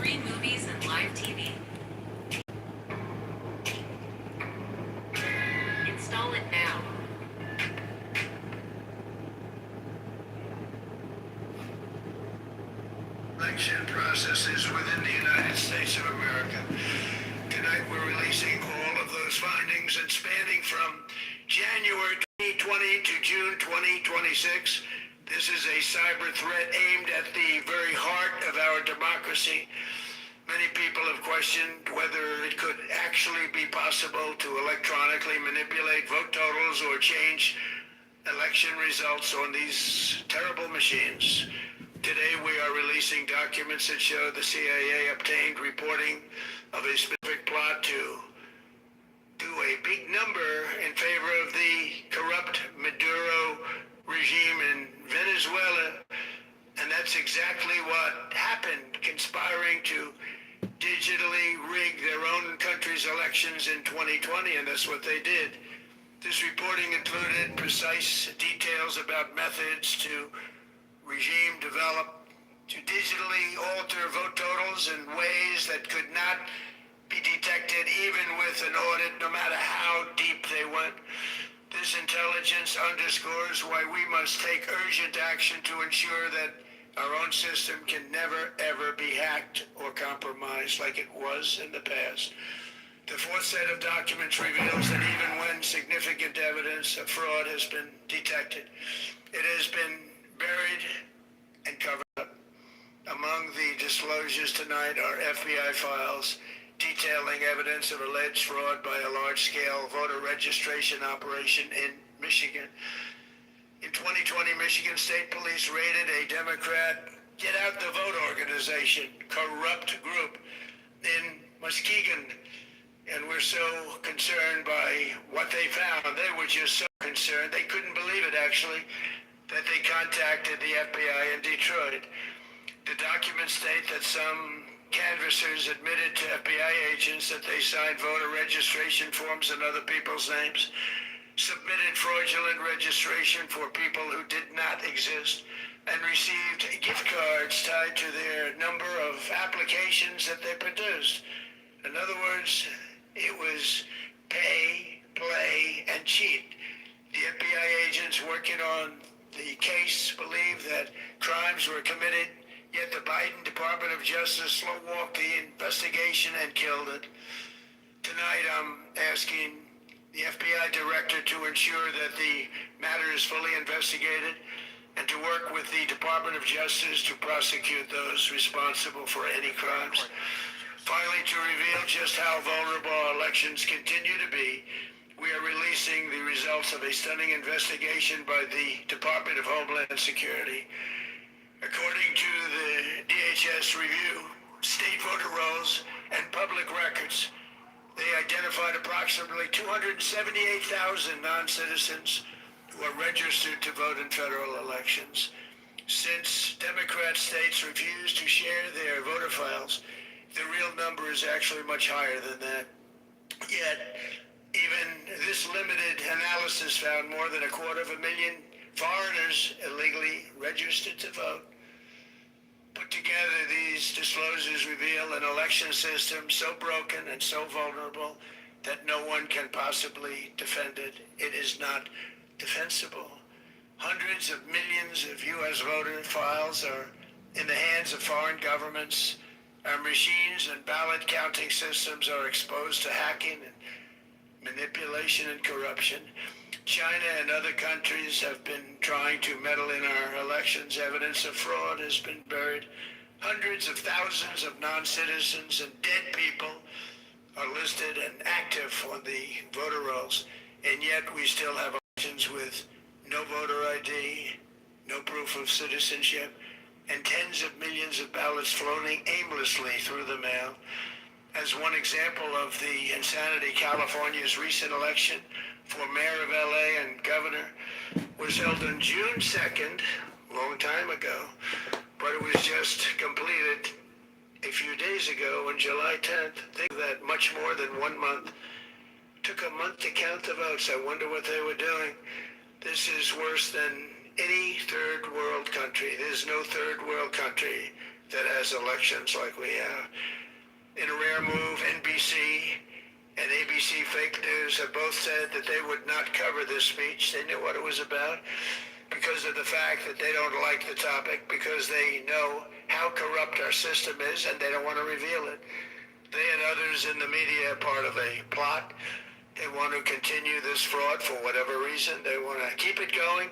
free movies and live TV. Install it now. Election processes within the United States of America. Tonight we're releasing all of those findings and spanning from January 2020 to June 2026. This is a cyber threat aimed at the very heart of our democracy. Many people have questioned whether it could actually be possible to electronically manipulate vote totals or change election results on these terrible machines. Today we are releasing documents that show the CIA obtained reporting of a specific plot to do a big number in favor of the corrupt Maduro regime in Venezuela. And that's exactly what happened, conspiring to digitally rig their own country's elections in 2020, and that's what they did. This reporting included precise details about methods to regime develop to digitally alter vote totals in ways that could not be detected even with an audit, no matter how deep they went. This intelligence underscores why we must take urgent action to ensure that our own system can never, ever be hacked or compromised like it was in the past. The fourth set of documents reveals that even when significant evidence of fraud has been detected, it has been buried and covered up. Among the disclosures tonight are FBI files detailing evidence of alleged fraud by a large-scale voter registration operation in Michigan. In 2020, Michigan State Police raided a Democrat Get Out the Vote organization, corrupt group in Muskegon. And we're so concerned by what they found. They were just so concerned. They couldn't believe it, actually, that they contacted the FBI in Detroit. The documents state that some canvassers admitted to FBI agents that they signed voter registration forms in other people's names, submitted fraudulent registration for people who did not exist, and received gift cards tied to their number of applications that they produced. In other words, it was pay, play, and cheat. The FBI agents working on the case believe that crimes were committed, yet the Biden Department of Justice slow-walked the investigation and killed it. Tonight I'm asking the FBI director to ensure that the matter is fully investigated and to work with the Department of Justice to prosecute those responsible for any crimes. Finally, to reveal just how vulnerable our elections continue to be, we are releasing the results of a stunning investigation by the Department of Homeland Security. According to the DHS review, state voter rolls and public records, they identified approximately 278,000 non-citizens who are registered to vote in federal elections. Since Democrat states refuse to share their voter files, the real number is actually much higher than that. Yet, even this limited analysis found more than 250,000 foreigners illegally registered to vote. Put together, these disclosures reveal an election system so broken and so vulnerable that no one can possibly defend it. It is not defensible. Hundreds of millions of U.S. voter files are in the hands of foreign governments. Our machines and ballot counting systems are exposed to hacking and manipulation and corruption. China and other countries have been trying to meddle in our elections. Evidence of fraud has been buried. Hundreds of thousands of non-citizens and dead people are listed and active on the voter rolls. And yet we still have elections with no voter ID, no proof of citizenship, and tens of millions of ballots floating aimlessly through the mail. As one example of the insanity, California's recent election for mayor of LA and governor was held on June 2nd, a long time ago, but it was just completed a few days ago on July 10th. Think of that, much more than 1 month. Took a month to count the votes. I wonder what they were doing. This is worse than any third world country. There's no third world country that has elections like we have. In a rare move, NBC and ABC Fake News have both said that they would not cover this speech. They knew what it was about because of the fact that they don't like the topic, because they know how corrupt our system is and they don't want to reveal it. They and others in the media are part of a plot. They want to continue this fraud for whatever reason. They want to keep it going.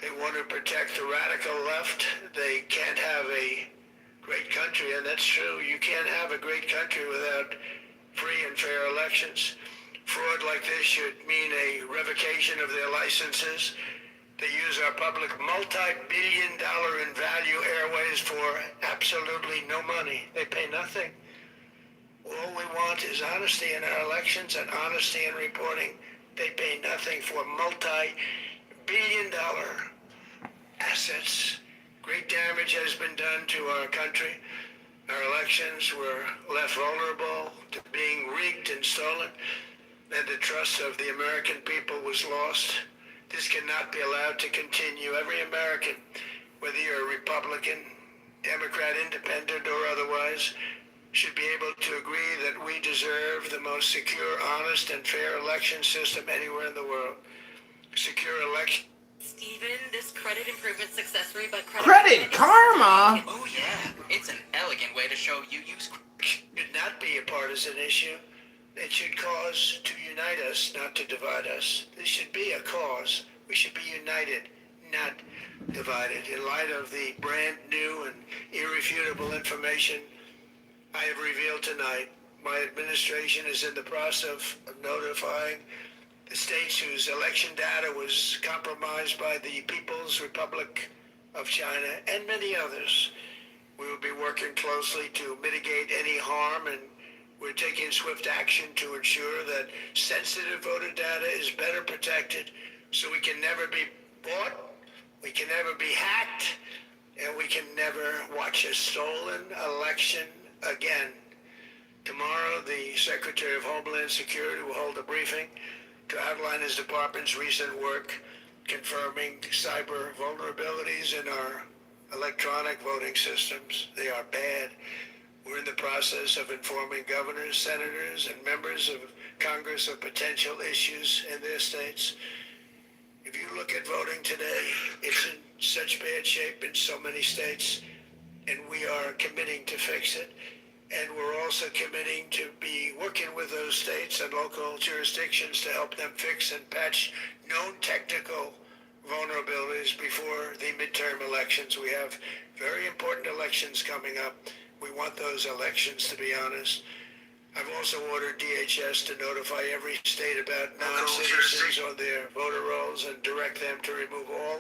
They want to protect the radical left. They can't have a great country, and that's true. You can't have a great country without free and fair elections. Fraud like this should mean a revocation of their licenses. They use our public multi-billion-dollar in value airways for absolutely no money. They pay nothing. All we want is honesty in our elections and honesty in reporting. They pay nothing for multi-billion-dollar assets. Great damage has been done to our country. Our elections were left vulnerable to being rigged and stolen, and the trust of the American people was lost. This cannot be allowed to continue. Every American, whether you're a Republican, Democrat, Independent, or otherwise, should be able to agree that we deserve the most secure, honest, and fair election system anywhere in the world. Secure election. Steven, this credit improvement successory, but Credit Karma? Oh yeah, it's an elegant way to show you use. Should not be a partisan issue. It should cause to unite us, not to divide us. This should be a cause. We should be united, not divided. In light of the brand new and irrefutable information I have revealed tonight, my administration is in the process of notifying the states whose election data was compromised by the People's Republic of China and many others. We will be working closely to mitigate any harm, and we're taking swift action to ensure that sensitive voter data is better protected so we can never be bought, we can never be hacked, and we can never watch a stolen election again. Tomorrow, the Secretary of Homeland Security will hold a briefing to outline his department's recent work confirming cyber vulnerabilities in our electronic voting systems. They are bad. We're in the process of informing governors, senators, and members of Congress of potential issues in their states. If you look at voting today, it's in such bad shape in so many states, and we are committing to fix it. And we're also committing to be working with those states and local jurisdictions to help them fix and patch known technical vulnerabilities before the midterm elections. We have very important elections coming up. We want those elections to be honest. I've also ordered DHS to notify every state about non-citizens on their voter rolls and direct them to remove all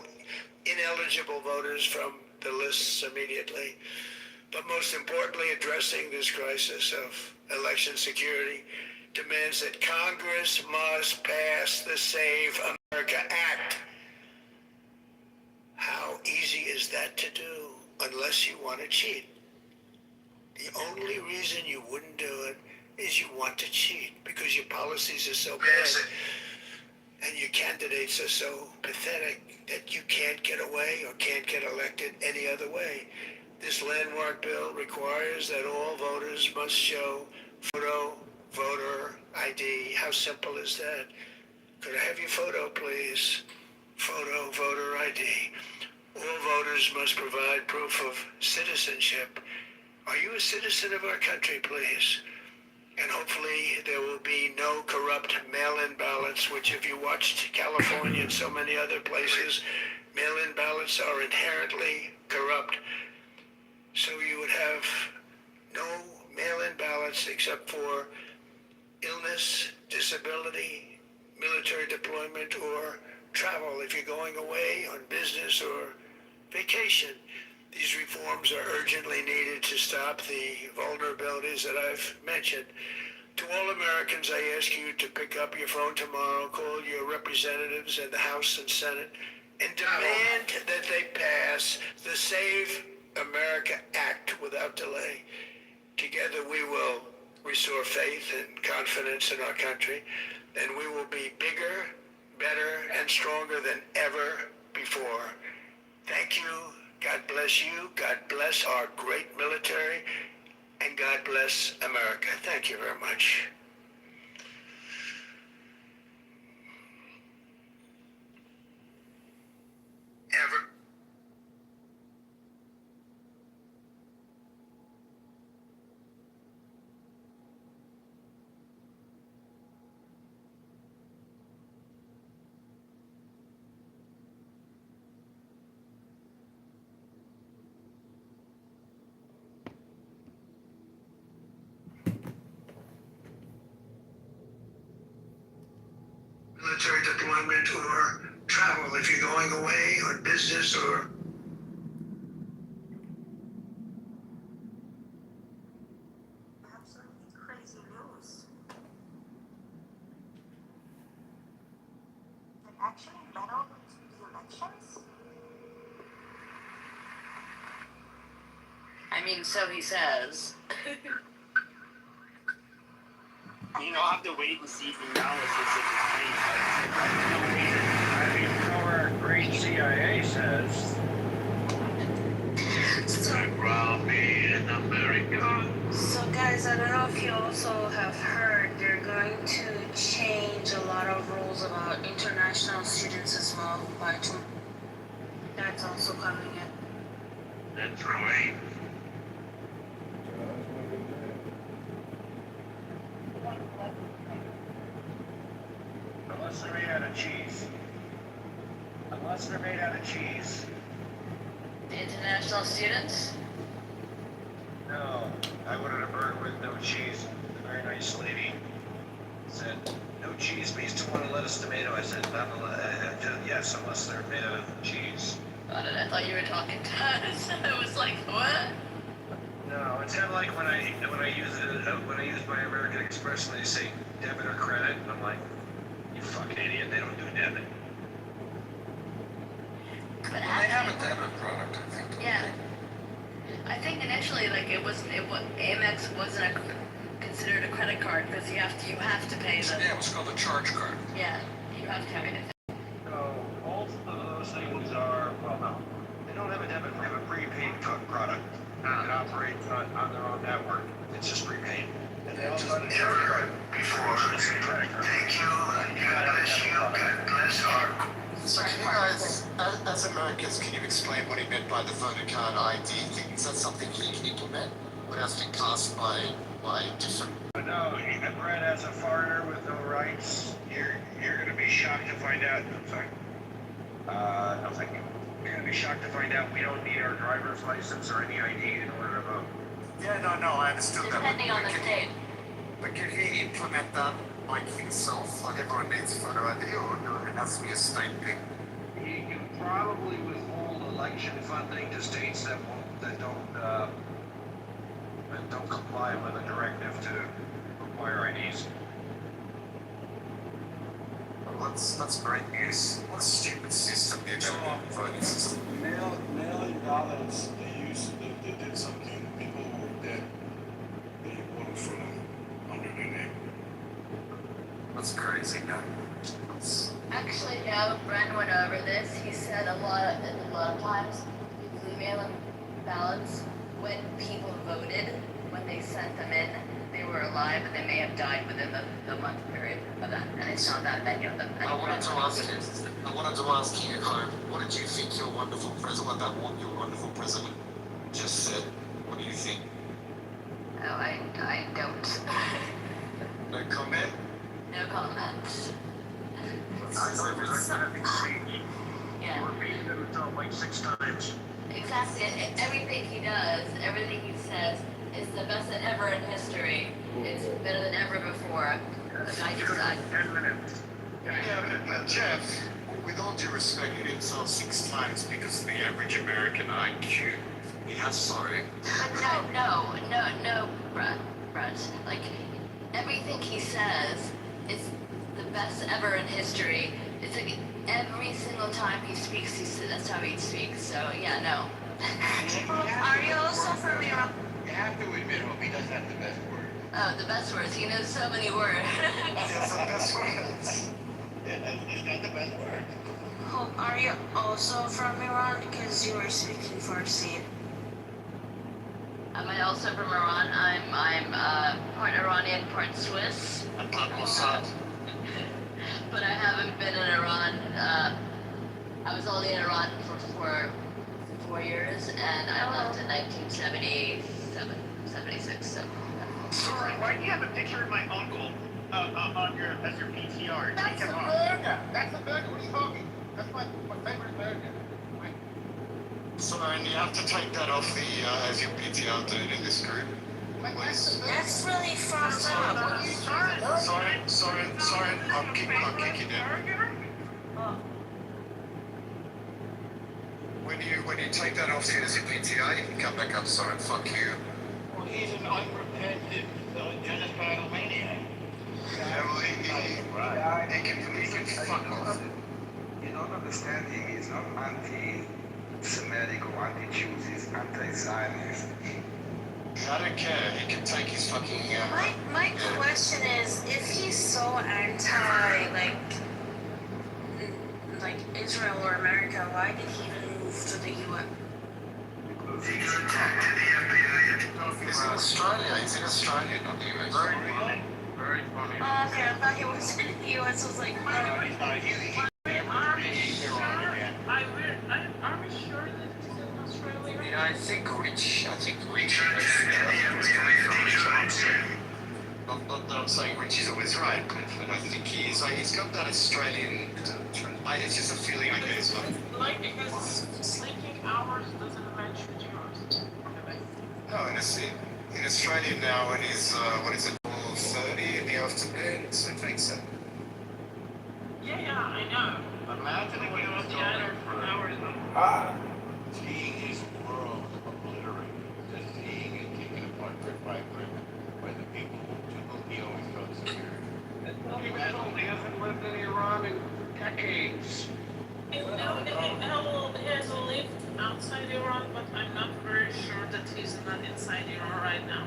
ineligible voters from the lists immediately. But most importantly, addressing this crisis of election security demands that Congress must pass the Save America Act. How easy is that to do unless you want to cheat? The only reason you wouldn't do it is you want to cheat because your policies are so bad and your candidates are so pathetic that you can't get away or can't get elected any other way. This landmark bill requires that all voters must show photo, voter ID. How simple is that? Could I have your photo, please? Photo, voter ID. All voters must provide proof of citizenship. Are you a citizen of our country, please? And hopefully there will be no corrupt mail-in ballots, which if you watched California and so many other places, mail-in ballots are inherently corrupt. So you would have no mail-in ballots except for illness, disability, military deployment, or travel if you're going away on business or vacation. These reforms are urgently needed to stop the vulnerabilities that I've mentioned. To all Americans, I ask you to pick up your phone tomorrow, call your representatives in the House and Senate, and demand that they pass the Save America Act without delay. Together we will restore faith and confidence in our country, and we will be bigger, better, and stronger than ever before. Thank you God bless you. God bless our great military. And God bless America. Thank you very much. Ever. Military deployment or travel if you're going away on business or Absolutely crazy news. They actually meddled into the elections? I mean, so he says. You know, I'll have to wait and see the analysis of his case. I mean, you know where our great CIA says. around me in America. So guys, I don't know if you also have heard they're going to change a lot of rules about international students as well that's also coming in. That's right. Unless they're made out of cheese. Unless they're made out of cheese. The international students? No, I wanted a burger with no cheese. The very nice lady said, no cheese, please, 2 lettuce, tomato. I said, yes, unless they're made out of cheese. Got it. I thought you were talking to us. I was like, what? No, it's kind of like when I use my American Express and they say debit or credit, and I'm like, you fucking idiot, they don't do debit. But They have a debit product, I think. yeah. I think initially, like, Amex wasn't considered a credit card because you have to pay the. Yeah, it was called a charge card. Yeah, you have to have it. So both of those things are, well, no, they don't have a debit, they have a prepaid product. It operates on their own network. It's just prepaid. And they also have a Never heard before. Thank you. God bless you. God bless our. So can you guys, as Americans, can you explain what he meant by the voter card ID thing? Is that something he can implement? Would it have to be cast by different... But no, Brett, as a foreigner with no rights, you're going to be shocked to find out. I'm sorry. No, thank you. You're going to be shocked to find out we don't need our driver's license or any ID in order to vote. Yeah, no, I understood that. Depending on the state. But can he implement that like himself? Like everyone needs a photo ID, or no, it has to be a state thing? He can probably withhold election funding to states that don't comply with a directive to require IDs. Well, that's great news. What a stupid system, the actual voting system. Mail-in ballots, they did something, people who were dead, they voted for them under their name. That's crazy, no? Actually, no. Bren went over this. He said a lot of times, usually mail-in ballots, when people voted, when they sent them in, they were alive, but they may have died within the month period of that, and it's not that many of them. I wanted to ask you, Hope, what did you think your wonderful president, your wonderful president just said? What do you think? Oh, I don't. No comment? No comment. Yeah. Repeated it like 6 times. Exactly. Everything he does, everything he says, is the best ever in history. It's better than ever before. The guy just died. 10 minutes. Yeah, but Jeff, with all due respect, he didn't tell 6 times because of the average American IQ. He has sorry. But no, Brett. Like, everything he says is the best ever in history. It's like every single time he speaks, that's how he speaks. So, yeah, no. Are you also from Europe? You have to admit, Hope, he does have the best word. Oh, the best words. He knows so many words. That's the best words. It's not the best word. Hope, are you also from Iran? Because you were speaking Farsi. Am I also from Iran? I'm part Iranian, part Swiss. And part Mossad. But I haven't been in Iran. I was only in Iran for 4 years, and I left in 1977, 76. So. Sorry, why do you have a picture of my uncle on your as your PTR? That's Take a him off. burger. That's a burger. What are you talking? That's my favorite burger. So, and you have to take that off the, as your PTR dude in this group. Please. That's really fucked up. Sorry, I'll kick you down. When you take that off as your PTR, you can come back up, Soren, fuck you. Well, he's an unrepentant genocidal maniac. He can fuck off. You don't understand, he is not anti-Semitic or anti-Jews, he's anti-Zionist. I don't care, he can take his fucking, My question is, if he's so anti, like Israel or America, why did he even move to the UN? Because He contacted the FBI. He's in Australia, not the US. Very funny. Oh, okay, I thought he was in the US. I was like, oh. He's not. Are we sure that it's in Australia? Yeah, I think Rich not that I'm saying Rich is always right, but I think he is, he's got that Australian, it's just a feeling I get as well. Like, because sleeping hours doesn't match with yours. No, in Australia now it is, what is it, 4:30 in the afternoon, so it makes sense. Yeah, I know. Imagine what he was The going other for. Ah, Seeing his world obliterated, just seeing it taken apart brick by brick by the people to whom he always felt superior. He hasn't lived in Iran in decades. He has lived outside Iran, but I'm not very sure that he's not inside Iran right now.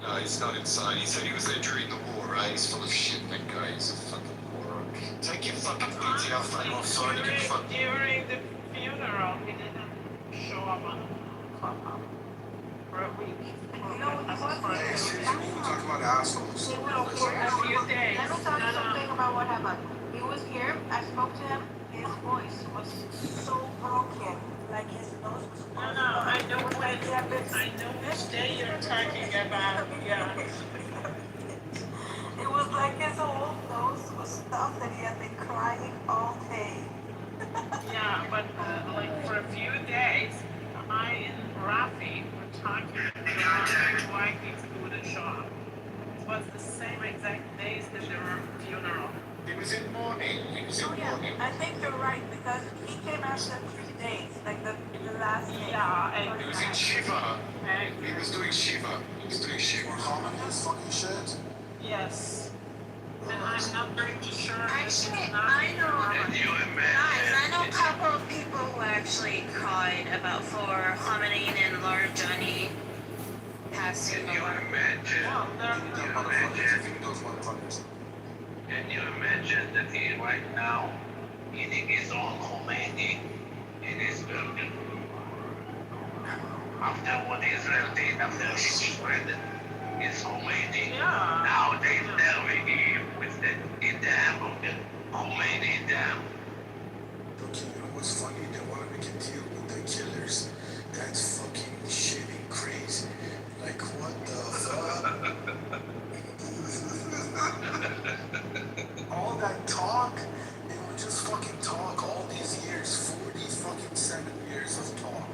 No, he's not inside, he said he was there during the war, right? He's full of shit, that guy, he's a fucking moron. Take your fucking PTR frame off, so you can fuck. During the funeral, he didn't show up on Clubhouse for a week. hey, excuse me, we're talking about assholes. No, for a few days. Let me tell you something about what happened. He was here, I spoke to him, his voice was so broken, like his nose was No, I know which day you're talking about. Yeah. It was like his whole nose was stuffed and he had been crying all day. Yeah, but like for a few days, I and Rafi were talking about why these wouldn't show up. It was the same exact days that there were funeral. He was in mourning, I think you're right because he came after 3 days, like the last day. Yeah, and He was in Shiva. He was doing Shiva. This fucking shit. yes. And I'm not very sure. Actually, I know, guys, I know a couple of people who actually cried about for Khamenei and Larijani passing away. Well, Those motherfuckers. Can you imagine that he right now eating his own Khomeini in his building? After what Israel did, after he shredded his Khomeini, yeah. now they bury him with the dam of the Khomeini dam. Look, you know what's funny? They want to make a deal with the killers. That's fucking shitty crazy. Like, what the fuck? All that talk, they would just fucking talk all these years, 47 years of talk.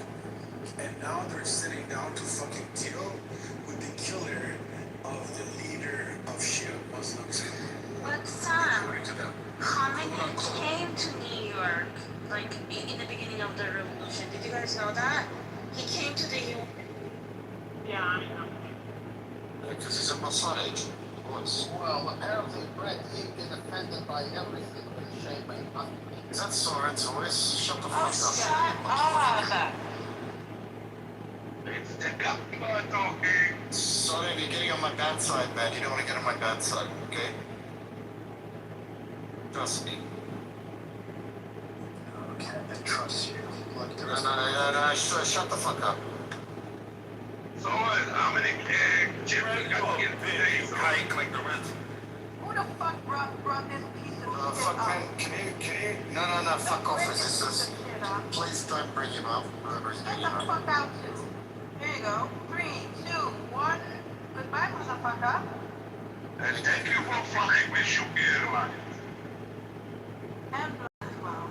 And now they're sitting down to fucking deal with the killer of the leader of Shia Muslims. But Sam, Khamenei came to New York, like in the beginning of the revolution. Did you guys know that? He came to the U. Yeah, I know. Because he's a Mossad agent, of course. Well, apparently, Brett, he'd been offended by everything with shame and nothing. Is that Soren's voice? Shut the Oh, fuck shut up. up! It's the government talking. Soren, you're getting on my bad side, man. You don't want to get on my bad side, okay? Trust me. Shut the fuck up. So how many chips you got to get today? Hike like the rest. Who the fuck brought this piece of shit Fuck up? man, can you? No, fuck off, resistance. Please don't bring him up. Whoever's Get bringing the him up. fuck out too. Here you go. 3, 2, 1. Goodbye, motherfucker. And thank you for flying with Shukir. And blood as well.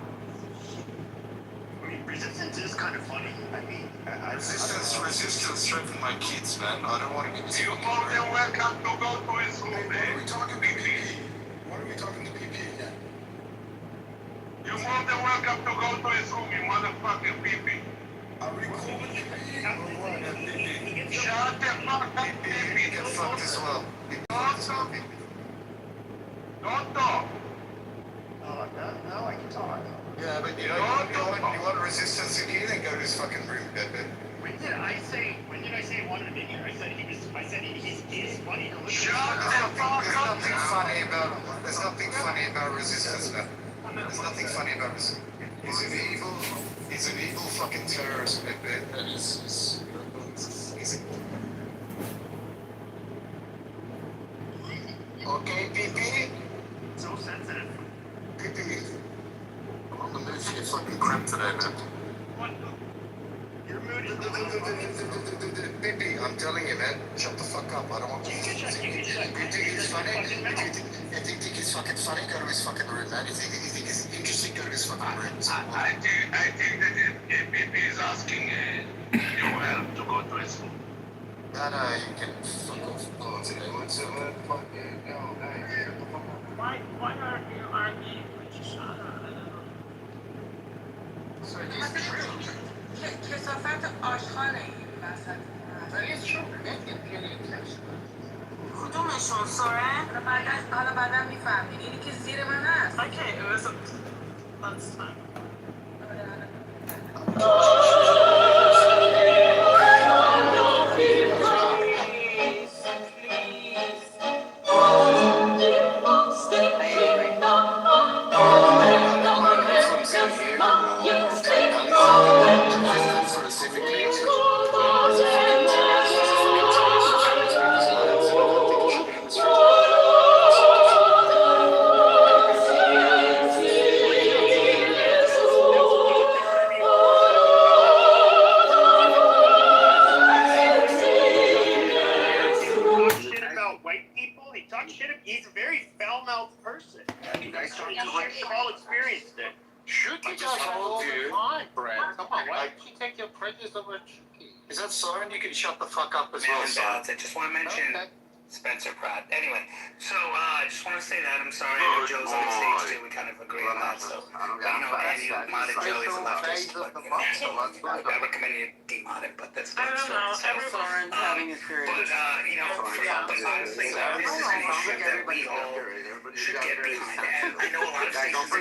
I mean, resistance is kind of funny. I mean, Resistance threaten my kids, man. I don't want to get You're more than welcome to go to his room, What are man. we talking to PP? What are we talking to PP again? You're more than welcome to go to his room, you motherfucking pee-pee. Are we cool with PP or what? Shut the fuck up, pee-pee. Get fucked as well. Don't talk. oh, now I can talk. Yeah, but you want resistance in here, then go to his fucking room, bedbed. When did I say I wanted to be here? I said he's funny to look Shut at. the fuck up. There's nothing funny about resistance, man. There's nothing funny about resistance. He's an evil fucking terrorist, bedbed, and he's okay, PP? So sensitive. PP. I'm on the move for your fucking crap today, man. What? Your mood is PP, I'm telling you, man, shut the fuck up. I don't want to. You think he's funny? If you think he's fucking funny, go to his fucking room, man. If you think he's interesting, go to his fucking room. I think that if pee-pee is asking you help to go to his room. No, you can fuck off. Oh, today, what's up, man? Fuck yeah, no, shut the fuck up. Why are you arguing with Shoshana? I don't know. So it is true. کثافت آشغاله این وسط. That is true. Period. کدومشون سورن؟ حالا بعدا میفهمین اینی که زیر من هست. Okay, it was a lunchtime. He's a very foul-mouthed person. You guys talk to like all experienced it. I just told you, Brad, come on, why don't you take your prejudice over Chucky? is that Soren? You can shut the fuck up as Man well, and Soren. balance. I just want to mention Okay. Spencer Pratt. Anyway, so I just want to say that I'm sorry. I know Joe's on the stage too. We kind of agree on that. So Andy modded Joe. He's a leftist, but I recommend you demod him. But that's I don't know. Soren's having his period. But but honestly, this is an issue that we all should get behind. And I know a lot of things. I'm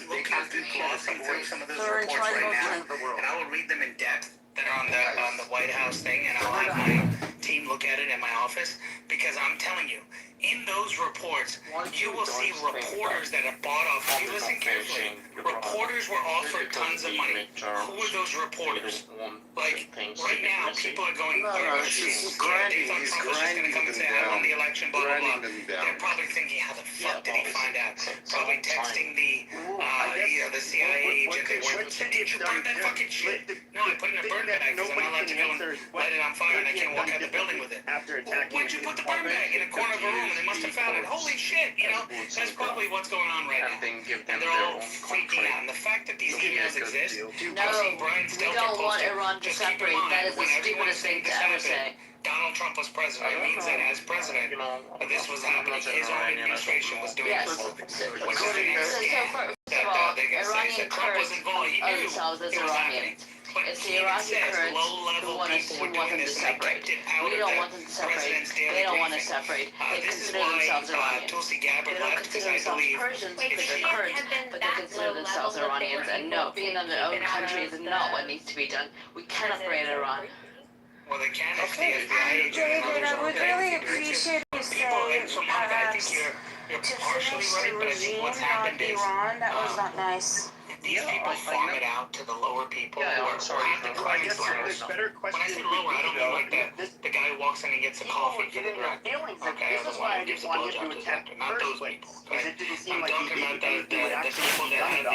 looking through some of those reports right now, and I will read them in depth. That are on the White House thing, and I'll have my team look at it in my office, because I'm telling you, in those reports, you will see reporters that have bought off. If you listen carefully, reporters were offered tons of money. Who were those reporters? Like, right now, people are going, they thought Trump was just going to come and say, I won the election, blah, blah, blah. They're probably thinking, how the fuck did he find out? Probably texting the CIA agent. They were, did you burn that fucking shit? No, I put it in a burn bag because I'm not allowed to go and light it on fire, and I can't walk out the building with it. Where'd you put the burn bag? In a corner of a room, and they must have found it. Holy shit, that's probably what's going on right now. And they're all freaking out. And the fact that these emails exist, I've seen Brian We Stelter don't want post it. Iran to Just keep in separate. mind, That is the when everyone is stupidest thing saying to ever say. Donald Trump was president, it means that as president, this was happening. His own administration was doing Yes. this. So Which is the first next of scam. all, They're going to say Iranian that Trump was Kurds involved. He knew themselves as it was happening. Iranians. But It's the he even Iraqi says Kurds who low-level want people were them doing to this, and they separate. kept it out We of don't the want them to separate. president's daily They don't want to briefing. separate. They This is consider themselves why Iranians. Tulsi They Gabbard don't left, because consider I themselves believe Persians, if because she they're Kurds, but they consider themselves Iranians. And no, being in their own country is not what needs to be done. We can't separate Iran. well, they can if the FBI agent and David, others I are would okay. really appreciate you People, saying, and from my I think perhaps, you're to partially finish right, the but I think regime, what's not happened is Iran. That was not nice. these people farm it out to the lower people who are at the climbing ladders. When I say lower, I don't mean like the guy who walks in and gets a coffee for the director. Okay, or the one who gives a blowjob to the director. Not those people. Okay? I'm talking about the people that have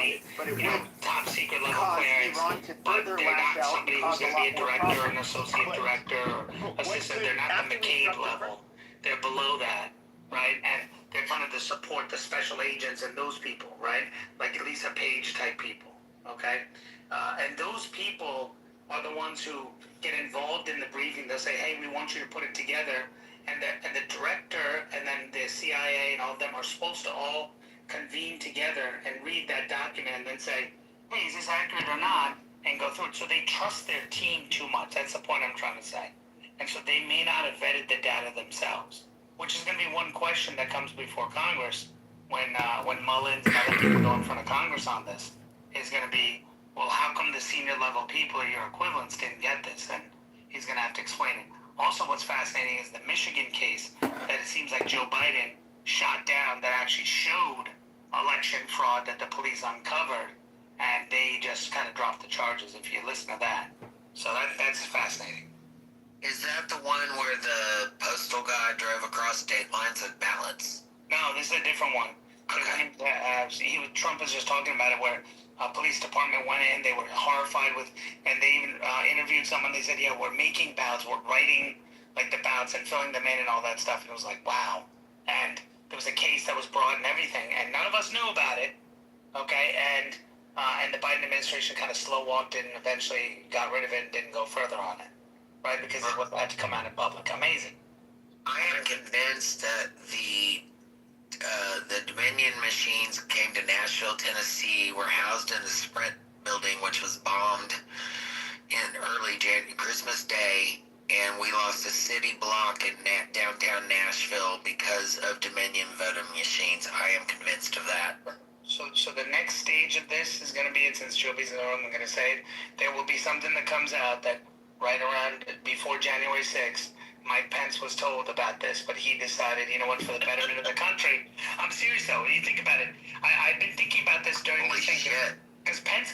the top secret level clearance, but they're not somebody who's going to be a director or an associate director or assistant. They're not the McCabe level. They're below that, right? And they're kind of the support, the special agents and those people, right? Like Lisa Page type people, okay? And those people are the ones who get involved in the briefing. They'll say, hey, we want you to put it together. And the director and then the CIA and all of them are supposed to all convene together and read that document and then say, hey, is this accurate or not? And go through it. So they trust their team too much. That's the point I'm trying to say. And so they may not have vetted the data themselves, which is going to be one question that comes before Congress when Mullins and other people go in front of Congress on this, is going to be, well, how come the senior level people, your equivalents, didn't get this? And he's going to have to explain it. Also, what's fascinating is the Michigan case that it seems like Joe Biden shot down that actually showed election fraud that the police uncovered, and they just kind of dropped the charges if you listen to that. So that's fascinating. Is that the one where the postal guy drove across state lines with ballots? No, this is a different one. Okay. Trump was just talking about it, where a police department went in, they were horrified with, and they even interviewed someone. They said, yeah, we're making ballots, we're writing like the ballots and filling them in and all that stuff. And it was like, wow. And there was a case that was brought and everything, and none of us knew about it. Okay, and the Biden administration kind of slow walked it and eventually got rid of it and didn't go further on it. Right, because it had to come out in public. Amazing. I am convinced that the Dominion machines came to Nashville, Tennessee, were housed in the Sprint building, which was bombed in early Christmas Day, and we lost a city block in downtown Nashville because of Dominion voting machines. I am convinced of that. So the next stage of this is going to be, and since Joby's in the room, I'm going to say it, there will be something that comes out that right around before January 6th, Mike Pence was told about this, but he decided, you know what, for the betterment of the country. I'm serious though. When you think about it, I've been thinking about this during Holy this thing. shit. Because Pence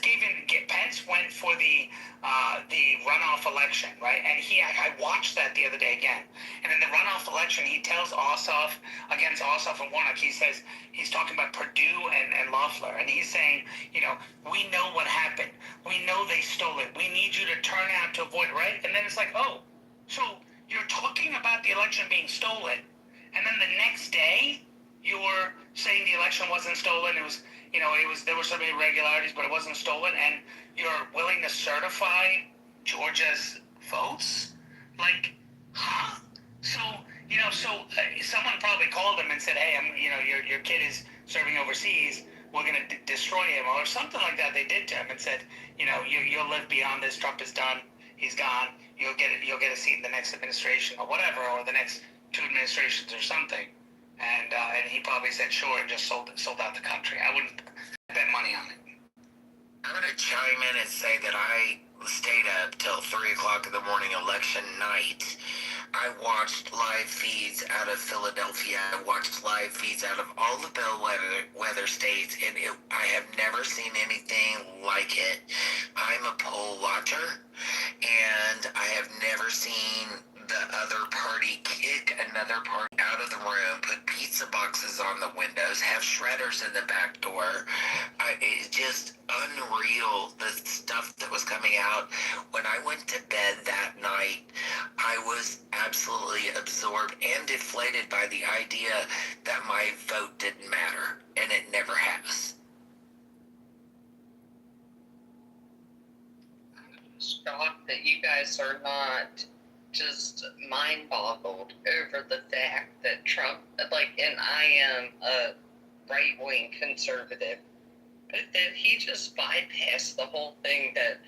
went for the runoff election, right? And I watched that the other day again. And in the runoff election, he tells Ossoff, against Ossoff and Warnock, he says, he's talking about Perdue and Loeffler. And he's saying, you know, we know what happened. We know they stole it. We need you to turn out to avoid, right? And then it's like, oh, so you're talking about the election being stolen. And then the next day, you're saying the election wasn't stolen. It was, you know, there were some irregularities, but it wasn't stolen, and you're willing to certify Georgia's votes? Like, huh? So, you know, someone probably called him and said, hey, your kid is serving overseas. We're going to destroy him, or something like that. They did to him and said, you know, you'll live beyond this. Trump is done. He's gone. You'll get a seat in the next administration or whatever, or the next 2 administrations or something. And he probably said sure and just sold out the country. I wouldn't bet money on it. I'm going to chime in and say that I stayed up till 3 o'clock in the morning election night. I watched live feeds out of Philadelphia. I watched live feeds out of all the bellwether states, and I have never seen anything like it. I'm a poll watcher, and I have never seen the other party kick another party out of the room, put pizza boxes on the windows, have shredders in the back door. It's just unreal, the stuff that was coming out. When I went to bed that night, I was absolutely absorbed and deflated by the idea that my vote didn't matter, and it never has. I'm shocked that you guys are not just mind-boggled over the fact that Trump, and I am a right-wing conservative, but that he just bypassed the whole thing, that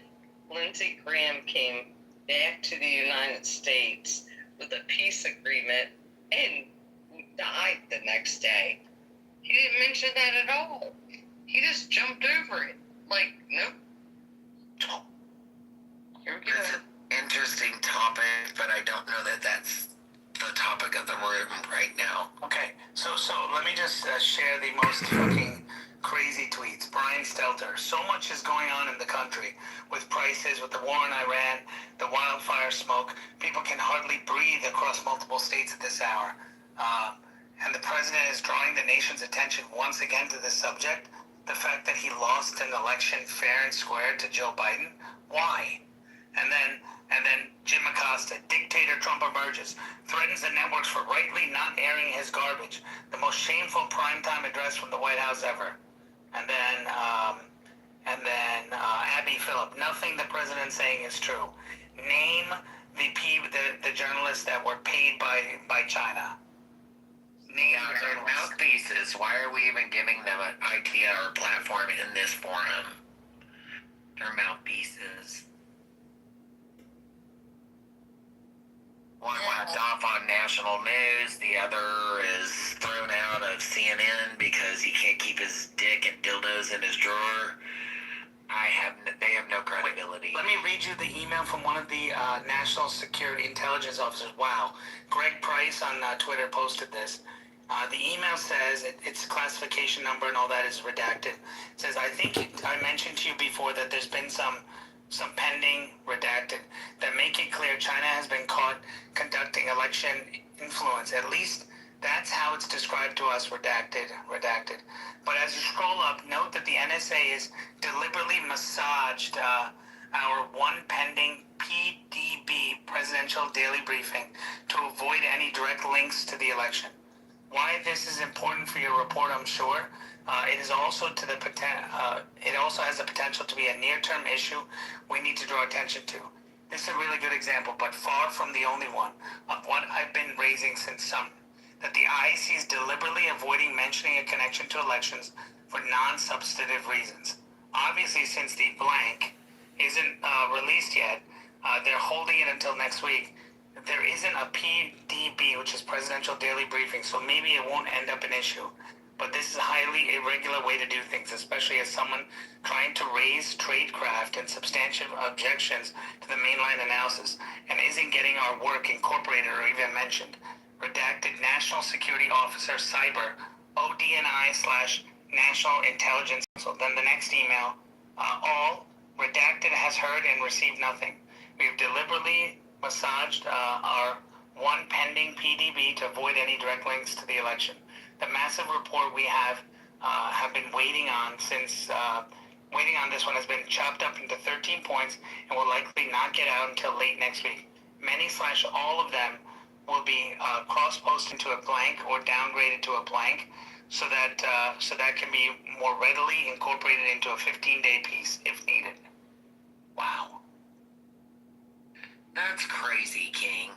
Lindsey Graham came back to the United States with a peace agreement and died the next day. He didn't mention that at all. He just jumped over it. Nope. Here we go. Interesting topic, but I don't know that that's the topic of the room right now. Okay, so let me just share the most fucking Crazy tweets. Brian Stelter. So much is going on in the country with prices, with the war in Iran, the wildfire smoke. People can hardly breathe across multiple states at this hour. And the president is drawing the nation's attention once again to this subject. The fact that he lost an election fair and square to Joe Biden. Why? And then Jim Acosta, dictator Trump emerges, threatens the networks for rightly not airing his garbage. The most shameful primetime address from the White House ever. And then Abby Phillip, nothing the president's saying is true. Name the journalists that were paid by China. Yeah, they're mouthpieces. Why are we even giving them an idea or platform in this forum? They're mouthpieces. One whacked off on national news, the other is thrown out of CNN because he can't keep his dick and dildos in his drawer. They have no credibility. Let me read you the email from one of the National Security Intelligence officers. Wow. Greg Price on Twitter posted this. The email says, its classification number and all that is redacted. It says, I think I mentioned to you before that there's been some pending redacted that make it clear China has been caught conducting election influence. At least that's how it's described to us, redacted. But as you scroll up, note that the NSA has deliberately massaged our one pending PDB presidential daily briefing to avoid any direct links to the election. Why this is important for your report, I'm sure. It is also it also has the potential to be a near-term issue we need to draw attention to. This is a really good example, but far from the only one, of what I've been raising since summer, that the IEC is deliberately avoiding mentioning a connection to elections for non-substantive reasons. Obviously, since the blank isn't released yet, they're holding it until next week. There isn't a PDB, which is Presidential Daily Briefing, so maybe it won't end up an issue. But this is a highly irregular way to do things, especially as someone trying to raise tradecraft and substantive objections to the mainline analysis and isn't getting our work incorporated or even mentioned. Redacted National Security Officer Cyber, ODNI/National Intelligence Council. Then the next email, all redacted has heard and received nothing. We've deliberately massaged our one pending PDB to avoid any direct links to the election. The massive report we have been waiting on since this one has been chopped up into 13 points and will likely not get out until late next week. Many/all of them will be cross-posted to a blank or downgraded to a blank so that can be more readily incorporated into a 15-day piece if needed. Wow. That's crazy, King.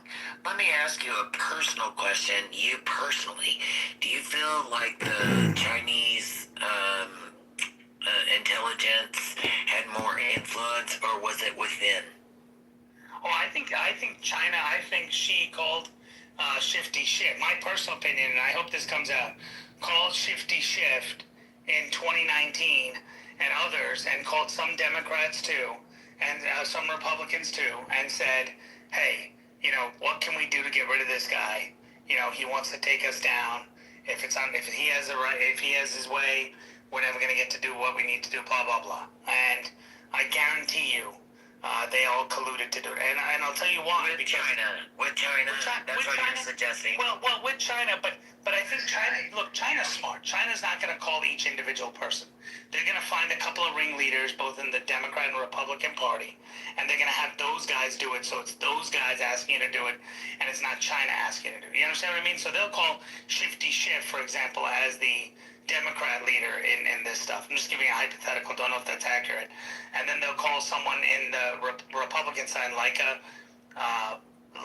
Let me ask you a personal question. You personally, do you feel like the Chinese intelligence had more influence, or was it within? Oh, I think China. I think Xi called Shifty Shift. My personal opinion, and I hope this comes out, called Shifty Shift in 2019 and others, and called some Democrats too, and some Republicans too, and said, hey, what can we do to get rid of this guy? He wants to take us down. If he has his way, we're never going to get to do what we need to do, blah, blah, blah. And I guarantee you, they all colluded to do it. And I'll tell you why. With China. That's what you're suggesting. Well, with China, but I think China's smart. China's not going to call each individual person. They're going to find a couple of ringleaders, both in the Democrat and Republican Party, and they're going to have those guys do it, so it's those guys asking you to do it, and it's not China asking you to do it. You understand what I mean? So they'll call Shifty Schiff, for example, as the Democrat leader in this stuff. I'm just giving a hypothetical, don't know if that's accurate. And then they'll call someone in the Republican side, like a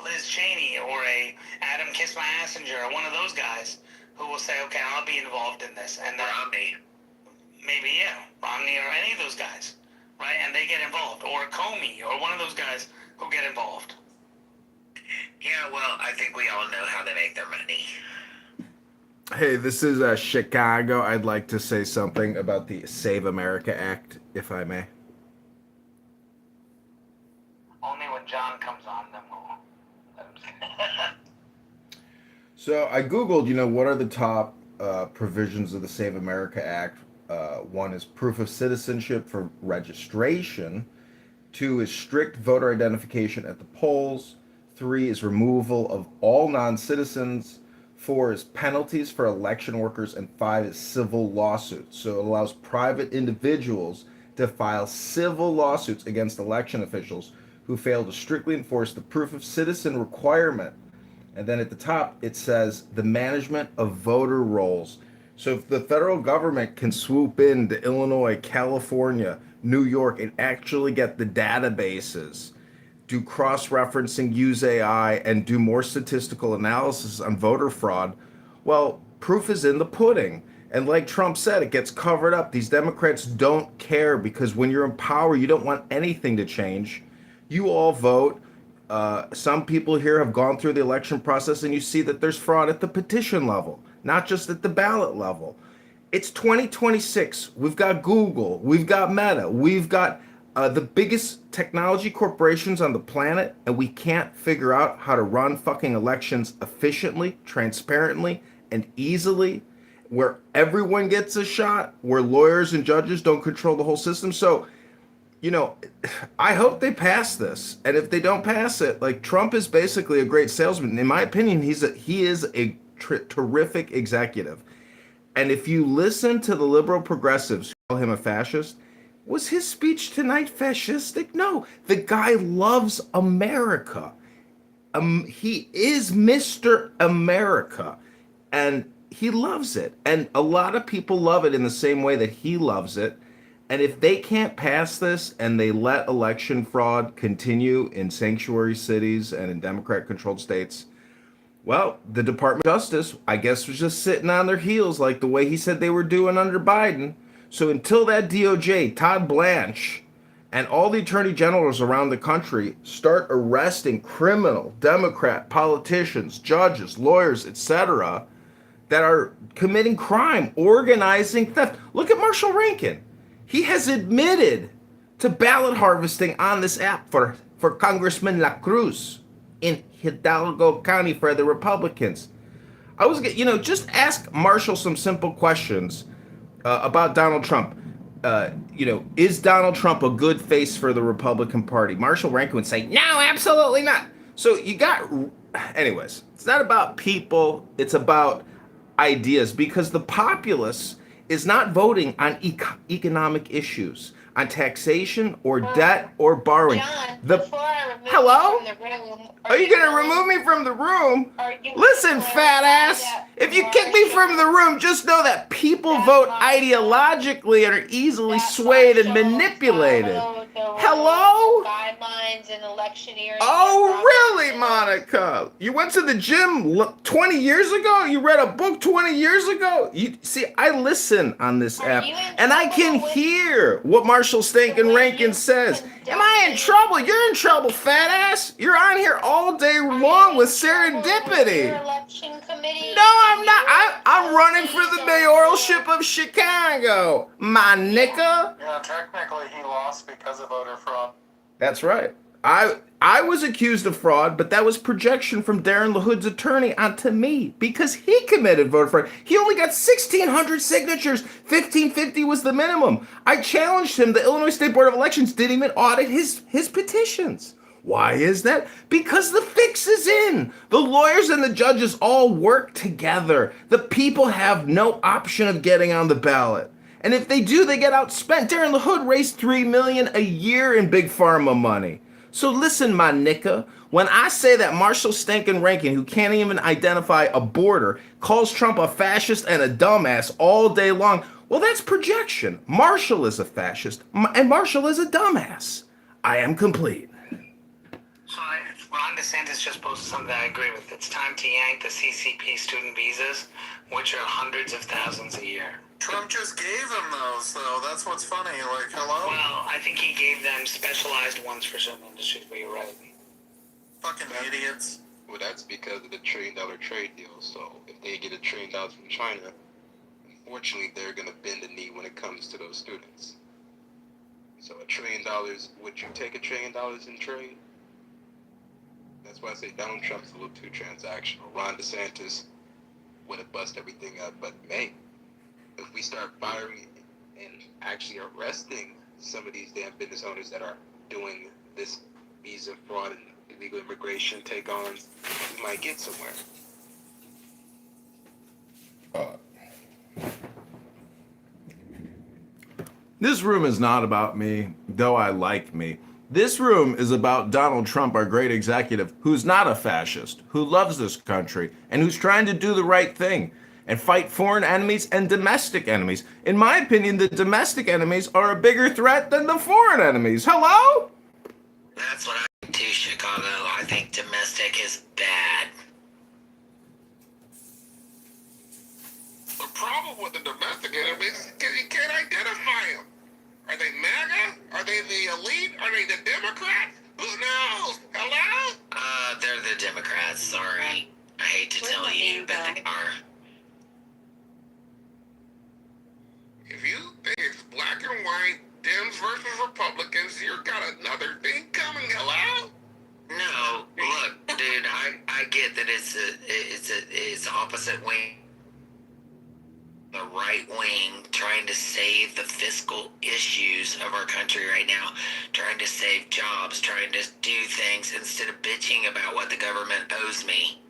Liz Cheney or a Adam Kiss My Assinger, or one of those guys who will say, okay, I'll be involved in this. And then Romney. Maybe, yeah, Romney or any of those guys, right? And they get involved. Or Comey, or one of those guys who get involved. Yeah, well, I think we all know how they make their money. Hey, this is Chicago. I'd like to say something about the Save America Act, if I may. Only when John comes on, then we'll let him say. So I Googled, what are the top provisions of the Save America Act One is proof of citizenship for registration. 2 is strict voter identification at the polls. 3 is removal of all non-citizens. 4 is penalties for election workers. And 5 is civil lawsuits. So it allows private individuals to file civil lawsuits against election officials who fail to strictly enforce the proof of citizen requirement. And then at the top, it says the management of voter rolls. So if the federal government can swoop into Illinois, California, New York, and actually get the databases, do cross-referencing, use AI, and do more statistical analysis on voter fraud, well, proof is in the pudding. And like Trump said, it gets covered up. These Democrats don't care because when you're in power, you don't want anything to change. You all vote. Some people here have gone through the election process and you see that there's fraud at the petition level, not just at the ballot level. It's 2026. We've got Google. We've got Meta. We've got the biggest technology corporations on the planet, and we can't figure out how to run fucking elections efficiently, transparently, and easily, where everyone gets a shot, where lawyers and judges don't control the whole system. So, you know, I hope they pass this. And if they don't pass it, like, Trump is basically a great salesman. In my opinion, he is a terrific executive. And if you listen to the liberal progressives who call him a fascist, was his speech tonight fascistic? No, the guy loves America. He is Mr. America, and he loves it. And a lot of people love it in the same way that he loves it. And if they can't pass this and they let election fraud continue in sanctuary cities and in Democrat-controlled states, well, the Department of Justice, I guess, was just sitting on their heels like the way he said they were doing under Biden. So until that DOJ, Todd Blanche, and all the attorney generals around the country start arresting criminal Democrat politicians, judges, lawyers, etc., that are committing crime, organizing theft. Look at Marshall Rankin. He has admitted to ballot harvesting on this app for Congressman La Cruz in Hidalgo County for the Republicans. I was, just ask Marshall some simple questions about Donald Trump. Is Donald Trump a good face for the Republican Party? Marshall Rankin would say, no, absolutely not. So anyways, it's not about people, it's about ideas, because the populace is not voting on economic issues, on taxation or debt or borrowing. John, Hello? Are you going to remove me from the room? Listen, fat ass. If you kick me from the room, just know that people vote ideologically and are easily swayed and manipulated. Hello? Guidelines and electioneering. Oh, really, Monica? You went to the gym 20 years ago? You read a book 20 years ago? See, I listen on this app, and I can hear what Marshall Stankin Rankin says. Am I in trouble? You're in trouble, fat ass. You're on here all day long with serendipity. No, I'm not. I'm running for the mayoralship of Chicago, my nigga. Yeah, technically he lost because of voter fraud. That's right. I was accused of fraud, but that was projection from Darren LaHood's attorney onto me because he committed voter fraud. He only got 1,600 signatures. 1,550 was the minimum. I challenged him. The Illinois State Board of Elections didn't even audit his petitions. Why is that? Because the fix is in. The lawyers and the judges all work together. The people have no option of getting on the ballot. And if they do, they get outspent. Darren LaHood raised $3 million a year in big pharma money. So listen, my nicka, when I say that Marshall Stankin Rankin, who can't even identify a border, calls Trump a fascist and a dumbass all day long, well, that's projection. Marshall is a fascist, and Marshall is a dumbass. I am complete. Hi, Ron DeSantis just posted something I agree with. It's time to yank the CCP student visas, which are hundreds of thousands a year. Trump just gave him those, though. That's what's funny. Like, hello? Well, I think he gave them specialized ones for certain industries, but you're right. Fucking idiots. Well, that's because of the $1 trillion trade deal. So if they get $1 trillion from China, unfortunately, they're going to bend the knee when it comes to those students. So $1 trillion, would you take $1 trillion in trade? That's why I say Donald Trump's a little too transactional. Ron DeSantis would have bust everything up, but hey, if we start firing and actually arresting some of these damn business owners that are doing this visa fraud and illegal immigration take on, we might get somewhere. This room is not about me, though I like me. This room is about Donald Trump, our great executive, who's not a fascist, who loves this country, and who's trying to do the right thing and fight foreign enemies and domestic enemies. In my opinion, the domestic enemies are a bigger threat than the foreign enemies. Hello? That's what I think too, Chicago. I think domestic is bad. The problem with the domestic enemies is you can't identify them. Are they MAGA? Are they the elite? Are they the Democrats? Who knows? Hello? They're the Democrats. Sorry. I hate to tell you, but they are. If you think it's black and white, Dems versus Republicans, you've got another thing coming. Hello? No, look, dude. I get that it's opposite wing. The right wing trying to save the fiscal issues of our country right now, trying to save jobs, trying to do things instead of bitching about what the government owes me.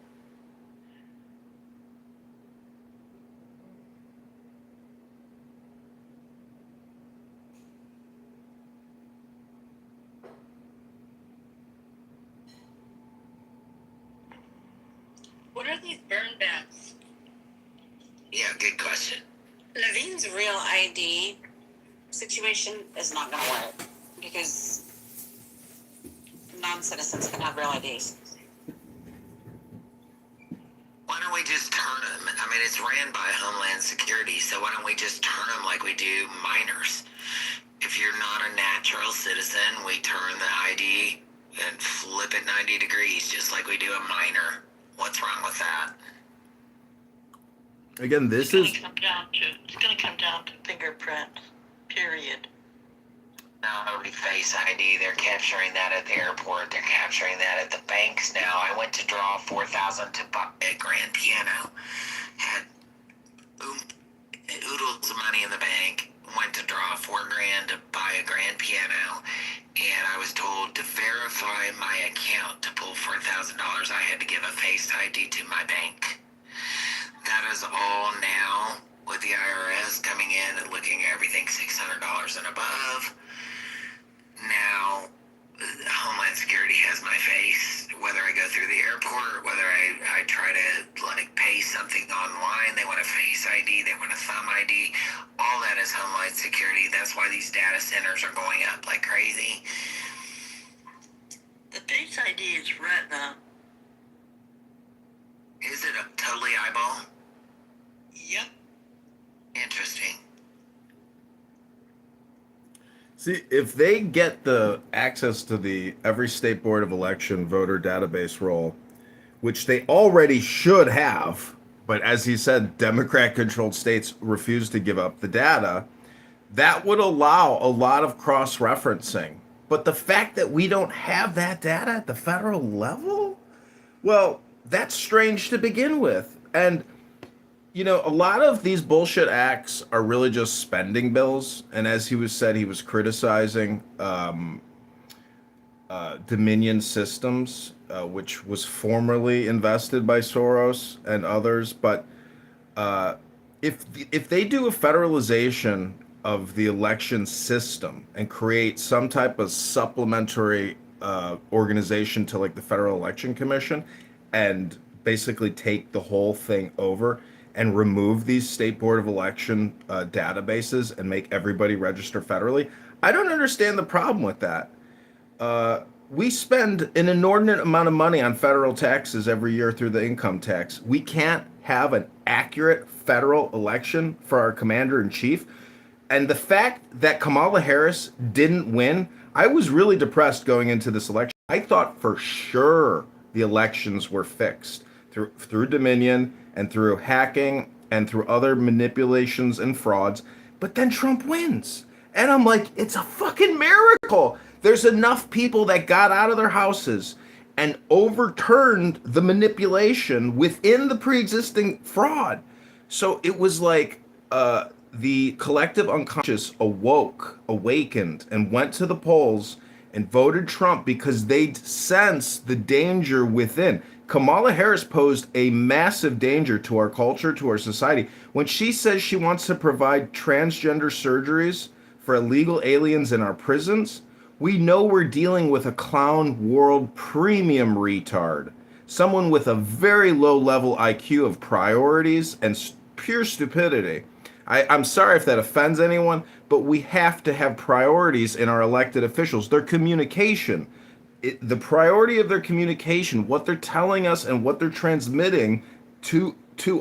What are these burn bans? Yeah, good question. Levine's real ID situation is not going to work because non-citizens can have real IDs. Why don't we just turn them? I mean, it's ran by Homeland Security, so why don't we just turn them like we do minors? If you're not a natural citizen, we turn the ID and flip it 90 degrees, just like we do a minor. What's wrong with that? Again, this is... It's going to come down to fingerprint, period. No, Face ID, they're capturing that at the airport. They're capturing that at the banks now. I went to draw $4,000 to buy a grand piano. Had oodles of money in the bank. Went to draw $4,000 to buy a grand piano. And I was told to verify my account to pull $4,000. I had to give a Face ID to my bank. That is all now with the IRS coming in and looking at everything $600 and above. Now, Homeland Security has my face. Whether I go through the airport, whether I try to pay something online, they want a Face ID, they want a thumb ID. All that is Homeland Security. That's why these data centers are going up like crazy. The Face ID is retina. Is it a totally eyeball? Yep. Interesting. See, if they get the access to the every state board of election voter database roll, which they already should have, but as he said, Democrat-controlled states refuse to give up the data, that would allow a lot of cross-referencing. But the fact that we don't have that data at the federal level, well, that's strange to begin with. And you know, a lot of these bullshit acts are really just spending bills. And as he was criticizing Dominion Systems, which was formerly invested by Soros and others. But if they do a federalization of the election system and create some type of supplementary organization to like the Federal Election Commission and basically take the whole thing over and remove these state board of election databases and make everybody register federally, I don't understand the problem with that. We spend an inordinate amount of money on federal taxes every year through the income tax. We can't have an accurate federal election for our commander-in-chief. And the fact that Kamala Harris didn't win, I was really depressed going into this election. I thought for sure the elections were fixed through Dominion and through hacking and through other manipulations and frauds. But then Trump wins. And I'm like, it's a fucking miracle. There's enough people that got out of their houses and overturned the manipulation within the pre-existing fraud. So it was like the collective unconscious awakened, and went to the polls and voted Trump because they sensed the danger within. Kamala Harris posed a massive danger to our culture, to our society. When she says she wants to provide transgender surgeries for illegal aliens in our prisons, we know we're dealing with a clown world premium retard. Someone with a very low level IQ of priorities and pure stupidity. I'm sorry if that offends anyone, but we have to have priorities in our elected officials. Their communication, the priority of their communication, what they're telling us and what they're transmitting to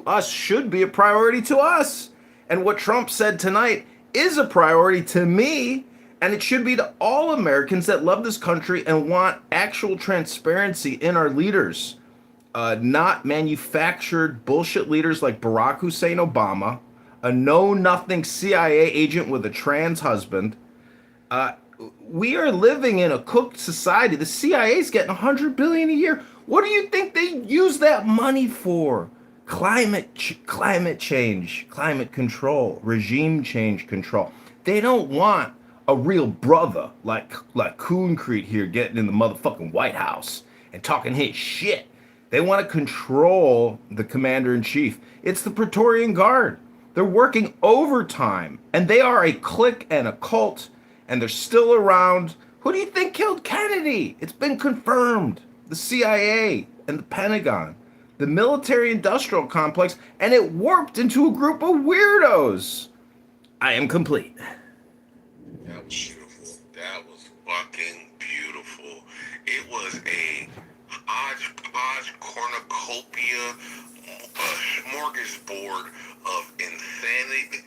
us should be a priority to us. And what Trump said tonight is a priority to me, and it should be to all Americans that love this country and want actual transparency in our leaders, not manufactured bullshit leaders like Barack Hussein Obama, a know-nothing CIA agent with a trans husband. We are living in a cooked society. The CIA's getting $100 billion a year. What do you think they use that money for? Climate change, climate control, regime change control. They don't want a real brother like Concrete here getting in the motherfucking White House and talking his shit. They want to control the commander-in-chief. It's the Praetorian Guard. They're working overtime, and they are a clique and a cult, and they're still around. Who do you think killed Kennedy? It's been confirmed. The CIA and the Pentagon, the military-industrial complex, and it warped into a group of weirdos. I am complete. That was beautiful. That was fucking beautiful. It was a hodgepodge cornucopia, smorgasbord of insanity,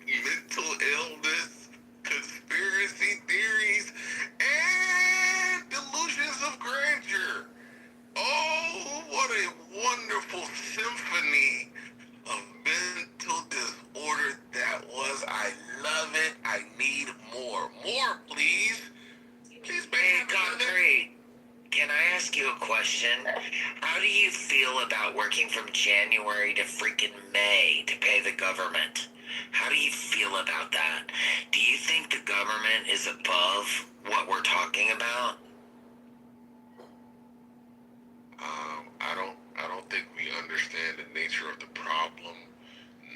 mental illness, conspiracy theories, and delusions of grandeur. Oh, what a wonderful symphony of mental disorder that was. I love it. I need more. More, please. Please, Hey, Concrete, can I ask you a question? How do you feel about working from January to freaking May to pay the government? How do you feel about that? Do you think the government is above what we're talking about? I don't think we understand the nature of the problem,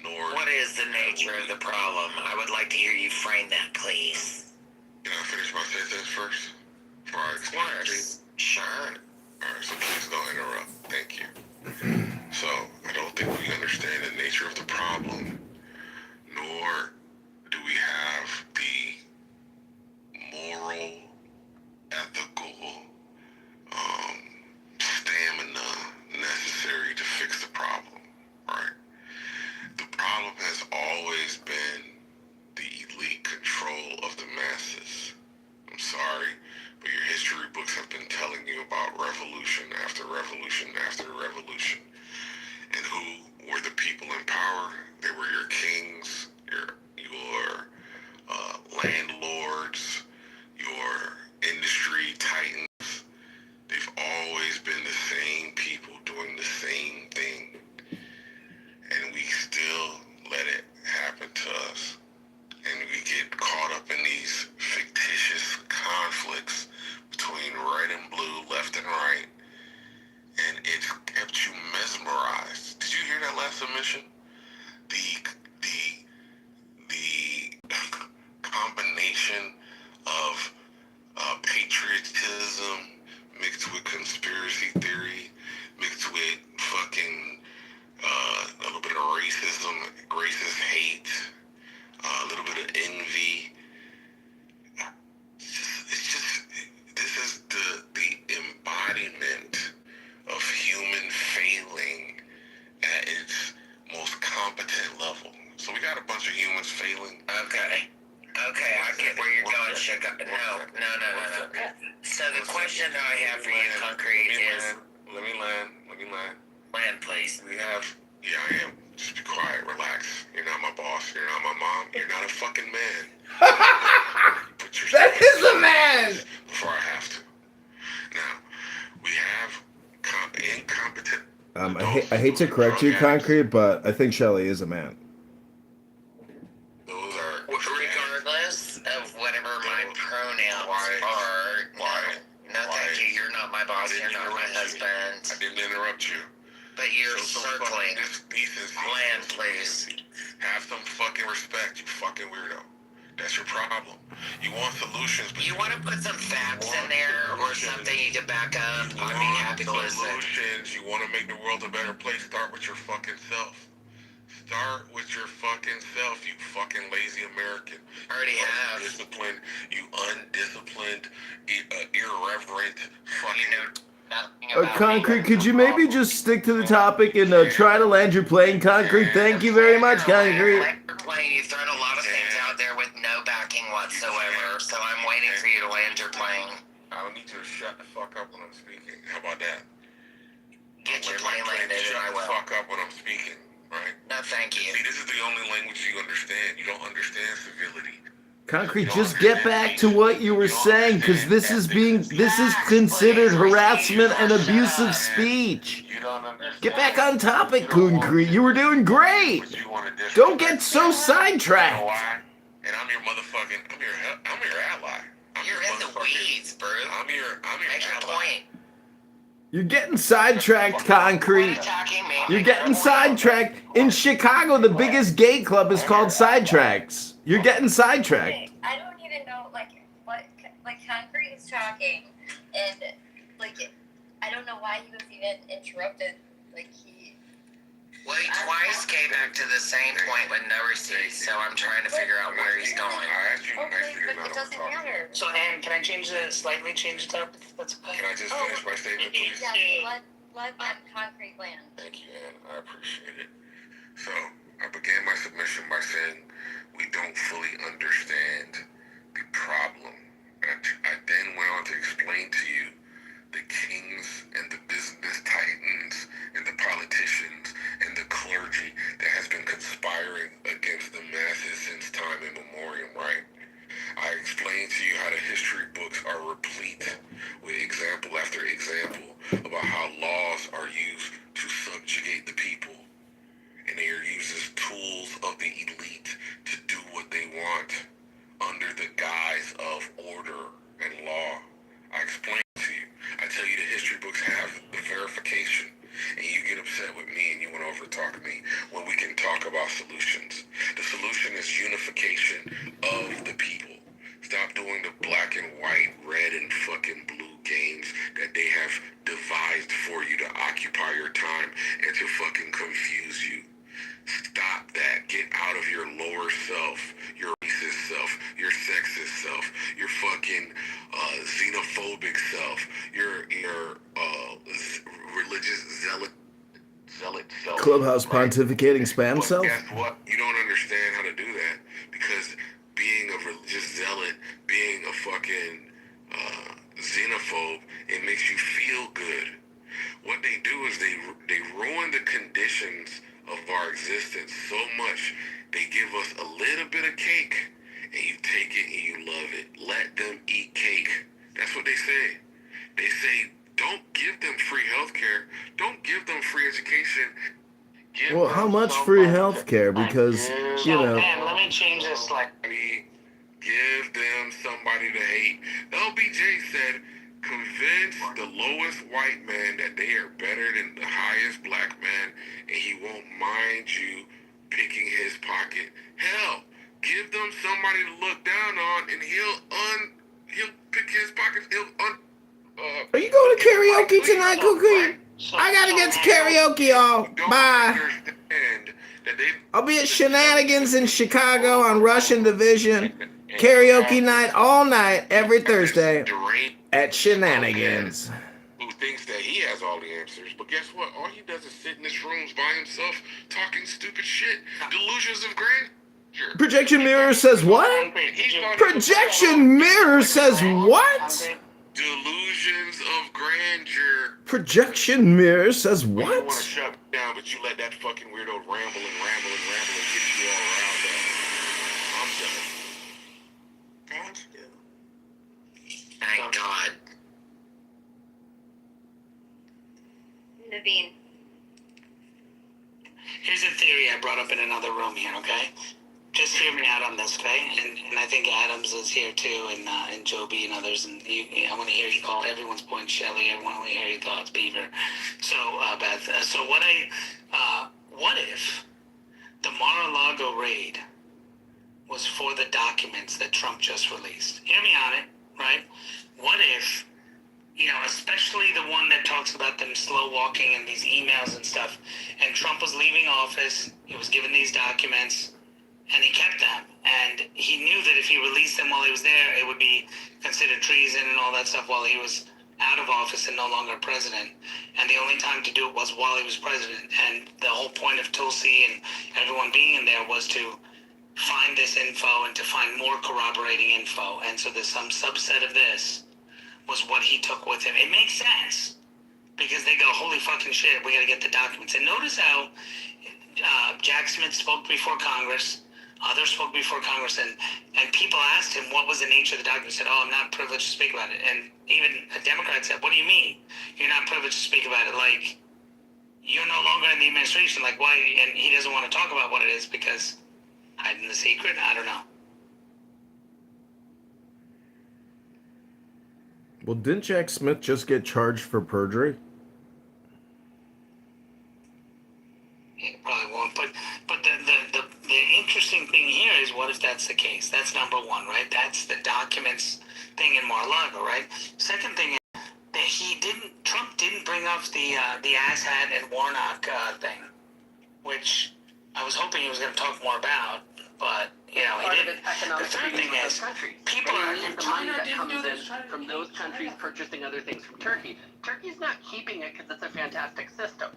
nor... What is the nature of the problem? I would like to hear you frame that, please. Can I finish my sentence first? Before I explain it to you? Sure. Alright, so please don't interrupt. Thank you. So, I don't think we understand the nature of the problem, nor do we have the moral, ethical, stamina necessary to fix the problem, right? The problem has always been the elite control of the masses. I'm sorry, but your history books have been telling you about revolution after revolution after revolution. And who were the people in power? They were your kings, your landlords, your industry titans. They've always been the same people doing the same thing. And we still let it happen to us. And we get caught up in these fictitious conflicts between red and blue, left and right. And it's kept you mesmerized. Did you hear that last submission? The combination of patriotism mixed with conspiracy theory, mixed with fucking a little bit of racism, racist hate, a little bit of envy. This is the embodiment of human failing at its most competent level. So we got a bunch of humans failing. Okay, I get where you're going, Sugar. No. So the question that I have for you, Concrete, is... Let me land. Land, please. We have... Yeah, I am. Just be quiet, relax. You're not my boss. You're not my mom. You're not a fucking man. That is a man! Before I have to. Now, we have incompetent... I hate to correct you, Concrete, but I think Shelley is a man. regardless of whatever my pronouns are. No, thank you. You're not my boss. You're not my husband. I didn't interrupt you. But you're circling land, please. Have some fucking respect, you fucking weirdo. That's your problem. You want solutions, but you want to put some facts in there or something to back up. I'd be happy to listen. Solutions. You want to make the world a better place. Start with your fucking self. Start with your fucking self, you fucking lazy American. I already have. Undisciplined, you undisciplined, irreverent, fucking. Concrete, could you maybe just stick to the topic and try to land your plane, Concrete? Thank you very much, Concrete. Plane, you've thrown a lot of things out there with no backing whatsoever, so I'm waiting for you to land your plane. I don't need you to shut the fuck up when I'm speaking. How about that? Get your plane landed and I will. Shut the fuck up when I'm speaking, right? No, thank you. See, this is the only language you understand. You don't understand civility. Concrete, just get back to what you were saying, because this is considered harassment and abusive speech. Get back on topic, Concrete. You were doing great. Don't get so sidetracked. And I'm your motherfucking, I'm your ally. You're in the weeds, bro. I'm your Make your point. You're getting sidetracked, Concrete. You're getting sidetracked. In Chicago, the biggest gay club is called Sidetracks. You're getting sidetracked. I don't even know, what, Concrete is talking, and, I don't know why he was even interrupted, Well, he twice came back to the same point with no receipts, so I'm trying to figure out where he's going. Okay, but it doesn't matter. So, Anne, can I slightly change it up? That's okay. Can I just finish my statement, please? Yeah, let Concrete land. Thank you, Anne. I appreciate it. So, I began my submission by saying we don't fully understand the problem. I then went on to explain to you the kings and the business titans and the politicians and the clergy that has been conspiring against the masses since time immemorial, right? I explained to you how the history books are replete with example after example about how laws are used to subjugate the people, and they are used as tools of the elite to do what they want under the guise of order and law. I explained to you. I tell you the history books have the verification, and you get upset with me and you want to overtalk me when we can talk about solutions. The solution is unification of the people. Stop doing the black and white, red and fucking blue games that they have devised for you to occupy your time and to fucking confuse you. Stop that. Get out of your lower self, your racist self, your sexist self, your fucking xenophobic self, your religious zealot self. Clubhouse pontificating spam But self? guess what? You don't understand how to do that, because being a religious zealot, being a fucking xenophobe, it makes you feel good. What they do is they ruin the conditions of our existence so much. They give us a little bit of cake and you take it and you love it. Let them eat cake. That's what they say. They say don't give them free healthcare. Don't give them free education. Well, how much free healthcare? Because, you know. Man, let me change this Give them somebody to hate. LBJ said, convince the lowest white man that they are better than the highest black man, and he won't mind you picking his pocket. Hell, give them somebody to look down on, and he'll pick his pockets. Are you going to karaoke tonight, Cookie? I gotta get to karaoke, y'all. Bye. I'll be at Shenanigans in Chicago on Russian Division. Karaoke night all night, every Thursday at Shenanigans. Who thinks that he has all the answers, but guess what? All he does is sit in his rooms by himself talking stupid shit. Delusions of grandeur. Projection Mirror says what? Projection Mirror says what? Delusions of grandeur. Projection Mirror says You want to what? shut me down, but you let that fucking weirdo ramble and get you all around that. I'm sorry. Thank God. Here's a theory I brought up in another room here, okay? just hear me out on this, okay? And I think Adams is here too, and Joby and others. And I want to hear you call everyone's point, Shelley. Everyone want to hear your thoughts, Beaver. So, Beth. So what if the Mar-a-Lago raid was for the documents that Trump just released? Hear me on it, right? What if, especially the one that talks about them slow walking and these emails and stuff, and Trump was leaving office, he was given these documents, and he kept them, and he knew that if he released them while he was there, it would be considered treason and all that stuff while he was out of office and no longer president, and the only time to do it was while he was president, and the whole point of Tulsi and everyone being in there was to find this info and to find more corroborating info, and so there's some subset of this was what he took with him. It makes sense, because they go, holy fucking shit, we gotta get the documents. And notice how Jack Smith spoke before Congress, others spoke before Congress, and people asked him what was the nature of the document. He said, I'm not privileged to speak about it. And even a Democrat said, what do you mean you're not privileged to speak about it? Like, you're no longer in the administration. Like, why? And he doesn't want to talk about what it is because hiding the secret? I don't know. Well, didn't Jack Smith just get charged for perjury? It probably won't, but the interesting thing here is, what if that's the case? That's number one, right? That's the documents thing in Mar-a-Lago, right? Second thing is that Trump didn't bring up the asshat and Warnock thing, which I was hoping he was going to talk more about, but he didn't. The third thing is, people are the money that comes in from those countries purchasing other things from Turkey. Turkey's not keeping it because it's a fantastic system.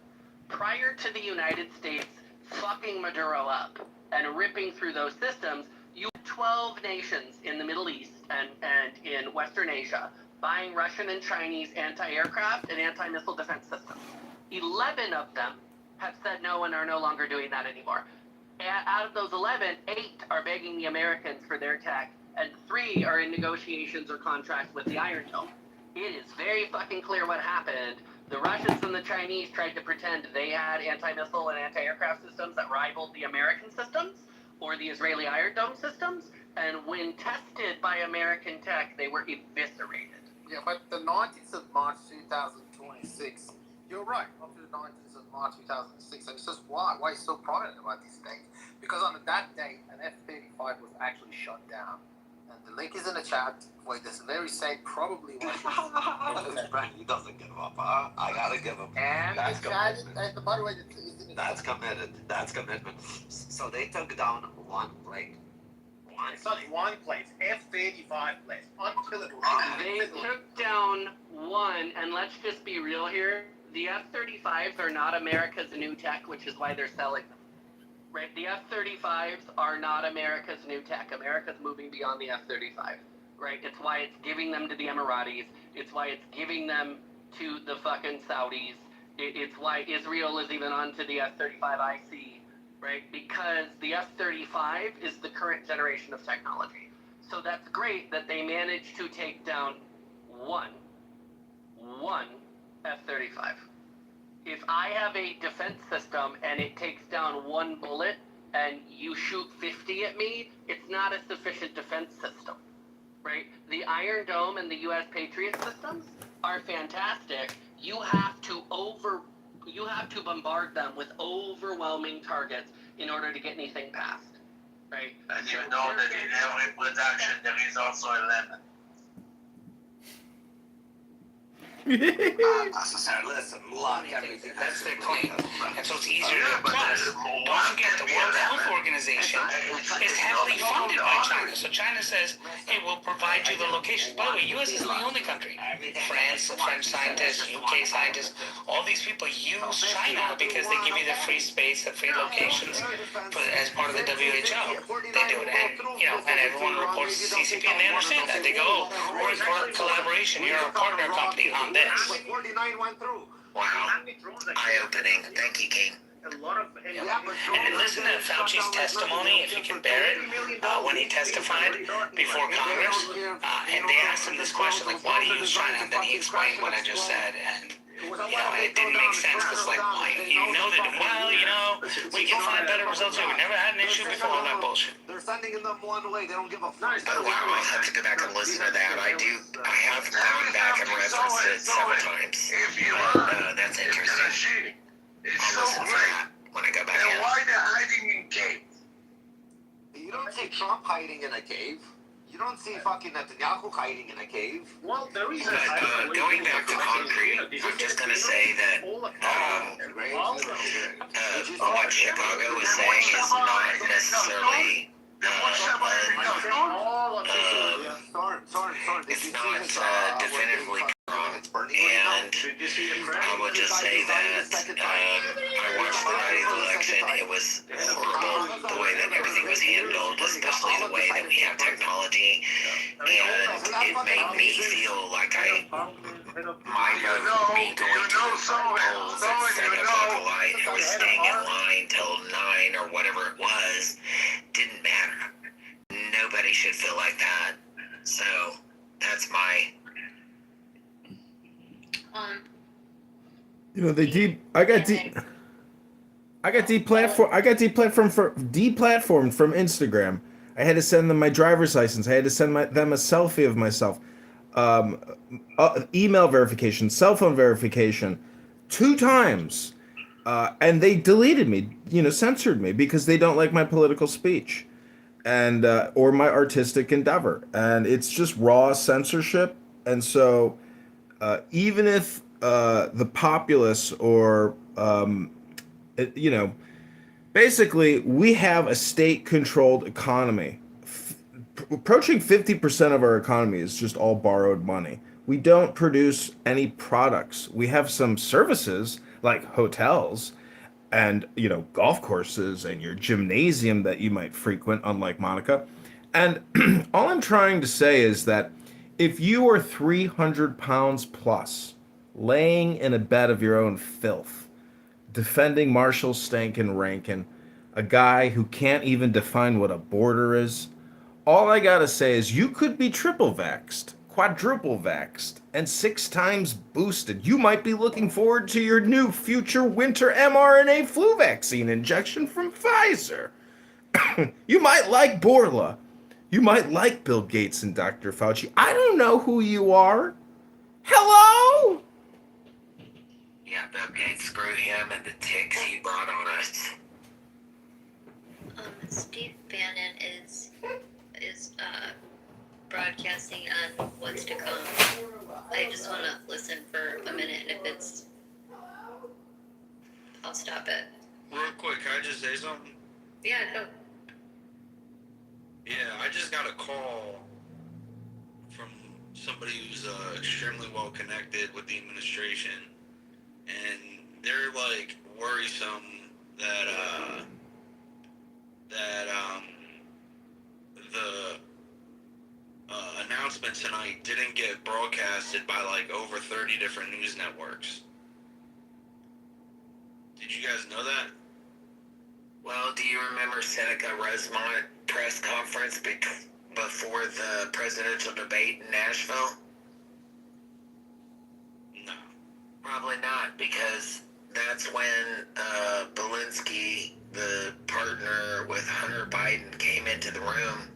Prior to the United States fucking Maduro up and ripping through those systems, you had 12 nations in the Middle East and in Western Asia buying Russian and Chinese anti-aircraft and anti-missile defense systems. 11 of them have said no and are no longer doing that anymore. Out of those 11, 8 are begging the Americans for their tech, and 3 are in negotiations or contracts with the Iron Dome. It is very fucking clear what happened. The Russians and the Chinese tried to pretend they had anti-missile and anti-aircraft systems that rivaled the American systems or the Israeli Iron Dome systems, and when tested by American tech, they were eviscerated. Yeah, but the 19th of March 2026, you're right, up to the 19th of March 2006, and it's just why he's so prominent about these things. Because on that date, an F-35 was actually shut down. And the link is in the chat where this very same probably was. He doesn't give up, huh? I gotta give him. And that's the chat, and by the way, it's in the that's committed. That's commitment. So they took down one plane. It's not one place, F-35 place, until it They took down one, and let's just be real here. The F-35s are not America's new tech, which is why they're selling them. Right? The F-35s are not America's new tech. America's moving beyond the F-35. Right? It's why it's giving them to the Emiratis. It's why it's giving them to the fucking Saudis. It's why Israel is even onto the F-35IC. Right? Because the F-35 is the current generation of technology. So that's great that they managed to take down one F-35. If I have a defense system and it takes down one bullet and you shoot 50 at me, it's not a sufficient defense system, right? The Iron Dome and the U.S. Patriot systems are fantastic. You have to bombard them with overwhelming targets in order to get anything passed, right? And you know that in every production there is also a lemon. Listen, look, everything. That's their claim. And so it's easier to plus. Don't forget, the World Health Organization is heavily funded by China. So China says, hey, we'll provide you the locations. By the way, U.S. isn't the only country. France, the French scientists, UK scientists, all these people use China because they give you the free space, the free locations as part of the WHO. They do it. And everyone reports to CCP and they understand that. They go, we're in collaboration. You're a partner company on this. Wow. Eye-opening. Thank you, King. A lot of and then listen to Fauci's testimony, if you can bear it, when he testified before Congress, and they asked him this question, like, why do you use China? And then he explained what I just said, and it didn't make sense. It's like, well, you know that, well, we can find better results. We never had an issue before, all that bullshit. They're sending them one way. They don't give a fuck. Oh, wow, I'll have to go back and listen to that. I have gone back and referenced it several times. But that's interesting. I'll listen to that when I go back in. Why they're hiding in caves? You don't see Trump hiding in a cave. You don't see fucking Netanyahu hiding in a cave. Well, there is going back to concrete, I'm just going to say that what Chicago was saying is not necessarily it's not definitively wrong, and I would just say that I watched the night of the election. It was horrible the way that everything was handled, especially the way that we have technology, and it made me feel like my vote, me going to the polls at 7 o'clock at night, I was staying in line till 9 or whatever it was, didn't matter. Nobody should feel like that. So that's my. I got deplatformed from Instagram. I had to send them my driver's license. I had to send them a selfie of myself. Email verification, cell phone verification, 2 times. And they deleted me, censored me because they don't like my political speech and or my artistic endeavor. And it's just raw censorship. And so even if the populace or, basically we have a state-controlled economy. Approaching 50% of our economy is just all borrowed money. We don't produce any products. We have some services like hotels and, golf courses and your gymnasium that you might frequent, unlike Monica. And all I'm trying to say is that if you are 300 pounds plus, laying in a bed of your own filth, defending Marshall Stankin Rankin, a guy who can't even define what a border is, all I gotta say is you could be triple vaxxed, quadruple vaxxed, and 6 times boosted. You might be looking forward to your new future winter mRNA flu vaccine injection from Pfizer. You might like Borla. You might like Bill Gates and Dr. Fauci. I don't know who you are. Hello? Yeah, Bill Gates, screw him and the ticks he brought on us. Steve Bannon is broadcasting on what's to come. I just want to listen for a minute, and if it's, I'll stop it. Real quick, can I just say something? Yeah, go. Yeah, I just got a call from somebody who's extremely well connected with the administration, and they're like worrisome that the announcement tonight didn't get broadcasted by like over 30 different news networks. Did you guys know that? Well, do you remember Seneca Rosemont press conference before the presidential debate in Nashville? No. Probably not, because that's when Belinsky, the partner with Hunter Biden, came into the room.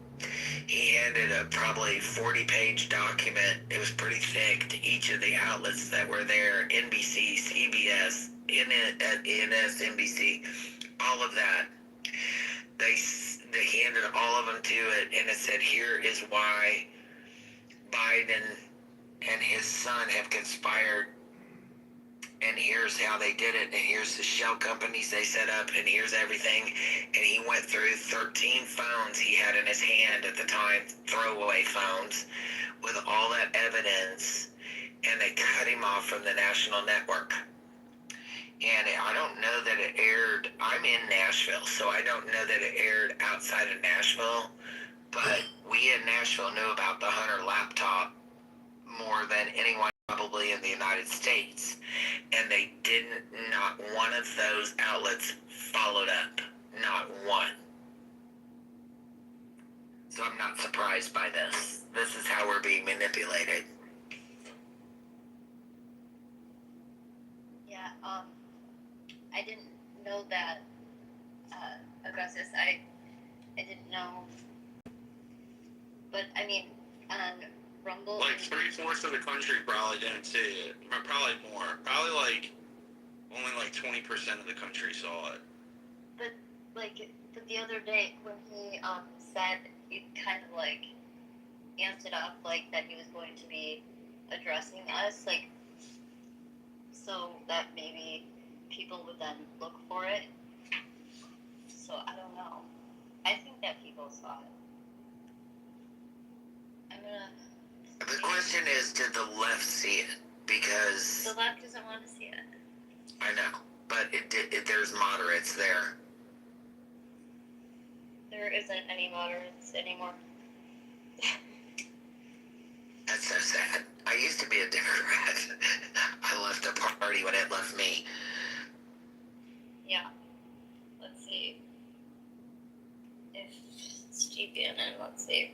He handed a probably 40-page document. It was pretty thick to each of the outlets that were there: NBC, CBS, NBC, all of that. They handed all of them to it, and it said, here is why Biden and his son have conspired, and here's how they did it, and here's the shell companies they set up, and here's everything. And he went through 13 phones he had in his hand at the time, throwaway phones, with all that evidence, and they cut him off from the national network. And I don't know that it aired. I'm in Nashville, so I don't know that it aired outside of Nashville, but we in Nashville knew about the Hunter laptop more than anyone probably in the United States, and they didn't, not one of those outlets followed up, not one. So I'm not surprised by this. This is how we're being manipulated. But I mean, on Rumble. Like 3/4 of the country probably didn't see it. Or probably more. Probably like only like 20% of the country saw it. But the other day when he said he kind of like amped it up, like that he was going to be addressing us, like so that maybe people would then look for it. So I don't know. I think that people saw it. The question is, did the left see it? Because The left doesn't want to see it. I know, but there's moderates there. There isn't any moderates anymore. That's so sad. I used to be a Democrat. I left the party when it left me. Yeah. Let's see. If Steve Bannon, let's see.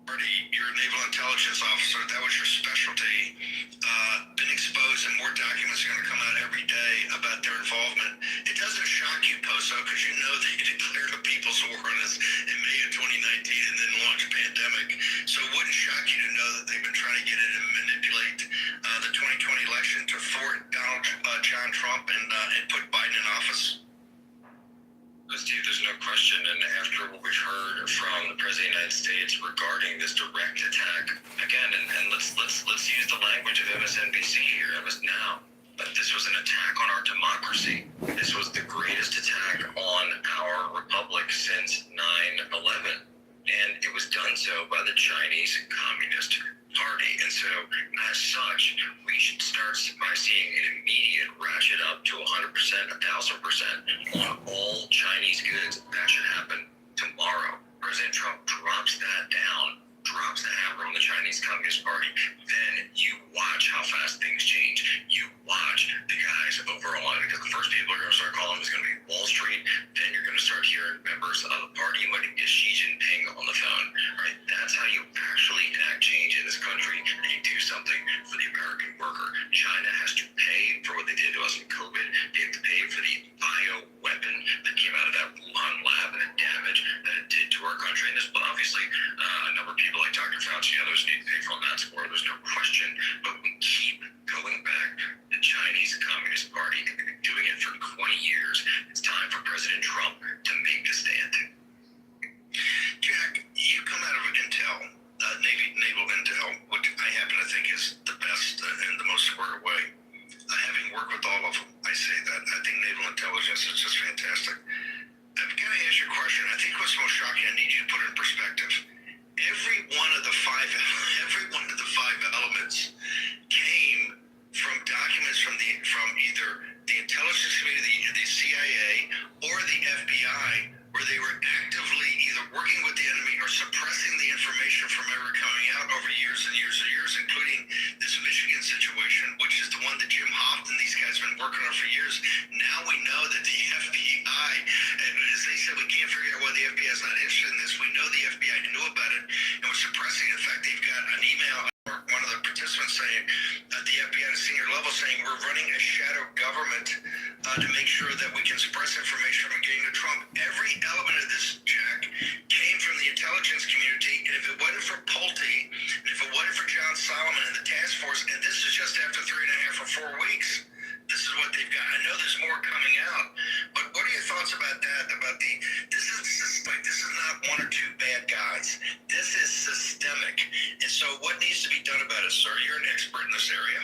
You're a naval intelligence officer. That was your specialty. Been exposed, and more documents are going to come out every day about their involvement. It doesn't shock you, Poso, because you know that you declared a people's war on us in May of 2019 and then launched a pandemic. So it wouldn't shock you to know that they've been trying to get in and manipulate the 2020 election to thwart John Trump and put Biden in office. Steve, there's no question, and after what we've heard from the President of the United States regarding this direct attack, again, and let's use the language of MSNBC here, now, but this was an attack on our democracy. This was the greatest attack on our republic since 9/11, and it was done so by the Chinese Communist Party, and so as such, we should start by seeing an immediate ratchet up to 100%, 1,000% on all Chinese goods. That should happen tomorrow. President Trump drops that down, drops the hammer on the Chinese Communist Party. Then you watch how fast things change. You watch the guys overall. Because the first people are going to start calling is going to be Wall Street. Then you're going to start hearing members of the party. You might get Xi Jinping on the phone. Right? That's how you actually enact change in this country. And you do something for the American worker. China has to pay for what they did to us in COVID. They have to pay for the bioweapon that came out of that Wuhan lab and the damage that it did to our country. And this, but obviously, a number of people like Dr. Fauci and others need to pay for on that score. There's no question. But we keep going back. The Chinese Communist Party has been doing it for 20 years. It's time for President Trump to make the stand. Jack, you come out of Intel, naval Intel, what I happen to think is the best and the most squared away. Having worked with all of them, I say that. I think naval intelligence is just fantastic. I've got to ask you a question. I think what's most shocking, I need you to put it in perspective. Every one of the five elements came from documents from either the intelligence community, the CIA, or the FBI, where they were actively either working with the enemy or suppressing the information from ever coming out over years and years and years, including this Michigan situation, which is the one that Jim Hoft and these guys have been working on for years. Now we know that the FBI, and as they said, we can't figure out why the FBI is not interested in this. We know the FBI knew about it and was suppressing it. In fact, they've got an email or one of the participants saying at the FBI at a senior level saying we're running a shadow government to make sure that we can suppress information from getting to Trump. Every element of this, Jack, came from the intelligence community, and if it wasn't for Pulte, and if it wasn't for John Solomon and the task force, and this is just after 3.5 or 4 weeks, this is what they've got. I know there's more coming out, but what are your thoughts about that? This is not one or two bad guys. This is systemic. And so what needs to be done about it, sir? You're an expert in this area.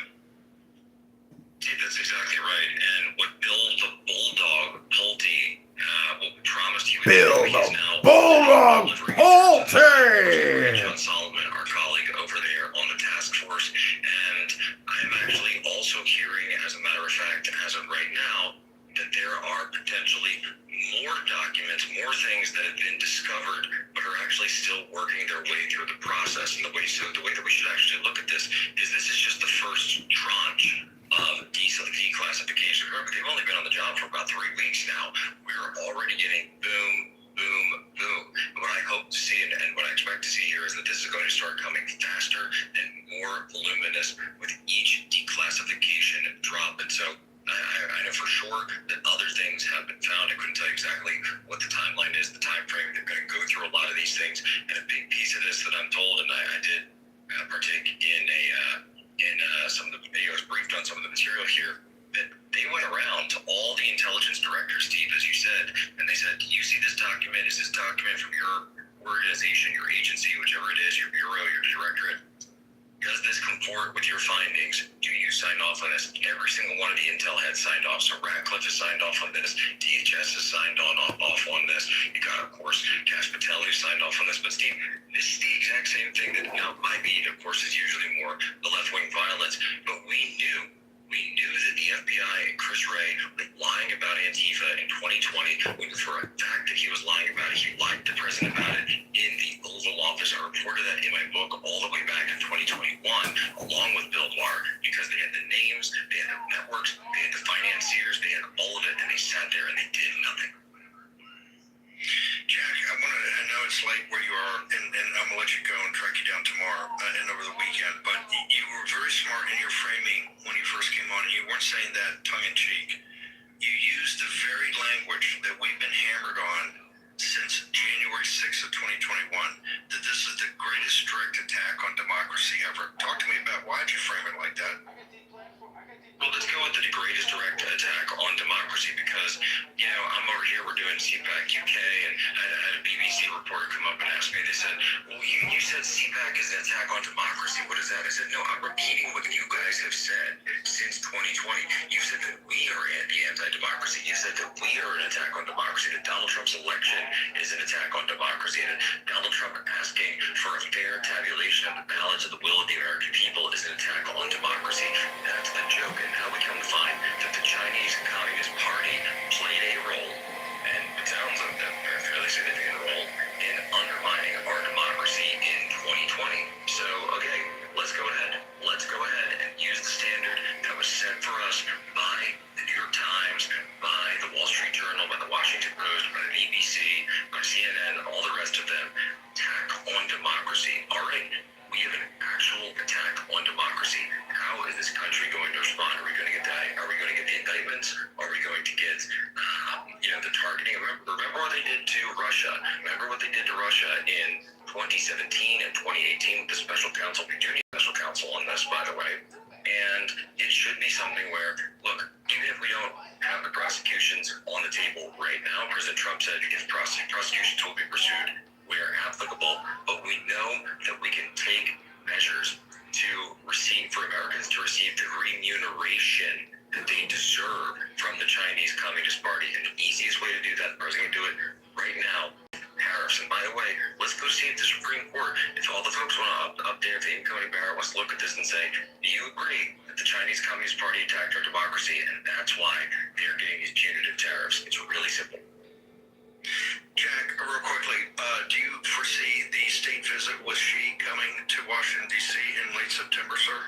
Steve, that's exactly right. And what Bill the Bulldog Pulte, what we promised he would Bill do, he's the now Bulldog Pulte! John Solomon, our colleague over there on the task force. And I'm actually also hearing, as a matter of fact, as of right now, that there are potentially more documents, more things that have been discovered, but are actually still working their way through the process. And the way that we should actually look at this is just the first tranche of declassification. Remember, they've only been on the job for about 3 weeks now. We're already getting boom, boom, boom. What I hope to see and what I expect to see here is that this is going to start coming faster and more voluminous with each declassification drop. And so I know for sure that other things have been found. I couldn't tell you exactly what the timeline is, the time frame. They're going to go through a lot of the these things. And a big piece of this that I'm told, and I did partake in some of the videos, briefed on some of the material here, that they went around to all the intelligence directors, Steve, as you said, and they said, you see this document, is this document from your organization, your agency, whichever it is, your bureau, your directorate, does this comport with your findings? Do you sign off on this? Every single one of the intel heads signed off. So Ratcliffe has signed off on this. DHS has signed off on this. You got, of course, Cash Patel who signed off on this. But Steve, this is the exact same thing that now my beat, of course, is usually more the left-wing violence. But we knew that the FBI and Chris Wray were lying about Antifa in 2020. We knew for a fact that he was lying about it. He lied to the president about it in the Oval Office. I reported that in my book all the way back in 2021, along with Bill Maher, because they had the names, they had the networks, they had the financiers, they had all of it, and they sat there and they did nothing. Jack, I know it's late where you are, and I'm going to let you go and track you down tomorrow and over the weekend, but you were very smart in your framing when you first came on, and you weren't saying that tongue-in-cheek. You used the very language that we've been hammered on since January 6th of 2021, that this is the greatest direct attack on democracy ever. Talk to me about why did you frame it like that? Well, let's go with the greatest direct attack on democracy because, I'm over here, we're doing CPAC UK, and I had a BBC reporter come up and ask me, they said, well, you said CPAC is an attack on democracy. What is that? I said, no, I'm repeating what you guys have said since 2020. You said that we are anti-democracy. You said that we are an attack on democracy, that Donald Trump's election is an attack on democracy, and that Donald Trump asking for a fair tabulation of the ballots of the will of the American people is an attack on democracy. That's the joke. And now we come to find that the Chinese Communist Party played a role, and it sounds like a fairly significant role, in undermining our democracy in 2020. So, okay, let's go ahead and use the standard that was set for us by the New York Times, by the Wall Street Journal, by the Washington Post, by the BBC, by CNN, all the rest of them. Attack on democracy. All right, we have an actual attack on democracy. How is this country going to respond? Are we going to get that? Are we going to get the indictments? Are we going to get, the targeting? Remember what they did to Russia? Remember what they did to Russia in 2017 and 2018 with the special counsel? We do need special counsel on this, by the way. And it should be something where, look, even if we don't have the prosecutions on the table right now, President Trump said if prosecutions will be pursued where applicable, but we know that we can take measures for Americans to receive the remuneration that they deserve from the Chinese Communist Party. And the easiest way to do that, the president can do it right now, tariffs. And by the way, let's go see if the Supreme Court, if all the folks want to update, if the incoming Barrett wants to look at this and say, do you agree that the Chinese Communist Party attacked our democracy and that's why they're getting these punitive tariffs? It's really simple. Jack, real quickly, do you foresee the state visit with Xi coming to Washington, D.C. in late September, sir?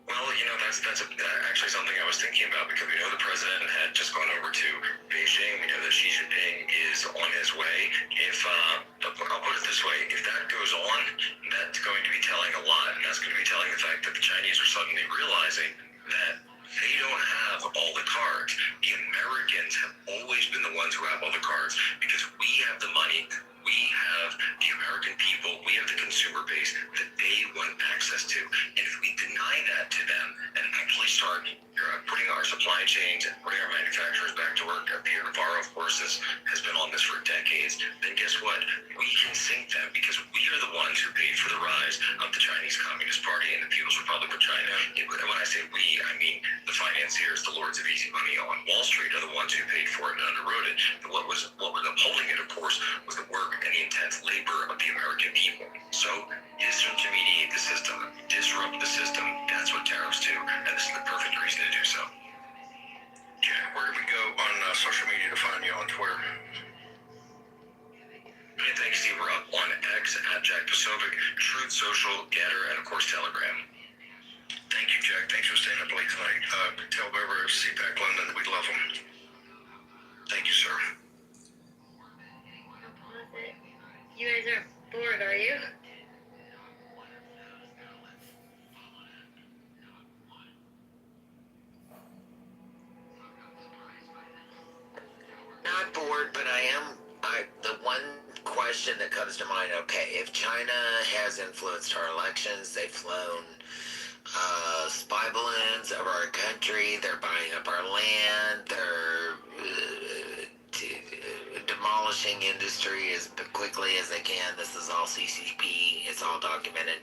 Well, that's actually something I was thinking about because we know the president had just gone over to Beijing. We know that Xi Jinping is on his way. I'll put it this way, if that goes on, that's going to be telling a lot, and that's going to be telling the fact that the Chinese are suddenly realizing that they don't have all the cards. The Americans have always been the ones who have all the cards because we have the money, we have the American people, we have the consumer base that they want access to. And if we deny that to them and actually start putting our supply chains and putting our manufacturers back to work, Pierre Navarro, of course, has been on this for decades, then guess what? We can sink them because we are the ones who paid for the rise of the Chinese Communist Party and the People's Republic of China. And when I say we, I mean the financiers, the lords of easy money on Wall Street are the ones who paid for it and underwrote it. And what was upholding it, of course, was the work and the intense labor of the American people. So, disintermediate the system, disrupt the system. That's what tariffs do, and this is the perfect reason to do so. Jack, where do we go on social media to find you on Twitter? And thanks, Steve. We're up on X at Jack Posobiec, Truth Social, Getter, and of course Telegram. Thank you, Jack. Thanks for staying up late tonight. Tell Weber, CPAC London, we love him. Thank you, sir. You guys are bored, are you? Not bored, but the one question that comes to mind, okay, if China has influenced our elections, they've flown spy balloons over our country, they're buying up our land, they're demolishing industry as quickly as they can. This is all CCP, it's all documented.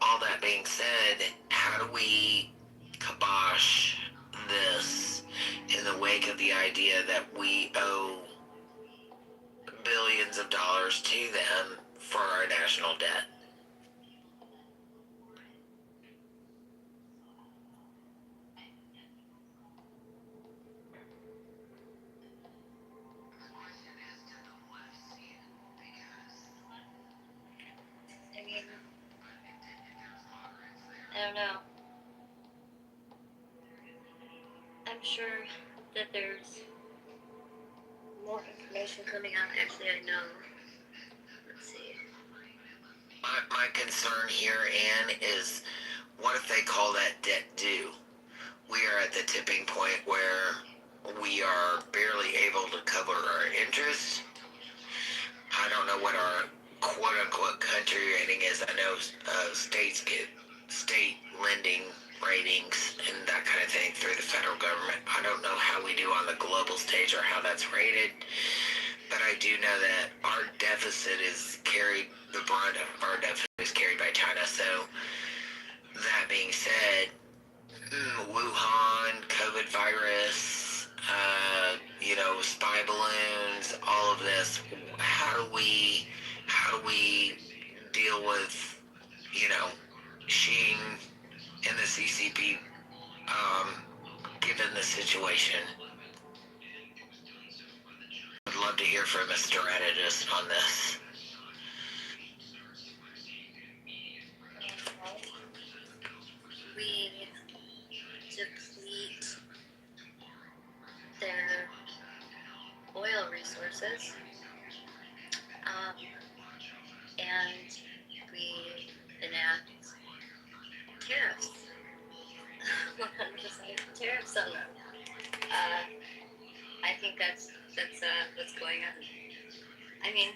All that being said, how do we kibosh this in the wake of the idea that we owe billions of dollars to them for our national debt? I mean, I don't know. I'm sure that there's more information coming out. Actually, I know. Let's see. My concern here, Ann, is what if they call that debt due? We are at the tipping point where we are barely able to cover our interest. I don't know what our quote-unquote country rating is. I know states get state lending ratings and that kind of thing through the federal government. I don't know how we do on the global stage or how that's rated, but I do know that our deficit is carried, the brunt of our deficit is carried by China. So that being said, Wuhan, COVID virus, spy balloons, all of this, how do we deal with, Xi and the CCP, given the situation? I'd love to hear from a strategist on this. We deplete their oil resources, and we enact tariffs. 100% tariffs on them. I think that's what's going on. I mean,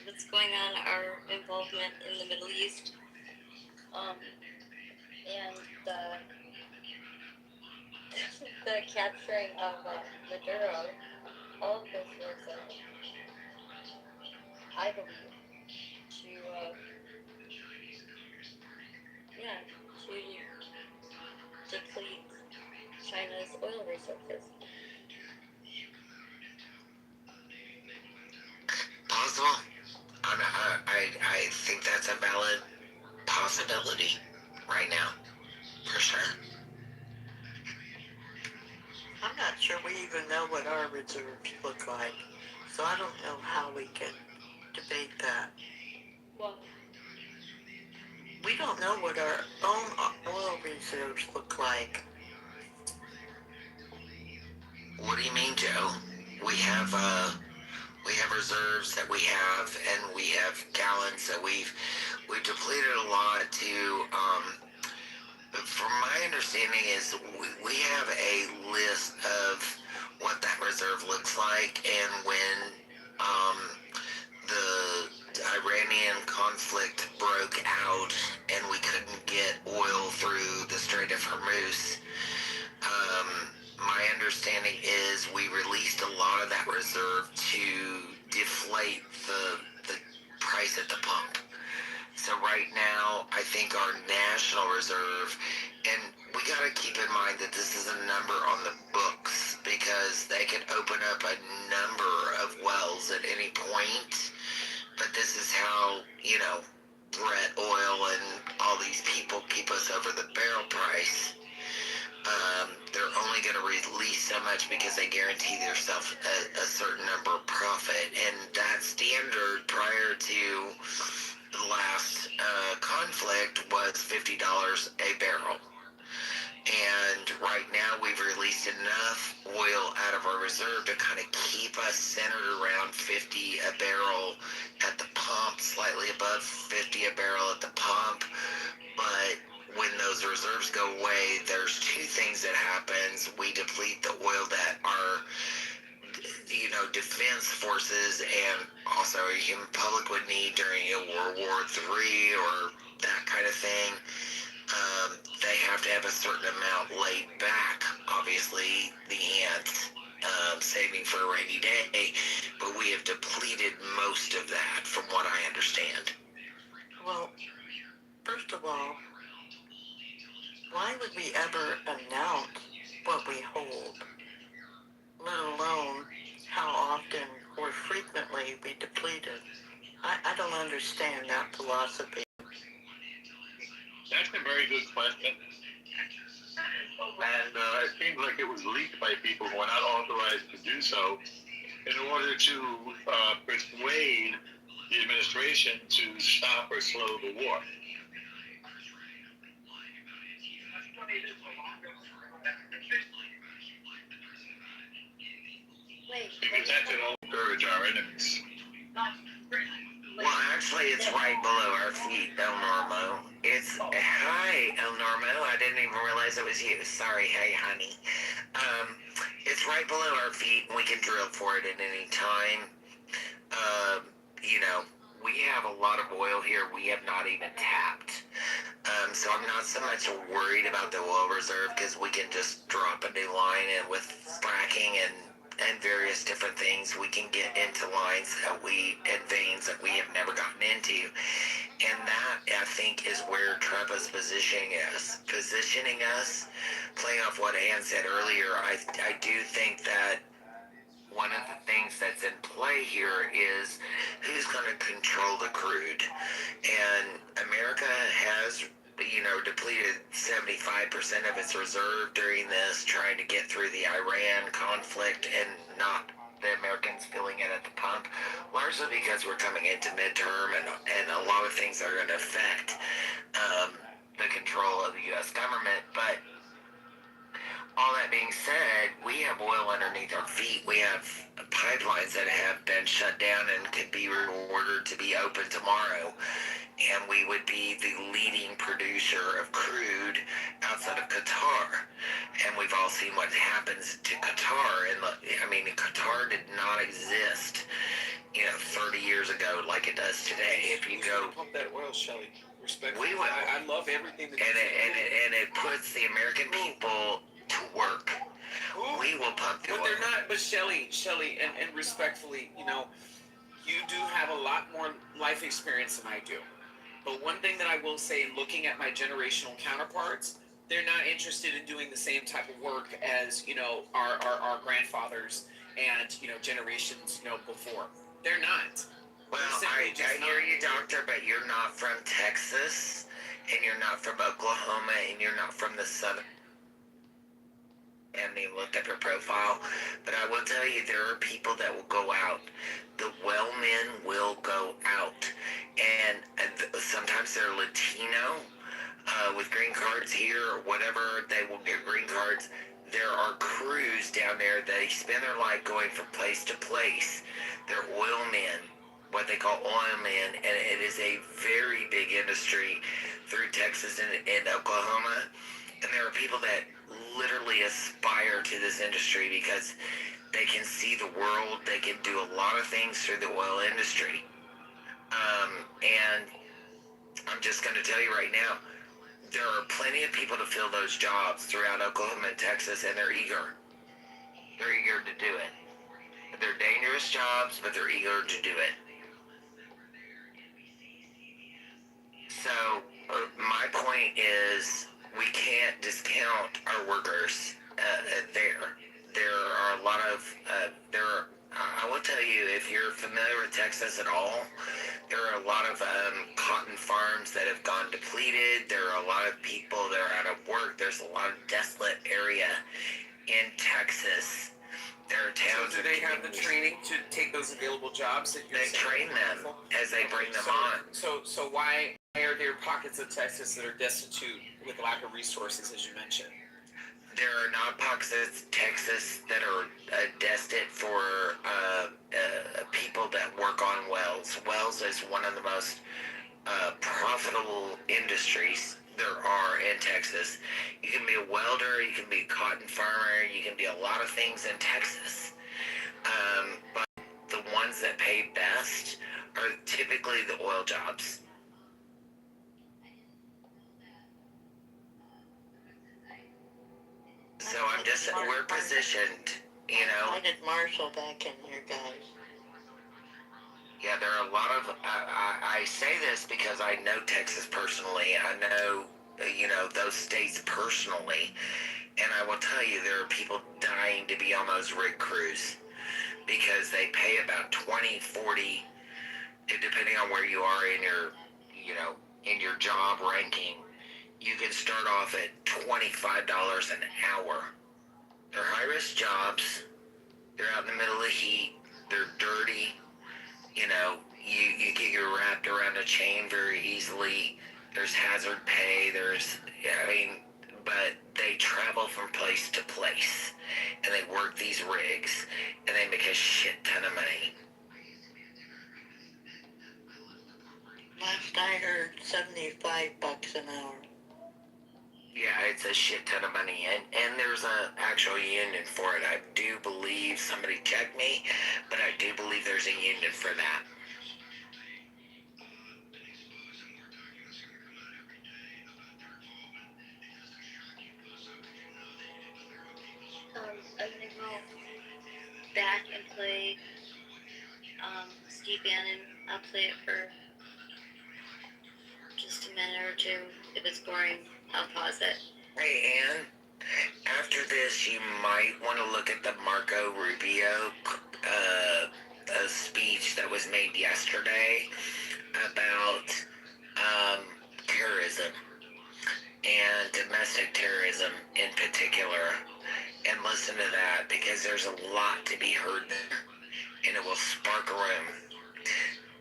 what's going on, our involvement in the Middle East, and the capturing of Maduro, all of this was, I believe, to deplete China's oil resources. Possible. I think that's a valid possibility right now, for sure. I'm not sure we even know what our reserves look like, so I don't know how we can debate that. Well, we don't know what our own oil reserves look like. What do you mean, Joe? We have reserves that we have, and we have gallons that we've depleted a lot to, from my understanding is we have a list of what that reserve looks like, and when, the Iranian conflict broke out and we couldn't get oil through the Strait of Hormuz, my understanding is we released a lot of that reserve to deflate the price at the pump. So right now, I think our national reserve, and we got to keep in mind that this is a number on the books because they could open up a number of wells at any point, but this is how, Brent Oil and all these people keep us over the barrel price. They're only going to release so much because they guarantee themselves a certain number of profit, and that standard prior to the last conflict was $50 a barrel. And right now we've released enough oil out of our reserve to kind of keep us centered around 50 a barrel at the pump, slightly above 50 a barrel at the pump. But when those reserves go away, there's two things that happens. We deplete the oil that our, defense forces, and also a human public would need during a World War III or that kind of thing. They have to have a certain amount laid back. Obviously, the ants saving for a rainy day, but we have depleted most of that, from what I understand. Well, first of all, why would we ever announce what we hold, let alone how often or frequently we deplete it? I don't understand that philosophy. That's a very good question. And it seems like it was leaked by people who are not authorized to do so in order to persuade the administration to stop or slow the war. Because that could encourage our enemies. Well, actually, it's right below our feet, El Normo. Hi, El Normo. I didn't even realize it was you. Sorry. Hey, honey. It's right below our feet, and we can drill for it at any time. We have a lot of oil here we have not even tapped. So I'm not so much worried about the oil reserve, because we can just drop a new line, and with fracking and various different things, we can get into lines and veins that we have never gotten into. And that, I think, is where Trump is positioning us, playing off what Ann said earlier. I do think that one of the things that's in play here is who's going to control the crude. And America has depleted 75% of its reserve during this, trying to get through the Iran conflict, and not the Americans feeling it at the pump, largely because we're coming into midterm, and a lot of things are going to affect the control of the U.S. government. But all that being said, we have oil underneath our feet. We have pipelines that have been shut down and could be reordered to be open tomorrow. And we would be the leading producer of crude outside of Qatar. And we've all seen what happens to Qatar. And Qatar did not exist, 30 years ago like it does today. If you go pump that oil, Shelly. Respectfully, I love everything that and it puts the American people to work. We will pump the oil. But they're not. But Shelly, and respectfully, you do have a lot more life experience than I do. But one thing that I will say, looking at my generational counterparts, they're not interested in doing the same type of work as our grandfathers and generations before. They're not. Well, I hear you, doctor, but you're not from Texas, and you're not from Oklahoma, and you're not from the southern. And they looked up your profile, but I will tell you, there are people that will go out. The well men will go out, and sometimes they're Latino with green cards here or whatever. They will get green cards. There are crews down there. They spend their life going from place to place. They're oil men, what they call oil men, and it is a very big industry through Texas and Oklahoma. And there are people that literally aspire to this industry because they can see the world. They can do a lot of things through the oil industry. And I'm just going to tell you right now, there are plenty of people to fill those jobs throughout Oklahoma and Texas, and they're eager. They're eager to do it. They're dangerous jobs, but they're eager to do it. So my point is, we can't discount our workers there. There are a lot of, I will tell you, if you're familiar with Texas at all, there are a lot of cotton farms that have gone depleted. There are a lot of people that are out of work. There's a lot of desolate area in Texas. There are towns. So do they have the training to take those available jobs that you're saying? They train them as they bring them on. So why are there pockets of Texas that are destitute with lack of resources, as you mentioned? There are not pockets of Texas that are destined for people that work on wells. Wells is one of the most profitable industries there are in Texas. You can be a welder, you can be a cotton farmer, you can be a lot of things in Texas. But the ones that pay best are typically the oil jobs. So we're positioned, you know. I invited Marshall back in here, guys. Yeah, there are a lot of, I say this because I know Texas personally. I know, you know, those states personally. And I will tell you, there are people dying to be on those rig crews because they pay about 20, 40, depending on where you are in your, you know, in your job ranking. You can start off at $25 an hour. They're high-risk jobs. They're out in the middle of the heat. They're dirty. You know, you get your wrapped around a chain very easily. There's hazard pay. But they travel from place to place. And they work these rigs. And they make a shit ton of money. Last I heard, $75 an hour. Yeah, it's a shit ton of money, and there's an actual union for it. I do believe, somebody check me, but I do believe there's a union for that. I'm gonna go back and play Steve Bannon. I'll play it for just a minute or two. If it's boring, I'll pause it. Hey, Ann, after this, you might want to look at the Marco Rubio speech that was made yesterday about terrorism and domestic terrorism in particular, and listen to that because there's a lot to be heard there, and it will spark a room.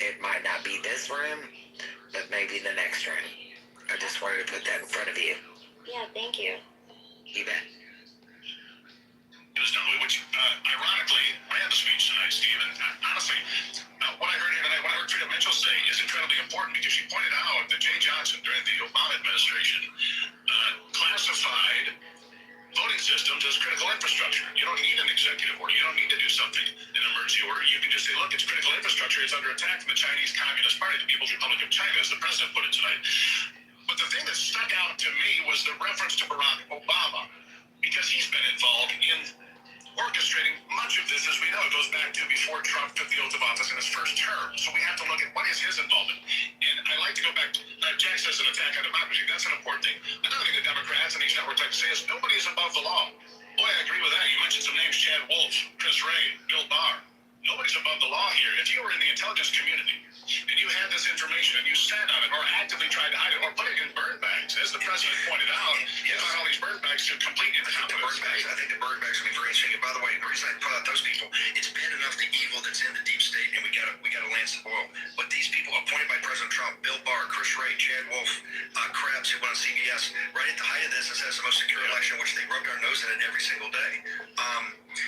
It might not be this room, but maybe the next room. I just wanted to put that in front of you. Yeah, thank you. You bet. Which, ironically, ran the speech tonight, Stephen. Honestly, what I heard here tonight, what I heard Frida Mitchell say is incredibly important because she pointed out that Jay Johnson, during the Obama administration, classified voting systems as critical infrastructure. You don't need an executive order. You don't need to do something in an emergency order. You can just say, look, it's critical infrastructure. It's under attack from the Chinese Communist Party, the People's Republic of China, as the president put it tonight. But the thing that stuck out to me was the reference to Barack Obama, because he's been involved in orchestrating much of this, as we know. It goes back to before Trump took the oath of office in his first term. So we have to look at what is his involvement. And I like to go back to, Jack says an attack on democracy. That's an important thing. Another thing the Democrats and these networks like to say is nobody is above the law. Boy, I agree with that. You mentioned some names, Chad Wolf, Chris Wray, Bill Barr. Nobody's above the law here. If you were in the intelligence community and you had this information and you sat on it or actively tried to hide it or put it in burn bags, as the president pointed out, you found all these burn bags to complete incompetence. I think the burn bags will be very interesting. And by the way, the reason I put out those people, it's bad enough the evil that's in the deep state, and we gotta lance the boil. But these people appointed by President Trump, Bill Barr, Chris Wray, Chad Wolf, Krebs, who went on CBS, right at the height of this, this has the most secure election, which they rubbed our nose in it every single day.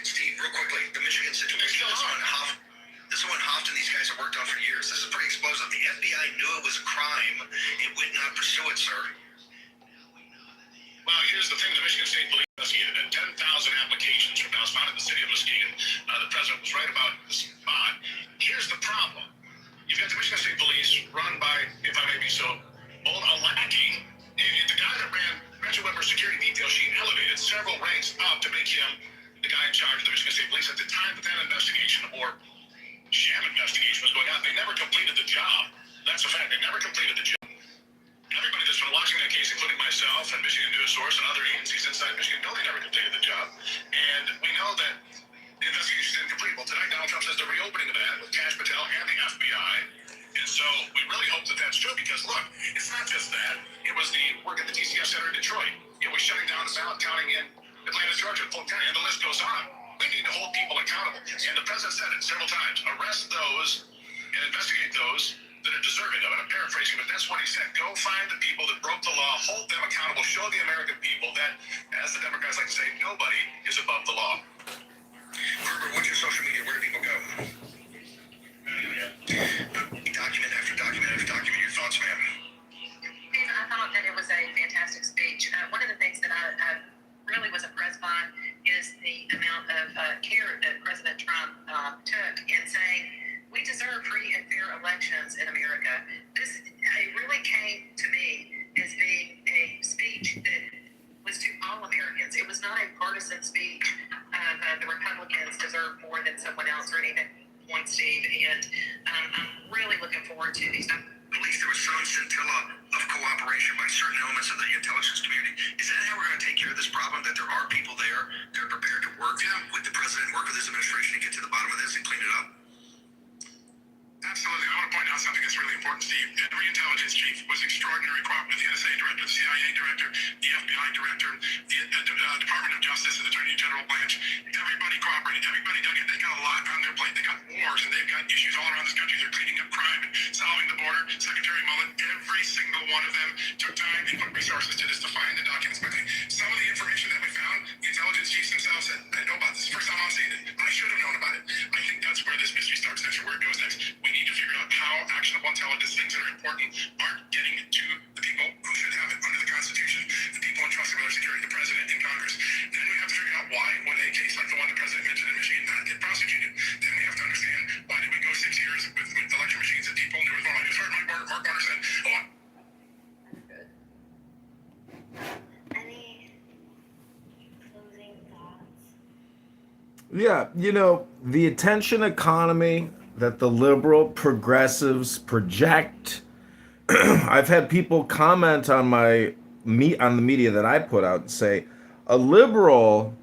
Steve, real quickly, the Michigan situation, this is one Hofton, these guys have worked on for years. This is pretty explosive. The FBI knew it was a crime. It would not pursue it, sir. Well, here's the thing. The Michigan State Police investigated 10,000 applications from now found in the city of Muskegon. The president was right about the spot. Here's the problem. You've got the Michigan State Police run by, if I may be so bold, a lackey. The guy that ran Gretchen Whitmer's security detail, she elevated several ranks up to make him the guy in charge of the Michigan State Police at the time that investigation or sham investigation was going on. They never completed the job. That's a fact. They never completed the job. Everybody that's been watching that case, including myself and Michigan News Source and other agencies inside Michigan, know they never completed the job. And we know that the investigation didn't complete. Well, tonight Donald Trump says the reopening of that with Kash Patel and the FBI. And so we really hope that that's true because, look, it's not just that. It was the work at the TCF Center in Detroit. It was shutting down the ballot counting in Atlanta, Georgia, Fulton County, and the list goes on. We need to hold people accountable. And the president said it several times. Arrest those and investigate those that are deserving of it. I'm paraphrasing, but that's what he said. Go find the people that broke the law, hold them accountable, show the American people that, as the Democrats like to say, nobody is above the law. Herbert, what's your social media? Where do people go? Document after document after document. Your thoughts, ma'am? I thought that it was a fantastic speech. One of the things that I really was impressed by is the amount of care that President Trump and I'm really looking forward to these. At least there was some scintilla of cooperation by certain elements of the intelligence community. Is that how we're going to take care of this problem? That there are people there that are prepared to work with the president, work with his administration to get to the bottom of this and clean it up? Absolutely. I want to point out something that's really important, Steve. Every intelligence chief was extraordinary cooperative. The NSA director, the CIA director, the FBI director, the Department of Justice, and Attorney General Blanche. Everybody cooperated. Everybody dug in. They got a lot on their plate. They got wars, and they've got issues all around this country. They're cleaning up crime and solving the border. Secretary Mullen, every single one of them took time and put resources to this to find the documents. But some of the information that we found, the intelligence chiefs themselves said, I know about this. First time I'm seeing it. I should have known about it. I think that's where this mystery starts next, or where it goes next. We need to figure out how actionable intelligence, things that are important, aren't getting to the people who should have it under the Constitution, the people entrusted with our security, the president and Congress. Then we have to figure out why, when a case like the one the president mentioned in Michigan not get prosecuted. Then we have to understand why did we go 6 years with election machines that people knew was wrong. I just heard Mark Warner said, oh, Any closing thoughts? Yeah, you know, the attention economy that the liberal progressives project. I've had people comment on the media that I put out and say a liberal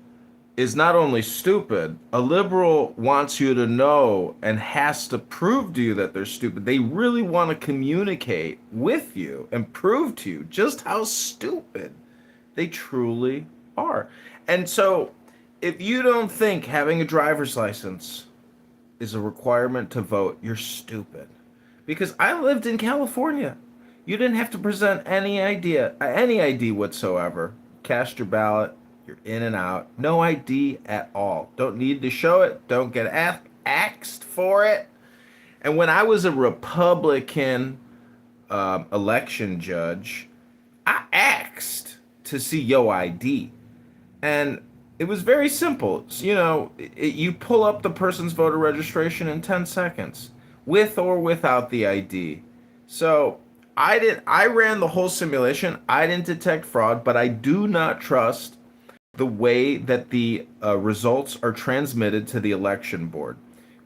is not only stupid, a liberal wants you to know and has to prove to you that they're stupid. They really want to communicate with you and prove to you just how stupid they truly are. And so if you don't think having a driver's license is a requirement to vote, you're stupid. Because I lived in California. You didn't have to present any ID whatsoever. Cast your ballot, you're in and out. No ID at all. Don't need to show it. Don't get axed for it. And when I was a Republican election judge, I asked to see your ID. And it was very simple. You know, you pull up the person's voter registration in 10 seconds, with or without the ID. So I ran the whole simulation. I didn't detect fraud, but I do not trust the way that the results are transmitted to the election board.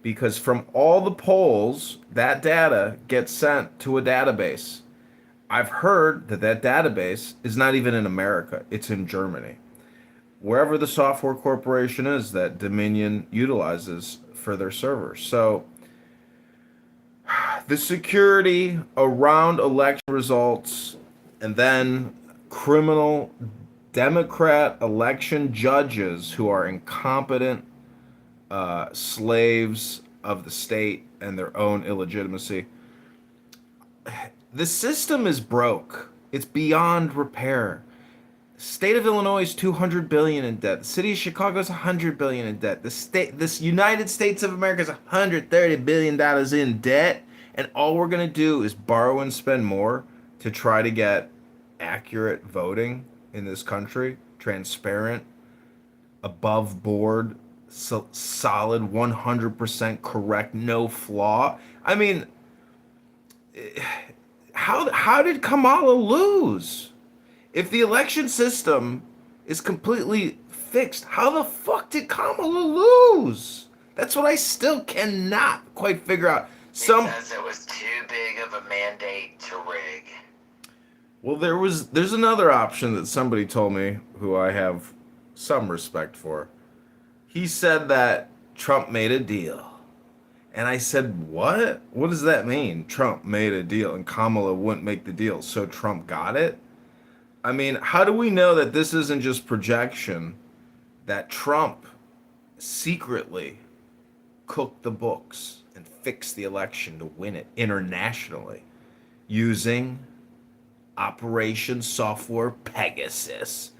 Because from all the polls, that data gets sent to a database. I've heard that database is not even in America. It's in Germany. Wherever the software corporation is that Dominion utilizes for their servers. So the security around election results and then criminal Democrat election judges who are incompetent slaves of the state and their own illegitimacy. The system is broke. It's beyond repair. State of Illinois is $200 billion in debt. The city of Chicago is $100 billion in debt. This United States of America is $130 billion in debt, and all we're gonna do is borrow and spend more to try to get accurate voting in this country, transparent, above board, solid, 100% correct, no flaw. I mean, how did Kamala lose? If the election system is completely fixed, how the fuck did Kamala lose? That's what I still cannot quite figure out. Because it was too big of a mandate to rig. Well, there's another option that somebody told me who I have some respect for. He said that Trump made a deal. And I said, what? What does that mean? Trump made a deal and Kamala wouldn't make the deal, so Trump got it? I mean, how do we know that this isn't just projection, that Trump secretly cooked the books and fixed the election to win it internationally using Operation Software Pegasus,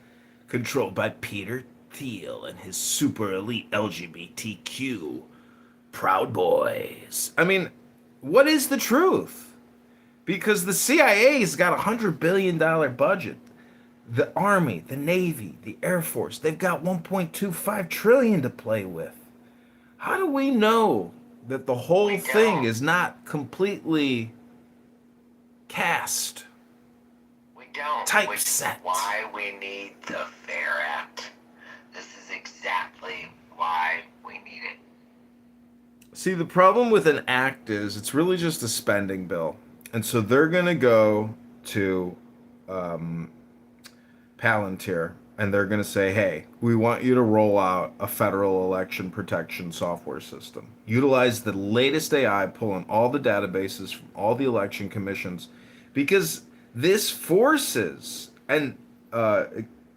controlled by Peter Thiel and his super elite LGBTQ Proud Boys? I mean, what is the truth? Because the CIA's got $100 billion budget. The Army, the Navy, the Air Force, they've got $1.25 trillion to play with. How do we know that the whole thing is not completely cast? We don't. Typeset. Which is why we need the FAIR Act. This is exactly why we need it. See, the problem with an act is it's really just a spending bill. And so they're going to go to Palantir and they're going to say, hey, we want you to roll out a federal election protection software system. Utilize the latest AI, pull in all the databases from all the election commissions, because this forces, and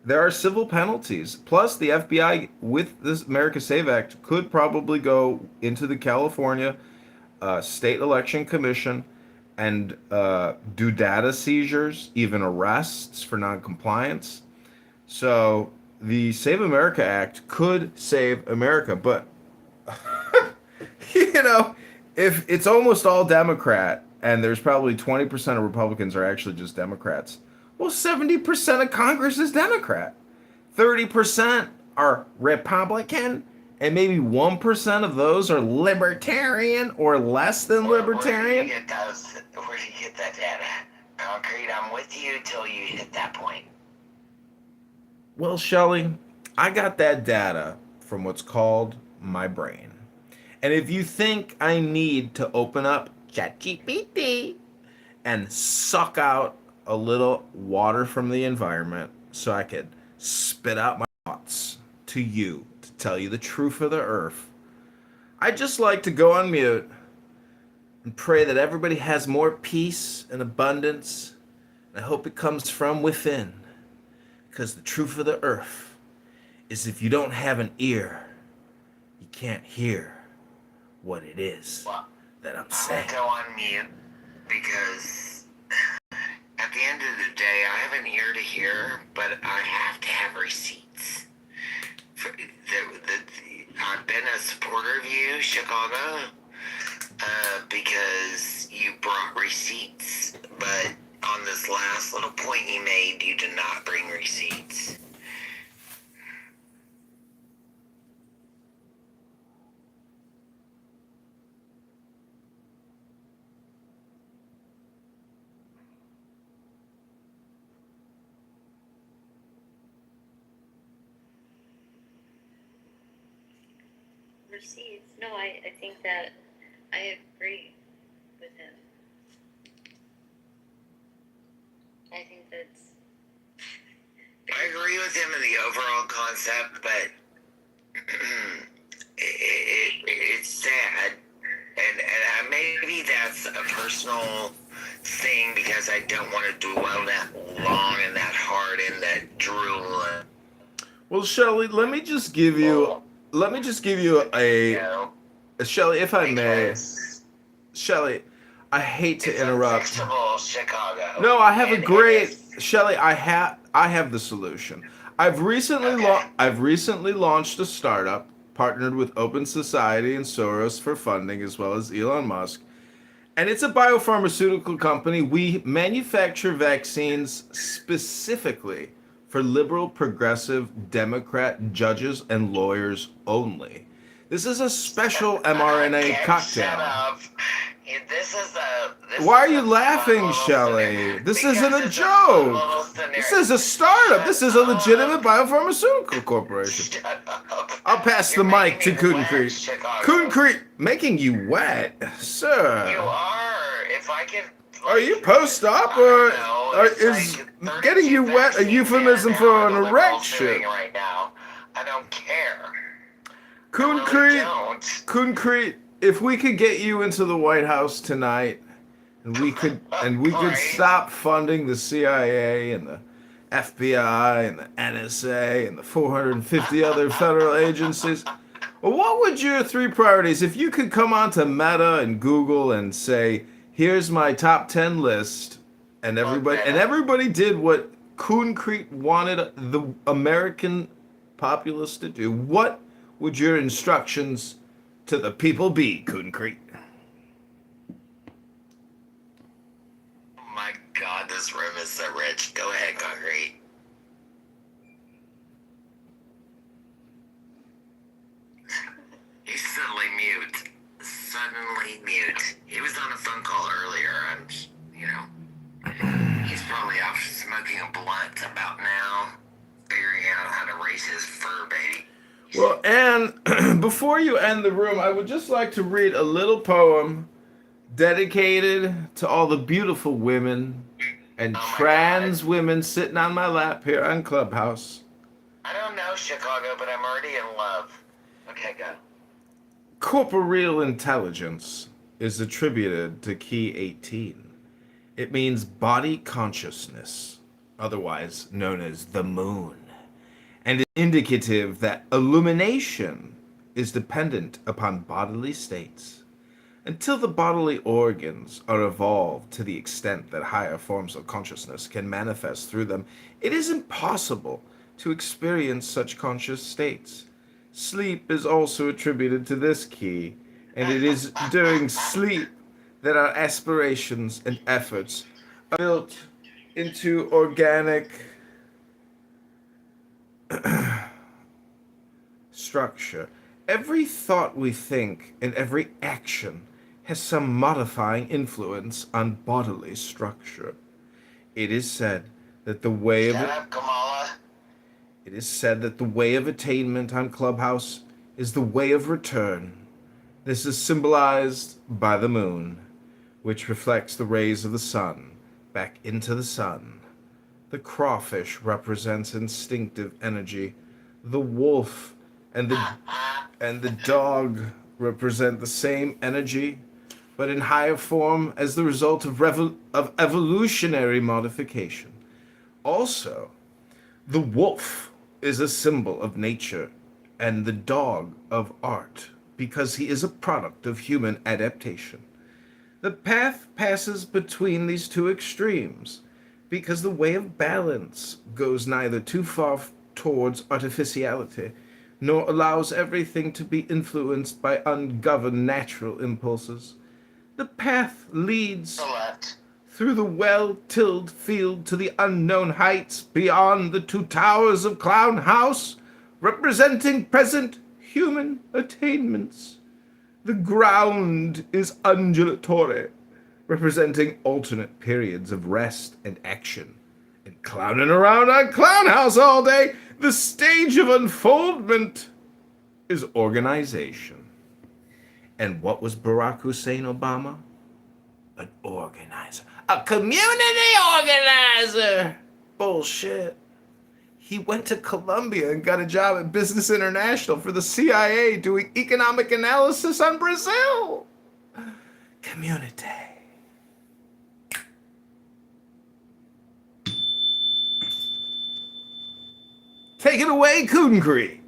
there are civil penalties. Plus, the FBI, with this America Save Act, could probably go into the California State Election Commission and do data seizures, even arrests for noncompliance. So the Save America Act could save America, but you know, if it's almost all Democrat and there's probably 20% of Republicans are actually just Democrats, well, 70% of Congress is Democrat. 30% are Republican, and maybe 1% of those are libertarian or less than libertarian. Where do you get that data? Concrete, I'm with you till you hit that point. Well, Shelly, I got that data from what's called my brain. And if you think I need to open up ChatGPT and suck out a little water from the environment so I could spit out my thoughts to you to tell you the truth of the earth, I'd just like to go on mute and pray that everybody has more peace and abundance. And I hope it comes from within. Because the truth of the earth is if you don't have an ear, you can't hear what it is that I'm saying. I'm gonna go on mute because at the end of the day, I have an ear to hear, but I have to have receipts. I've been a supporter of you, Chicago, because you brought receipts, but on this last little point you made, you did not bring receipts. Receipts? No, I think that I agree with him. I think that's... I agree with him in the overall concept, but it's sad. And maybe that's a personal thing because I don't want to dwell that long and that hard in that drool. Well, Shelly, let me just give you a Shelly, if I may. Shelly, I hate to interrupt. Chicago. No, I have a great Shelly. I have the solution. I've recently launched a startup partnered with Open Society and Soros for funding, as well as Elon Musk, and it's a biopharmaceutical company. We manufacture vaccines specifically for liberal, progressive, Democrat judges and lawyers only. This is a special mRNA cocktail. Why are you laughing, Shelly? This isn't a joke. This is a startup. This is a legitimate biopharmaceutical corporation. I'll pass the mic to Concrete. Concrete, making you wet, sir. You are. If I could. Are you post-op, or is getting you wet a euphemism for an erection? Right now, I don't care. Concrete, if we could get you into the White House tonight, and we could stop funding the CIA and the FBI and the NSA and the 450 other federal agencies, well, what would your three priorities, if you could come onto Meta and Google and say, here's my top 10 list, and everybody did what Concrete wanted the American populace to do, what would your instructions to the people be, Concrete? Oh my God, this room is so rich. Go ahead, Concrete. He's suddenly mute. He was on a phone call earlier. He's probably off smoking a blunt about now, figuring out how to raise his fur baby. Well, and before you end the room, I would just like to read a little poem dedicated to all the beautiful women and trans women sitting on my lap here on Clubhouse. I don't know Chicago, but I'm already in love. Okay, go. Corporeal intelligence is attributed to key 18. It means body consciousness, otherwise known as the moon, and is indicative that illumination is dependent upon bodily states. Until the bodily organs are evolved to the extent that higher forms of consciousness can manifest through them, it is impossible to experience such conscious states. Sleep is also attributed to this key, and it is during sleep that our aspirations and efforts are built into organic structure. Every thought we think and every action has some modifying influence on bodily structure. It is said that the way of It is said that the way of attainment on Clubhouse is the way of return. This is symbolized by the moon, which reflects the rays of the sun back into the sun. The crawfish represents instinctive energy. The wolf and the dog represent the same energy, but in higher form as the result of evolutionary modification. Also, the wolf is a symbol of nature and the dog of art because he is a product of human adaptation. The path passes between these two extremes because the way of balance goes neither too far towards artificiality nor allows everything to be influenced by ungoverned natural impulses. The path leads through the well-tilled field to the unknown heights beyond the two towers of Clown House, representing present human attainments. The ground is undulatory, representing alternate periods of rest and action. And clowning around on Clown House all day, the stage of unfoldment is organization. And what was Barack Hussein Obama? An organizer. A community organizer! Bullshit. He went to Columbia and got a job at Business International for the CIA doing economic analysis on Brazil. Community. Take it away, Coongreed.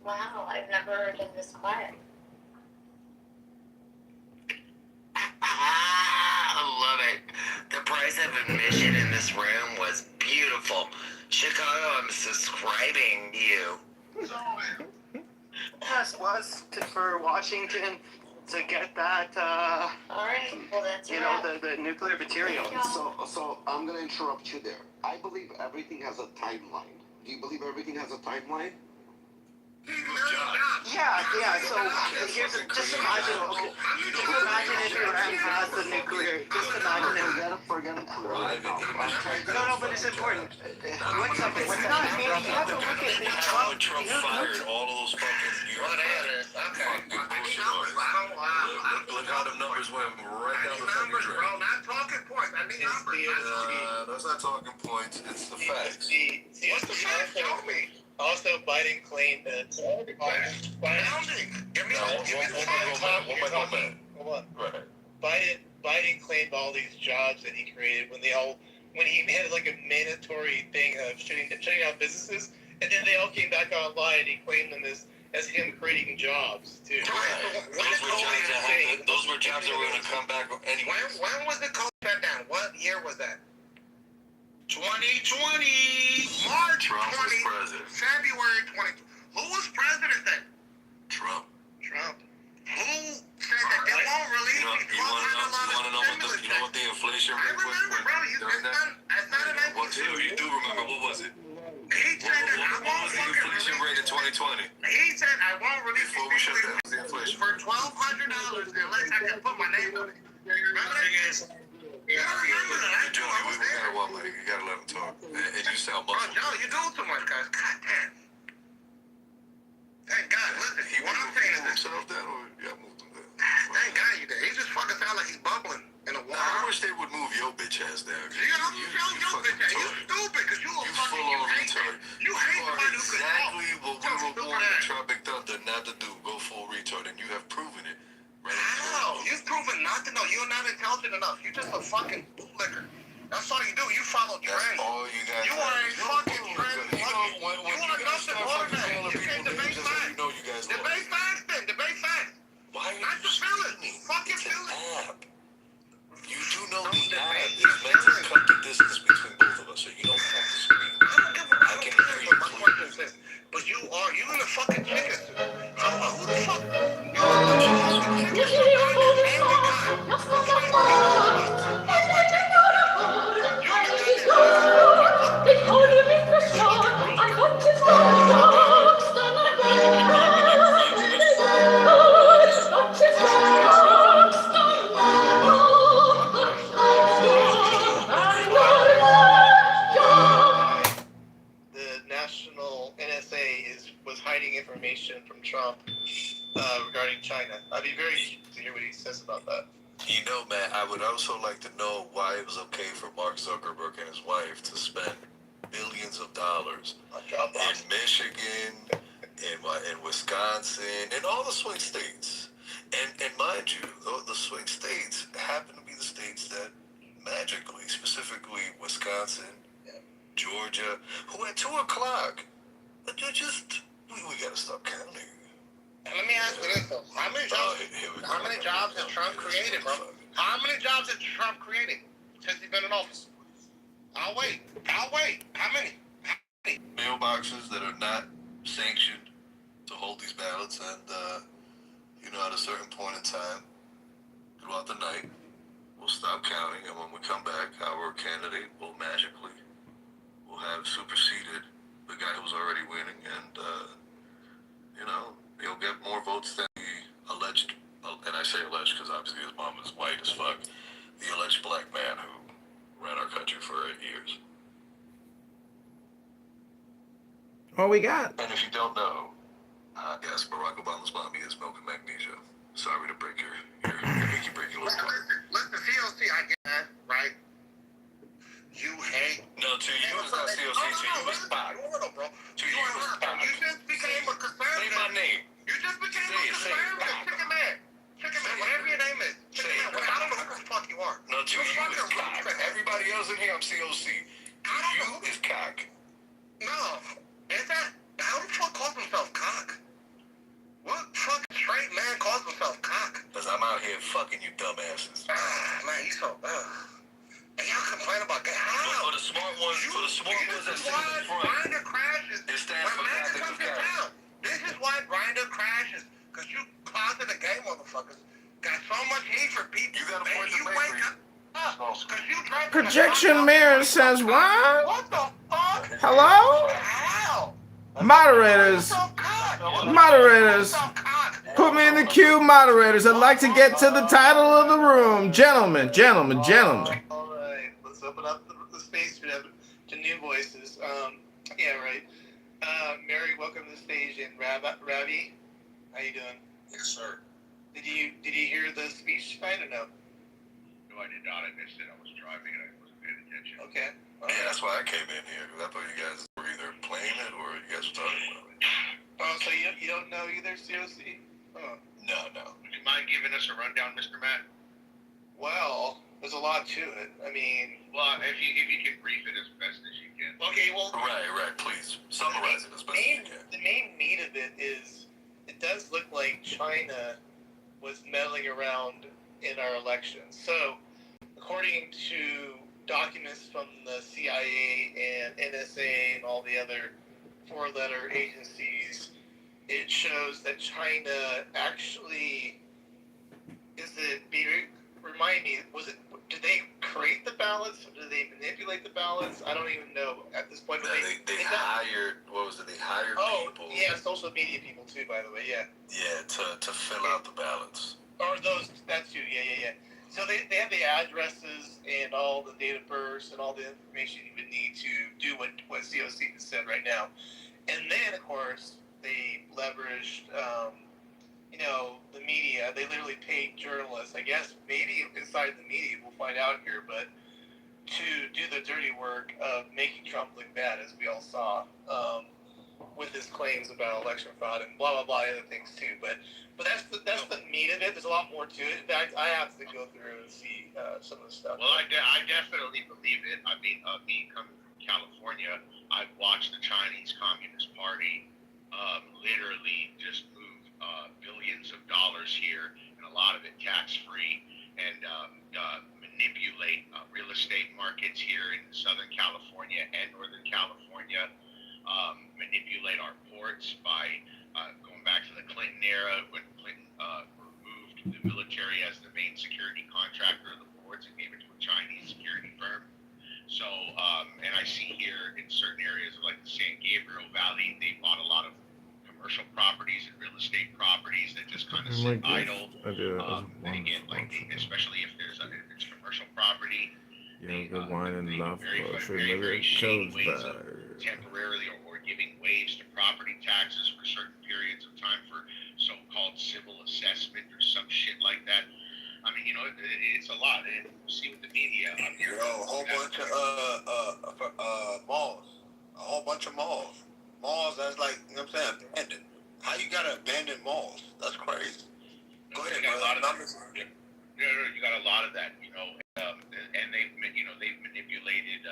Wow, I've never been this quiet. I love it. The price of admission in this room was beautiful. Chicago, I'm subscribing you. Task was for Washington to get that, All right, well that's you know, the nuclear material. So I'm gonna interrupt you there. I believe everything has a timeline. Do you believe everything has a timeline? Yeah, so here's just imagine, okay, just imagine if Iran has the nuclear, just imagine if... Forget it. No, but it's important. What's up? It's not, man, you have to look at the Trump fired all of those fucking units. Look how the numbers went right down the numbers, bro. Not talking points. I mean numbers. That's not talking points. It's the facts. What's the fact? Tell me. Also, Biden claimed that. Hold on. Biden claimed all these jobs that he created when he had like a mandatory thing of shutting down businesses, and then they all came back online and he claimed them as him creating jobs too. Those were jobs that were going to come back anyway. When was the COVID shutdown? What year was that? 2020. March Trump 20. was president. February 20. Who was president then? Trump. Who said that they won't release You want to know what the inflation rate was? That's not an answer. You do remember, what was it? He said that I What won't was the inflation rate in 2020? He said I won't release Before we shut down the inflation. for $1,200 unless I can put my name on it. Remember that? Yeah, we gotta walk, buddy. You gotta let him talk. And you sound muffled. No, you're doing too much, guys. God damn. Thank God. Listen, what I'm saying is himself down, or y'all moved him down? Thank God you did. He just fucking sound like he's bubbling in the water. I wish they would move your bitch ass down. You bitch ass. You stupid, because you a fucking, you hate somebody who could talk. Exactly what we were born in Tropic Thunder not to do. Go full retard, and you have proven it. How? You've proven not to know. You're not intelligent enough. You're just a fucking bootlicker. That's all you do. You follow trends. That's all you got. You are a fucking trend. You are nothing more than that. You can't debate facts. You know you guys debate facts then. Debate facts. Why are you not your feelings? Fuck your feelings. You do know the app is meant to cut the distance between both of us, so you don't have to scream. I can hear you clearly. But you in a fucking chicken suit. Who the fuck? The national NSA was hiding information from Trump regarding China. I'd be very interested to hear what he says about that. You know, man, I would also like to know why it was okay for Mark Zuckerberg and his wife to spend billions of dollars in Michigan, in Wisconsin, in all the swing states. And mind you, the swing states happen to be the states that magically, specifically Wisconsin, Georgia, who at 2 o'clock, we gotta stop counting. And let me ask you this though: how many jobs has Trump created, bro? How many jobs has Trump created since he's been in office? I'll wait. How many? Mailboxes that are not sanctioned to hold these ballots, and at a certain point in time, throughout the night, we'll stop counting, and when we come back, our candidate will magically have superseded the guy who's already winning, and he'll get more votes than the alleged, and I say alleged because obviously his mom is white as fuck, the alleged black man who ran our country for 8 years. What we got? And if you don't know, yes, Barack Obama's mommy is milk and magnesia. Sorry to break your little heart. Listen, CLC, I get that, right? You hate. No, to you it's not CLC. To you it's Spock. To you it's Spock. You just became a conservative. Say my name. You just became a conservative. Chicken man. Whatever your name is. Chicken man. I don't know who the fuck you are. No, to you it's Spock. Everybody else in here, I'm COC. To you is cock. No. Is that? How the fuck calls himself cock? What fucking straight man calls himself cock? Because I'm out here fucking you dumbasses. Man, you so. And y'all complain about that. How? For the smart ones, that sit in the front, Grindr crashes. It stands for Catholic of Catholic. This is why Grindr crashes. Because you closet the gay motherfuckers got so much heat for people. You got a point to make. Projection mirror says what? What the fuck? Hello? How? Moderators. Put me in the queue, moderators. I'd like to get to the title of the room. Gentlemen. All right, let's open up the space to new voices. Yeah, right. Mary, welcome to the stage. And Ravi, how you doing? Yes, sir. Did you hear the speech tonight or no? No, I did not. I missed it. I was driving and I wasn't paying attention. Okay. Yeah, that's why I came in here, because I thought you guys were either playing it or you guys were talking about it. Oh, so you don't know either, COC? Oh. No. Would you mind giving us a rundown, Mr. Matt? Well, there's a lot to it. I mean... Well, if you can brief it as best as you can. Okay, well... Right, please. Summarize it as best as you can. The main meat of it is, it does look like China was meddling around in our elections. So, according to documents from the CIA and NSA and all the other four-letter agencies, it shows that China actually remind me, did they create the ballots or did they manipulate the ballots? I don't even know at this point. But they hired, they hired people. Yeah, social media people too, by the way, yeah. Yeah, to fill out the ballots. Or that's you, yeah. So they have the addresses and all the date of birth and all the information you would need to do what COC has said right now. And then, of course, they leveraged, the media. They literally paid journalists, I guess, maybe inside the media, we'll find out here, but to do the dirty work of making Trump look bad, as we all saw, with his claims about election fraud and blah, blah, blah, other things too. But that's the meat of it. There's a lot more to it. In fact, I have to go through and see some of the stuff. Well, I definitely believe it. I mean, me coming from California, I've watched the Chinese Communist Party literally just move billions of dollars here, and a lot of it tax-free, and manipulate real estate markets here in Southern California and Northern California, manipulate our ports by going back to the Clinton era when Clinton removed the military as the main security contractor of the ports and gave it to a Chinese security firm. So, and I see here in certain areas like the San Gabriel Valley, they bought a lot of commercial properties and real estate properties that just kind of sit idle. And again, especially if it's commercial property, good wine and love very shady ways of temporarily or giving waves to property taxes for certain periods of time for so-called civil assessment or some shit like that. I mean, it's a lot. And we'll see with the media up here. A whole bunch of malls. A whole bunch of malls. Malls that's like, you know what I'm saying, abandoned. How you gotta abandon malls? That's crazy. Go ahead, you got a lot of that. You got a lot of that, and they've manipulated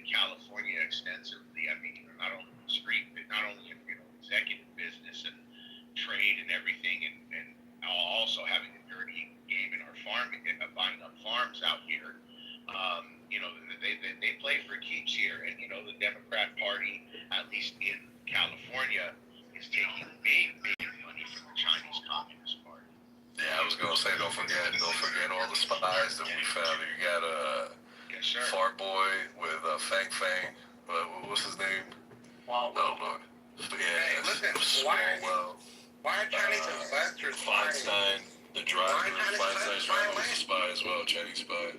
California extensively. I mean, not only the street, but not only executive business and trade and everything, and also having a dirty game in our farming, buying up farms out here. They play for keeps here, and the Democrat Party, at least in California, is taking big money from the Chinese Communist Party. Yeah, I was gonna say, don't forget all the spies that we found. You got Fart Boy with Fang Fang. What's his name? Wow. No, look. Yeah, hey, listen, why are Chinese investors Feinstein, the driver of Feinstein's driver was a spy as well, Chinese spy.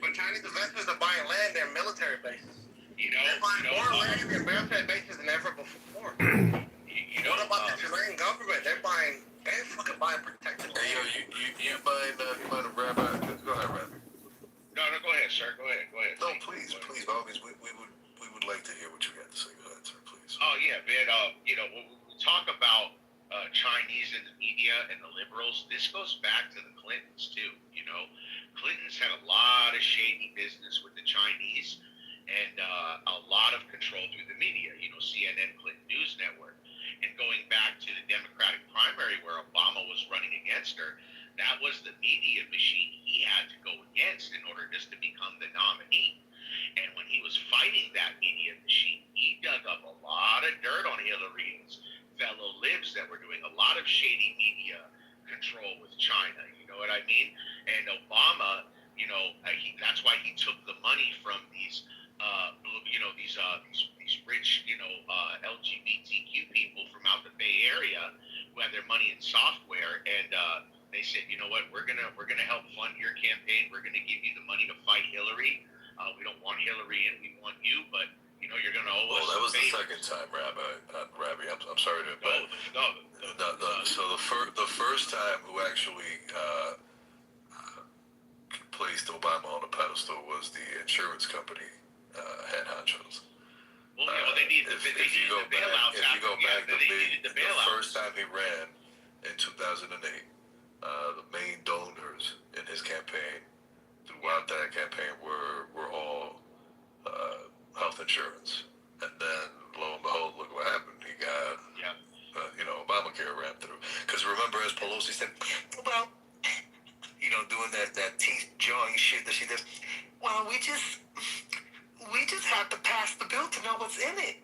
But Chinese investors are buying land, they're military bases. They're buying more land and military bases than ever before. What about the Chilean government? They're fucking buying protected land. Hey, yo, you buying a rabbi? Go ahead, Rabbi. No, go ahead, sir. Go ahead. No, please, always. We would like to hear what you got to say. Go ahead, sir, please. Oh yeah, man. When we talk about Chinese in the media and the liberals, this goes back to the Clintons too. Clintons had a lot of shady business with the Chinese and a lot of control through the media. CNN, Clinton News Network, and going back to the Democratic primary where Obama was running against her. That was the media machine he had to go against in order just to become the nominee. And when he was fighting that media machine, he dug up a lot of dirt on Hillary and his fellow libs that were doing a lot of shady media control with China. You know what I mean? And Obama, that's why he took the money from these rich, LGBTQ people from out the Bay Area who had their money in software, and they said, you know what, we're gonna help fund your campaign. We're gonna give you the money to fight Hillary. We don't want Hillary in, we want you, but you're gonna owe us. Well, that was the second time, Rabbi. I'm sorry to. So the first time who actually placed Obama on a pedestal was the insurance company head honchos. Well, they need the bailouts. If you go back, the first time he ran in 2008, the main donors in his campaign throughout that campaign were all health insurance. And then, lo and behold, look what happened. He got, Obamacare ran through. Because remember, as Pelosi said, well, doing that teeth jawing shit that she does. Well, we just have to pass the bill to know what's in it.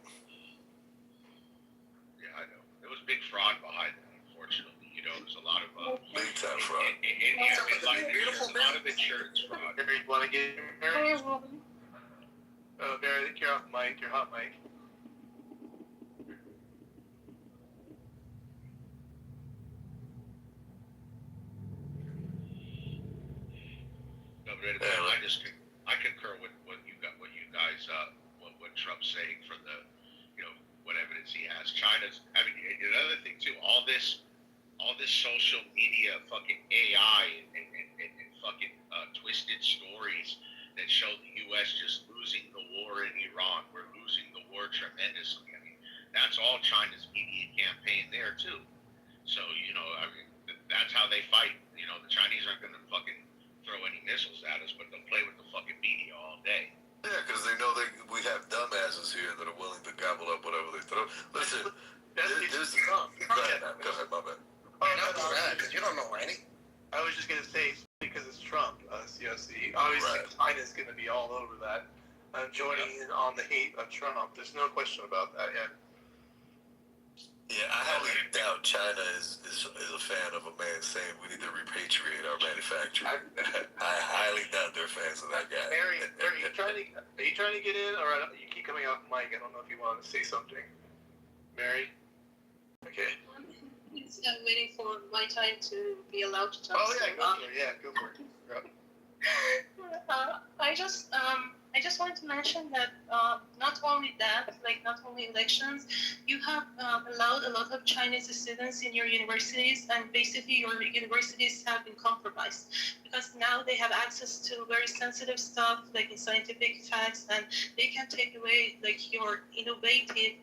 Yeah, I know. There was big fraud behind that, unfortunately. There's a lot of big time fraud. There's a lot of insurance fraud. Barry, you want to get Barry? Barry, I think you're off mic. You're hot mic. but I concur with what you guys, what Trump's saying for the, what evidence he has. China's, another thing too, all this social media fucking AI and fucking twisted stories that show the U.S. just losing the war in Iran. We're losing the war tremendously. I mean, that's all China's media campaign there too. So, that's how they fight. The Chinese aren't going to fucking throw any missiles at us, but they'll play with the fucking media all day. Yeah, because they know we have dumbasses here that are willing to gobble up whatever they throw. Listen, go ahead, my bad. Oh, not that, because you don't know any. I was just going to say, because it's Trump, obviously China's going to be all over that, joining in on the hate of Trump. There's no question about that yet. Yeah, I highly doubt China is a fan of a man saying we need to repatriate our manufacturing. I highly doubt they're fans of that guy. Mary, are you trying to get in, or you keep coming off mic? I don't know if you want to say something. Mary? Okay. I'm waiting for my time to be allowed to talk. Oh yeah, go for it. I just wanted to mention that not only that, like not only elections, you have allowed a lot of Chinese students in your universities, and basically your universities have been compromised because now they have access to very sensitive stuff like in scientific facts, and they can take away like your innovative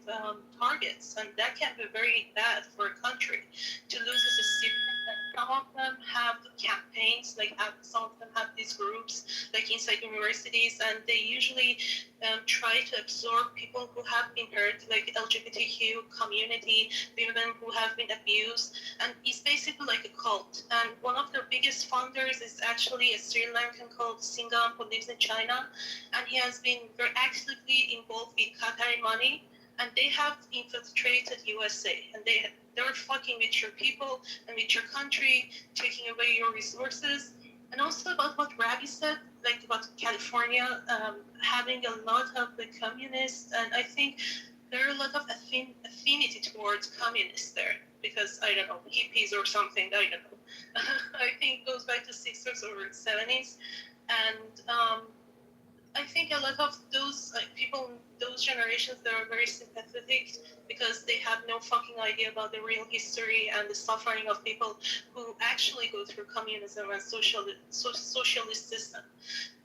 targets, and that can be very bad for a country to lose as a student. Some of them have campaigns, some of them have these groups, like inside universities, and they usually try to absorb people who have been hurt, like LGBTQ community, women who have been abused, and it's basically like a cult. And one of their biggest funders is actually a Sri Lankan called Singham who lives in China, and he has been very actively involved with Qatari money, and they have infiltrated USA, and they're fucking with your people and with your country, taking away your resources. And also about what Ravi said, like about California having a lot of the communists, and I think there are a lot of affinity towards communists there, because, I don't know, hippies or something, I don't know. I think it goes back to 60s or 70s, and I think a lot of those people, those generations, they are very sympathetic because they have no fucking idea about the real history and the suffering of people who actually go through communism and socialist system.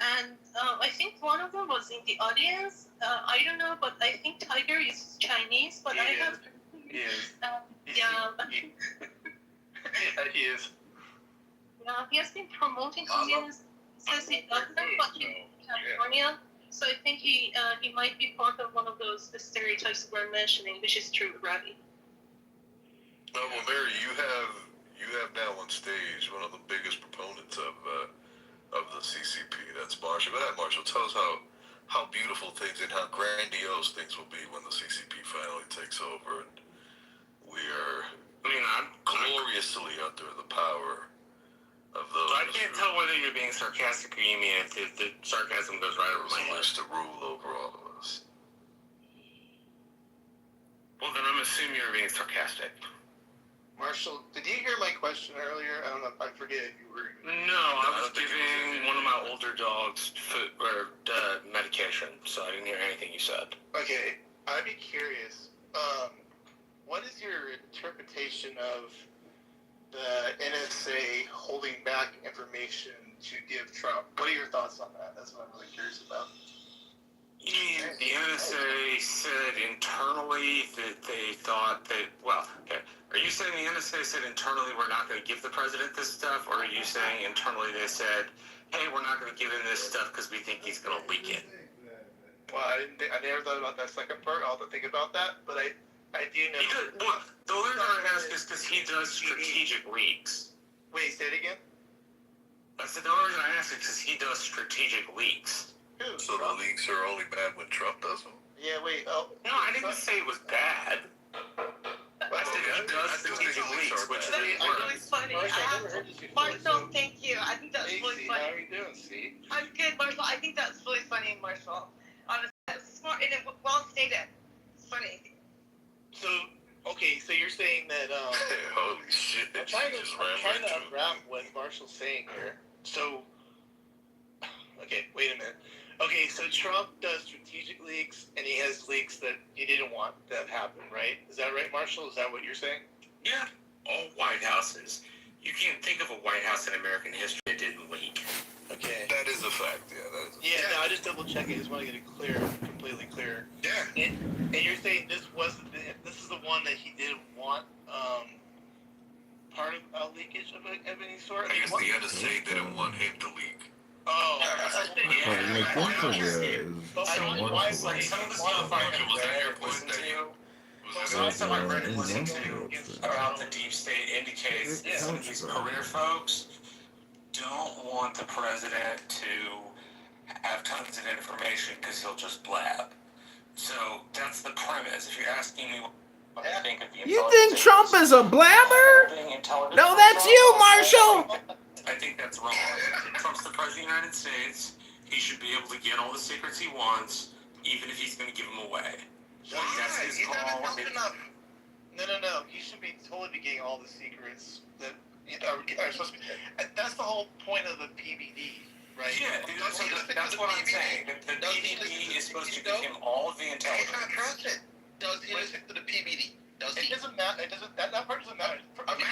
And I think one of them was in the audience. I don't know, but I think Tiger is Chinese, but He is. He is. Yeah, he has been promoting communism since he doesn't, but in California. So I think he might be part of one of those stereotypes we're mentioning, which is true, Ravi. Well, Mary, you have now on stage one of the biggest proponents of the CCP. That's Marshall. Go ahead, Marshall. Tell us how beautiful things and how grandiose things will be when the CCP finally takes over, and we are gloriously under the power of those. I can't tell whether you're being sarcastic or you mean it. The sarcasm goes right over my head. To rule over all of us. Well, then I'm assuming you're being sarcastic. Marshall, did you hear my question earlier? I don't know. I forget if you were. No, I was giving one of my older dogs food or medication, so I didn't hear anything you said. Okay, I'd be curious. What is your interpretation of the NSA holding back information to give Trump? What are your thoughts on that? That's what I'm really curious about. The NSA said internally that they thought that, are you saying the NSA said internally we're not going to give the president this stuff, or are you saying internally they said, hey, we're not going to give him this stuff because we think he's going to leak it? Well, I never thought about that second part. I'll have to think about that, but I do know. The only reason I ask is because he does strategic leaks. Wait, say it again? I said the only reason I ask is because he does strategic leaks. So the leaks are only bad when Trump does them? Yeah, wait. No, I didn't say it was bad. I said he does strategic leaks, which is really funny. Marshall, thank you. I think that's really funny. How are you doing, C? I'm good, Marshall. I think that's really funny, Marshall. Honestly, that's smart and well stated. It's funny. So, okay, so you're saying that, holy shit. I'm trying to unwrap what Marshall's saying here. So, Okay, wait a minute. Okay, so Trump does strategic leaks, and he has leaks that he didn't want that happen, right? Is that right, Marshall? Is that what you're saying? Yeah, all White Houses. You can't think of a White House in American history that didn't leak. Okay. That is a fact, yeah. That is a fact. No, I just double checking. I just want to get it clear, completely clear. Yeah. And you're saying this is the one that he didn't want part of leakage of any sort? I guess the NSA didn't want him to leak. Oh, Like some of the stuff I have read or listened to, some of the stuff I read and listened to about the deep state indicates that some of these career folks don't want the president to have tons of information because he'll just blab. So that's the premise. If you're asking me what I think of the You think Trump is a blabber? No, that's you, Marshall. I think that's wrong. Trump's the president of the United States. He should be able to get all the secrets he wants, even if he's going to give them away. That's his call. No. He should be totally be getting all the secrets that are supposed to be. That's the whole point of the PBD, right? Yeah, that's what I'm saying. The PBD is supposed to give him all of the intelligence. I can't trust it. Does he listen to the PBD? It doesn't matter. That part doesn't matter. He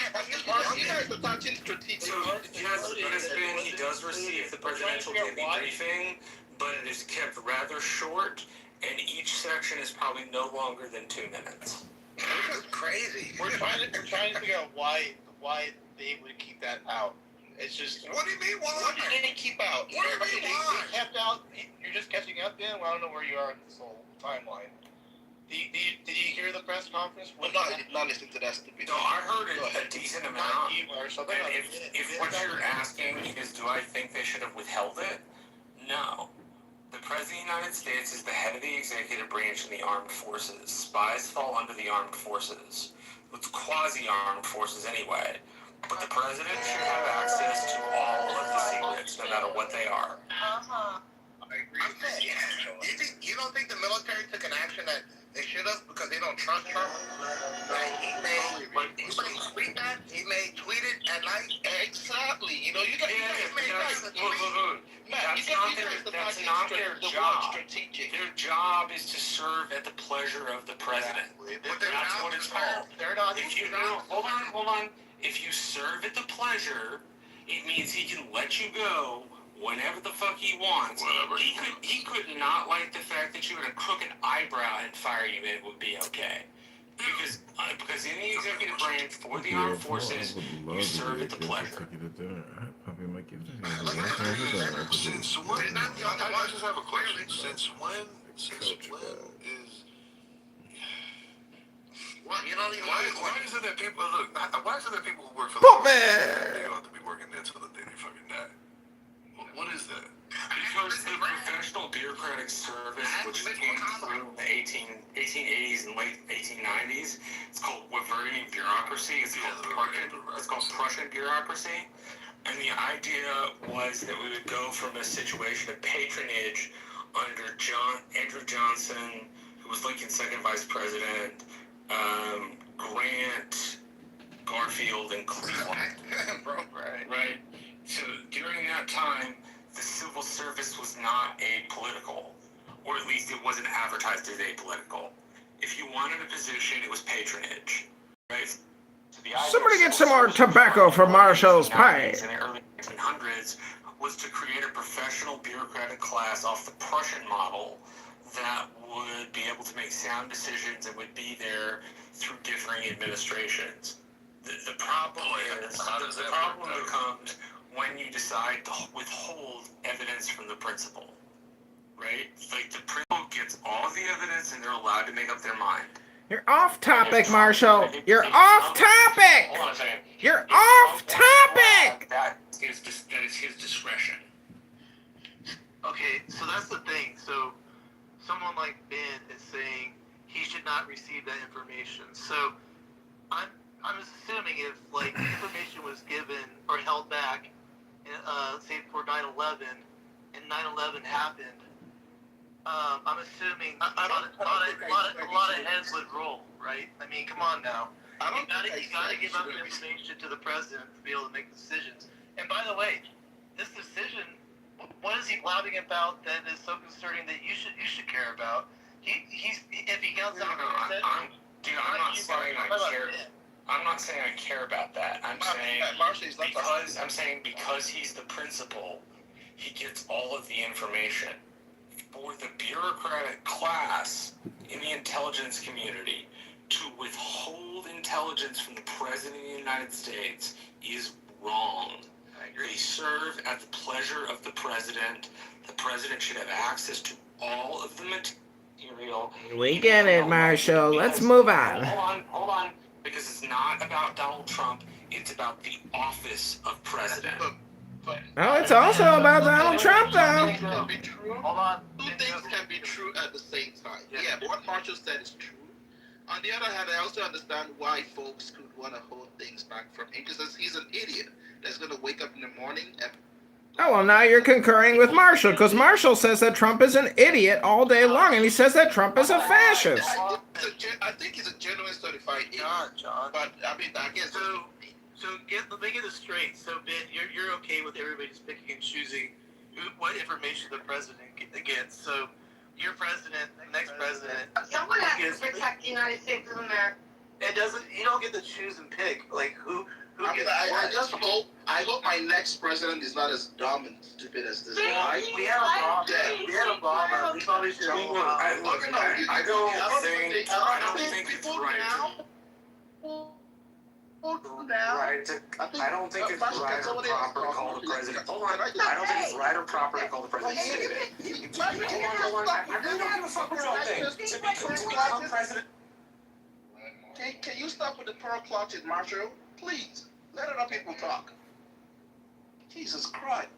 does receive the presidential briefing, but it is kept rather short, and each section is probably no longer than 2 minutes. This is crazy. We're trying to figure out why they would keep that out. It's just. What do you mean? Why did they keep out? What do you mean? Why? They kept out. You're just catching up, then. Well, I don't know where you are in this whole timeline. Did you hear the press conference? Well, no, I did not listen to that stupid. No, I heard it a decent amount. If what you're asking is, do I think they should have withheld it? No. The President of the United States is the head of the executive branch in the armed forces. Spies fall under the armed forces. It's quasi-armed forces anyway. But the President should have access to all of the secrets, no matter what they are. I agree. You don't think the military took an action that they should have because they don't trust Trump? Like he may tweet that. He may tweet it at night. Exactly. You know, you got That's not their job. Their job is to serve at the pleasure of the president. That's what it's called. Hold on. If you serve at the pleasure, it means he can let you go whenever the fuck he wants. He could not like the fact that you had a crooked eyebrow and fire you, and it would be okay. Because in the executive branch for the armed forces, you serve at the pleasure. Since when? I just have a question. Since when is... Why is it that people who work for the they ought to be working there until the day they fucking die? What is that? Because the professional bureaucratic service, which came through the 1880s and late 1890s, it's called Waverian bureaucracy. It's called Prussian bureaucracy. And the idea was that we would go from a situation of patronage under Andrew Johnson, who was Lincoln's second vice president, Grant, Garfield, and Cleveland. Right. So during that time, the civil service was not apolitical, or at least it wasn't advertised as apolitical. If you wanted a position, it was patronage, right? So Somebody get some more tobacco for Marshall's pipe. In the early 1900s was to create a professional bureaucratic class off the Prussian model that would be able to make sound decisions and would be there through differing administrations. The problem becomes when you decide to withhold evidence from the principal, right? Like the principal gets all the evidence and they're allowed to make up their mind. You're off topic, Marshall. You're off topic. Hold on a second. You're off topic. That is his discretion. Okay, so that's the thing. So someone like Ben is saying he should not receive that information. So I'm assuming if like information was given or held back, say for 9/11, and 9/11 happened, I'm assuming a lot of heads would roll, right? I mean, come on now. You gotta give up information to the president to be able to make decisions. And by the way, this decision what is he blabbing about that is so concerning that you should care about? He's if he comes out and says, I'm not saying I care. I'm not saying I care about that. I'm saying because he's the principal, he gets all of the information. For the bureaucratic class in the intelligence community to withhold intelligence from the President of the United States is wrong. They serve at the pleasure of the President. The President should have access to all of the material. We get it, Marshall. Let's move on. Hold on. Because it's not about Donald Trump. It's about the office of President. Oh, it's also about Donald Trump, though. Can be true. Hold on. Two things can be true at the same time. Yeah, what Marshall said is true. On the other hand, I also understand why folks could want to hold things back from him because he's an idiot that's going to wake up in the morning and. Oh, well, now you're concurring with Marshall, because Marshall says that Trump is an idiot all day long, and he says that Trump is a fascist. I think he's a genuine certified idiot. John. But, I mean, I guess... So let me get this straight. So Ben, you're okay with everybody just picking and choosing what information the president gets. So your president, the next president. Someone has to protect the United States of America. It doesn't. You don't get to choose and pick. Like who gets. I just hope. I hope my next president is not as dumb and stupid as this guy. We had Obama. We had Obama. We probably should have Obama. I don't think it's right. I don't think it's right or proper to call the president. Hold on. I don't think it's right or proper to call the president stupid. Hold on. I really don't give a fuck what y'all think. To become president. Can you stop with the pearl clutches, Marshall? Please. Let other people talk. Jesus Christ.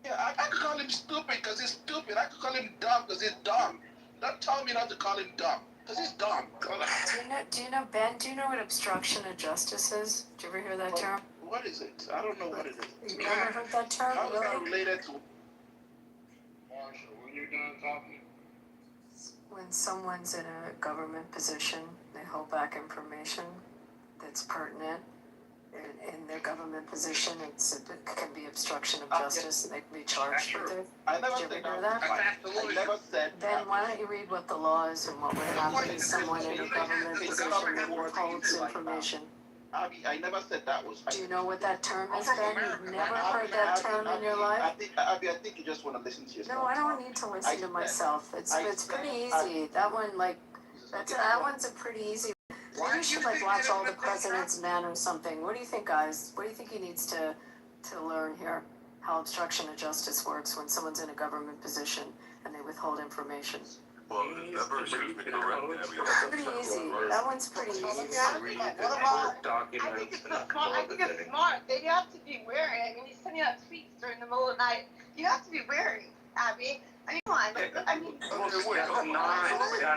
Yeah, I could call him stupid because he's stupid. I could call him dumb because he's dumb. Don't tell me not to call him dumb. Because he's dumb. Do you know, Ben, do you know what obstruction of justice is? Did you ever hear that term? What is it? I don't know what it is. You never heard that term? How is that related to... Marshall, when you're done talking. When someone's in a government position, they hold back information that's pertinent. In their government position, it can be obstruction of justice, and they can be charged with it. Did you ever hear that? I never said. Ben, why don't you read what the law is and what would happen to someone in a government position that withholds information? I never said that was. Do you know what that term is, Ben? You've never heard that term in your life? I think you just want to listen to yourself. No, I don't need to listen to myself. It's pretty easy. That one, that one's a pretty easy. Maybe you should watch All the President's Men or something. What do you think, guys? What do you think he needs to learn here? How obstruction of justice works when someone's in a government position and they withhold information. Well, that should be correct. Pretty easy. That one's pretty easy. I think it's smart. They have to be wary. I mean, he's sending out tweets during the middle of the night. You have to be wary, Abby. Come on. That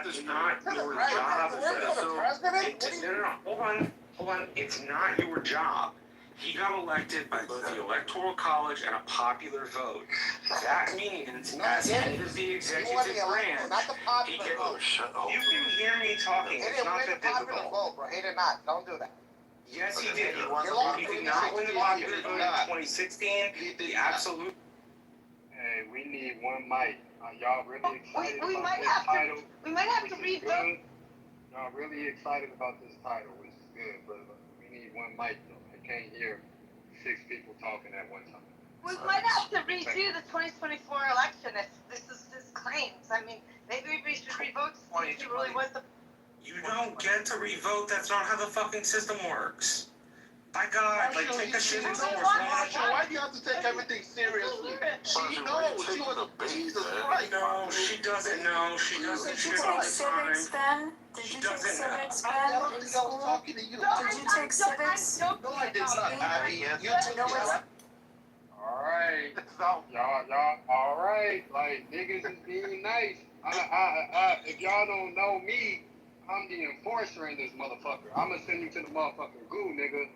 is not your job. Hold on. It's not your job. He got elected by both the Electoral College and a popular vote. That means, as head of the executive branch, he can. You can hear me talking. It's not that difficult. He did not. Don't do that. Yes, he did. He did not win the popular vote in 2016. The absolute. Hey, we need one mic. Y'all really excited we about might this have title? We might have to revote. Y'all really excited about this title, which is good, but we need one mic though. I can't hear 6 people talking at one time. We might have to redo the 2024 election if this is his claims. I mean, maybe we should revote to see if he really was the... You don't get to revote. That's not how the fucking system works. By God, take the shit into Why do you have to take everything seriously? She knows. She was Jesus Christ. No, she doesn't know. She doesn't. Did you take civics, Ben? Did you take civics, Ben, in school? Did you take civics? No, I did not, Abby. You know what? Alright. Y'all, alright. Niggas is being nice. If y'all don't know me, I'm the enforcer in this motherfucker. I'ma send you to the motherfucking goo, nigga.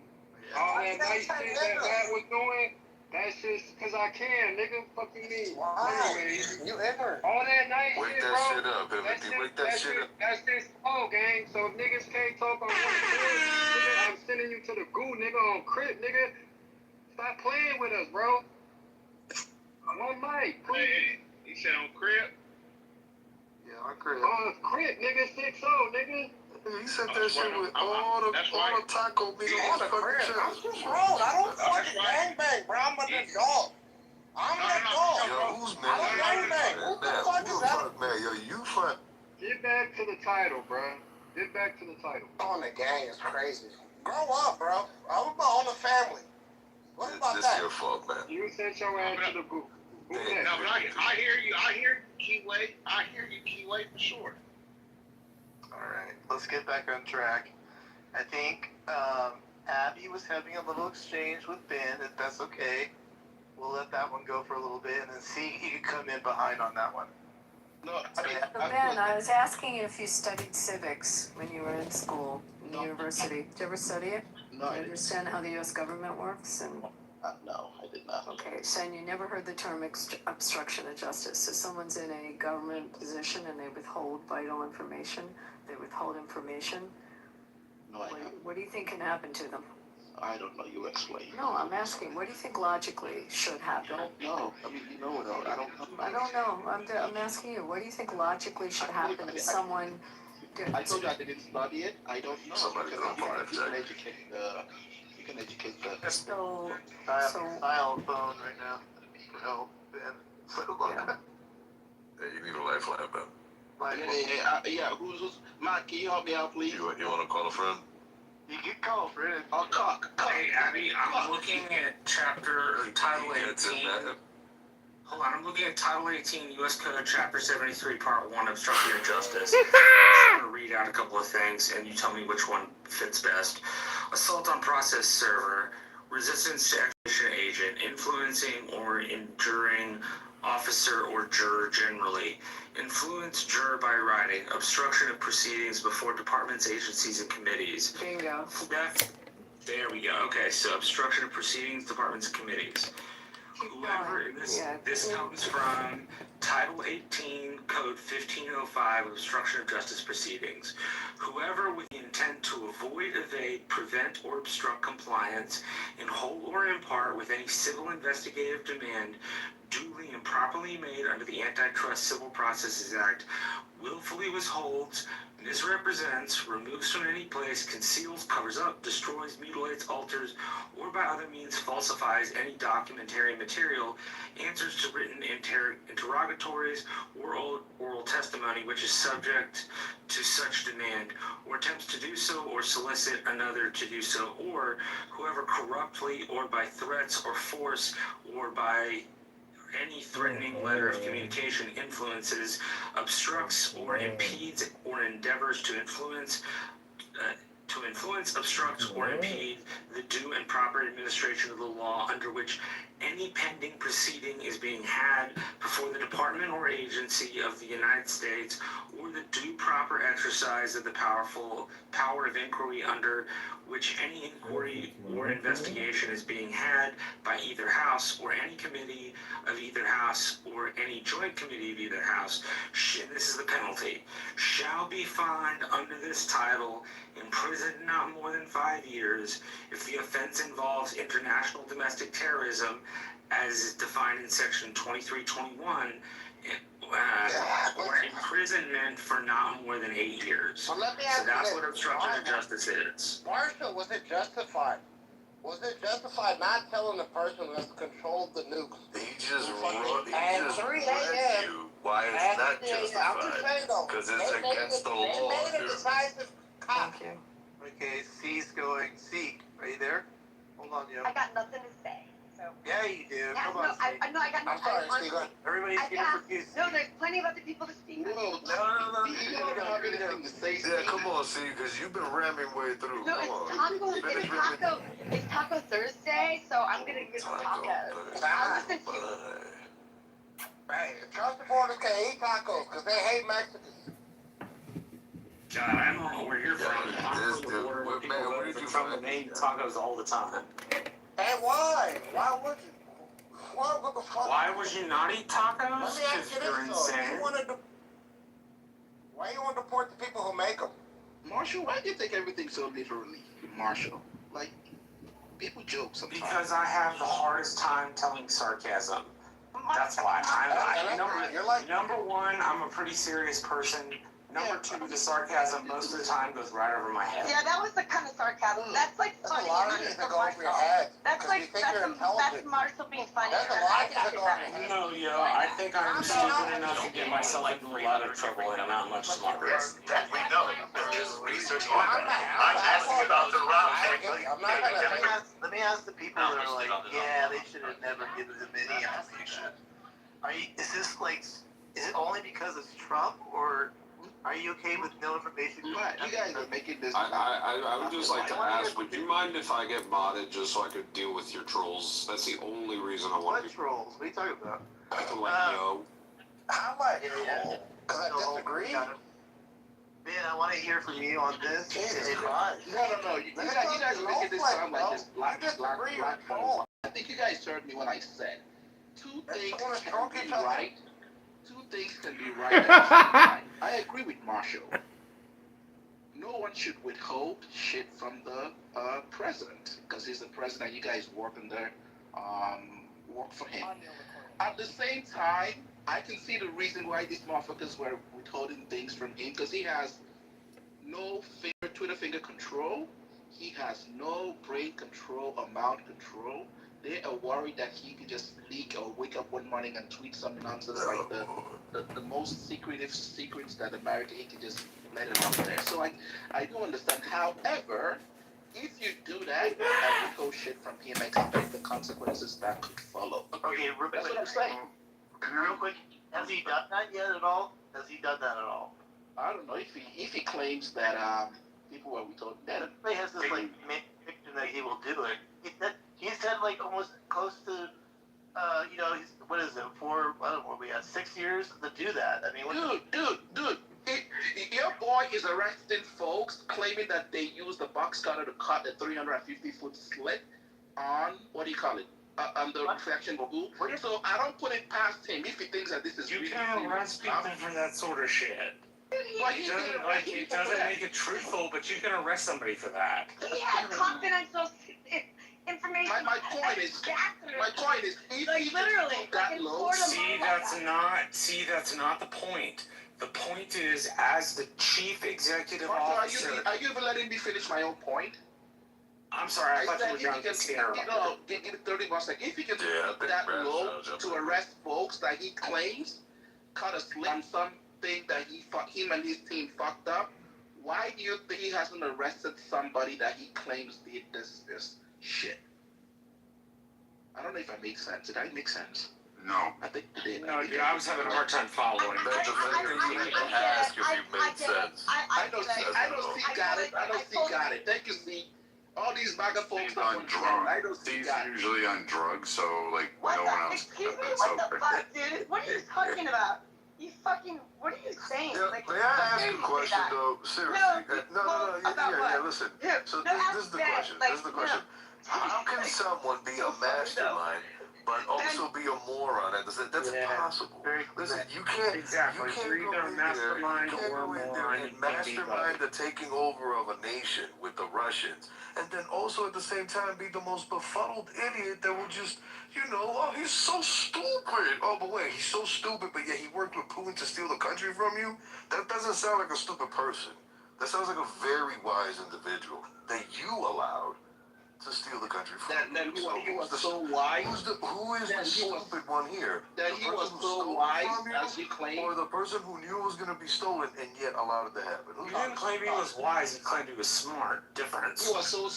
All that nice shit that was doing, that's just because I can, nigga. Fucking me. Anyways, you ever? all that nice Wake shit, that bro. shit up, Timothy. Wake that shit up. That's this whole gang. So niggas can't talk on one voice. Nigga, I'm sending you to the goo, nigga, on Crip, nigga. Stop playing with us, bro. One mic, please. Hey, he said on Crib. Yeah, on Crib. Oh, Crib, nigga, 6-0, nigga. He said that shit with all the taco meat on the fucking chest. I'm too grown. I don't fucking gangbang, bro. I'm an adult. I'm an adult. Yo, who's mad? I don't gangbang. Who the fuck is that? Man, yo, you front. Get back to the title, bro. Get back to the title. On the gang is crazy. Grow up, bro. I'm about on the family. What about This that? your fault, man. You sent your ass to the booth. No, but I hear you. I hear Keyway. I hear you, Keyway, for sure. Alright, let's get back on track. I think Abby was having a little exchange with Ben, if that's okay. We'll let that one go for a little bit and then see if you can come in behind on that one. So Ben, I was asking you if you studied civics when you were in school, in university. Did you ever study it? No, Do you understand how the U.S. government works? And no, I did not. okay, so you never heard the term obstruction of justice. So someone's in a government position and they withhold vital information. They withhold information. No, I haven't. What do you think can happen to them? I don't know. You explain. No, I'm asking. What do you think logically should happen? No, I mean, you know it all. I don't know. I don't know. I'm asking you. What do you think logically should happen to someone? I told you I didn't study it. I don't know. Somebody's Because gonna find you can educate you can educate the. So Dial phone right now for help, Ben. Hey, you need a lifeline, man. Yeah, who's Mike? Can you help me out, please? You want to call a friend? You can call, friend. I'll call. Hey, Abby, I'm looking at Title 18. Hold on, I'm looking at Title 18, U.S. Code, Chapter 73, Part 1, Obstruction of Justice. I'm going to read out a couple of things, and you tell me which one fits best. Assault on process server, resistance to execution agent, influencing or injuring officer or juror generally, influence juror by writing, obstruction of proceedings before departments, agencies, and committees. Bingo. There we go. Okay, so obstruction of proceedings, departments, and committees. Whoever, this comes from Title 18, Code 1505, Obstruction of Justice Proceedings. Whoever with the intent to avoid, evade, prevent, or obstruct compliance in whole or in part with any civil investigative demand duly and properly made under the Antitrust Civil Processes Act willfully withholds, misrepresents, removes from any place, conceals, covers up, destroys, mutilates, alters, or by other means falsifies any documentary material, answers to written interrogatories or oral testimony which is subject to such demand, or attempts to do so or solicit another to do so, or whoever corruptly or by threats or force or by any threatening letter of communication influences, obstructs, or impedes, or endeavors to influence, obstructs, or impede the due and proper administration of the law under which any pending proceeding is being had before the department or agency of the United States, or the due proper exercise of the power of inquiry under which any inquiry or investigation is being had by either house or any committee of either house or any joint committee of either house, this is the penalty, shall be fined under this title, imprisoned not more than 5 years if the offense involves international domestic terrorism as is defined in section 2321, or imprisonment for not more than 8 years. Well, let me So ask that's you what this. obstruction of justice is. Marshall, was it justified? Was it justified not telling the person that's controlled the nukes? He just At 3 a.m. Why is that I'm just saying though. Because it's against the law, They made a dude. decisive cop. Okay, C's going. C, are you there? Hold on, yo. I got nothing to say. So. Yeah, you do. Yeah, Come no, on, C. I know I got I'm nothing. sorry, Steve. Everybody's here for you. No, there's plenty of other people to speak. No. No. You don't have anything to say. Yeah, come on, see, because you've been ramming way through. No, it's Taco Thursday, so I'm gonna get some tacos. I'll listen to you. Hey, trust the borders can eat tacos because they hate Mexicans. God, I don't know where you're from. I'm from the border where people vote for Trump and they eat tacos all the time. Hey, why? Why would you? What the fuck? Why would you not eat tacos? Let me ask you You're this though. insane. Why you want to deport the people who make them? Marshall, why do you take everything so literally, Marshall? Like, people joke sometimes. Because I have the hardest time telling sarcasm. Come Mark, That's why. you're like Number one, I'm a pretty serious person. Number two, the sarcasm most of the time goes right over my head. Yeah, that was the kind of sarcasm. That's like funny. a lot of things that go over your head. That's like that's Marshall being funny. There's a lot of things that go over your head. No, yo, I think I'm stupid enough to get myself into a lot of trouble and I'm not much smarter. That we know. There's research on that. I'm asking about the route. Let me ask the people that are like, yeah, they should have never given him any information. Is it only because it's Trump, or are you okay with no information? You guys are making this. I would just like to ask, would you mind if I get modded just so I could deal with your trolls? That's the only reason I want to. What trolls? What are you talking about? I can let you know. How much? Because I disagree. Ben, I want to hear from you on this. No. You guys are making this sound like this black. I think you guys heard me when I said two things can be right. Two things can be right. And right. I agree with Marshall. No one should withhold shit from the president because he's the president. You guys work for him. At the same time, I can see the reason why these motherfuckers were withholding things from him because he has no Twitter finger control. He has no brain control or mouth control. They are worried that he could just leak or wake up one morning and tweet some nonsense like the most secretive secrets that America, he could just let it out there. So I do understand. However, if you do that and withhold shit from him, expect the consequences that could follow. Okay, that's what I'm saying. Real quick, has he done that yet at all? I don't know if he claims that people were withholding that. He has this like fiction that he will do it. He said like almost close to, he's, what is it, I don't know, we had 6 years to do that. I mean, Dude. Your boy is arresting folks claiming that they used the box cutter to cut the 350-foot slit on, what do you call it? On the reflection boot. So I don't put it past him if he thinks that this is You really can't arrest people for that sort of shit. It doesn't make it truthful, but you can arrest somebody for that. He had confidential information. My point is, if he literally that low. See, that's not the point. The point is, as the chief executive officer. Are you even letting me finish my own point? I'm sorry, I thought you were going to scare me. Give it 30 more seconds. If he can put that low to arrest folks that he claims cut a slit on something that him and his team fucked up, why do you think he hasn't arrested somebody that he claims did this shit? I don't know if I make sense. Did I make sense? No. I think you did. No, dude, I was having a hard time following. That's the first thing you need to ask if you made sense. I know C got it. Thank you, C. All these MAGA folks on drugs. He's usually on drugs, so like no one else. Excuse me, what the fuck, dude? What are you talking about? What are you saying? Yeah, may I ask a question though? Seriously. No, listen. So this is the question. How can someone be a mastermind but also be a moron at the same time? That's impossible. Listen, you can't Exactly. You're either a mastermind or a moron. and mastermind the taking over of a nation with the Russians, and then also at the same time be the most befuddled idiot that will just, oh, he's so stupid. Oh, but wait, he's so stupid, but yet he worked with Putin to steal the country from you? That doesn't sound like a stupid person. That sounds like a very wise individual that you allowed to steal the country from you. He was so wise. Who is the stupid one here? That he was so wise, as he claimed? Or the person who knew it was going to be stolen and yet allowed it to happen? He didn't claim he was wise, he claimed he was smart. Difference. He was so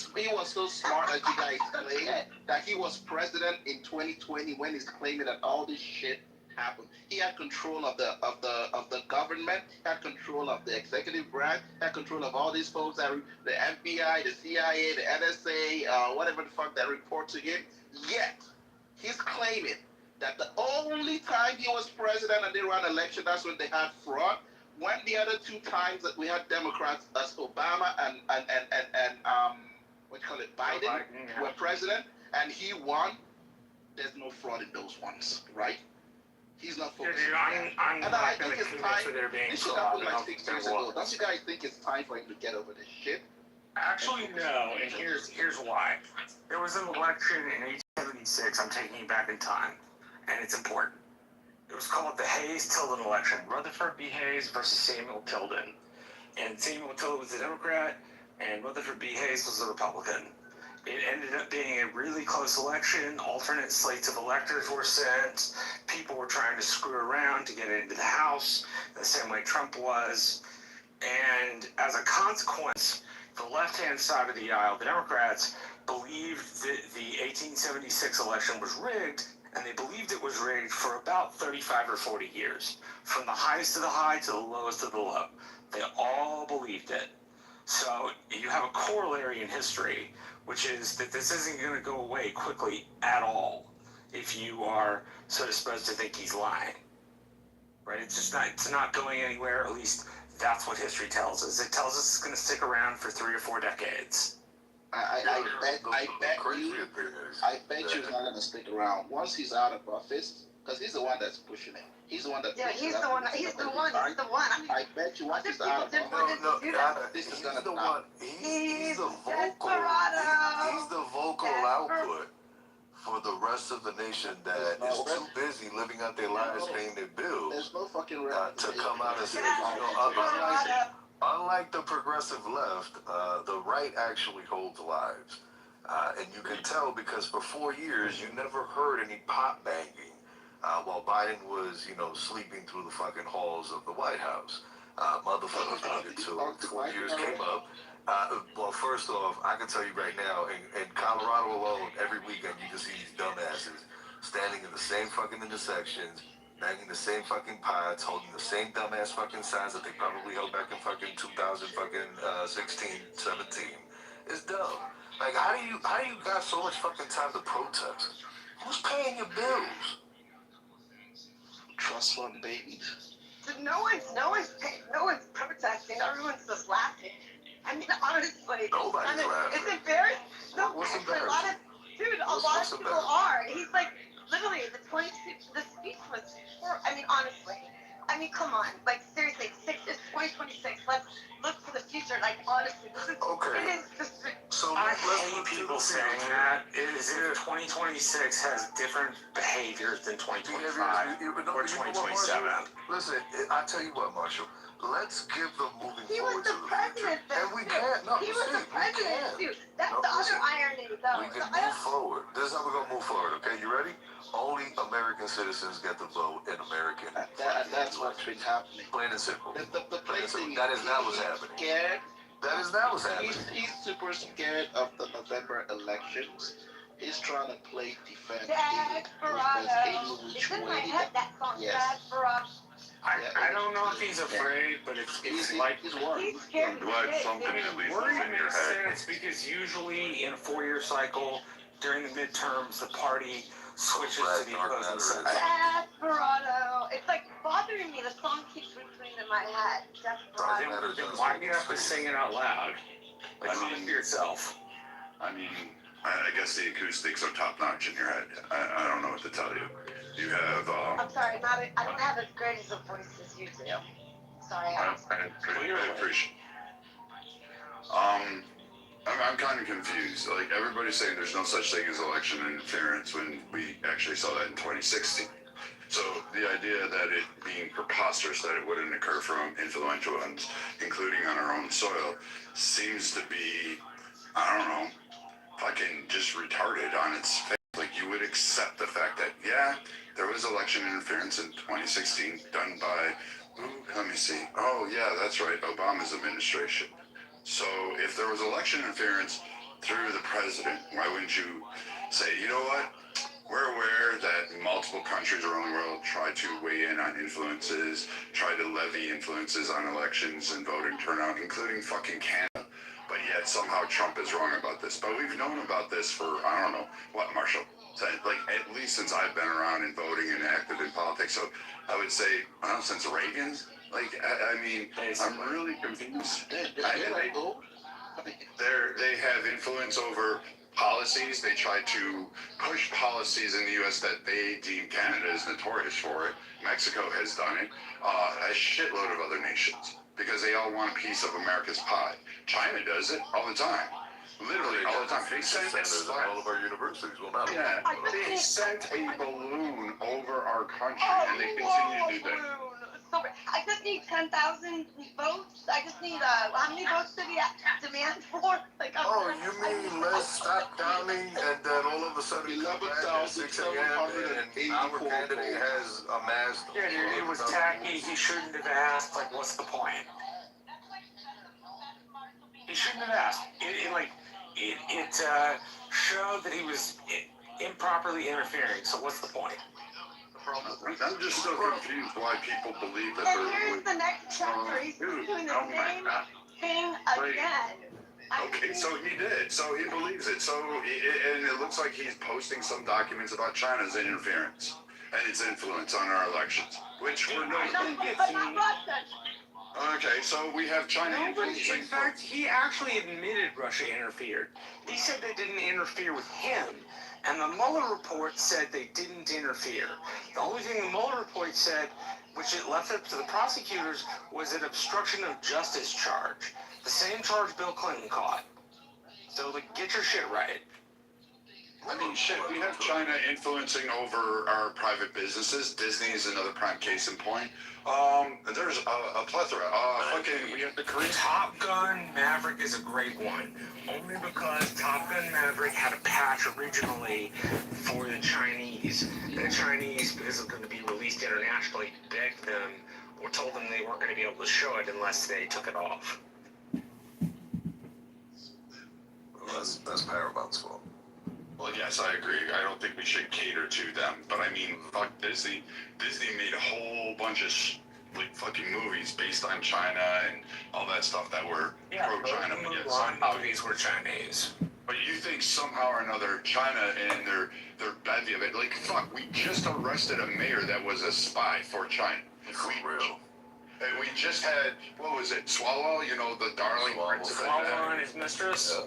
smart, as you guys claim, that he was president in 2020 when he's claiming that all this shit happened. He had control of the government, had control of the executive branch, had control of all these folks, the FBI, the CIA, the NSA, whatever the fuck that report to him. Yet he's claiming that the only time he was president and they ran election, that's when they had fraud. When the other two times that we had Democrats, as Obama and Biden were president, and he won, there's no fraud in those ones, right? He's not focused. I'm not going to commit to there being this should happen like 6 years ago. Don't you guys think it's time for him to get over this shit? Actually, no, and here's why. There was an election in 1876, I'm taking you back in time, and it's important. It was called the Hayes-Tilden election. Rutherford B. Hayes versus Samuel Tilden. And Samuel Tilden was a Democrat, and Rutherford B. Hayes was a Republican. It ended up being a really close election. Alternate slates of electors were sent. People were trying to screw around to get into the House, the same way Trump was. And as a consequence, the left-hand side of the aisle, the Democrats, believed that the 1876 election was rigged, and they believed it was rigged for about 35 or 40 years. From the highest of the high to the lowest of the low. They all believed it. So you have a corollary in history, which is that this isn't going to go away quickly at all if you are sort of supposed to think he's lying. Right? It's not going anywhere, at least that's what history tells us. It tells us it's going to stick around for 3 or 4 decades. I bet you he's not going to stick around. Once he's out of office, because he's the one that's pushing it. He's the one that. Yeah, he's the one. He's the one. I bet you once he's out of office, this is going to come. He's the vocal output for the rest of the nation that is too busy living out their lives, paying their bills. There's no fucking to come out and say, unlike the progressive left, the right actually holds lives. And you can tell because for 4 years, you never heard any pot banging while Biden was, sleeping through the fucking halls of the White House. Motherfuckers needed to. 4 years came up. Well, first off, I can tell you right now, in Colorado alone, every weekend you can see these dumbasses standing in the same fucking intersections, banging the same fucking pots, holding the same dumbass fucking signs that they probably held back in fucking 2016, 17. It's dumb. Like, how do you got so much fucking time to protest? Who's paying your bills? Trust fund babies. No one's protesting. Everyone's just laughing. I mean, honestly, nobody's laughing. It's embarrassing. No, what's embarrassing? A lot of people are. He's like, literally, the speech was. I mean, honestly. I mean, come on. Like, seriously, it's 2026. Let's look for the future. Like, honestly, this is. Okay. It is just. So I hate people saying that. Is it 2026 has different behaviors than 2025 or 2027? Listen, I tell you what, Marshall. Let's give them moving forward to the future. And we can't. No, he was the president, too. That's the other irony, though. We can move forward. This is how we're going to move forward, okay? You ready? Only American citizens get to vote in American. That's what's been happening. Plain and simple. The place that is not what's happening. Scared. That is not what's happening. He's super scared of the November elections. He's trying to play defense. Desperado. It's in my head, that song, Desperado. I don't know if he's afraid, but it's like he's scared. I'm glad something at least worry is in your makes head. sense because usually in a 4-year cycle during the midterms, the party switches to the opposing side. Desperado. It's like bothering me. The song keeps replaying in my head. Desperado. Then why do you have to sing it out loud? Like, sing it to yourself. I mean, I guess the acoustics are top notch in your head. I don't know what to tell you. You have. I'm sorry, I don't have as great as a voice as you do. Sorry. I appreciate. I'm kind of confused. Like, everybody's saying there's no such thing as election interference when we actually saw that in 2016. So the idea that it being preposterous that it wouldn't occur from influential ones, including on our own soil, seems to be, I don't know, fucking just retarded on its face. Like, you would accept the fact that, yeah, there was election interference in 2016 done by, let me see. Oh, yeah, that's right, Obama's administration. So if there was election interference through the president, why wouldn't you say, you know what? We're aware that multiple countries around the world try to weigh in on influences, try to levy influences on elections and voting turnout, including fucking Canada. But yet somehow Trump is wrong about this. But we've known about this for, I don't know, what, Marshall? Like, at least since I've been around and voting and active in politics. So I would say, I don't know, since Reagan. Like, I mean, I'm really confused. They have influence over policies. They try to push policies in the U.S. that they deem Canada is notorious for it. Mexico has done it. A shitload of other nations, because they all want a piece of America's pie. China does it all the time. Literally all the time. They sent all of our universities will not. Yeah, they sent a balloon over our country, and they continue to do that. So I just need 10,000 votes. I just need how many votes did he demand for? Like, You mean let's stop counting and then all of a sudden 11,784 our candidate has amassed. Yeah, dude, it was tacky. He shouldn't have asked. Like, what's the point? He shouldn't have asked. It showed that he was improperly interfering. So what's the point? I'm just so confused why people believe that and here's the next chapter. He's doing the same thing again. Okay, so he did. So he believes it. And it looks like he's posting some documents about China's interference and its influence on our elections, which we're not. But not Russia. Okay, so we have China influencing. In fact, he actually admitted Russia interfered. He said they didn't interfere with him. And the Mueller report said they didn't interfere. The only thing the Mueller report said, which it left up to the prosecutors, was an obstruction of justice charge. The same charge Bill Clinton caught. So, get your shit right. I mean, shit, we have China influencing over our private businesses. Disney is another prime case in point. There's a plethora. We have the Korean. Top Gun Maverick is a great one. Only because Top Gun Maverick had a patch originally for the Chinese. The Chinese, because it was going to be released internationally, begged them or told them they weren't going to be able to show it unless they took it off. Well, that's Paramount's fault. Well, yes, I agree. I don't think we should cater to them. But I mean, fuck Disney. Disney made a whole bunch of fucking movies based on China and all that stuff that were pro-China. But yet somehow movies were Chinese. But you think somehow or another China and their bevy of it, like, fuck, we just arrested a mayor that was a spy for China. And we just had, what was it, Swalwell, the darling prince of Swalwell and his mistress?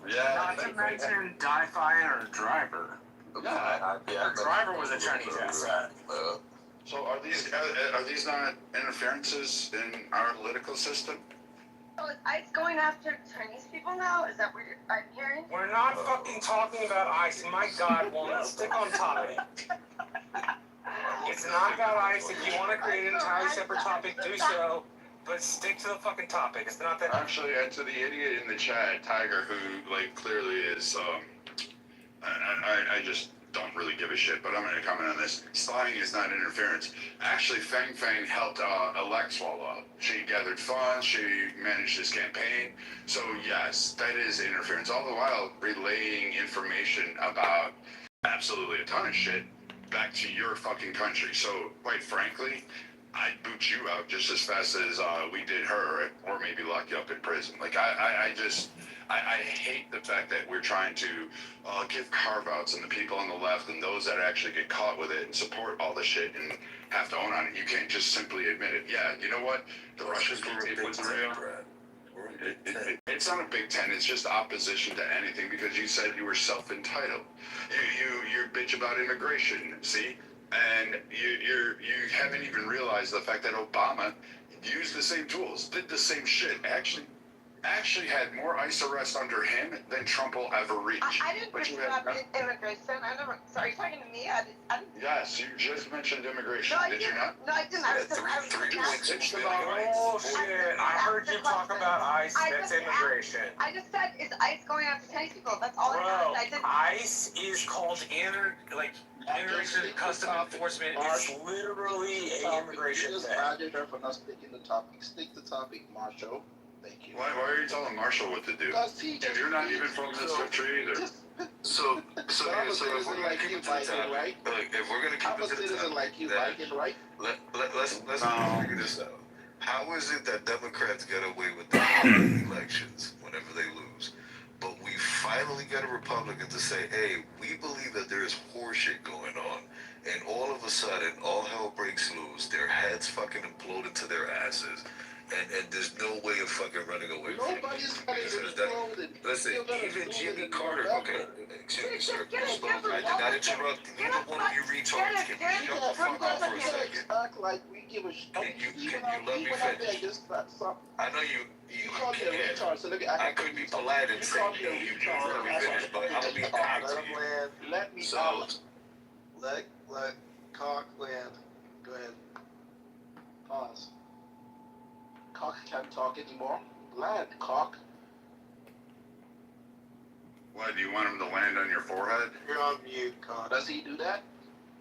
Yeah. Not to mention Dai-Fi and her driver. Her driver was a Chinese asset. So are these not interferences in our political system? So is ICE going after Chinese people now? Is that what I'm hearing? We're not fucking talking about ICE. My God, woman, stick on topic. It's not about ICE. If you want to create an entirely separate topic, do so. But stick to the fucking topic. It's not that. Actually, and to the idiot in the chat, Tiger, who clearly is, I just don't really give a shit. But I'm going to comment on this. Spying is not interference. Actually, Fang helped elect Swalwell. She gathered funds. She managed his campaign. So yes, that is interference. All the while relaying information about absolutely a ton of shit back to your fucking country. So quite frankly, I'd boot you out just as fast as we did her, or maybe lock you up in prison. Like, I hate the fact that we're trying to give carve-outs and the people on the left and those that actually get caught with it and support all the shit and have to own on it. You can't just simply admit it. Yeah, you know what? The Russians were Israel. It's not a Big Ten. It's just opposition to anything because you said you were self-entitled. You bitch about immigration, see? And you haven't even realized the fact that Obama used the same tools, did the same shit, actually had more ICE arrests under him than Trump will ever reach. I didn't bring up immigration. Sorry, you're talking to me? I didn't. Yes, you just mentioned immigration. Did you not? No, I didn't. It's about bullshit. I heard you talk about ICE. That's immigration. I just said, is ICE going after Chinese people? That's all I said. ICE is called Immigration Custom Enforcement. It's literally an immigration thing. Just her for not sticking the topic. Stick the topic, Marshall. Thank you. Why are you telling Marshall what to do? If you're not even from this country either. So I'm a citizen like you, Viking, right? If we're gonna keep I'm a citizen like you, Viking, right? Let's figure this out. How is it that Democrats get away with the elections whenever they lose, but we finally get a Republican to say, "Hey, we believe that there is horseshit going on," and all of a sudden, all hell breaks loose. Their heads fucking implode into their asses. And there's no way of fucking running away from it. Nobody's got anything wrong with it. Listen, even Jimmy Carter. Okay, excuse me, sir. You spoke. I did not interrupt neither one of you retards. Can you shut the fuck up for a second? Act like we give a shit. Can you let me finish? I know you call me a retard, so let me act. I could be polite and say, you let me finish, but I'm being kind to you. Let me out. Let Cock land. Go ahead. Pause. Cock can't talk anymore. Land, Cock. What, do you want him to land on your forehead? You're on mute, Cock. Does he do that?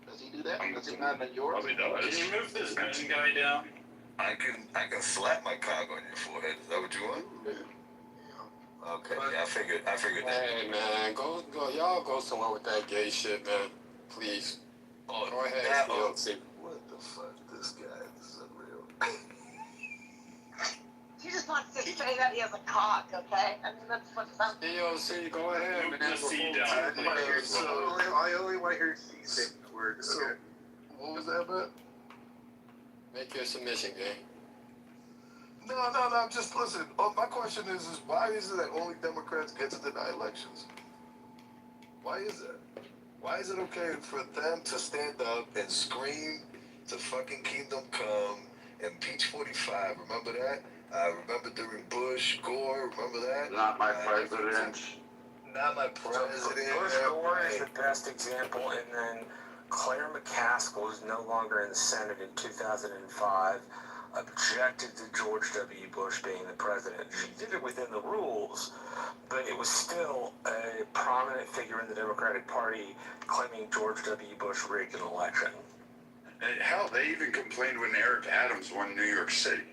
Does he do that? Does he land on yours? Probably does. Can you move this moon guy down? I can slap my cock on your forehead. Is that what you want? Yeah. Okay, yeah, I figured that. Hey man, go, y'all go somewhere with that gay shit, man. Please. Oh, go ahead. What the fuck? This guy is unreal. He just wants to say that he has a cock, okay? I mean, that's what sounds. DOC, go ahead, man. I only want to hear C words. So, what was that about? Make your submission, gang. No, just listen. My question is why is it that only Democrats get to deny elections? Why is that? Why is it okay for them to stand up and scream to fucking Kingdom Come, impeach 45? Remember that? I remember during Bush, Gore, remember that? Not my president. Not my president. Bush Gore is the best example, and then Claire McCaskill, who's no longer in the Senate in 2005, objected to George W. Bush being the president. She did it within the rules, but it was still a prominent figure in the Democratic Party claiming George W. Bush rigged an election. And hell, they even complained when Eric Adams won New York City.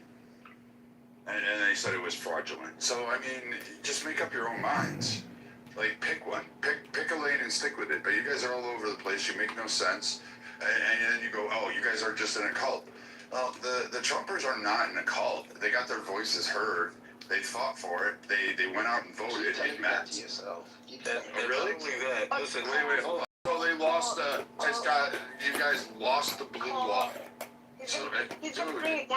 And they said it was fraudulent. So, I mean, just make up your own minds. Like, pick one. Pick a lane and stick with it. But you guys are all over the place. You make no sense. And then you go, oh, you guys are just in a cult. Well, the Trumpers are not in a cult. They got their voices heard. They fought for it. They went out and voted. It met. To yourself. Really? Listen, Wait, hold on. So they lost, you guys lost the blue wall. So, dude, take a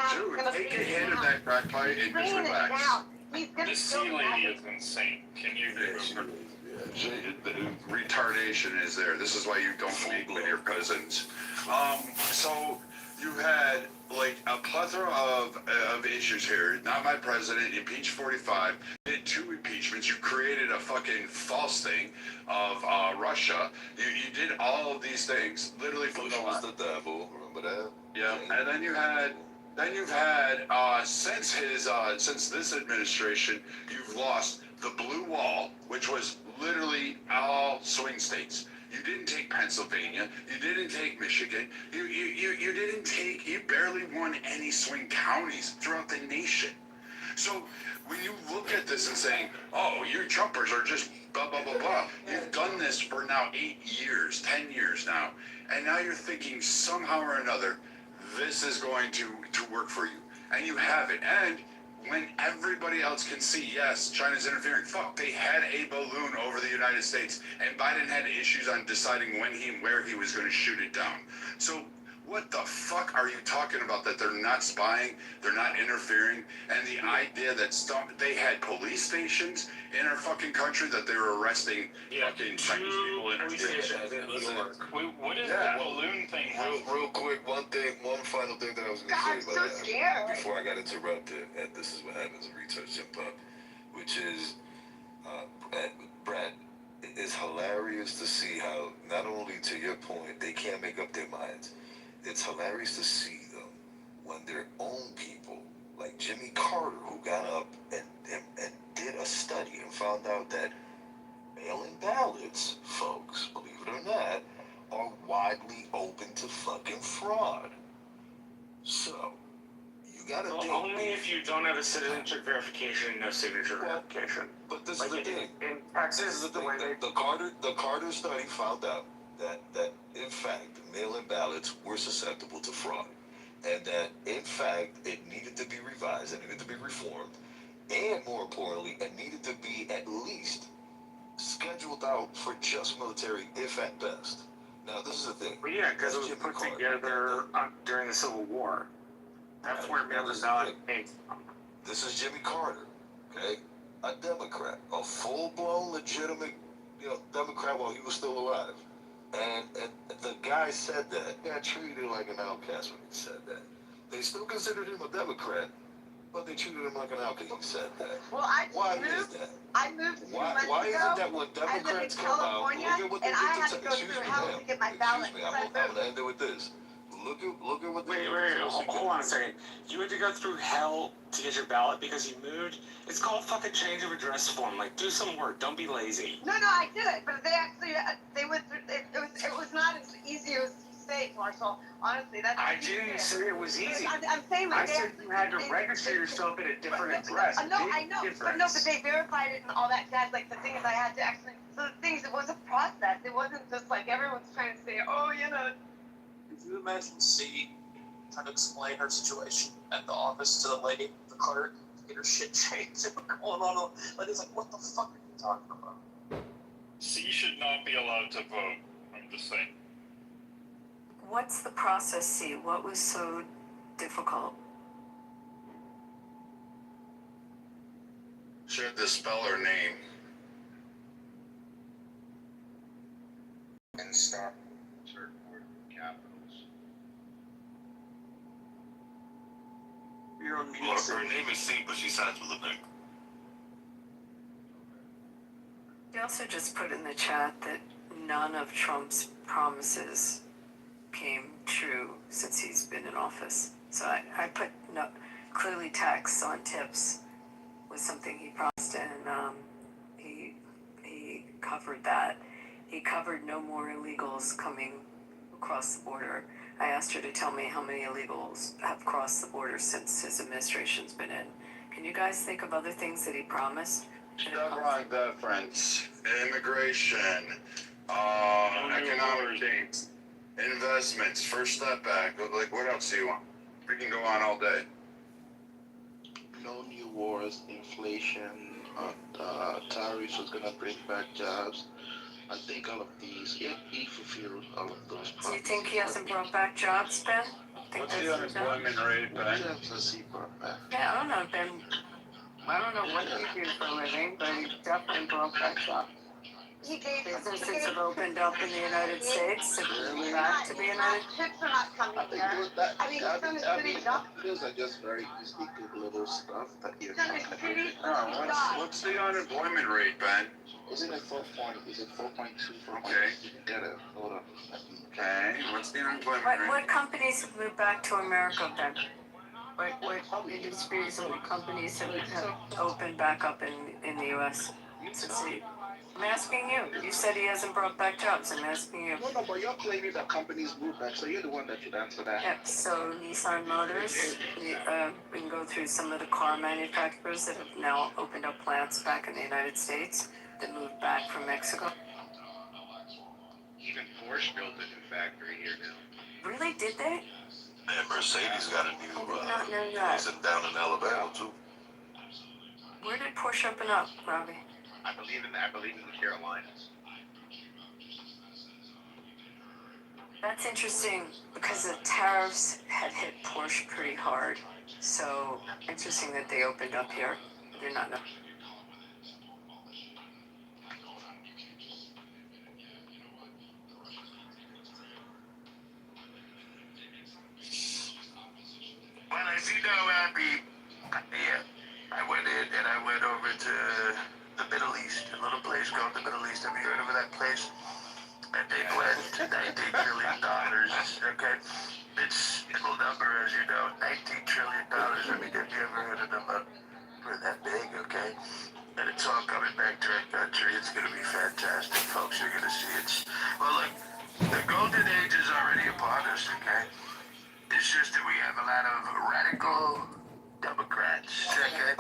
hit of that crack pipe and just relax. This sea lady is insane. Can you do it? The retardation is there. This is why you don't speak with your cousins. So you had like a plethora of issues here. Not my president, impeach 45. You did 2 impeachments. You created a fucking false thing of Russia. You did all of these things literally from Bush was the devil. Remember that? Yeah, and then you've had since this administration, you've lost the blue wall, which was literally all swing states. You didn't take Pennsylvania. You didn't take Michigan. You barely won any swing counties throughout the nation. So when you look at this and saying, oh, you Trumpers are just blah, blah, blah, blah. You've done this for now 8 years, 10 years now. And now you're thinking somehow or another, this is going to work for you. And you have it. And when everybody else can see, yes, China's interfering. Fuck, they had a balloon over the United States. And Biden had issues on deciding when and where he was going to shoot it down. So what the fuck are you talking about that they're not spying, they're not interfering, and the idea that they had police stations in our fucking country that they were arresting fucking Chinese people in our station. What is the balloon thing? Real quick, one final thing that I was going to say about that before I got interrupted, and this is what happens in Research Jump Up, which is, Brad, it's hilarious to see how, not only to your point, they can't make up their minds. It's hilarious to see them when their own people, like Jimmy Carter, who got up and did a study and found out that mail-in ballots, folks, believe it or not, are widely open to fucking fraud. So, you gotta think. Only if you don't have a citizenship verification and no signature verification. But this is the thing. In Texas, the Carter study found out that in fact mail-in ballots were susceptible to fraud, and that in fact it needed to be revised, it needed to be reformed, and more importantly, it needed to be at least scheduled out for just military, if at best. Now this is the thing. Well, yeah, because it was put together during the Civil War. That's where mail-in ballot came from. This is Jimmy Carter, okay? a Democrat, a full-blown, legitimate, Democrat while he was still alive. And the guy said that. He got treated like an outcast when he said that. They still considered him a Democrat, but they treated him like an outcast. He said that. Well, Why is that? I moved 2 months ago. Why is it that when Democrats come out, look at what they and did I had to to go through hell to get my ballot. I'm going to end it with this. Look at what they Wait, hold on a second. You had to go through hell to get your ballot because you moved? It's called fucking change of address form. Like, do some work. Don't be lazy. No, I did it, but they went through, it was not as easy as you say, Marshall. Honestly, that's. I didn't say it was easy. I'm saying I said you had to register yourself at a different address. No, I know, but they verified it and all that jazz. Like, the thing is, I had to actually, so the thing is, it was a process. It wasn't just like everyone's trying to say, oh, Could you imagine C trying to explain her situation at the office to the lady, the clerk, to get her shit changed and going on? Like, it's like, what the fuck are you talking about? C should not be allowed to vote. I'm just saying. What's the process, C? What was so difficult? Should dispel her name. And stop certain word capitals. You're on mute. Look, her name is C, but she signs with a name. He also just put in the chat that none of Trump's promises came true since he's been in office. So I put clearly tax on tips was something he promised, and he covered that. He covered no more illegals coming across the border. I asked her to tell me how many illegals have crossed the border since his administration's been in. Can you guys think of other things that he promised? Stuff like that, friends. Immigration, economic gains, investments, First Step Back. Like, what else do you want? We can go on all day. No new wars, inflation, tariffs was gonna bring back jobs. I think all of these, he fulfilled all of those promises. Do you think he hasn't brought back jobs, Ben? What's the unemployment rate, Ben? Yeah, I don't know, Ben. I don't know what you do for a living, but he definitely brought back jobs. Businesses have opened up in the United States, have moved back to the United States. Tips are not coming here. I mean, some city jobs. Those are just very distinctive little stuff that you What's the unemployment rate, Ben? Isn't it 4 point? Is it 4.2? Okay. Get it. Hold on. Okay. What's the unemployment rate? What companies have moved back to America, Ben? What industries or companies have opened back up in the U.S. since I'm asking you. You said he hasn't brought back jobs. I'm asking you. No, but you're claiming that companies move back, so you're the one that should answer that. Yep, so Nissan Motors, we can go through some of the car manufacturers that have now opened up plants back in the United States that moved back from Mexico. Even Porsche built a new factory here now. Really? Did they? And Mercedes got a new, I did not know that. is it down in Alabama too? Where did Porsche open up, Robbie? I believe in the Carolinas. That's interesting because the tariffs had hit Porsche pretty hard. So interesting that they opened up here. They're not. Well, as you know, Abby, I went in and I went over to the Middle East, a little place called the Middle East. Have you heard of that place? And they bled $19 trillion, okay? It's a little number, as you know, $19 trillion. I mean, have you ever heard of them for that big, okay? And it's all coming back to our country. It's going to be fantastic, folks. You're going to see it. Well, look, the golden age is already upon us, okay? It's just that we have a lot of radical Democrats, okay?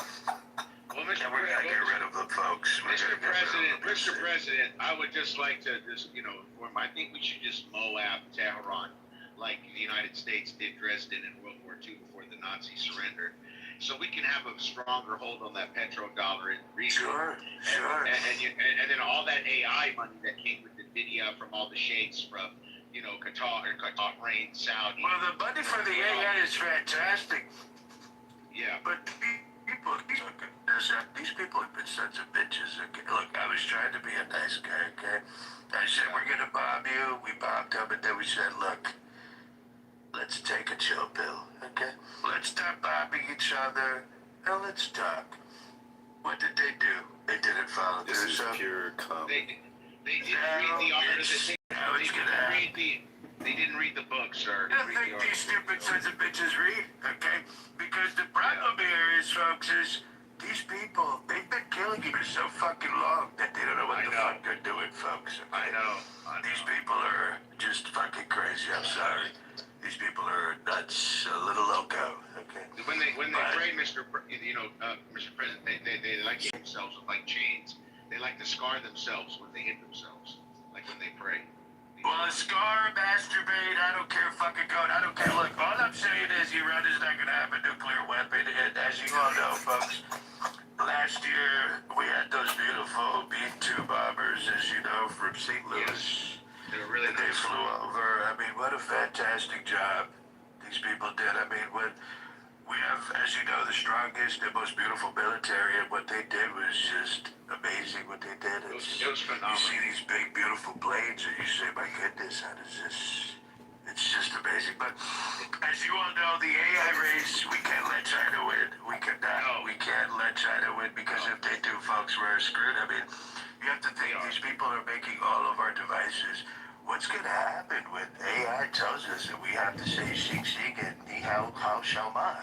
Well, and we're gonna get rid of the folks. Mr. President, I would just like to inform. I think we should just Moab Tehran, like the United States did Dresden in World War II before the Nazis surrendered, so we can have a stronger hold on that petrodollar in the region. Sure. And then all that AI money that came with NVIDIA from all the sheikhs from Qatar, Bahrain, Saudi. Well, the money for the AI is fantastic. Yeah. But people, these are this up. These people have been sons of bitches. Okay? Look, I was trying to be a nice guy, okay? I said, we're going to bomb you. We bombed them, and then we said, look, let's take a chill pill, okay? Let's stop bombing each other, and let's talk. What did they do? They didn't follow through. This is pure comedy. They didn't read the article. They didn't read the book, sir. I think these stupid sons of bitches read, okay? Because the problem here is, folks, is these people, they've been killing you for so fucking long that they don't know what the fuck they're doing, folks. Okay? I know. These people are just fucking crazy. I'm sorry. These people are nuts, a little loco, okay? When they pray, Mr. President, they like to hit themselves with like chains. They like to scar themselves when they hit themselves, like when they pray. Well, a scar, masturbate, I don't care, fucking God, I don't care. Look, all I'm saying is Iran is not going to have a nuclear weapon, and as you all know, folks, last year we had those beautiful B-2 bombers, as you know, from St. Louis. Yes. They were really They flew over. I mean, what a fantastic job these people did. I mean, we have, as you know, the strongest and most beautiful military, and what they did was just amazing. What they did, it was phenomenal. You see these big, beautiful blades, and you say, "My goodness, how does this?" It's just amazing. But as you all know, the AI race, we can't let China win. We cannot. We can't let China win because if they do, folks, we're screwed. I mean, you have to think these people are making all of our devices. What's going to happen when AI tells us that we have to say Xing Xing and Ni Hao Hao Xiao Ma?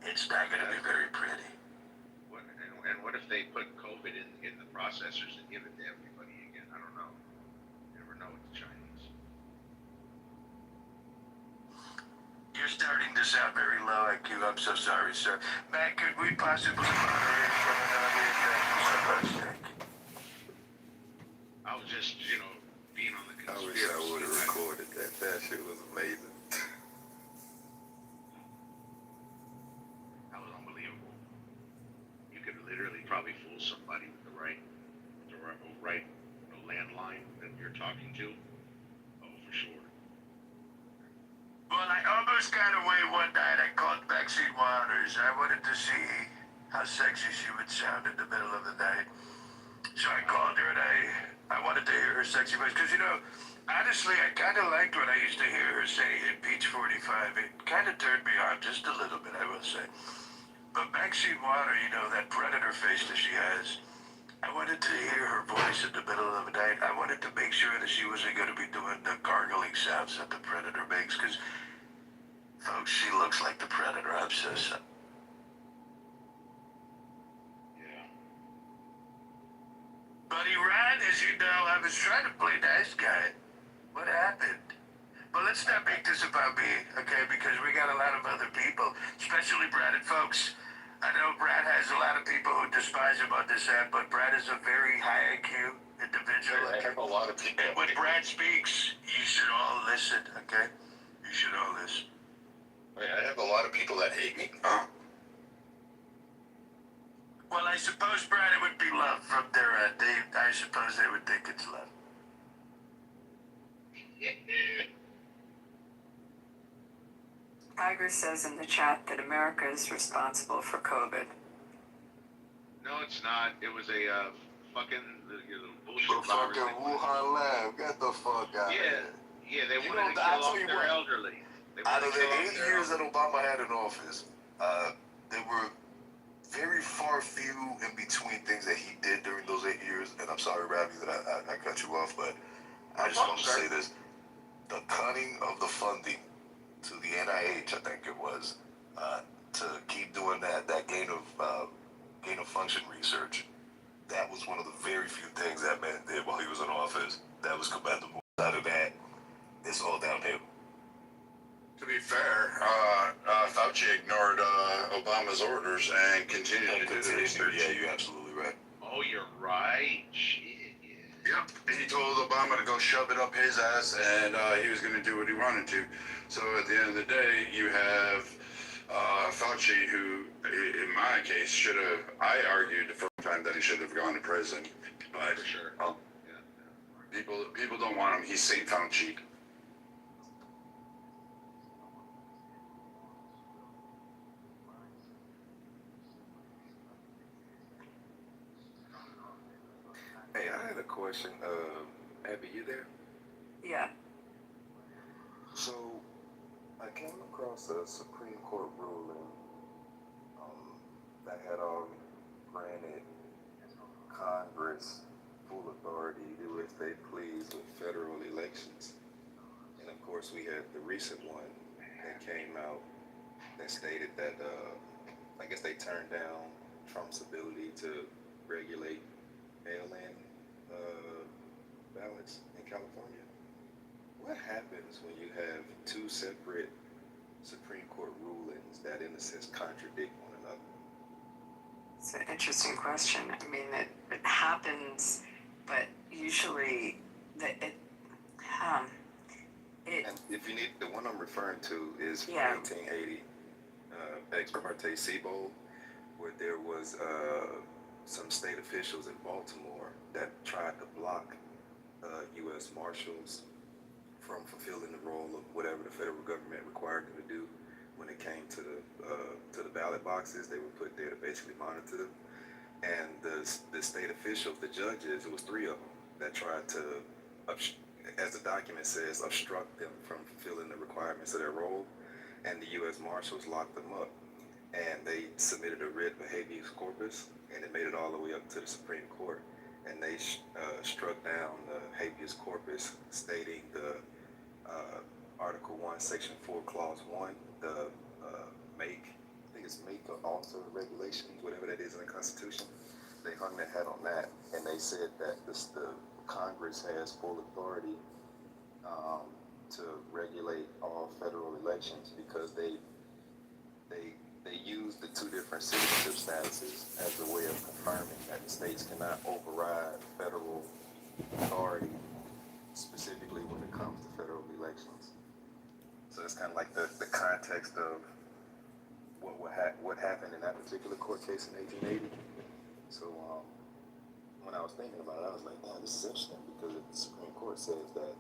It's not going to be very pretty. And what if they put COVID in the processors and give it to everybody again? I don't know. You never know with the Chinese. You're starting to sound very low IQ. I'm so sorry, sir. Matt, could we possibly moderate coming on in? Thank you so much. Thank you. I was just, being on the I conspiracy. wish I would have recorded that. That shit was amazing. That was unbelievable. You could literally probably fool somebody with the right landline that you're talking to. Oh, for sure. Well, I almost got away one night. I called Maxine Waters. I wanted to see how sexy she would sound in the middle of the night. So I called her and I wanted to hear her sexy voice. Because, honestly, I kind of liked what I used to hear her say in Beach 45. It kind of turned me on just a little bit, I will say. But Maxine Water, that predator face that she has, I wanted to hear her voice in the middle of the night. I wanted to make sure that she wasn't going to be doing the gargling sounds that the predator makes. Because, folks, she looks like the predator. I'm so sorry. But Iran, as you know, I was trying to play nice guy. What happened? But let's not make this about me, okay? Because we got a lot of other people, especially Brad and folks. I know Brad has a lot of people who despise him on this app, but Brad is a very high IQ individual. I have a lot of people. And when Brad speaks, you should all listen, okay? You should all listen. I have a lot of people that hate me. Well, I suppose, Brad, it would be love from their end. I suppose they would think it's love. Tiger says in the chat that America is responsible for COVID. No, it's not. It was a fucking bullshit The virus. fucking Wuhan lab. Get the fuck out of here. Yeah, they You wanted know, to I'll kill tell off you their what. elderly. Out of the 8 years that Obama had in office, there were very far few in between things that he did during those 8 years. And I'm sorry, Ravi, that I cut you off, but I just want to say this. The cutting of the funding to the NIH, I think it was, to keep doing that gain of function research. That was one of the very few things that man did while he was in office. That was commendable. Out of that, it's all downhill. To be fair, Fauci ignored Obama's orders and continued to do the research. Yeah, you're absolutely right. Oh, you're right. Shit. Yep, he told Obama to go shove it up his ass, and he was going to do what he wanted to. So at the end of the day, you have Fauci, who, in my case, should have. I argued for a time that he should have gone to prison, but For sure. people don't want him. He's Saint Fauci. question. Abby, you there? Yeah. So, I came across a Supreme Court ruling that had granted Congress full authority to do as they please with federal elections. And of course, we had the recent one that came out that stated that, I guess they turned down Trump's ability to regulate mail-in ballots in California. What happens when you have two separate Supreme Court rulings that, in a sense, contradict one another? It's an interesting question. I mean, it happens, but usually And if you need, the one I'm referring to is from Yeah. 1880, ex parte Seabold, where there was some state officials in Baltimore that tried to block U.S. Marshals from fulfilling the role of whatever the federal government required them to do when it came to the ballot boxes. They were put there to basically monitor them. And the state officials, the judges, it was 3 of them that tried to, as the document says, obstruct them from fulfilling the requirements of their role. And the U.S. Marshals locked them up. And they submitted a writ of habeas corpus, and it made it all the way up to the Supreme Court. And they struck down the habeas corpus, stating the Article 1, Section 4, Clause 1, the make or alter regulations, whatever that is in the Constitution. They hung their hat on that, and they said that the Congress has full authority to regulate all federal elections because they use the 2 different citizenship statuses as a way of confirming that the states cannot override federal authority, specifically when it comes to federal elections. So it's kind of like the context of what happened in that particular court case in 1880. So when I was thinking about it, I was like, damn, this is interesting because the Supreme Court says that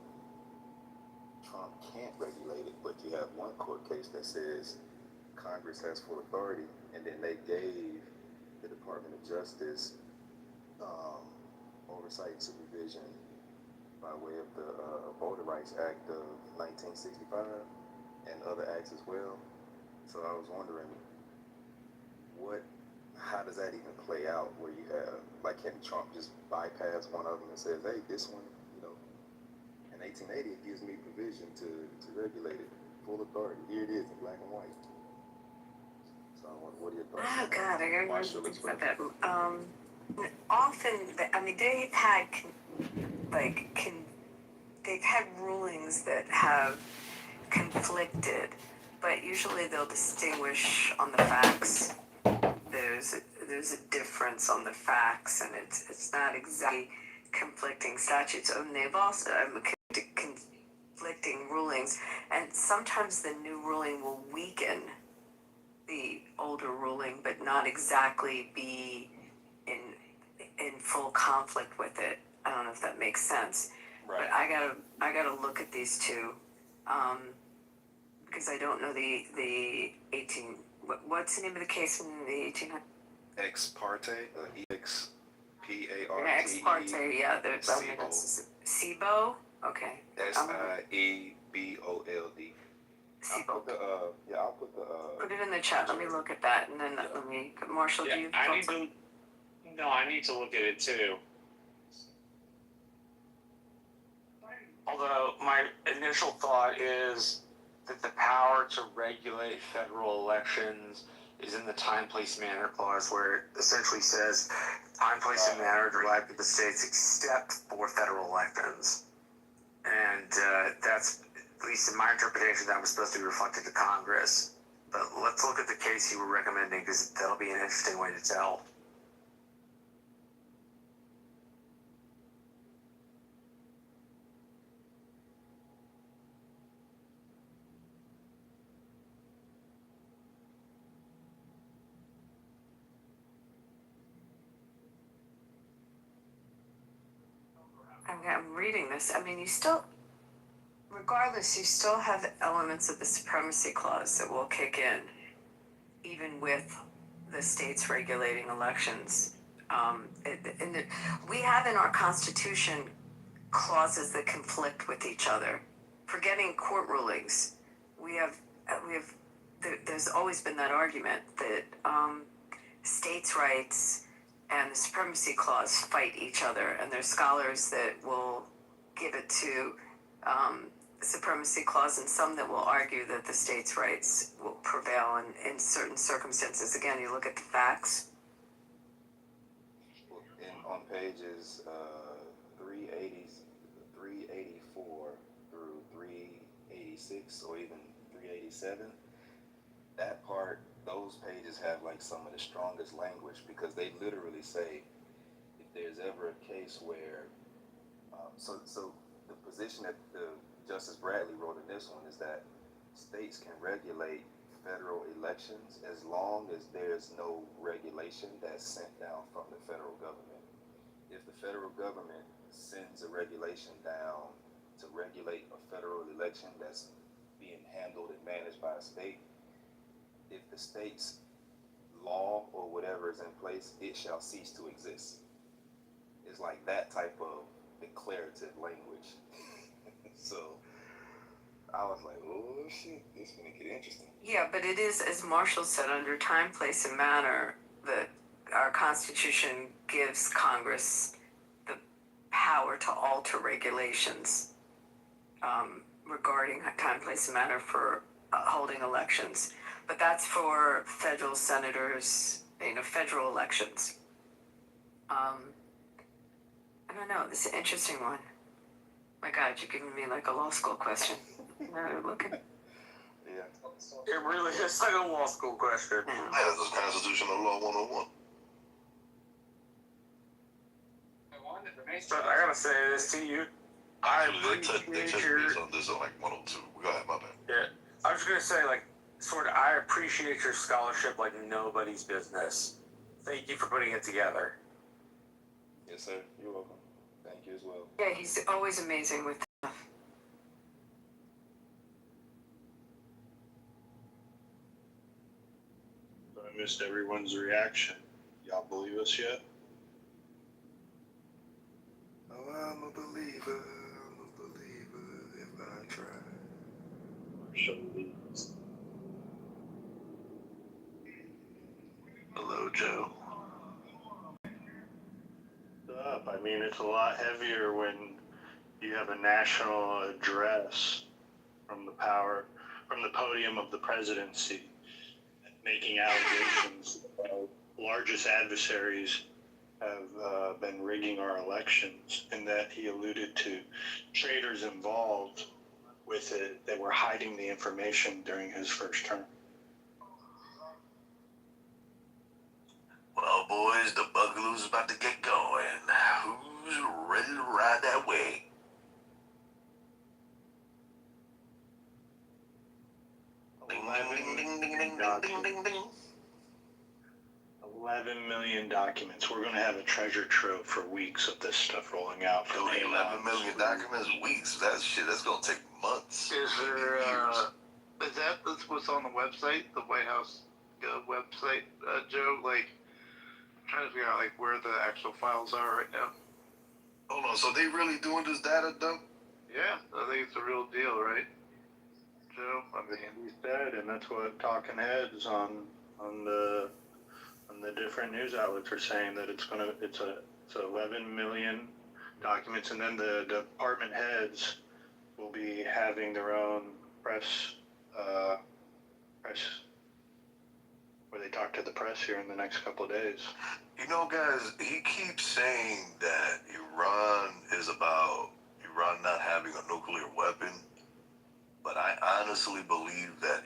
Trump can't regulate it, but you have one court case that says Congress has full authority, and then they gave the Department of Justice oversight and supervision by way of the Voter Rights Act of 1965 and other acts as well. So I was wondering, how does that even play out where you have, like, can Trump just bypass one of them and says, hey, this one, in 1880 it gives me provision to regulate it, full authority. Here it is in black and white. So I wonder, what are your thoughts? Oh God, I gotta think about that. Often, I mean, they've had they've had rulings that have conflicted, but usually they'll distinguish on the facts. There's a difference on the facts, and it's not exactly conflicting statutes. And they've also conflicting rulings, and sometimes the new ruling will weaken the older ruling, but not exactly be in full conflict with it. I don't know if that makes sense. Right. But I gotta look at these two, because I don't know the 18. What's the name of the case in the 1800s? Ex parte, E-X-P-A-R-T-E. Ex parte, yeah. SIBO. Okay. S-I-E-B-O-L-D. SIBO. I'll put the. Put it in the chat. Let me look at that, and then let me. Marshall, do you? I need to look at it too. Although my initial thought is that the power to regulate federal elections is in the time, place, manner clause, where it essentially says time, place, and manner derived to the states except for federal elections. And that's, at least in my interpretation, that was supposed to be reflected to Congress. But let's look at the case you were recommending, because that'll be an interesting way to tell. I'm reading this. I mean, you still, regardless, you still have elements of the supremacy clause that will kick in, even with the states regulating elections. We have in our Constitution clauses that conflict with each other. Forgetting court rulings, there's always been that argument that states' rights and the supremacy clause fight each other, and there's scholars that will give it to the supremacy clause and some that will argue that the states' rights will prevail in certain circumstances. Again, you look at the facts. On pages 384 through 386 or even 387, that part, those pages have like some of the strongest language, because they literally say if there's ever a case where so the position that the Justice Bradley wrote in this one is that states can regulate federal elections as long as there's no regulation that's sent down from the federal government. If the federal government sends a regulation down to regulate a federal election that's being handled and managed by a state, if the state's law or whatever is in place, it shall cease to exist. It's like that type of declarative language. So I was like, oh shit, this is gonna get interesting. Yeah, but it is, as Marshall said, under time, place, and manner, that our Constitution gives Congress the power to alter regulations regarding time, place, and manner for holding elections. But that's for federal senators, federal elections. I don't know, this is an interesting one. My God, you're giving me like a law school question. Looking. Yeah. It really is like a law school question. Yeah, this is constitutional law 101. But I gotta say this to you. They touched base on this on like 102. Go ahead, my bad. Yeah. I was gonna say, like, I appreciate your scholarship like nobody's business. Thank you for putting it together. Yes, sir. You're welcome. Thank you as well. Yeah, he's always amazing with stuff. I missed everyone's reaction. Y'all believe us yet? Oh, I'm a believer. If I try. Hello, Joe. Up. I mean, it's a lot heavier when you have a national address from the podium of the presidency, making allegations that largest adversaries have been rigging our elections, and that he alluded to traitors involved with it that were hiding the information during his first term. Well, boys, the Bugaloo's about to get going. Who's ready to ride that way? Ding, ding, ding, ding, ding, ding, ding, ding. 11 million documents. We're going to have a treasure trove for weeks of this stuff rolling out. 11 million documents, weeks. That's going to take months. Is there, is that what's on the website, the White House website, Joe? Like, I'm trying to figure out, like, where the actual files are right now. Hold on, so they really doing this data dump? Yeah, I think it's a real deal, right, Joe? I mean, he said, and that's what talking heads on the different news outlets are saying, that it's 11 million documents, and then the department heads will be having their own press where they talk to the press here in the next couple of days. You know, guys, he keeps saying that Iran is about Iran not having a nuclear weapon, but I honestly believe that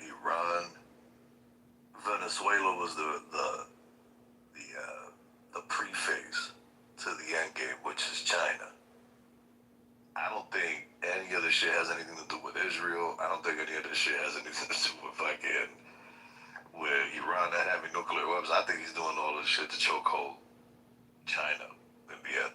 Venezuela was the preface to the end game, which is China. I don't think any of this shit has anything to do with Israel. I don't think any of this shit has anything to do with with Iran not having nuclear weapons. I think he's doing all this shit to chokehold China in the end.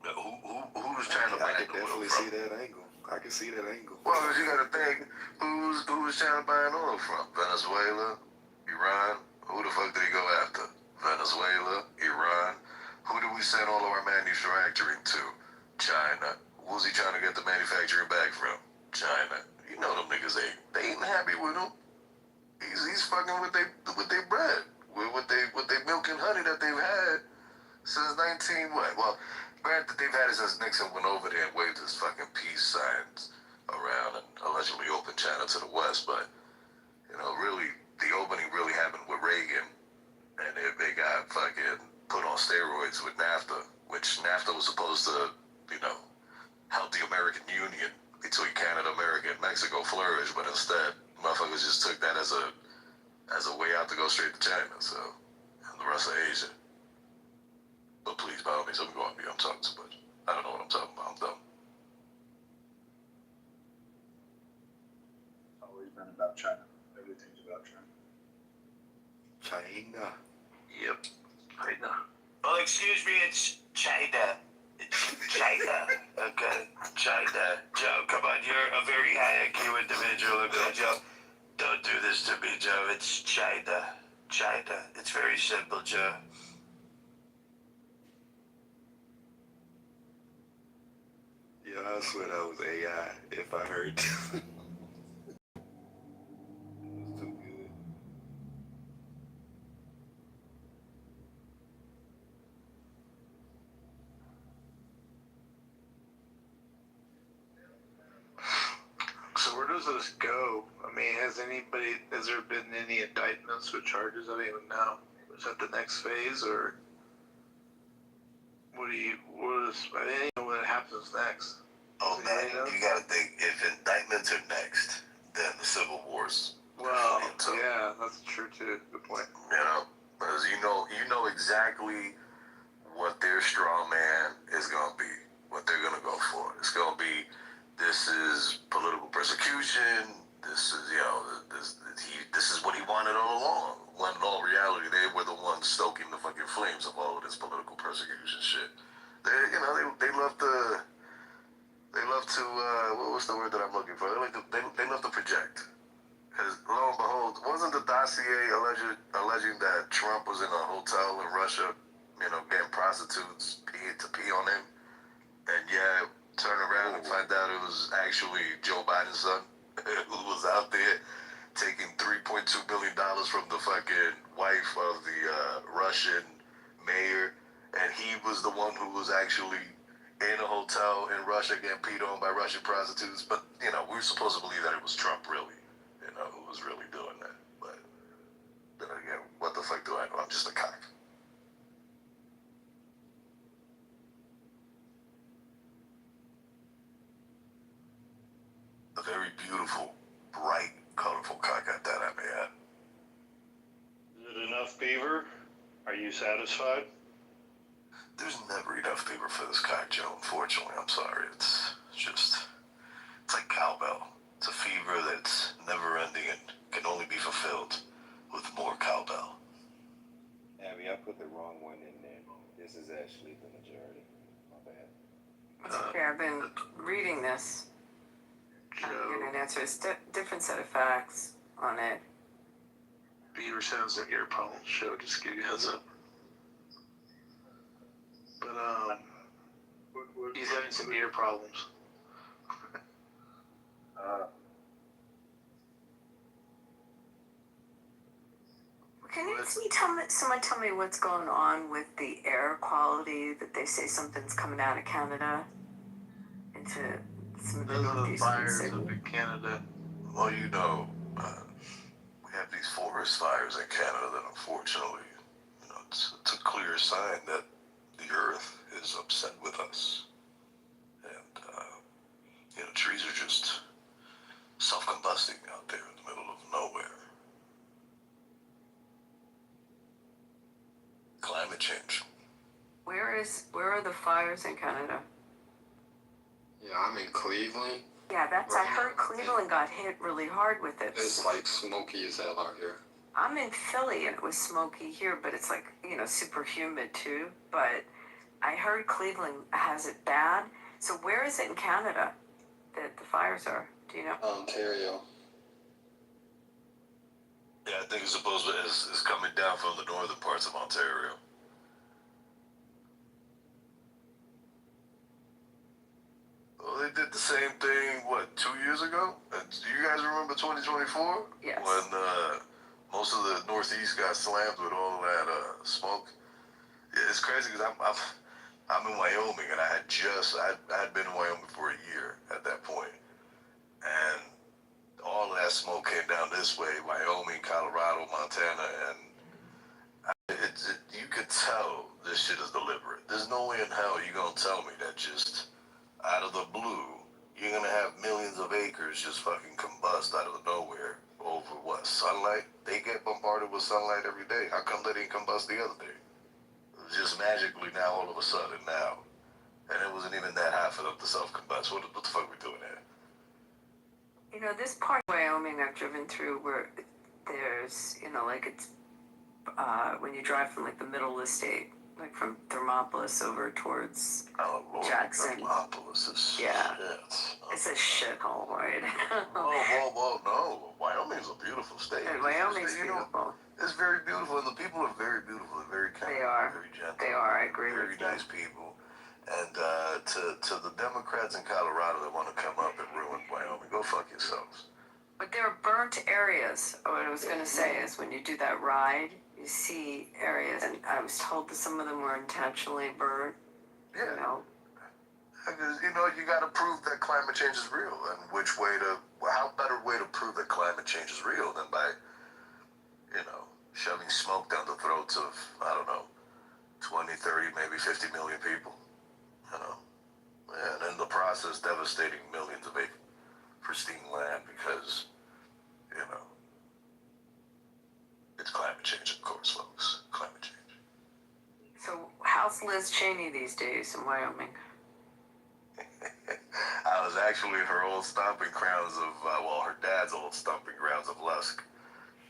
Who's trying to buy? I can definitely see that angle. I can see that angle. Well, you got to think, who's trying to buy an oil from? Venezuela, Iran. Who the fuck did he go after? Venezuela, Iran. Who do we send all of our manufacturing to? China. Who's he trying to get the manufacturing back from? China. You know them niggas they ain't happy with him. He's fucking with they bread, with they milk and honey that they've had since 19 what? Well, granted they've had it since Nixon went over there and waved his fucking peace signs around and allegedly opened China to the west, but you know, really the opening really happened with Reagan, and they got fucking put on steroids with NAFTA, which NAFTA was supposed to, you know, help the American Union between Canada, America, and Mexico flourish, but instead, motherfuckers just took that as a way out to go straight to China, so, and the rest of Asia. But please, by all means, I'm going to be, I'm talking too much. I don't know what I'm talking about, I'm dumb. Always been about China. Everything's about China. China. Yep. China. Oh, excuse me, it's China. It's China. Okay. China. Joe, come on, you're a very high IQ individual. Okay, Joe. Don't do this to me, Joe. It's China. China. It's very simple, Joe. Yeah, I swear that was AI, if I heard. It was too good. So where does this go? I mean, has there been any indictments with charges? I don't even know. Is that the next phase, or what is, I didn't know what happens next. Oh man, you gotta think, if indictments are next, then the Civil War's. Well, yeah, that's true too. Good point. You know, because you know exactly what their straw man is gonna be, what they're gonna go for. It's gonna be, this is political persecution. This is, you know, this is what he wanted all along. When in all reality, they were the ones stoking the fucking flames of all of this political persecution shit. They love to what was the word that I'm looking for? They love to project. Because lo and behold, wasn't the dossier alleging that Trump was in a hotel in Russia, you know, getting prostitutes to pee on him, and yeah, turn around and find out it was actually Joe Biden's son who was out there taking $3.2 billion from the fucking wife of the Russian mayor, and he was the one who was actually in a hotel in Russia getting peed on by Russian prostitutes. But, you know, we were supposed to believe that it was Trump, really, you know, who was really doing that. But then again, what the fuck do I know? I'm just a cock. A very beautiful, bright, colorful cock at that, I may add. Is it enough beaver? Are you satisfied? There's never enough beaver for this cock, Joe. Unfortunately, I'm sorry. It's like cowbell. It's a fever that's never ending and can only be fulfilled with more cowbell. Abby, I put the wrong one in there. This is actually the majority. My bad. Okay, I've been reading this. I'm getting an answer. It's different set of facts on it. Beaver sounds like ear problems. Show, just give you a heads up. But he's having some ear problems. Can someone tell me what's going on with the air quality that they say something's coming out of Canada into some of the Those are the northeastern fires cities? up in Canada. Well, you know, we have these forest fires in Canada that unfortunately, you know, it's a clear sign that the earth is upset with us. And, you know, trees are just self-combusting out there in the middle of nowhere. Climate change. Where are the fires in Canada? Yeah, I'm in Cleveland. Yeah, I heard Cleveland got hit really hard with it. It's like smoky as hell out here. I'm in Philly and it was smoky here, but it's like, you know, super humid too. But I heard Cleveland has it bad. So where is it in Canada that the fires are? Do you know? Ontario. Yeah, I think it's supposed to is coming down from the northern parts of Ontario. Well, they did the same thing, what, 2 years ago? Do you guys remember 2024? Yes. When most of the Northeast got slammed with all that smoke. Yeah, it's crazy because I'm in Wyoming, and I had been in Wyoming for a year at that point, and all of that smoke came down this way, Wyoming, Colorado, Montana, and you could tell this shit is deliberate. There's no way in hell you're gonna tell me that just out of the blue, you're gonna have millions of acres just fucking combust out of nowhere over what, sunlight? They get bombarded with sunlight every day. How come they didn't combust the other day? Just magically now, all of a sudden now. And it wasn't even that hot for them to self-combust. What the fuck we doing there? You know, this part of Wyoming I've driven through where there's, you know, like it's, when you drive from like the middle of the state, like from Thermopolis over towards Jackson. Thermopolis is shit. It's a shithole, right? Well, no. Wyoming's a beautiful state. Wyoming's beautiful. It's very beautiful, and the people are very beautiful. They're very kind. They are. Very gentle. They are. I agree with you. Very nice people. And to the Democrats in Colorado that want to come up and ruin Wyoming, go fuck yourselves. But there are burnt areas. What I was going to say is when you do that ride, you see areas, and I was told that some of them were intentionally burnt. Yeah. You know? Because, you know, you got to prove that climate change is real. And how better way to prove that climate change is real than by, you know, shoving smoke down the throats of, I don't know, 20, 30, maybe 50 million people. You know? And in the process, devastating millions of acres, pristine land because, you know, it's climate change, of course, folks. Climate change. So how's Liz Cheney these days in Wyoming? I was actually in her old stomping grounds of, her dad's old stomping grounds of Lusk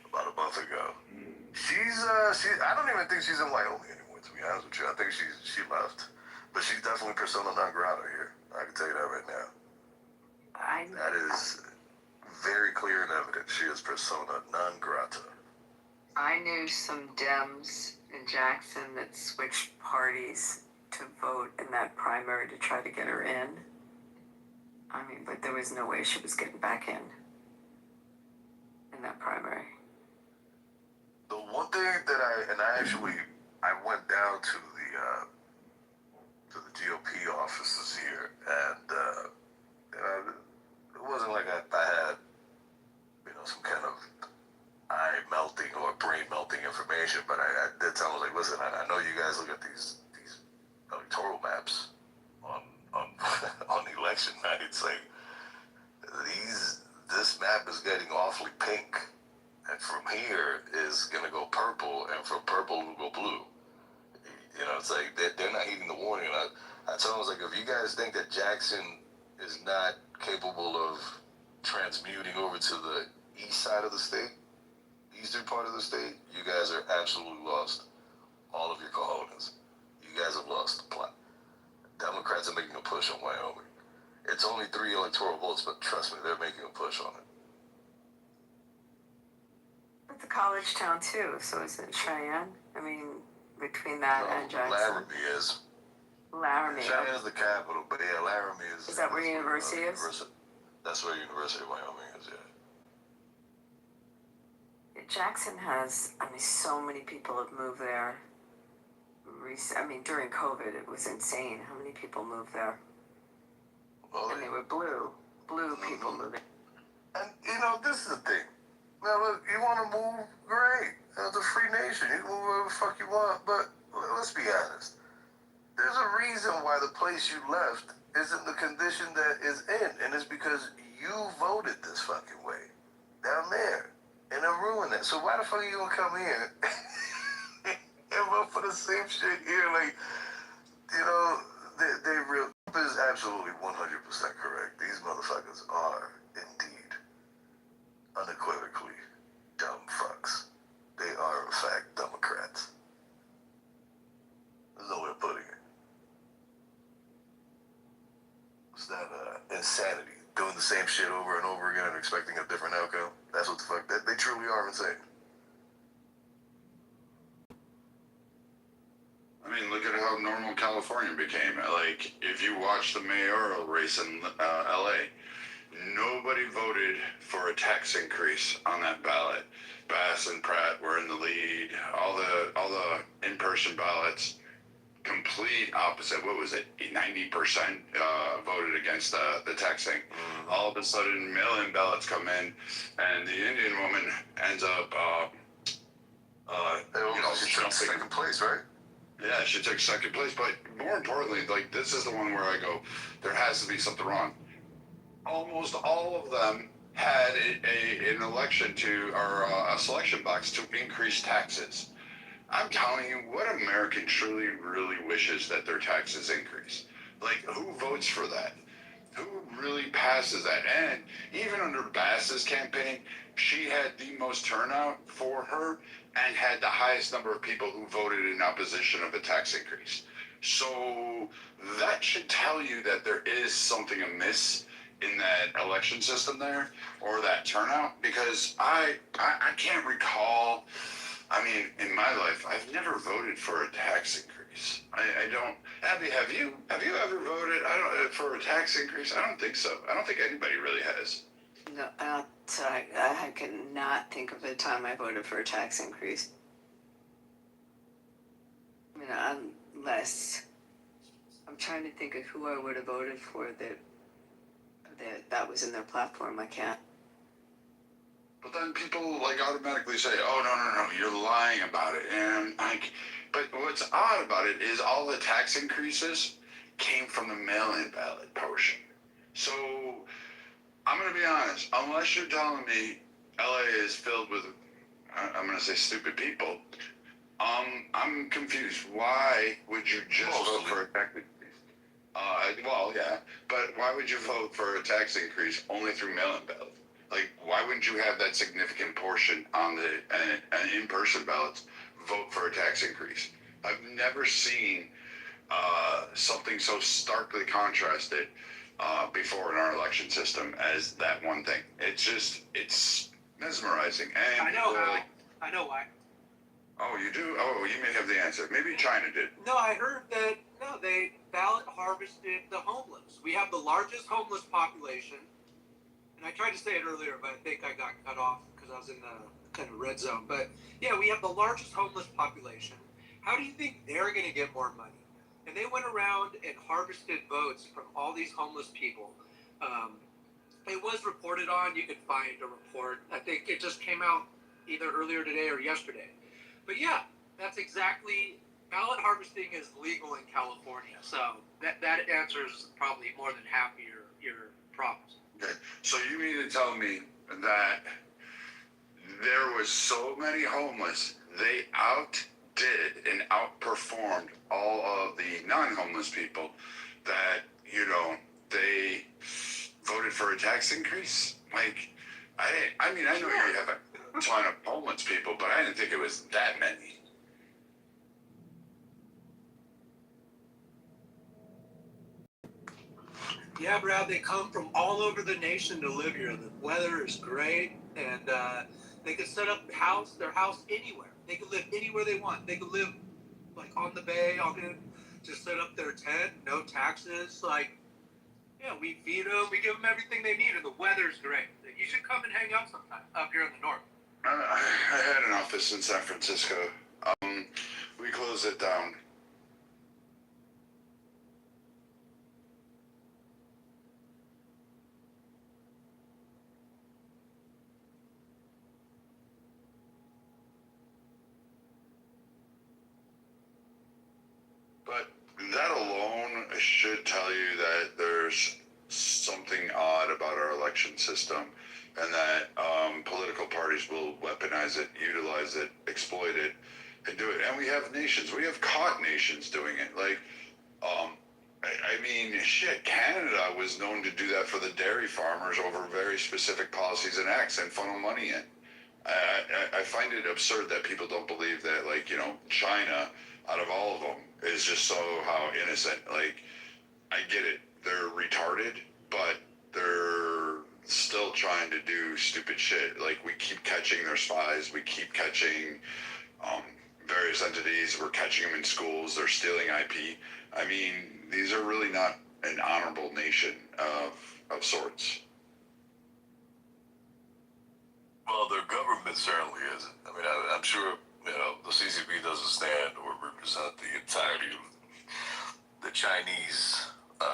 about a month ago. I don't even think she's in Wyoming anymore, to be honest with you. I think she left. But she's definitely persona non grata here. I can tell you that right now. That is very clear and evident. She is persona non grata. I knew some Dems in Jackson that switched parties to vote in that primary to try to get her in. I mean, but there was no way she was getting back in that primary. The one thing that I went down to the GOP offices here, and it wasn't like I had, you know, some kind of eye melting or brain melting information, but I did tell them, like, listen, I know you guys look at these electoral maps on election night. It's like this map is getting awfully pink, and from here is gonna go purple, and from purple it'll go blue. You know, it's like they're not heeding the warning. And I told them, I was like, if you guys think that Jackson is not capable of transmuting over to the east side of the state, eastern part of the state, you guys are absolutely lost. All of your cojones. You guys have lost the plot. Democrats are making a push on Wyoming. It's only 3 electoral votes, but trust me, they're making a push on it. It's a college town too, so is it Cheyenne? I mean, between that and Jackson. Laramie is. Laramie. Cheyenne is the capital, but yeah, Laramie is. Is that where University is? That's where University of Wyoming is, yeah. Jackson has, I mean, so many people have moved there. I mean, during COVID, it was insane how many people moved there. Well, and they were blue people moving. And, you know, this is the thing. Now, look, you want to move, great. It's a free nation. You can move wherever the fuck you want. But let's be honest. There's a reason why the place you left is in the condition that is in. And it's because you voted this fucking way down there. And it ruined that. So why the fuck are you going to come here and vote for the same shit here? Like, you know, they real. Trump is absolutely 100% correct. These motherfuckers are indeed, unequivocally, dumb fucks. They are, in fact, Democrats. There's no way of putting it. It's that insanity. Doing the same shit over and over again and expecting a different outcome. That's what the fuck. They truly are insane. normal California became. Like, if you watch the mayoral race in LA, nobody voted for a tax increase on that ballot. Bass and Pratt were in the lead. All the in-person ballots, complete opposite. What was it? 90% voted against the taxing. All of a sudden, mail-in ballots come in, and the Indian woman ends up, she took second place, right? Yeah, she took second place. But more importantly, like, this is the one where I go, there has to be something wrong. Almost all of them had an election or a selection box to increase taxes. I'm telling you, what American truly, really wishes that their taxes increase? Like, who votes for that? Who really passes that? And even under Bass's campaign, she had the most turnout for her and had the highest number of people who voted in opposition of a tax increase. So that should tell you that there is something amiss in that election system there, or that turnout, because I can't recall. I mean, in my life, I've never voted for a tax increase. I don't. Abby, have you ever voted? For a tax increase. I don't think so. I don't think anybody really has. No, I cannot think of a time I voted for a tax increase. I mean, unless I'm trying to think of who I would have voted for that was in their platform. I can't. But then people like automatically say, "Oh no, you're lying about it." And but what's odd about it is all the tax increases came from the mail-in ballot portion. So I'm gonna be honest. Unless you're telling me LA is filled with, I'm gonna say stupid people, I'm confused. Why would you just vote for a tax increase? Well, yeah, but why would you vote for a tax increase only through mail-in ballot? Like, why wouldn't you have that significant portion on the in-person ballots vote for a tax increase? I've never seen something so starkly contrasted before in our election system as that one thing. It's mesmerizing. And I know why. Oh, you do? Oh, you may have the answer. Maybe China did. No, I heard that, they ballot harvested the homeless. We have the largest homeless population. And I tried to say it earlier, but I think I got cut off because I was in the kind of red zone. But yeah, we have the largest homeless population. How do you think they're going to get more money? And they went around and harvested votes from all these homeless people. It was reported on. You could find a report. I think it just came out either earlier today or yesterday. But yeah, that's exactly, ballot harvesting is legal in California. So that answers probably more than half of your problems. Okay, so you mean to tell me that there was so many homeless, they outdid and outperformed all of the non-homeless people that, they voted for a tax increase? Like, I know you have a ton of homeless people, but I didn't think it was that many. Yeah, Brad, they come from all over the nation to live here. The weather is great, and they can set up their house anywhere. They can live anywhere they want. They can live like on the bay, just set up their tent, no taxes. Like, yeah, we feed them, we give them everything they need, and the weather's great. You should come and hang out sometime up here in the north. I had an office in San Francisco. We closed it down. But that alone should tell you that there's something odd about our election system, and that political parties will weaponize it, utilize it, exploit it, and do it. And we have nations. We have caught nations doing it. Like, I mean, shit, Canada was known to do that for the dairy farmers over very specific policies and acts and funnel money in. I find it absurd that people don't believe that, like, China, out of all of them, is just somehow innocent. Like, I get it. They're retarded, but they're still trying to do stupid shit. Like, we keep catching their spies. We keep catching various entities. We're catching them in schools. They're stealing IP. I mean, these are really not an honorable nation of sorts. Well, their government certainly isn't. I mean, I'm sure, the CCP doesn't stand or represent the entirety of the Chinese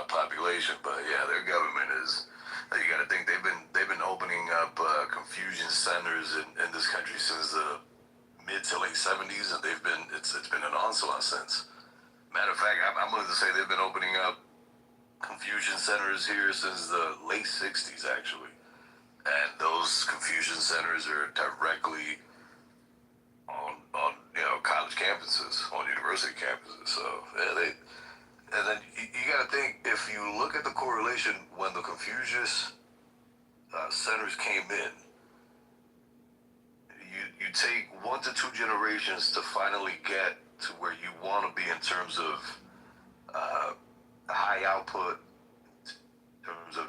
population, but yeah, their government is. You got to think they've been opening up confusion centers in this country since the mid to late 70s, and it's been an onslaught since. Matter of fact, I'm willing to say they've been opening up confusion centers here since the late 60s, actually. And those confusion centers are directly on college campuses, on university campuses. So yeah, and then you got to think, if you look at the correlation when the Confucius centers came in, you take 1 to 2 generations to finally get to where you want to be in terms of high output, in terms of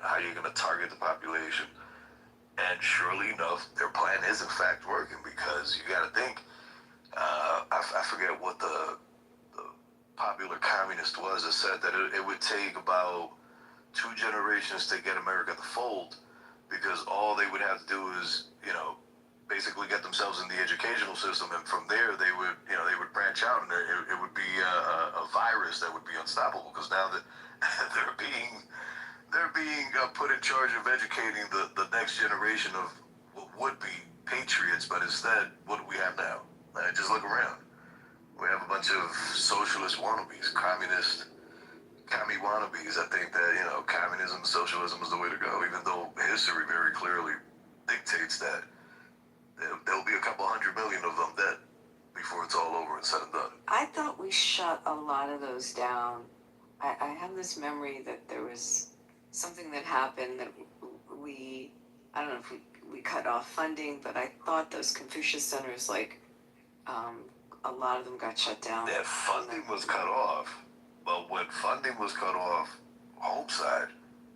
how you're going to target the population. And surely enough, their plan is in fact working, because you got to think, I forget what the popular communist was that said that it would take about 2 generations to get America to fold, because all they would have to do is, basically get themselves in the educational system, and from there they would branch out, and it would be a virus that would be unstoppable, because now that they're being put in charge of educating the next generation of what would be patriots, but instead, what do we have now? Just look around. We have a bunch of socialist wannabes, commie wannabes. I think that, communism, socialism is the way to go, even though history very clearly dictates that there'll be a couple 100 million of them dead before it's all over and said and done. I thought we shut a lot of those down. I have this memory that there was something that happened that I don't know if we cut off funding, but I thought those Confucius centers, a lot of them got shut down. That funding was cut off, but when funding was cut off home side,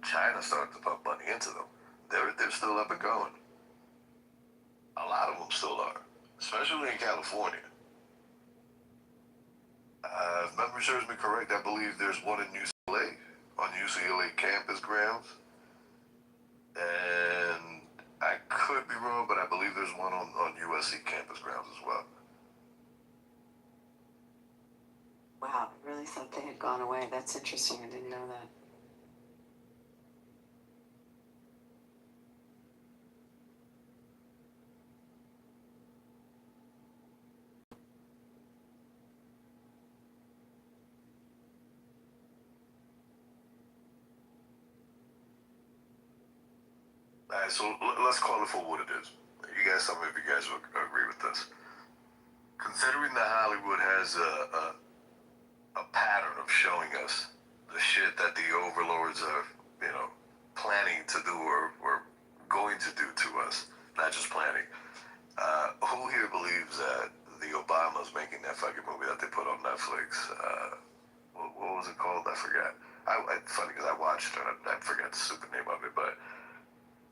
China started to pump money into them. They're still up and going. A lot of them still are, especially in California. If memory serves me correct, I believe there's one in UCLA, on UCLA campus grounds. And I could be wrong, but I believe there's one on USC campus grounds as well. Wow, I really thought they had gone away. That's interesting. I didn't know that. Alright, so let's call it for what it is. You guys tell me if you guys would agree with this. Considering that Hollywood has a pattern of showing us the shit that the overlords are, planning to do or going to do to us, not just planning. Who here believes that the Obamas making that fucking movie that they put on Netflix? What was it called? I forgot. It's funny because I watched it and I forgot the stupid name of it, but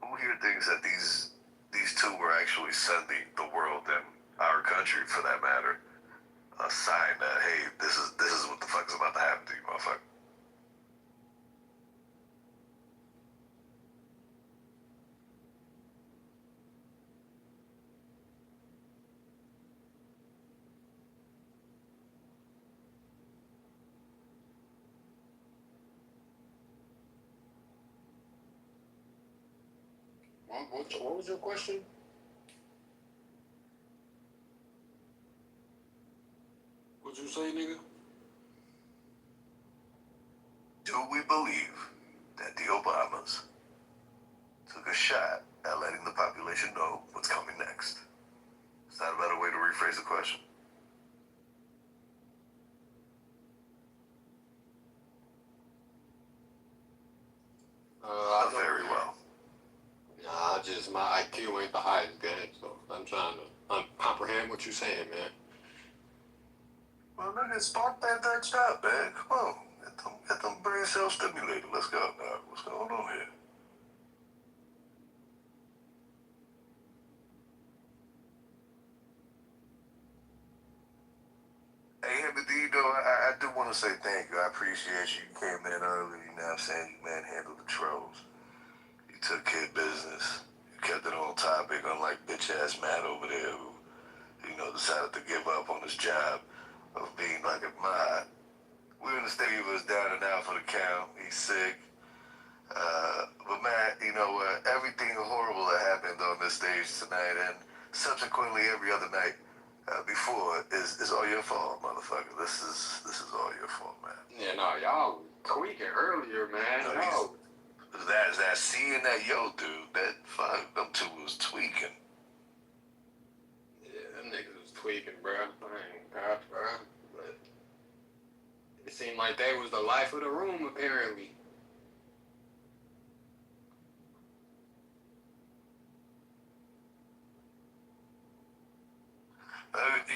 who here thinks that these two were actually sending the world and our country, for that matter, a sign that, hey, this is what the fuck is about to happen to you, motherfucker? What was your question? What'd you say, nigga? Do we believe that the Obamas took a shot at letting the population know what's coming next? Is that a better way to rephrase the question? Very well. Nah, my IQ ain't the highest, gang, so I'm trying to comprehend what you're saying, man. Well, nigga, spark that next up, man. Come on. Get them brain cells stimulated. Let's go now. What's going on here? to say thank you. I appreciate you. You came in early, you know what I'm saying? You manhandled the trolls. You took care of business. You kept it on topic, unlike bitch-ass Matt over there who, you know, decided to give up on his job of being like a mod. We're in the state, he was down and out for the count. He's sick. But Matt, you know, everything horrible that happened on this stage tonight and subsequently every other night before is all your fault, motherfucker. This is all your fault, man. Yeah, no, y'all tweaking earlier, man. No. That seeing that dude, that fuck, them two was tweaking. Yeah, them niggas was tweaking, bro. I ain't got, bro. But it seemed like they was the life of the room, apparently.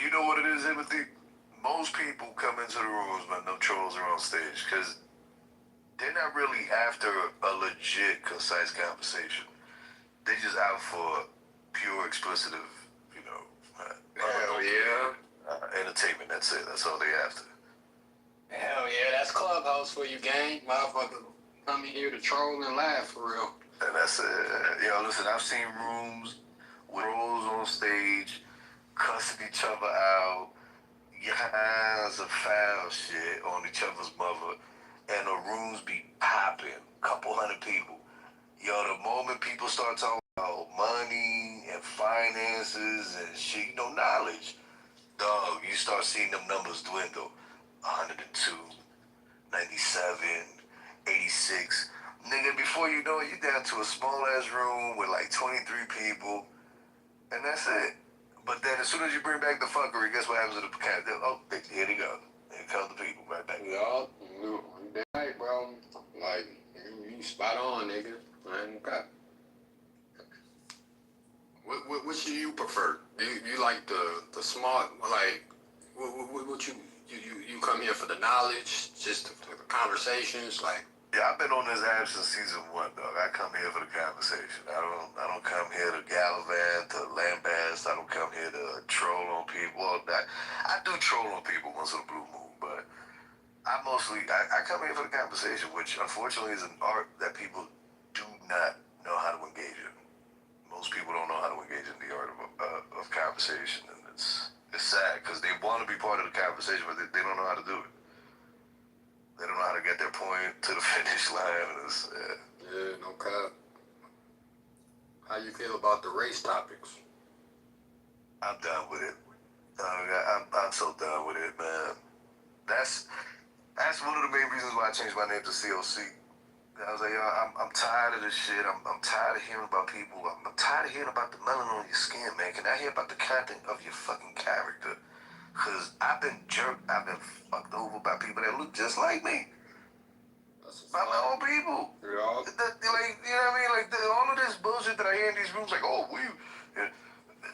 You know what it is, Timothy? Most people come into the rooms when no trolls are on stage because they're not really after a legit, concise conversation. They just out for pure, explicitive, you know, hell yeah, entertainment. That's it. That's all they after. Hell yeah, that's Clubhouse for you, gang. Motherfucker coming here to troll and laugh for real. And that's it. Yo, listen, I've seen rooms with trolls on stage cussing each other out, kinds of foul shit on each other's mother, and the rooms be popping, couple hundred people. Yo, the moment people start talking about money and finances and shit, you know, knowledge, dog, you start seeing them numbers dwindle. 102, 97, 86. Nigga, before you know it, you're down to a small-ass room with like 23 people, and that's it. But then as soon as you bring back the fuckery, guess what happens to the cat? Oh, here they go. Here come the people right back. Y'all, right, bro. Like, you spot on, nigga. Okay. What should you prefer? You like the smart, like, what you come here for the knowledge, just the conversations, like. Yeah, I've been on this app since season 1, dog. I come here for the conversation. I don't come here to gallivant, to lambast. I don't come here to troll on people. Well, I do troll on people once in a blue moon, but I come here for the conversation, which unfortunately is an art that people do not know how to engage in. Most people don't know how to engage in the art of conversation, and it's sad because they want to be part of the conversation, but they don't know how to do it. They don't know how to get their point to the finish line. Yeah, no cap. How you feel about the race topics? I'm done with it. I'm so done with it, man. That's one of the main reasons why I changed my name to COC. I was like, yo, I'm tired of this shit. I'm tired of hearing about people. I'm tired of hearing about the melanin on your skin, man. Can I hear about the content of your fucking character? Because I've been jerked, I've been fucked over by people that look just like me. By my own people. Yeah. Like, you know what I mean? Like, all of this bullshit that I hear in these rooms, like, oh,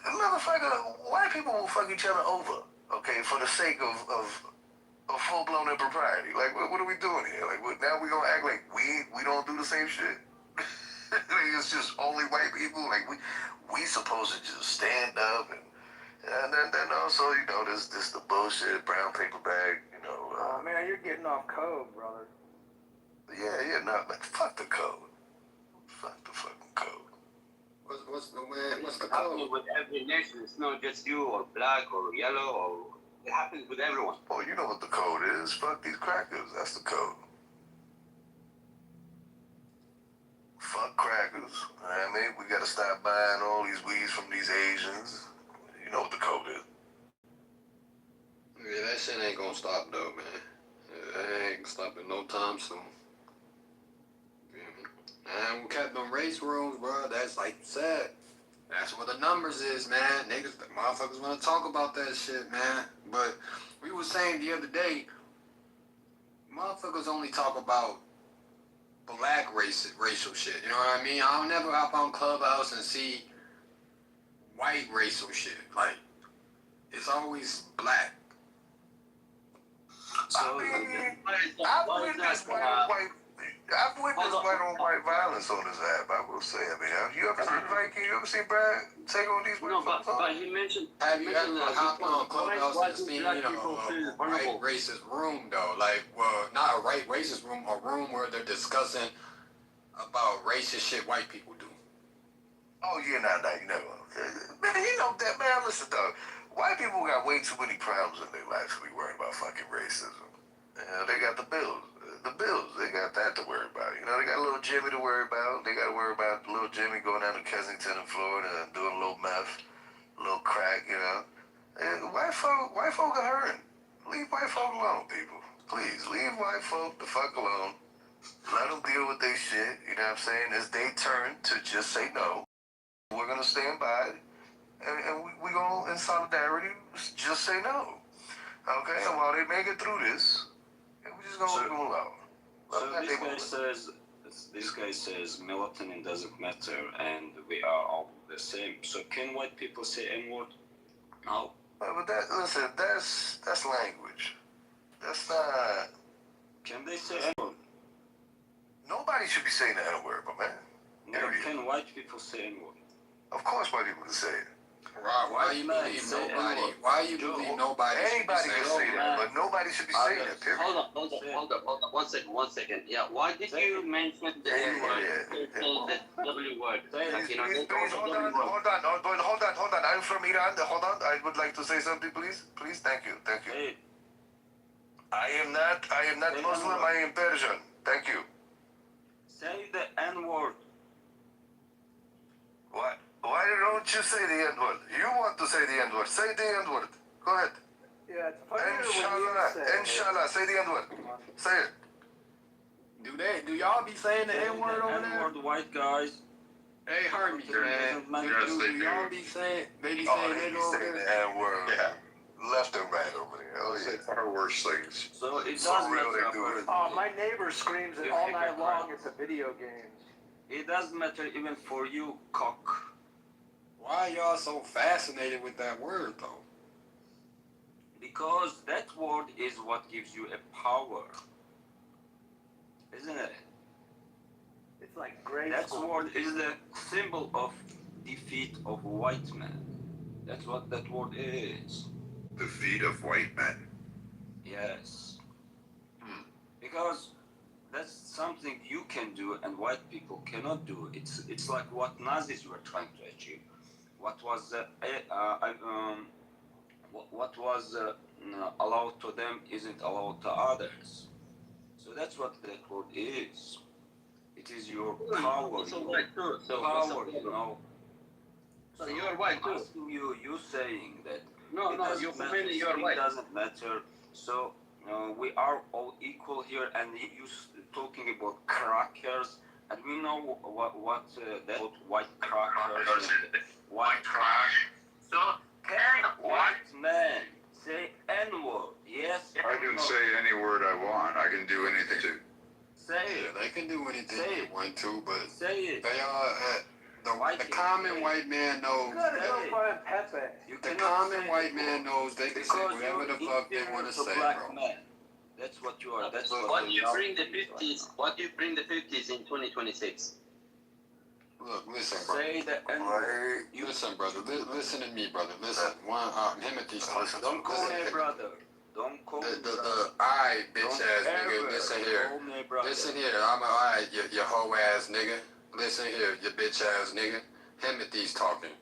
motherfucker, white people will fuck each other over, okay, for the sake of full-blown impropriety. Like, what are we doing here? Like, now we gonna act like we don't do the same shit? Like, it's just only white people? Like, we supposed to just stand up and then also, you know, this the bullshit, brown paper bag, you know. Man, you're getting off code, brother. Yeah, no, man, fuck the code. Fuck the fucking code. What's the code? With every nation, it's not just you or black or yellow, or it happens with everyone. Oh, you know what the code is. Fuck these crackers. That's the code. Fuck crackers. You know what I mean? We gotta stop buying all these weeds from these Asians. You know what the code is. Yeah, that shit ain't gonna stop though, man. Yeah, that ain't stopping no time soon. And we kept them race rooms, bro. That's like you said. That's where the numbers is, man. Niggas, the motherfuckers wanna talk about that shit, man. But we was saying the other day, motherfuckers only talk about black racial shit. You know what I mean? I'll never hop on Clubhouse and see white racial shit. Like, it's always black. So, I witnessed white I've witnessed white on white violence on this app, I will say. I mean, have you ever seen Viking? You ever seen Brad take on these white folks? But he mentioned. Have you ever hopped on Clubhouse and seen, a white racist room though? Like, well, not a white racist room, a room where they're discussing about racist shit white people do. Oh, you never. Man, you know that, man, listen, dog. White people got way too many problems in their lives to be worried about fucking racism. They got the bills. They got that to worry about. You know, they got little Jimmy to worry about. They got to worry about little Jimmy going down to Kensington in Florida and doing a little meth, a little crack, you know. And white folk are hurting. Leave white folk alone, people. Please, leave white folk the fuck alone. Let them deal with their shit, you know what I'm saying? It's their turn to just say no. We're going to stand by it. And we going to, in solidarity, just say no. Okay? And while they make it through this, we're just going to leave them alone. This guy says melatonin doesn't matter and we are all the same. So can white people say N-word? No. But that's language. That's not. Can they say N-word? Nobody should be saying the N-word, but man. No, can white people say N-word? Of course white people can say it. Why you believe nobody? Why you believe nobody? Anybody can say that, but nobody should be saying it. Period. Hold on. 1 second. Yeah. Why did you mention the N word? The W word. Please, hold on. I'm from Iran. Hold on. I would like to say something, please. Please, thank you. Hey. I am not Muslim. I am Persian. Thank you. Say the N-word. What? Why don't you say the N-word? You want to say the N-word. Say the N-word. Go ahead. Yeah, it's funnier when you say it. Inshallah. Say the N-word. Say it. Do y'all be saying the N-word over there? N-word, white guys. Hey, Hermes, man. Do y'all be saying, they be saying they over say there? the N-word. Yeah. Left and right over there. Oh, yeah. It's our worst things. So it So does real matter. they do it. Oh, my neighbor screams it all night long at the video games. It doesn't matter even for you, cock. Why y'all so fascinated with that word, though? Because that word is what gives you a power. Isn't it? It's like great. That word is the symbol of defeat of white men. That's what that word is. Defeat of white men. Yes. Because that's something you can do and white people cannot do. It's like what Nazis were trying to achieve. What was allowed to them isn't allowed to others. So that's what that word is. It is your power. So white too. So power, you know. So you're white too. Asking you saying that. No, you're complaining you're white. It doesn't matter. So we are all equal here, and you talking about crackers, and we know what that white crackers, white crack. So can white man say N-word? Yes. I can say any word I want. I can do anything too. Say it. They can do anything they want to, but say it. They are the common white man knows. You gotta go find Pepe. The common white man knows they can say whatever the fuck they want to say, bro. Man. That's what you are. That's what you bring the 50s. What do you bring the 50s in 2026? Look, listen, bro. Say the N-word. Listen, brother. Listen to me, brother. Listen. Him at these. Don't call me brother. Don't call me brother. Alright, bitch ass nigga. Listen here. Listen here. I'm alright, you hoe ass nigga. Listen here, you bitch ass nigga. Timothy's talking.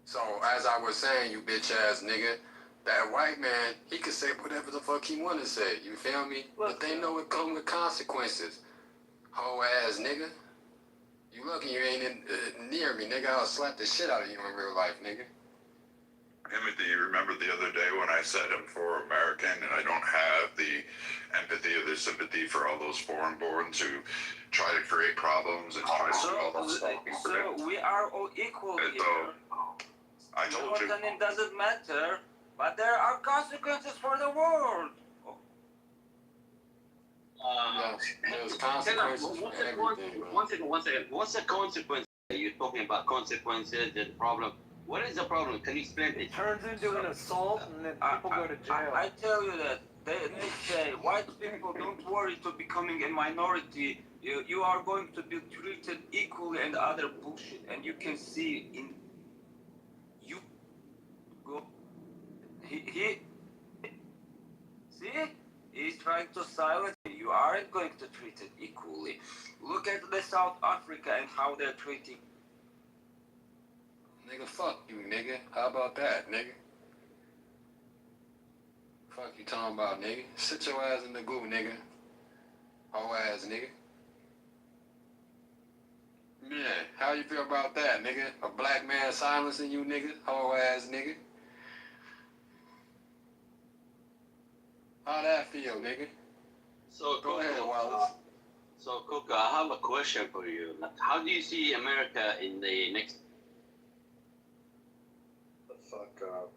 So as I was saying, you bitch ass nigga, that white man, he can say whatever the fuck he wanna say. You feel me? But they know it come with consequences. Hoe ass nigga. You lucky you ain't near me, nigga. I'll slap the shit out of you in real life, nigga. Timothy, you remember the other day when I said I'm for American and I don't have the empathy or the sympathy for all those foreign-borns who try to create problems and try to do all those stuff. So we are all equal here. I told you. It doesn't matter, but there are consequences for the world. There's consequences for everything. One second. What's the consequence? You're talking about consequences, the problem. What is the problem? Can you explain it? It turns into an assault and then people go to jail. I tell you that they say, white people, don't worry to becoming a minority. You are going to be treated equally and other bullshit. And you can see in you go. He see, he's trying to silence you. You aren't going to treat it equally. Look at the South Africa and how they're treating. Nigga, fuck you, nigga. How about that, nigga? Fuck you talking about, nigga? Sit your ass in the goo, nigga. Whole ass, nigga. Man, how you feel about that, nigga? A black man silencing you, nigga? Whole ass, nigga. How that feel, nigga? So go ahead, Wallace. So, Cook, I have a question for you. How do you see America in the next? The fuck up.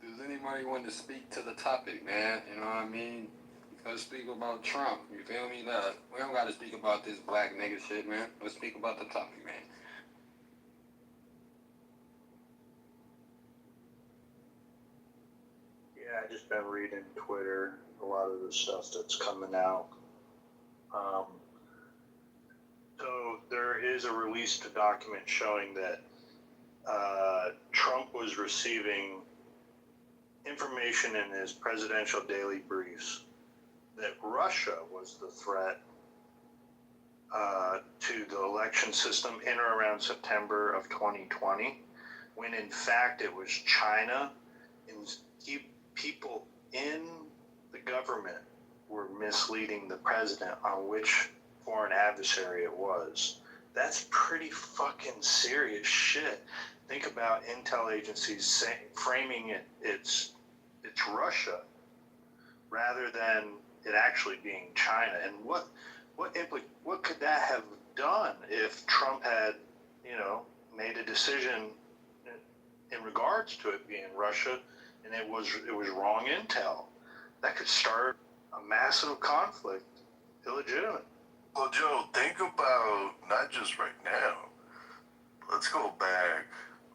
Does anybody want to speak to the topic, man? You know what I mean? Let's speak about Trump. You feel me? We don't got to speak about this black nigga shit, man. Let's speak about the topic, man. Yeah, I just been reading Twitter, a lot of the stuff that's coming out. So there is a released document showing that Trump was receiving information in his presidential daily briefs that Russia was the threat to the election system in or around September of 2020, when in fact it was China, and people in the government were misleading the president on which foreign adversary it was. That's pretty fucking serious shit. Think about intel agencies framing it's Russia rather than it actually being China. And what could that have done if Trump had, made a decision in regards to it being Russia, and it was wrong intel? That could start a massive conflict, illegitimate. Well, Joe, think about not just right now. Let's go back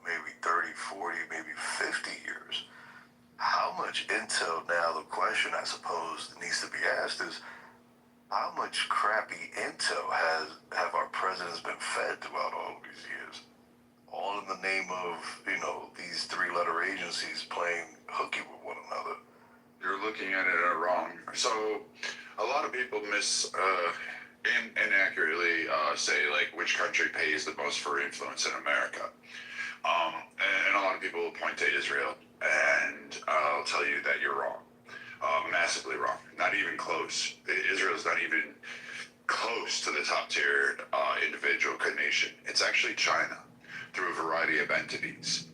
maybe 30, 40, maybe 50 years. How much intel now, the question I suppose that needs to be asked is, how much crappy intel have our presidents been fed throughout all of these years? All in the name of, these three-letter agencies playing hooky with one another. You're looking at it wrong. So a lot of people inaccurately say, like, which country pays the most for influence in America. And a lot of people will point to Israel, and I'll tell you that you're wrong. Massively wrong. Not even close. Israel's not even close to the top tier individual nation. It's actually China, through a variety of entities.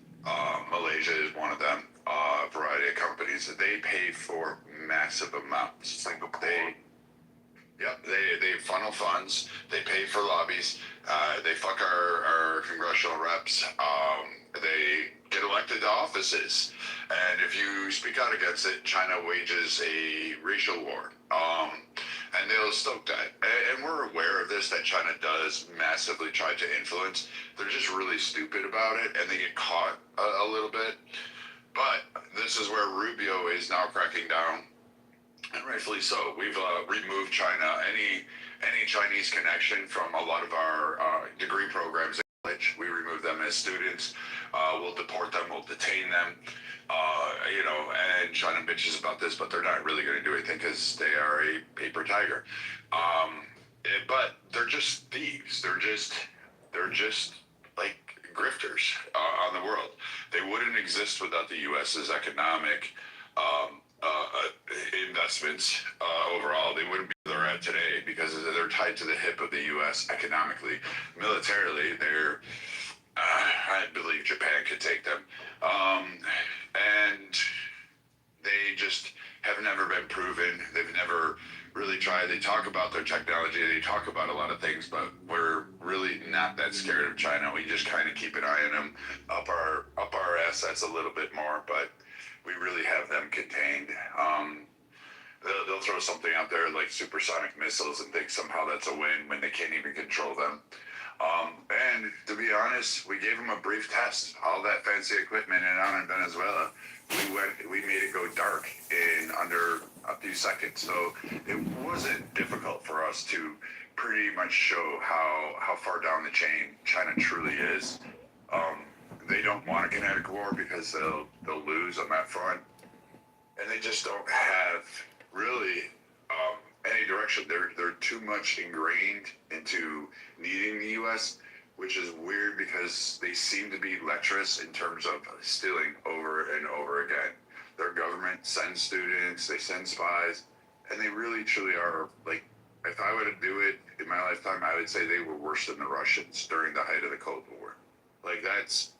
Malaysia is one of them. A variety of companies. They pay for massive amounts. Singapore. They funnel funds. They pay for lobbies. They fuck our congressional reps. They get elected to offices. And if you speak out against it, China wages a racial war. And they'll stoke that. And we're aware of this, that China does massively try to influence. They're just really stupid about it, and they get caught a little bit. But this is where Rubio is now cracking down, and rightfully so. We've removed China, any Chinese connection from a lot of our degree programs. We remove them as students. We'll deport them. We'll detain them. And China bitches about this, but they're not really going to do anything because they are a paper tiger. But they're just thieves. They're just like grifters on the world. They wouldn't exist without the U.S.'s economic investments overall. They wouldn't be where they're at today because they're tied to the hip of the U.S. economically. Militarily, they're I believe Japan could take them. And they just have never been proven. They've never really tried. They talk about their technology. They talk about a lot of things, but we're really not that scared of China. We just kind of keep an eye on them, up our assets a little bit more, but we really have them contained. They'll throw something out there like supersonic missiles and think somehow that's a win when they can't even control them. And to be honest, we gave them a brief test. All that fancy equipment in Venezuela, we made it go dark in under a few seconds. So it wasn't difficult for us to pretty much show how far down the chain China truly is. They don't want a kinetic war because they'll lose on that front, and they just don't have really any direction. They're too much ingrained into needing the U.S., which is weird because they seem to be lecherous in terms of stealing over and over again. Their government sends students, they send spies, and they really truly are, like, if I were to do it in my lifetime, I would say they were worse than the Russians during the height of the Cold War. Like, that's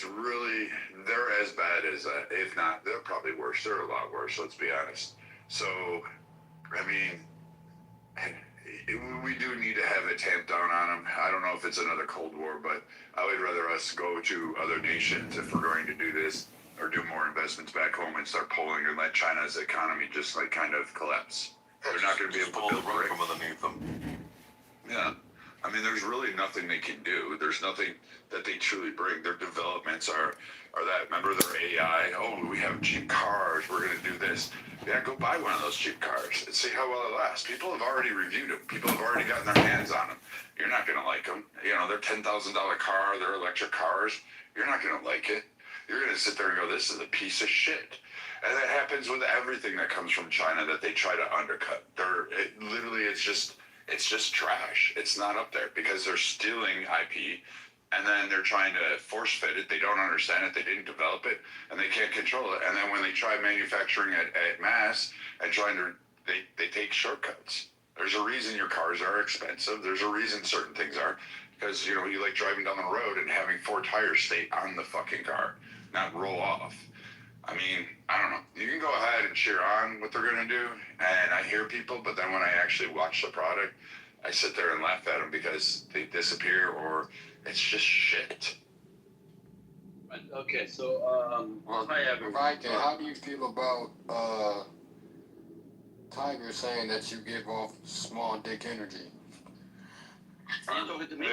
really, they're as bad as that. If not, they're probably worse. They're a lot worse, let's be honest. So, I mean, we do need to have it tamped down on them. I don't know if it's another Cold War, but I would rather us go to other nations if we're going to do this, or do more investments back home and start pulling and let China's economy just like kind of collapse. They're not going to be able to build right from underneath them. Yeah. I mean, there's really nothing they can do. There's nothing that they truly bring. Their developments are that. Remember their AI? Oh, we have cheap cars. We're going to do this. Yeah, go buy one of those cheap cars and see how well it lasts. People have already reviewed them. People have already gotten their hands on them. You're not going to like them. You know, they're $10,000 car, they're electric cars. You're not going to like it. You're going to sit there and go, this is a piece of shit. And that happens with everything that comes from China that they try to undercut. It's just trash. It's not up there because they're stealing IP, and then they're trying to force fit it. They don't understand it. They didn't develop it, and they can't control it. And then when they try manufacturing it at mass and they take shortcuts. There's a reason your cars are expensive. There's a reason certain things are, because, you know, you like driving down the road and having 4 tires stay on the fucking car, not roll off. I mean, I don't know. You can go ahead and cheer on what they're going to do, and I hear people, but then when I actually watch the product, I sit there and laugh at them because they disappear or it's just shit. Okay, so, hi everyone. Right there, how do you feel about Tiger saying that you give off small dick energy? Are you talking to me?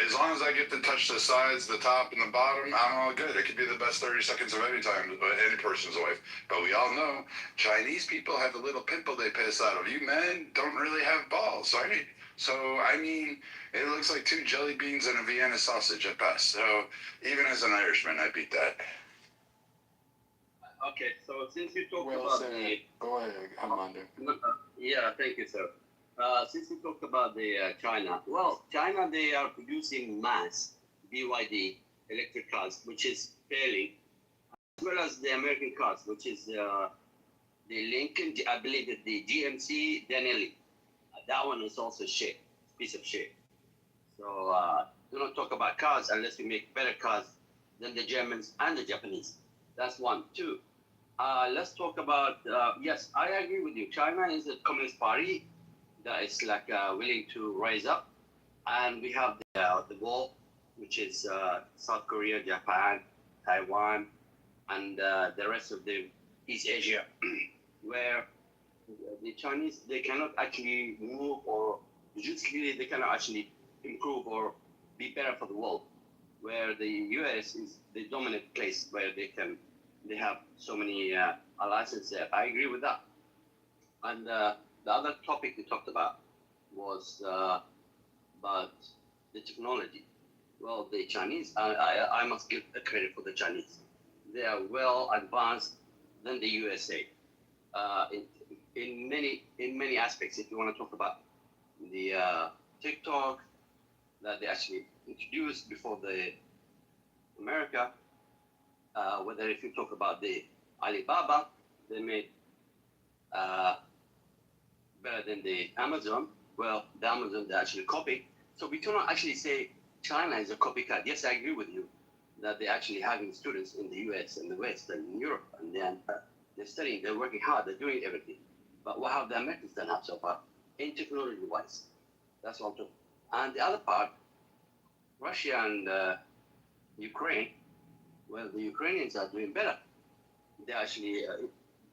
As long as I get to touch the sides, the top, and the bottom, I'm all good. It could be the best 30 seconds of any time, any person's life. But we all know Chinese people have a little pimple they piss out of. You men don't really have balls. I mean, it looks like 2 jelly beans and a Vienna sausage at best. So even as an Irishman, I beat that. Okay, so since you talked Well about said. Go ahead, Commander. Yeah, thank you, sir. Since we talked about the China, well, China, they are producing mass BYD electric cars, which is failing, as well as the American cars, which is the Lincoln, I believe that the GMC Denali. That one is also shit, piece of shit. So do not talk about cars unless we make better cars than the Germans and the Japanese. That's 1. 2. Let's talk about, yes, I agree with you. China is a communist party that is like willing to rise up, and we have the wall, which is South Korea, Japan, Taiwan, and the rest of the East Asia, where the Chinese, they cannot actually move, or logistically they cannot actually improve or be better for the world, where the US is the dominant place where they have so many alliances there. I agree with that. And the other topic we talked about was about the technology. Well, the Chinese, I must give the credit for the Chinese. They are well advanced than the USA in many aspects. If you want to talk about the TikTok that they actually introduced before the America, whether if you talk about the Alibaba, they made better than the Amazon. Well, the Amazon they actually copied. So we cannot actually say China is a copycat. Yes, I agree with you that they're actually having students in the US and the West and in Europe, and then they're studying, they're working hard, they're doing everything. But what have the Americans done up so far in technology-wise? That's what I'm talking. And the other part, Russia and Ukraine, well, the Ukrainians are doing better. They're actually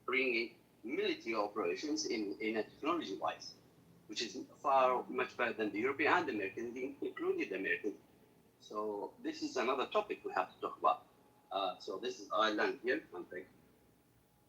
bringing military operations in a technology-wise. which is far much better than the European and the American, including the American. So this is another topic we have to talk about. So this is Ireland here, one thing.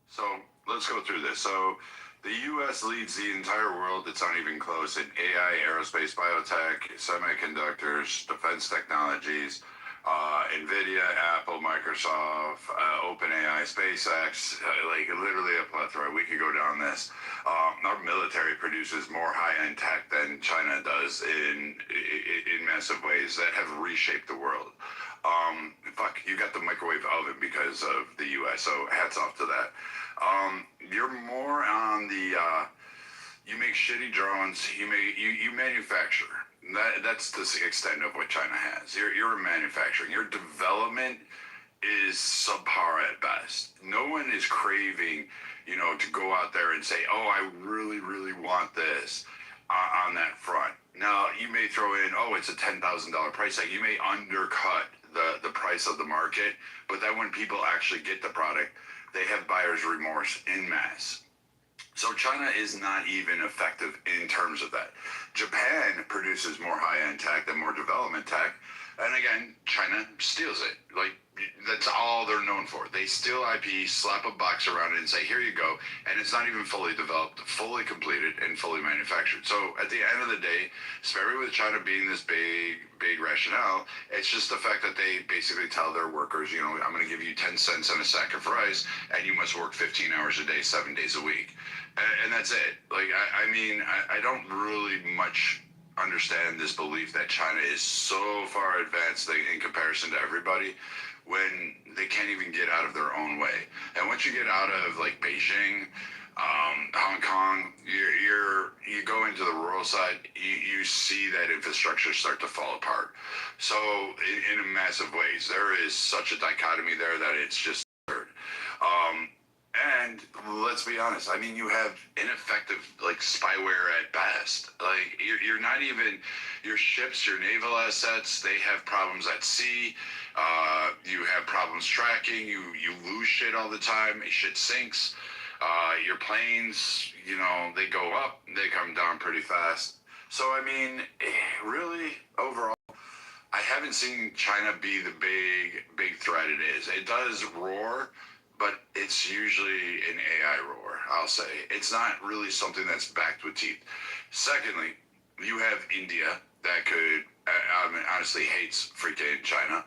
So let's go through this. So the U.S. leads the entire world. It's not even close in AI, aerospace, biotech, semiconductors, defense technologies, NVIDIA, Apple, Microsoft, OpenAI, SpaceX, like literally a plethora. We could go down this. Our military produces more high-end tech than China does in massive ways that have reshaped the world. Fuck, you got the microwave oven because of the U.S., so hats off to that. You're more on the, you make shitty drones, you manufacture. That's the extent of what China has. You're a manufacturing. Your development is subpar at best. No one is craving, to go out there and say, oh, I really, really want this on that front. Now, you may throw in, oh, it's a $10,000 price tag. You may undercut the price of the market, but then when people actually get the product, they have buyer's remorse en masse. So China is not even effective in terms of that. Japan produces more high-end tech than more development tech. And again, China steals it. Like, that's all they're known for. They steal IP, slap a box around it and say, here you go. And it's not even fully developed, fully completed, and fully manufactured. So at the end of the day, especially with China being this big rationale, it's just the fact that they basically tell their workers, I'm going to give you 10 cents on a sack of rice, and you must work 15 hours a day, 7 days a week. And that's it. Like, I don't really much understand this belief that China is so far advanced in comparison to everybody when they can't even get out of their own way. And once you get out of like Beijing, Hong Kong, you go into the rural side, you see that infrastructure start to fall apart. So in massive ways, there is such a dichotomy there that it's just absurd. And let's be honest, you have ineffective, like, spyware at best. Like, you're not even, your ships, your naval assets, they have problems at sea. You have problems tracking. You lose shit all the time. Shit sinks. Your planes, they go up, they come down pretty fast. So, really, overall, I haven't seen China be the big threat it is. It does roar, but it's usually an AI roar, I'll say. It's not really something that's backed with teeth. Secondly, you have India that could, honestly hates freaking China.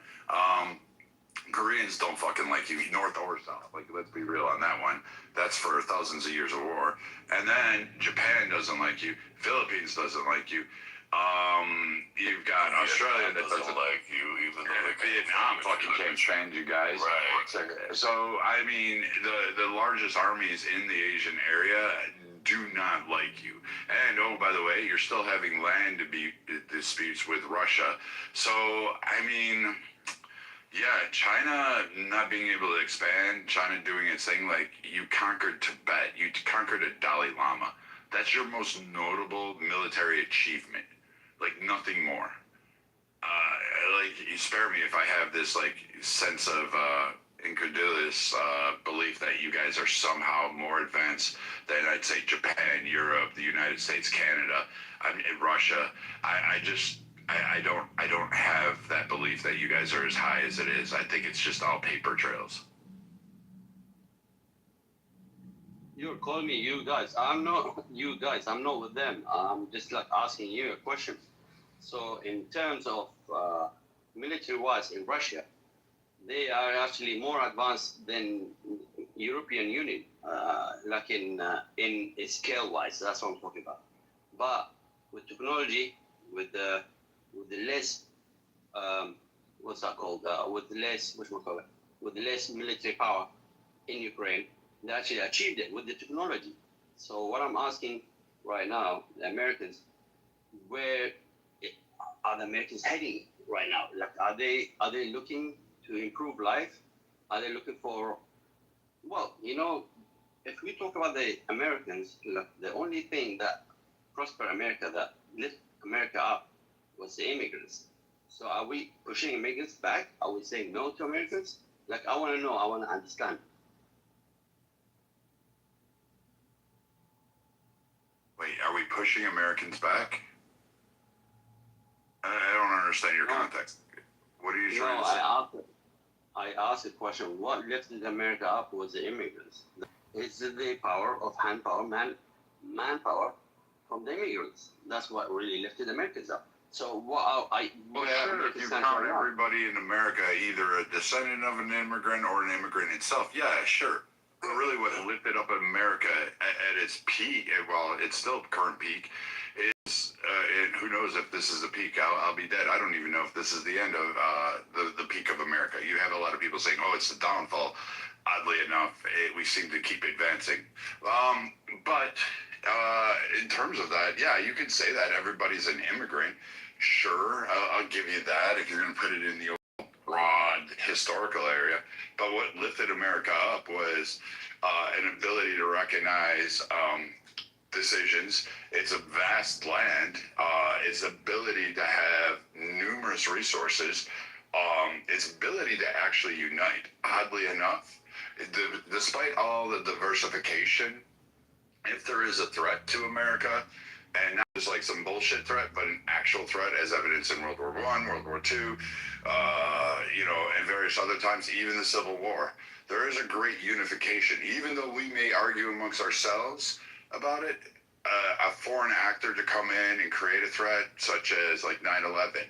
Koreans don't fucking like you, north or south. Like, let's be real on that one. That's for thousands of years of war. And then Japan doesn't like you. Philippines doesn't like you. You've got Australia that doesn't like you, even though Vietnam fucking can't stand you guys. Right. So, the largest armies in the Asian area do not like you. And, oh, by the way, you're still having land disputes with Russia. So, yeah, China not being able to expand, China doing its thing, like, you conquered Tibet, you conquered a Dalai Lama. That's your most notable military achievement. Like, nothing more. You spare me if I have this, sense of incredulous belief that you guys are somehow more advanced than, I'd say, Japan, Europe, the United States, Canada, Russia. I don't have that belief that you guys are as high as it is. I think it's just all paper trails. You're calling me you guys. I'm not you guys. I'm not with them. I'm just asking you a question. So in terms of military-wise in Russia, they are actually more advanced than European Union, in scale-wise. That's what I'm talking about. But with technology, with the less what's that called? With the less military power in Ukraine, they actually achieved it with the technology. So what I'm asking right now, the Americans, where are the Americans heading right now? Are they looking to improve life? Are they looking for, if we talk about the Americans, the only thing that prospered America, that lift America up, was the immigrants. So are we pushing immigrants back? Are we saying no to Americans? I want to know, I want to understand. Wait, are we pushing Americans back? I don't understand your context. What are you trying to say? I asked the question, what lifted America up was the immigrants. It's the power of manpower from the immigrants. That's what really lifted Americans up. So Well, sure, if you count everybody in America either a descendant of an immigrant or an immigrant itself, yeah, sure. But really what lifted up America at its peak, well, it's still current peak, is, and who knows if this is the peak, I'll be dead. I don't even know if this is the end of the peak of America. You have a lot of people saying, oh, it's the downfall. Oddly enough, we seem to keep advancing. But in terms of that, yeah, you could say that everybody's an immigrant. Sure, I'll give you that if you're going to put it in the broad historical area. But what lifted America up was an ability to recognize decisions. It's a vast land. Its ability to have numerous resources. Its ability to actually unite. Oddly enough, despite all the diversification, if there is a threat to America, and not just like some bullshit threat, but an actual threat, as evidenced in World War I, World War II, and various other times, even the Civil War, there is a great unification. Even though we may argue amongst ourselves about it, a foreign actor to come in and create a threat, such as like 9/11,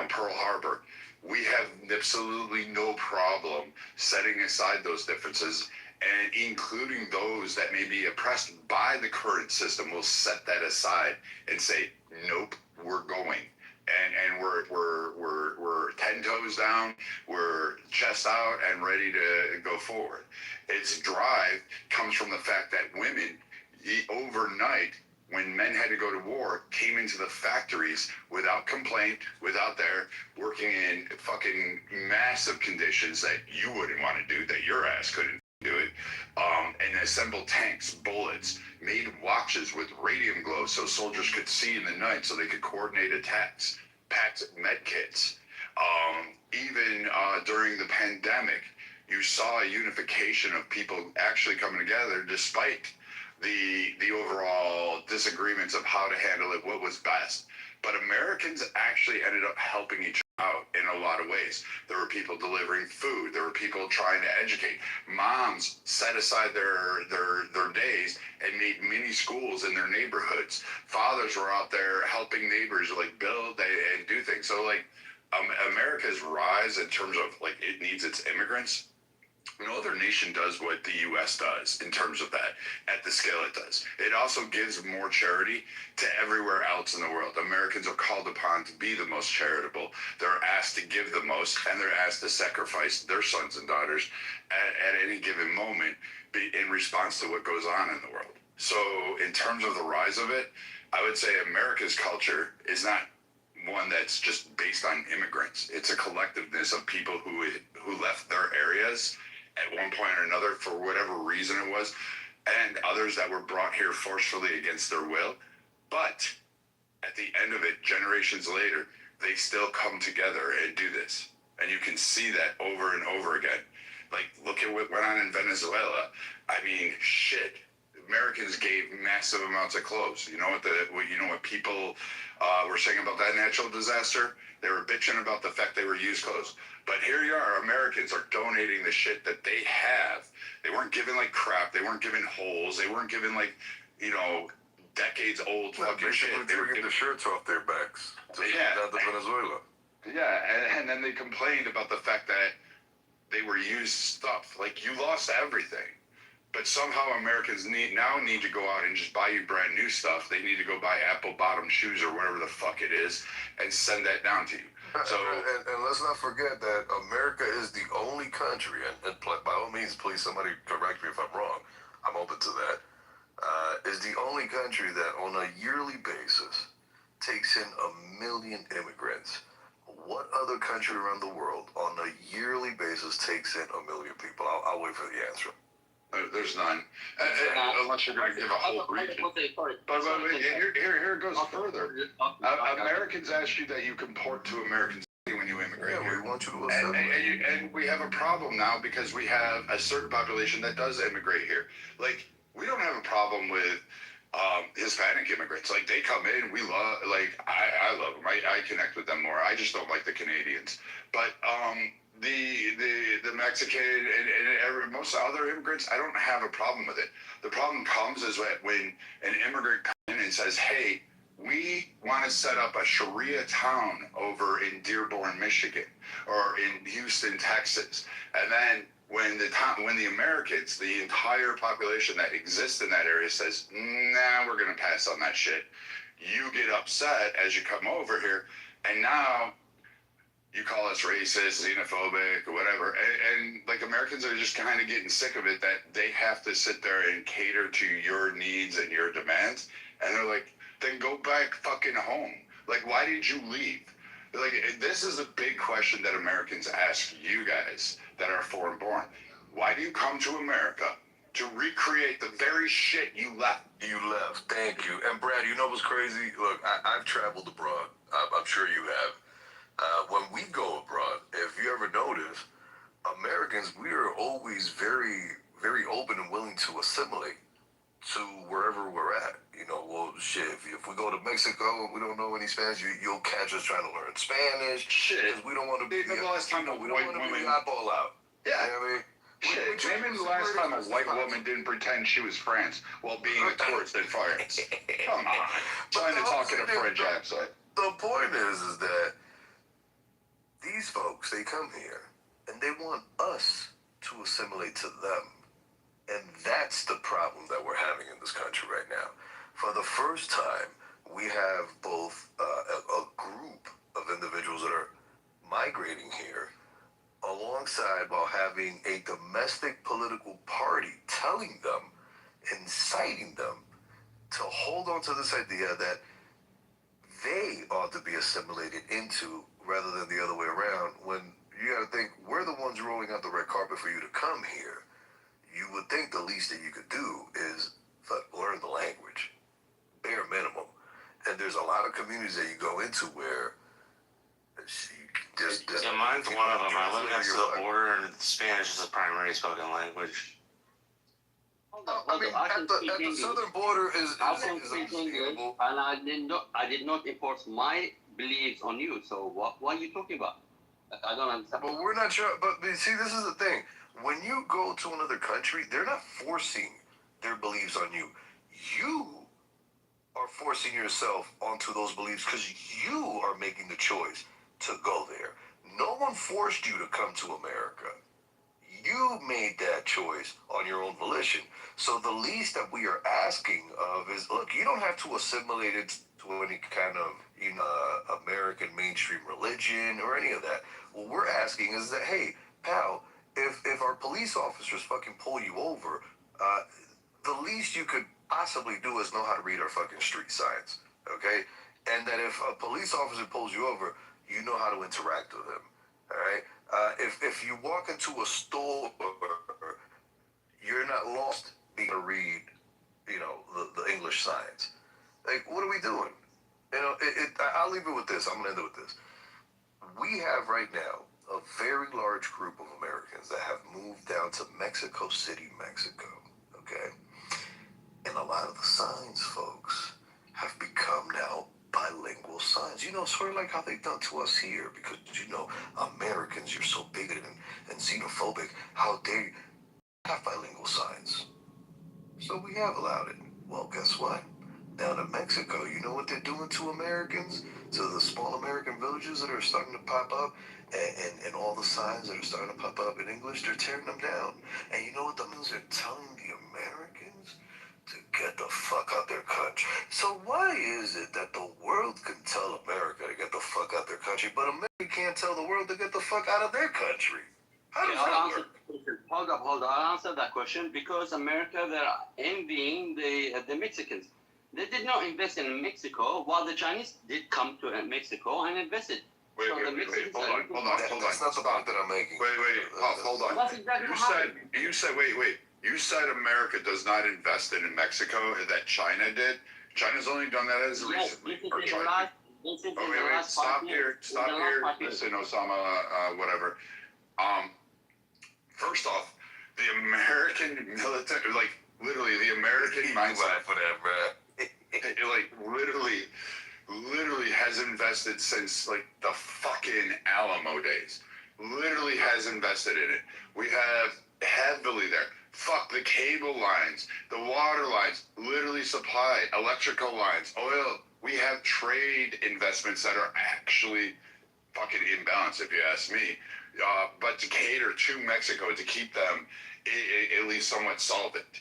Pearl Harbor, we have absolutely no problem setting aside those differences, and including those that may be oppressed by the current system. We'll set that aside and say, nope, we're going. And we're 10 toes down, we're chest out and ready to go forward. Its drive comes from the fact that women, overnight, when men had to go to war, came into the factories without complaint, without their working in fucking massive conditions that you wouldn't want to do, that your ass couldn't do it, and assembled tanks, bullets, made watches with radium glow so soldiers could see in the night so they could coordinate attacks, packed med kits. Even during the pandemic, you saw a unification of people actually coming together despite the overall disagreements of how to handle it, what was best. But Americans actually ended up helping each other out in a lot of ways. There were people delivering food. There were people trying to educate. Moms set aside their days and made mini schools in their neighborhoods. Fathers were out there helping neighbors like build and do things. So like America's rise in terms of like it needs its immigrants. No other nation does what the U.S. does in terms of that at the scale it does. It also gives more charity to everywhere else in the world. Americans are called upon to be the most charitable. They're asked to give the most, and they're asked to sacrifice their sons and daughters at any given moment in response to what goes on in the world. So in terms of the rise of it, I would say America's culture is not one that's just based on immigrants. It's a collectiveness of people who left their areas at one point or another for whatever reason it was, and others that were brought here forcefully against their will. But at the end of it, generations later, they still come together and do this. And you can see that over and over again. Like, look at what went on in Venezuela. I mean, shit. Americans gave massive amounts of clothes. You know what people were saying about that natural disaster? They were bitching about the fact they were used clothes. But here you are, Americans are donating the shit that they have. They weren't given like crap. They weren't given holes. They weren't given like, decades old fucking shit. They were getting the shirts off their backs to out to Venezuela. Yeah, and then they complained about the fact that they were used stuff. Like, you lost everything. But somehow Americans need to go out and just buy you brand new stuff. They need to go buy Apple bottom shoes or whatever the fuck it is and send that down to you. So and let's not forget that America is the only country, and by all means, please somebody correct me if I'm wrong. I'm open to that. Is the only country that on a yearly basis takes in 1 million immigrants. What other country around the world on a yearly basis takes in 1 million people? I'll wait for the answer. There's none, unless you're going to give a whole region. But here it goes further. Americans ask you that you comport to Americans when you immigrate here. We want you to assimilate. And we have a problem now because we have a certain population that does immigrate here. Like, we don't have a problem with Hispanic immigrants. Like, they come in, we love, like, I love them. I connect with them more. I just don't like the Canadians. But the Mexican and most other immigrants, I don't have a problem with it. The problem comes is when an immigrant comes in and says, hey, we want to set up a Sharia town over in Dearborn, Michigan, or in Houston, Texas. And then when the Americans, the entire population that exists in that area says, nah, we're going to pass on that shit, you get upset as you come over here, and now you call us racist, xenophobic, or whatever. And like, Americans are just kind of getting sick of it, that they have to sit there and cater to your needs and your demands. And they're like, then go back fucking home. Like, why did you leave? Like, this is a big question that Americans ask you guys that are foreign born. Why do you come to America to recreate the very shit you left? You left. Thank you. And Brad, you know what's crazy? Look, I've traveled abroad. I'm sure you have. When we go abroad, if you ever notice, Americans, we are always very, very open and willing to assimilate to wherever we're at. You know, well, shit, if we go to Mexico and we don't know any Spanish, you'll catch us trying to learn Spanish. Shit. Because we don't want to be, the last time we don't want to be eyeball out. Yeah. You know what I mean? Shit, name the last time a white woman didn't pretend she was France while being a tourist in France. Come on. Trying to talk in a French accent. The point is that these folks, they come here and they want us to assimilate to them. And that's the problem that we're having in this country right now. For the first time, we have both a group of individuals that are migrating here, alongside while having a domestic political party telling them, inciting them to hold on to this idea that they ought to be assimilated into rather than the other way around, when you gotta think, we're the ones rolling out the red carpet for you to come here. You would think the least that you could do is learn the language, bare minimum. And there's a lot of communities that you go into where yeah, mine's one of them. I live next to the border, and Spanish is the primary spoken language. I mean, at the southern border is and I did not enforce my beliefs on you. So what are you talking about? I don't understand. But we're not sure. But see, this is the thing. When you go to another country, they're not forcing their beliefs on you. You are forcing yourself onto those beliefs because you are making the choice to go there. No one forced you to come to America. You made that choice on your own volition. So the least that we are asking of is, look, you don't have to assimilate it to any kind of, American mainstream religion or any of that. What we're asking is that, hey, pal, if our police officers fucking pull you over, the least you could possibly do is know how to read our fucking street signs, okay? And that if a police officer pulls you over, you know how to interact with them, all right? If you walk into a store, you're not lost being able to read, the English signs. Like, what are we doing? I'll leave it with this. I'm going to end it with this. We have right now a very large group of Americans that have moved down to Mexico City, Mexico, okay? And a lot of the signs, folks, have become now bilingual signs. Sort of like how they've done to us here, because, Americans, you're so bigoted and xenophobic. How dare you have bilingual signs? So we have allowed it. Well, guess what? Down in Mexico, you know what they're doing to Americans? To the small American villages that are starting to pop up, and all the signs that are starting to pop up in English, they're tearing them down. And you know what that means? They're telling the Americans to get the fuck out their country. So why is it that the world can tell America to get the fuck out their country, but America can't tell the world to get the fuck out of their country? How does that work? Hold up. I'll answer that question. Because America, they're envying the Mexicans. They did not invest in Mexico, while the Chinese did come to Mexico and invested. Wait, hold on. That's not the point that I'm making. Wait, hold on. That's exactly You said, wait. You said America does not invest in Mexico, that China did. China's only done that as recently. Stop here. Listen, Osama, whatever. First off, the American military, like, literally, the American mindset. For that, bro. literally has invested since like the fucking Alamo days. Literally has invested in it. We have heavily there. Fuck the cable lines, the water lines, literally supply, electrical lines, oil. We have trade investments that are actually fucking imbalanced, if you ask me. But to cater to Mexico, to keep them at least somewhat solvent.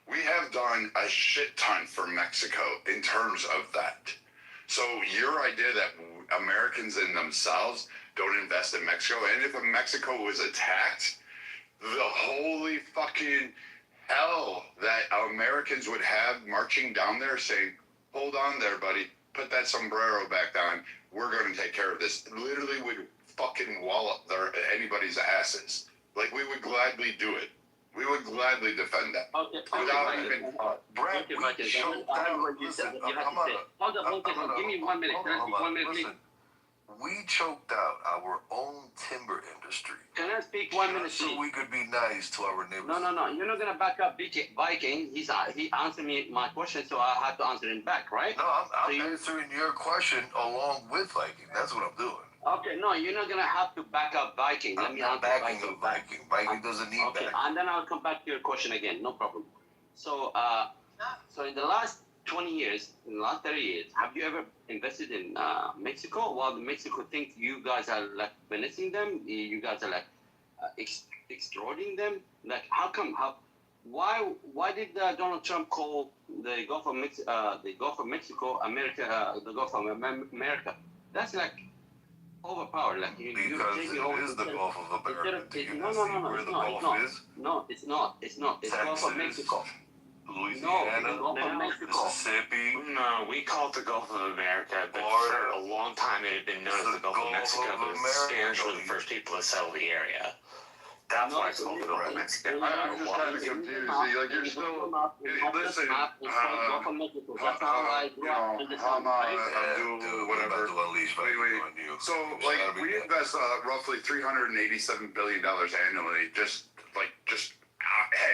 We have done a shit ton for Mexico in terms of that. So your idea that Americans in themselves don't invest in Mexico, and if Mexico was attacked, the holy fucking hell that Americans would have marching down there saying, hold on there, buddy, put that sombrero back on, we're going to take care of this, literally would fucking wallop anybody's asses. Like, we would gladly do it. We would gladly defend that. Okay, without even... Brad, okay, we Michael, choked I know out. what you said. Listen, You have to say. Hold on. Give me 1 minute. Can I speak 1 minute, please? Listen, we choked out our own timber industry. Can I speak 1 minute, So please? we could be nice to our neighbors. No. You're not gonna back up Viking. He answered me my question, so I have to answer him back, right? No, I'm answering your question along with Viking. That's what I'm doing. Okay, no, you're not gonna have to back up Viking. Let I'm me not answer backing Viking. up Viking. Viking doesn't need Okay, that. and then I'll come back to your question again. No problem. So, so in the last 20 years, in the last 30 years, have you ever invested in Mexico? While Mexico thinks you guys are like menacing them, you guys are like extorting them. Like, how come? Why did Donald Trump call the Gulf of Mexico, America, the Gulf of America? That's like overpowered. Like Because it is the Gulf of America. Do you not see where the Gulf is? No, it's not. It's Gulf of Mexico. Louisiana, Mississippi. No, we call it the Gulf of America, but for a long time it had been known as the Gulf of Mexico. But the Spanish were the first people to settle the area. That's why it's called the Gulf of Mexico. I'm just kind of confused. Like, you're still... Listen, whatever. So, like, we invest roughly $387 billion annually, just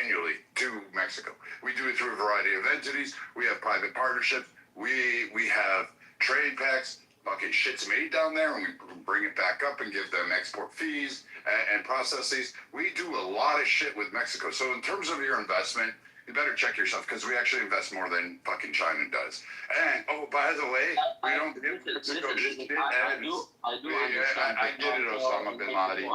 annually to Mexico. We do it through a variety of entities. We have private partnerships. We have trade pacts. Fucking shit's made down there, and we bring it back up and give them export fees and processes. We do a lot of shit with Mexico. So in terms of your investment, you better check yourself, because we actually invest more than fucking China does. And, oh, by the way, we don't give Mexico shit. I get it, Osama bin Laden.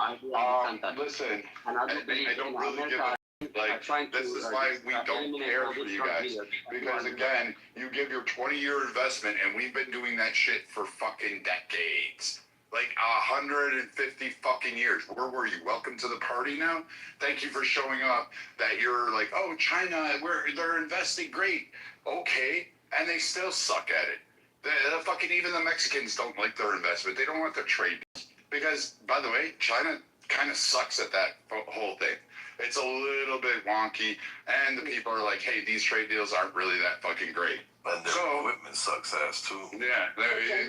Listen, I don't really give a... Like, this is why we don't care for you guys. Because, again, you give your 20-year investment, and we've been doing that shit for fucking decades. Like 150 fucking years. Where were you? Welcome to the party now? Thank you for showing up that you're like, oh, China, they're investing great. Okay. And they still suck at it. The fucking, even the Mexicans don't like their investment. They don't want their trade. Because, by the way, China kind of sucks at that whole thing. It's a little bit wonky, and the people are like, hey, these trade deals aren't really that fucking great. And their equipment sucks ass too. Yeah,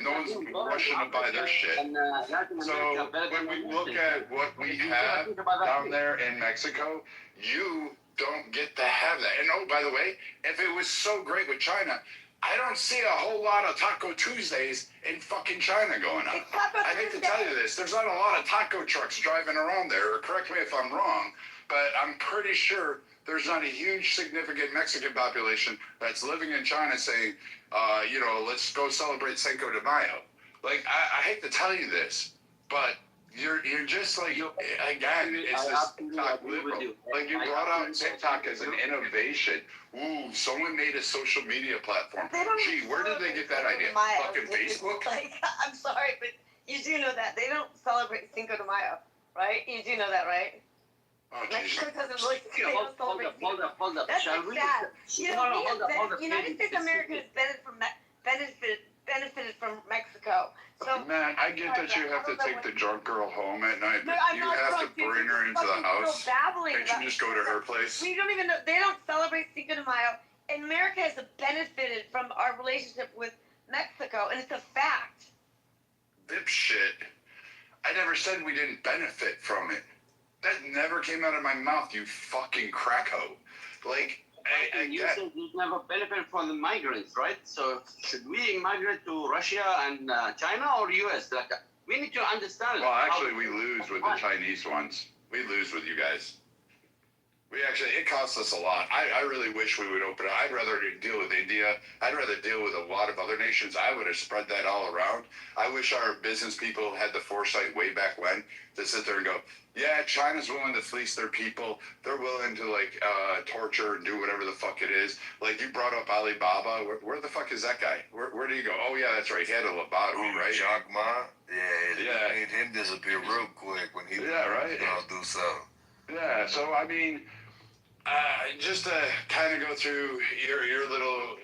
no one's rushing to buy their shit. So when we look at what we have down there in Mexico, you don't get to have that. And oh, by the way, if it was so great with China, I don't see a whole lot of Taco Tuesdays in fucking China going on. I hate to tell you this, there's not a lot of taco trucks driving around there. Correct me if I'm wrong, but I'm pretty sure there's not a huge significant Mexican population that's living in China saying, let's go celebrate Cinco de Mayo. Like, I hate to tell you this, but you're just like, again, it's this TikTok liberal. Like, you brought out TikTok as an innovation. Ooh, someone made a social media platform. Gee, where did they get that idea? Fucking Facebook? Like, I'm sorry, but you do know that. They don't celebrate Cinco de Mayo, right? You do know that, right? Oh, Mexico doesn't look. Hold up. That's Shall like we sad. You know, hold up. United States of America has benefited from Mexico. So, man, I get that you have to take the drunk girl home at night, but you have to bring her into the house. Can't you just go to her place? We don't even know. They don't celebrate Cinco de Mayo. And America has benefited from our relationship with Mexico, and it's a fact. Dipshit. I never said we didn't benefit from it. That never came out of my mouth, you fucking crackho. Like, You said you never benefit from the migrants, right? So should we migrate to Russia and China or US? Like, we need to understand. Well, actually, we lose with the Chinese ones. We lose with you guys. It costs us a lot. I really wish we would open it. I'd rather deal with India. I'd rather deal with a lot of other nations. I would have spread that all around. I wish our business people had the foresight way back when to sit there and go, yeah, China's willing to fleece their people. They're willing to torture and do whatever the fuck it is. Like you brought up Alibaba. Where the fuck is that guy? Where do you go? Oh yeah, that's right. He had a lobotomy, right? Jack Ma? Yeah. Made him disappear real quick when he was gonna do something. Yeah, so I mean, just to kind of go through your little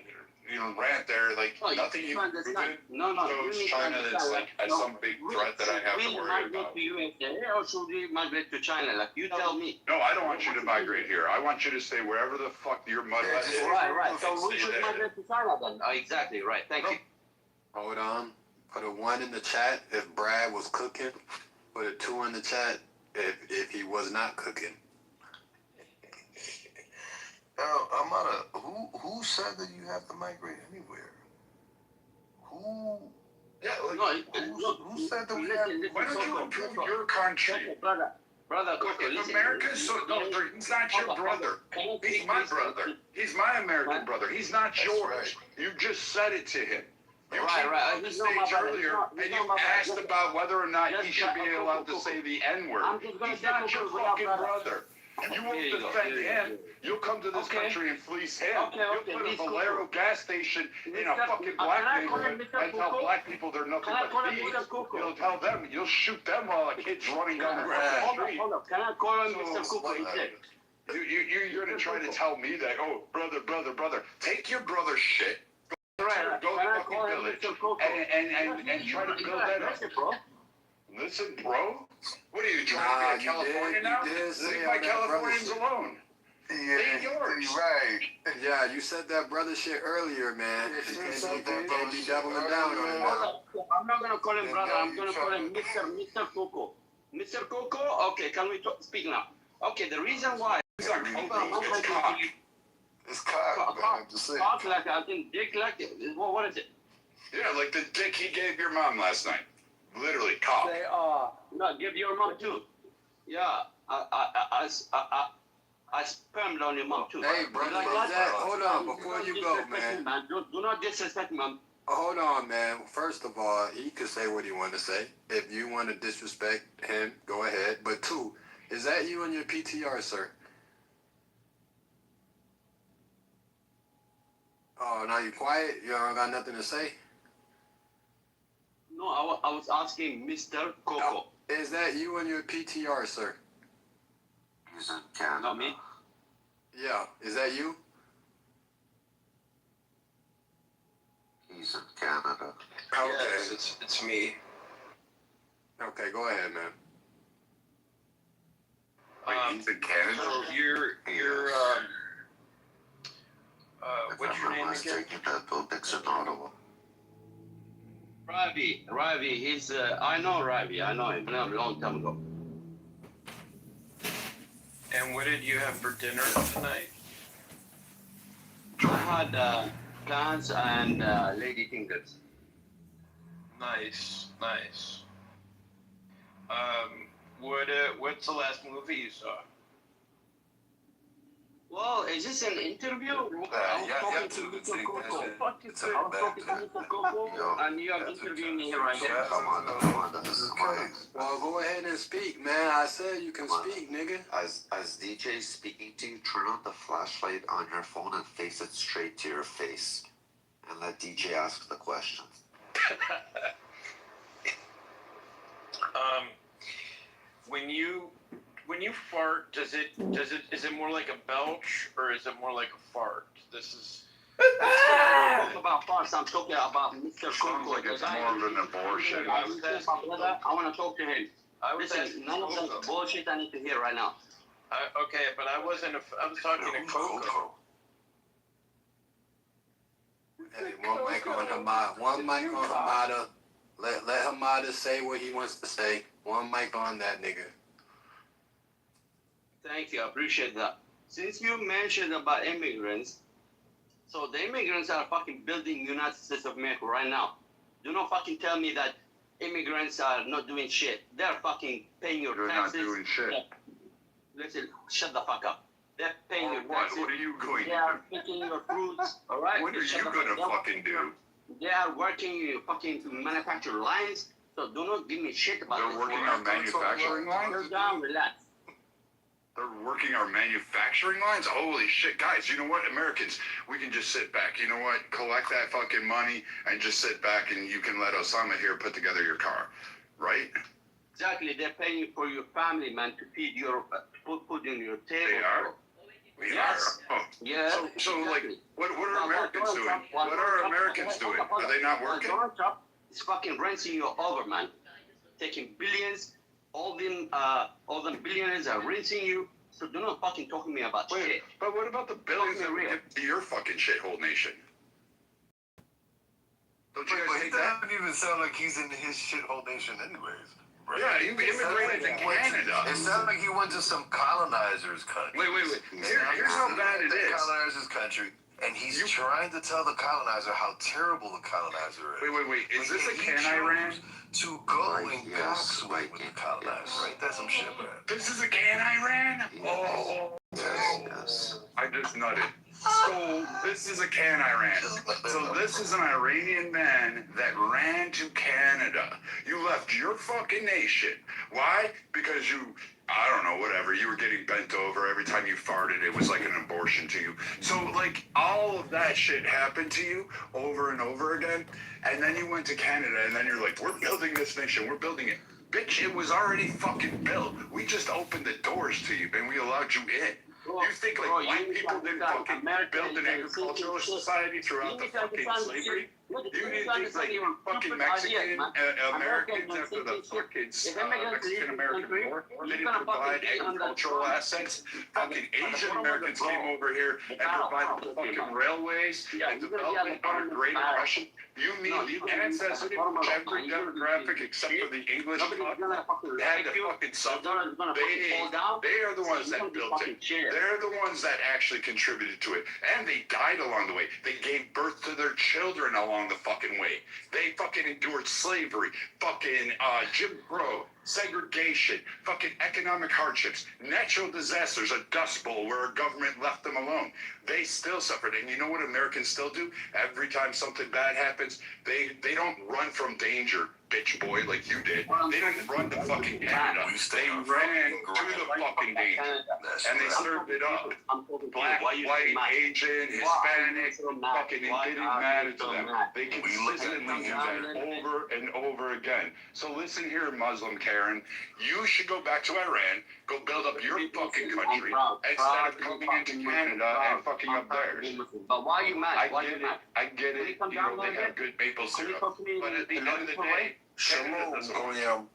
rant there, nothing you shows China that's some big threat that I have to worry about. Should we migrate to USA or should we migrate to China? Like you tell me. No, I don't want you to migrate here. I want you to stay wherever the fuck your mud is. Right. So we should migrate to China then. Exactly right. Thank you. Hold on. Put a 1 in the chat if Brad was cooking. Put a 2 in the chat if he was not cooking. Who said that you have to migrate anywhere? Who? Yeah, who said that we have? Why don't you improve your country? Brother, if America's he's not your brother. He's my brother. He's my American brother. He's not yours. You just said it to him. You came on the stage earlier and you asked about whether or not he should be allowed to say the N-word. He's not your fucking brother. You won't defend him. You'll come to this country and fleece him. You'll put a Valero gas station in a fucking black neighborhood and tell black people they're nothing but thieves. You'll tell them, you'll shoot them while a kid's running down the fucking street. Hold up. Can I call him Mr. Cuckoo? You're going to try to tell me that, oh, brother. Take your brother's shit. Go to the fucking village and try to build that up. Listen, bro. What are you trying to be a California now? Leave my Californians alone. Yeah, yours. Right. Yeah, you said that brother shit earlier, man. You can't be doubling down on it now. I'm not gonna call him brother. I'm gonna call him Mr. Coco. Mr. Coco. Okay, can we speak now? Okay, the reason why. It's not Coco. It's cock. It's cock, man. I'm just saying. Cock like I think dick like it. What is it? Yeah, like the dick he gave your mom last night. Literally, cock. They no, give your mom too. Yeah, I spammed on your mom too. Hey, brother, hold on before you go, man. Do not disrespect mom. Hold on, man. First of all, he could say what he wanted to say. If you want to disrespect him, go ahead. But 2, is that you on your PTR, sir? Oh, now you quiet? You don't got nothing to say? No, I was asking Mr. Coco. Is that you on your PTR, sir? He's in Canada. Not me? Yeah. Is that you? He's in Canada. Okay. Yes, it's me. Okay, go ahead, man. He's in Canada? So you're what's your name again? That building's in Ottawa. Ravi, he's, I know Ravi, I know him, a long time ago. And what did you have for dinner tonight? I had clams and lady fingers. Nice. What's the last movie you saw? Well, is this an interview? I was talking to Mr. Coco. I was talking to Mr. Coco, and you are interviewing me right here. Come on, this is great. Well, go ahead and speak, man. I said you can speak, nigga. As DJ is speaking to you, turn on the flashlight on your phone and face it straight to your face. And let DJ ask the questions. When you fart, is it more like a belch or is it more like a fart? This is. I'm talking about farts. I'm talking about Mr. Sounds like it's more of an abortion. I want to talk to him. Listen, none of that bullshit I need to hear right now. Okay, but I was talking to Coco. Hey, one mic on Hamada. Let Hamada say what he wants to say. One mic on that nigga. Thank you, I appreciate that. since you mentioned about immigrants, so the immigrants are fucking building United States of America right now. Do not fucking tell me that immigrants are not doing shit. They're fucking paying your taxes. They're not doing shit. Listen, shut the fuck up. They're paying Or your what? taxes. What are you going They to are do? picking your fruits. All right. What are Shut you the gonna fuck up. fucking do? They are working in fucking manufacturing lines. So do not give me shit about They're this. working our manufacturing lines? Calm down, relax. They're working our manufacturing lines? Holy shit, guys, you know what? Americans, we can just sit back. You know what? Collect that fucking money and just sit back and you can let Osama here put together your car. Right? Exactly. They're paying for your family, man, to feed your, put food on your table. They are? We Yes. are? Oh. Yeah. So exactly. like, what are Now, Americans Donald doing? Trump- What are Donald Trump- Americans hold doing? on, hold Are they not on. working? Donald Trump is fucking rinsing you over, man. Taking billions, all them billionaires are rinsing you. So do not fucking talk to me about shit. But what about the billions that we give to your fucking shithole nation? Don't you But guys he think that? doesn't even sound like he's in his shithole nation anyways. Right? Yeah, he immigrated to Canada. It sounds like he went to some colonizer's country. Wait. Here's how bad it is. Colonizer's country, and he's trying to tell the colonizer how terrible the colonizer is. Wait. Is this a He can I ran? chose to go and gossip with the colonizer. Right? That's some shit, man. This is a can I ran? Oh. Yes. I just nutted. So this is a can I ran. So this is an Iranian man that ran to Canada. You left your fucking nation. Why? Because you, I don't know, whatever. You were getting bent over every time you farted. It was like an abortion to you. So like all of that shit happened to you over and over again. And then you went to Canada and then you're like, we're building this nation. We're building it. Bitch, it was already fucking built. We just opened the doors to you and we allowed you in. You think like white people didn't fucking build an agricultural society throughout the fucking slavery? You didn't think like fucking Mexican Americans after the fucking Mexican American War, they didn't provide agricultural assets? Fucking Asian Americans came over here and provided the fucking railways and development under Great Depression. You need the ancestry of every demographic except for the English had to fucking suffer. They are the ones that built it. They're the ones that actually contributed to it. And they died along the way. They gave birth to their children along the fucking way. They fucking endured slavery, fucking Jim Crow, segregation, fucking economic hardships, natural disasters, a dust bowl where our government left them alone. They still suffered. And you know what Americans still do? Every time something bad happens, they don't run from danger, bitch boy, like you did. They didn't run to fucking Canada. They ran to the fucking danger. And they served it up. Black, white, Asian, Hispanic, fucking and getting mad at them. They consistently do that over and over again. So listen here, Muslim Karen. You should go back to Iran, go build up your fucking country, instead of coming into Canada and fucking up theirs. But why are you mad? I get it. You know, they have good maple syrup. But at the end of the day, Shalom, Goyim.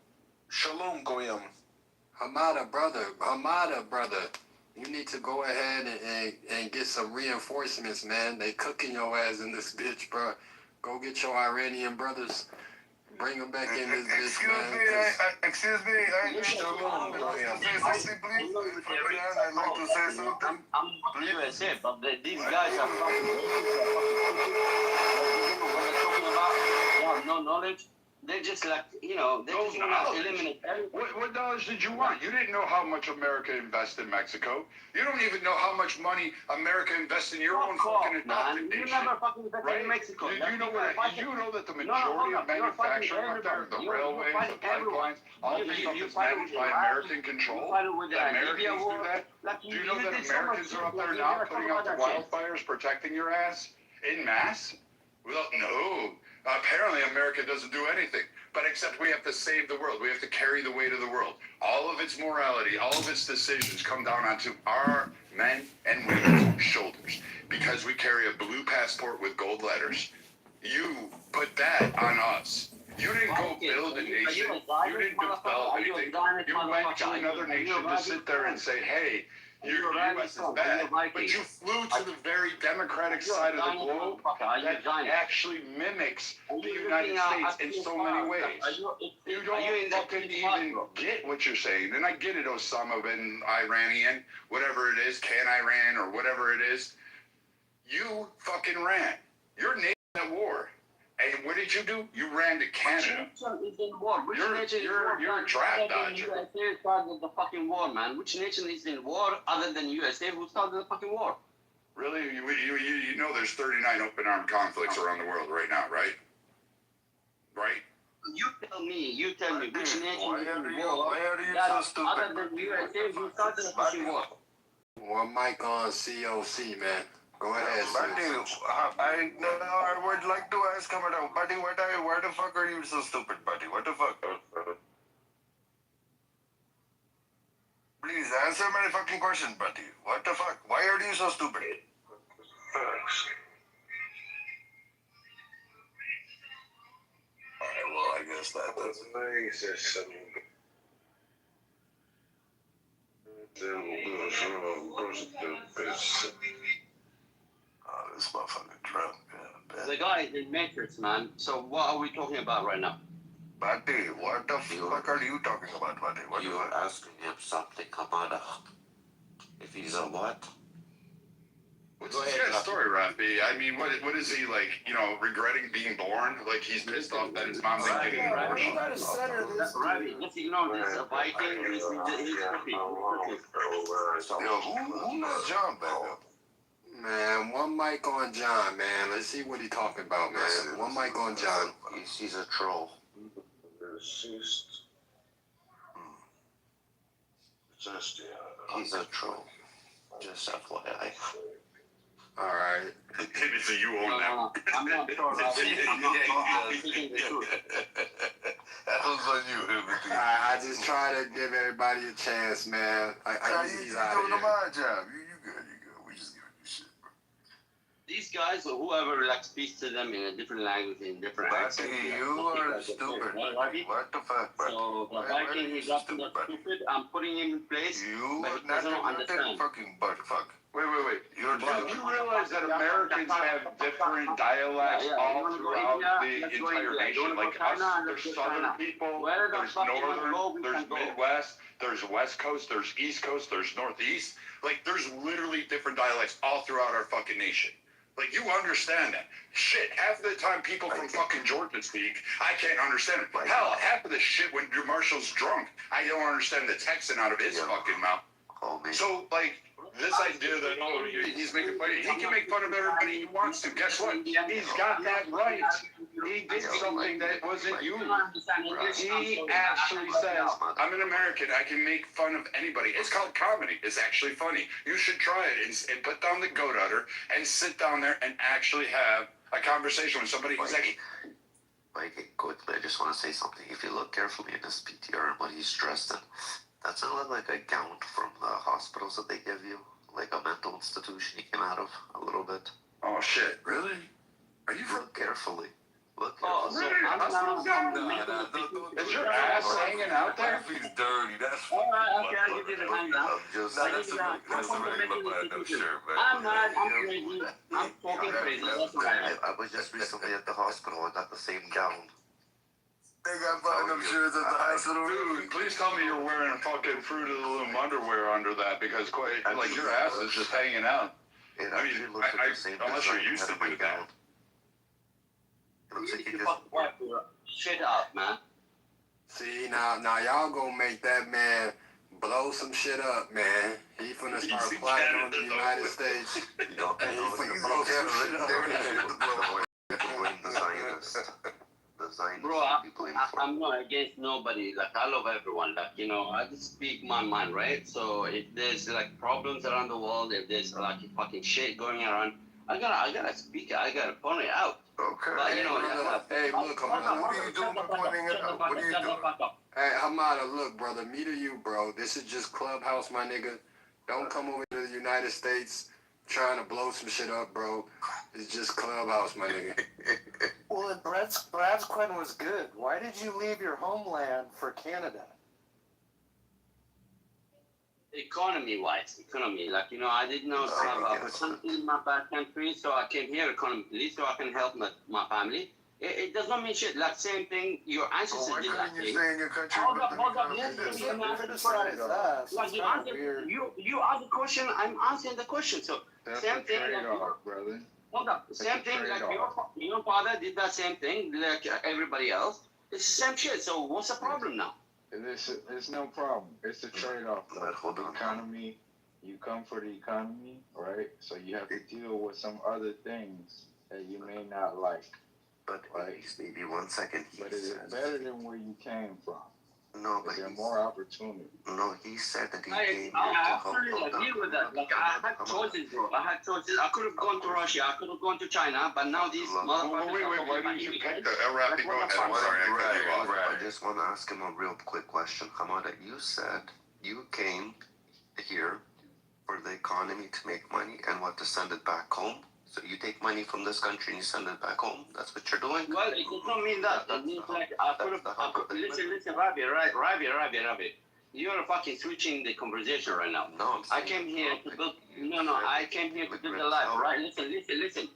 Shalom, Goyim. Hamada, brother. You need to go ahead and get some reinforcements, man. They cooking your ass in this bitch, bro. Go get your Iranian brothers. Bring them back in this bitch, man. Excuse me. Shalom, Goyim. Say something, please. I'd like to say something. I'm USA, but these guys are fucking what they're talking about. No knowledge. They're just like, they just want to eliminate everything. What knowledge did you want? You didn't know how much America invests in Mexico. You don't even know how much money America invests in your own fucking adopted nation. You never fucking invested in Mexico. You know that the majority of manufacturing up there, the railways, the pipelines, all this stuff is managed by American control? That Americans do that? Do you know that Americans are up there now putting out the wildfires, protecting your ass en masse? Well, no. Apparently, America doesn't do anything. But except we have to save the world. We have to carry the weight of the world. All of its morality, all of its decisions come down onto our men and women's shoulders. Because we carry a blue passport with gold letters. You put that on us. You didn't go build a nation. You didn't develop anything. You went to another nation to sit there and say, hey, Your U.S. is bad, but you flew to the very democratic side of the globe that actually mimics the United States in so many ways. You don't fucking even get what you're saying. And I get it, Osama bin Iranian, whatever it is, Can Iran or whatever it is. You fucking ran. You're nation at war. And what did you do? You ran to Canada. Which nation is in war? Which nation You're a draft dodger. USA started the fucking war, man. Which nation is in war other than USA who started the fucking war? Really? You know there's 39 open armed conflicts around the world right now, right? Right? You tell me, which nation is in war Why are you that so stupid? other than USA who started the fucking war? One mic on COC, man. Go ahead, Buddy, I would like to ask him, buddy, why the fuck are you so stupid, buddy? What the fuck? Please answer my fucking question, buddy. What the fuck? Why are you so stupid? Alright, well, I guess that's this motherfucker drunk. The guy is in Matrix, man. So what are we talking about right now? Buddy, what the fuck are you talking about, buddy? What You are asking him something, Hamada. If he's a what? What's this guy's story, Rafi? I mean, what is he like? You know, regretting being born? Like he's pissed off that his mom's like getting an abortion. Ravi, let's ignore this. A Viking, he's trippy. Yo, who let John back up? Man, one mic on John, man. Let's see what he talking about, man. One mic on John. He's a troll. He's a troll. Just FYI. Alright. Maybe so you own that. I'm not sure, Ravi. I'm not speaking the truth. That was on you. I just try to give everybody a chance, man. He's out of doing here. my job. You good. We just giving you shit, bro. These guys or whoever like speaks to them in a different language, in different accents. You are stupid. What the fuck, bro? So the Viking is up to the stupid. I'm putting him in place, but he doesn't understand. Fucking butt fuck. Wait. You realize that Americans have different dialects all throughout the entire nation? Like us, there's southern people, there's northern, there's Midwest, there's West Coast, there's East Coast, there's Northeast. Like, there's literally different dialects all throughout our fucking nation. Like, you understand that. Shit, half the time people from fucking Georgia speak, I can't understand it. Hell, half of the shit when Marshall's drunk, I don't understand the Texan out of his fucking mouth. So, like, this idea that, oh, he's making fun, he can make fun of everybody he wants to. Guess what? He's got that right. He did something that wasn't you. He actually says, I'm an American, I can make fun of anybody. It's called comedy. It's actually funny. You should try it and put down the goat udder and sit down there and actually have a conversation with somebody who's actually... Mike, quickly, I just want to say something. If you look carefully in his PTR and what he's dressed in, that's not like a gown from the hospitals that they give you, like a mental institution you came out of, a little bit. Oh shit, really? Are you Look carefully. Look So Is your ass hanging out there? He's dirty. That's Alright, okay, I'll give you the hand now. I'm not, I'm crazy. I'm talking crazy. That's right. I was just recently at the hospital. I got the same gown. They got button-up shirts at the hospital. Dude, please tell me you're wearing fucking Fruit of the Loom underwear under that, because quite like your ass is just hanging out. It I mean, actually looks like the same unless you're design used to as my doing gown. that. It looks like You you fucking wipe your shit up, man. See, now y'all gonna make that man blow some shit up, man. He finna start plotting on the United States. He finna blow some shit up. the Zionist. The Zionist Bro, be blamed for. I'm not against nobody. Like, I love everyone. Like, you know, I just speak my mind, right? So if there's like problems around the world, if there's like fucking shit going around, I gotta speak it. I gotta point it out. Okay. But you know, Hey, look, Hamada. What are you doing by pointing it out? What are you doing? Hey, Hamada, look, brother. Me to you, bro. This is just Clubhouse, my nigga. Don't come over to the United States trying to blow some shit up, bro. It's just Clubhouse, my nigga. Well, and Brad's question was good. Why did you leave your homeland for Canada? economy, like, you know, I did not have opportunity in my back country, so I came here economically so I can help my family. It does not mean shit. Like, same thing your ancestors did that thing. Stay in your country? Hold up. Like, you asked the question, I'm answering the question. So, That's same a thing. trade-off, brother. Hold up. Same thing, like your father did that same thing, like everybody else. It's the same shit. So, what's the problem now? It's no problem. It's a trade-off. The economy, you come for the economy, right? So you have to deal with some other things that you may not like. But maybe 1 second. But is it better than where you came from? No, but is there more opportunity? No, he said that he I came here to absolutely agree with that. Like, I had choices, bro. I had choices. I could have gone to Russia. I could have gone to China. But now these motherfuckers. Wait. Why did you pick the Rafi? Go ahead. I'm sorry. I just want to ask him a real quick question. Hamada, you said you came here for the economy to make money and to send it back home. So you take money from this country and you send it back home. That's what you're doing. Well, it does not mean that. It means like I could have. Listen, Ravi. You're fucking switching the conversation right now. No, I came here to build. I came here to build a life. All right, listen.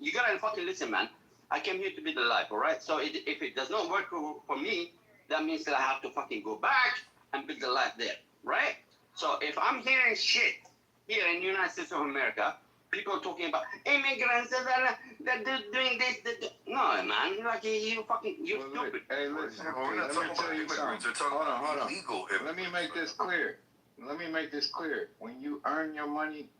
You gotta fucking listen, man. I came here to build a life. All right. So if it does not work for me, that means that I have to fucking go back and build a life there, right? So if I'm hearing shit here in the United States of America. People talking about immigrants that doing this. No, man, like you're stupid. Hey, listen. Let me tell you something. Hold on. Let me make this clear. When you earn your money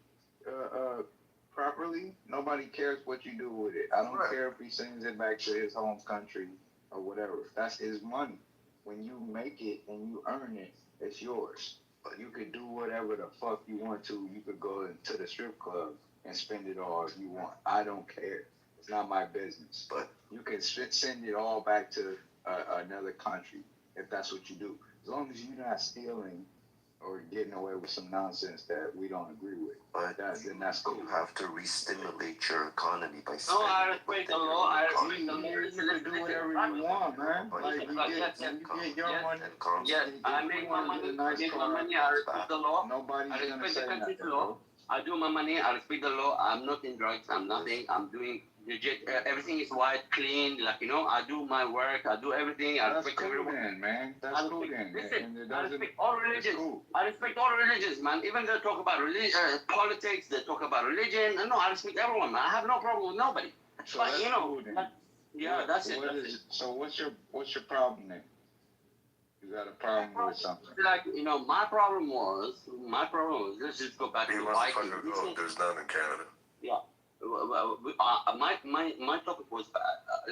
properly, nobody cares what you do with it. I don't care if he sends it back to his home country or whatever. That's his money. When you make it and you earn it, it's yours. But you could do whatever the fuck you want to. You could go to the strip club and spend it all if you want. I don't care. It's not my business. But you can send it all back to another country if that's what you do. As long as you're not stealing or getting away with some nonsense that we don't agree with. But then that's cool. You have to re-stimulate your economy by No, spending. I respect the law. I respect the law. You can do whatever you want, man. Like you get your money. Yes, I make my money. I respect the law. Nobody's gonna say nothing. I do my money. I respect the law. I'm not in drugs. I'm nothing. I'm doing legit. Everything is white, clean. Like, you know, I do my work. I do everything. I respect everyone. Man. That's cool, then. Listen, I respect all religions. I respect all religions, man. Even they talk about politics. They talk about religion. No, I respect everyone, man. I have no problem with nobody. So but you know, cool, then. that's it. So what's your problem then? You got a problem with something? Like, you know, my problem was, let's just go back to the Vikings. There's none in Canada. Yeah. My topic was,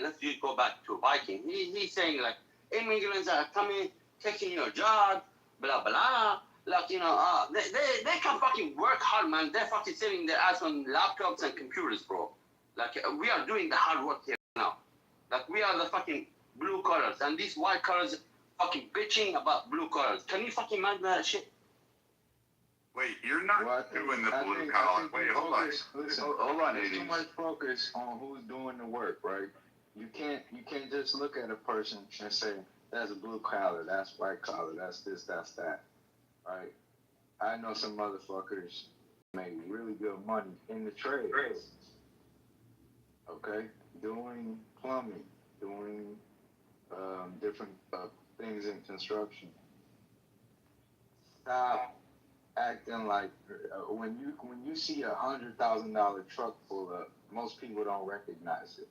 let's just go back to Viking. He's saying, like, immigrants are coming, taking your job, blah, blah. Like, you know, they can fucking work hard, man. They're fucking sitting their ass on laptops and computers, bro. Like, we are doing the hard work here now. Like, we are the fucking blue collars, and these white collars fucking bitching about blue collars. Can you fucking imagine that shit? Wait, you're not doing the blue collar. Wait, hold on. Listen, hold on, there's too much focus on who's doing the work, right? You can't just look at a person and say, that's a blue collar, that's white collar, that's this, that's that, right? I know some motherfuckers make really good money in the trade. Okay? Doing plumbing, doing different things in construction. Stop acting like when you see $100,000 truck pull up, most people don't recognize it.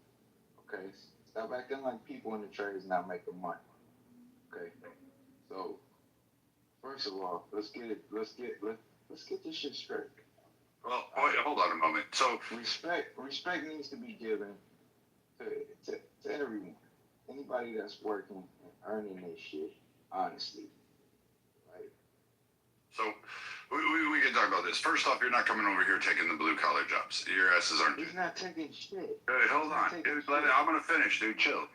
Okay, stop acting like people in the trades not making money. Okay, so first of all, let's get this shit straight. Well, wait, hold on a moment. So respect needs to be given to everyone. Anybody that's working and earning their shit honestly. So we can talk about this. First off, you're not coming over here taking the blue collar jobs. Your asses aren't. He's not taking shit. Hey, hold on, dude. I'm gonna finish, dude. Chill.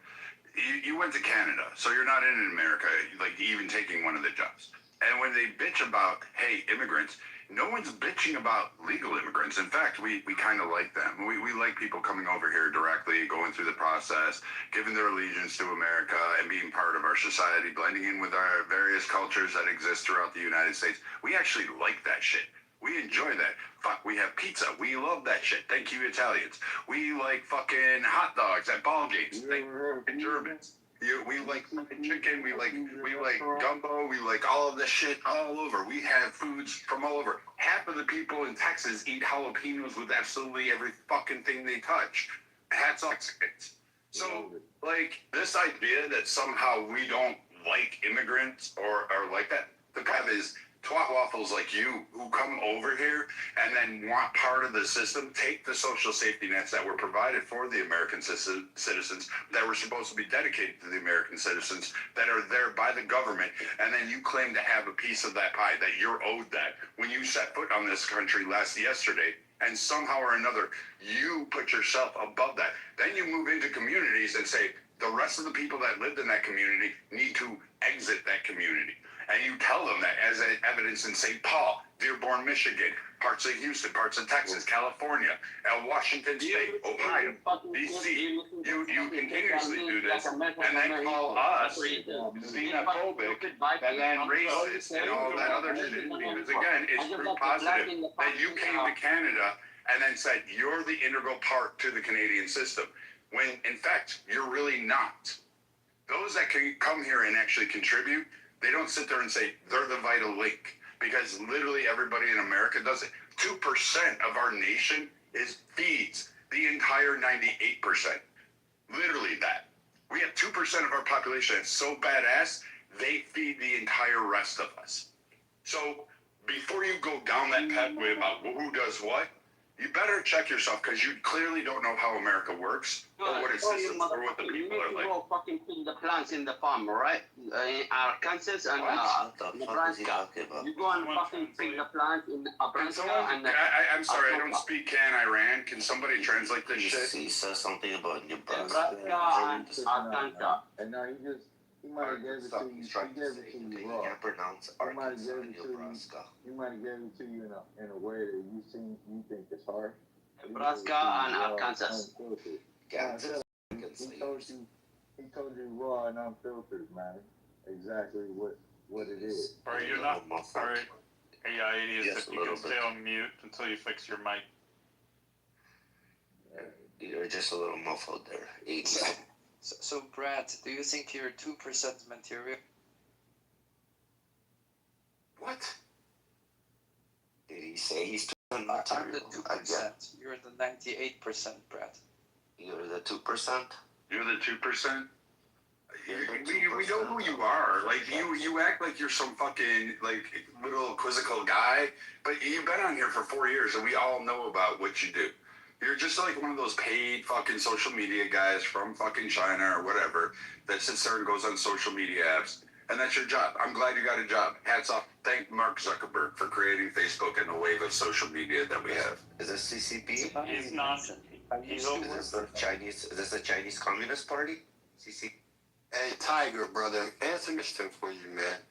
You went to Canada, so you're not in America, like even taking one of the jobs. And when they bitch about, hey, immigrants, no one's bitching about legal immigrants. In fact, we kind of like them. We like people coming over here directly, going through the process, giving their allegiance to America and being part of our society, blending in with our various cultures that exist throughout the United States. We actually like that shit. We enjoy that. Fuck, we have pizza. We love that shit. Thank you, Italians. We like fucking hot dogs at ball games. Thank you, Germans. We like fucking chicken. We like gumbo. We like all of this shit all over. We have foods from all over. Half of the people in Texas eat jalapenos with absolutely every fucking thing they touch. Hats off, Mexicans. So, like, this idea that somehow we don't like immigrants or like that, the problem is twat waffles like you who come over here and then want part of the system, take the social safety nets that were provided for the American citizens that were supposed to be dedicated to the American citizens that are there by the government, and then you claim to have a piece of that pie, that you're owed that when you set foot on this country yesterday, and somehow or another you put yourself above that. Then you move into communities and say the rest of the people that lived in that community need to exit that community. And you tell them that as evidence in St. Paul, Dearborn, Michigan, parts of Houston, parts of Texas, California, Washington State, Ohio, D.C. You continuously do this and then call us xenophobic and then racist and all that other shit. Because again, it's proof positive that you came to Canada and then said you're the integral part to the Canadian system, when in fact you're really not. Those that can come here and actually contribute, they don't sit there and say they're the vital link, because literally everybody in America does it. 2% of our nation feeds the entire 98%. Literally that. We have 2% of our population that's so badass, they feed the entire rest of us. So before you go down that pathway about who does what, you better check yourself, because you clearly don't know how America works or what its systems or what the people are like. You go fucking put the plants in the farm, right? In Arkansas and Nebraska. You go and fucking pick the plants in Nebraska and... I'm sorry, I don't speak Can Iran. Can somebody translate this shit? He says something about Nebraska and Arkansas. And now he might have gave it to you. He gave it to you raw. He might have gave it to you. He might have gave it to you in a way that you think it's hard. Nebraska and Arkansas. He told you raw and unfiltered, man. Exactly what it is. Or you're not. Sorry. Yeah, idiots. If you can stay on mute until you fix your mic. You're just a little muffled there. So, Brad, do you think you're 2% material? What? Did he say he's 2% I'm material? the 2%. You're the 98%, Brad. You're the 2%? You're the 2%? We know who you are. Like, you act like you're some fucking, like, little quizzical guy, but you've been on here for 4 years, and we all know about what you do. You're just like one of those paid fucking social media guys from fucking China or whatever that sits there and goes on social media apps, and that's your job. I'm glad you got a job. Hats off. Thank Mark Zuckerberg for creating Facebook and the wave of social media that we have. Is this CCP? He's not. He's over. Is this the Chinese Communist Party? CCP? Hey, Tiger, brother, answer this thing for you, man.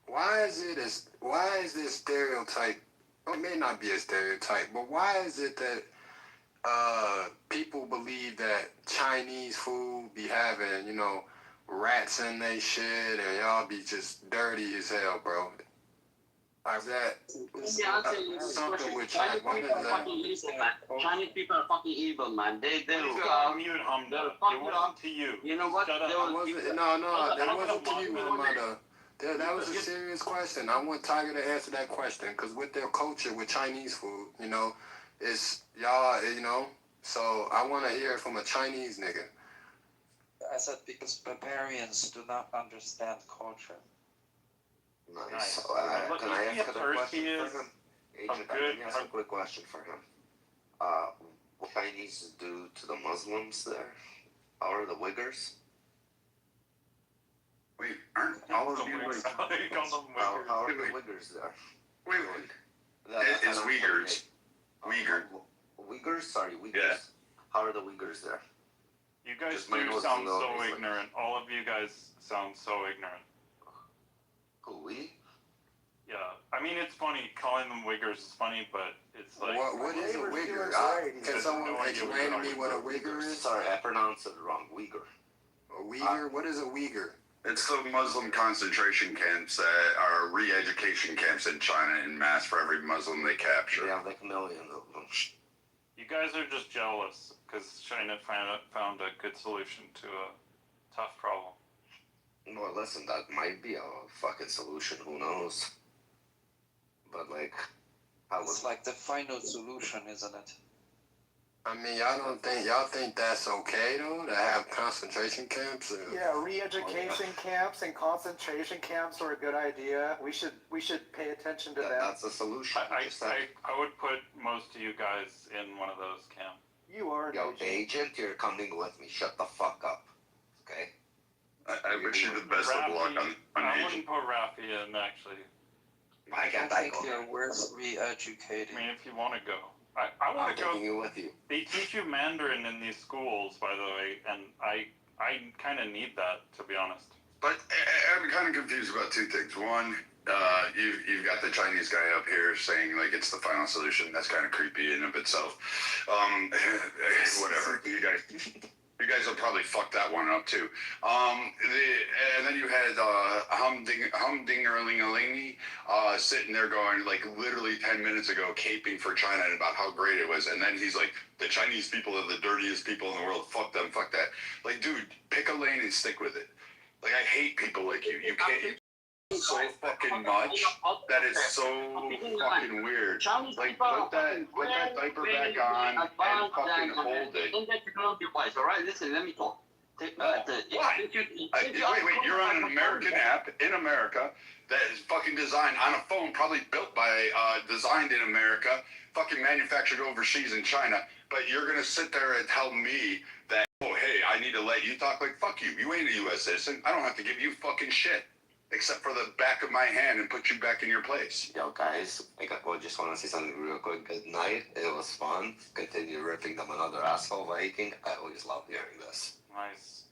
Why is this stereotype, or it may not be a stereotype, but why is it that people believe that Chinese food be having, rats in they shit, and y'all be just dirty as hell, bro? Is that something with China? Chinese people are fucking evil, man. They Mute him. It wasn't to you. You know what? No, that wasn't to you, mother. That was a serious question. I want Tiger to answer that question, because with their culture, with Chinese food, it's y'all, so I want to hear it from a Chinese nigga. I said because barbarians do not understand culture. Nice. Can I ask a question for him? Agent, can I ask a quick question for him? What Chinese do to the Muslims there? How are the Uyghurs? Wait, aren't all of you like... How are the Uyghurs there? Wait. It's Uyghurs. Uyghurs? Sorry, Uyghurs. Yeah. How are the Uyghurs there? You guys do sound so ignorant. All of you guys sound so ignorant. Who, we? Yeah, I mean, it's funny. Calling them Uyghurs is funny, but it's like... What is a Uyghur? Can someone explain to me what a Uyghur is? Sorry, I pronounced it wrong. Uyghur. A Uyghur? What is a Uyghur? It's the Muslim concentration camps that are re-education camps in China in mass for every Muslim they capture. They have like a million of them. You guys are just jealous because China found a good solution to a tough problem. Well, listen, that might be a fucking solution. Who knows? But like, It's like the final solution, isn't it? I mean, y'all think that's okay though to have concentration camps? Yeah, re-education camps and concentration camps are a good idea. We should pay attention to that. That's a solution. I would put most of you guys in one of those camps. You are an agent. You're coming with me. Shut the fuck up. Okay. I wish you the best of luck on I wouldn't put Rafi in, actually. Why can't I I think go? you're worth re-educating. I mean, if you want to go. I want to go. I'm taking you with you. They teach you Mandarin in these schools, by the way, and I kind of need that, to be honest. But I'm kind of confused about two things. One, you've got the Chinese guy up here saying like it's the final solution. That's kind of creepy in of itself. Whatever. You guys will probably fuck that one up too. And then you had Humdingerlingalingy sitting there going like literally 10 minutes ago caping for China and about how great it was. And then he's like, the Chinese people are the dirtiest people in the world. Fuck them. Fuck that. Like, dude, pick a lane and stick with it. Like, I hate people like you. You can't... so fucking much that is so fucking weird. Like, put that diaper back on and fucking hold it. All right, listen, let me talk. Why? Wait, you're on an American app in America that is fucking designed on a phone, probably built by, designed in America, fucking manufactured overseas in China, but you're gonna sit there and tell me that, oh, hey, I need to let you talk. Like, fuck you. You ain't a U.S. citizen. I don't have to give you fucking shit. Except for the back of my hand and put you back in your place. Yo, guys, I just want to say something real quick. Good night. It was fun. Continue ripping them another asshole Viking. I always love hearing this. Nice.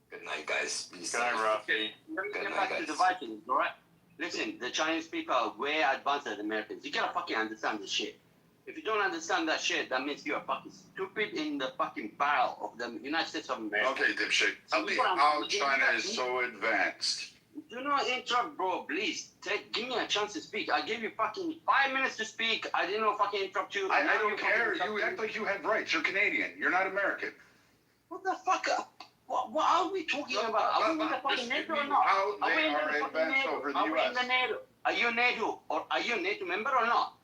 Good night, guys. Be safe. Good night, Rafi. Let me get back to the Vikings, all right? Listen, the Chinese people are way advanced than the Americans. You gotta fucking understand this shit. If you don't understand that shit, that means you're fucking stupid in the fucking barrel of the United States of America. Okay, dipshit. Tell me how China is so advanced. Do not interrupt, bro, please. Give me a chance to speak. I gave you fucking 5 minutes to speak. I didn't know fucking interrupt you. I don't care. You act like you have rights. You're Canadian. You're not American. What the fuck? What are we talking about? Are we in the fucking NATO or not? How they are advanced over the Are we U.S. in the NATO? Are you NATO or are you a NATO member or not?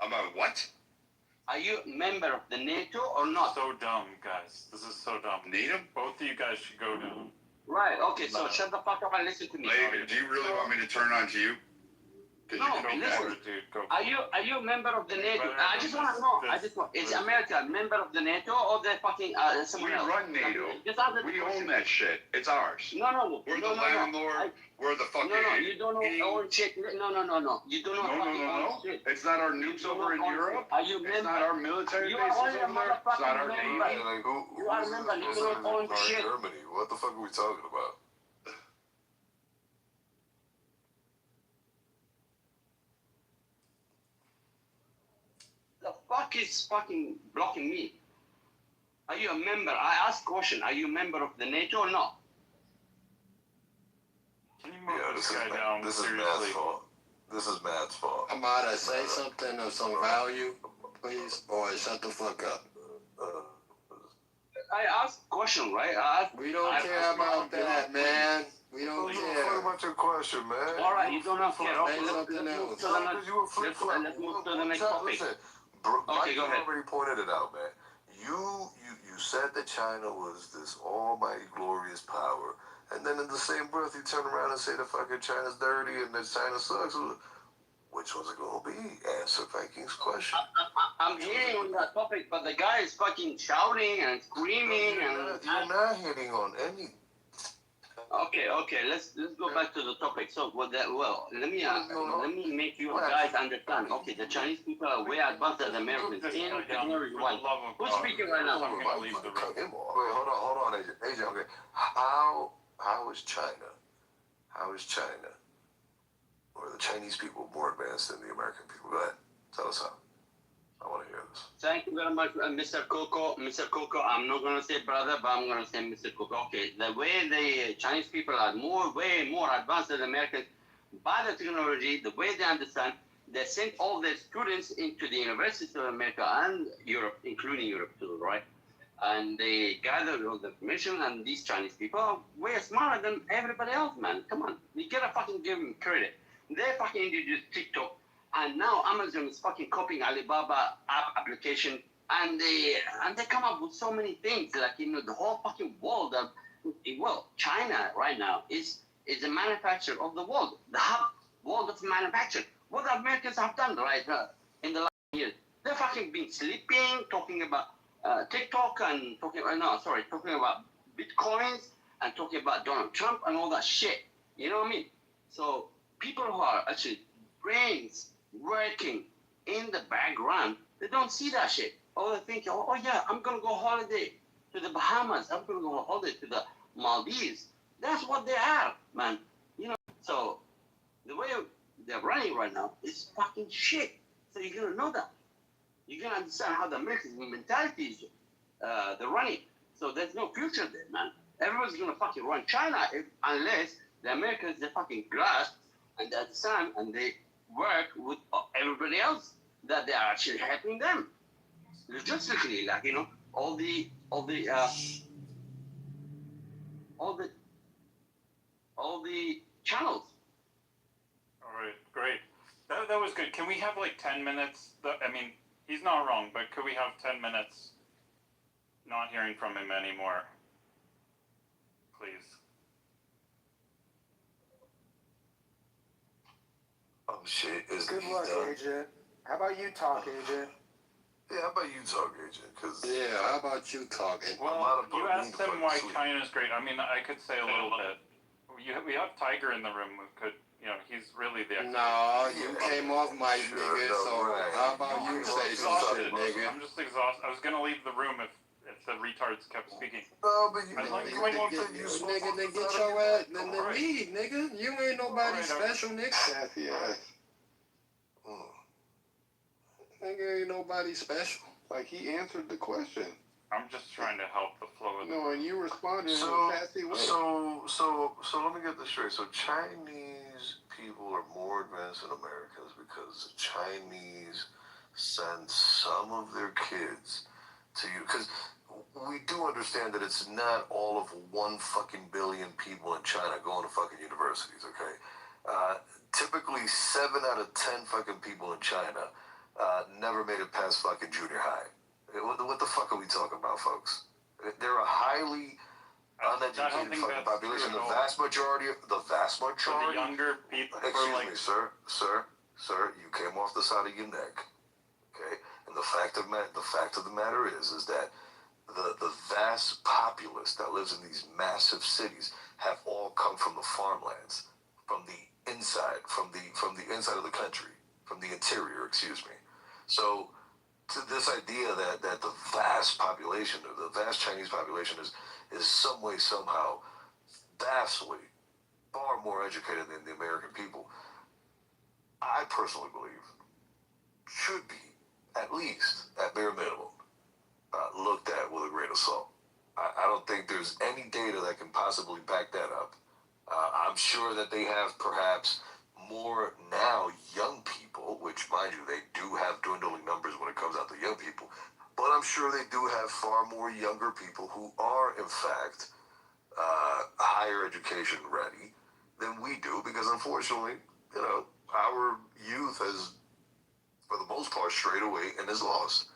About what? Are you a member of the NATO or not? So dumb, guys. This is so dumb. NATO? Both of you guys should go to... Right, okay, so shut the fuck up and listen to me. Lady, do you really want me to turn on to you? No, listen. Are you a member of the NATO? I just want to know. Is America a member of the NATO or the fucking someone else? We run NATO. We own that shit. It's ours. No. We're the landlord. We're the fucking... No, you don't own shit. No. You do not fucking own shit. It's not our nukes over in Europe. Are you member? It's not our military bases over there. It's not our navy. You are a member. You do not own shit. Germany. What the fuck are we talking about? The fuck is fucking blocking me? Are you a member? I asked question. Are you a member of the NATO or not? Can you move this guy down? This is Matt's fault. This is Matt's fault. Amada, say something of some value, please, or shut the fuck up. I asked question, right? We don't care about that, man. We don't care. What about your question, man? All right, you don't have to care. Say something else. Let's move to the next topic. Listen, Okay, go ahead. already pointed it out, man. You said that China was this almighty glorious power, and then in the same breath you turn around and say that fucking China's dirty and that China sucks. Which one's it gonna be? Answer Vikings question. I'm hitting on that topic, but the guy is fucking shouting and screaming You're not hitting on any. Okay. Let's go back to the topic. So let me make you guys understand. Okay, the Chinese people are way advanced than the Americans. Who's speaking right now? Wait, hold on, AJ. Okay, how is China? How is China or the Chinese people more advanced than the American people? Go ahead, tell us how. I want to hear this. Thank you very much, Mr. Coco. Mr. Coco, I'm not going to say brother, but I'm going to say Mr. Coco. Okay, the way the Chinese people are way more advanced than the Americans by the technology, the way they understand, they send all their students into the universities of America and Europe, including Europe too, right? And they gather all the information, and these Chinese people are way smarter than everybody else, man. Come on, you gotta fucking give them credit. They fucking introduced TikTok, and now Amazon is fucking copying Alibaba app application, and they come up with so many things, like, you know, the whole fucking world of, well, China right now is a manufacturer of the world, the hub world of manufacturing. What the Americans have done, right, in the last years, they've fucking been sleeping, talking about TikTok and talking about Bitcoins and talking about Donald Trump and all that shit. You know what I mean? So people who are actually brains working in the background, they don't see that shit. Oh, they think, oh yeah, I'm gonna go holiday to the Bahamas. I'm gonna go holiday to the Maldives. That's what they are, man. You know, so the way they're running right now is fucking shit. So you're gonna know that. You're gonna understand how the American mentality is they're running. So there's no future there, man. Everyone's gonna fucking run China unless the Americans, they fucking grasp and they understand and they work with everybody else that they are actually helping them. Logistically, like, you know, all the channels. All right, great. That was good. Can we have like 10 minutes? I mean, he's not wrong, but could we have 10 minutes not hearing from him anymore? Please. Oh shit, is Good he luck, done? Agent. How about you talk, Agent? Yeah, how about you talk, Agent? Cause Yeah, how about you talking? Well, you asked him why China's great. I mean, I could say a little bit. We have Tiger in the room who could, you know, he's really the expert. No, you came off mic, nigga, so how about you say some shit, nigga? I'm just exhausted. I was gonna leave the room if the retards kept speaking. No, but you I'd like to one make thing you Nigga, then get your ass, then leave, nigga. You ain't nobody special, nigga. Sassy ass. Nigga ain't nobody special. Like, he answered the question. I'm just trying to help the flow of the No, and you responded in So, a sassy way. so let me get this straight. So Chinese people are more advanced than Americans because the Chinese send some of their kids to you. Because we do understand that it's not all of 1 fucking billion people in China going to fucking universities, okay? Typically 7 out of 10 fucking people in China never made it past fucking junior high. What the fuck are we talking about, folks? They're a highly uneducated fucking population. The vast majority. The younger people. Excuse me, sir. You came off the side of your neck. Okay, and the fact of the matter is that the vast populace that lives in these massive cities have all come from the farmlands, from the inside, from the inside of the country, from the interior. Excuse me. So, to this idea that the vast population, the vast Chinese population is some way, somehow, vastly far more educated than the American people, I personally believe should be, at least, at bare minimum, looked at with a grain of salt. I don't think there's any data that can possibly back that up. I'm sure that they have perhaps more now young people, which, mind you, they do have dwindling numbers when it comes out to young people, but I'm sure they do have far more younger people who are, in fact, higher education ready than we do, because unfortunately, you know, our youth has, for the most part, strayed away and is lost.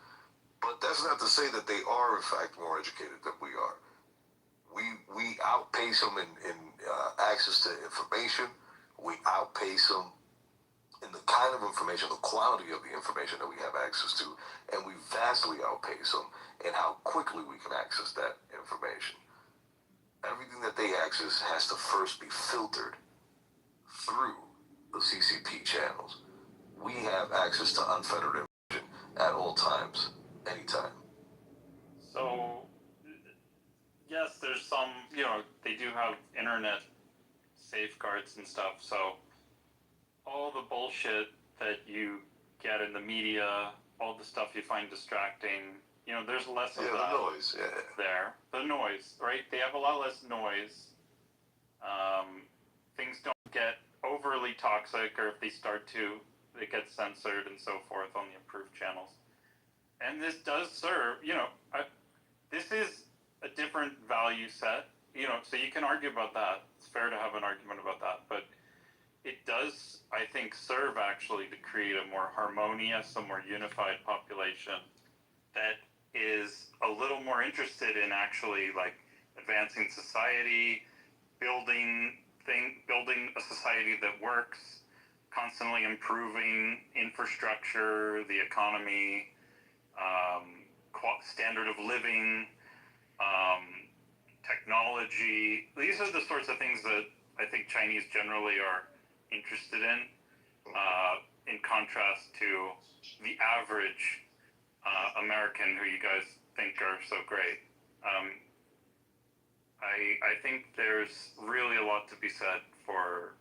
But that's not to say that they are, in fact, more educated than we are. We outpace them in access to information. We outpace them in the kind of information, the quality of the information that we have access to, and we vastly outpace them in how quickly we can access that information. Everything that they access has to first be filtered through the CCP channels. We have access to unfettered information at all times, anytime. So, yes, there's some, you know, they do have internet safeguards and stuff, so all the bullshit that you get in the media, all the stuff you find distracting, there's less of that. The noise, there. The noise, right? They have a lot less noise. Things don't get overly toxic, or if they start to, they get censored and so forth on the approved channels. And this does serve, this is a different value set, so you can argue about that. It's fair to have an argument about that, but it does, I think, serve actually to create a more harmonious, a more unified population that is a little more interested in actually like advancing society, building a society that works, constantly improving infrastructure, the economy, standard of living, technology. These are the sorts of things that I think Chinese generally are interested in contrast to the average American who you guys think are so great. I think there's really a lot to be said for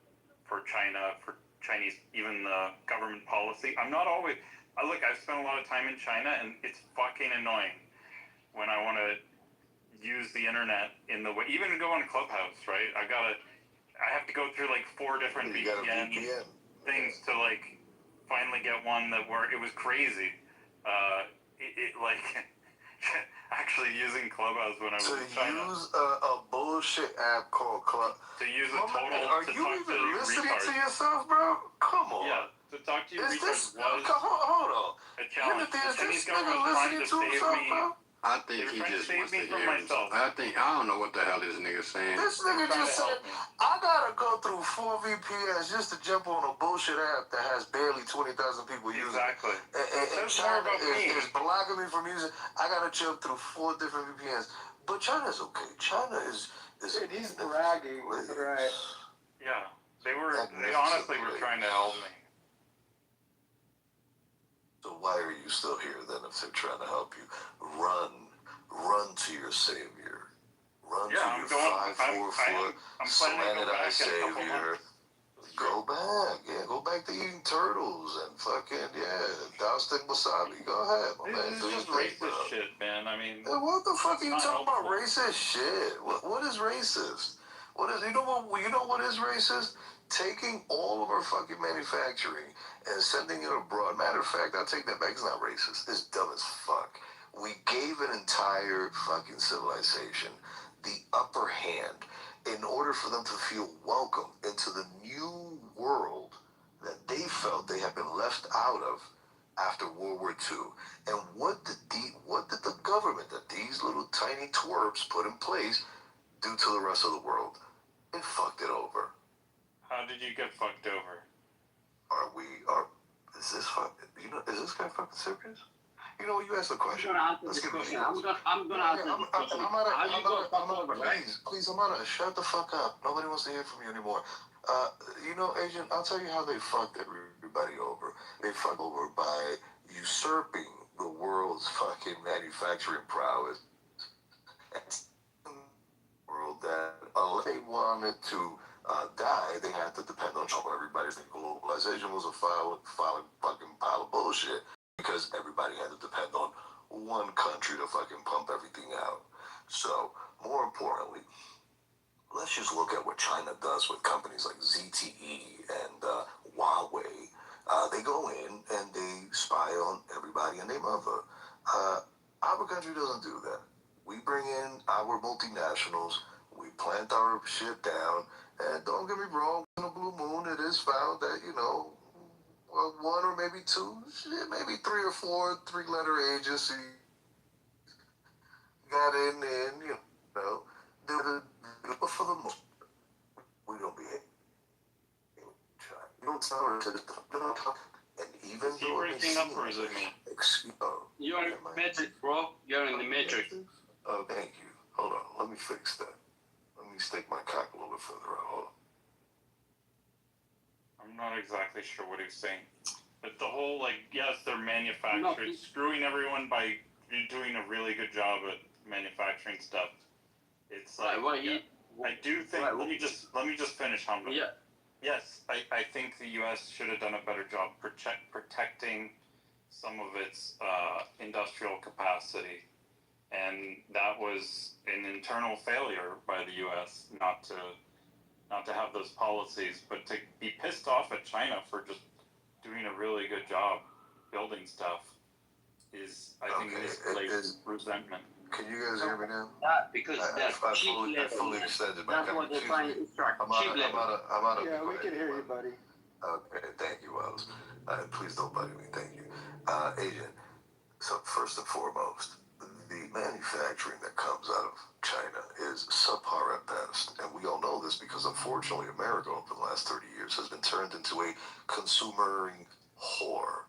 China, for Chinese, even the government policy. I'm not always, look, I've spent a lot of time in China, and it's fucking annoying when I want to use the internet in the way, even go on Clubhouse, right? I have to go through like 4 different VPN things to like finally get one that worked. It was crazy. Actually using Clubhouse when I was in China. To use a bullshit app called Club. To use a total. Are you even listening to yourself, bro? Come on. Yeah. To talk to you retards was. Hold on. A challenge. Is this government nigga was trying listening to to save himself, me. bro? I think he just wants to hear himself. I don't know what the hell this nigga's saying. This nigga just said, I gotta go through 4 VPNs just to jump on a bullshit app that has barely 20,000 people using it. Exactly. And China is blocking me from using it. I gotta jump through 4 different VPNs. But China's okay. China is Dude, he's bragging, right? Yeah. They honestly were trying to help me. So why are you still here then if they're trying to help you? Run to your savior. Run to your 5'4" slanted eye savior. Go back, go back to eating turtles and fucking doused in wasabi. Go ahead, my man. This is just racist shit, man. I mean, what the fuck are you talking about? Racist shit. What is racist? You know what is racist? Taking all of our fucking manufacturing and sending it abroad. Matter of fact, I'll take that back. It's not racist. It's dumb as fuck. We gave an entire fucking civilization the upper hand in order for them to feel welcome into the new world that they felt they had been left out of after World War II. And what did the government that these little tiny twerps put in place do to the rest of the world? It fucked it over. How did you get fucked over? Is this guy fucking serious? You know, you asked the question. I'm gonna answer this question. I'm gonna answer this question. Please, shut the fuck up. Nobody wants to hear from you anymore. Agent, I'll tell you how they fucked everybody over. They fucked over by usurping the world's fucking manufacturing prowess. World that unless they wanted to die, they had to depend on Trump. Everybody's thinking globalization was a fucking pile of bullshit because everybody had to depend on one country to fucking pump everything out. So, more importantly, let's just look at what China does with companies like ZTE and Huawei. They go in and they spy on everybody and their mother. Our country doesn't do that. We bring in our multinationals, we plant our shit down, and don't get me wrong, in a blue moon, it is found that, 1 or maybe 2, maybe 3 or 4 3-letter agencies got in and, but for the most part, we don't behave. You don't tell her to and even is he breaking up or is it me? You're in the matrix, bro. You're in the matrix. Oh, thank you. Hold on. Let me fix that. Let me stick my cock a little bit further out. Hold on. I'm not exactly sure what he's saying. But the whole, yes, they're manufacturing, screwing everyone by doing a really good job at manufacturing stuff. It's like, I do think, let me just finish, Hamza. Yeah. yes, I think the U.S. should have done a better job protecting some of its industrial capacity, and that was an internal failure by the U.S. not to have those policies, but to be pissed off at China for just doing a really good job building stuff is, I think, misplaced resentment. Can you guys hear me now? Because I fully extended my comment. I'm out of. Yeah, we can hear you, buddy. Okay, thank you, Wells. Please don't bug me. Thank you, Agent. So first and foremost, the manufacturing that comes out of China is subpar at best, and we all know this because unfortunately, America over the last 30 years has been turned into a consumering whore.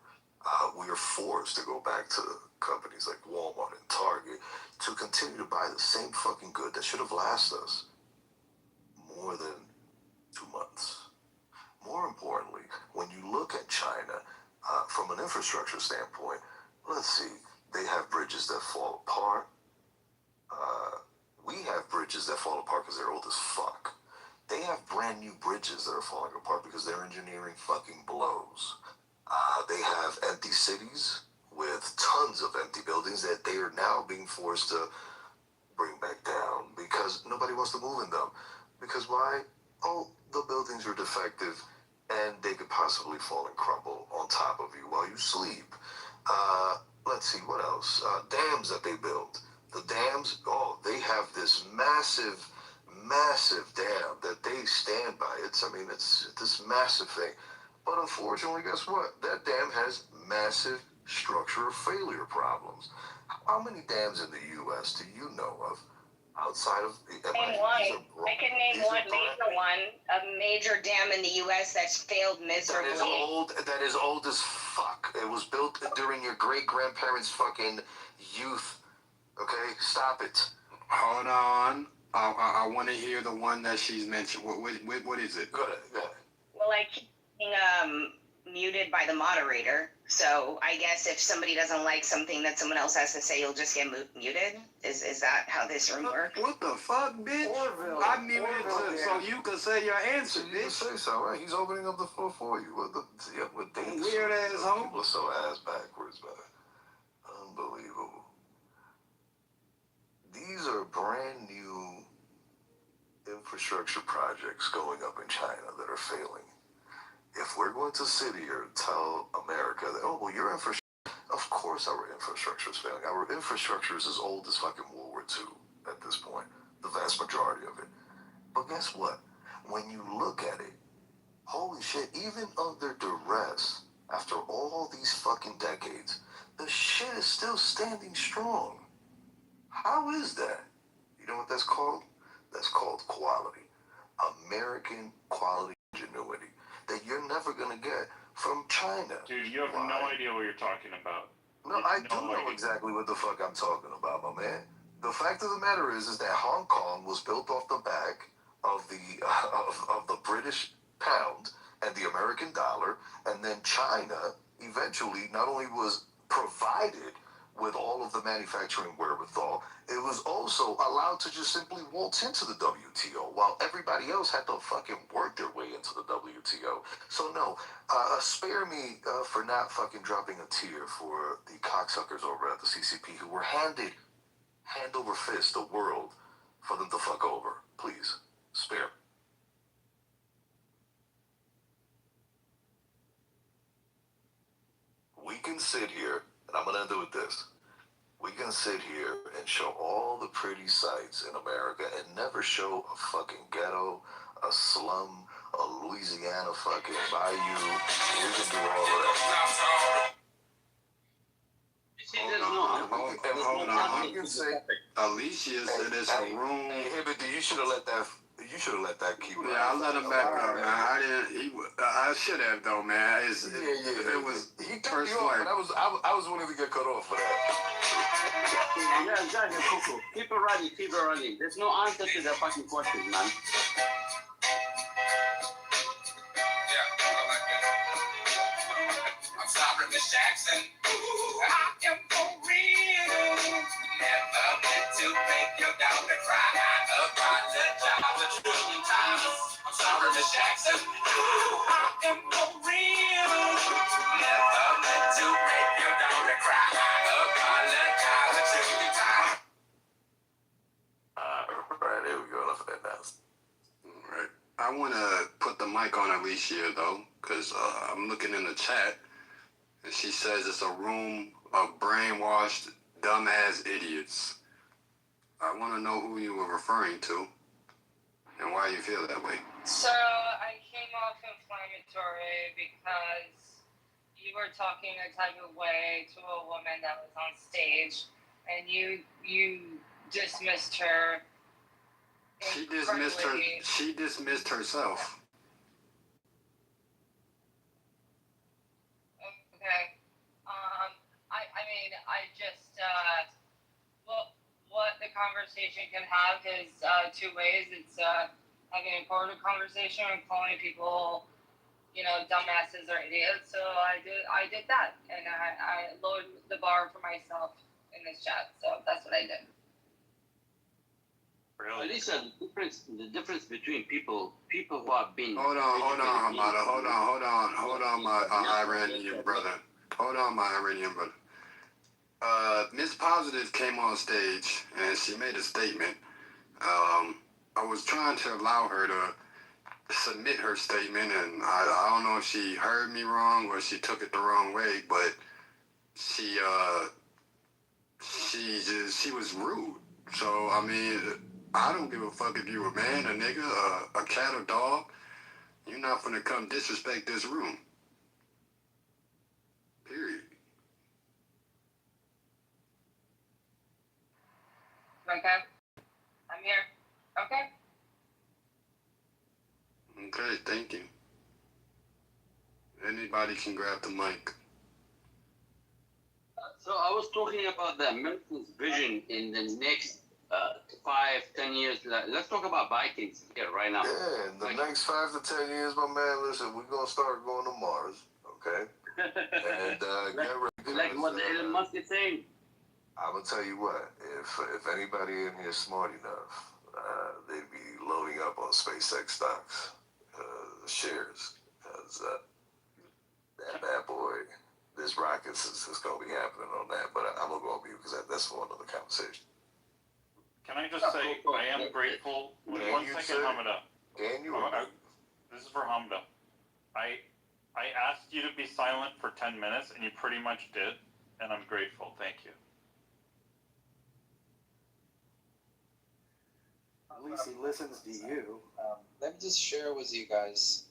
We are forced to go back to companies like Walmart and Target to continue to buy the same fucking good that should have lasted us more than 2 months. More importantly, when you look at China, from an infrastructure standpoint, let's see, they have bridges that fall apart. We have bridges that fall apart because they're old as fuck. They have brand new bridges that are falling apart because their engineering fucking blows. They have empty cities with tons of empty buildings that they are now being forced to bring back down because nobody wants to move in them. Because why? Oh, the buildings are defective and they could possibly fall and crumble on top of you while you sleep. Let's see, what else? Dams that they build. The dams, they have this massive dam that they stand by. It's this massive thing. But unfortunately, guess what? That dam has massive structural failure problems. How many dams in the U.S. do you know of outside of... Name one. I can name one major one. A major dam in the U.S. that's failed miserably. That is old as fuck. It was built during your great-grandparents' fucking youth. Okay? Stop it. Hold on. I want to hear the one that she's mentioned. What is it? Go ahead. Well, I keep being muted by the moderator. So I guess if somebody doesn't like something that someone else has to say, you'll just get muted? Is that how this room works? What the fuck, bitch? I muted it so you can say your answer, bitch. You can say so, right? He's opening up the floor for you. With weird asshole. People are so ass backwards, man. Unbelievable. These are brand new infrastructure projects going up in China that are failing. If we're going to sit here and tell America that, your infrastructure, of course our infrastructure is failing. Our infrastructure is as old as fucking World War II at this point, the vast majority of it. But guess what? When you look at it, holy shit, even under duress, after all these fucking decades, the shit is still standing strong. How is that? You know what that's called? That's called quality. American quality ingenuity that you're never going to get from China. Dude, you have no idea what you're talking about. No, I do know exactly what the fuck I'm talking about, my man. The fact of the matter is that Hong Kong was built off the back of the British pound and the American dollar, and then China eventually not only was provided with all of the manufacturing wherewithal, it was also allowed to just simply waltz into the WTO while everybody else had to fucking work their way into the WTO. So no, spare me for not fucking dropping a tear for the cocksuckers over at the CCP who were handed hand over fist the world for them to fuck over. Please, spare. We can sit here, and I'm going to end it with this. We can sit here and show all the pretty sights in America and never show a fucking ghetto, a slum, a Louisiana fucking bayou. We can do all of that. Hold on. You can say, Alicia said it's a room. Hey, but you should have let that. You should have let that keep. Yeah, I let him back up, man. I didn't. I should have though, man. It was he cut you off, but I was willing to get cut off for that. Yeah, exactly, Cuckoo. Keep it running, keep it running. There's no answer to the fucking question, man. I'm sorry, Miss Jackson. I am for real. Never meant to make your daughter cry. I apologize a trillion times. I'm sorry, Miss Jackson. I am for real. Never meant to make your daughter cry. Apologize to you time. Right, here we go. Enough of that now. Right. I want to put the mic on Alicia, though, because I'm looking in the chat, and she says it's a room of brainwashed, dumbass idiots. I want to know who you were referring to and why you feel that way. So I came off inflammatory because you were talking a type of way to a woman that was on stage, and you dismissed her. She dismissed herself. Okay. I mean, I just, what the conversation can have is two ways. It's having a cordial conversation and calling people, dumbasses or idiots. So I did that, and I lowered the bar for myself in this chat. So that's what I did. Really? Listen, the difference between people who have been. Hold on, Hamada. Hold on, my Iranian brother. Hold on, my Iranian brother. Miss Positive came on stage and she made a statement. I was trying to allow her to submit her statement, and I don't know if she heard me wrong or she took it the wrong way, but she was rude. So I mean, I don't give a fuck if you a man, a nigga, a cat, or dog. You're not gonna come disrespect this room. Period. Okay. I'm here. Okay. Okay, thank you. Anybody can grab the mic. So I was talking about the Americans' vision in the next 5-10 years. Let's talk about Vikings here right now. Yeah, in the next 5 to 10 years, my man, listen, we're going to start going to Mars, okay? And get ready. Like what Elon Musk is saying. I'm going to tell you what, if anybody in here is smart enough, they'd be loading up on SpaceX stocks, shares, because that bad boy, this rocket is going to be happening on that. But I'm going to go on mute because that's for another conversation. Can I just say, I am grateful. One second, Hamada. This is for Hamada. I asked you to be silent for 10 minutes, and you pretty much did, and I'm grateful. Thank you. At least he listens to you. Let me just share with you guys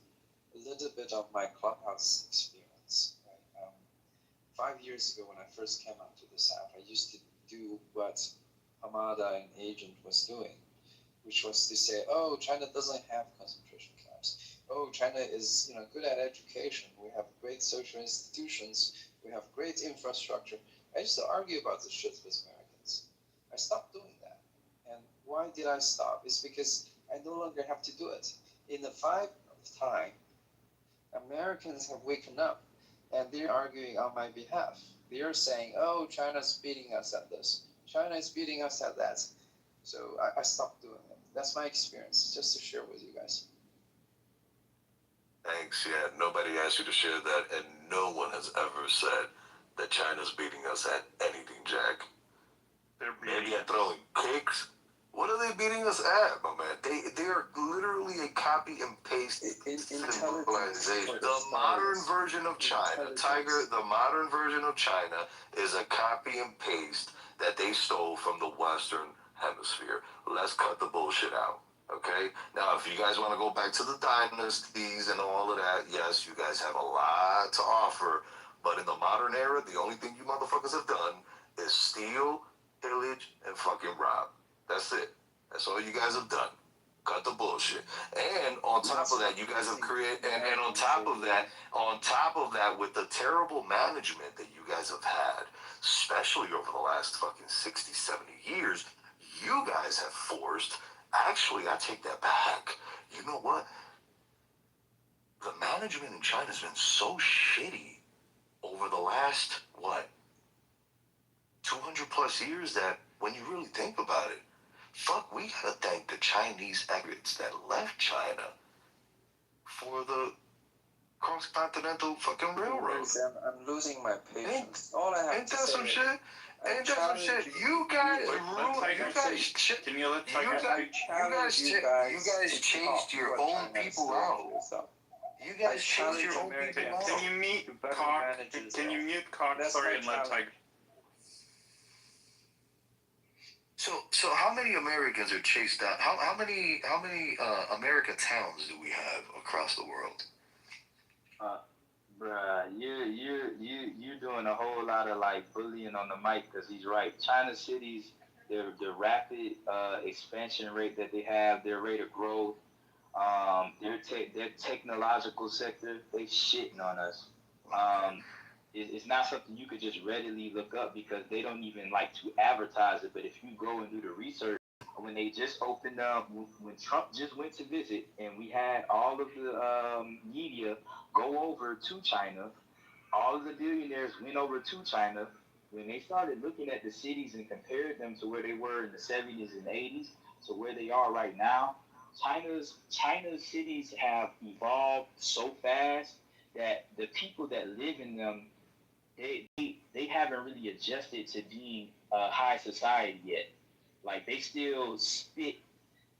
a little bit of my Clubhouse experience. Right? 5 years ago, when I first came out to this app, I used to do what Hamada and Agent was doing, which was to say, oh, China doesn't have concentration camps. Oh, China is good at education. We have great social institutions. We have great infrastructure. I used to argue about this shit with Americans. I stopped doing that. And why did I stop? It's because I no longer have to do it. In the 5 of time, Americans have waken up and they're arguing on my behalf. They're saying, oh, China's beating us at this. China is beating us at that. So I stopped doing it. That's my experience, just to share with you guys. Thanks, yeah. Nobody asked you to share that, and no one has ever said that China's beating us at anything, Jack. Maybe at throwing kicks. What are they beating us at, my man? They are literally a copy and paste civilization. The modern version of China, Tiger, the modern version of China is a copy and paste that they stole from the Western Hemisphere. Let's cut the bullshit out, okay? Now, if you guys want to go back to the dynasties and all of that, yes, you guys have a lot to offer. But in the modern era, the only thing you motherfuckers have done is steal, pillage, and fucking rob. That's it. That's all you guys have done. Cut the bullshit. And on top of that, you guys have created, and on top of that, with the terrible management that you guys have had, especially over the last fucking 60, 70 years, you guys have forced, actually, I take that back. You know what? The management in China has been so shitty over the last, 200 plus years that when you really think about it, fuck, we gotta thank the Chinese expatriates that left China for the cross-continental fucking railroad. I'm losing my patience. All I have Ain't to that say some is, shit? Ain't that some shit? You guys Can you let Tiger you guys chased your own people out. You guys chased your own people out. Can you mute Cock? Can you mute Cock? Sorry, and let Tiger. So how many Americans are chased out? How many American towns do we have across the world? Bruh, you doing a whole lot of like bullying on the mic because he's right. China cities, the rapid expansion rate that they have, their rate of growth, their technological sector, they shitting on us. It's not something you could just readily look up because they don't even like to advertise it. But if you go and do the research, when they just opened up, when Trump just went to visit, and we had all of the media go over to China, all of the billionaires went over to China. When they started looking at the cities and compared them to where they were in the 70s and 80s to where they are right now, China's cities have evolved so fast that the people that live in them, they haven't really adjusted to being a high society yet. Like, they still spit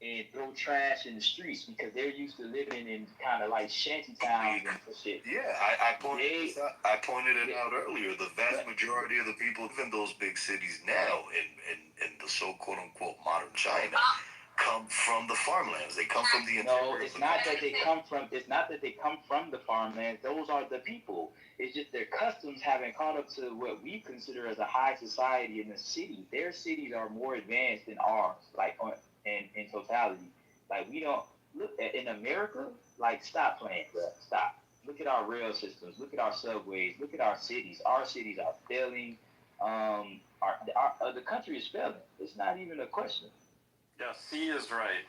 and throw trash in the streets because they're used to living in kind of like shanty towns and shit. Yeah, I pointed it out earlier. The vast majority of the people live in those big cities now in the so-called unquote modern China come from the farmlands. They come from the interior. No, it's not that they come from. It's not that they come from the farmlands. Those are the people. It's just their customs haven't caught up to what we consider as a high society in the city. Their cities are more advanced than ours, like in totality. Like, we don't look at in America. Like, stop playing, bro. Stop. Look at our rail systems. Look at our subways. Look at our cities. Our cities are failing. The country is failing. It's not even a question. Yeah, C is right.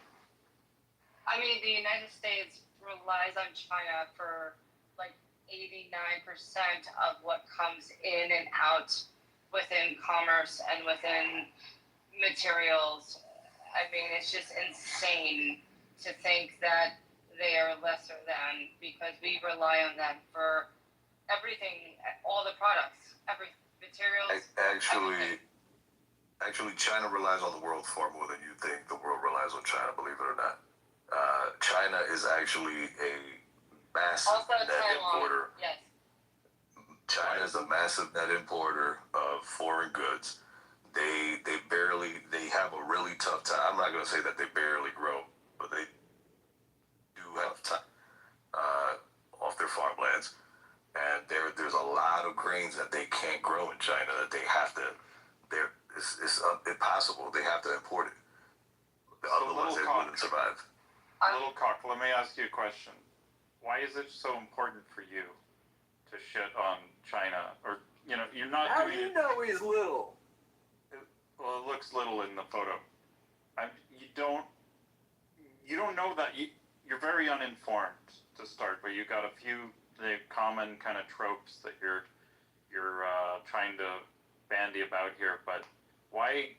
I mean, the United States relies on China for like 89% of what comes in and out within commerce and within materials. I mean, it's just insane to think that they are lesser than, because we rely on them for everything, all the products, every materials. Actually, China relies on the world far more than you think the world relies on China, believe it or not. China is actually a massive net importer. Yes. China is a massive net importer of foreign goods. They have a really tough time. I'm not going to say that they barely grow, but they do have time off their farmlands. And there's a lot of grains that they can't grow in China that they have to. It's impossible. They have to import it. Otherwise, they wouldn't survive. Little Cock, let me ask you a question. Why is it so important for you to shit on China? Or, you're not How doing do you it. know he's little? Well, it looks little in the photo. You don't know that. You're very uninformed to start, but you got a few common kind of tropes that you're trying to bandy about here. But why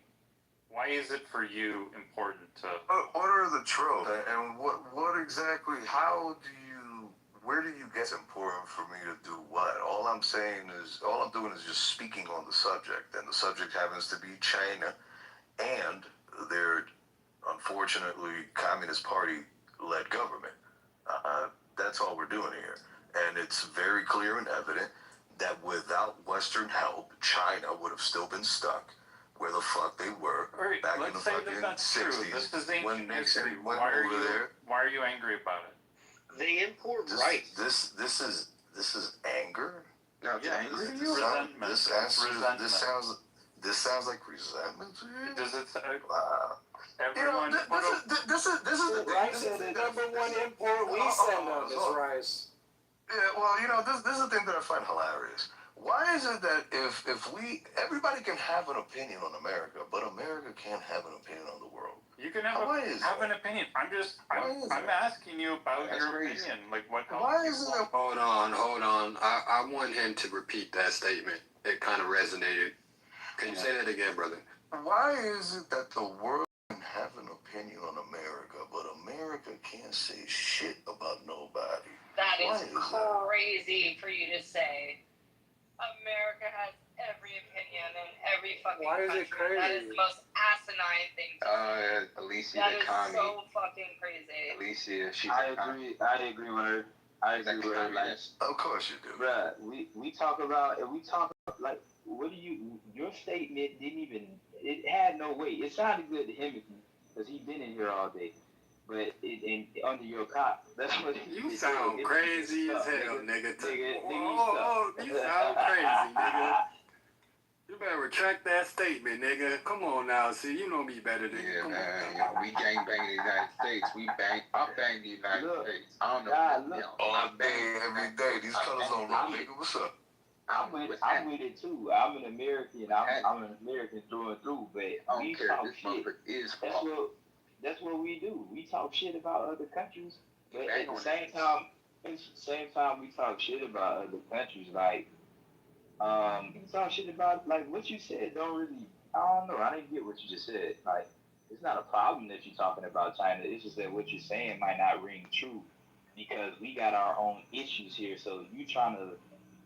is it for you important to? What are the tropes? And what exactly? Where do you get it's important for me to do what? All I'm doing is just speaking on the subject, and the subject happens to be China and their, unfortunately, Communist Party-led government. That's all we're doing here. And it's very clear and evident that without Western help, China would have still been stuck where the fuck they were back in the fucking 60s. This is ancient when Nixon history. went over there. Why are you angry about it? They import rice. This is anger. No, yeah, resentment. This sounds like resentment to you. Does it? Everyone. This is the thing. Rice is the #1 import we send on this rice. Yeah, well, this is the thing that I find hilarious. Why is it that if everybody can have an opinion on America, but America can't have an opinion on the world? You can have an opinion. I'm asking you about your opinion. Like, what helps Why is it? Hold on. I want him to repeat that statement. It kind of resonated. Can you say that again, brother? Why is it that the world can have have an opinion on America, but America can't say shit about nobody. That Why is is that? crazy for you to say. America has every opinion in every fucking Why is country. it That is crazy? the most asinine thing to say. Alicia, That the is commie. so fucking crazy. Alicia, she's I agree with her. I agree with her. Like, Of course you do. bruh, we talk about, like, what do you, your statement didn't even, it had no weight. It sounded good to him because he's been in here all day. But under your cop, that's what You sound crazy as hell, nigga. Oh, you sound crazy, nigga. You better retract that statement, nigga. Come on now, see, you know me better than you. Yeah, man. You know, we gang bang the United States. I bang the United States. I don't know. All day, every day. These colors don't run, nigga. What's up? I'm with it too. I'm an American. I'm an American through and through. But I we don't care. talk This shit. motherfucker is That's what we do. We talk shit about other countries. But at the same time, we talk shit about other countries. Like, we talk shit about, like, what you said don't really, I don't know. I didn't get what you just said. Like, it's not a problem that you're talking about China. It's just that what you're saying might not ring true because we got our own issues here. So you trying to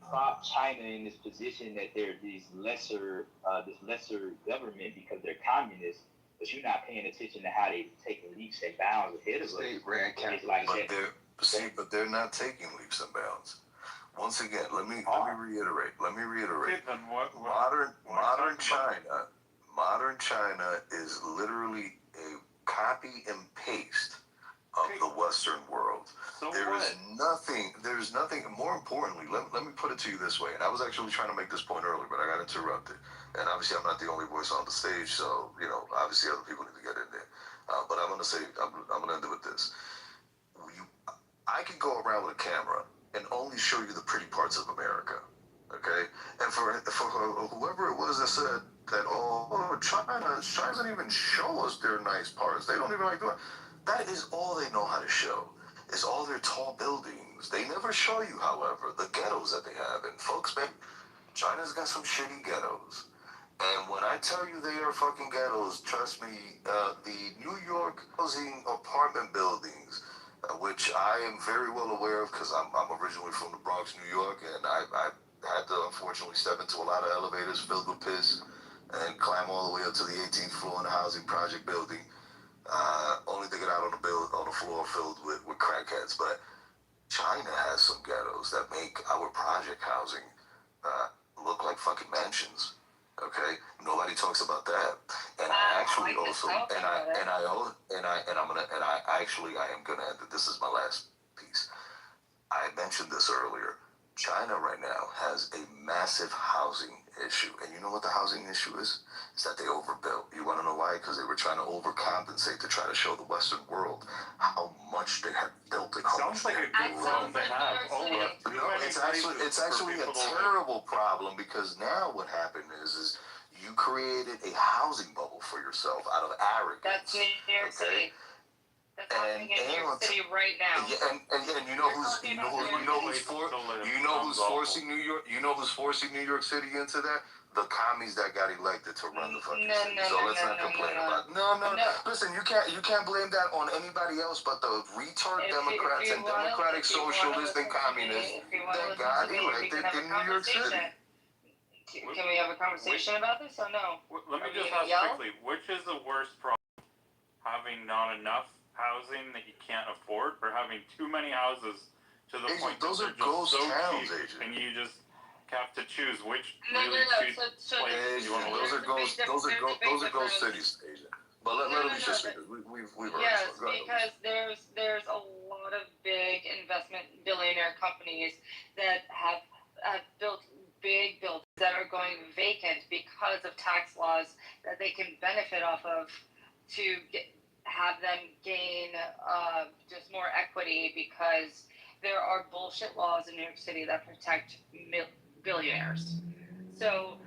prop China in this position that they're this lesser government because they're communists, but you're not paying attention to how they take leaps and bounds ahead of us. It's like But they're not taking leaps and bounds. Once again, let me reiterate. Modern China is literally a copy and paste of the Western world. There's nothing, more importantly, let me put it to you this way, and I was actually trying to make this point earlier, but I got interrupted. And obviously I'm not the only voice on the stage, so, you know, obviously other people need to get in there. But I'm going to end it with this. I can go around with a camera and only show you the pretty parts of America, okay? And for whoever it was that said that, China doesn't even show us their nice parts. They don't even like doing. That is all they know how to show, is all their tall buildings. They never show you, however, the ghettos that they have. And folks, man, China's got some shitty ghettos. And when I tell you they are fucking ghettos, trust me, the New York housing apartment buildings, which I am very well aware of because I'm originally from the Bronx, New York, and I had to unfortunately step into a lot of elevators filled with piss and climb all the way up to the 18th floor in the housing project building, only to get out on the floor filled with crackheads. But China has some ghettos that make our project housing look like fucking mansions. Okay, nobody talks about that, and I actually also, I am gonna end it. This is my last piece. I mentioned this earlier. China right now has a massive housing issue, and you know what the housing issue is? It's that they overbuilt. You want to know why? Because they were trying to overcompensate to try to show the Western world how much they had built and how much they had grown. It's actually a terrible problem because now what happened is you created a housing bubble for yourself out of arrogance. That's New York City. That's happening in New York City right now. And you know who's forcing New York City into that? The commies that got elected to run the fucking city. So let's not complain about it. No. Listen, you can't blame that on anybody else but the retard Democrats and democratic socialists and communists that got elected in New York City. Can we have a conversation about this or no? Let me just ask quickly, which is the worst problem? Having not enough housing that you can't afford, or having too many houses to the point that they're just so cheap and you just have to choose which really cheap place you want to live? Those are ghost cities, Asia. But let them just speak. We've heard yes, because there's a lot of big investment billionaire companies that have built big buildings that are going vacant because of tax laws that they can benefit off of to have them gain just more equity because there are bullshit laws in New York City that protect billionaires. So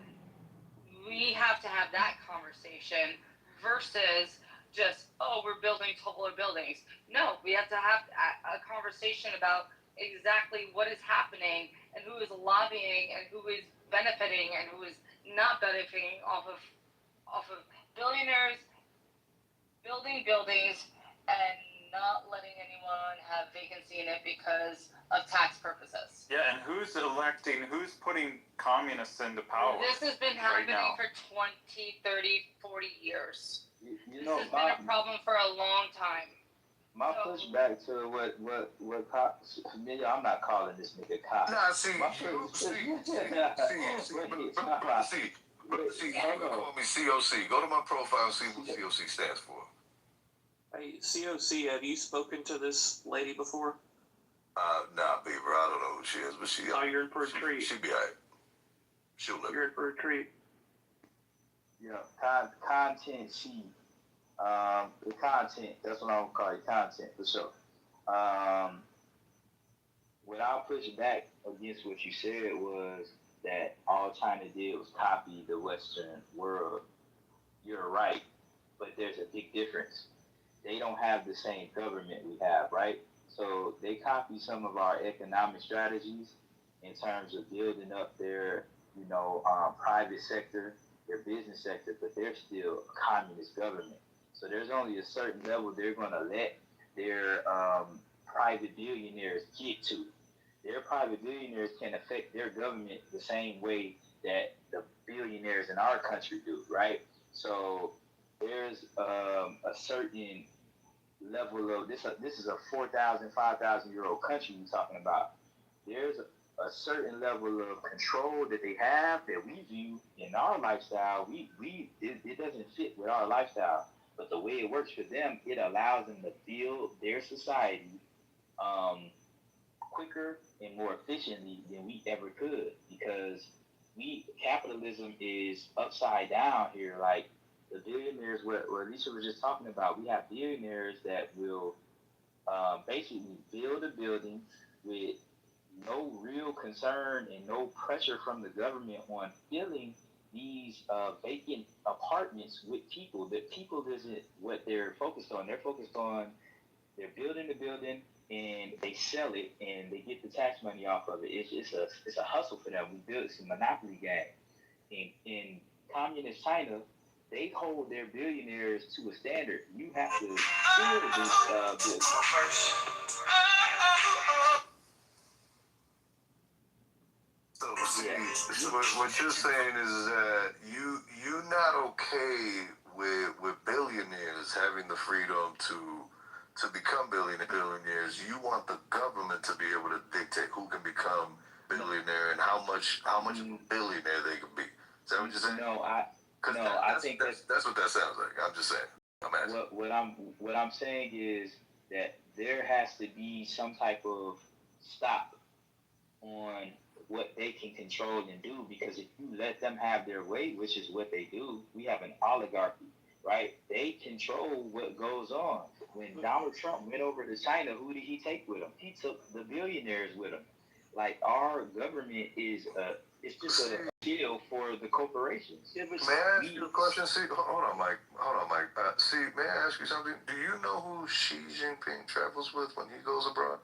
we have to have that conversation versus just, we're building taller buildings. No, we have to have a conversation about exactly what is happening and who is lobbying and who is benefiting and who is not benefiting off of billionaires building building buildings and not letting anyone have vacancy in it because of tax purposes. Yeah, and who's putting communists into power? This has been right happening now? for 20, 30, 40 years. You know, This has been a problem for a long time. my pushback to what cops, I'm not calling this nigga cop. Nah, see, My see, Hold on. call me COC. Go to my profile and see what COC stands for. Hey, COC, have you spoken to this lady before? Nah, Beaver, I don't know who she is, but she. Oh, you're in for a treat. She be alright. She'll live. You're in for a treat. Yeah, content sheet. The content, that's what I'm gonna call it, content for sure. What I'll push back against what you said was that all China did was copy the Western world. You're right, but there's a big difference. They don't have the same government we have, right? So they copy some of our economic strategies in terms of building up their, private sector, their business sector, but they're still a communist government. So there's only a certain level they're going to let their private billionaires get to. Their private billionaires can affect their government the same way that the billionaires in our country do, right? So there's a certain level of this is a 4,000, 5,000 year old country we're talking about. There's a certain level of control that they have that we view in our lifestyle. It doesn't fit with our lifestyle, but the way it works for them, it allows them to build their society quicker and more efficiently than we ever could, because capitalism is upside down here. Like the billionaires, what Alicia was just talking about, we have billionaires that will basically build a building with no real concern and no pressure from the government on filling these vacant apartments with people. That people isn't what they're focused on. They're focused on they're building the building and they sell it and they get the tax money off of it. It's a hustle for them. We built some monopoly game. In communist China, they hold their billionaires to a standard. You have to build this business. So what you're saying is that you're not okay with billionaires having the freedom to become billionaires. You want the government to be able to dictate who can become billionaire and how much of a billionaire they can be. Is that what you're saying? I think that's what that sounds like. I'm just saying. I'm asking. What I'm saying is that there has to be some type of stop on what they can control and do, because if you let them have their way, which is what they do, we have an oligarchy, right? They control what goes on. When Donald Trump went over to China, who did he take with him? He took the billionaires with him. Like, our government is it's just a deal for the corporations. May I ask you a question? See, hold on, Mike. May I ask you something? Do you know who Xi Jinping travels with when he goes abroad?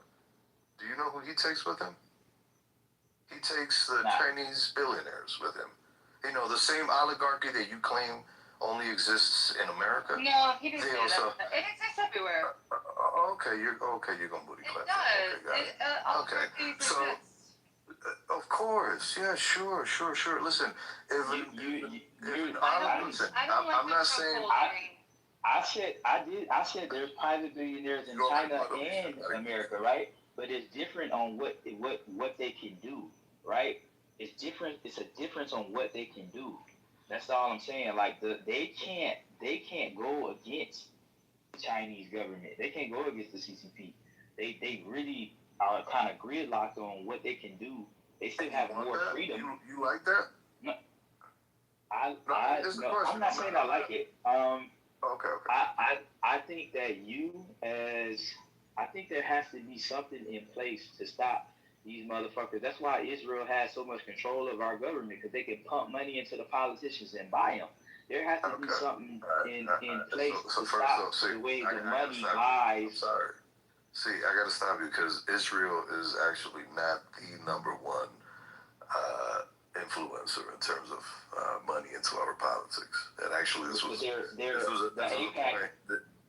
Do you know who he takes with him? He takes the Chinese billionaires with him. You know, the same oligarchy that you claim only exists in America. No, he didn't say that. It exists everywhere. You're gonna booty clap. It does. Okay, so of course, yeah, sure. Listen, I'm not saying. I said there's private billionaires in China and America, right? But it's different on what they can do, right? It's different. It's a difference on what they can do. That's all I'm saying. Like they can't go against the Chinese government. They can't go against the CCP. They really are kind of gridlocked on what they can do. They still have more freedom. You like that? No, I'm not saying I like it. Okay. I think that I think there has to be something in place to stop these motherfuckers. That's why Israel has so much control of our government, because they can pump money into the politicians and buy them. There has to be something in place to stop the way the money buys. I'm sorry. See, I got to stop you, because Israel is actually not the number one influencer in terms of money into our politics. And actually, this was a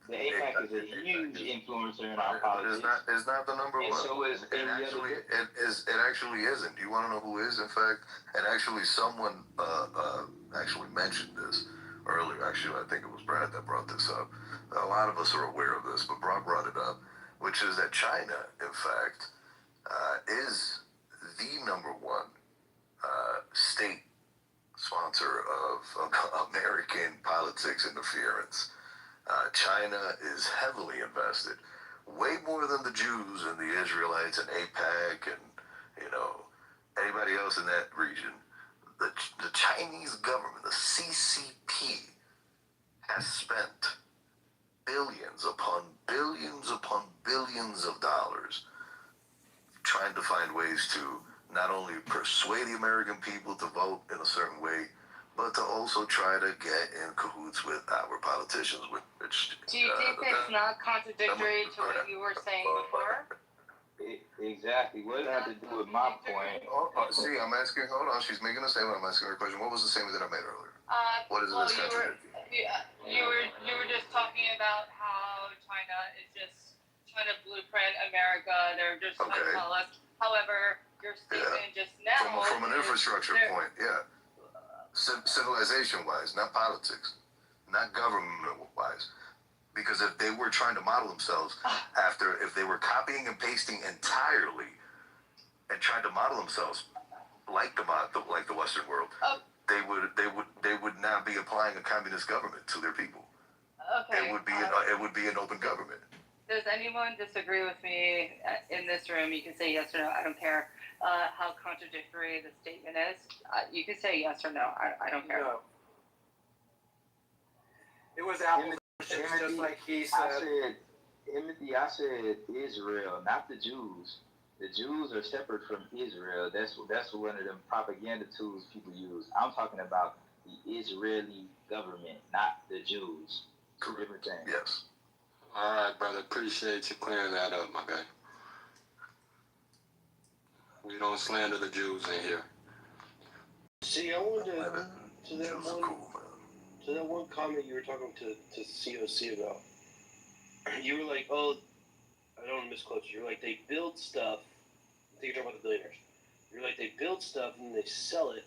The APAC is a huge influencer in our politics. It's not the number And one. so is it every actually other. it actually isn't. Do you want to know who is? In fact, and actually someone actually mentioned this earlier. Actually, I think it was Brad that brought this up. A lot of us are aware of this, but Brad brought it up, which is that China, in fact, is the number one state sponsor of American politics interference. China is heavily invested, way more than the Jews and the Israelites and AIPAC and, anybody else in that region. The Chinese government, the CCP, has spent billions upon billions of dollars trying to find ways to not only persuade the American people to vote in a certain way, but to also try to get in cahoots with our politicians. Which Do you think it's not contradictory to what you were saying before? Exactly. What does that have to do with my point? See, I'm asking. Hold on, she's making a statement. I'm asking her a question. What was the statement that I made earlier? What is Well, this contradicting? you were just talking about how China is just trying to blueprint America. They're just trying to tell us. However, your statement just now from an infrastructure point, civilization-wise, not politics, not government-wise. Because if they were trying to model themselves if they were copying and pasting entirely and trying to model themselves like the Western world, they would not be applying a communist government to their people. Okay. It would be an open government. Does anyone disagree with me in this room? You can say yes or no. I don't care how contradictory the statement is. You can say yes or no. I don't care. No. It was apples. It's just like he said. I said Israel, not the Jews. The Jews are separate from Israel. That's one of them propaganda tools people use. I'm talking about the Israeli government, not the Jews. Two different things. Yes. All right, brother. Appreciate you clearing that up, my guy. We don't slander the Jews in here. See, I wanted to that one comment you were talking to COC about. You were like, oh, I don't want to misquote you. You're like, they build stuff. I think you're talking about the billionaires. You're like, they build stuff and then they sell it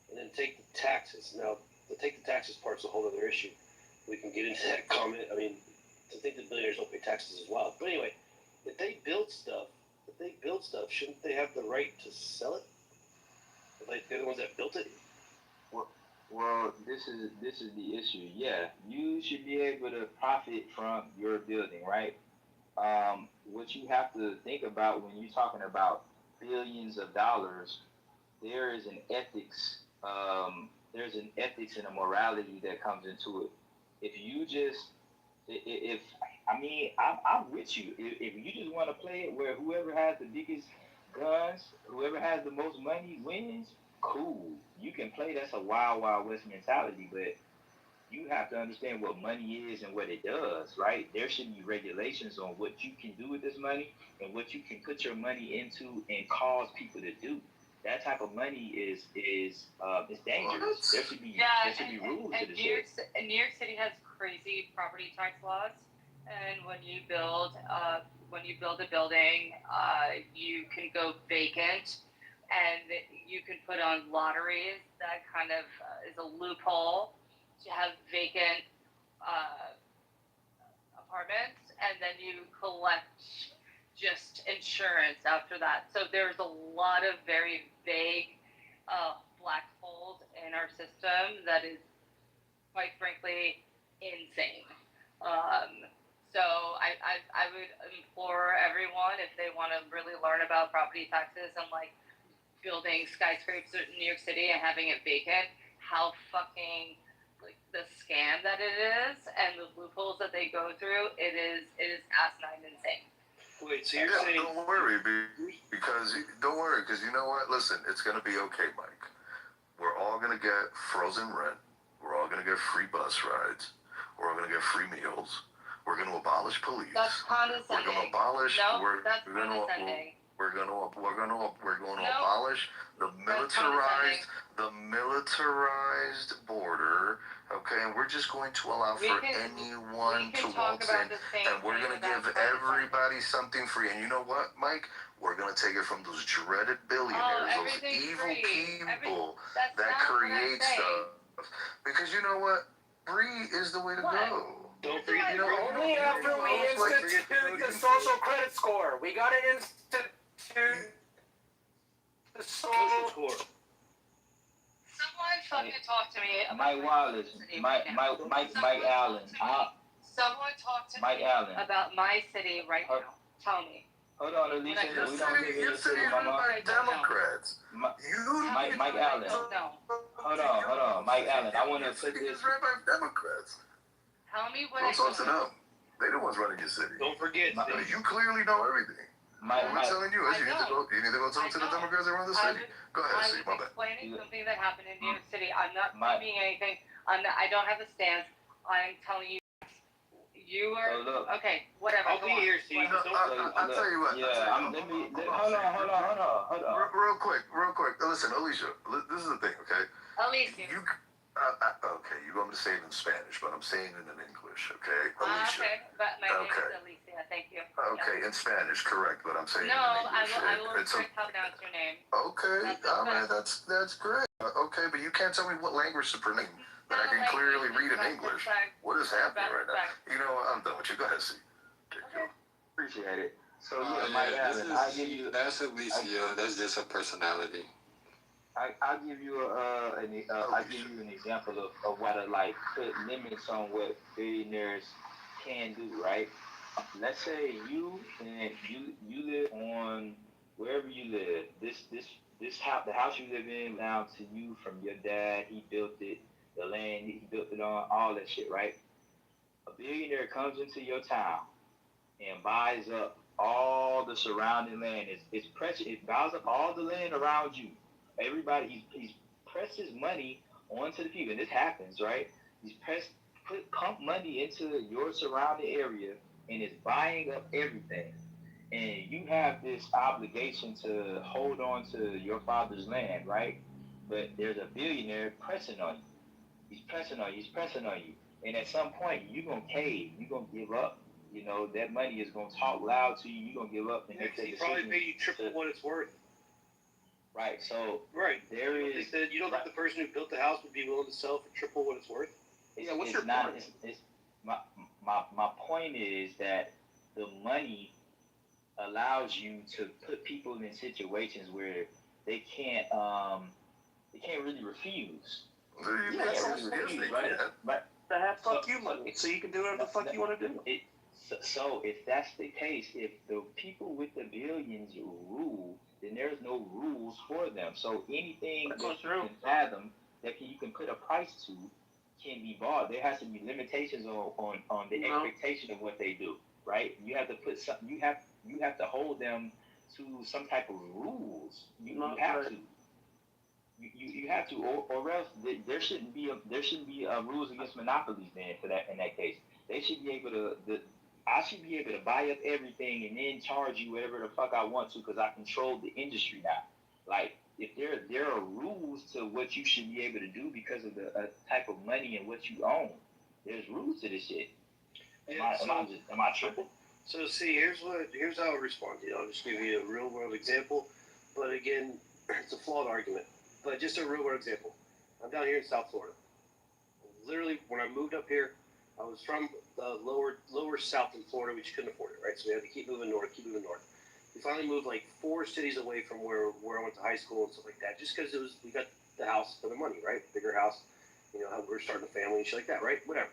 and then take the taxes. Now, the take the taxes part's a whole other issue. We can get into that comment. I mean, to think that billionaires don't pay taxes is wild. But anyway, if they build stuff, shouldn't they have the right to sell it? Like they're the ones that built it. Well, this is the issue. Yeah, you should be able to profit from your building, right? What you have to think about when you're talking about billions of dollars, there is an ethics. There's an ethics and a morality that comes into it. If you just, I'm with you. If you just want to play it where whoever has the biggest guns, whoever has the most money wins, cool. You can play. That's a wild, wild west mentality, but you have to understand what money is and what it does, right? There should be regulations on what you can do with this money and what you can put your money into and cause people to do. That type of money is dangerous. There should be rules to this shit. New York City has crazy property tax laws, and when you build a building, you can go vacant, and you can put on lotteries. That kind of is a loophole to have vacant apartments, and then you collect just insurance after that. So there's a lot of very vague black holes in our system that is, quite frankly, insane. So I would implore everyone, if they want to really learn about property taxes and like building skyscrapers in New York City and having it vacant, how fucking like the scam that it is and the loopholes that they go through, it is asinine insane. Wait, so you're saying... Don't worry, because you know what? Listen, it's going to be okay, Mike. We're all going to get frozen rent. We're all going to get free bus rides. We're all going to get free meals. We're going to abolish police. That's condescending. We're going to abolish... that's condescending. We're going to No. abolish the That's condescending. militarized border. Okay, and we're just going to allow We for can- anyone we can to talk waltz about in, the same and we're thing going to without give everybody something free. And you know what, Mike? We're going to take it from those dreaded billionaires, those everything's evil free. people That's that not what I'm create saying. stuff. Because you know what? Free is the way to What? go. Don't forget the Only after we institute the social credit score. We gotta institute the social score. Someone fucking talk to me about Mike Wallace, Mike Allen. Someone talk to Mike me Allen. about my city right now. Tell me. Hold on, Alicia. We don't live in Your the city city, is run mama. by Democrats. Mike Allen. No. Hold on. Mike Allen. I want to put City this. is run by Democrats. Tell me what Don't I talk to them. They're the ones running your city. Don't forget. You clearly know everything. What we're telling you is you need to go talk to the Democrats that run the city. Go ahead, I see, was my bad. explaining something that happened in New York City. I'm not claiming anything. I don't have a stance. I'm telling you. You are okay. Whatever. I'll go be on. here, Steve. I'll tell you what. Yeah, hold on. Real quick. Listen, Alicia, this is the thing, okay? Alicia. Okay, you want me to say it in Spanish, but I'm saying it in English, okay? Alicia. Okay, but my name is Alicia. Thank you. Okay, in Spanish, correct, but I'm saying No, it in English. I will respect how to pronounce your name. Okay, that's great. Okay, but you can't tell me what language to pronounce that I can clearly read in English. What is happening right now? You know what? I'm done with you. Go ahead, see. Appreciate it. So yeah, Mike Allen. I'll give you. That's Alicia. That's just a personality. I'll give you an example of what I like put limits on what billionaires can do, right? Let's say you live on wherever you live. This house, the house you live in, down to you from your dad. He built it. The land he built it on, all that shit, right? A billionaire comes into your town and buys up all the surrounding land. It's precious. It buys up all the land around you. Everybody, he's presses money onto the people, and this happens, right? He's pump money into your surrounding area, and is buying up everything. And you have this obligation to hold on to your father's land, right? But there's a billionaire pressing on you. He's pressing on you. And at some point, you're going to cave. You're going to give up. You know, that money is going to talk loud to you. You're going to give up. And he probably paid you triple what it's worth. Right, so They said you don't think the person who built the house would be willing to sell for triple what it's worth? What's your point? My point is that the money allows you to put people in situations where they can't really refuse. Right. To have fuck you money, so you can do whatever the fuck you want to do. So if that's the case, if the people with the billions rule, then there's no rules for them. So anything that you can fathom that you can put a price to can be bought. There has to be limitations on the expectation of what they do, right? You have to put some. You have to hold them to some type of rules. You have to. You have to, or else there shouldn't be rules against monopolies. Then in that case, they should be able to. I should be able to buy up everything and then charge you whatever the fuck I want to because I control the industry now. Like if there are rules to what you should be able to do because of the type of money and what you own. There's rules to this shit. Am I tripping? So see, here's how I respond. I'll just give you a real world example, but again, it's a flawed argument. But just a real world example. I'm down here in South Florida. Literally, when I moved up here, I was from lower south in Florida. We just couldn't afford it, right? So we had to keep moving north. We finally moved like 4 cities away from where I went to high school and stuff like that, just because we got the house for the money, right? Bigger house, we were starting a family and shit like that, right? Whatever.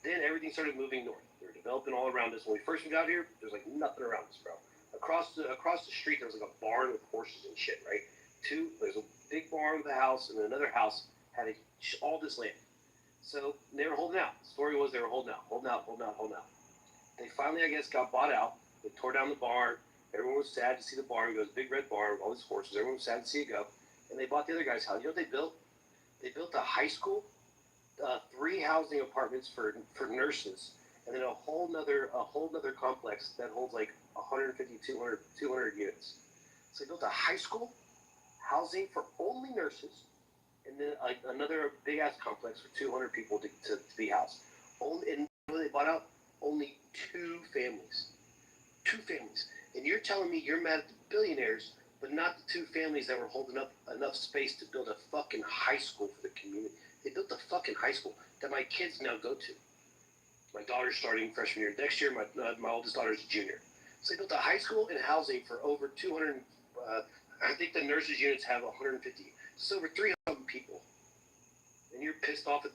Then everything started moving north. They were developing all around us. When we first moved out here, there's like nothing around us, bro. Across the street, there was like a barn with horses and shit, right? There's a big barn with a house, and another house had all this land. So they were holding out. The story was they were holding out. They finally, I guess, got bought out. They tore down the barn. Everyone was sad to see the barn go. It was a big red barn with all these horses. Everyone was sad to see it go. And they bought the other guy's house. You know what they built? They built a high school, 3 housing apartments for nurses, and then a whole nother complex that holds like 150, 200 units. So they built a high school, housing for only nurses, and then another big ass complex for 200 people to be housed. Only, and when they bought out, only 2 families. 2 families. And you're telling me you're mad at the billionaires, but not the 2 families that were holding up enough space to build a fucking high school for the community. They built a fucking high school that my kids now go to. My daughter's starting freshman year. Next year, my oldest daughter's a junior. So they built a high school and housing for over 200. I think the nurses units have 150. So over 300 people. And you're pissed off at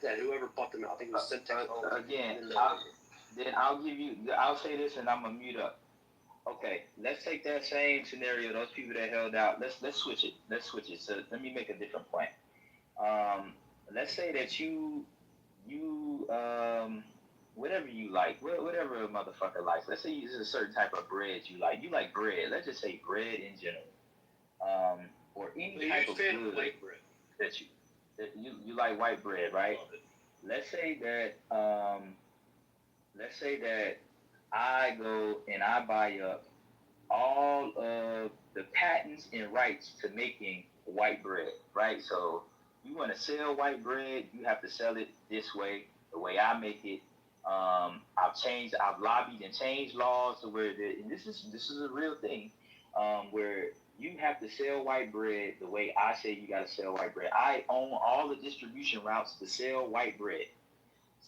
that whoever bought them out. I think it was Centex. Then I'll say this and I'm gonna mute up. Okay, let's take that same scenario. Those people that held out. Let's switch it. So let me make a different point. Let's say that you whatever you like, whatever a motherfucker likes. Let's say there's a certain type of bread you like. You like bread. Let's just say bread in general. Or any type of good white bread. that you like white bread, right? Let's say that I go and I buy up all of the patents and rights to making white bread, right? So you want to sell white bread, you have to sell it this way, the way I make it. I've lobbied and changed laws to where and this is a real thing, where you have to sell white bread the way I say you got to sell white bread. I own all the distribution routes to sell white bread.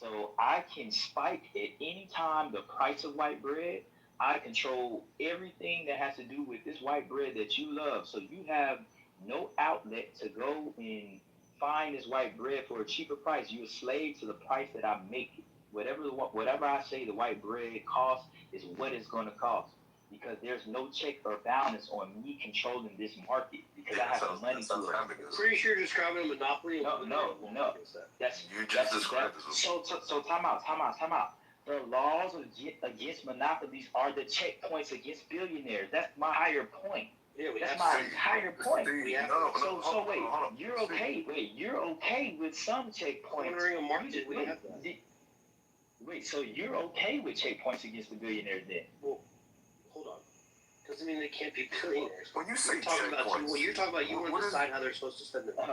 So I can spike at any time the price of white bread. I control everything that has to do with this white bread that you love. So you have no outlet to go and find this white bread for a cheaper price. You're a slave to the price that I make it. Whatever I say the white bread costs is what it's going to cost. Because there's no check or balance on me controlling this market because I have the money to it. Pretty sure you're describing a monopoly. No. So time out. The laws against monopolies are the checkpoints against billionaires. That's my higher point. Yeah, that's my entire point. You're okay. You're okay with some checkpoints. Cornering a market, we have that. Wait, so you're okay with checkpoints against the billionaires then? Well, hold on. Doesn't mean they can't be billionaires. When you say you're talking about you want to decide how they're supposed to spend their money.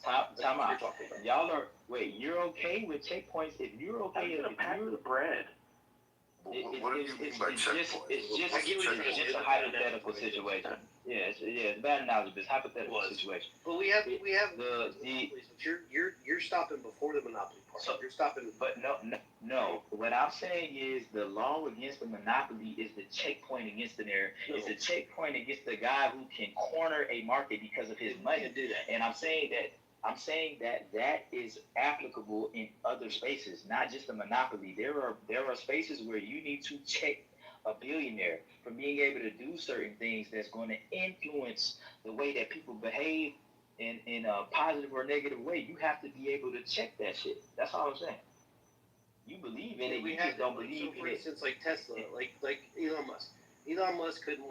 Time out. Y'all are you're okay with checkpoints if you're okay with the bread. What do you mean by checkpoints? It's just a hypothetical situation. It's bad analogy, but it's a hypothetical situation. But we have you're stopping before the monopoly part. So you're stopping. But no. What I'm saying is the law against the monopoly is the checkpoint against the there. No. It's a checkpoint against the guy who can corner a market because of his money. Do that. And I'm saying that is applicable in other spaces, not just a monopoly. There are spaces where you need to check a billionaire from being able to do certain things that's going to influence the way that people behave in a positive or negative way. You have to be able to check that shit. That's all I'm saying. You believe in it, you just don't believe in it. For instance, like Tesla, like Elon Musk. Elon Musk couldn't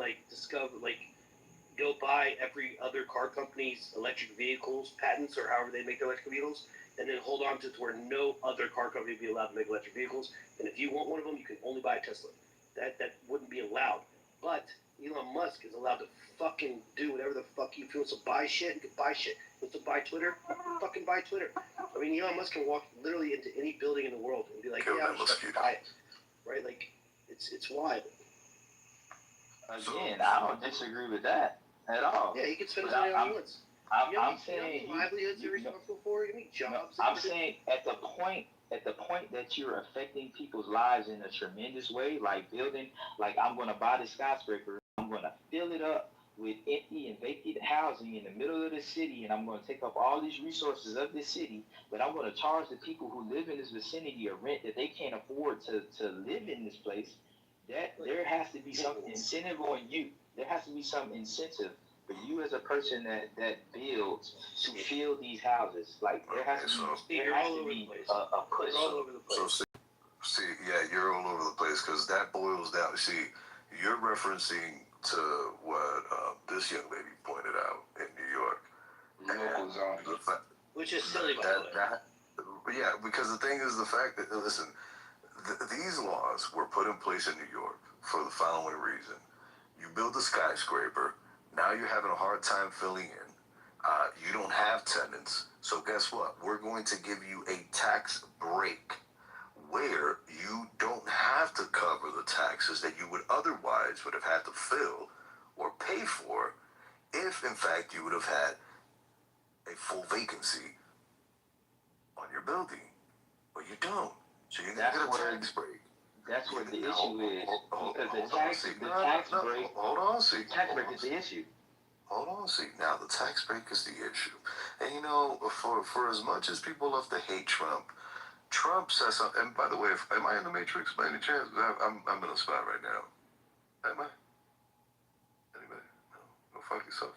go buy every other car company's electric vehicles patents or however they make their electric vehicles, and then hold on to where no other car company would be allowed to make electric vehicles. And if you want one of them, you can only buy a Tesla. That wouldn't be allowed. But Elon Musk is allowed to fucking do whatever the fuck he wants to buy shit. He can buy shit. He wants to buy Twitter. Fucking buy Twitter. I mean, Elon Musk can walk literally into any building in the world and be like, "Yeah, I'm just gonna buy it." Right? Like, it's wild. Again, I don't disagree with that at all. Yeah, he can spend his money on wants. I'm saying livelihoods are responsible for. You need jobs. I'm saying at the point that you're affecting people's lives in a tremendous way, like building, like I'm going to buy the skyscraper, I'm going to fill it up with empty and vacant housing in the middle of the city, and I'm going to take up all these resources of this city, but I'm going to charge the people who live in this vicinity a rent that they can't afford to live in this place. That there has to be some incentive on you. There has to be some incentive for you as a person that builds to fill these houses. Like there has to be a push. So you're all over the place because that boils down. See, you're referencing to what this young lady pointed out in New York. Local zone. Which is silly, by the way. Yeah, because the thing is the fact that, listen, these laws were put in place in New York for the following reason. You build a skyscraper, Now you're having a hard time filling in. You don't have tenants. So guess what? We're going to give you a tax break where you don't have to cover the taxes that you would otherwise would have had to fill or pay for if, in fact, you would have had a full vacancy on your building. But you don't. So you're going to get a tax break. That's what the issue is. Because the tax break is the issue. Hold on, see. Now, the tax break is the issue. And, you know, for as much as people love to hate Trump, Trump says something. And by the way, am I in the Matrix by any chance? I'm in a spot right now. Am I? Anybody? No. Go fuck yourself.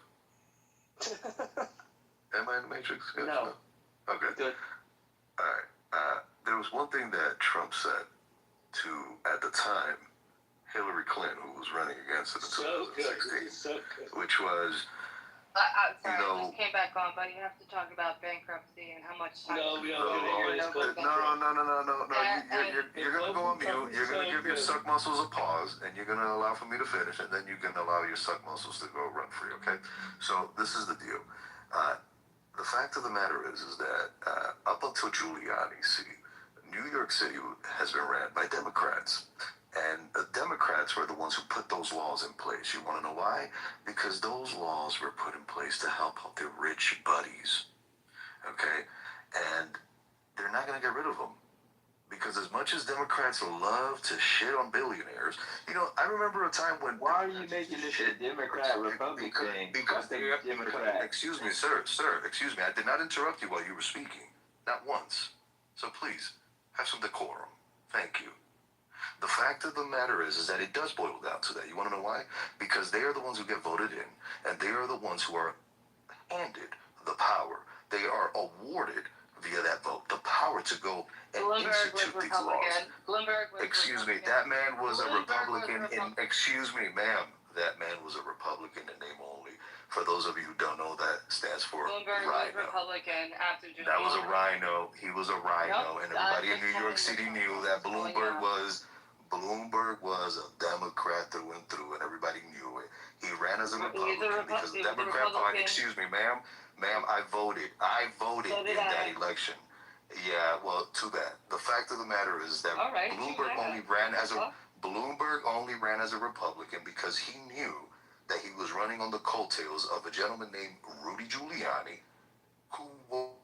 Am I in the Matrix? Yes, no. Okay. Good. All right. There was one thing that Trump said to, at the time, Hillary Clinton, who was running against it in 2016, which was, I'm sorry, you know, I just came back on, but you have to talk about bankruptcy and how much time. No. You're gonna go on mute. You're gonna give your suck muscles a pause, and you're gonna allow for me to finish, and then you're gonna allow your suck muscles to go run free. Okay? So this is the deal. The fact of the matter is that up until Giuliani, New York City has been ran by Democrats. And the Democrats were the ones who put those laws in place. You want to know why? Because those laws were put in place to help out their rich buddies. Okay? And they're not going to get rid of them. Because as much as Democrats love to shit on billionaires, you know, I remember a time when... Why are you making this a Democrat-Republican thing? Because excuse me, sir, excuse me. I did not interrupt you while you were speaking. Not once. So please, have some decorum. Thank you. The fact of the matter is that it does boil down to that. You want to know why? Because they are the ones who get voted in, and they are the ones who are handed the power. They are awarded via that vote the power to go and institute these laws. Excuse me, that man was a Republican. Excuse me, ma'am, that man was a Republican in name only. For those of you who don't know, that stands for Bloomberg Rhino. was Republican after Giuliani. That was a Rhino. He was a Rhino, and everybody in New York City knew that Bloomberg was a Democrat through and through, and everybody knew it. He ran as a Republican because the Democrat Party. Excuse me, ma'am, I voted in that election. Yeah, well, too bad. The fact of the matter is that Bloomberg only ran as a Republican because he knew that he was running on the coattails of a gentleman named Rudy Giuliani, who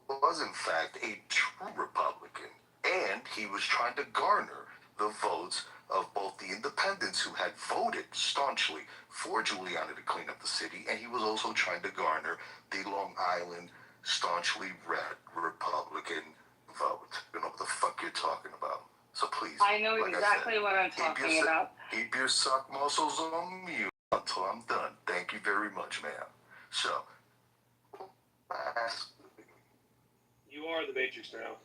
was in fact a true Republican, and he was trying to garner the votes of both the independents who had voted staunchly for Giuliani to clean up the city, and he was also trying to garner the Long Island staunchly red Republican vote. You know what the fuck you're talking about. So please, I know exactly what I'm talking about. Keep your suck muscles on mute until I'm done. Thank you very much, ma'am. So, you are the Matrix now.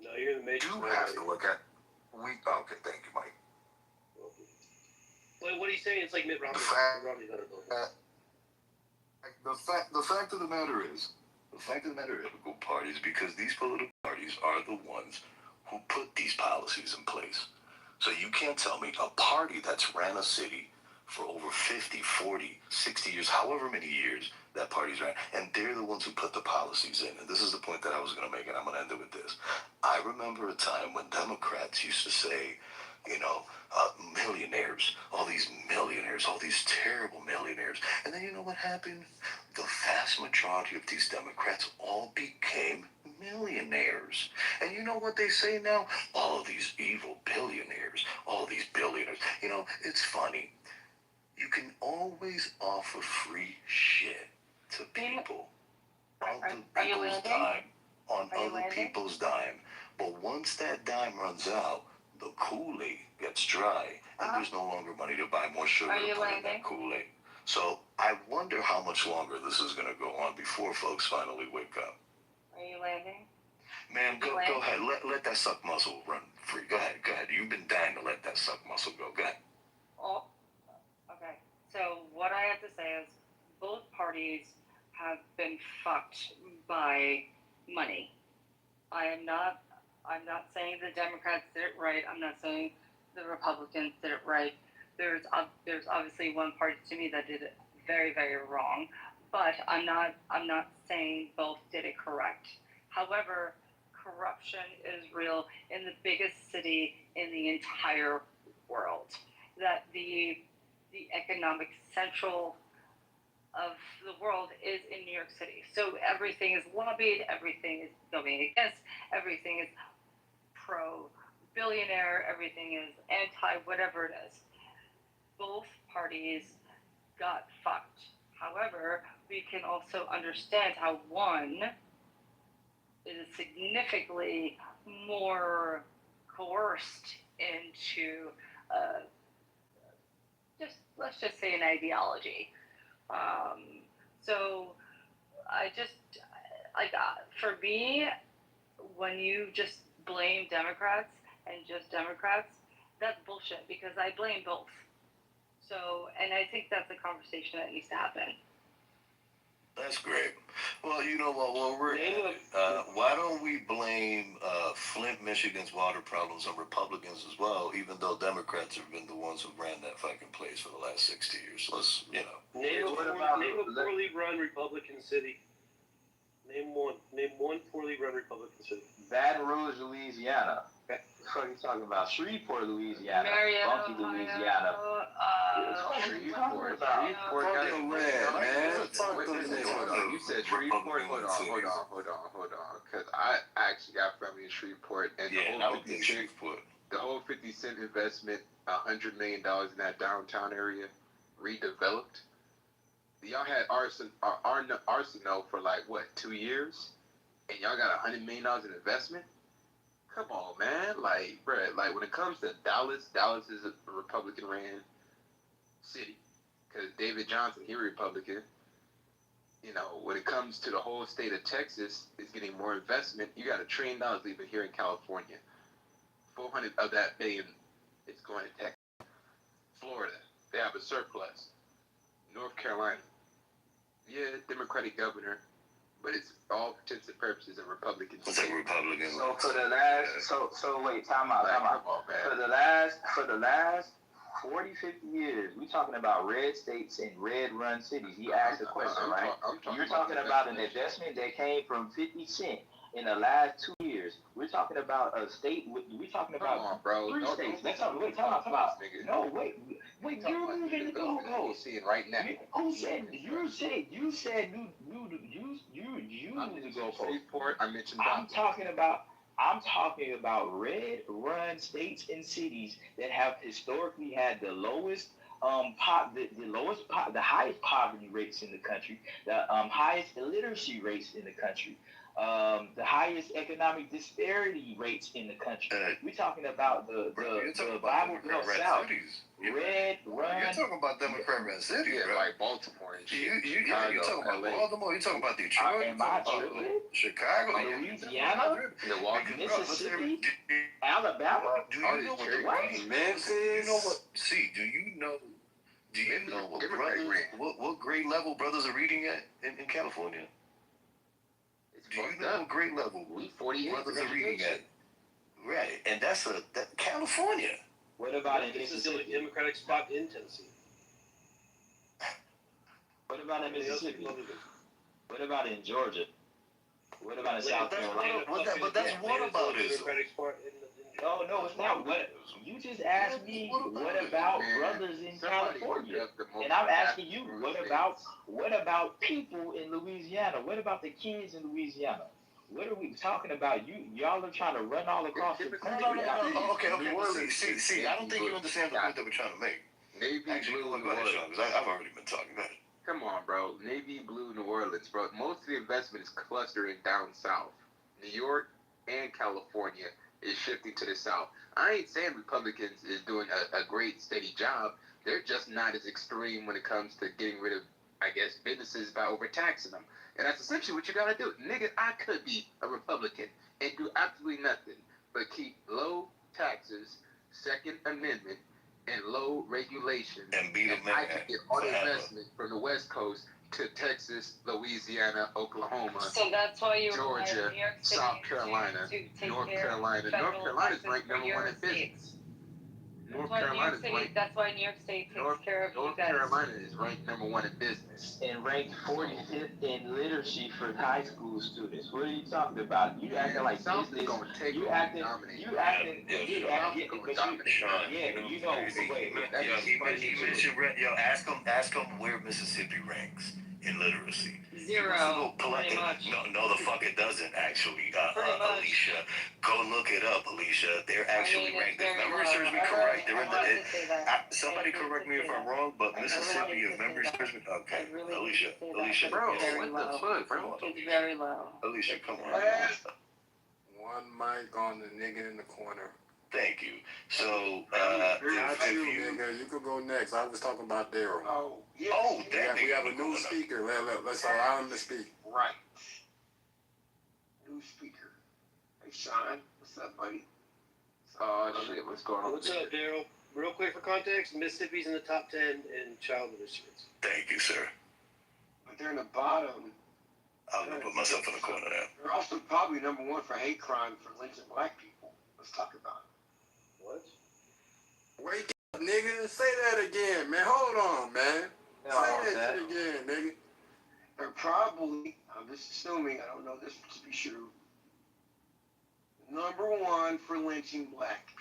No, you're the Matrix. You have to look at. Okay, thank you, Mike. Wait, what are you saying? It's like Mitt Romney. The fact of the matter is, political parties, because these political parties are the ones who put these policies in place. So you can't tell me a party that's ran a city for over 50, 40, 60 years, however many years that party's ran, and they're the ones who put the policies in. And this is the point that I was going to make, and I'm going to end it with this. I remember a time when Democrats used to say, you know, millionaires, all these terrible millionaires. And then you know what happened? The vast majority of these Democrats all became millionaires. And you know what they say now? All of these evil billionaires, all these billionaires. You know, it's funny. You can always offer free shit to people on other people's dime. But once that dime runs out, the Kool-Aid gets dry, and there's no longer money to buy more sugar to put in that Kool-Aid. So I wonder how much longer this is going to go on before folks finally wake up. Are you landing? Man, go ahead. Let that suck muscle run free. Go ahead. You've been dying to let that suck muscle go. Go ahead. Oh, okay. So what I have to say is both parties have been fucked by money. I'm not saying the Democrats did it right. I'm not saying the Republicans did it right. there's obviously one party to me that did it very, very wrong, but I'm not saying both did it correct. However, corruption is real in the biggest city in the entire world. That the economic central of the world is in New York City. So everything is lobbied, everything is going against, everything is pro-billionaire, everything is anti-whatever it is. Both parties got fucked. However, we can also understand how one is significantly more coerced into let's just say an ideology. So for me, when you just blame Democrats and just Democrats, that's bullshit because I blame both. So, and I think that's a conversation that needs to happen. That's great. Well, you know what? Well, why don't we blame Flint, Michigan's water problems on Republicans as well, even though Democrats have been the ones who ran that fucking place for the last 60 years. So let's, Name a poorly run Republican city. Name one. Name one poorly run Republican city. Baton Rouge, Louisiana. What are you talking about? Shreveport, Louisiana. Bunkie, Louisiana. Shreveport got the red, man. You said Shreveport. Hold on. Because I actually got family in Shreveport, and the whole 50 Cent investment, $100 million in that downtown area, redeveloped. Y'all had Arsenal for like what, 2 years, and y'all got $100 million in investment. Come on, man. Like, bruh, like when it comes to Dallas is a Republican ran city. Because David Johnson, he Republican. You know, when it comes to the whole state of Texas, is getting more investment. You got $1 trillion leaving here in California. 400 of that billion is going to Texas. Florida, they have a surplus. North Carolina, yeah, Democratic governor. But it's all intents and purposes a Republican. It's a Republican. So for the last, so wait, time out. For the last 40, 50 years, we talking about red states and red run cities. He asked the question, right? You're talking about an investment that came from 50 Cent in the last 2 years. We're talking about a state. We're talking about 3 states. Let's talk. Wait, time out. No, wait. You're moving the goalpost. Seeing right now. Who said? You said you moved the goalpost. I mentioned. I'm talking about red run states and cities that have historically had the lowest the highest poverty rates in the country, the highest illiteracy rates in the country, the highest economic disparity rates in the country. We're talking about the Bible Belt South. Red run. You're talking about Democrat cities, yeah, like Baltimore and shit. You're talking about Baltimore. You're talking about Detroit. Chicago, Louisiana, Milwaukee, Mississippi, Alabama. Do you know what? Memphis. You know what? See, do you know what brothers? What grade level brothers are reading at in California? Do you know what grade level brothers are reading at? Right, and that's California. What about in This is the only Democratic spot in Tennessee. What about in Mississippi? What about in Georgia? What about in South Carolina? But that's whataboutism. No, it's not. What you just asked me? What about brothers in California? And I'm asking you, what about people in Louisiana? What about the kids in Louisiana? What are we talking about? Y'all are trying to run all across the country. Okay. See, I don't think you understand the point that we're trying to make. Navy Blue New Orleans. I've already been talking about it. Come on, bro. Navy Blue New Orleans, bro. Most of the investment is clustering down south. New York and California is shifting to the south. I ain't saying Republicans is doing a great, steady job. They're just not as extreme when it comes to getting rid of, I guess, businesses by overtaxing them. And that's essentially what you gotta do. Nigga, I could be a Republican and do absolutely nothing but keep low taxes, Second Amendment, and low regulation. And be the man. I could get all the investment from the West Coast to Texas, Louisiana, Oklahoma, So that's why you Georgia, New York City South Carolina, to take North care of Carolina. federal North Carolina's taxes ranked for number one your in business. North That's why New Carolina York is City. ranked. That's why New York State takes care of you North guys. Carolina is ranked #1 in business. And ranked 45th in literacy for high school students. What are you talking about? You acting like South is business. gonna take You over, acting. dominate. You acting. Yeah, You South acting. is gonna But dominate. you know. Wait. He mentioned, ask him where Mississippi ranks in literacy. Zero. Pretty much. No, the fuck it doesn't actually. Pretty much. Alicia, go look it up, Alicia. They're actually ranked. If very memory low. serves me correct, they're in I wanted to say the. that. Somebody correct me if I'm wrong, but Mississippi, if memory serves me. Okay, Alicia, Bro, Very what the low. fuck, bro? It's very low. Alicia, come on. One mic on the nigga in the corner. Thank you. So, Not if you, you. nigga. You could go next. I was talking about Daryl. Oh, yeah. Oh, that We have a nigga new going up. speaker. Let's allow him to speak. Right. New speaker. Hey, Sean. What's up, buddy? Oh shit, what's going on? What's up, Daryl? Real quick for context, Mississippi's in the top 10 in child literacy rates. Thank you, sir. But they're in the bottom. I'm gonna put myself in the corner now. They're also probably #1 for hate crime for lynching black people. Let's talk about it. What? Wake up, nigga. Say that again, man. Hold on, man. Say that shit again, nigga. They're probably, I'm just assuming, I don't know this to be true, #1 for lynching black people.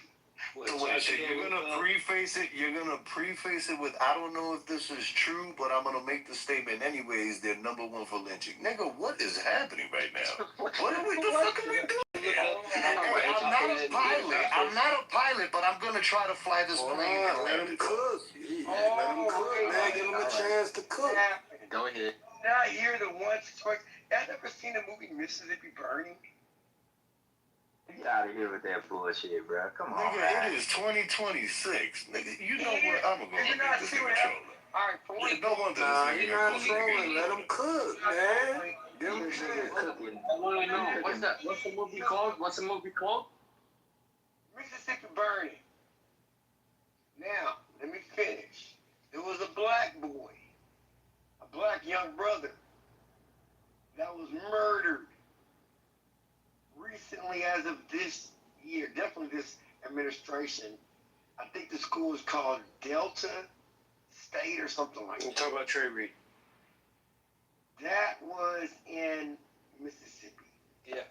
So wait, so you're gonna preface it. You're gonna preface it with, I don't know if this is true, but I'm gonna make the statement anyways. They're #1 for lynching. Nigga, what is happening right now? What are we? The fuck are we doing? I'm not a pilot, but I'm gonna try to fly this plane. Let him cook. Let him cook, man. Give him a chance to cook. Go ahead. Now you're the one choice. Y'all never seen the movie Mississippi Burning? Get out of here with that bullshit, bro. Come on, Nigga, man. it is 2026. Nigga, you know where I'm gonna Did you go not this see what nigga happened? trolling. All right, for one. No wonder Nah, this he nigga not calling trolling. nigga. Let him cook, man. Give him a Nigga chance. cooking. I want to know what's that? What's the movie called? What's the movie called? Mississippi Burning. Now, let me finish. There was a black boy, a black young brother, that was murdered recently as of this year, definitely this administration. I think the school is called Delta State or something like that. We'll talk about Trey Reed. That was in Mississippi. Yeah,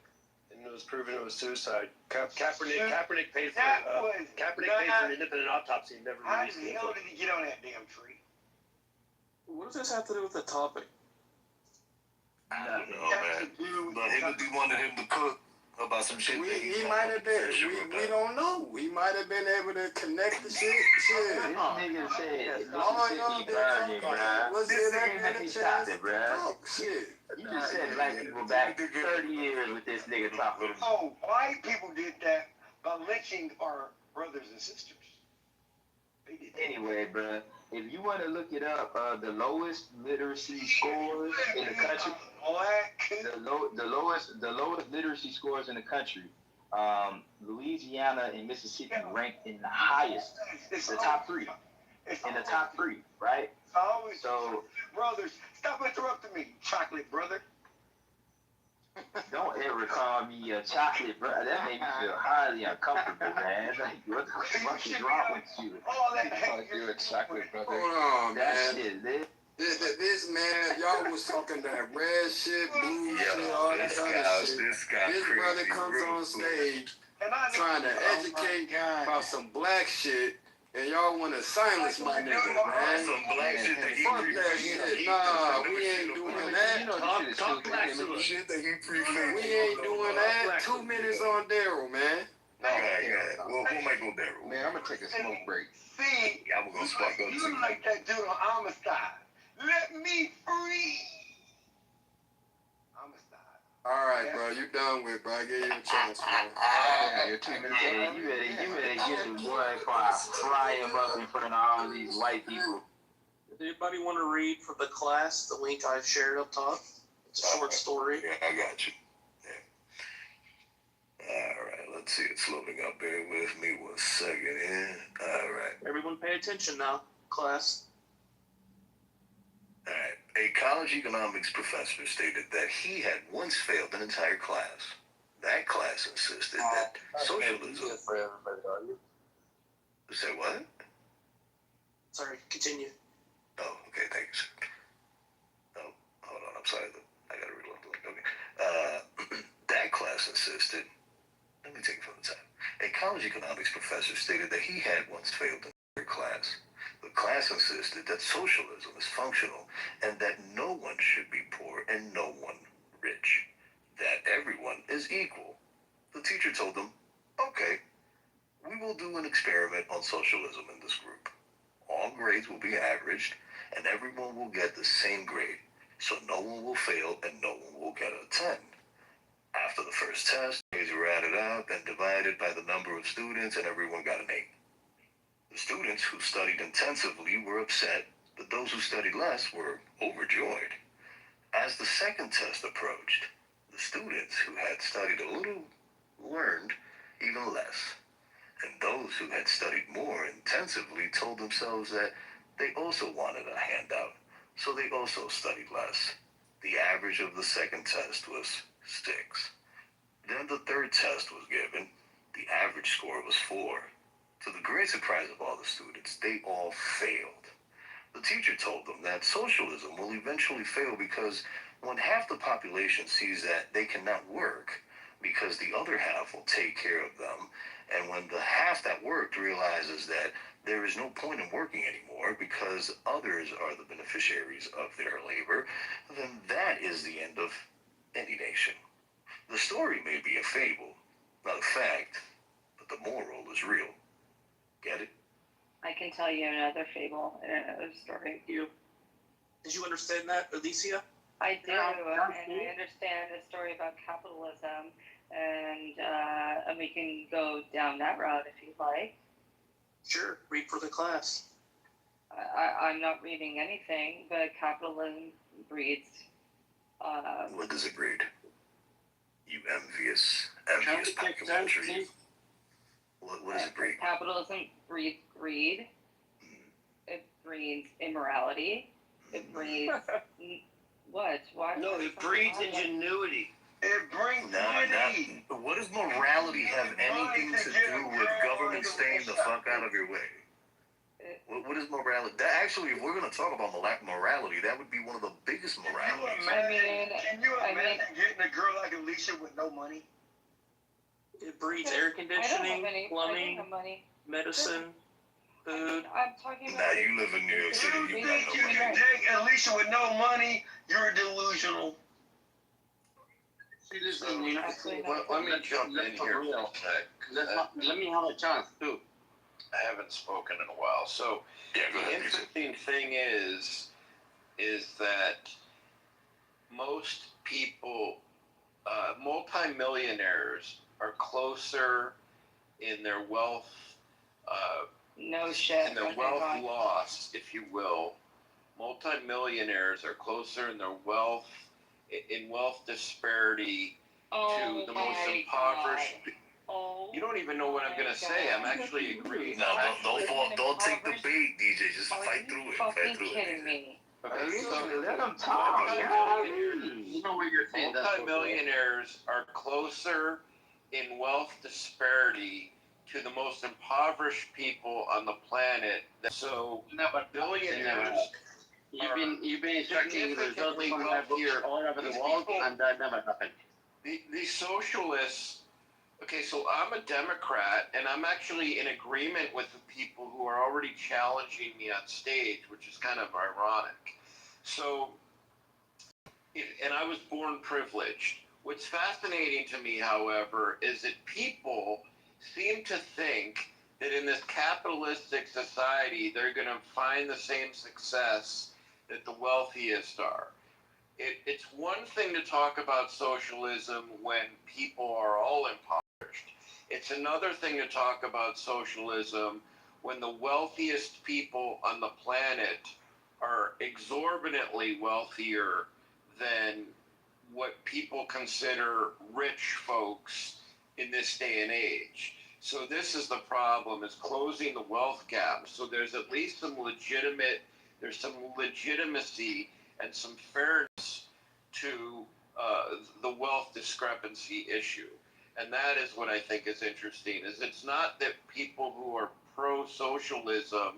and it was proven it was suicide. Kaepernick paid for That was Kaepernick paid for an independent autopsy and never How released the it. hell did he get on that damn tree? What does this have to do with the topic? I don't know, man. But he would be wanting him to cook about some shit. He might have been. We don't know. He might have been able to connect the shit. Shit. This nigga said All y'all Mississippi been burning, talking. bruh. Let's get that man a He chance stopped to it, bruh. talk. Shit. You just said black people back 30 years with this nigga talking. Oh, white people did that by lynching our brothers and sisters. They did that. Anyway, bruh, if you want to look it up, the lowest literacy scores in the country, the lowest literacy scores in the country, Louisiana and Mississippi ranked in the highest, the top three, right? Always So brothers, stop interrupting me, chocolate brother. don't ever call me a chocolate brother. That made me feel highly uncomfortable, man. Like, what the fuck is wrong with you? All that You're a chocolate brother. Hold on, That man. shit lit. This man, y'all was talking that red shit, blue shit, all this other shit. This guy This crazy brother comes real on quick. stage And I trying to educate about some black shit, and y'all want to silence my nigga, man. Some black shit that he Fuck that shit. Nah, we ain't doing that. Talk black shit that he prefaced. We ain't doing that. 2 minutes on Daryl, man. Well, who might go there? Man, I'm gonna take a smoke break. See, Yeah, I'm gonna spark up you too. like that dude on Amistad. Let me free. Amistad. All right, bro, you done with, bro. I gave you a chance, man. Yeah, you're 2 minutes Yeah, old. you better get the boy before I fry him up in front of all these white people. Does anybody want to read for the class the link I shared up top? It's a short story. Yeah, I got you. Yeah. All right, let's see. It's loading up. Bear with me 1 second here. All right. Everyone pay attention now, class. All right. A college economics professor stated that he had once failed an entire class. That class insisted that socialism. For everybody, are you? Say what? Sorry, continue. Oh, okay, thanks. Oh, hold on, I'm sorry. I gotta reload the link. Okay. That class insisted, let me take it from the top. A college economics professor stated that he had once failed in their class. The class insisted that socialism is functional and that no one should be poor and no one rich. That everyone is equal. The teacher told them, okay, we will do an experiment on socialism in this group. All grades will be averaged and everyone will get the same grade. So no one will fail and no one will get a 10. After the first test, grades were added up and divided by the number of students and everyone got an 8. The students who studied intensively were upset, but those who studied less were overjoyed. As the second test approached, the students who had studied a little learned even less. And those who had studied more intensively told themselves that they also wanted a handout, so they also studied less. The average of the second test was 6. Then the third test was given. The average score was 4. To the great surprise of all the students, they all failed. The teacher told them that socialism will eventually fail because when half the population sees that they cannot work because the other half will take care of them, and when the half that worked realizes that there is no point in working anymore because others are the beneficiaries of their labor, then that is the end of any nation. The story may be a fable, not a fact, but the moral is real. Get it? I can tell you another fable and another story. Did you understand that, Alicia? I do, and I understand the story about capitalism, and we can go down that route if you'd like. Sure, read for the class. I'm not reading anything, but capitalism breeds. What does it breed? You envious popular you. What does it breed? Capitalism breeds greed. It breeds immorality. It breeds what? Why? No, it breeds ingenuity. It brings money. What does morality have anything to do with government staying the fuck out of your way? What is morality? That actually, if we're going to talk about morality, that would be one of the biggest moralities. Can you imagine getting a girl like Alicia with no money? It breeds air conditioning, plumbing, medicine, food. I'm talking about. Now you live in New York City. You think you can date Alicia with no money? You're delusional. See, listen, you know, let me jump in here for a sec. Let me have a chance too. I haven't spoken in a while. So the interesting thing is that most people, multimillionaires, are closer in their wealth, no shit. in their wealth loss, if you will. Multimillionaires are closer in their wealth, in wealth disparity to the most impoverished. You don't even know what I'm gonna say. I'm actually agreeing. No, don't take the bait, DJ. Just fight through it. Fight through kidding me? Okay, so let them talk. you know what you're saying. Multimillionaires are closer in wealth disparity to the most impoverished people on the planet. So billionaires. You've been instructing the results from up here all over the world, and that never happened. The socialists. Okay, so I'm a Democrat, and I'm actually in agreement with the people who are already challenging me on stage, which is kind of ironic. So, and I was born privileged. What's fascinating to me, however, is that people seem to think that in this capitalistic society, they're going to find the same success that the wealthiest are. It's one thing to talk about socialism when people are all impoverished. It's another thing to talk about socialism when the wealthiest people on the planet are exorbitantly wealthier than what people consider rich folks in this day and age. So this is the problem, is closing the wealth gap. So there's at least some legitimacy and some fairness to the wealth discrepancy issue. And that is what I think is interesting, is it's not that people who are pro-socialism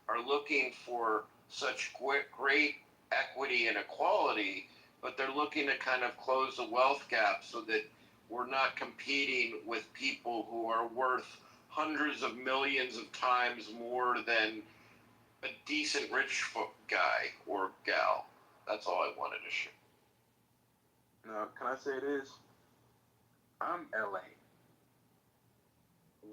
are looking for such great equity and equality, but they're looking to kind of close the wealth gap so that we're not competing with people who are worth hundreds of millions of times more than a decent rich guy or gal. That's all I wanted to share. Now, can I say this? I'm LA.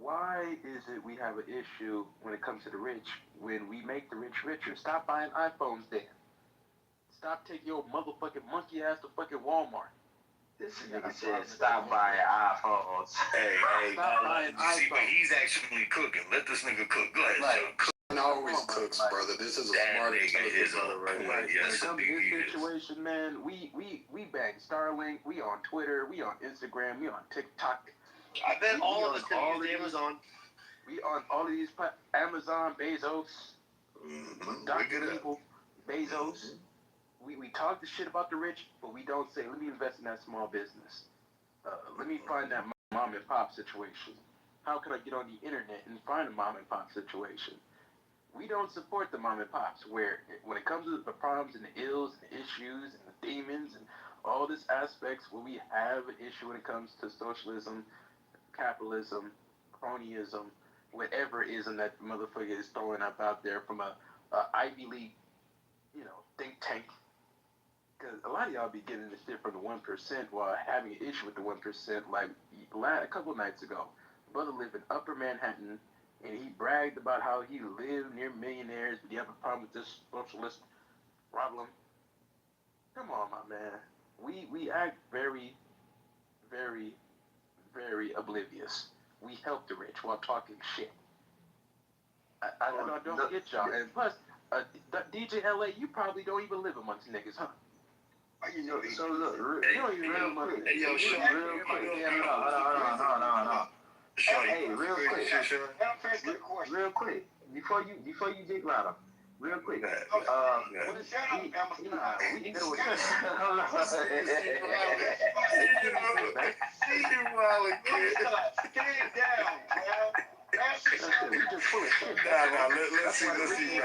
Why is it we have an issue when it comes to the rich when we make the rich richer? Stop buying iPhones then. Stop taking your motherfucking monkey ass to fucking Walmart. This nigga said stop buying iPhones. Hey, Stop buying see, but iPhones. he's actually cooking. Let this nigga cook. Go ahead, Right. Cook. And always cooks, brother. This is a That smart, nigga intelligent is brother right on here. point. When Yes, it comes to indeed this is. situation, man, we bang Starlink, we on Twitter, we on Instagram, we on TikTok. I bet all of on us could all use of Amazon. We on all of these Amazon, Bezos, Dr. Evil, Bezos. We talk the shit about the rich, but we don't say, let me invest in that small business. Let me find that mom and pop situation. How can I get on the internet and find a mom and pop situation? We don't support the mom and pops where when it comes to the problems and the ills and the issues and the demons and all these aspects where we have an issue when it comes to socialism, capitalism, cronyism, whatever ism that the motherfucker is throwing up out there from a Ivy League, think tank. Because a lot of y'all be getting this shit from the 1% while having an issue with the 1%. Like a couple of nights ago, brother lived in Upper Manhattan, and he bragged about how he lived near millionaires, but you have a problem with this socialist problem. Come on, my man. We act very, very, very oblivious. We help the rich while talking shit. I don't get y'all. And plus, DJ LA, you probably don't even live amongst niggas, huh? So look, You don't even live amongst niggas. Hey, yo, Sean, real quick. hold on. Hey, real quick, before you dig louder, real quick. Let's see,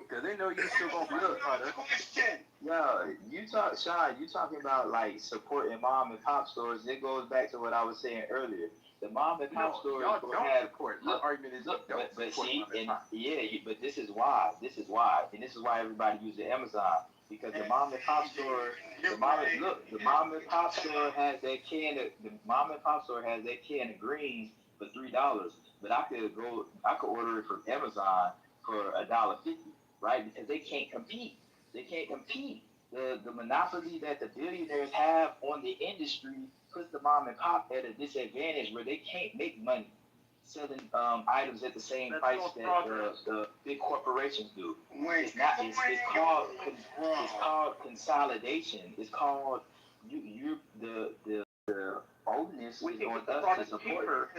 Because they know you still gonna look, brother. Yo, Sean, you talking about like supporting mom and pop stores. It goes back to what I was saying earlier. The mom and pop stores y'all don't don't have support. My argument is look, don't but support see, mom and and pop. but this is why, and this is why everybody uses Amazon, because the mom and pop store, the mom and pop store has that can of greens for $3, but I could order it from Amazon for $1.50, right? Because they can't compete. The monopoly that the billionaires have on the industry puts the mom and pop at a disadvantage where they can't make money selling items at the same price that the big corporations do. It's called consolidation. It's called the onus is on us to support.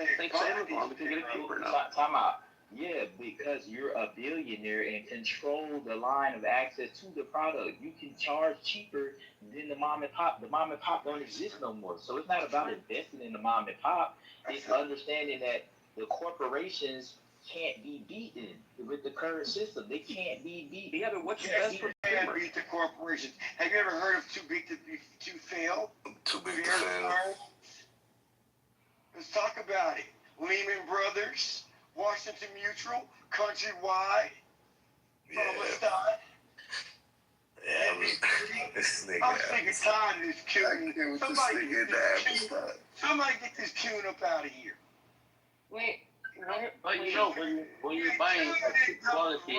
Time out. Yeah, because you're a billionaire and control the line of access to the product. You can charge cheaper than the mom and pop. The mom and pop don't exist no more. So it's not about investing in the mom and pop. It's understanding that the corporations can't be beaten with the current system. They can't be beaten. Yeah, but what's best for can't beat the corporations? Have you ever heard of Too Big to Fail? Too big to fail. Let's talk about it. Lehman Brothers, Washington Mutual, Countrywide, Palestine. This nigga. I'm sick and tired of this tune. Somebody get this tune up out of here. Wait, But you know, when you're buying a cheap quality,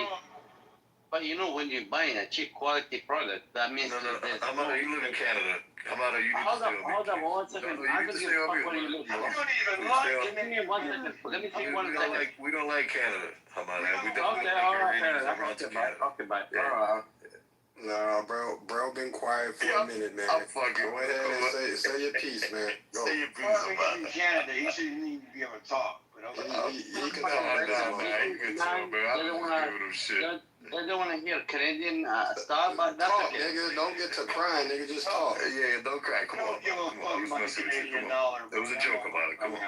when you're buying a cheap quality product, that means Hamada, you live in Canada. Hamada, you need Hold on 1 second. I'm gonna give a fuck where you live. Give me 1 second. Let me take 1 second. We don't like Canada, Hamada. We don't Okay, alright, fair enough. Okay, bye. Nah, bro, been quiet for a minute, man. I'm fucking. Go ahead and say your piece, man. Go. Say your piece Well, about in it. Canada, he shouldn't even be able to talk. But okay. He can Calm down, man. You can talk, man. I don't want to give them shit. They don't want to hear Canadian stuff, but that's Talk, okay. nigga. Don't get to crying, nigga. Just talk. Yeah, don't cry. Come on. Don't give a Come on. fuck about the Listen to this shit. Canadian Come on. dollar. It was a joke about it. Come on.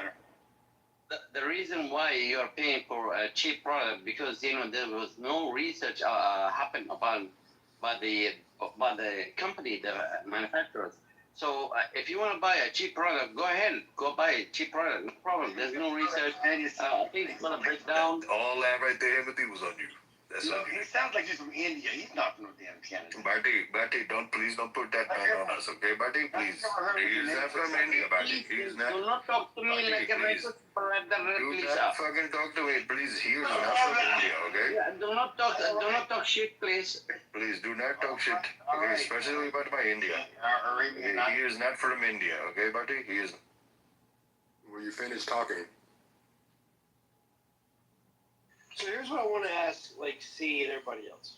the reason why you're paying for a cheap product because there was no research happened upon by the company, the manufacturers. So if you want to buy a cheap product, go ahead, go buy a cheap product. No problem. There's no research. I think it's gonna break down. All that right there, Timothy, was on you. That's on you. He sounds like he's from India. He's not from no damn Canada. Bharti, please don't put that pen on us, okay, Bharti? Please. He's not from India, Bharti. He's not. Do not talk to me like a racist brother. Do not fucking talk to me, please. He is not from India, okay? Yeah, do not talk shit, please. Please do not talk shit, okay? Especially about my India. He is not from India, okay, Bharti? He is. Will you finish talking? So here's what I want to ask, like C and everybody else.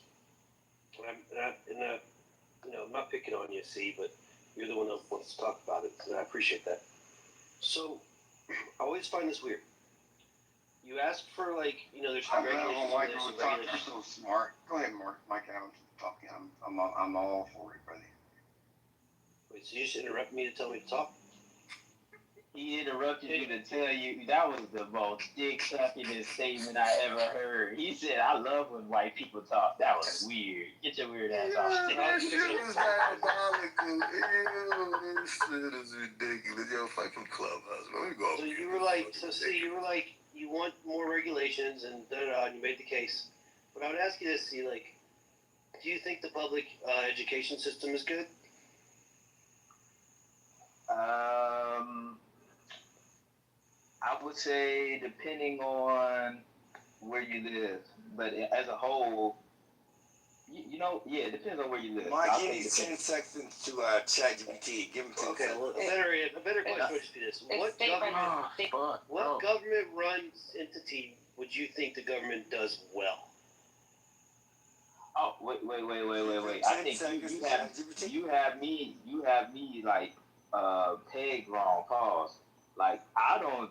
I'm not picking on you, C, but you're the one that wants to talk about it, and I appreciate that. So I always find this weird. You ask for there's some regulations. Why go talk? You're so smart. Go ahead, Mike. I'm talking. I'm all for it, buddy. Wait, so you just interrupt me to tell me to talk? He interrupted you to tell you that was the most dick-sucking statement I ever heard. He said, I love when white people talk. That was weird. Get your weird ass off stage. That shit was diabolical. Ew, this shit is ridiculous. Yo, fucking clubhouse. Let me go. So you were like, you want more regulations and and you made the case. But I would ask you this, C, do you think the public education system is good? I would say depending on where you live, but as a whole, it depends on where you live. Mike, you need 10 seconds to ChatGPT. Give him 10 seconds. Well, a better question would be this: What government-run entity would you think the government does well? Oh, wait. I think you have me like pegged wrong. Pause. Like, I don't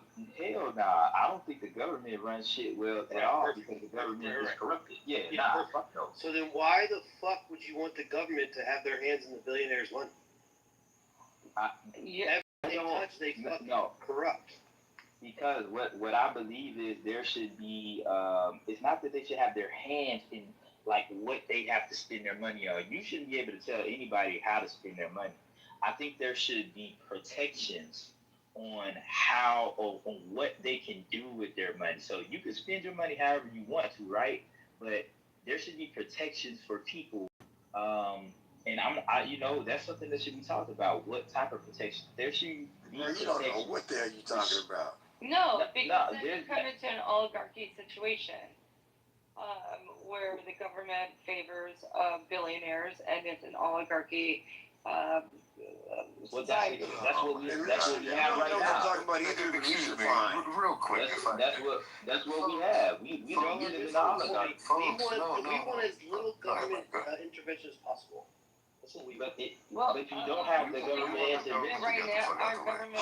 think the government runs shit well at all because the government is corrupted. Fuck no. So then why the fuck would you want the government to have their hands in the billionaires' money? Corrupt. Because what I believe is there should be, it's not that they should have their hands in, like, what they have to spend their money on. You shouldn't be able to tell anybody how to spend their money. I think there should be protections on on what they can do with their money. So you can spend your money however you want to, right? But there should be protections for people. And that's something that should be talked about. What type of protection? There should be protections. You don't know what the hell you talking about. No, because then you come into an oligarchy situation where the government favors billionaires and it's an oligarchy. That's what we have right now. Talking about either. Excuse me, real quick. That's what we have. We don't get it in all of that. We want as little government intervention as possible. That's what we. But you don't have the government intervention right now. Our government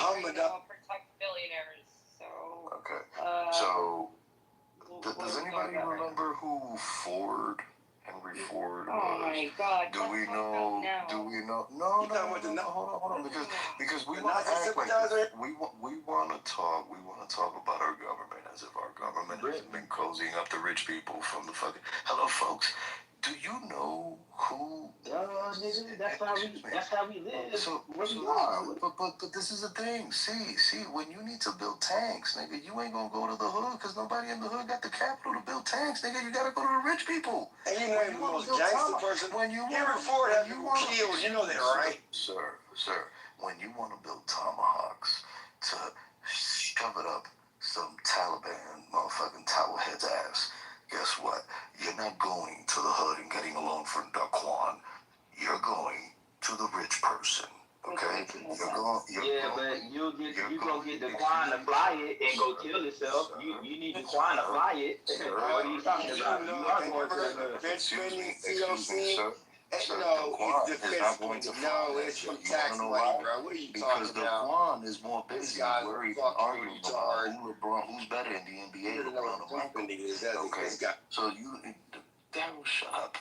protects billionaires. So. Okay. So, does anybody remember who Henry Ford was? Oh my God! Do we know? No. Hold on. Because we want to act like we want to talk. We want to talk about our government as if our government has been cozying up the rich people from the fucking. Hello, folks. Do you know who? Nigga, that's how we live. But this is the thing. See, when you need to build tanks, nigga, you ain't gonna go to the hood because nobody in the hood got the capital to build tanks, nigga. You gotta go to the rich people. And you know the most gangster person. Henry Ford had people killed. You know that, right? Sir. When you want to build tomahawks to shove it up some Taliban motherfucking towelhead's ass. Guess what? You're not going to the hood and getting a loan from Daquan. You're going to the rich person. Okay? But you gonna get Daquan to fly it and go kill yourself. You need Daquan to fly it. What are you talking about? You are going to the Excuse me, sir. It's from tax money, bro. What are you talking about? Because Daquan is more busy worried arguing about who's better in the NBA. Okay, so Daryl, shut up.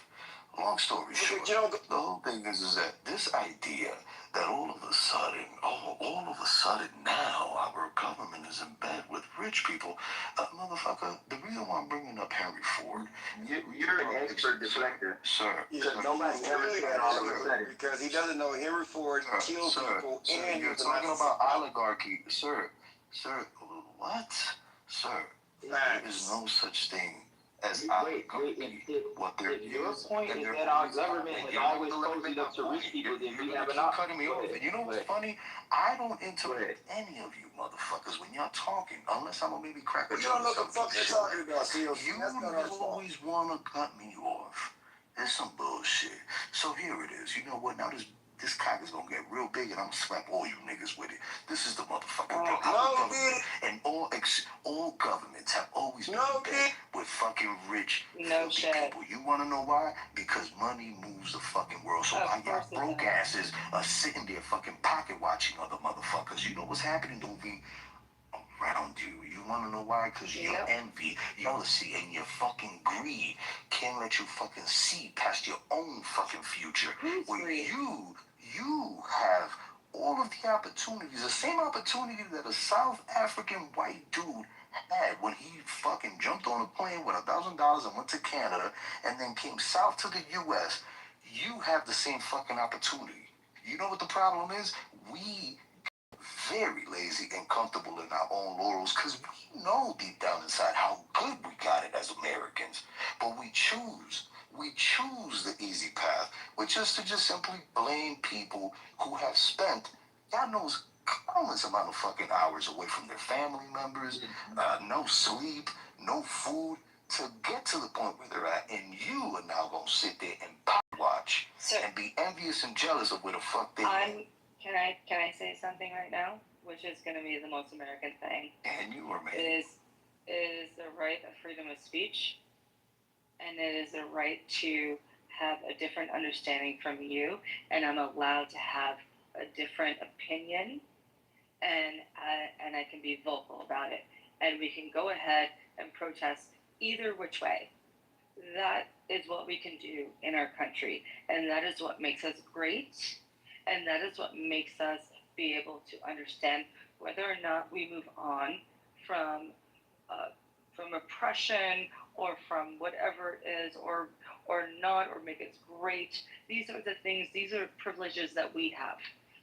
Long story short, the whole thing is that this idea that all of a sudden now our government is in bed with rich rich people. Motherfucker, the reason why I'm bringing up Henry Ford. You're an expert deflector. Sir. Because nobody ever said all of a sudden. Because he doesn't know Henry Ford killed people and you're talking about oligarchy. Sir, what? Sir, there is no such thing as oligarchy. What they're your point is that our government has always posted up to rich people, then we have an option. Cutting me off. And you know what's funny? I don't interrupt any of you motherfuckers when y'all talking, unless I'm gonna maybe crack a joke. You don't know what the fuck you're talking about, COC. You always wanna cut me off. That's some bullshit. So here it is. You know what? Now this cock is gonna get real big, and I'm gonna slap all you niggas with it. This is the motherfucking government, and all governments have always been with fucking rich, filthy people. You wanna know why? Because money moves the fucking world. So why y'all broke asses are sitting there fucking pocket watching other motherfuckers? You know what's happening, movie around you. You wanna know why? Because your envy, jealousy, and your fucking greed can't let you fucking see past your own fucking future. Where you have all of the opportunities, the same opportunity that a South African white dude had when he fucking jumped on a plane with $1,000 and went to Canada and then came south to the US. You have the same fucking opportunity. You know what the problem is? We very lazy and comfortable in our own laurels because we know deep down inside how good we got it as Americans. But we choose the easy path, which is to just simply blame people who have spent, God knows, countless amount of fucking hours away from their family members, no sleep, no food, to get to the point where they're at. And you are now going to sit there and watch and be envious and jealous of where the fuck they are. Can I say something right now, which is going to be the most American thing? And you are made. It is the right of freedom of speech, and it is the right to have a different understanding from you, and I'm allowed to have a different opinion, and I can be vocal about it, and we can go ahead and protest either which way. That is what we can do in our country, and that is what makes us great. And that is what makes us be able to understand whether or not we move on from oppression or from whatever it is or not, or make it great. These are the things, these are privileges that we have.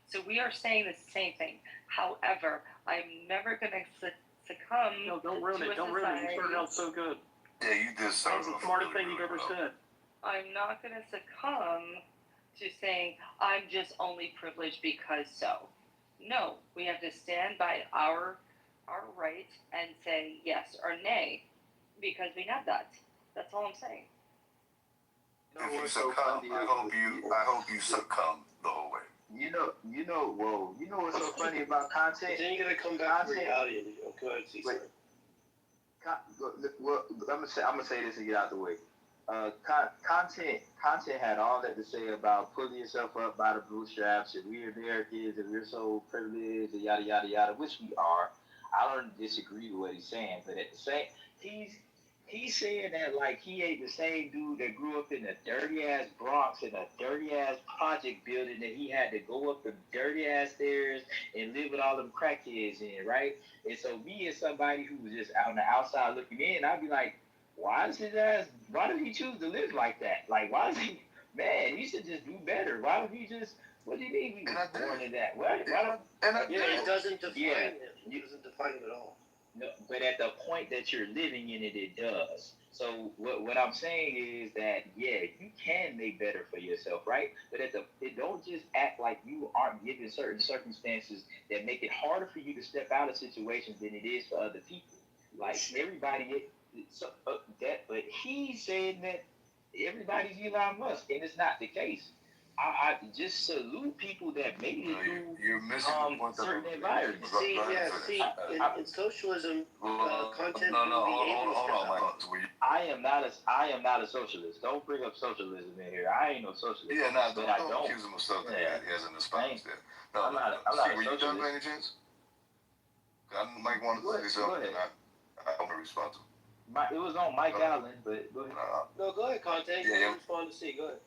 So we are saying the same thing. However, I'm never going to succumb No, don't ruin it. Don't ruin it. You started out so good. Yeah, you did so. That was the smartest thing you've ever said. I'm not going to succumb to saying I'm just only privileged because so. No, we have to stand by our right and say yes or nay because we have that. That's all I'm saying. If you succumb, I hope you succumb the whole way. You know what's so funny about content? Then you're gonna come back to reality. Go ahead, Cesar. Well, I'm gonna say this and get out the way. Content had all that to say about pulling yourself up by the bootstraps, and we're Americans, and we're so privileged, and yada yada yada, which we are. I don't disagree with what he's saying, but at the same, he's saying that like he ain't the same dude that grew up in a dirty ass Bronx in a dirty ass project building that he had to go up the dirty ass stairs and live with all them crackheads in, right? And so me as somebody who was just on the outside looking in, I'd be like, why did he choose to live like that? Like, why is he, man, he should just do better. Why would he just, what do you mean he was born in that? It doesn't define him. It doesn't define him at all. No, but at the point that you're living in it, it does. So what I'm saying is that, yeah, you can make better for yourself, right? But it don't just act like you aren't given certain circumstances that make it harder for you to step out of situations than it is for other people. Like everybody, but he's saying that everybody's Elon Musk, and it's not the case. I just salute people that made it through certain environments. In socialism, content will be able to step out. I am not a socialist. Don't bring up socialism in here. I ain't no socialist. Yeah, don't accuse him of something he hasn't espoused there. No, I'm not a socialist. Were you done by any chance? I might want to say something, and I want to respond to him. It was on Mike Allen, but go ahead. No, go ahead, content. You respond to C. Go ahead.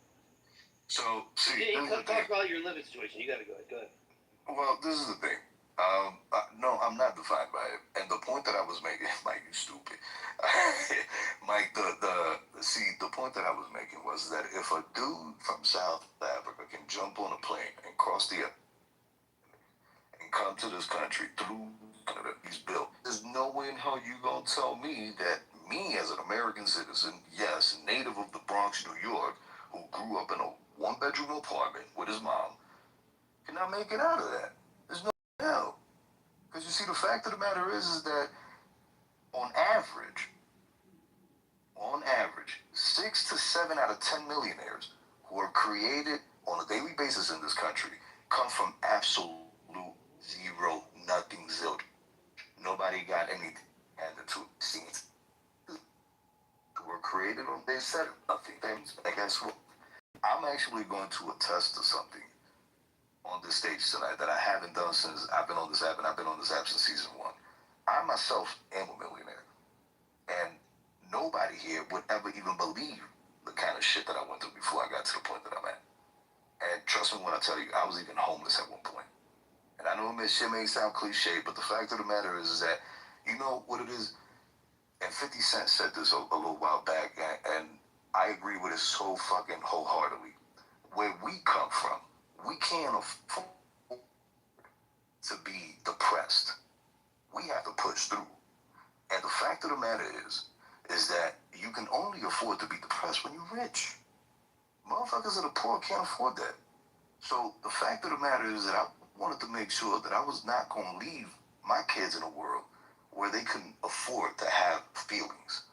So, see, talk about your living situation. You gotta go ahead. Well, this is the thing. No, I'm not defined by it. And the point that I was was making, Mike, you stupid. Mike, the point that I was making was that if a dude from South Africa can jump on a plane and cross the and come to this country through Canada, he's built. There's no way in hell you gonna tell me that me as an American citizen, yes, native of the Bronx, New York, who grew up in a one-bedroom apartment with his mom, cannot make it out of that. There's no hell. Because you see, the fact of the matter is that on average, 6 to 7 out of 10 millionaires who are created on a daily basis in this country come from absolute zero, nothing, zilch. Nobody got anything handed to it. Who were created on day 7, nothing. And guess what? I'm actually going to attest to something on this stage tonight that I haven't done since I've been on this app, and I've been on this app since season 1. I myself am a millionaire, and nobody here would ever even believe the kind of shit that I went through before I got to the point that I'm at. And trust me when I tell you, I was even homeless at one point. And I know this shit may sound cliche, but the fact of the matter is that, you know what it is? And 50 Cent said this a little while back, and I agree with it so fucking wholeheartedly. Where we come from, we can't afford to be depressed. We have to push through. And the fact of the matter is that you can only afford to be depressed when you're rich. Motherfuckers that are poor can't afford that. So the fact of the matter is that I wanted to make sure that I was not going to leave my kids in a world where they couldn't afford to have feelings.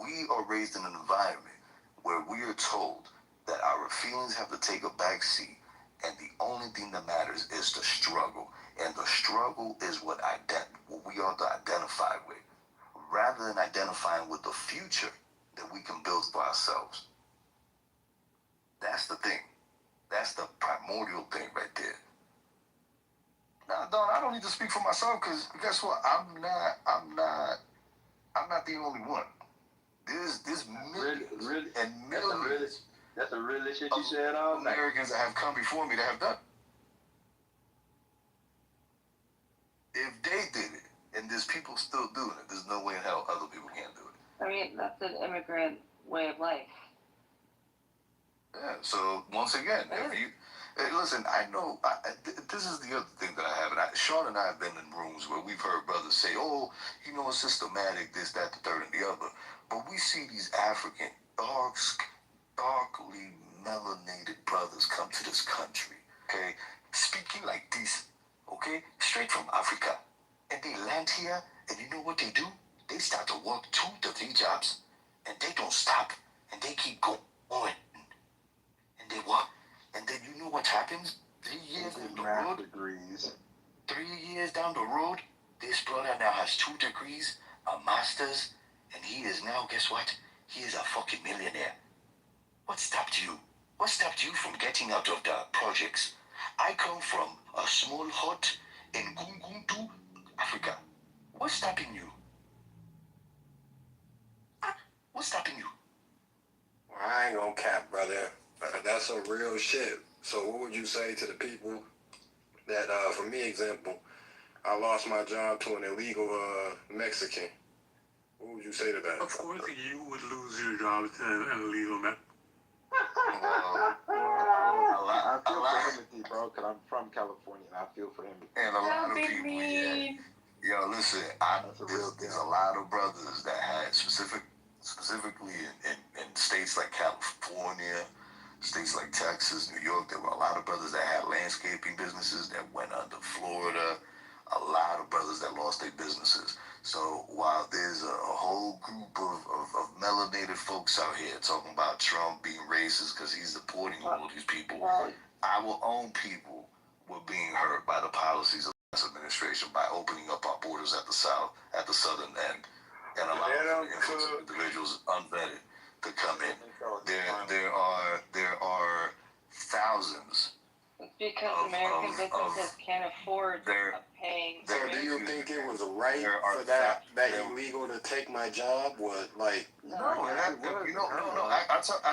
We are raised in an environment where we are told that our feelings have to take a back seat, and the only thing that matters is the struggle. And the struggle is what we are to identify with, rather than identifying with the future that we can build for ourselves. That's the thing. That's the primordial thing right there. Now, Don, I don't need to speak for myself, because guess what? I'm not the only one. There's millions and millions. That's a real shit you said all night. Americans that have come before me that have done. If they did it, and there's people still doing it, there's no way in hell other people can't do it. I mean, that's an immigrant way of life. Yeah, so once again, if you listen, I know this is the other thing that I have, and Sean and I have been in rooms where we've heard brothers say, "Oh, you know, it's systematic, this, that, the third, and the other." But we see these African, darkly melanated brothers come to this country, okay, speaking like this, okay, straight from Africa, and they land here, and you know what they do? They start to work 2 to 3 jobs, and they don't stop, and they keep going. And they work, and then you know what happens? 3 years down the road, 3 years down the road, this brother now has 2 degrees, a master's, and he is now, guess what? He is a fucking millionaire. What stopped you? What stopped you from getting out of the projects? I come from a small hut in Gunguntu, Africa. What's stopping you? What's stopping you? I ain't gonna cap, brother. That's some real shit. So what would you say to the people that, for me, example, I lost my job to an illegal Mexican? What would you say to that? Of course you would lose your job to an illegal Mexican. I feel for Timothy, bro, because I'm from California, and I feel for him. And a lot of people, yeah. Yo, listen, there's a lot of brothers that had specifically in states like California, states like Texas, New York, there were a lot of brothers that had landscaping businesses that went under. Florida, a lot of brothers that lost their businesses. So while there's a whole group of melanated folks out here talking about Trump being racist because he's deporting all of these people, our own people were being hurt by the policies of this administration by opening up our borders at the southern end, and allowing individuals unvetted to come in. There are thousands It's because American businesses can't afford paying. So do you think it was right for that illegal to take my job? Was like No, I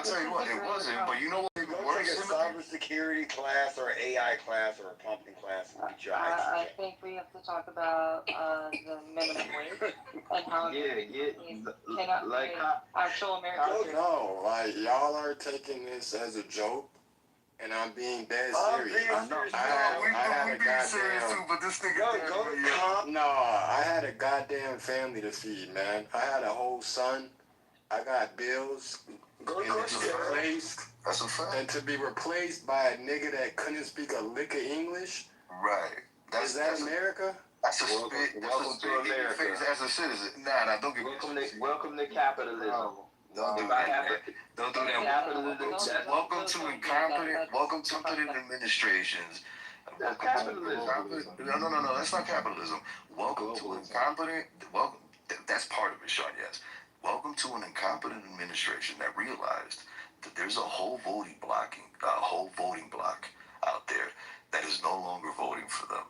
tell you what, it wasn't. But you know what? go take a cybersecurity class or an AI class or a pumpkin class and get your I think we have to talk about the minimum wage and how cannot like pay actual American. No, like y'all are taking this as a joke. And I'm being dead serious. I had a goddamn family to feed, man. I had a whole son. I got bills. And to be replaced by a nigga that couldn't speak a lick of English. Right. Is that America? That's a spit. Welcome to America. As a citizen. Nah, don't get welcome to capitalism. Don't do that. Welcome to incompetent administrations. No, that's not capitalism. Welcome to incompetent. That's part of it, Sean. Yes. Welcome to an incompetent administration that realized that there's a whole voting block out there that is no longer voting for them.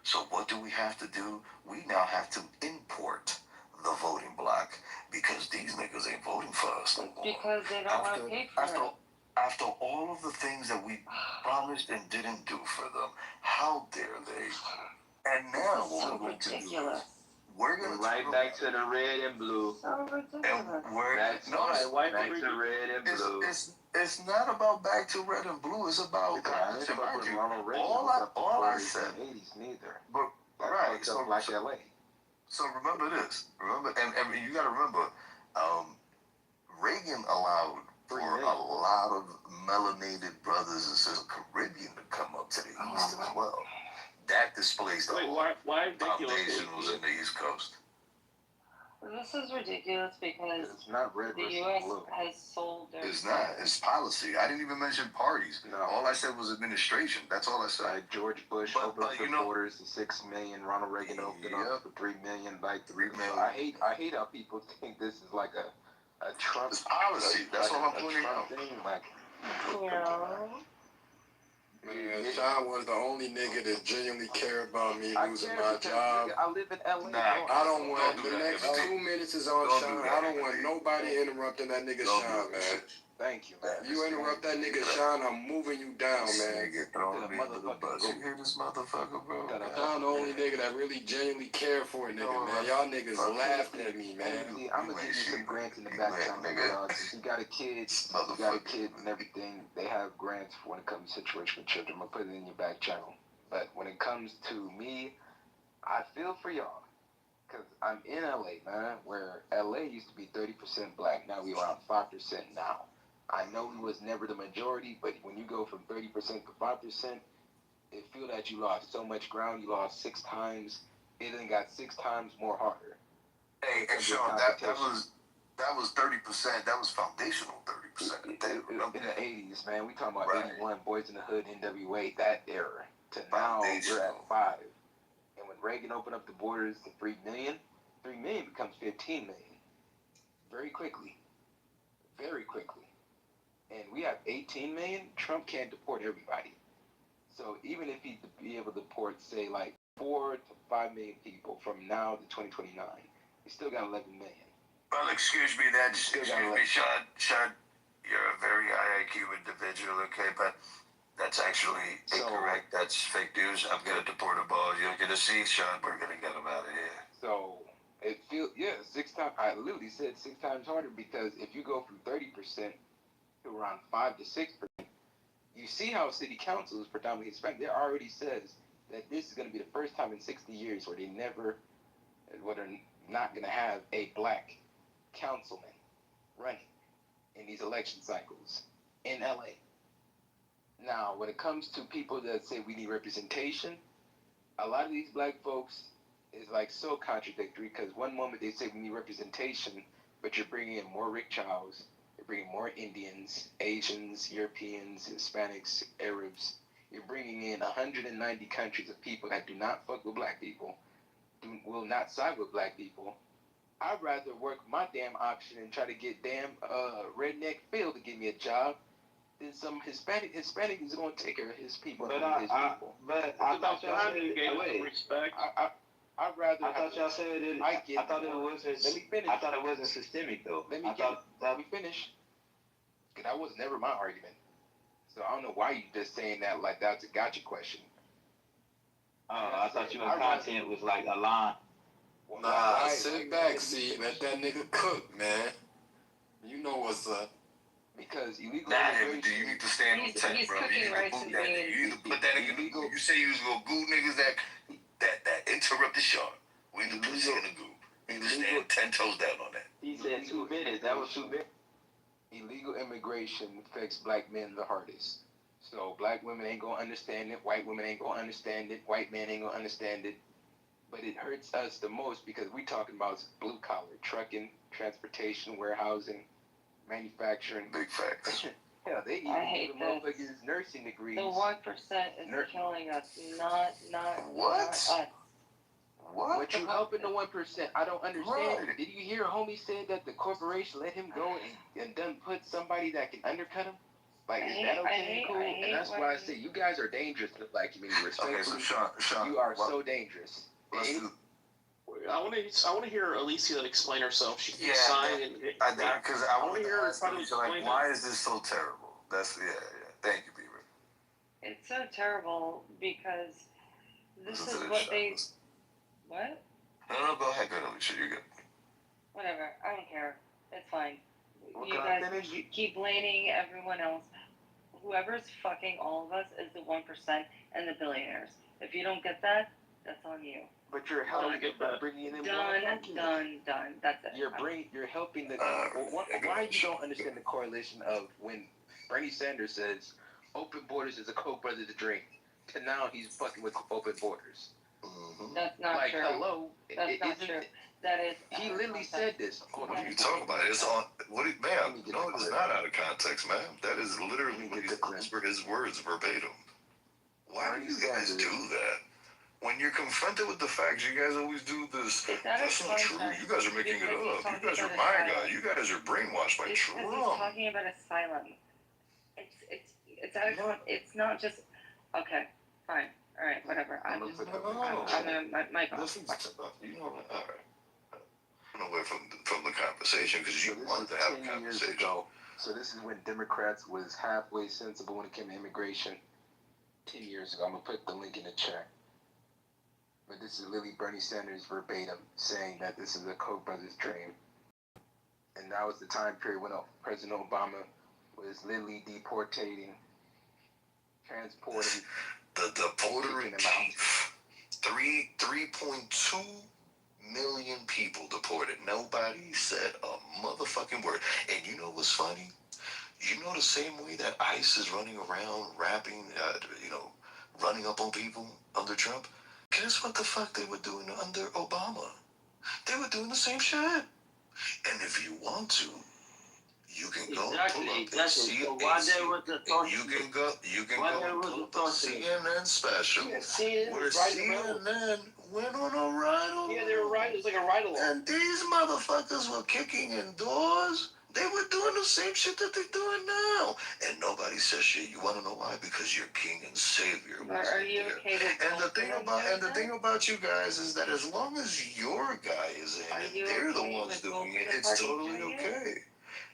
So what do we have to do? We now have to import the voting block because these niggas ain't voting for us no more. Because they don't want to pay for it. After all of the things that we promised and didn't do for them, how dare they? And now what we're going to do is we're going to right back to the red and blue. So ridiculous. Back to red and blue. It's not about back to red and blue. It's about all I said. But right, so like LA. So remember this. And you got to remember, Reagan allowed for a lot of melanated brothers and sisters, Caribbean, to come up to the East as well. That displays the whole foundation was in the East Coast. This is ridiculous because it's not red the U.S. has sold their... It's not. It's policy. I didn't even mention parties. No. All I said was administration. That's all I said. George Bush opened up the borders to 6 million. Ronald Reagan opened up for 3 million. Like 3 million. I hate how people think this is like a Trump... It's policy. That's all I'm pointing out. Man, Sean was the only nigga that genuinely cared about me losing my job. I live in LA. I don't want the next 2 minutes is on Sean. I don't want nobody interrupting that nigga Sean, man. Thank you, man. You interrupt that nigga Sean, I'm moving you down, man. You hear this motherfucker, bro? I'm the only nigga that really genuinely cared for a nigga, man. Y'all niggas laughed at me, man. See, I'm gonna give you some grants in the back channel. You got a kid, and everything. They have grants when it comes to situation with children. I'm gonna put it in your back channel. But when it comes to me, I feel for y'all. Because I'm in LA, man, where LA used to be 30% black. Now we around 5% now. I know we was never the majority, but when you go from 30% to 5%, it feel that you lost so much ground. You lost 6 times. It then got 6 times more harder. Hey, Sean, that was 30%. That was foundational 30%. In the 80s, man. We talking about 81, Boys in the Hood, NWA, that era. To now, we're at 5. And when Reagan opened up the borders to 3 million becomes 15 million. Very quickly. And we have 18 million, Trump can't deport everybody. So even if he be able to deport, say, like 4 to 5 million people from now to 2029, he still got 11 million. Well, excuse me, Sean, you're a very high IQ individual, okay, but that's actually incorrect. That's fake news. I'm going to deport them all. You're going to see, Sean, we're going to get them out of here. So it feels, 6 times, I literally said 6 times harder because if you go from 30% to around 5 to 6%, you see how city council is predominantly Hispanic. There already says that this is going to be the first time in 60 years where they're not going to have a black councilman running in these election cycles in LA. Now, when it comes to people that say we need representation, a lot of these black folks is like so contradictory because one moment they say we need representation, but you're bringing in more Rick Charles, you're bringing more Indians, Asians, Europeans, Hispanics, Arabs. You're bringing in 190 countries of people that do not fuck with black people, will not side with black people. I'd rather work my damn option and try to get damn redneck Phil to give me a job then some Hispanic is going to take care of his people. But his people. I thought y'all said wait. Respect. I'd rather. I thought y'all said it. I thought it wasn't. Let me finish. I thought it wasn't systemic though. Let me finish. That was never my argument. So I don't know why you just saying that like that's a gotcha question. I thought your content was like a line. Nah, sit back, see, let that nigga cook, man. You know what's up. Because illegal immigration. You need to stand on 10, bro. You need to boot that nigga. You need to put that nigga. You say you was gonna goo niggas that interrupt the show. We need to put you in the goo. You need to stand 10 toes down on that. He said 2 minutes. That was 2 minutes. Illegal immigration affects black men the hardest. So black women ain't gonna understand it. White women ain't gonna understand it. White men ain't gonna understand it. But it hurts us the most because we talking about blue collar, trucking, transportation, warehousing, manufacturing. Big facts. Hell, they even motherfuckers nursing degrees. The 1% is killing us, not us. What? But you helping the 1%. I don't understand. Right. Did you hear homie said that the corporation let him go and done put somebody that can undercut him? Like, is that okay? Cool. And that's why I say you guys are dangerous to the black community. Okay, so Sean, you are so dangerous. I want to hear Alicia explain herself. She keeps sighing. Because I want to hear her like, why is this so terrible? That's Thank you, Beaver. It's so terrible because this is what they. What? No, go ahead, Alicia. You're good. Whatever. I don't care. It's fine. You guys keep blaming everyone else. Whoever's fucking all of us is the 1% and the billionaires. If you don't get that, that's on you. But you're helping bringing in done. That's it. You're helping the. Why you don't understand the correlation of when Bernie Sanders says open borders is a Koch brothers dream, to now he's fucking with open borders. Mm-hmm. That's not true. Hello. That's not true. That is. He literally said this. What are you talking about? It's on. Ma'am? No, it's not out of context, ma'am. That is literally his words verbatim. Why do you guys do that? When you're confronted with the facts, you guys always do this. That's not true. You guys are making it up. You guys are my guy. You guys are brainwashed by Trump. He's talking about asylum. It's not just. Okay, fine. All right, whatever. I'm gonna mic off. You know, all right. I'm away from the conversation because you want to have a conversation. So this is when Democrats was halfway sensible when it came to immigration. 10 years ago. I'm gonna put the link in the chat. But this is literally Bernie Sanders verbatim saying that this is a Koch brothers dream. And that was the time period when President Obama was literally transporting. The deporter in chief. 3.2 million people deported. Nobody said a motherfucking word. And you know what's funny? You know the same way that ICE is running around rapping, running up on people under Trump? Guess what the fuck they were doing under Obama? They were doing the same shit. And if you want to, you can go pull up and see it. You can go pull up a CNN special where CNN went on a ride along. Yeah, they were riding. It was like a ride along. And these motherfuckers were kicking indoors. They were doing the same shit that they're doing now. And nobody says shit. You want to know why? Because your king and savior was Are you okay with and the thing about you guys is that as long as your guy is in it, they're the ones doing it. It's totally okay.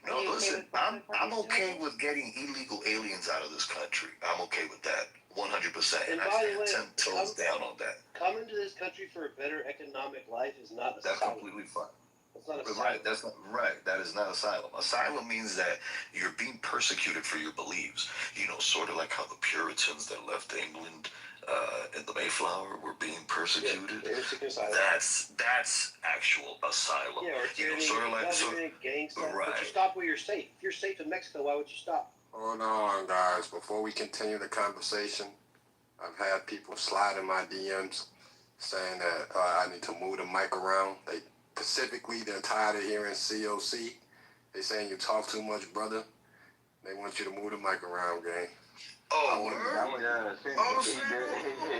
No, listen, I'm okay with getting illegal aliens out of this country. I'm okay with that, 100%. And I stand 10 toes down on that. Coming to this country for a better economic life is not That's completely fine. That's not asylum. Right, that's not right. That is not asylum. Asylum means that you're being persecuted for your beliefs. You know, sort of like how the Puritans that left England in the Mayflower were being persecuted. Yeah, that's actual asylum. Yeah, or tyranny, sort of like gang stuff. right. But you stop where you're safe. If you're safe in Mexico, why would you stop? Hold on, guys. Before we continue the conversation, I've had people slide in my DMs saying that I need to move the mic around. They're tired of hearing COC. They saying you talk too much, brother. They want you to move the mic around, gang. Oh,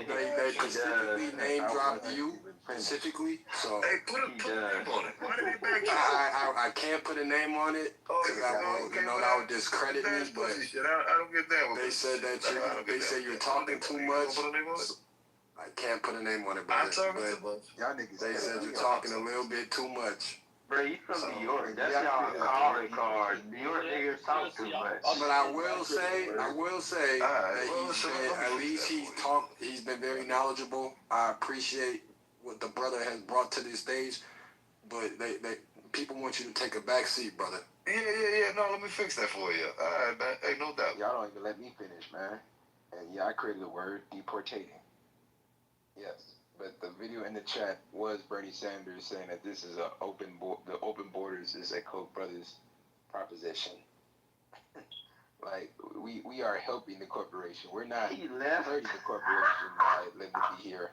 they specifically name dropped you specifically. So Hey, put a name on it. Why did he back I can't put a name on it because that would discredit me. But I don't get that one. they said that they say you're talking too much. I can't put a name on it, brother. But y'all niggas. They said you're talking a little bit too much. Bro, you from New York. That's y'all calling card. New York niggas talk too much. But I will say that he's been, at least he's been very knowledgeable. I appreciate what the brother has brought to this stage, but they people want you to take a back seat, brother. Yeah. No, let me fix that for you. All right, man. Hey, no doubt. Y'all don't even let me finish, man. And yeah, I created the word deportating. Yes. But the video in the chat was Bernie Sanders saying that this is the open borders is a Koch brothers proposition. Like we are helping the corporation. We're not hurting the corporation by letting it be here.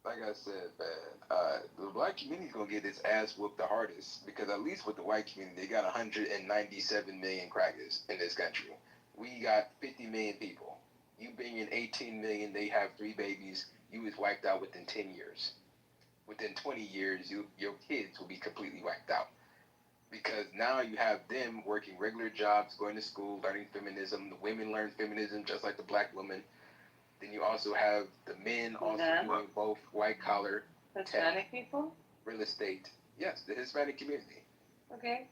Like I said, man, the black community is gonna get its ass whooped the hardest because at least with the white community, they got 197 million crackers in this country. We got 50 million people. You bring in 18 million, they have 3 babies. You was wiped out within 10 years. Within 20 years, your kids will be completely wiped out. Because now you have them working regular jobs, going to school, learning feminism. The women learn feminism just like the black women. Then you also have the men also doing both white collar, Hispanic people? real estate. Yes, the Hispanic community. Okay.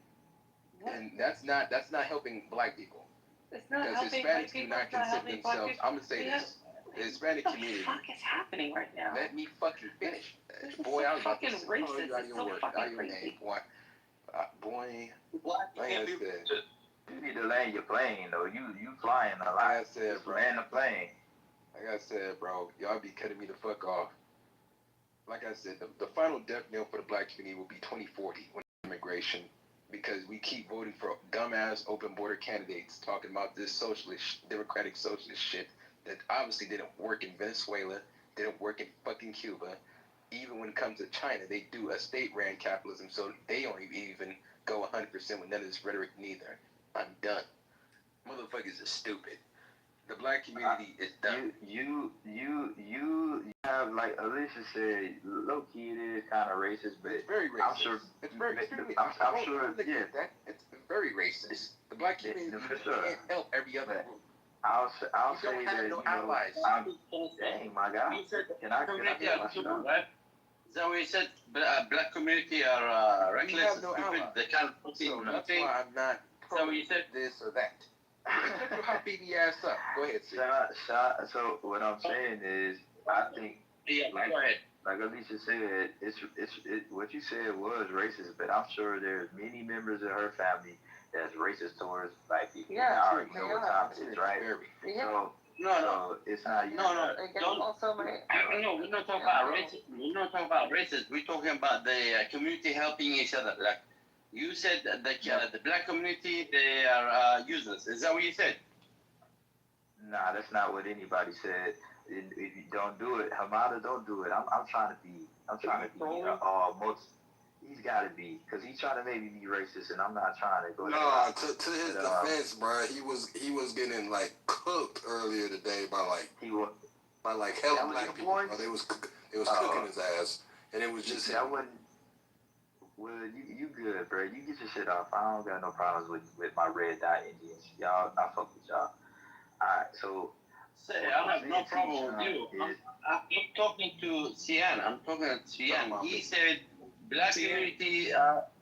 And that's not helping black people. It's not because helping Hispanics black do people. not It's not consider helping black themselves. people. I'm gonna say this. The Hispanic community. What the fuck is happening right now? Let me fucking finish. This is Boy, so I was about to fucking call racist. you out of It's your so work, fucking out of your crazy. name, boy. Boy, Black like I people said, you need to land your plane though. You flying a lot. like I said, Just bro. land the plane. Like I said, bro, y'all be cutting me the fuck off. Like I said, the final death knell for the black community will be 2040 when immigration, because we keep voting for dumbass open border candidates talking about this socialist, democratic socialist shit that obviously didn't work in Venezuela, didn't work in fucking Cuba. Even when it comes to China, they do a state-ran capitalism, so they don't even go 100% with none of this rhetoric neither. I'm done. Motherfuckers are stupid. The black community is done. You have, like Alicia said, low key it is kind of racist, but It's very racist. I'm sure It's very extremely. I'm sure. Yeah, that it's very racist. The black community for sure. can't help every other group. I'll You say don't have that no you know, allies. dang my God, can I Community finish are my stupid, shot? right? Is that what you said? Black community are We reckless, have no stupid. allies. They can't put So in that's nothing. why I'm not Is that what you said? this or that. Shut your hot baby ass up. Go ahead, Sid. So what I'm saying is, I think Yeah, like, go ahead. like Alicia said, it's what you said was racist, but I'm sure there's many members of her family that's racist towards black people. Yeah, I already know what time it is, right? Yeah. So it's not you. No. Don't also my. No, we're not talking about racist. We're not talking about racist. We're talking about the community helping each other. Like you said, that the black community, they are useless. Is that what you said? Nah, that's not what anybody said. If you don't do it, Hamada, don't do it. I'm trying to be most. He's got to be, because he's trying to make me be racist, and I'm not trying to go. No, to his defense, bro, he was getting like cooked earlier today by hella black people. Bro. They was cooking his ass, and it was just that wasn't. Well, you good, bro. You get your shit off. I don't got no problems with my red dot Indians. Y'all, I fuck with y'all. Alright, so. Say, I have no problem with you. I'm talking to Cian. I'm talking to Cian. He said, black community,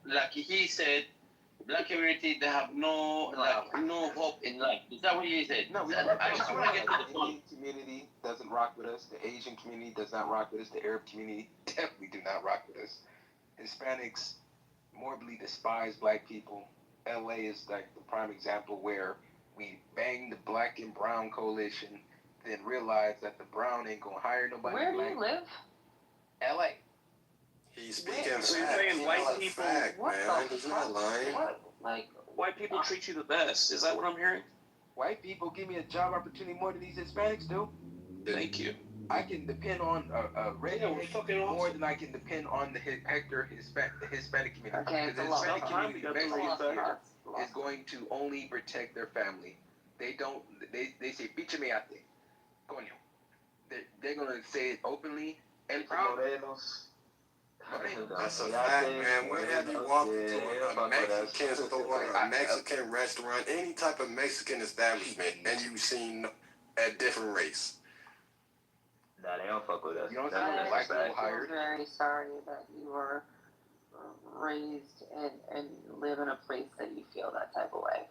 like he said, black community, they have no hope in life. Is that what he said? No, I just want to get to the the point. Indian community doesn't rock with us. The Asian community does not rock with us. The Arab community definitely do not rock with us. Hispanics morbidly despise black people. LA is like the prime example where we bang the black and brown coalition, then realize that the brown ain't gonna hire nobody. Where do you live? LA. He's speaking So you're fact. saying white That's a people- fact, What man. the He's not lying. What? Like, White people treat you the best. Is that what I'm hearing? White people give me a job opportunity more than these Hispanics do. Thank you. I can depend on a radio we're fucking more awesome. than I can depend on the Hispanic community. Okay, it's Because a the lot. Hispanic community, That's basically, a lot. is going to only protect their family. They say, piche me ate. Coño. They're going to say it openly, And probably That's a fact, man. Where have you walked into a Mexican store, a Mexican restaurant, any type of Mexican establishment, and you've seen a different race? Nah, they don't fuck with us. You know what That's I'm saying? what Black they people say. hired. Very sorry that you were raised and live in a place that you feel that type of way.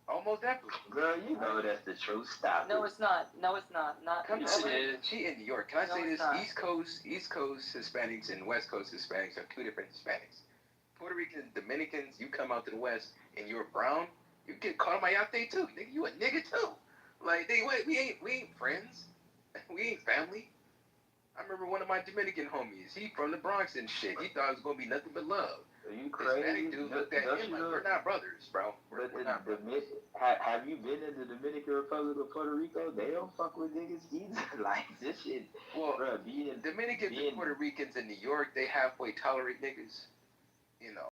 Almost definitely. Girl, you know that's the truth. Stop No, it. it's not. No, it's not. Not Come no, to she in New York. Can I No, say it's this? not. East Coast Hispanics and West Coast Hispanics are two different Hispanics. Puerto Ricans, Dominicans, you come out to the West and you're brown, you get caught on mayate too. Nigga, you a nigga too. Like, wait, we ain't friends. We ain't family. I remember one of my Dominican homies. He from the Bronx and shit. He thought it was gonna be nothing but love. Are you crazy? Hispanic dude looked at him like, we're not brothers, bro. We're not brothers. Have you been in the Dominican Republic of Puerto Rico? They don't fuck with niggas either. Like, this shit. Well, bro, Dominicans and Puerto Ricans in New York, they halfway tolerate niggas. You know,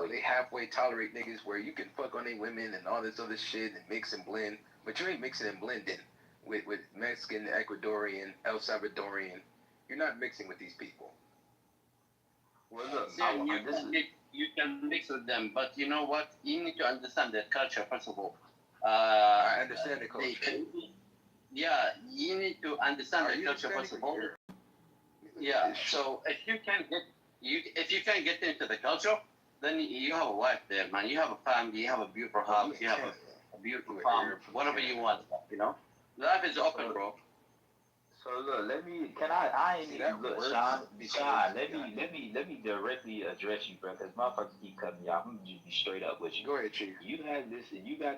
they halfway tolerate niggas where you can fuck on their women and all this other shit and mix and blend, but you ain't mixing and blending with Mexican, Ecuadorian, El Salvadorian. You're not mixing with these people. Well, look, you can mix with them, but you know what? You need to understand their culture first of all. I understand the culture. Yeah, you need to understand their culture first of all. Yeah. So if you can get into the culture, then you have a wife there, man. You have a family. You have a beautiful house. You have a beautiful farm. Whatever you want, you know. Life is open, bro. So look, I ain't even look, Sean, let me directly address you, bro, because motherfuckers keep cutting me off. I'm gonna just be straight up with you. Go ahead, Chief. You got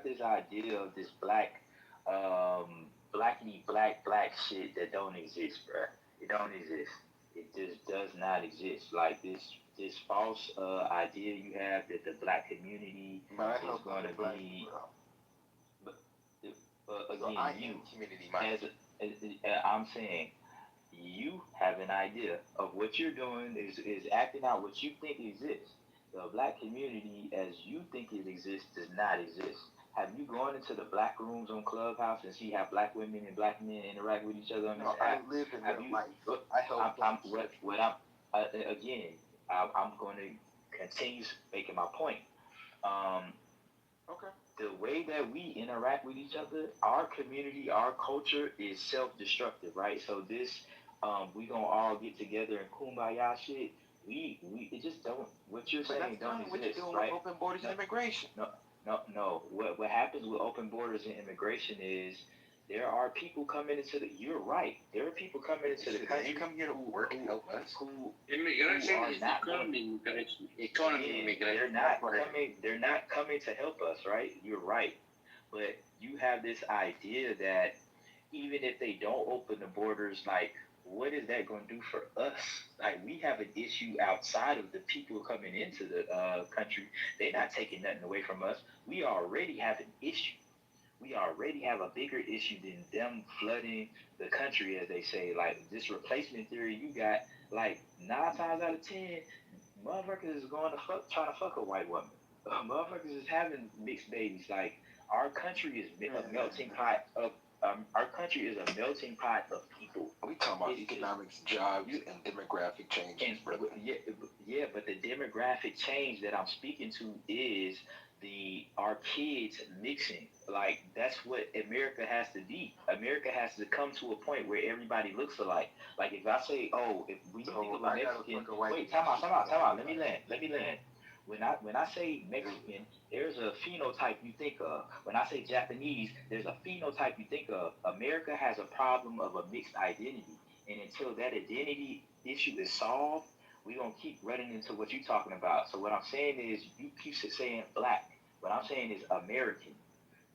this idea of this blackity black shit that don't exist, bro. It don't exist. It just does not exist. Like this false idea you have that the black community is going to be. But again, I'm saying, you have an idea of what you're doing is acting out what you think exists. The black community, as you think it exists, does not exist. Have you gone into the black rooms on Clubhouse and see how black women and black men interact with each other on this app? I live in their life. I help I'm going to continue making my point. Okay. The way that we interact with each other, our community, our culture is self-destructive, right? So this, we gonna all get together and kumbaya shit. It just don't. What you're saying don't exist, what you're doing right? with open borders and immigration. No. What happens with open borders and immigration is there are people coming into the. You're right. There are people coming into the country. They come here to work and help us. Immigration is economy immigration. They're not coming to help us, right? You're right. But you have this idea that even if they don't open the borders, like, what is that going to do for us? Like, we have an issue outside of the people coming into the country. They're not taking nothing away from us. We already have an issue. We already have a bigger issue than them flooding the country, as they say. Like, this replacement theory you got, like, 9 times out of 10, motherfuckers is going to trying to fuck a white woman. Motherfuckers is having mixed babies. Like, our country is a melting pot of people. We talking about economics, jobs, and demographic changes, brother. Yeah, but the demographic change that I'm speaking to is our kids mixing. Like, that's what America has to be. America has to come to a point where everybody looks alike. Like, if I say, if we think of a Mexican, wait, time out. Let me land. When I say Mexican, there's a phenotype you think of. When I say Japanese, there's a phenotype you think of. America has a problem of a mixed identity. And until that identity issue is solved, we're going to keep running into what you're talking about. So what I'm saying is, you keep saying black. What I'm saying is American.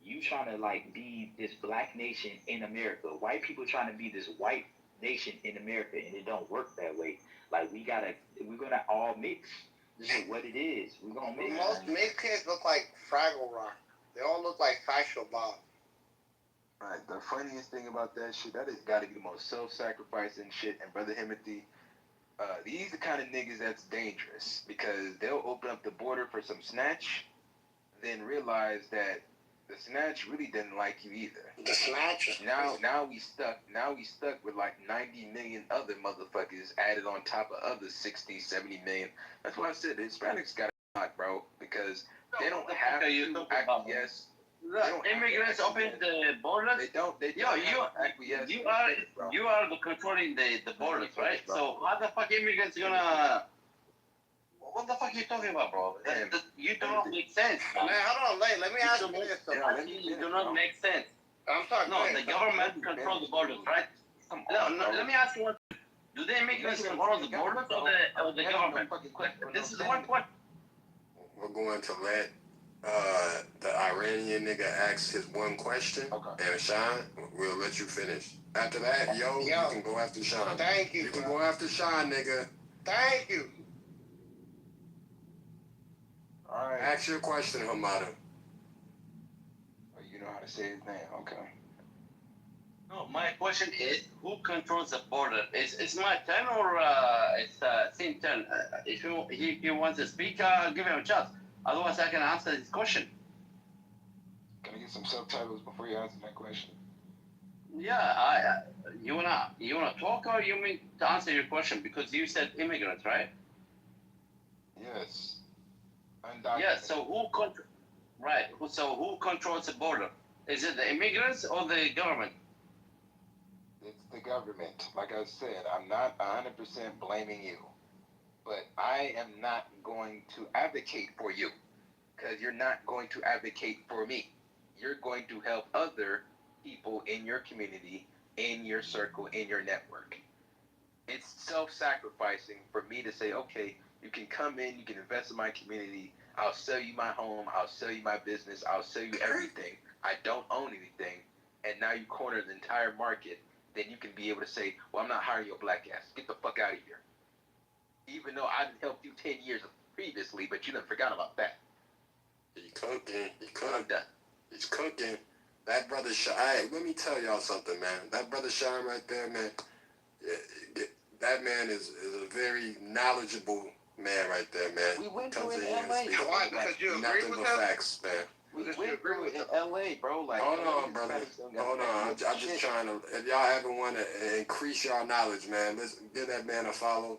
You trying to, like, be this black nation in America. White people trying to be this white nation in America, and it don't work that way. Like, we're going to all mix. This is what it is. We're going to mix. Most Mexicans look like Fraggle Rock. They all look like Fascio Bob. Right. The funniest thing about that shit, that has got to be the most self-sacrificing shit. And Brother Himothy, these are the kind of niggas that's dangerous, because they'll open up the border for some snatch, then realize that The Snatch really didn't like you either. The Snatch. Now we stuck with like 90 million other motherfuckers added on top of other 60, 70 million. That's why I said the Hispanics got a lot, bro, because they don't have to acquiesce. Immigrants open the borders. They don't acquiesce. You are the controlling the borders, right? So how the fuck immigrants gonna? What the fuck are you talking about, bro? You do not make sense. Man, hold on, let me ask you this. You do not make sense. I'm sorry. No, the government controls the borders, right? No, let me ask you one. Do the immigrants control the borders or the government? This is one question. We're going to let the Iranian nigga ask his one question, and Sean, we'll let you finish. After that, you can go after Sean. Thank you. You can go after Sean, nigga. Thank you. All right. Ask your question, Hamada. Oh, you know how to say his name, okay. No, my question is, who controls the border? Is my turn or it's same turn? If he wants to speak, give him a chance. Otherwise, I can answer this question. Can I get some subtitles before you answer that question? Yeah, you wanna talk or you mean to answer your question because you said immigrants, right? Yes. Yeah. So who controls the border? Is it the immigrants or the government? It's the government. Like I said, I'm not 100% blaming you, but I am not going to advocate for you because you're not going to advocate for me. You're going to help other people in your community, in your circle, in your network. It's self-sacrificing for me to say, okay, you can come in, you can invest in my community, I'll sell you my home, I'll sell you my business, I'll sell you everything. I don't own anything, and now you corner the entire market, then you can be able to say, well, I'm not hiring your black ass. Get the fuck out of here. Even though I didn't help you 10 years previously, but you done forgot about that. He cooking. He's cooking. That brother Sean, let me tell y'all something, man. That brother Sean right there, man, that man is a very knowledgeable man right there, man. We went through it in LA. Why? Because you agree with him? Facts, man. We went through it in LA, bro. Like, hold on, brother. Hold on. I'm just trying to, if y'all ever want to increase y'all knowledge, man, let's give that man a follow.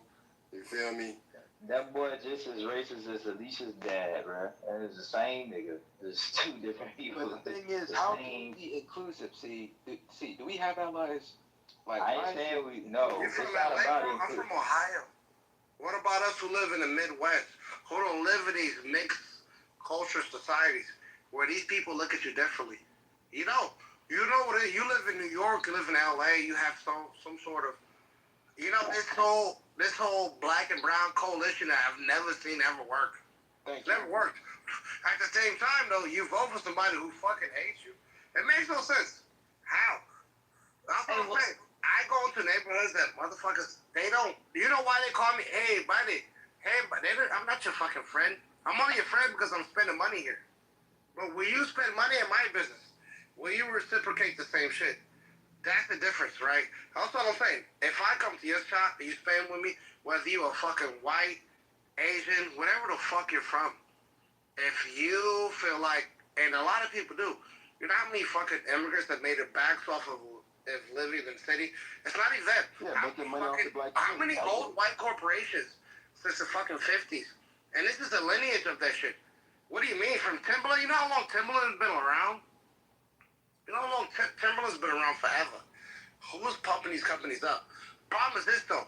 You feel me? That boy just as racist as Alicia's dad, bro. And it's the same nigga. It's two different people. But the thing is, how can we be inclusive? See, do we have allies? Like, I ain't saying we, no. You're from it's not LA, about bro? I'm inclusion. from Ohio. What about us who live in the Midwest, who don't live in these mixed culture societies where these people look at you differently? You know what it is. You live in New York, you live in LA, you have some sort of, this whole black and brown coalition that I've never seen ever work. It's never worked. At the same time, though, you vote for somebody who fucking hates you. It makes no sense. How? That's what I'm saying. I go into neighborhoods that motherfuckers, they don't, you know why they call me, hey, buddy, I'm not your fucking friend. I'm only your friend because I'm spending money here. But will you spend money in my business? Will you reciprocate the same shit? That's the difference, right? That's what I'm saying. If I come to your shop and you spend with me, whether you a fucking white, Asian, whatever the fuck you're from, if you feel like, and a lot of people do, you know how many fucking immigrants that made it back off of living in the city? It's not even that. Yeah, how many old white corporations since the fucking 50s? And this is the lineage of that shit. What do you mean? From Timberland? You know how long Timberland's been around? You know how long Timberland's been around forever? Who's pumping these companies up? Problem is this, though.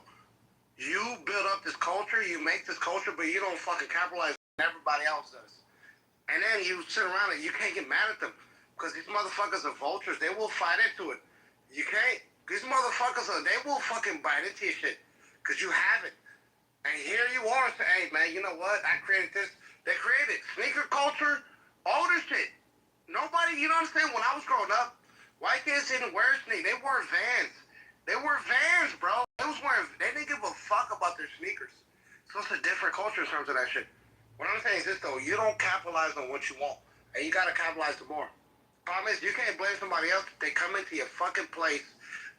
You build up this culture, you make this culture, but you don't fucking capitalize on everybody else does. And then you sit around and you can't get mad at them. Because these motherfuckers are vultures. They will fight into it. You can't. These motherfuckers, they will fucking bite into your shit. Because you have it. And here you are saying, hey, man, you know what? I created this. They created sneaker culture, all this shit. Nobody, you know what I'm saying? When I was growing up, white kids didn't wear sneakers. They wore Vans. They wore Vans, bro. They didn't give a fuck about their sneakers. So it's a different culture in terms of that shit. What I'm saying is this, though. You don't capitalize on what you want. And you got to capitalize some more. Problem is, you can't blame somebody else. They come into your fucking place,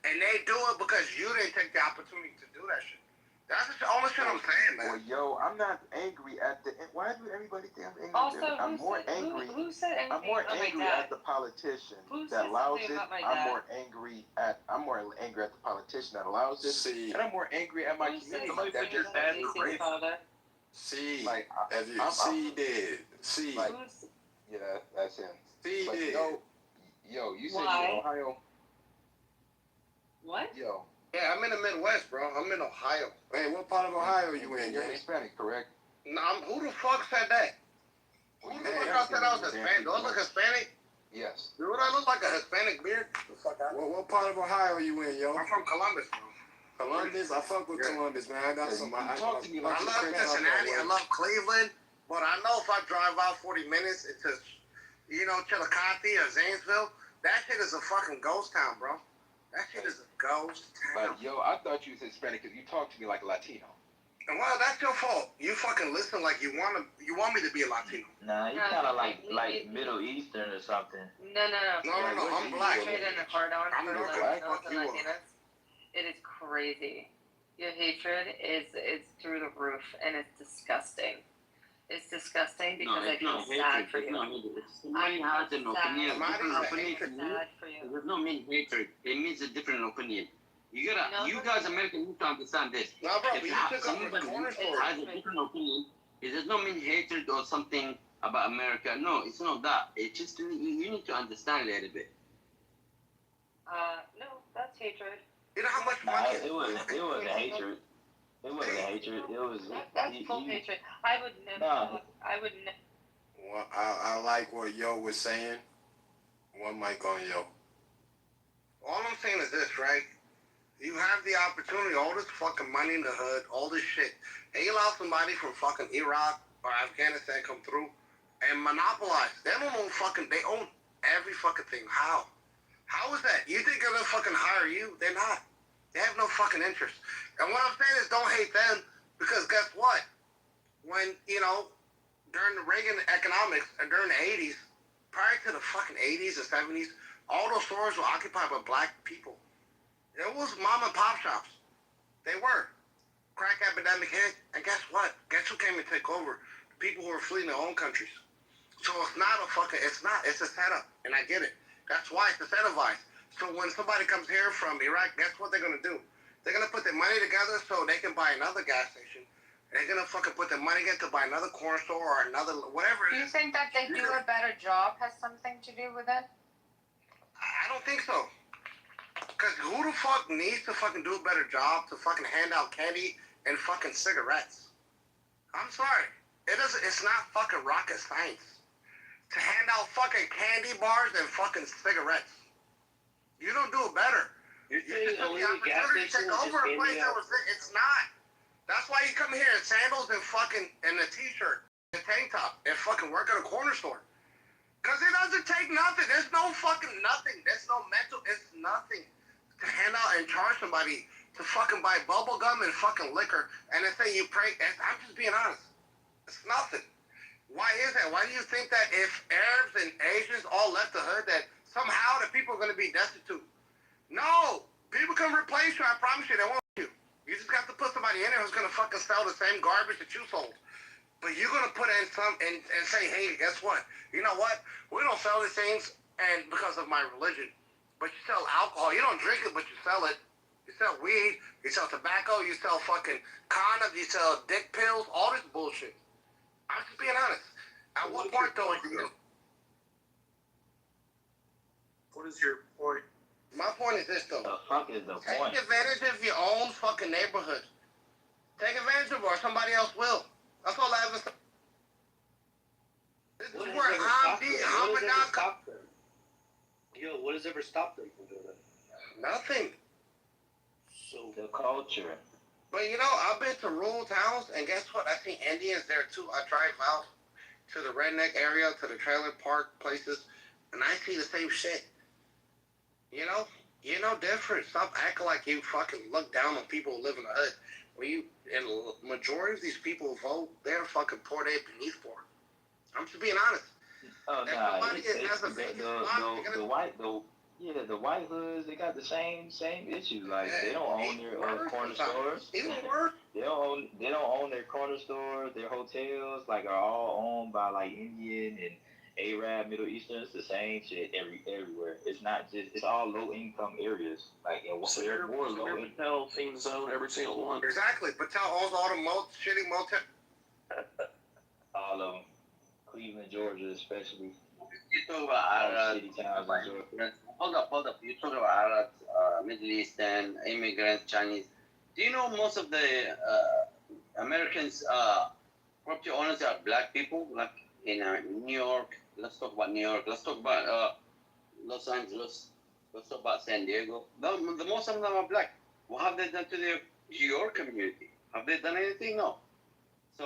and they do it because you didn't take the opportunity to do that shit. That's the only shit I'm saying, man. Well, yo, I'm not angry at the. Why do everybody think I'm angry? Also, I'm more angry. who said anything I'm more about angry my dad? at the politician Who that said allows something it. about my I'm dad? more angry at the politician that allows it. See, and I'm more angry at my Who said community that something just about J.C. father? see, like if you I'm see did, see, like yeah, that's him. see But did. yo, you said Why? you're in Ohio. What? Yo, Yeah, I'm in the Midwest, bro. I'm in Ohio. Hey, what part of Ohio you in, you're gang? Hispanic, correct? Who the fuck said that? Who the fuck else said I was Hispanic? Do I look Hispanic? Yes. Dude, I look like a Hispanic beard? The fuck out. What part of Ohio you in, yo? I'm from Columbus, bro. Columbus? I fuck with Columbus, man. I got some. Talk to me like I love Cincinnati. I love Cleveland. But I know if I drive out 40 minutes into, Chillicothe or Zanesville, that shit is a fucking ghost town, bro. That shit is a ghost town. But yo, I thought you was Hispanic because you talked to me like a Latino. And well, that's your fault. You fucking listen like you want me to be a Latino. Nah, you kind of like Middle Eastern or something. No. I'm black. Hatred and hard-on I'm for black. Latinos Fuck and you are. Latinas. It is crazy. Your hatred is through the roof, and it's disgusting. It's disgusting because I feel sad for you. Somebody has an opinion, different opinion to me. Sad for you. It does not mean hatred. It means a different opinion. You guys Americans need to understand this. No, bro, If but you have took over the somebody corner who store. has a different opinion, it does not mean hatred or something about America. No, it's not that. It's just you need to understand it a little bit. No, that's hatred. You know how much Nah, money? it wasn't hatred. It wasn't hatred. It was. That's full hatred. I would never. Nah. I would never. Well, I like what Yo was saying. One mic on Yo. All I'm saying is this, right? You have the opportunity, all this fucking money in the hood, all this shit. And you allow somebody from fucking Iraq or Afghanistan come through and monopolize. They don't own they own every fucking thing. How? How is that? You think they're gonna fucking hire you? They're not. They have no fucking interest. And what I'm saying is don't hate them because guess what? When, during the Reagan economics, or during the 80s, prior to the fucking 80s and 70s, all those stores were occupied by black people. It was mom and pop shops. They were. Crack epidemic hit, and guess what? Guess who came to take over? The people who were fleeing their own countries. So it's a setup, and I get it. That's why it's incentivized. So when somebody comes here from Iraq, guess what they're gonna do? They're gonna put their money together so they can buy another gas station. They're gonna fucking put their money together to buy another corner store or another, whatever Do it you is. think that they do a better job has something to do with it? I don't think so. Because who the fuck needs to fucking do a better job to fucking hand out candy and fucking cigarettes? I'm sorry. It's not fucking rocket science. To hand out fucking candy bars and fucking cigarettes. You don't do it better. You're You saying just took only the the gas opportunity to station take was just over a handing place that out. was, it's not. That's why you come here in sandals and fucking, and a t-shirt, and a tank top, and fucking work at a corner store. Because it doesn't take nothing. There's no fucking nothing. There's no mental, it's nothing. To hand out and charge somebody to fucking buy bubble gum and fucking liquor, and then say you pray, I'm just being honest. It's nothing. Why is that? Why do you think that if Arabs and Asians all left the hood, that somehow the people are going to be destitute? No. People can replace you. I promise you, they won't you. You just got to put somebody in there who's going to fucking sell the same garbage that you sold. But you're going to put in some and say, hey, guess what? You know what? We don't sell these things and because of my religion. But you sell alcohol. You don't drink it, but you sell it. You sell weed. You sell tobacco. You sell fucking condoms. You sell dick pills. All this bullshit. I'm just being honest. At what point, though, What is your point? My point is this, though. The fuck is the Take point? advantage of your own fucking neighborhood. Take advantage of it, or somebody else will. That's all I ever say. This is where Hamdan Stop them? Yo, what has ever stopped them from doing that? Nothing. So the culture. But I've been to rural towns, and guess what? I see Indians there too. I drive out to the redneck area, to the trailer park places, and I see the same shit. You're no different. Stop acting like you fucking look down on people who live in the hood. And the majority of these people who vote, they're fucking poor, they're beneath poor. I'm just being honest. Oh If nah, somebody has a vacant lot, they're gonna- the white hoods, they got the same issue. Like they don't own their corner stores. Even worse. They don't own their corner stores. Their hotels like are all owned by like Indian and Arab, Middle Eastern. It's the same shit everywhere. It's not just. It's all low income areas. Like and So they're more low income. Patel themed zone every single one. Exactly. Patel owns all the shitty motel. All of them. Cleveland, Georgia, especially. You talk about Arabs, City towns in Georgia. hold up. You talk about Arabs, Middle Eastern, immigrants, Chinese. Do you know most of the Americans, property owners are black people? Like in New York, let's talk about New York. Let's talk about Los Angeles. Let's talk about San Diego. The most of them are black. What have they done to your community? Have they done anything? No. So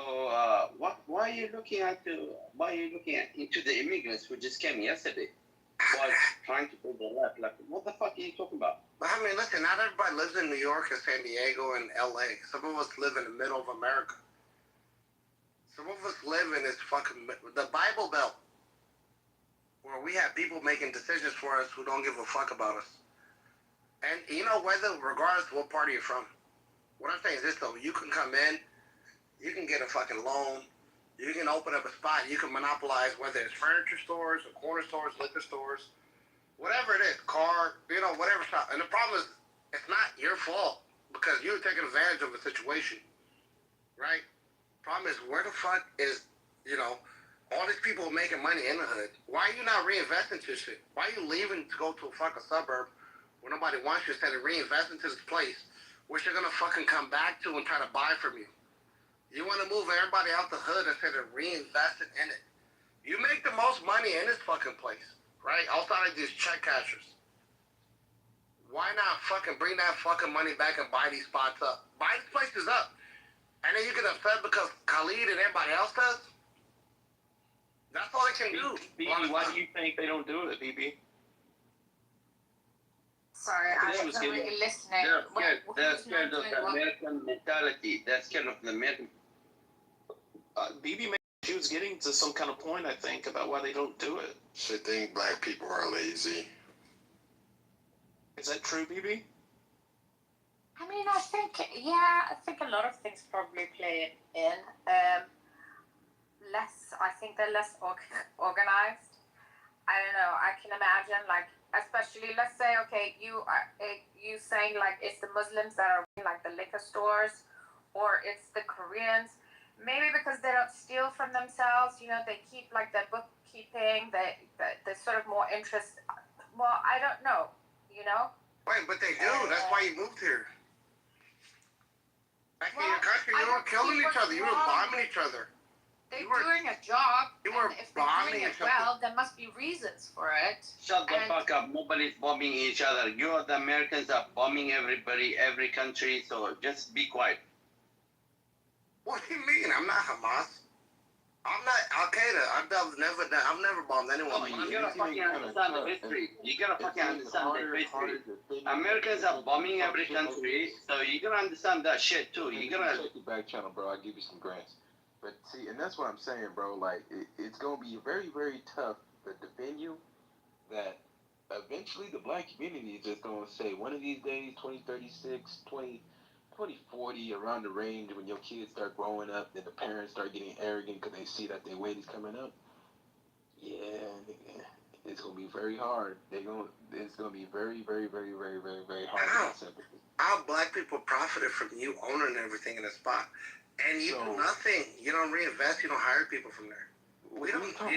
why are you looking into the immigrants who just came yesterday? While trying to build their life, like what the fuck are you talking about? But I mean, listen, not everybody lives in New York and San Diego and LA. Some of us live in the middle of America. Some of us live in this fucking the Bible Belt, where we have people making decisions for us who don't give a fuck about us. And you know, regardless of what party you're from, what I'm saying is this though: you can come in, you can get a fucking loan. You can open up a spot. You can monopolize whether it's furniture stores or corner stores, liquor stores, whatever it is, car, whatever shop. And the problem is, it's not your fault because you're taking advantage of a situation, right? Problem is, where the fuck is, all these people making money in the hood? Why are you not reinvesting to shit? Why are you leaving to go to a fucking suburb where nobody wants you instead of reinvesting to this place which you're gonna fucking come back to and try to buy from you? You want to move everybody out the hood instead of reinvesting in it. You make the most money in this fucking place, right? Outside of these check cashers. Why not fucking bring that fucking money back and buy these spots up? Buy these places up. And then you get upset because Khalid and everybody else does? That's all they can do. BB, why do you think they don't do it, BB? Sorry, I wasn't really listening. They're scared of the American mentality. They're scared of the American. BB, she was getting to some kind of point, I think, about why they don't do it. She think black people are lazy. Is that true, BB? I mean, I think a lot of things probably play in. I think they're less organized. I don't know. I can imagine, like, especially, let's say, okay, you saying, like, it's the Muslims that are in, like, the liquor stores, or it's the Koreans. Maybe because they don't steal from themselves, they keep, like, their bookkeeping, they're sort of more interest. Well, I don't know, Wait, but they do. That's why you moved here. Back in your country, you were killing each other. You were bombing each other. They're doing a job, you were and if they're doing it well, there must be reasons for it. Shut the fuck up. Nobody's bombing each other. You, the Americans, are bombing everybody, every country, so just be quiet. What do you mean? I'm not Hamas. I'm not Al-Qaeda. I've never bombed anyone. No, you gotta fucking understand the history. You gotta fucking understand the history. Americans are bombing every country, so you gotta understand that shit too. You gotta check your back channel, bro. I'll give you some grants. But see, and that's what I'm saying, bro. Like, it's gonna be very, very tough to defend you. That eventually the black community is just gonna say, one of these days, 2036, 2040, around the range when your kids start growing up, then the parents start getting arrogant because they see that their weight is coming up. Yeah, it's gonna be very hard. It's gonna be very, very, very, very, very, very hard. How black people profited from you owning everything in a spot, and you do nothing. You don't reinvest. You don't hire people from there.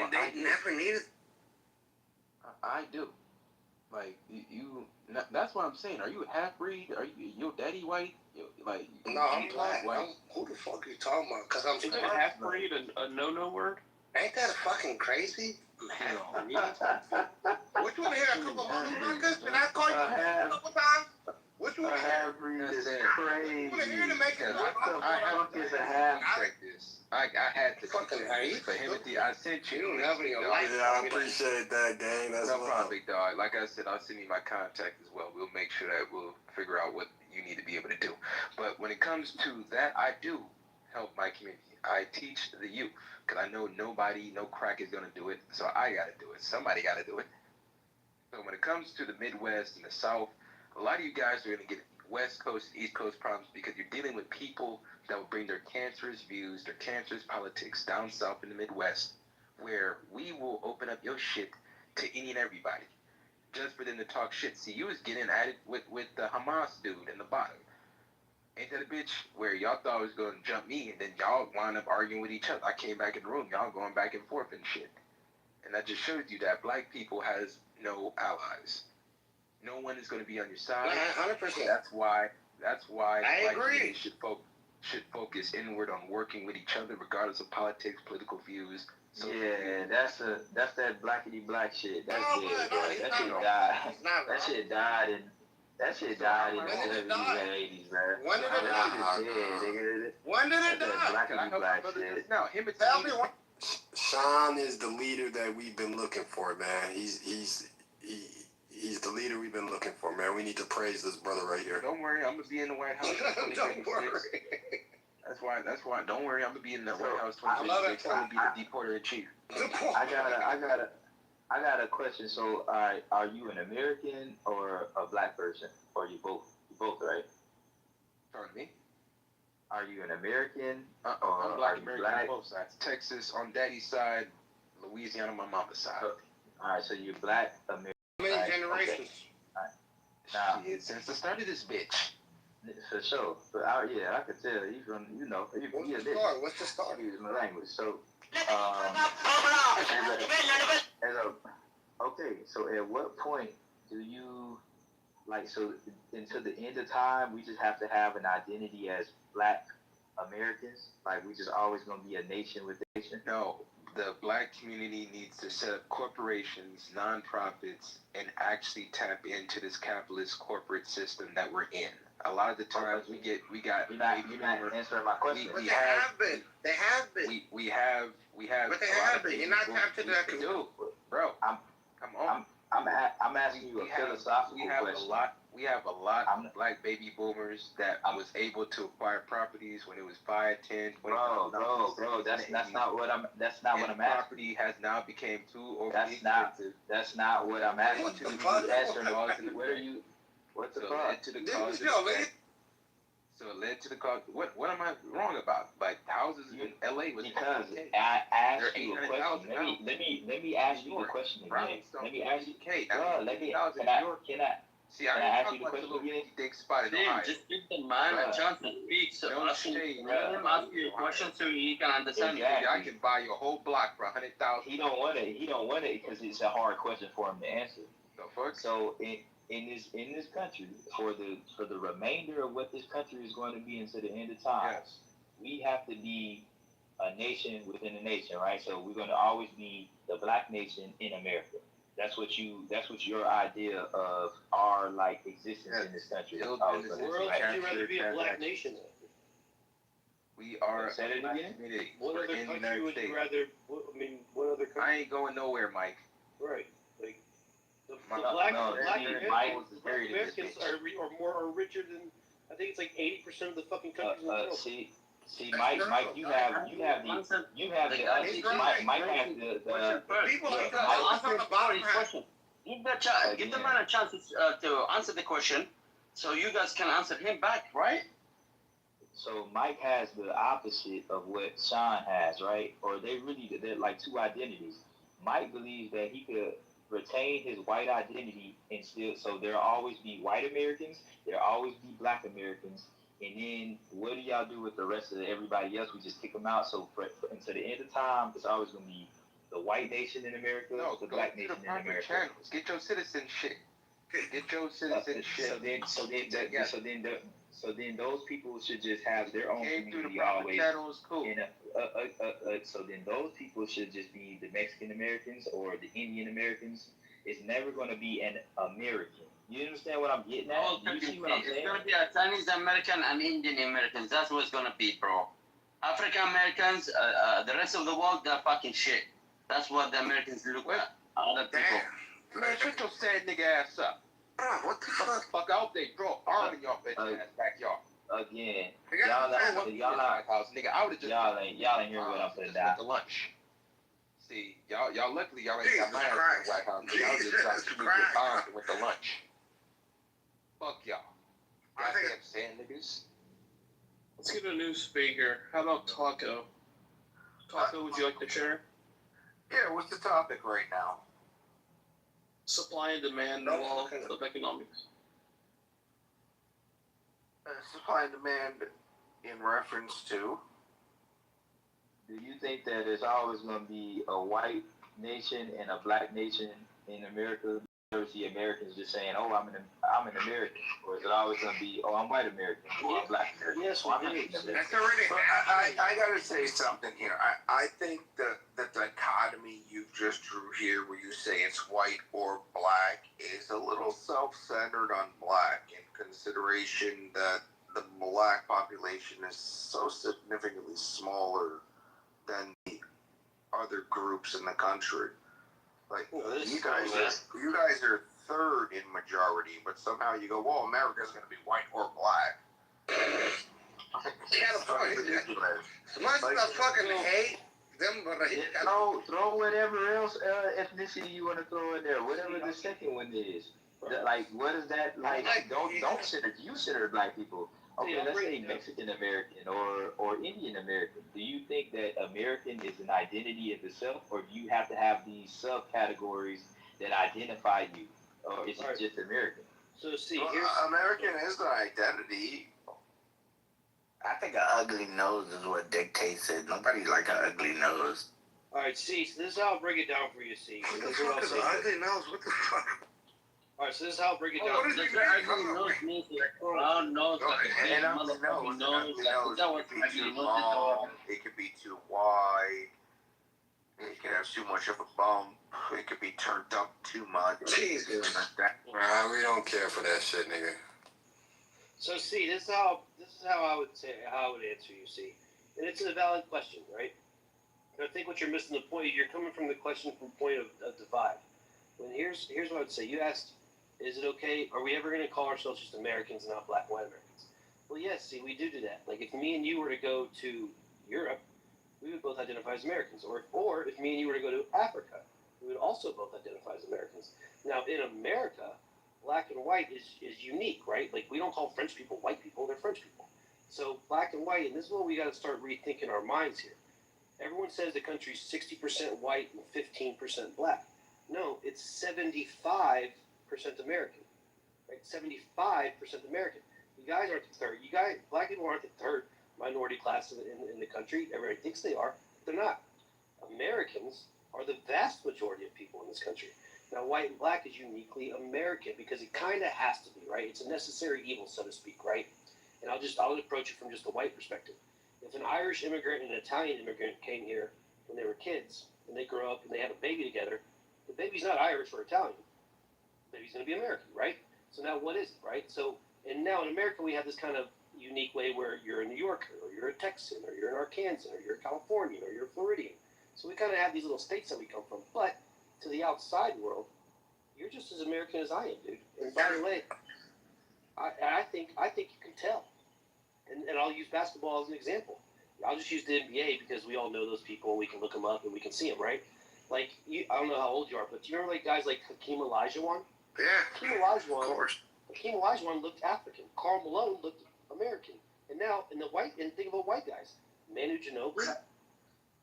They never needed. I do. Like you. That's what I'm saying. Are you a half breed? Are your daddy white? Like no, I'm black. Who the fuck are you talking about? Because I'm Is it a half breed a no word? Ain't that fucking crazy? Which one here? A couple of motherfuckers? Did I call you a couple times? Which one? A half breed is crazy. I fuck is a half like this. I had to fucking for him at the. I sent you. I appreciate that, gang. That's no problem, big dog. Like I said, I'll send you my contact as well. We'll make sure that we'll figure out what you need to be able to do. But when it comes to that, I do help my community. I teach the youth because I know no crack is gonna do it. So I gotta do it. Somebody gotta do it. So when it comes to the Midwest and the South, a lot of you guys are gonna get West Coast, East Coast problems because you're dealing with people that will bring their cancerous views, their cancerous politics down south in the Midwest, where we will open up your shit to any and everybody just for them to talk shit. See, you was getting at it with the Hamas dude in the bottom. Ain't that a bitch? Where y'all thought was going to jump me, and then y'all wound up arguing with each other. I came back in the room, y'all going back and forth and shit. And that just shows you that black people has no allies. No one is going to be on your side. 100%. That's why I black agree. communities should focus inward on working with each other, regardless of politics, political views. Yeah, that's that blackity black shit. That's No, it, no, bro. he's That not shit wrong. died. He's not That wrong. shit died in the When did it 70s die? and 80s, man. When did it That die? shit dead, nigga. When did it That's die? that blackity black shit. No, him and Tell me when. Sean is the leader that we've been looking for, man. He's the leader we've been looking for, man. We need to praise this brother right here. Don't worry, I'm gonna be in the White House. Don't worry. That's why. Don't worry, I'm gonna be in the White House I love 2026. it. I'm gonna be the deporter in chief. I got a question. So, are you an American or a black person, or you both? You both, right? Pardon me? Are you an American? I'm black American on both sides. Texas on daddy's side, Louisiana on my mama's side. All right, so you're black American. Many right? generations. Okay. Now, Shit, since the start of this bitch. for sure. But yeah, I could tell you from What's the start? What's the start? Use my language. So, okay. So at what point do you so until the end of time we just have to have an identity as black Americans? Like we just always gonna be a nation with a nation? No, the black community needs to set up corporations, nonprofits, and actually tap into this capitalist corporate system that we're in. A lot of the times we got You're not answering my question. But they have been. They have been. We have. But they have been. You're not tapped into that community. Bro, come on. I'm asking you a philosophical question. We have a lot of black baby boomers that was able to acquire properties when it was 5, 10, 20. Bro, that's not what I'm asking. Property has now became too overly expensive. That's not what I'm asking. What the fuck? What are you? What's the So it fuck? led to the cause. So it led to the cause. What am I wrong about? Like houses in LA was Because I asked you a question. Let me ask you the question again. Let me ask you. Can I? See, I ask you the question again? Big spot in Dude, Ohio. just give the man a chance to speak. So ask him a question so he can understand. Exactly. I can buy you a whole block for $100,000. He don't want it because it's a hard question for him to answer. The fuck? So in this country, for the remainder of what this country is going to be until the end of time, we have to be a nation within a nation, right? So we're going to always be the black nation in America. That's what your idea of our existence in this country. Where else would you rather be a black nation then? We are Say it again? community. What We're other in the country United would States. you rather? What other country? I ain't going nowhere, Mike. Right. Like the My- black no, black Mike Americans, was buried in this Americans bitch. are richer than I think it's like 80% of the fucking countries in the world. See, Mike, you have the He's right. Mike has the People look, Answer about his question. Give the man a chance to answer the question, so you guys can answer him back, right? So Mike has the opposite of what Sean has, right? Or they're like two identities. Mike believes that he could retain his white identity and still, so there'll always be white Americans, there'll always be black Americans, and then what do y'all do with the rest of everybody else? We just kick them out. So until the end of time, it's always going to be the white nation in America, the black nation in America. Channels. Get your citizenship. Get your citizenship. So then those people should just have their own Came through the community proper always. channels, cool. So then those people should just be the Mexican Americans or the Indian Americans. It's never going to be an American. You understand what I'm getting at? Oh, You see what I'm saying? it's gonna be a Chinese American and Indian Americans. That's what it's gonna be, bro. African Americans, the rest of the world, they're fucking shit. That's what the Americans look at. Other people. Man, shut your sad nigga ass up. What the fuck? Fuck out there, bro. Arm in your bitch ass backyard. Again, Y'all house, nigga. I would've just y'all ain't hearing what I'm putting down. went to lunch. See, y'all luckily y'all ain't got my ass in the White House. Y'all just got to get bombed and went to lunch. Fuck y'all. I think Goddamn sand niggas. Let's get a new speaker. How about Taco? Taco, would you like to share? Yeah, what's the topic right now? Supply and demand law of economics. Supply and demand in reference to. Do you think that it's always going to be a white nation and a black nation in America? You ever see Americans just saying, "Oh, I'm an American," or is it always going to be, "Oh, I'm white American," or "I'm black American"? Yes, or, "I'm we do. Asian American"? That's already. I gotta say something here. I think the dichotomy you just drew here, where you say it's white or black, is a little self-centered on black, in consideration that the black population is so significantly smaller than the other groups in the country. Like you guys are third in majority, but somehow you go, well, America's going to be white or black. So much of the fucking hate them, but Throw whatever else ethnicity you want to throw in there, whatever the second one is. Like, what is that like? Don't center black people. Okay, let's say Mexican American or Indian American. Do you think that American is an identity in itself, or do you have to have these subcategories that identify you, or is it just American? So see, here's American is the identity. I think an ugly nose is what dictates it. Nobody like an ugly nose. All right, see, so this is how I'll break it down for you. See, what the this is what fuck I'll is say. an ugly nose? What the fuck? All right, so this is how I'll break it down. What is Just it? an ugly nose means a round nose, like a big motherfucking nose. Like, that was It could be ugly too nose. long. It could be too wide. It could have too much of a bump. It could be turned up too much. Jesus. Nah, we don't care for that shit, nigga. So see, this is how I would say how I would answer you. See, and it's a valid question, right? And I think what you're missing the point. You're coming from the question from point of divide. When here's what I would say. You asked, is it okay? Are we ever going to call ourselves just Americans and not Black and white Americans? Well, yes. See, we do that. Like if me and you were to go to Europe, we would both identify as Americans. Or if me and you were to go to Africa, we would also both identify as Americans. Now in America, black and white is unique, right? Like we don't call French people white people, they're French people. So black and white, and this is what we got to start rethinking our minds here. Everyone says the country's 60% white and 15% black. No, it's 75% American, right? 75% American. You guys aren't the third. Black people aren't the third minority class in the country. Everybody thinks they are. They're not. Americans are the vast majority of people in this country. Now, white and black is uniquely American because it kind of has to be, right? It's a necessary evil, so to speak, right? And I'll approach it from just a white perspective. If an Irish immigrant and an Italian immigrant came here when they were kids and they grow up and they have a baby together, the baby's not Irish or Italian. The baby's going to be American, right? So now what is it, right? So, and now in America we have this kind of unique way where you're a New Yorker or you're a Texan or you're an Arkansan or you're a Californian or you're a Floridian. So we kind of have these little states that we come from. But to the outside world, you're just as American as I am, dude. And by the way, I think you can tell. And I'll use basketball as an example. I'll just use the NBA because we all know those people and we can look them up and we can see them, right? Like, I don't know how old you are, but do you remember like guys like Hakeem Olajuwon? Yeah. Hakeem Olajuwon, of course. Hakeem Olajuwon looked African. Karl Malone looked American. And now, think about white guys. Manu Ginobili,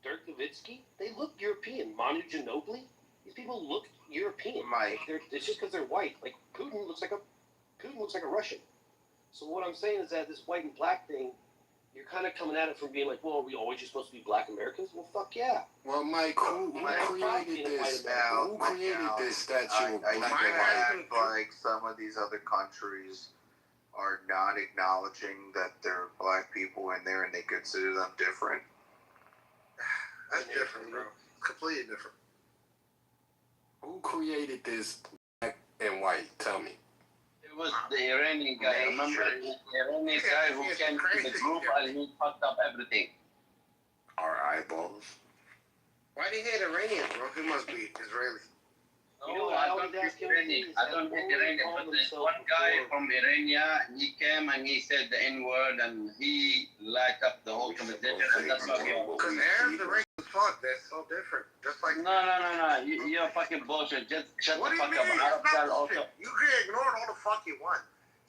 Dirk Nowitzki, they look European. Manu Ginobili, these people look European. It's just because they're white. Like Putin looks like a Russian. So what I'm saying is that this white and black thing, you're kind of coming at it from being like, well, are we always just supposed to be black Americans? Well, fuck yeah. Well, Mike, who created this? Who created this statue of black and white? Like some of these other countries are not acknowledging that there are black people in there and they consider them different. That's different, bro. Completely different. Who created this black and white? Tell me. It was the Iranian guy. Remember the Iranian guy who came to the group and he fucked up everything. Our eyeballs. Why do you hate Iranians, bro? He must be Israeli. No, I don't hate Iranian. I don't hate Iranian, but there's one guy from Irania, he came and he said the N-word and he light up the whole conversation and that's what we all. Because Arabs are racist as fuck. They're so different. Just like No. You're fucking bullshit. Just shut what the do you fuck mean? up. Arabs are also. You can ignore all the fuck you want.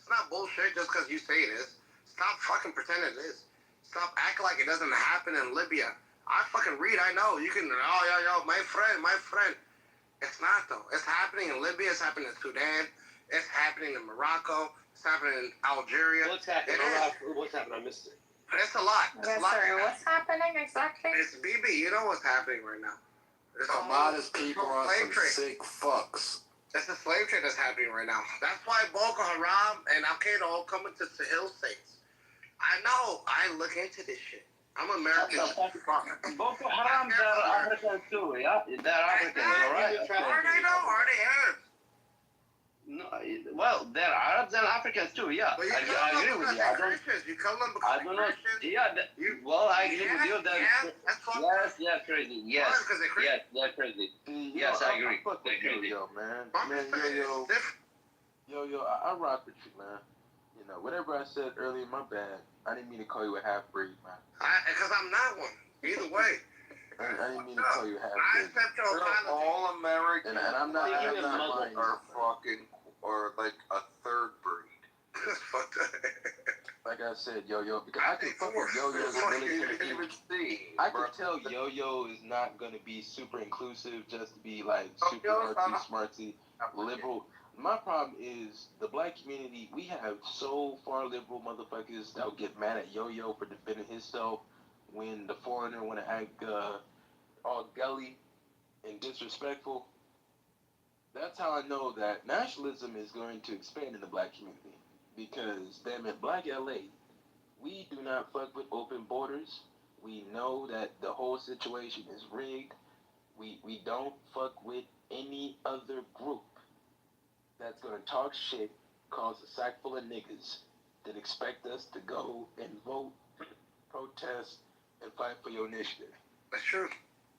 It's not bullshit just because you say it is. Stop fucking pretending it is. Stop acting like it doesn't happen in Libya. I fucking read, I know. You can, my friend. It's not, though. It's happening in Libya. It's happening in Sudan. It's happening in Morocco. It's happening in Algeria. What's happening? What's happening? I missed it. It's a lot. It's Yes, a lot. sir. What's happening exactly? It's BB. You know what's happening right now. It's A lot of people are some sick fucks. It's the slave trade that's happening right now. That's why Boko Haram and Al Qaeda all coming to Sahel states. I know. I look into this shit. I'm American. Boko Haram, they're Africans too, yeah? They're Africans, alright? Are they though? Are they Arabs? No, well, they're Arabs and Africans too, yeah. But you I agree with you. I don't, You kill them because I don't know. Yeah, well, I agree with you. Yes, crazy. Yes, they're crazy. Yes, I agree. They're crazy. Yo, man, yo, I rock with you, man. You know, whatever I said earlier, my bad. I didn't mean to call you a half-breed, man. Because I'm not one. Either way. I didn't mean to call you a half-breed. All Americans and I'm not lying. are fucking, or like a third breed. Like I said, Yo-Yo, because I can fuck with Yo-Yo's ability. I can tell Yo-Yo is not going to be super inclusive just to be like super artsy, smartsy, liberal. My problem is the black community, we have so far liberal motherfuckers that will get mad at Yo-Yo for defending himself when the foreigner want to act all gully and disrespectful. That's how I know that nationalism is going to expand in the black community. Because, damn it, black LA, we do not fuck with open borders. We know that the whole situation is rigged. We don't fuck with any other group that's going to talk shit, cause a sack full of niggas, that expect us to go and vote, protest, and fight for your initiative. That's true.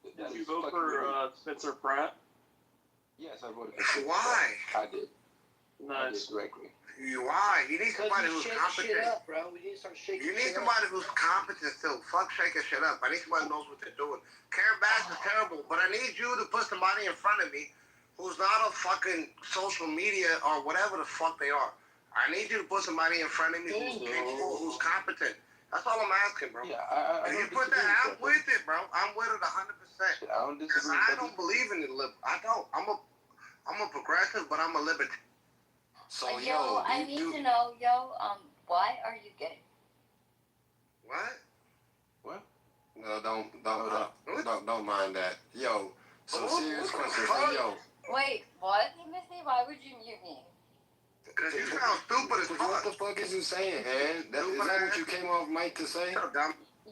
Did you vote for Spencer Pratt? Yes, I voted for Spencer Why? Pratt. I did. Nice. I did directly. Why? You need somebody who's competent. Shit up, bro. We need to start shaking. You need somebody who's competent still. Fuck shaking shit up. I need somebody who knows what they're doing. Karen Bass is terrible, but I need you to put somebody in front of me who's not on fucking social media or whatever the fuck they are. I need you to put somebody in front of me who's capable, who's competent. That's all I'm asking, bro. Yeah, if you put that, I'm with it, bro. I'm with it 100%. I don't Because disagree. I don't believe in the I don't. I'm a progressive, but I'm a libertarian. So I need to know, why are you gay? What? No, don't mind that. Yo, so serious question. Yo. Wait, what, Timothy? Why would you mute me? Because you sound stupid as fuck. What the fuck is you saying, man? Is that what you came off mic to say?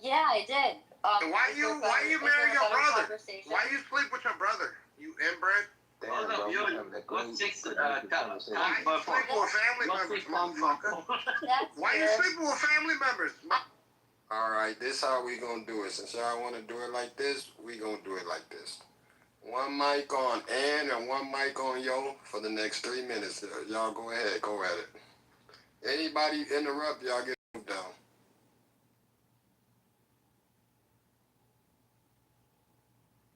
Yeah, I did. Why you marry your brother? Why you sleep with your brother? You inbred? Hold up, yo. What's six, Why you sleep with family members, motherfucker? Why you sleeping with family members? Alright, this how we gonna do it. Since y'all wanna do it like this, we gonna do it like this. One mic on Ann and one mic on Yo for the next 3 minutes. Y'all go ahead, go at it. Anybody interrupt, y'all get moved down.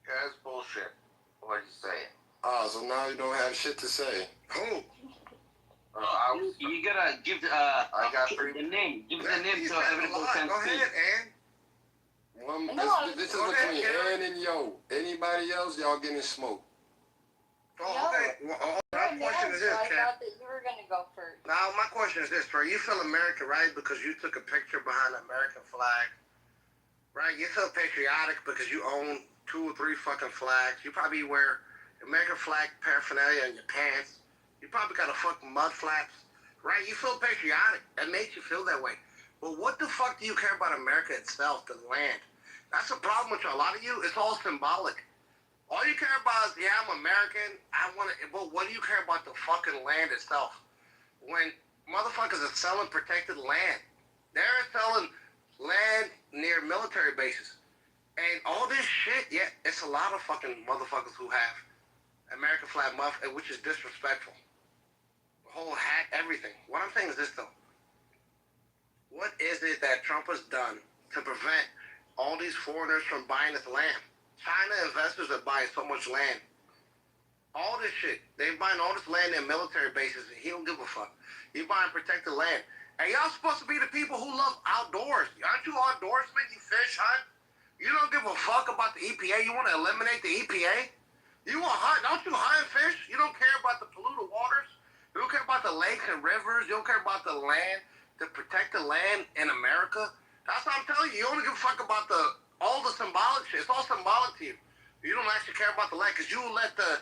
Yeah, that's bullshit. What are you saying? So now you don't have shit to say. Who? You gotta give the name. Give the name so everybody can Go ahead, Ann. This is between Ann and Yo. Anybody else, y'all getting smoked. Oh, okay. Well, my question is this, I Ken. thought that you were going to go first. Now, my question is this, Troy. You feel American, right? Because you took a picture behind the American flag, right? You feel patriotic because you own 2 or 3 fucking flags. You probably wear American flag paraphernalia in your pants. You probably got a fucking mud flaps, right? You feel patriotic. That makes you feel that way. But what the fuck do you care about America itself, the land? That's the problem with you. A lot of you, it's all symbolic. All you care about is, yeah, I'm American. But what do you care about the fucking land itself? When motherfuckers are selling protected land, they're selling land near military bases. And all this shit, yeah, it's a lot of fucking motherfuckers who have American flag muff, which is disrespectful. The whole hat, everything. What I'm saying is this, though. What is it that Trump has done to prevent all these foreigners from buying this land? China investors are buying so much land all this shit. They buying all this land in military bases, and he don't give a fuck. He buying protected land. And y'all supposed to be the people who love outdoors. Aren't you outdoorsmen? You fish, hunt? You don't give a fuck about the EPA. You want to eliminate the EPA? You want hunt? Don't you hunt and fish? You don't care about the polluted waters? You don't care about the lakes and rivers? You don't care about the land, to protect the land in America? That's what I'm telling you. You only give a fuck about all the symbolic shit. It's all symbolic to you. You don't actually care about the land because you let the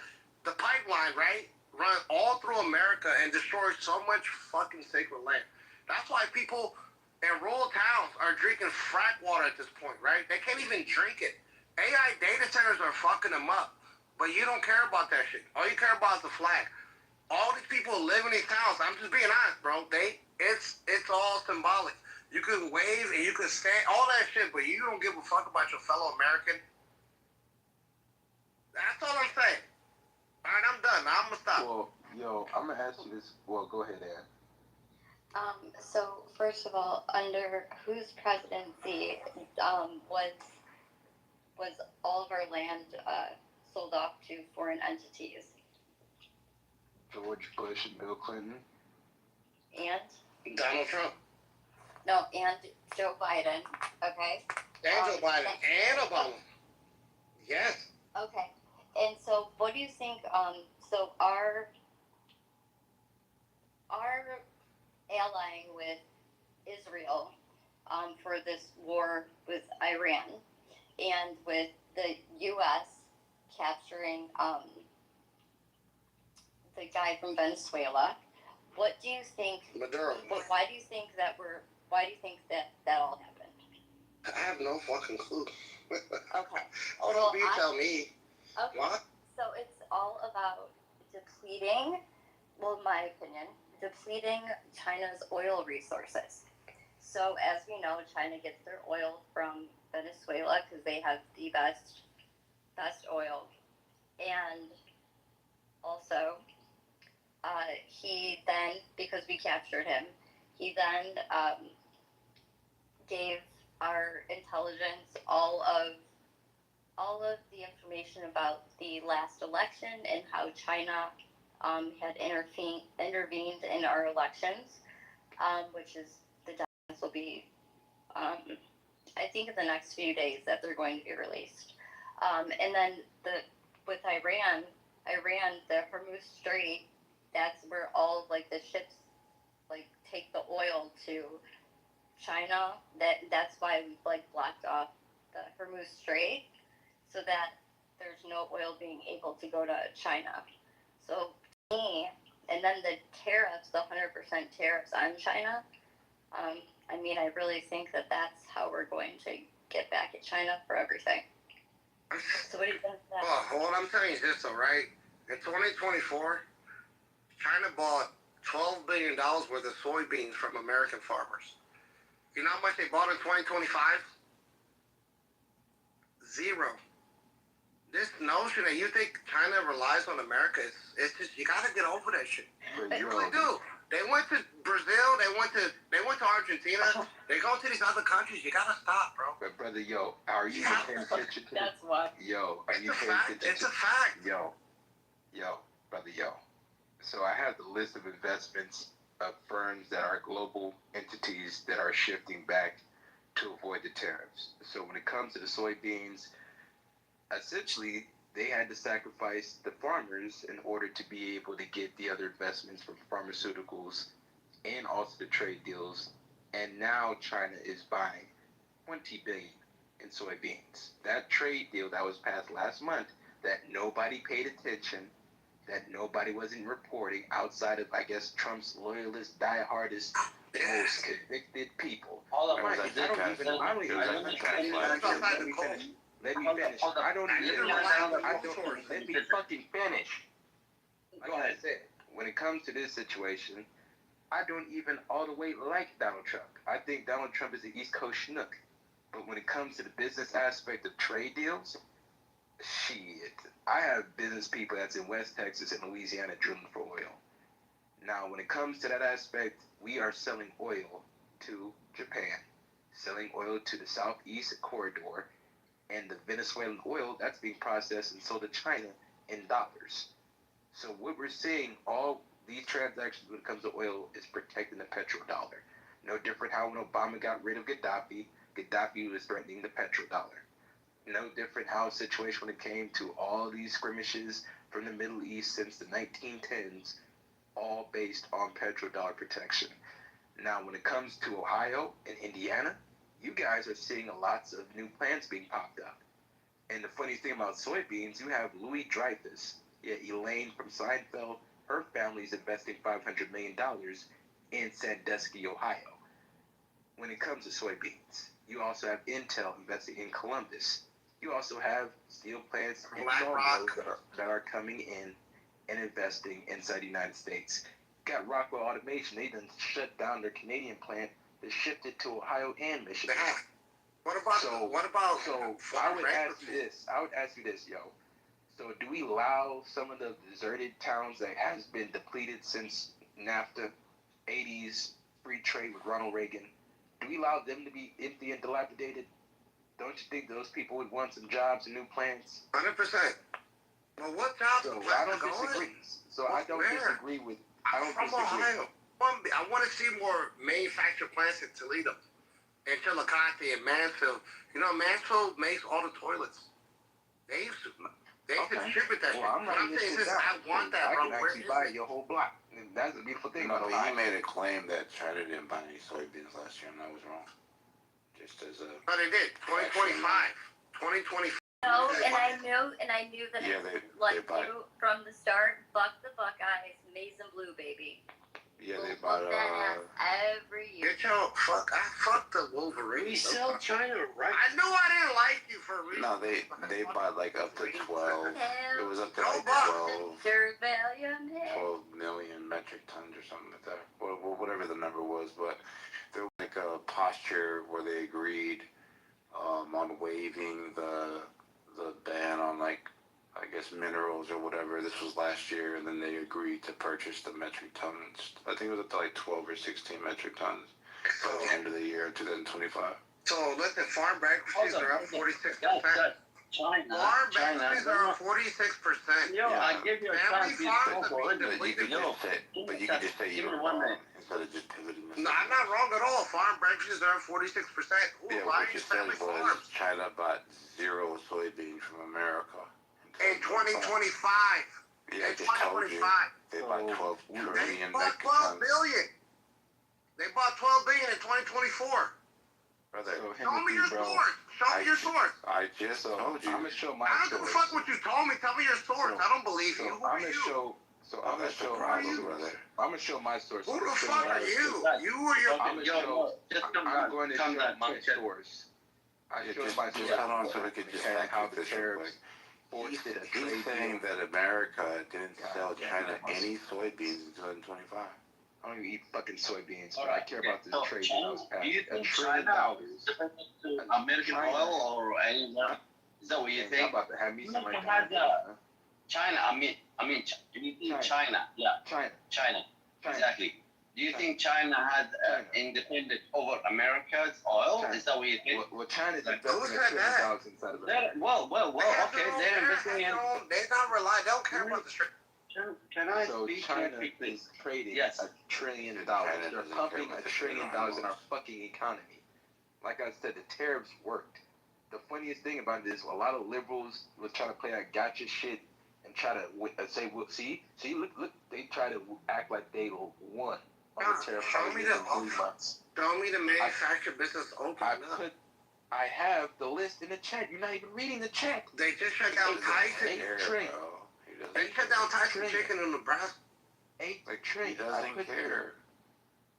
pipeline, right, run all through America and destroy so much fucking sacred land. That's why people in rural towns are drinking frack water at this point, right? They can't even drink it. AI data centers are fucking them up, but you don't care about that shit. All you care about is the flag. All these people who live in these towns, I'm just being honest, bro. It's all symbolic. You can wave and you can stand, all that shit, but you don't give a fuck about your fellow American. That's all I'm saying. All right, I'm done. Now I'm gonna stop. Well, yo, I'm gonna ask you this. Well, go ahead, Ann. So first of all, under whose presidency was all of our land sold off to foreign entities? George Bush and Bill Clinton. And? Donald Trump. No, and Joe Biden, okay? And Joe Biden and Obama. Yes. Okay. And so what do you think, so our allying with Israel for this war with Iran and with the U.S. capturing the guy from Venezuela, what do you think, Maduro. why do you think that all happened? I have no fucking clue. Okay. Oh, you tell me. Okay. What? So it's all about depleting, well, in my opinion, depleting China's oil resources. So as we know, China gets their oil from Venezuela because they have the best oil. And also, he then, because we captured him, he then gave our intelligence all of the information about the last election and how China had intervened in our elections, which is the documents will be, I think, in the next few days that they're going to be released. And then with Iran, the Hormuz Strait, that's where all like the ships like take the oil to China. That's why we like blocked off the Hormuz Strait, so that there's no oil being able to go to China. So to me, and then the tariffs, the 100% tariffs on China, I mean, I really think that that's how we're going to get back at China for everything. So what do you think of that? Well, what I'm telling you is this, though, right? In 2024, China bought $12 billion worth of soybeans from American farmers. You know how much they bought in 2025? Zero. This notion that you think China relies on America, it's just, you gotta get over that shit. You really do. They went to Brazil, they went to Argentina, they go to these other countries, you gotta stop, bro. But brother, yo, are you paying attention to That's why. Yo, are you paying attention? It's a fact. Yo, brother, yo. So I have the list of investments of firms that are global entities that are shifting back to avoid the tariffs. So when it comes to the soybeans, essentially they had to sacrifice the farmers in order to be able to get the other investments from pharmaceuticals and also the trade deals. And now China is buying 20 billion in soybeans. That trade deal that was passed last month that nobody paid attention, that nobody wasn't reporting outside of, I guess, Trump's loyalist, diehardest, most convicted people. All of I us. Let me finish. Let me fucking finish. Like I said, when it comes to this situation, I don't even all the way like Donald Trump. I think Donald Trump is an East Coast schnook. But when it comes to the business aspect of trade deals, shit. I have business people that's in West Texas and Louisiana drilling for oil. Now, when it comes to that aspect, we are selling oil to Japan, selling oil to the Southeast Corridor, and the Venezuelan oil that's being processed and sold to China in dollars. So what we're seeing, all these transactions when it comes to oil is protecting the petrodollar. No different how when Obama got rid of Gaddafi, Gaddafi was threatening the petrodollar. No different how a situation when it came to all these skirmishes from the Middle East since the 1910s, all based on petrodollar protection. Now, when it comes to Ohio and Indiana, you guys are seeing lots of new plants being popped up. And the funny thing about soybeans, you have Louis Dreyfus, Elaine from Seinfeld, her family's investing $500 million in Sandusky, Ohio. When it comes to soybeans, you also have Intel investing in Columbus. You also have steel plants in Charlotte that are coming in and investing inside the United States. Got Rockwell Automation. They done shut down their Canadian plant. They shipped it to Ohio and Michigan. What about? So I would ask you this, yo. So do we allow some of the deserted towns that has been depleted since NAFTA, 80s, free trade with Ronald Reagan? Do we allow them to be empty and dilapidated? Don't you think those people would want some jobs and new plants? 100%. Well, what jobs? So I don't disagree. So I don't disagree with. I don't From disagree. Ohio. I want to see more manufactured plants in Toledo, and Chillicothe, and Mansfield. You know, Mansfield makes all the toilets. They distribute that. Well, I'm writing this shit down. I want that, I bro. can actually buy your whole block. And that's a beautiful thing. No, about he Ohio. made a claim that China didn't buy any soybeans last year, and I was wrong. Just as a. No, they did. 2025. 2025. No, and I knew that Yeah, it they was buy. you from the start. Buck the Buckeyes, maize and blue, baby. Yeah, they bought. That ass every year. Get your fuck the Wolverine. We sell China, right? I knew I didn't like you for a reason. No, they bought like up to 12. It was up to like 12 million metric tons or something like that. Well, whatever the number was, but there was like a posture where they agreed on waiving the ban on like, I guess, minerals or whatever. This was last year, and then they agreed to purchase the metric tons. I think it was up to like 12 or 16 metric tons by the end of the year, 2025. So listen, farm bankruptcies are up 46%. China. Farm bankruptcies are up 46%. Yo, I give you a chance to go for it. But you can just say you were wrong instead of just pivoting. No, I'm not wrong at all. Farm bankruptcies are up 46%. Yeah, what you said was China bought zero soybeans from America. In 2025. Yeah, I in just told you. 2025. They bought 12 trillion They bought metric 12 tons. billion. They bought 12 billion in 2024. Brother, Show me your source. Show me your source. I just told you. I'm gonna show my I don't give a source. fuck what you told me. Tell me your source. I don't believe you. Who are you? I'm gonna show my source. I'm gonna show my source. Who the fuck are you? You or your... I'm going to show my source. I showed my source. Just hold on so we could just and back how up the this real tariffs quick. forced it. He's saying that America didn't sell China any soybeans in 2025. I don't even eat fucking soybeans, but I care about this trade that was passed. Do you $1 think trillion. China is American oil or anyone? Is that what you think? I'm about to have me some right China, now. China, do you think China? Yeah. China. Exactly. Do you think China had independent over America's oil? Is that what you think? Well, China's investing $1 trillion inside of America. Well, okay. They're investing in. They're not relying. They don't care about the straight. Can I So speak China quickly? is trading Yes. $1 trillion. They're pumping $1 trillion in our fucking economy. Like I said, the tariffs worked. The funniest thing about it is a lot of liberals was trying to play that gotcha shit and try to say, well, see, look, they try to act like they won on the tariff Show me in 3 months. Show me the manufactured business open up. I have the list in the chat. You're not even reading the chat. They just shut down Tyson. They shut down Tyson Chicken in Nebraska. He doesn't care.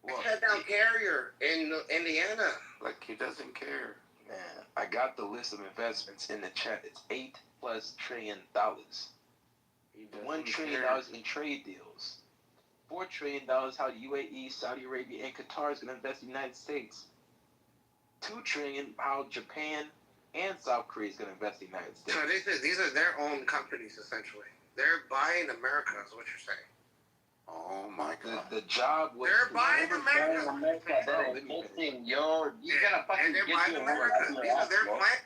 They shut down Carrier in Indiana. Like, he doesn't care. Man, I got the list of investments in the chat. It's $8+ trillion. $1 trillion in trade deals. $4 trillion how the UAE, Saudi Arabia, and Qatar is going to invest in the United States. $2 trillion how Japan and South Korea is going to invest in the United States. So these are their own companies essentially. They're buying America, is what you're saying. Oh my God. The job was. They're buying America. They're investing your. You gotta fucking get your America. These are their plans.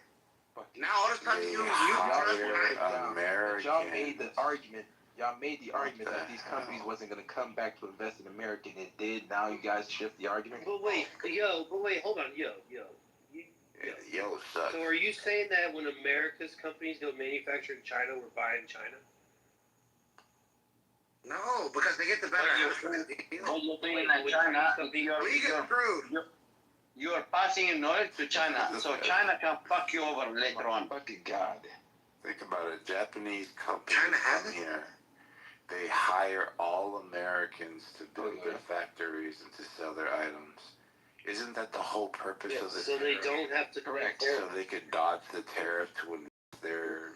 Now all this time you The job made the argument Y'all made the argument that these companies wasn't gonna come back to invest in America, and it did. Now you guys shift the argument. But wait, hold on, yo. Yo, sucks. So are you saying that when America's companies go manufacture in China, we're buying China? No, because they get the better deal. What you're doing in China, We get screwed. you're passing knowledge to China, so China can fuck you over later on. Fucking God. Think about it. Japanese companies come here. They hire all Americans to build their factories and to sell their items. Isn't that the whole purpose of the so tariff? they don't have to correct. So they could dodge the tariff to invest their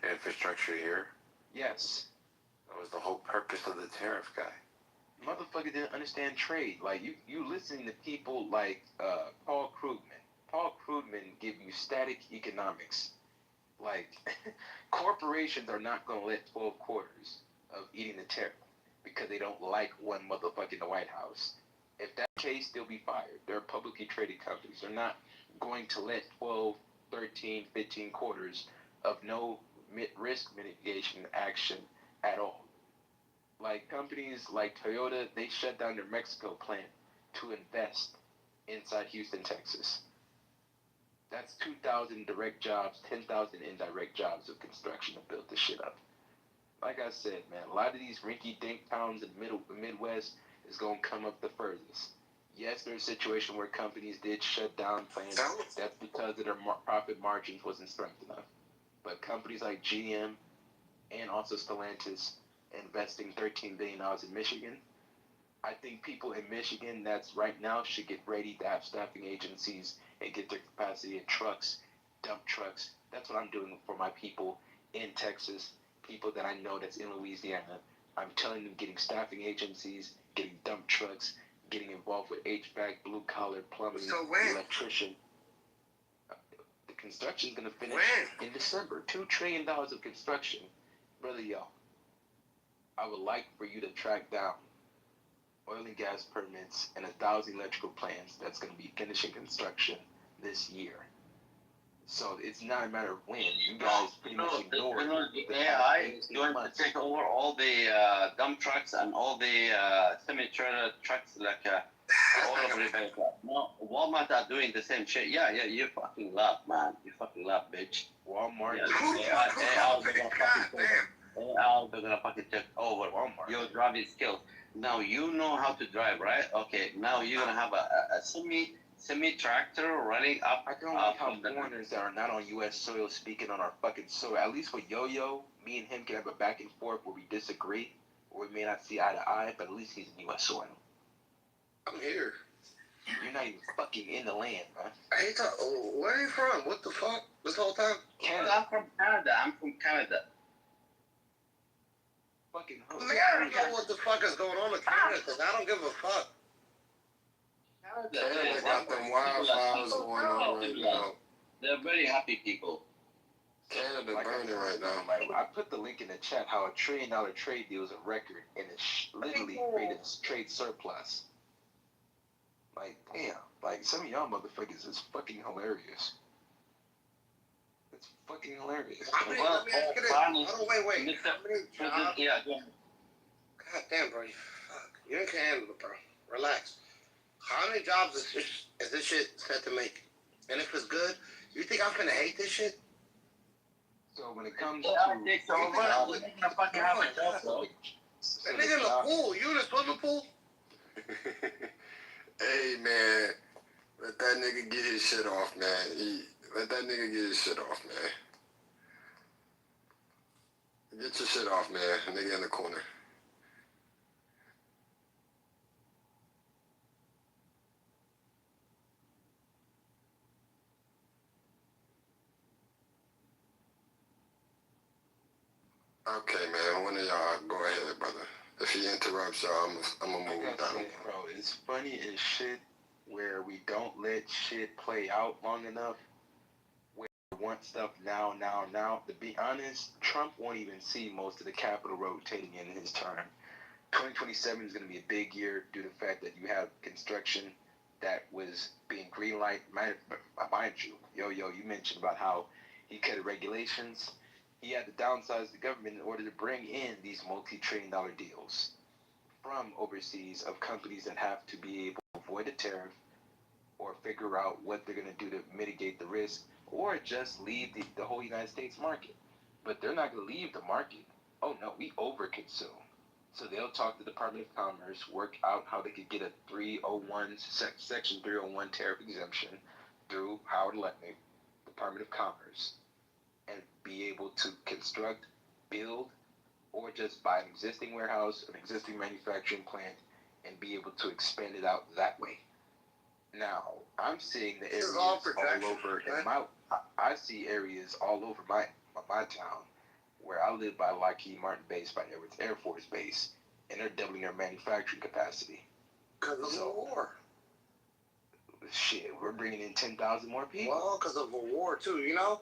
infrastructure here? Yes. That was the whole purpose of the tariff, guy. Motherfucker didn't understand trade. Like, you listening to people like Paul Krugman. Paul Krugman give you static economics. Like, corporations are not going to let 12 quarters of eating the tariff because they don't like one motherfucker in the White House. If that's the case, they'll be fired. They're publicly traded companies. They're not going to let 12, 13, 15 quarters of no risk mitigation action at all. Like companies like Toyota, they shut down their Mexico plant to invest inside Houston, Texas. That's 2,000 direct jobs, 10,000 indirect jobs of construction to build this shit up. Like I said, man, a lot of these rinky-dink towns in the Midwest is going to come up the furthest. Yes, there's a situation where companies did shut down plants. That's because of their profit margins wasn't strong enough. But companies like GM and also Stellantis investing $13 billion in Michigan, I think people in Michigan that's right now should get ready to have staffing agencies and get their capacity in trucks, dump trucks. That's what I'm doing for my people in Texas, people that I know that's in Louisiana. I'm telling them getting staffing agencies, getting dump trucks, getting involved with HVAC, blue collar, plumbing, electrician. The construction's gonna finish in December. $2 trillion of construction. Brother, yo, I would like for you to track down oil and gas permits and 1,000 electrical plants that's going to be finishing construction this year. So it's not a matter of when. You guys pretty much ignore the AI is going to take over all the dump trucks and all the semi-trailer trucks, like all over the No, Walmart are doing the same shit. Yeah, you fucking laugh, man. You fucking laugh, bitch. Walmart. They're gonna fucking take over Walmart. Your driving skills. Now you know how to drive, right? Okay. Now you're gonna have a semi tractor running up. I don't like how foreigners that are not on U.S. soil speaking on our fucking soil. At least with Yo-Yo, me and him can have a back and forth where we disagree, or we may not see eye to eye, but at least he's in U.S. soil. I'm here. You're not even fucking in the land, man. Hey, where are you from? What the fuck? This whole time? Canada. I'm from Canada. Fucking man, I don't know what the fuck is going on in Canada, because I don't give a fuck. Canada got them wildfires going on right now. They're very happy people. Canada burning right now. I put the link in the chat how $1 trillion trade deal is a record, and it literally created trade surplus. Like, damn. Like, some of y'all motherfuckers is fucking hilarious. It's fucking hilarious. Let me ask you this. Wait. How many jobs? Yeah, God damn, bro. Fuck. You ain't handle it, bro. Relax. How many jobs is this shit set to make? And if it's good, you think I'm finna hate this shit? So when it comes to... That nigga in the pool. You in the swimming pool? Hey, man. Let that nigga get his shit off, man. Let that nigga get his shit off, man. Get your shit off, man. Nigga in the corner. Okay, man. One of y'all go ahead, brother. If he interrupts y'all, I'm gonna move down. Bro, it's funny as shit where we don't let shit play out long enough. Where we want stuff now. To be honest, Trump won't even see most of the capital rotating in his term. 2027 is going to be a big year due to the fact that you have construction that was being greenlight. Mind you, Yo-Yo, you mentioned about how he cut regulations. he had to downsize the government in order to bring in these multi-trillion-dollar deals from overseas of companies that have to be able to avoid a tariff or figure out what they're going to do to mitigate the risk, or just leave the whole United States market. But they're not going to leave the market. Oh no, we overconsume. So they'll talk to the Department of Commerce, work out how they could get a 301, Section 301 tariff exemption through Howard Lutnick, Department of Commerce, and be able to construct, build, or just buy an existing warehouse, an existing manufacturing plant, and be able to expand it out that way. Now, I'm seeing the areas all over in I see areas all over my town where I live by Lockheed Martin Base, by Edwards Air Force Base, and they're doubling their manufacturing capacity. Because of the war. Shit, we're bringing in 10,000 more people. Well, because of the war, too, you know?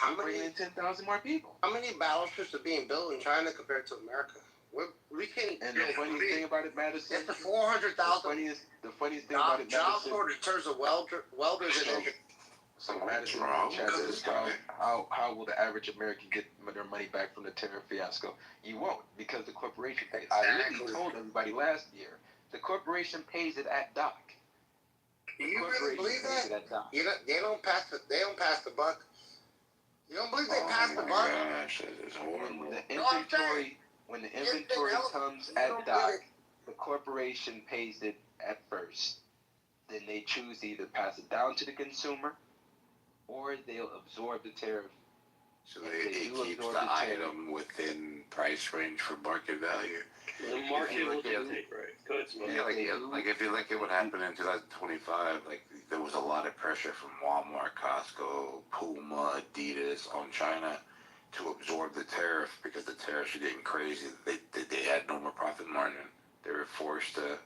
We're bringing in 10,000 more people. How many battleships are being built in China compared to America? We can't. And the funniest thing about it, Madison, it's the 400,000. The funniest thing about it, Madison, job shortage in terms of welders and engineers. So Madison, how will the average American get their money back from the tariff fiasco? You won't, because the corporation pays. I literally told everybody last year, the corporation pays it at dock. You really believe that? They don't pass the buck. You don't believe they pass the buck? When the inventory comes at dock, the corporation pays it at first. Then they choose to either pass it down to the consumer, or they'll absorb the tariff. So it keeps the item within price range for market value. The market will dictate, right? Go ahead, Smoke. Yeah, like if you look at what happened in 2025, like there was a lot of pressure from Walmart, Costco, Puma, Adidas on China to absorb the tariff because the tariffs were getting crazy. They had no more profit margin. They were forced to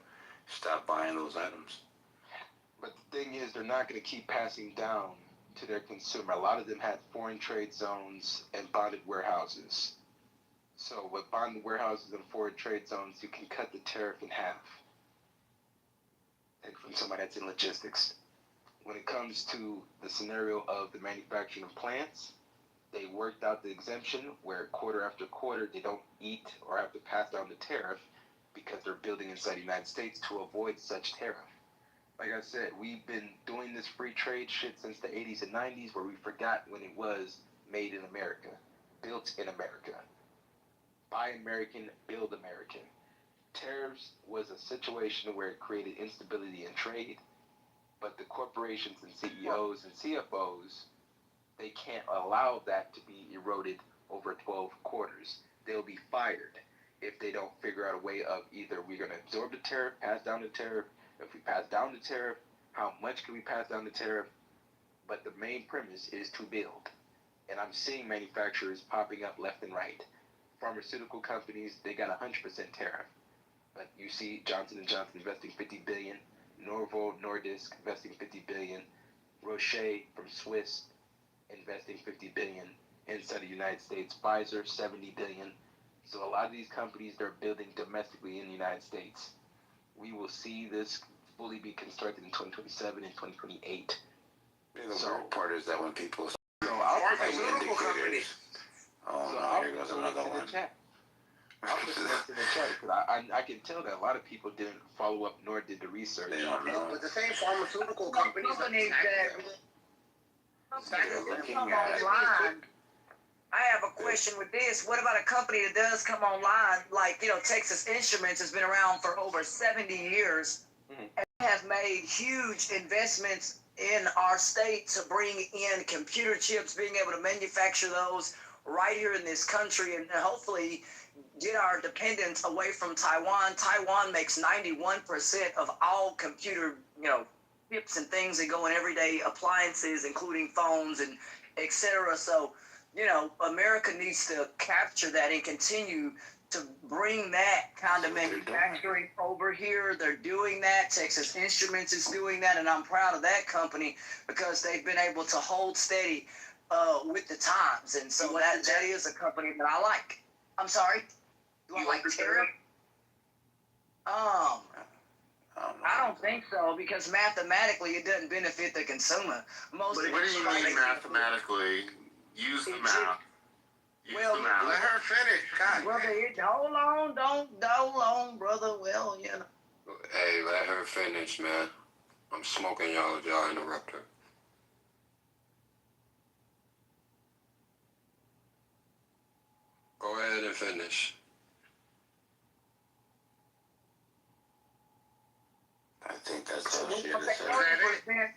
stop buying those items. But the thing is, they're not going to keep passing down to their consumer. A lot of them had foreign trade zones and bonded warehouses. So with bonded warehouses and foreign trade zones, you can cut the tariff in half. And from somebody that's in logistics. When it comes to the scenario of the manufacturing of plants, they worked out the exemption where quarter after quarter they don't eat or have to pass down the tariff because they're building inside the United States to avoid such tariff. Like I said, we've been doing this free trade shit since the 80s and 90s where we forgot when it was made in America, built in America. Buy American, build American. Tariffs was a situation where it created instability in trade, but the corporations and CEOs and CFOs, they can't allow that to be eroded over 12 quarters. They'll be fired if they don't figure out a way of either we're going to absorb the tariff, pass down the tariff. If we pass down the tariff, how much can we pass down the tariff? But the main premise is to build. And I'm seeing manufacturers popping up left and right. Pharmaceutical companies, they got 100% tariff. But you see Johnson & Johnson investing $50 billion, Novo Nordisk investing $50 billion, Roche from Swiss investing $50 billion inside the United States, Pfizer $70 billion. So a lot of these companies, they're building domestically in the United States. We will see this fully be constructed in 2027 and 2028. The worst part is that when people pharmaceutical companies. Oh no, here goes another one. I'll put the links in the chat because I can tell that a lot of people didn't follow up nor did the research. They don't know. But the same pharmaceutical companies online. I have a question with this. What about a company that does come online, like, Texas Instruments has been around for over 70 years and has made huge investments in our state to bring in computer chips, being able to manufacture those right here in this country and hopefully get our dependence away from Taiwan. Taiwan makes 91% of all computer, chips and things that go in everyday appliances, including phones and etc. So, America needs to capture that and continue to bring that kind of manufacturing over here. They're doing that. Texas Instruments is doing that, and I'm proud of that company because they've been able to hold steady with the times. And so that is a company that I like. I'm sorry? Do I like Tariff? I don't think so, because mathematically it doesn't benefit the consumer. What do you mean mathematically? Use the math. Well, Let her finish. God. brother, hold on, hold on, brother. Well, you know. Hey, let her finish, man. I'm smoking y'all if y'all interrupt her. Go ahead and finish. I think that's all she had to say. Can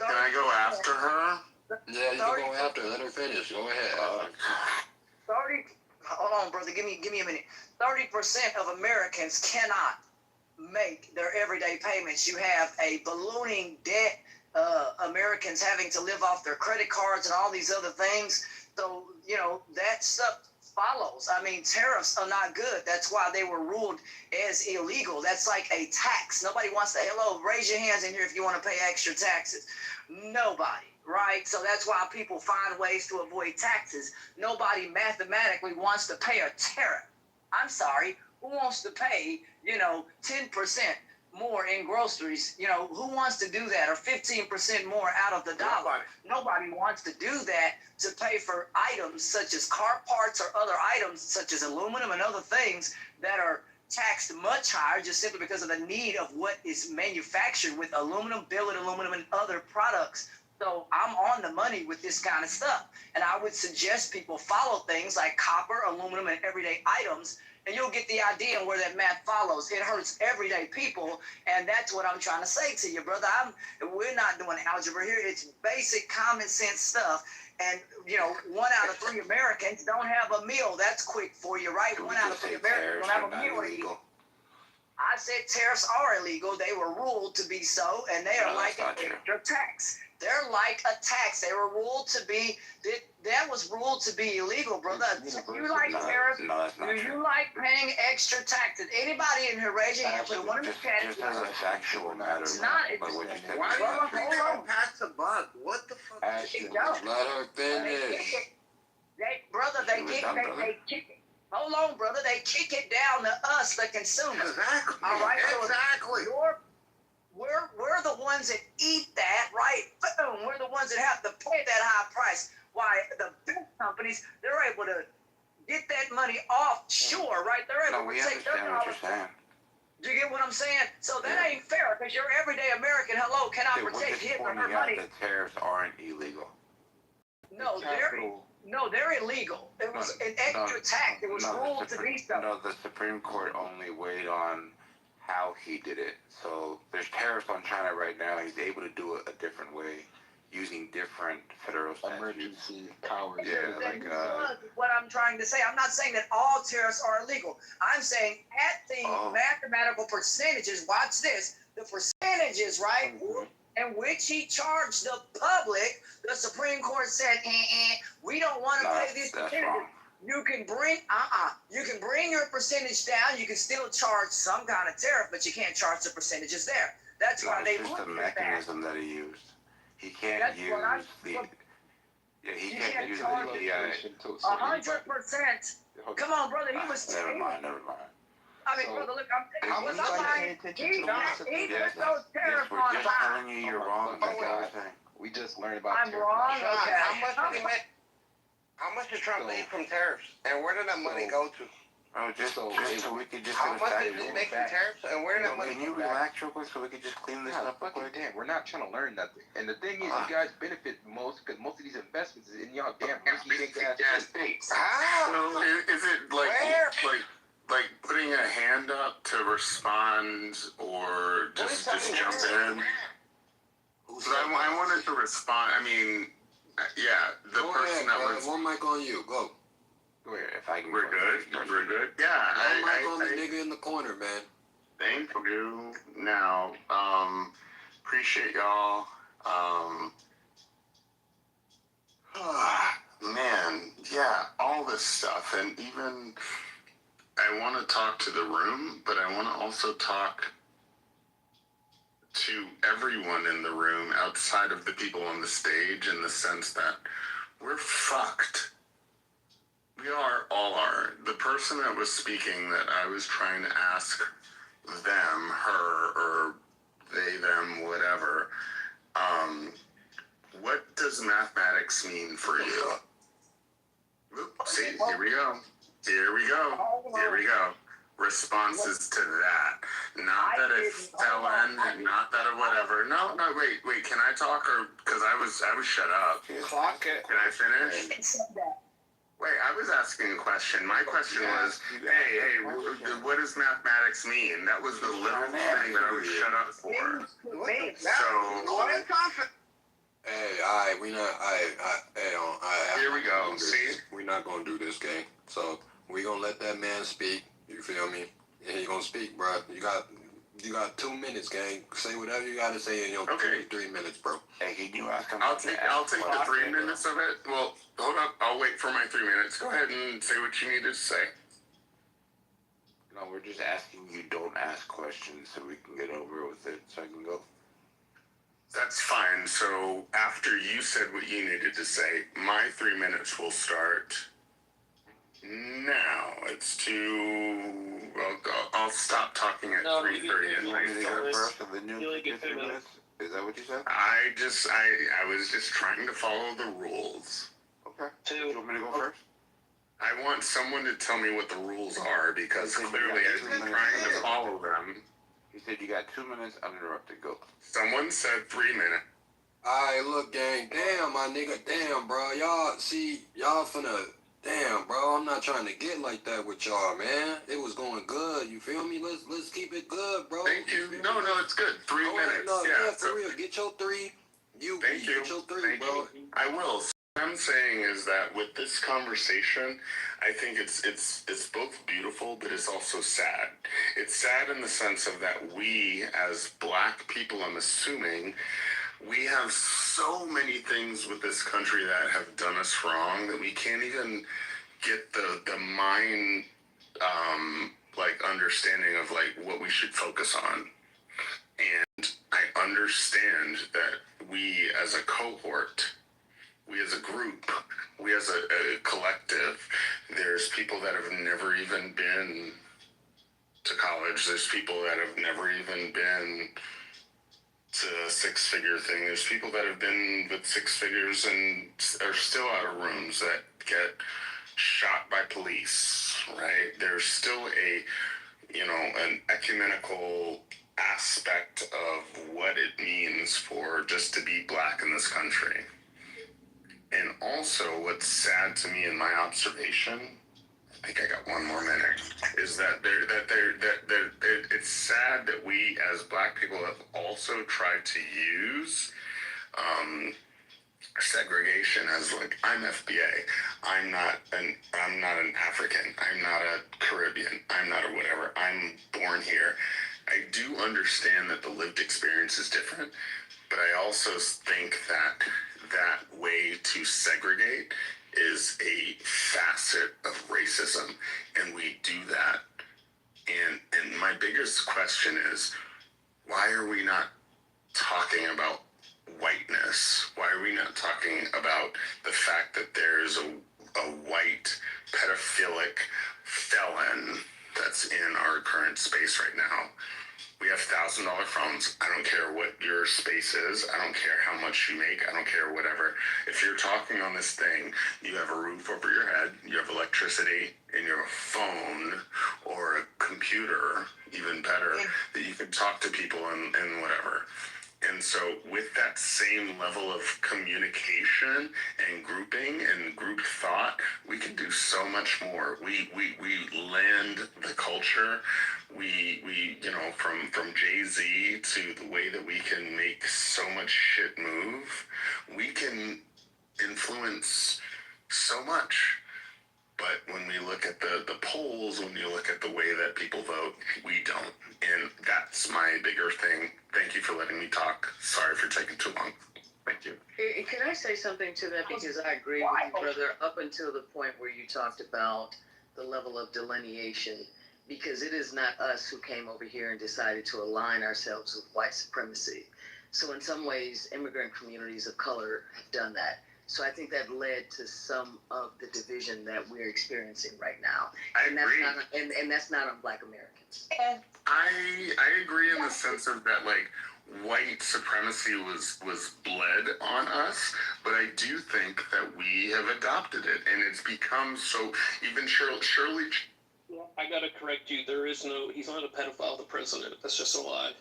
I go after her? Yeah, you can go after her. Let her finish. Go ahead. 30. Hold on, brother. Give me a minute. 30% of Americans cannot make their everyday payments. You have a ballooning debt. Americans having to live off their credit cards and all these other things. So that stuff follows. I mean, tariffs are not good. That's why they were ruled as illegal. That's like a tax. Nobody wants to. Hello, raise your hands in here if you want to pay extra taxes. Nobody. Right? So that's why people find ways to avoid taxes. Nobody mathematically wants to pay a tariff. I'm sorry. Who wants to pay, 10% more in groceries? Who wants to do that? Or 15% more out of the dollar? Nobody wants to do that to pay for items such as car parts or other items such as aluminum and other things that are taxed much higher just simply because of the need of what is manufactured with aluminum, billet aluminum, and other products. So I'm on the money with this kind of stuff. And I would suggest people follow things like copper, aluminum, and everyday items, and you'll get the idea on where that math follows. It hurts everyday people, and that's what I'm trying to say to you, brother. We're not doing algebra here. It's basic common sense stuff. And, 1 out of 3 Americans don't have a meal. That's quick for you, right? 1 out of 3 Americans don't have a meal to eat. I said tariffs are illegal. They were ruled to be so, and they are like an extra tax. They're like a tax. They were ruled to be, that was ruled to be illegal, brother. You like tariffs? Do you like paying extra taxes? Anybody in here, raise your hand. Put one in the chat. Just as a factual matter. It's not. Why do you think pass the buck? What the fuck? Let her finish. They kick it. Hold on, brother. They kick it down to us, the consumers. Exactly. All right. Exactly. So we're the ones that eat that, right? Boom. We're the ones that have to pay that high price. Why the big companies, they're able to get that money off shore, right? They're able to take their dollars. Do you get what I'm saying? So that ain't fair because your everyday American, cannot protect his or her money. The tariffs aren't illegal. No, they're illegal. It was an extra tax. It was ruled to be so. No, the Supreme Court only weighed on how he did it. So there's tariffs on China right now. He's able to do it a different way, using different federal statutes. Emergency powers. Yeah, like what I'm trying to say. I'm not saying that all tariffs are illegal. I'm saying at the mathematical percentages. Watch this. The percentages, right? In which he charged the public, the Supreme Court said, we don't want to pay these percentages. You can bring your percentage down. You can still charge some kind of tariff, but you can't charge the percentages there. That's why they just looked the at mechanism that he used. He can't use he can't use the 100%. Come on, brother. He was. Never mind. I mean, brother, look, How much are you paying attention to he put those tariffs on just high. telling you you're wrong. That's what I'm saying. We just learned about I'm wrong. Okay. How much did Trump make from tariffs? And where did that money go to? Oh, just so we could just How much did he make from tariffs? And where did that money Can you relax real quick so we could just clean this up? Fucking damn, we're not trying to learn nothing. And the thing is, you guys benefit most because most of these investments is in y'all damn big ass states. How? So is it like putting a hand up to respond or just jump in? So I wanted to respond. I mean, yeah, the Go person ahead, that brother. was. One mic on you. Go. Go ahead. If I can. We're good. We're good. Yeah. One mic on the nigga in the corner, man. Thank you. Now, appreciate y'all. Man, yeah, all this stuff, and even I want to talk to the room, but I want to also talk to everyone in the room outside of the people on the stage, in the sense that we're fucked. We all are. The person that was speaking, that I was trying to ask them, her, or they, them, whatever, what does mathematics mean for you? See, Here we go. Here we go. Here we go. Responses to that. Not that a felon, not that a whatever. No, wait. Can I talk or because I was shut up. Clock it. Can I finish? Wait, I was asking a question. My question was, hey, what does mathematics mean? That was the literal thing that I was shut up for. So. Hey, alright, we not, Here we go. See? We're not gonna do this, gang. So we gonna let that man speak. You feel me? And he gonna speak, bro. You got 2 minutes, gang. Say whatever you gotta say in your 3 minutes, bro. Hey, can you ask him? I'll take the 3 minutes of it. Well, hold up. I'll wait for my 3 minutes. Go ahead and say what you needed to say. No, we're just asking you don't ask questions so we can get over with it so I can go. That's fine. So after you said what you needed to say, my 3 minutes will start now. It's I'll stop talking at 3:30 and Is that what you said? I was just trying to follow the rules. Okay. Do you want me to go first? I want someone to tell me what the rules are because clearly I've been trying to follow them. He said you got 2 minutes uninterrupted. Go. Someone said 3 minutes. Alright, look, gang. Damn, my nigga. Damn, bro. Y'all finna. Damn, bro. I'm not trying to get like that with y'all, man. It was going good. You feel me? Let's keep it good, bro. Thank you. No, it's good. 3 minutes. Yeah, for real. Get your 3. Get your 3, bro. I will. What I'm saying is that with this conversation, I think it's both beautiful, but it's also sad. It's sad in the sense of that we, as black people, I'm assuming, we have so many things with this country that have done us wrong that we can't even get the mind, understanding of, what we should focus on. And I understand that we as a cohort, we as a group, we as a collective, there's people that have never even been to college. There's people that have never even been to a 6-figure thing. There's people that have been with 6 figures and are still out of rooms that get shot by police, right? There's still an ecumenical aspect of what it means for just to be black in this country. And also, what's sad to me in my observation, I think I got 1 more minute, is that it's sad that we as black people have also tried to use segregation as I'm FBA. I'm not an African. I'm not a Caribbean. I'm not a whatever. I'm born here. I do understand that the lived experience is different, but I also think that way to segregate is a facet of racism, and we do that. And my biggest question is, why are we not talking about whiteness? Why are we not talking about the fact that there's a white pedophilic felon that's in our current space right now? We have $1,000 phones. I don't care what your space is. I don't care how much you make. I don't care whatever. If you're talking on this thing, you have a roof over your head, you have electricity, and you have a phone or a computer, even better, that you can talk to people and whatever. And so with that same level of communication and grouping and group thought, we can do so much more. We land the culture. We from Jay-Z to the way that we can make so much shit move, we can influence so much. But when we look at the polls, when you look at the way that people vote, we don't. And that's my bigger thing. Thank you for letting me talk. Sorry for taking too long. Thank you. Can I say something to that? Because I agree with you, brother, up until the point where you talked about the level of delineation. Because it is not us who came over here and decided to align ourselves with white supremacy. So in some ways, immigrant communities of color have done that. So I think that led to some of the division that we're experiencing right now. I agree. And that's not on black Americans. I agree in the sense of that, white supremacy was bled on us, but I do think that we have adopted it, and it's become so. Even Shirley. I gotta correct you. He's not a pedophile. The president. That's just a lie.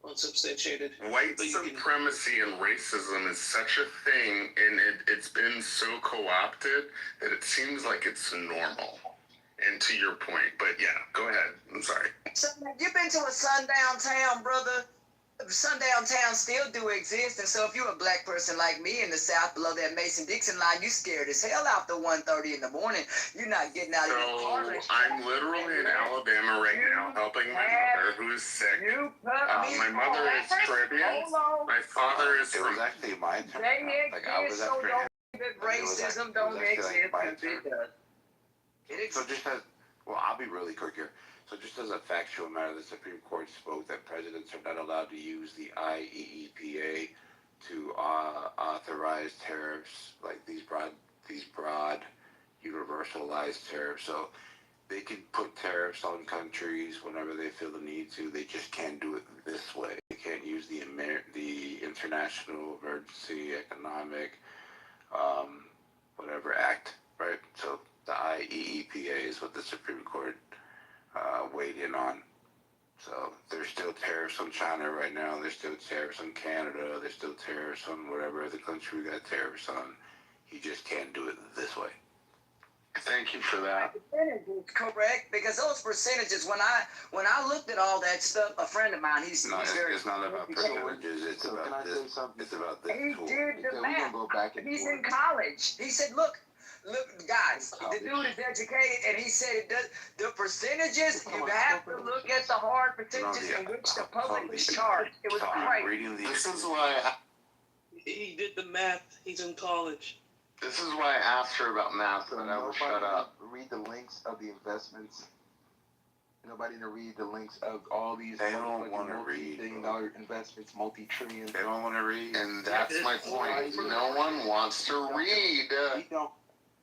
Unsubstantiated. White supremacy and racism is such a thing, and it's been so co-opted that it seems like it's normal. And to your point, but yeah, go ahead. I'm sorry. So you've been to a sundown town, brother. Sundown towns still do exist, and so if you're a black person like me in the South below that Mason-Dixon line, you scared as hell after 1:30 in the morning. You're not getting out of your car. I'm literally in Alabama right now helping my mother who is sick. My mother is Caribbean. My father is from... It was actually my turn. Like, I was after him. Racism don't exist. So just as... Well, I'll be really quick here. So just as a factual matter, the Supreme Court spoke that presidents are not allowed to use the IEEPA to authorize tariffs, like these broad universalized tariffs. So they can put tariffs on countries whenever they feel the need to. They just can't do it this way. They can't use the International Emergency Economic whatever act, right? So the IEEPA is what the Supreme Court weighed in on. So there's still tariffs on China right now. There's still tariffs on Canada. There's still tariffs on whatever other country we got tariffs on. You just can't do it this way. Thank you for that. Correct, because those percentages. When I looked at all that stuff, a friend of mine, it's not about percentages. It's about this. It's about this. He did the math. He's in college. He said, look, guys, the dude is educated, and he said it does, the percentages, you have to look at the hard percentages in which the public was charged. It was great. This is why he did the math. He's in college. This is why I asked her about math, and I will shut up. Read the links of the investments. Nobody to read the links of all these. They don't want to read. $multi-billion investments, multi-trillion. They don't want to read, and that's my point. No one wants to read. We don't.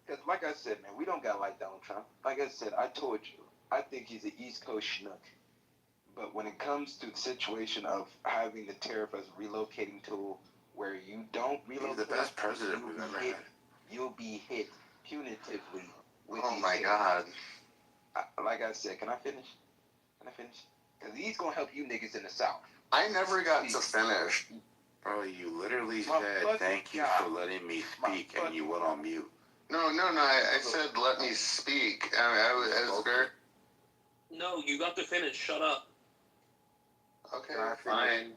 Because, like I said, man, we don't got like Donald Trump. Like I said, I told you, I think he's an East Coast schnook. But when it comes to the situation of having the tariff as a relocating tool, where you don't relocate, he's the best president we've ever had. You'll be hit punitively. Oh my God! Like I said, can I finish? Because he's gonna help you niggas in the South. I never got to finish. Bro, you literally said thank you for letting me speak, and you went on mute. No. I said let me speak. I was very. No, you got to finish. Shut up. Okay, fine.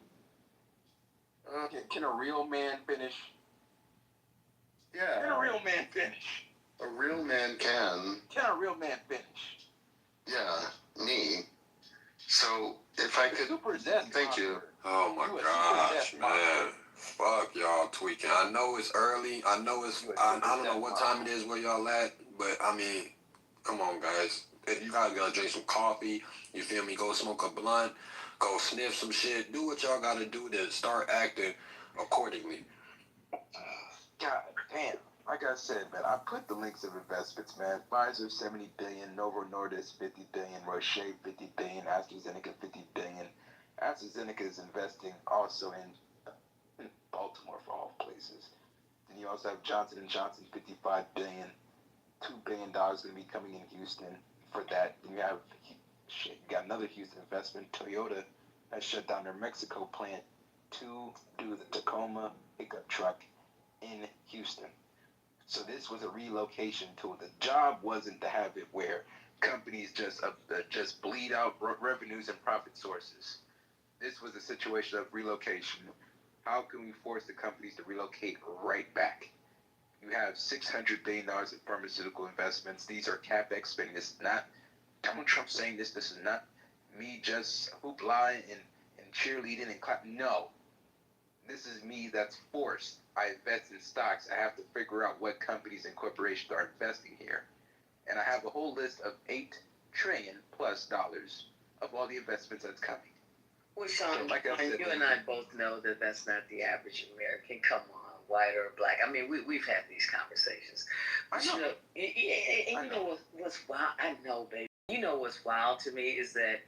Can a real man finish? Yeah. Can a real man finish? A real man can. Can a real man finish? Yeah, me. So if I could. Thank you. Oh my gosh, man. Fuck y'all tweaking. I know it's early. I don't know what time it is where y'all at, but I mean, come on, guys. If you guys gotta drink some coffee, you feel me? Go smoke a blunt, go sniff some shit. Do what y'all gotta do to start acting accordingly. God damn. Like I said, man, I put the links of investments, man. Pfizer, 70 billion, Novo Nordisk, 50 billion, Roche, 50 billion, AstraZeneca, 50 billion. AstraZeneca is investing also in Baltimore, for all places. Then you also have Johnson & Johnson, 55 billion. $2 billion going to be coming in Houston for that. Then you have, you got another Houston investment. Toyota has shut down their Mexico plant to do the Tacoma pickup truck in Houston. So this was a relocation tool. The job wasn't to have it where companies just bleed out revenues and profit sources. This was a situation of relocation. How can we force the companies to relocate right back? You have $600 billion in pharmaceutical investments. These are CapEx spending. This is not Donald Trump saying this. This is not me just hoopla and cheerleading and clapping. No. This is me that's forced. I invest in stocks. I have to figure out what companies and corporations are investing here. And I have a whole list of $8 trillion plus of all the investments that's coming. Well, Sean, So, like I said, you and I both know that that's not the average American. Come on, white or black. I mean, we've had these conversations. But you know, you know what's wild? I know, baby. You know what's wild to me is that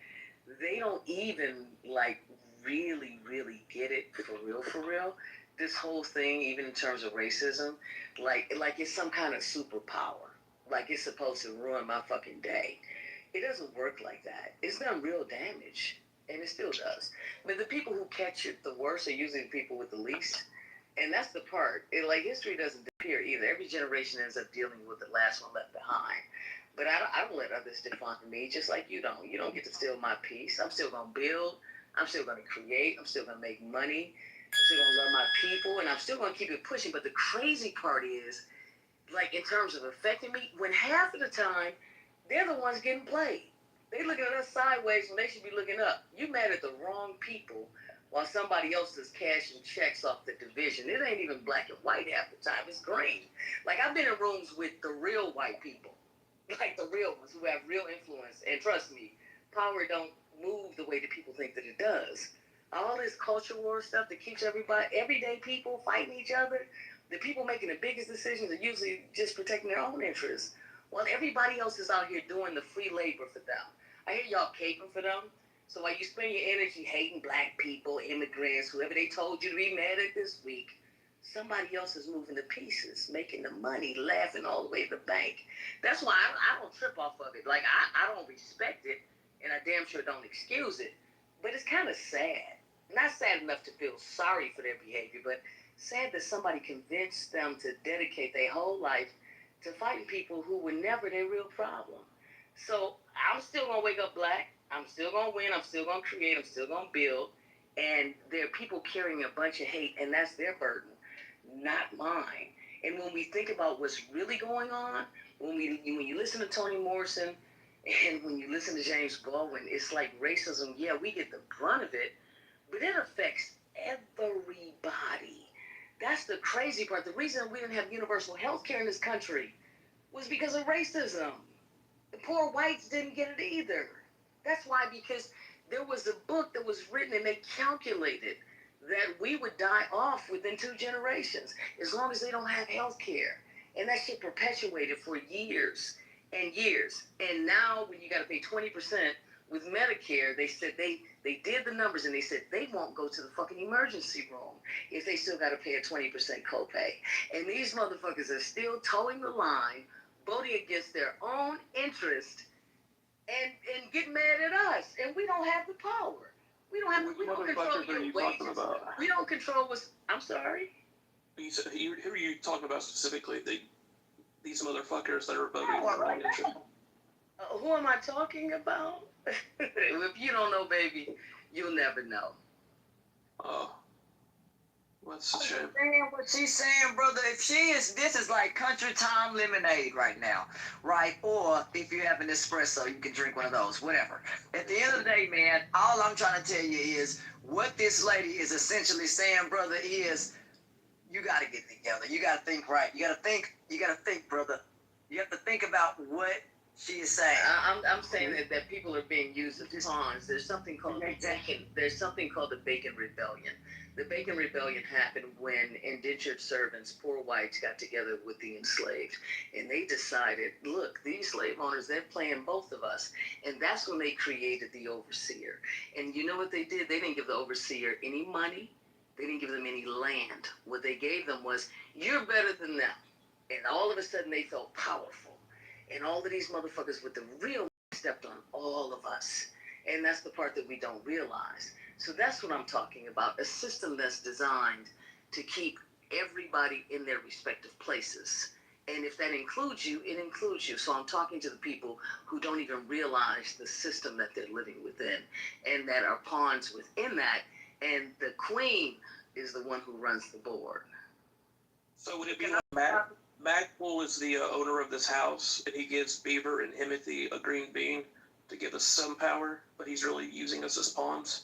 they don't even like really, really get it for real, this whole thing, even in terms of racism, like it's some kind of superpower. Like it's supposed to ruin my fucking day. It doesn't work like that. It's done real damage, and it still does. But the people who catch it the worst are usually the people with the least. And that's the part. Like history doesn't disappear either. Every generation ends up dealing with the last one left behind. But I don't let others define me, just like you don't. You don't get to steal my peace. I'm still gonna build. I'm still gonna create. I'm still gonna make money. I'm still gonna love my people, and I'm still gonna keep it pushing. But the crazy part is, like in terms of affecting me, when half of the time they're the ones getting played. They looking at us sideways when they should be looking up. You mad at the wrong people while somebody else is cashing checks off the division. It ain't even black and white half the time. It's green. Like I've been in rooms with the real white people, like the real ones who have real influence. And trust me, power don't move the way that people think that it does. All this culture war stuff that keeps everybody, everyday people fighting each other, the people making the biggest decisions are usually just protecting their own interests. While everybody else is out here doing the free labor for them. I hear y'all caping for them. So while you spend your energy hating black people, immigrants, whoever they told you to be mad at this week, somebody else is moving the pieces, making the money, laughing all the way to the bank. That's why I don't trip off of it. Like, I don't respect it, and I damn sure don't excuse it. But it's kind of sad. Not sad enough to feel sorry for their behavior, but sad that somebody convinced them to dedicate their whole life to fighting people who were never their real problem. So I'm still going to wake up black. I'm still going to win. I'm still going to create. I'm still going to build. And there are people carrying a bunch of hate, and that's their burden, not mine. And when we think about what's really going on, when you listen to Toni Morrison and when you listen to James Baldwin, it's like racism, yeah, we get the brunt of it, but it affects everybody. That's the crazy part. The reason we didn't have universal health care in this country was because of racism. The poor whites didn't get it either. That's why, because there was a book that was written and they calculated that we would die off within 2 generations as long as they don't have health care. And that shit perpetuated for years and years. And now when you got to pay 20% with Medicare, they said they did the numbers and they said they won't go to the fucking emergency room if they still got to pay a 20% copay. And these motherfuckers are still towing the line, voting against their own interest and getting mad at us. And we don't have the power. We don't control your wages. We don't control what's, I'm sorry? Who are you talking about specifically? These motherfuckers that are voting for the wrong issue. Who am I talking about? If you don't know, baby, you'll never know. Oh, what's the shame? What she's saying, brother, this is like country time lemonade right now, right? Or if you have an espresso, you can drink one of those, whatever. At the end of the day, man, all I'm trying to tell you is what this lady is essentially saying, brother, is you got to get together. You got to think right. You got to think, brother. You have to think about what she is saying. I'm saying that people are being used as pawns. There's something called the Bacon Rebellion. The Bacon Rebellion happened when indentured servants, poor whites, got together with the enslaved, and they decided, look, these slave owners, they're playing both of us, and that's when they created the overseer. And you know what they did? They didn't give the overseer any money. They didn't give them any land. What they gave them was, you're better than them. And all of a sudden they felt powerful. And all of these motherfuckers with the real stepped on all of us. And that's the part that we don't realize. So that's what I'm talking about. A system that's designed to keep everybody in their respective places. And if that includes you, it includes you. So I'm talking to the people who don't even realize the system that they're living within and that are pawns within that. And the queen is the one who runs the board. So would it be like Magpul is the owner of this house, and he gives Beaver and Himothy a green bean to give us some power, but he's really using us as pawns?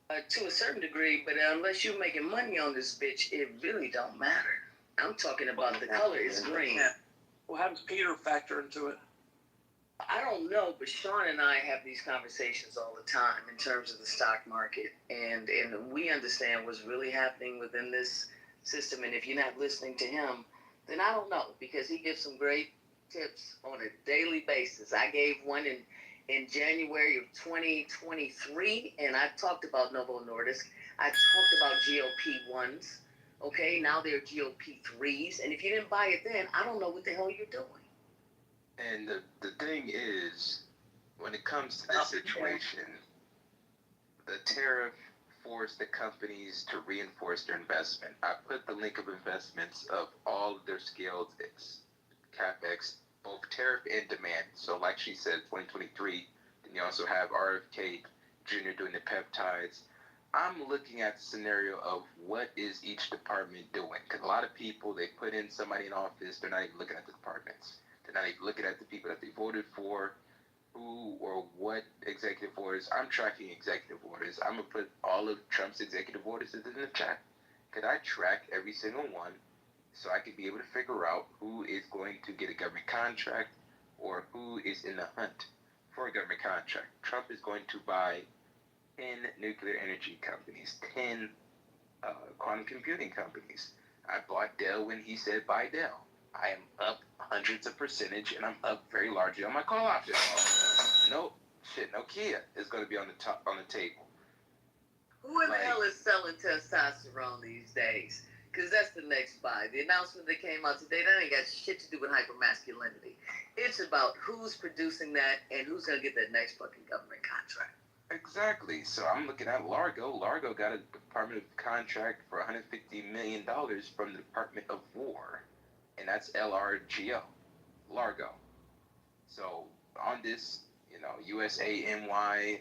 To a certain degree, but unless you're making money on this bitch, it really don't matter. I'm talking about the color is green. Well, how does Peter factor into it? I don't know, but Sean and I have these conversations all the time in terms of the stock market, and we understand what's really happening within this system. And if you're not listening to him, then I don't know, because he gives some great tips on a daily basis. I gave one, and in January of 2023, and I talked about Novo Nordisk. I talked about GLP-1s. Okay, now they're GLP-3s, and if you didn't buy it then, I don't know what the hell you're doing. And the thing is, when it comes to this situation, the tariff forced the companies to reinforce their investment. I put the link of investments of all of their scaled CapEx, both tariff and demand. So like she said, 2023, then you also have RFK Jr. doing the peptides. I'm looking at the scenario of what is each department doing. Because a lot of people, they put in somebody in office, they're not even looking at the departments. They're not even looking at the people that they voted for, who or what executive orders. I'm tracking executive orders. I'm going to put all of Trump's executive orders in the chat. Could I track every single one so I could be able to figure out who is going to get a government contract or who is in the hunt for a government contract? Trump is going to buy 10 nuclear energy companies, 10 quantum computing companies. I bought Dell when he said buy Dell. I am up hundreds of percentage, and I'm up very largely on my call option. No Nokia is going to be on the table. Who in the hell is selling testosterone these days? Because that's the next buy. The announcement that came out today, that ain't got shit to do with hypermasculinity. It's about who's producing that and who's going to get that next fucking government contract. Exactly. So I'm looking at Largo. Largo got a Department of Contract for $150 million from the Department of War. And that's LRGO, Largo. So on this, USANY,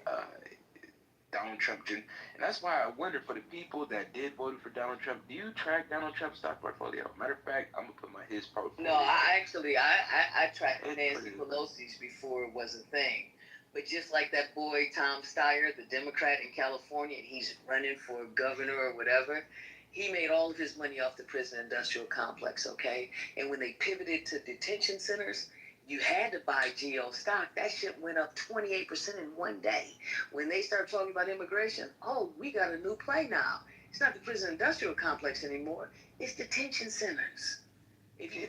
Donald Trump, and that's why I wonder for the people that did vote for Donald Trump, do you track Donald Trump's stock portfolio? Matter of fact, I'm gonna put his portfolio. No, I tracked Nancy Pelosi's before it was a thing. But just like that boy Tom Steyer, the Democrat in California, and he's running for governor or whatever, he made all of his money off the prison industrial complex, okay? And when they pivoted to detention centers, you had to buy GO stock. That shit went up 28% in one day. When they started talking about immigration, oh, we got a new play now. It's not the prison industrial complex anymore. It's detention centers. If you're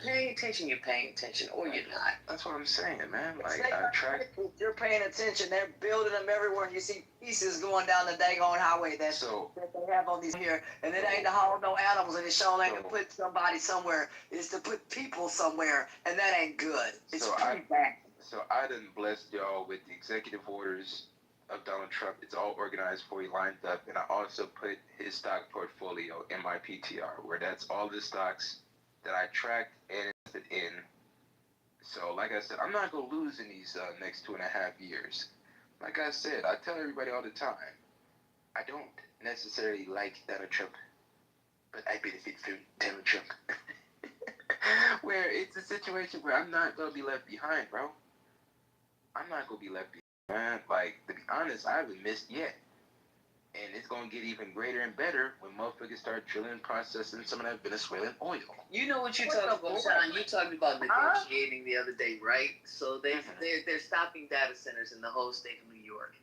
paying attention, you're paying attention, or you're not. That's what I'm saying, man. Like, I track. If you're paying attention, they're building them everywhere, and you see pieces going down the dang on highway that they have on these here, and it ain't to haul no animals, and it's showing ain't to put somebody somewhere. It's to put people somewhere, and that ain't good. It's pretty bad. So I done blessed y'all with the executive orders of Donald Trump. It's all organized for you, lined up, and I also put his stock portfolio in my PTR, where that's all the stocks that I tracked and invested in. So, like I said, I'm not going to lose in these next 2.5 years. Like I said, I tell everybody all the time, I don't necessarily like Donald Trump, but I benefit from Donald Trump. Where it's a situation where I'm not going to be left behind, bro. I'm not going to be left behind. Like, to be honest, I haven't missed yet. And it's going to get even greater and better when motherfuckers start drilling and processing some of that Venezuelan oil. You know what you're talking about, Sean? You talking about negotiating the other day, right? So they're stopping data centers in the whole state of New York,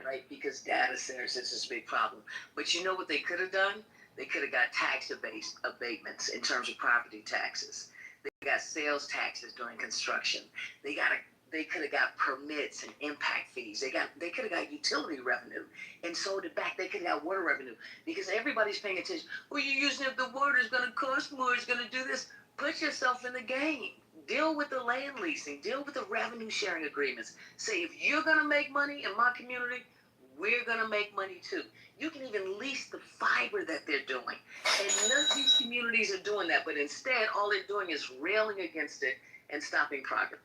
right? Because data centers is this big problem. But you know what they could have done? They could have got tax abatements in terms of property taxes. They got sales taxes during construction. They could have got permits and impact fees. They could have got utility revenue and sold it back. They could have got water revenue because everybody's paying attention. Well, you're using it, the water is going to cost more, it's going to do this. Put yourself in the game. Deal with the land leasing. Deal with the revenue sharing agreements. Say, if you're going to make money in my community, we're going to make money too. You can even lease the fiber that they're doing. And none of these communities are doing that. But instead, all they're doing is railing against it and stopping progress.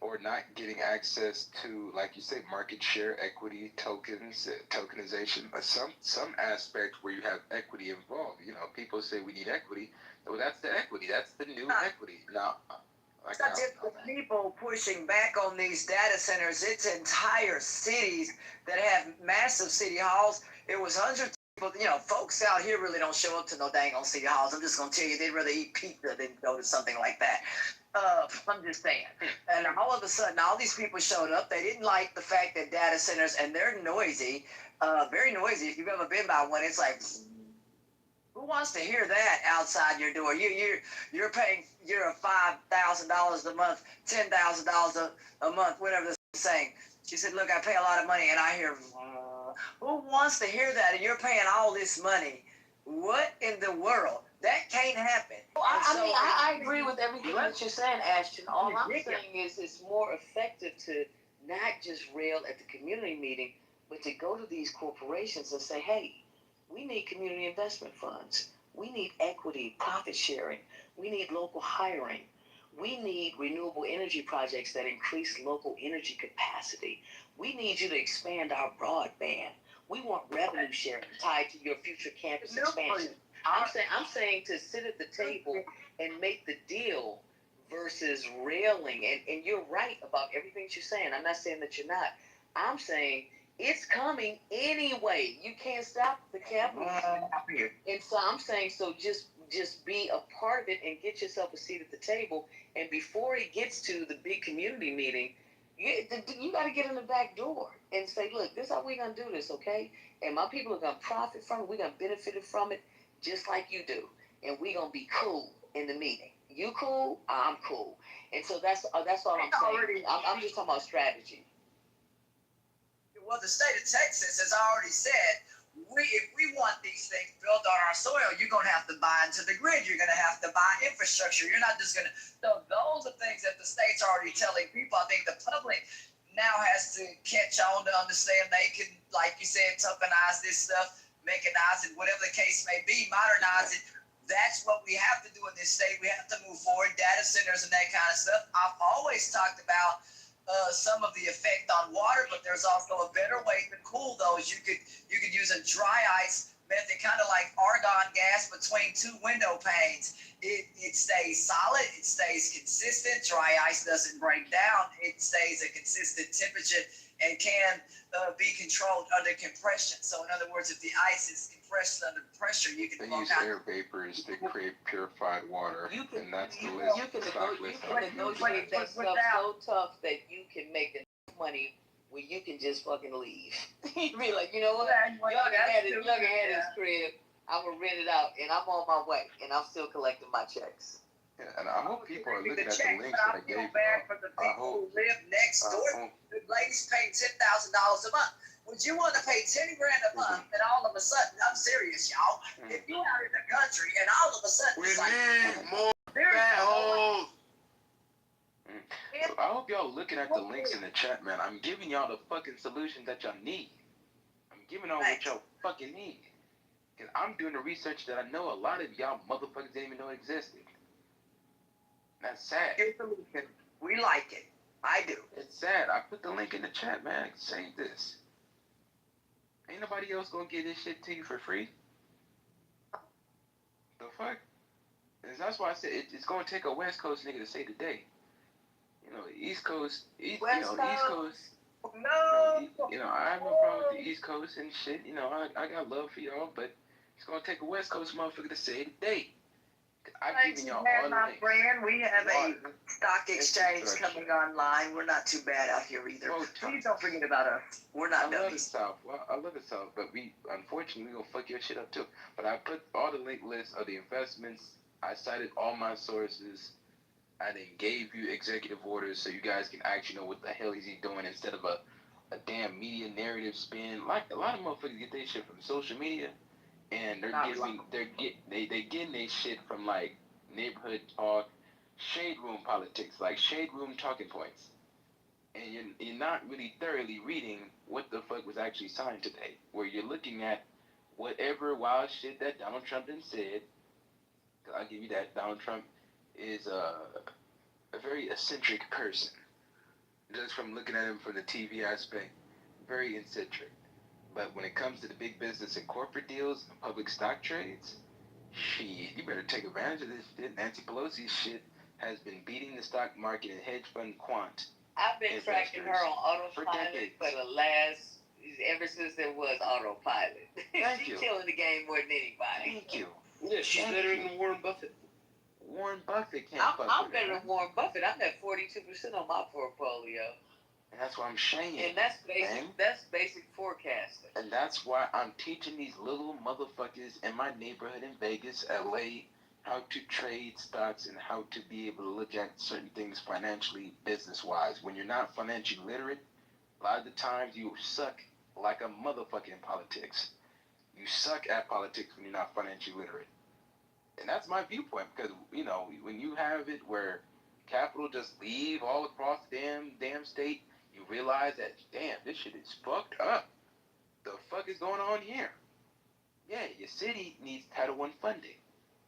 Or not getting access to, like you say, market share, equity, tokens, tokenization, some aspect where you have equity involved. People say we need equity. Well, that's the equity. That's the new equity. Now, it's not just the people pushing back on these data centers. It's entire cities that have massive city halls. It was hundreds of people. Folks out here really don't show up to no dang on city halls. I'm just going to tell you, they'd rather eat pizza than go to something like that. I'm just saying. And all of a sudden, all these people showed up. They didn't like the fact that data centers, and they're noisy, very noisy. If you've ever been by one, it's like, Who wants to hear that outside your door? You're paying a $5,000 a month, $10,000 a month, whatever the saying. She said, "Look, I pay a lot of money," and I hear, who wants to hear that? And you're paying all this money. What in the world? That can't happen. Well, I agree with everything that you're saying, Ashton. All I'm saying is it's more effective to not just rail at the community meeting, but to go to these corporations and say, hey, we need community investment funds. We need equity, profit sharing. We need local hiring. We need renewable energy projects that increase local energy capacity. We need you to expand our broadband. We want revenue sharing tied to your future campus expansion. I'm saying to sit at the table and make the deal versus railing. And you're right about everything you're saying. I'm not saying that you're not. I'm saying it's coming anyway. You can't stop the capital. And so I'm saying, so just be a part of it and get yourself a seat at the table. And before it gets to the big community meeting, you got to get in the back door and say, look, this is how we're going to do this, okay? And my people are going to profit from it. We're going to benefit from it just like you do. And we're going to be cool in the meeting. You cool, I'm cool. And so that's all I'm saying. I'm just talking about strategy. Well, the state of Texas has already said, if we want these things built on our soil, you're going to have to buy into the grid. You're going to have to buy infrastructure. You're not just going to. So those are things that the state's already telling people. I think the public now has to catch on to understand they can, like you said, tokenize this stuff, mechanize it, whatever the case may be, modernize it. That's what we have to do in this state. We have to move forward, data centers and that kind of stuff. I've always talked about some of the effect on water, but there's also a better way to cool those. You could use a dry ice method, kind of like argon gas between two window panes. It stays solid, it stays consistent. Dry ice doesn't break down. It stays a consistent temperature and can be controlled under compression. So in other words, if the ice is compressed under pressure, you can use air vapors to create purified water, and that's the list. You can negotiate that stuff so tough that you can make enough money where you can just fucking leave. You be like, you know what? Y'all can have this crib. I'm gonna rent it out, and I'm on my way, and I'm still collecting my checks. Yeah, and I hope people are looking at the links that I gave you. For the people who live next door. The ladies paying $10,000 a month. Would you want to pay $10,000 a month and all of a sudden, I'm serious, y'all, if you're out in the country and all of a sudden we need more manholes. So I hope y'all looking at the links in the chat, man. I'm giving y'all the fucking solution that y'all need. I'm giving y'all what y'all fucking need. Because I'm doing the research that I know a lot of y'all motherfuckers didn't even know existed. That's sad. We like it. I do. It's sad. I put the link in the chat, man. Save this. Ain't nobody else gonna give this shit to you for free. The fuck? And that's why I said it's gonna take a West Coast nigga to save the day. You know, East Coast, East Coast. No. You know, I have no problem with the East Coast and shit. You know, I got love for y'all, but it's gonna take a West Coast motherfucker to save the day. I've given y'all all the links. We have a stock exchange coming online. We're not too bad out here either. Please don't forget about us. We're not I love the South. Well, I love the South, but unfortunately, we gonna fuck your shit up too. But I put all the link lists of the investments. I cited all my sources. I then gave you executive orders so you guys can actually know what the hell is he doing instead of a damn media narrative spin. Like a lot of motherfuckers get their shit from social media. And they're getting their shit from like neighborhood talk, shade room politics, like shade room talking points. And you're not really thoroughly reading what the fuck was actually signed today. Where you're looking at whatever wild shit that Donald Trump done said. Cause I'll give you that. Donald Trump is a very eccentric person. Just from looking at him from the TV aspect, very eccentric. But when it comes to the big business and corporate deals and public stock trades, shit, you better take advantage of this shit. Nancy Pelosi's shit has been beating the stock market and hedge fund quant. I've been tracking her on autopilot for the ever since there was autopilot. She's killing the game more than anybody. Thank you. Yeah, she's better than Warren Buffett. Warren Buffett can't fuck I'm with better her. than Warren Buffett. I'm at 42% on my portfolio. And that's what I'm saying. And that's basic. man. That's basic forecasting. And that's why I'm teaching these little motherfuckers in my neighborhood in Vegas, LA, how to trade stocks and how to be able to look at certain things financially, business-wise. When you're not financially literate, a lot of the times you suck like a motherfucker in politics. You suck at politics when you're not financially literate. And that's my viewpoint, because, you know, when you have it where capital just leave all across the damn state, you realize that, damn, this shit is fucked up. The fuck is going on here? Yeah, your city needs Title I funding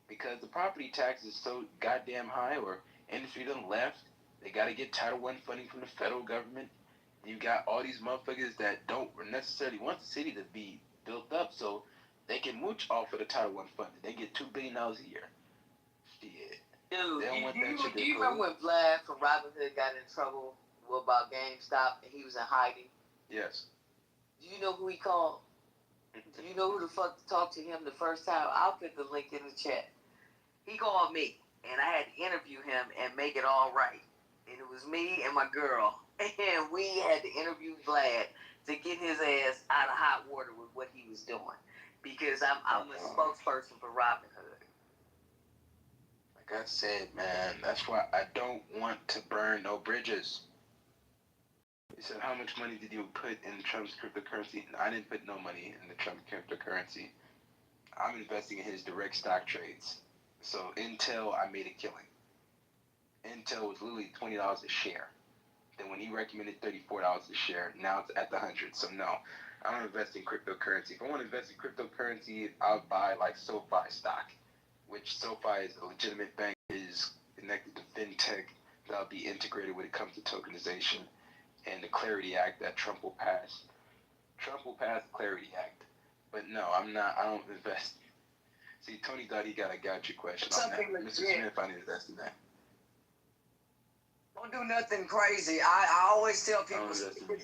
because the property tax is so goddamn high, or industry done left. They got to get Title I funding from the federal government. You got all these motherfuckers that don't necessarily want the city to be built up so they can mooch off of the Title I funding. They get $2 billion a year. Shit. Dude, They don't want that shit to do you remember when Vlad from Robin Hood got in trouble about GameStop and he was in hiding? Yes. Do you know who he called? Do you know who the fuck talked to him the first time? I'll put the link in the chat. He called me, and I had to interview him and make it all right. And it was me and my girl, and we had to interview Vlad to get his ass out of hot water with what he was doing, because I'm a spokesperson for Robin Hood. Like I said, man, that's why I don't want to burn no bridges. He said, how much money did you put in Trump's cryptocurrency? I didn't put no money in the Trump cryptocurrency. I'm investing in his direct stock trades. So Intel, I made a killing. Intel was literally $20 a share. Then when he recommended $34 a share, now it's at the 100. So no, I don't invest in cryptocurrency. If I want to invest in cryptocurrency, I'll buy like SoFi stock, which SoFi is a legitimate bank, is connected to fintech that'll be integrated when it comes to tokenization and the Clarity Act that Trump will pass. Trump will pass the Clarity Act. But no, I don't invest. See, Tony thought he got a gotcha question on that. Mr. Smith, I didn't invest in that. Don't do nothing crazy. I always tell people,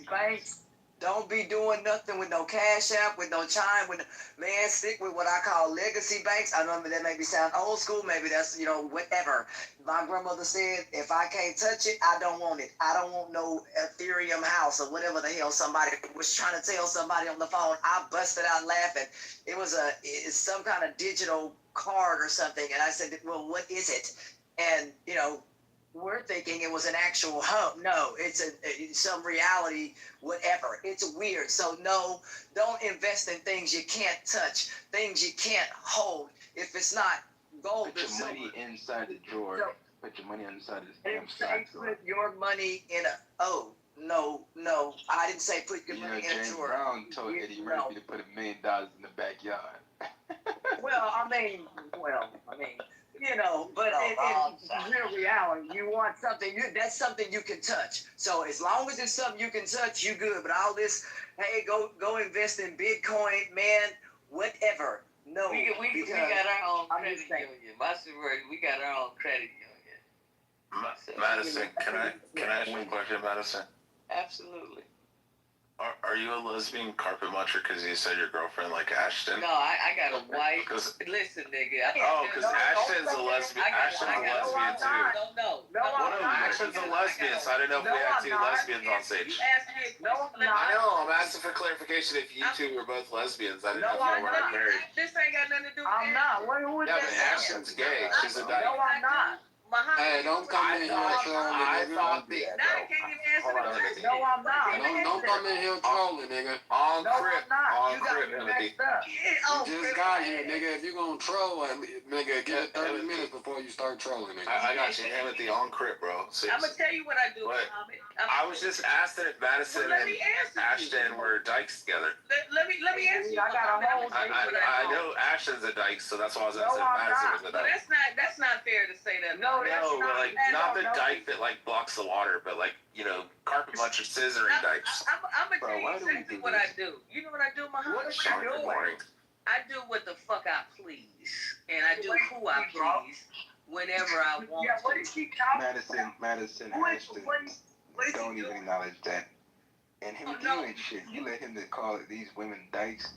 banks, don't be doing nothing with no Cash App, with no Chime, man, stick with what I call legacy banks. I know that maybe sound old school, maybe that's, whatever. My grandmother said, if I can't touch it, I don't want it. I don't want no Ethereum house or whatever the hell somebody was trying to tell somebody on the phone. I busted out laughing. It's some kind of digital card or something. And I said, well, what is it? And, we're thinking it was an actual home. No, it's some reality, whatever. It's weird. So no, don't invest in things you can't touch, things you can't hold. If it's not gold or silver. Put your money inside the drawer. So, put your money inside the damn sock drawer. Put your money in no, I didn't say put your money in a James drawer. Brown told Eddie Murphy to put $1 million in the backyard. But in real reality, you want something, that's something you can touch. So as long as it's something you can touch, you good. But all this, hey, go invest in Bitcoin, man, whatever. No, we got our own credit union. My sorority, we got our own credit union. Madison, can I ask you a question, Madison? Absolutely. Are you a lesbian carpet muncher because you said your girlfriend like Ashton? No, I got a wife. Listen, nigga. Because Ashton's a lesbian. Ashton's a lesbian too. No, Ashton's a lesbian, so I didn't know if we had 2 lesbians on stage. I know. I'm asking for clarification. If you two were both lesbians, I didn't know if you were married. This ain't got nothing to do with I'm not. Yeah, but Ashton's gay. She's a dyke. No, I'm not. Hey, don't come in here trolling, nigga. No, I'm not. Don't come in here trolling, nigga. On No, Crip. I'm not. On You got Crip, me Timothy. messed up. You just got here, nigga. If you gonna troll, nigga, give it 30 minutes before you start trolling, nigga. I got you. Timothy on Crip, bro. I'm gonna tell you what I do. I was just asking if Madison Well, let and me answer Ashton were dykes together. Let me answer you. I got a whole I know Ashton's a dyke, so that's why I was asking if Madison was a But dyke. that's not fair to say that. No, that's No, but like not the no. dyke that like blocks the water, but like carpet muncher scissoring dykes. I'm gonna tell you why do we exactly do what this? I do. You know what I do, Muhammad? Sean, good morning. I do what the fuck I please, and I do who I please whenever I want Yeah, what to. is she talking Madison, What Ashton is don't he even doing? acknowledge that. And him no. doing shit, you let him to call these women dykes.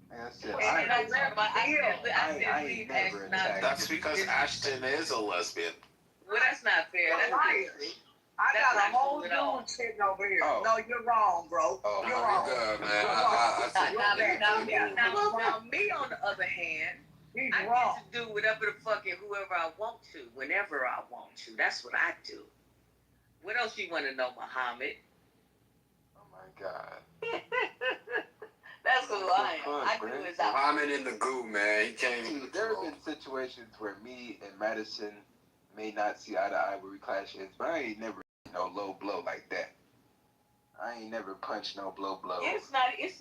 I said, I ain't never attacked. That's because Ashton is a lesbian. Well, that's not fair. That's crazy. I got a whole at all. dude sitting over here. Oh. No, you're wrong, bro. Oh, You're no, wrong. we good, man. Now, me on the other hand, He's I wrong. get to do whatever the fucking whoever I want to, whenever I want to. That's what I do. What else you want to know, Muhammad? Oh my God. That's who I am. I do as I Muhammad in the goo, man. He can't See, even there have control. been situations where me and Madison may not see eye to eye where we clash heads, but I ain't never no low blow like that. I ain't never punched no blow. It's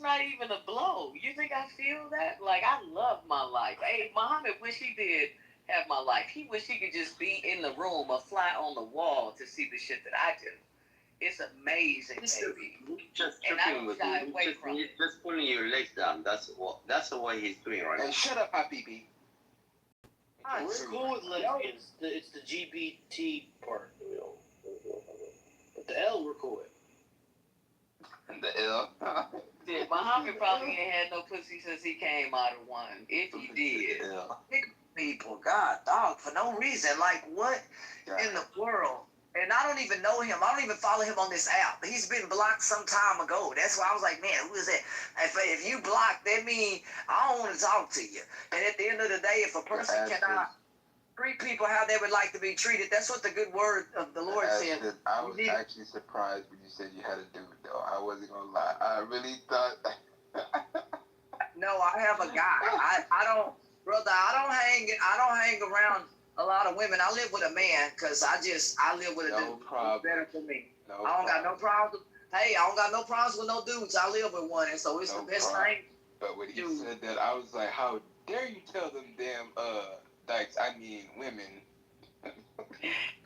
not even a blow. You think I feel that? Like, I love my life. Hey, Muhammad wish he did have my life. He wish he could just be in the room or fly on the wall to see the shit that I do. It's amazing, baby. Just And I tripping don't with shy you. away from it. Just pulling your legs down. That's the way he's doing right Hey, now. shut up, Habibi. We're cool with lesbians. It's the GBT part, you know. But the L, we're cool with. The L. Yeah, Muhammad probably ain't had no pussy since he came out of one. If he did. People, God, dog, for no reason. Like, what in the world? And I don't even know him. I don't even follow him on this app. He's been blocked some time ago. That's why I was like, man, who is that? If you block, that means I don't want to talk to you. And at the end of the day, if a person cannot treat people how they would like to be treated, that's what the good word of the Lord said. I was actually surprised when you said you had a dude, though. I wasn't gonna lie. I really thought. No, I have a guy. I don't, brother. I don't hang around a lot of women. I live with a man because I live with a dude. It's better for me. I don't got no problems. Hey, I don't got no problems with no dudes. I live with one, and so it's the best thing. But when he said that, I was like, how dare you tell them damn dykes? I mean women.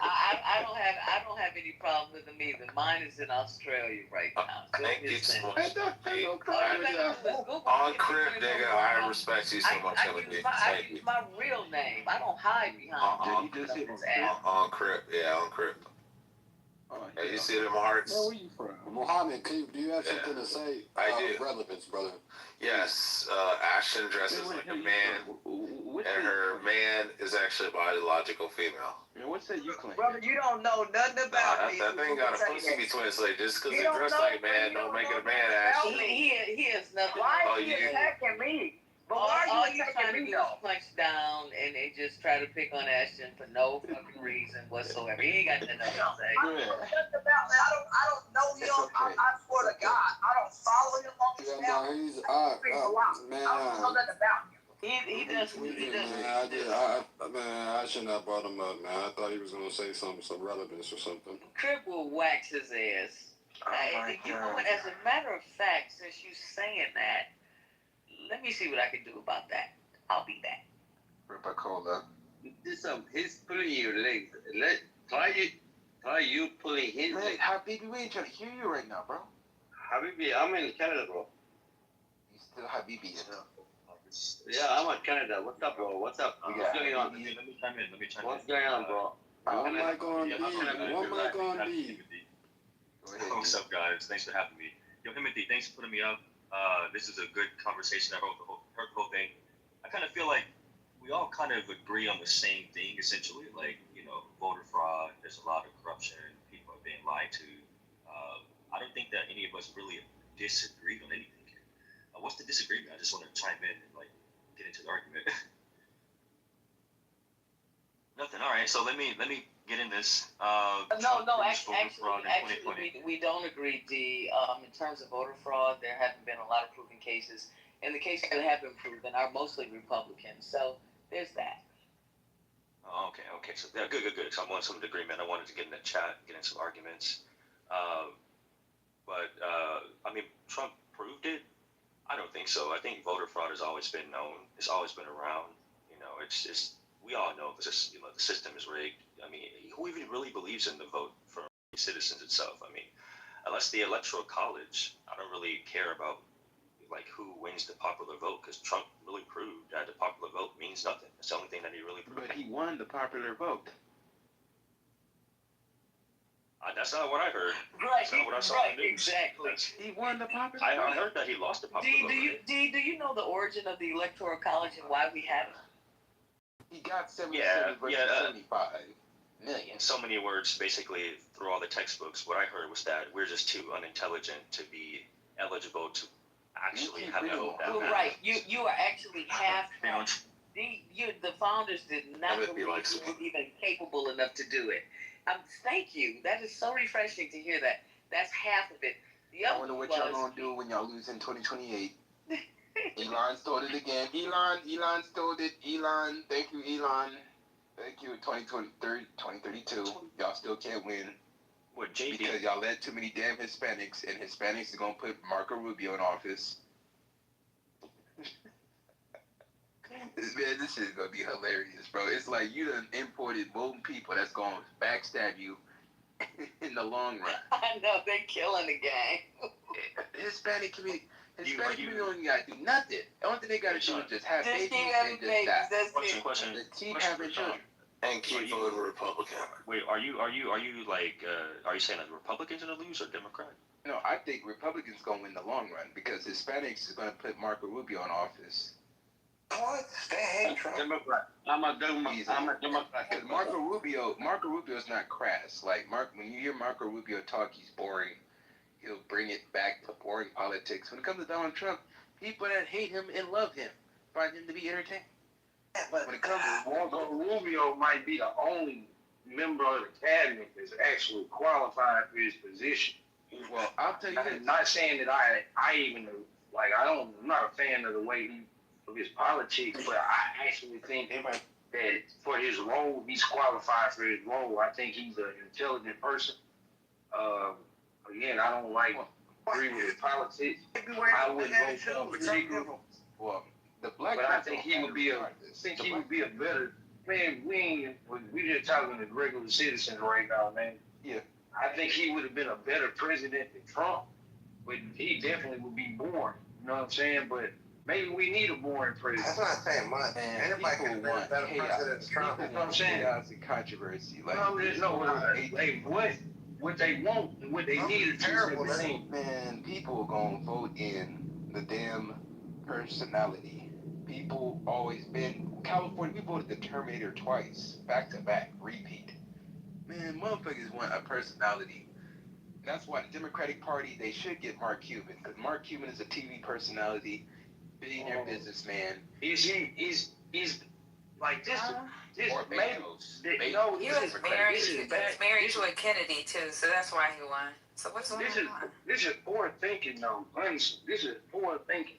I don't have any problem with them either. Mine is in Australia right now. So Thank you so much. Google On crib, nigga, I respect you so much, Timothy. I use my real name. I don't hide behind On crib, yeah, on crib. Hey, you see them hearts? Where you from? Muhammad, do you have something to say? I do. Relevance, brother. Yes, Ashton dresses like a man, and her man is actually a biological female. Man, what's that you claim? Brother, you don't know nothing about me. That thing got a pussy between its legs. Just because You they don't dress know- like a man don't make it a man, Ashton. He has nothing. Why Oh, are you you- attacking me? But All why are you he's trying attacking to me do though? is punch down, and they just try to pick on Ashton for no fucking reason whatsoever. He ain't got nothing else to say. I don't know nothing about that. I don't know him. I swear to God, I don't follow him on this Yeah, app. no, he's Man, I don't know nothing about him. He does. Man, I shouldn't have brought him up, man. I thought he was gonna say something, some relevance or something. Crip will wax his ass. Hey, you know what? As a matter of fact, since you saying that, let me see what I can do about that. I'll be back. Ripacola. He's pulling your legs. Try you pulling his Man, legs. Habibi, we ain't trying to hear you right now, bro. Habibi, I'm in Canada, bro. You still Habibi, you know? Yeah, I'm in Canada. What's up, bro? What's up? What's going on? Let me chime in. What's going on, bro? One mic on D. One mic on D. What's up, guys? Thanks for having me. Yo, Timothy, thanks for putting me up. This is a good conversation. I heard the whole thing. I kind of feel like we all kind of agree on the same thing, essentially. Like, voter fraud, there's a lot of corruption, people are being lied to. I don't think that any of us really disagreed on anything here. What's the disagreement? I just want to chime in and, get into the argument. Nothing. All right, so let me get in this. No, actually, we don't agree, D. In terms of voter fraud, there haven't been a lot of proven cases. And the cases that have been proven are mostly Republicans. So there's that. Oh, okay. So yeah, good. So I want some agreement. I wanted to get in the chat, get in some arguments. But Trump proved it. I don't think so. I think voter fraud has always been known. It's always been around. It's just we all know the system is rigged. I mean, who even really believes in the vote for citizens itself? I mean, unless the Electoral College, I don't really care about who wins the popular vote, because Trump really proved that the popular vote means nothing. That's the only thing that he really proved. But he won the popular vote. That's not what I heard. Right, That's not what I saw on the news. Exactly. He won the popular I vote. heard that he lost the popular vote. Do you know the origin of the Electoral College and why we have it? He got 77 versus 75. In so many words, basically, through all the textbooks, what I heard was that we're just too unintelligent to be eligible to actually have that vote. Right. You are actually half. The founders did not believe you were even capable enough to do it. Thank you. That is so refreshing to hear that. That's half of it. The I other wonder what was, y'all gonna do when y'all lose in 2028. Elon stole it again. Elon stole it. Elon, thank you, Elon. Thank you. 2032, y'all still can't win. What, JD? Because y'all let too many damn Hispanics, and Hispanics are gonna put Marco Rubio in office. Man, this shit is gonna be hilarious, bro. It's like you done imported voting people that's gonna backstab you in the long run. I know they're killing the game. Hispanic community only gotta do nothing. The only thing they gotta do is just have babies and just die. That's it. Question. The team having children. And keep voting Republican. Wait, are you like are you saying that Republicans are gonna lose or Democrat? No, I think Republicans gonna win the long run because Hispanics is gonna put Marco Rubio in office. What? They hate Trump. Democrat. I'm a Democrat. Because Marco Rubio is not crass. Like when you hear Marco Rubio talk, he's boring. He'll bring it back to boring politics. When it comes to Donald Trump, people that hate him and love him find him to be entertaining. But when it comes to Marco Rubio might be the only member of the cabinet that's actually qualified for his position. Well, I'll tell you this. Not saying that I even like I'm not a fan of the way of his politics, but I actually think that for his role, he's qualified for his role. I think he's an intelligent person. Again, I don't agree with his politics. I wouldn't vote for him particularly. Well, the black. But I think he would be a better man. We just talking to regular citizens right now, man. Yeah. I think he would have been a better president than Trump, but he definitely would be boring. You know what I'm saying? But maybe we need a boring president. That's not saying much. Anybody can be a better president than Trump. That's what I'm saying. Chaos and controversy. Like, What they want and what they need is terrible. Man, people are gonna vote in the damn personality. People always been California. We voted the Terminator twice, back to back, repeat. Man, motherfuckers want a personality. That's why the Democratic Party, they should get Mark Cuban, because Mark Cuban is a TV personality, billionaire businessman. He's like this. Or Bezos. He was married to a Kennedy too, so that's why he won. So what's going on? This is poor thinking, though. This is poor thinking.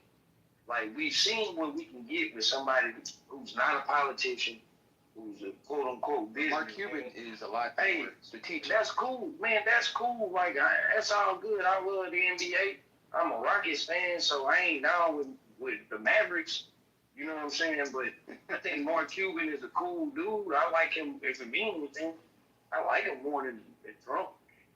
Like, we've seen what we can get with somebody who's not a politician, who's a quote unquote business. Mark Cuban is a lot strategic. That's cool, man. That's cool. Like, that's all good. I love the NBA. I'm a Rockets fan, so I ain't down with the Mavericks. You know what I'm saying? But I think Mark Cuban is a cool dude. I like him as a being with him. I like him more than Trump.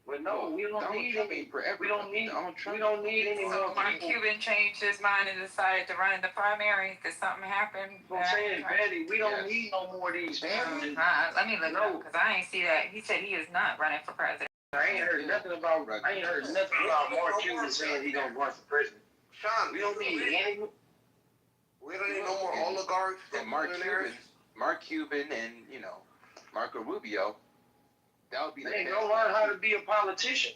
But no, we don't need any. We don't need any more. Mark Cuban changed his mind and decided to run in the primary because something happened. I'm saying, Betty, we don't need no more of these. Let me look up because I ain't see that. He said he is not running for president. I ain't heard nothing about Mark Cuban saying he's gonna run for president. Sean, we don't need any. We don't need no more oligarchs. And Mark Cuban and, Marco Rubio, that would be the best. Don't learn how to be a politician.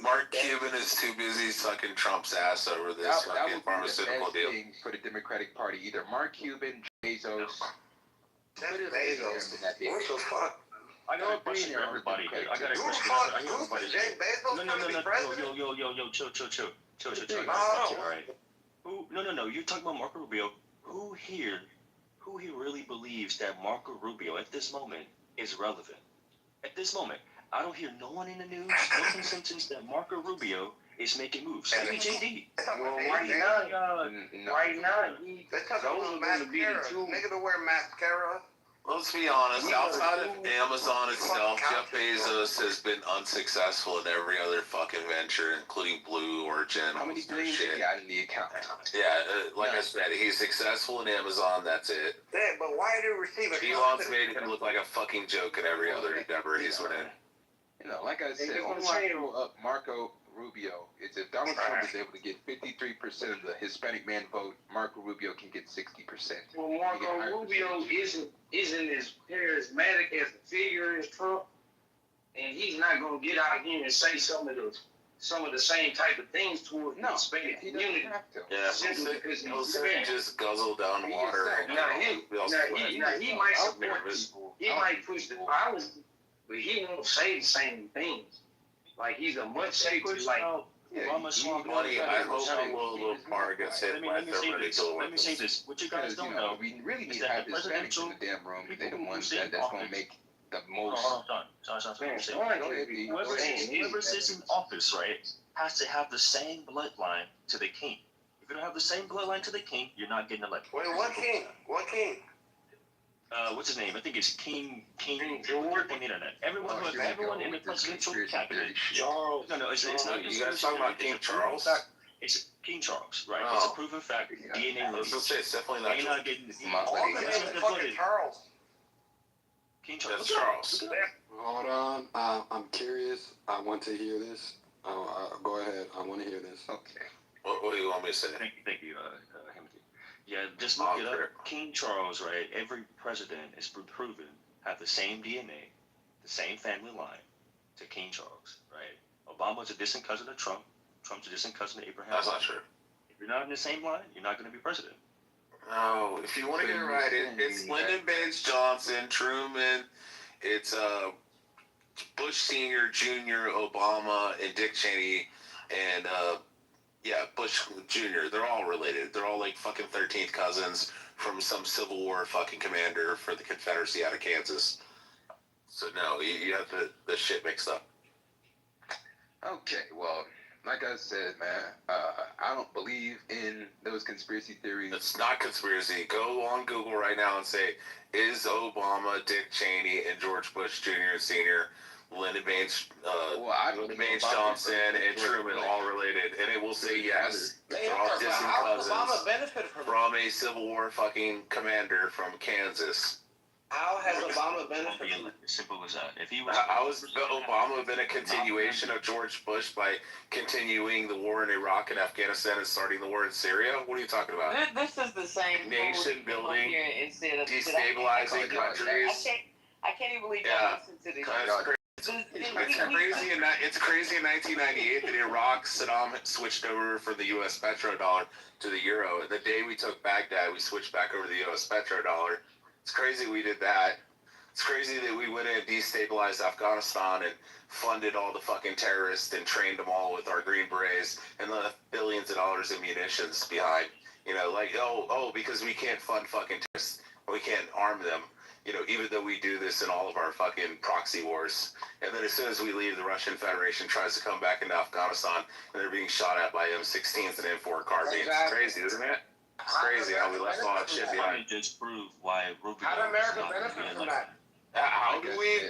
Mark Cuban is too busy sucking Trump's ass over this fucking pharmaceutical deal. For the Democratic Party, either Mark Cuban, Bezos. Bezos. What the fuck? I got a question for everybody. Yo, chill. All right. No. You're talking about Marco Rubio. Who here really believes that Marco Rubio at this moment is relevant? At this moment, I don't hear no one in the news, no consensus that Marco Rubio is making moves. Maybe JD. Well, right now, they're talking about mascara. Nigga to wear mascara. Let's be honest, outside of Amazon itself, Jeff Bezos has been unsuccessful in every other fucking venture, including Blue Origin. How many billions he got in the account? Yeah, like I said, he's successful in Amazon, that's it. Yeah, but why do you receive it? Elon's made him look like a fucking joke in every other endeavor he's been in. Like I said, I want to throw up Marco Rubio is if Donald Trump is able to get 53% of the Hispanic man vote, Marco Rubio can get 60%. Well, Marco Rubio isn't as charismatic as a figure as Trump, and he's not gonna get out here and say some of the same type of things toward the Hispanic community. Yeah, Simply because he'll he's say Hispanic. just guzzle down water. He might support this. He might push the violence, but he won't say the same things. Like he's a much safer, like. Buddy, I hope Little Bar gets hit by a thermobaric. Let me say this. What you guys don't know, we really need is to that have the Hispanics presidential in the damn room. They're the people ones who sit in that's going to office- make the most. Hold on. Whoever sits in office, right, has to have the same bloodline to the king. If you don't have the same bloodline to the king, you're not getting elected. Wait, what king? What king? What's his name? I think it's King George on the internet. Everyone in the presidential cabinet. Charles. No, it's not. You guys talking about King Charles? It's King Charles, right? It's a proven fact. DNA. I was gonna say it's definitely You're not not getting. Fucking Charles. King Charles. That's Charles. Hold on. I'm curious. I want to hear this. Go ahead. I want to hear this. Okay. What do you want me to say? Thank you, Timothy. Yeah, just look it up. King Charles, right? Every president is proven have the same DNA, the same family line to King Charles, right? Obama's a distant cousin of Trump. Trump's a distant cousin of Abraham. That's not true. If you're not in the same line, you're not going to be president. No, if you want to get it right, it's Lyndon Baines Johnson, Truman, it's Bush Senior, Junior, Obama, and Dick Cheney, and Bush Jr. They're all related. They're all like fucking 13th cousins from some Civil War fucking commander for the Confederacy out of Kansas. So no, you have the shit mixed up. Okay, well, like I said, man, I don't believe in those conspiracy theories. It's not conspiracy. Go on Google right now and say, is Obama, Dick Cheney, and George Bush Jr. and Sr., Lyndon Baines Johnson, and Truman all related? And it will say yes. They're all distant cousins Obama benefited from a Civil War fucking commander from Kansas. How has Obama benefited from As simple as that. If he was, How has Obama been a continuation of George Bush by continuing the war in Iraq and Afghanistan and starting the war in Syria? What are you talking about? This is the same Nation building, instead of destabilizing countries. I can't even believe Yeah. I listened to this. It's crazy in 1998 that Iraq, Saddam switched over from the U.S. petrodollar to the euro. The day we took Baghdad, we switched back over to the U.S. petrodollar. It's crazy we did that. It's crazy that we went in and destabilized Afghanistan and funded all the fucking terrorists and trained them all with our Green Berets and left billions of dollars in munitions behind. You know, like, because we can't fund fucking terrorists, we can't arm them. You know, even though we do this in all of our fucking proxy wars. And then as soon as we leave, the Russian Federation tries to come back into Afghanistan and they're being shot at by M16s and M4 carbines. It's crazy, isn't it? It's crazy how we left all that shit behind. just prove why Rubio. How did America benefit from that? How do we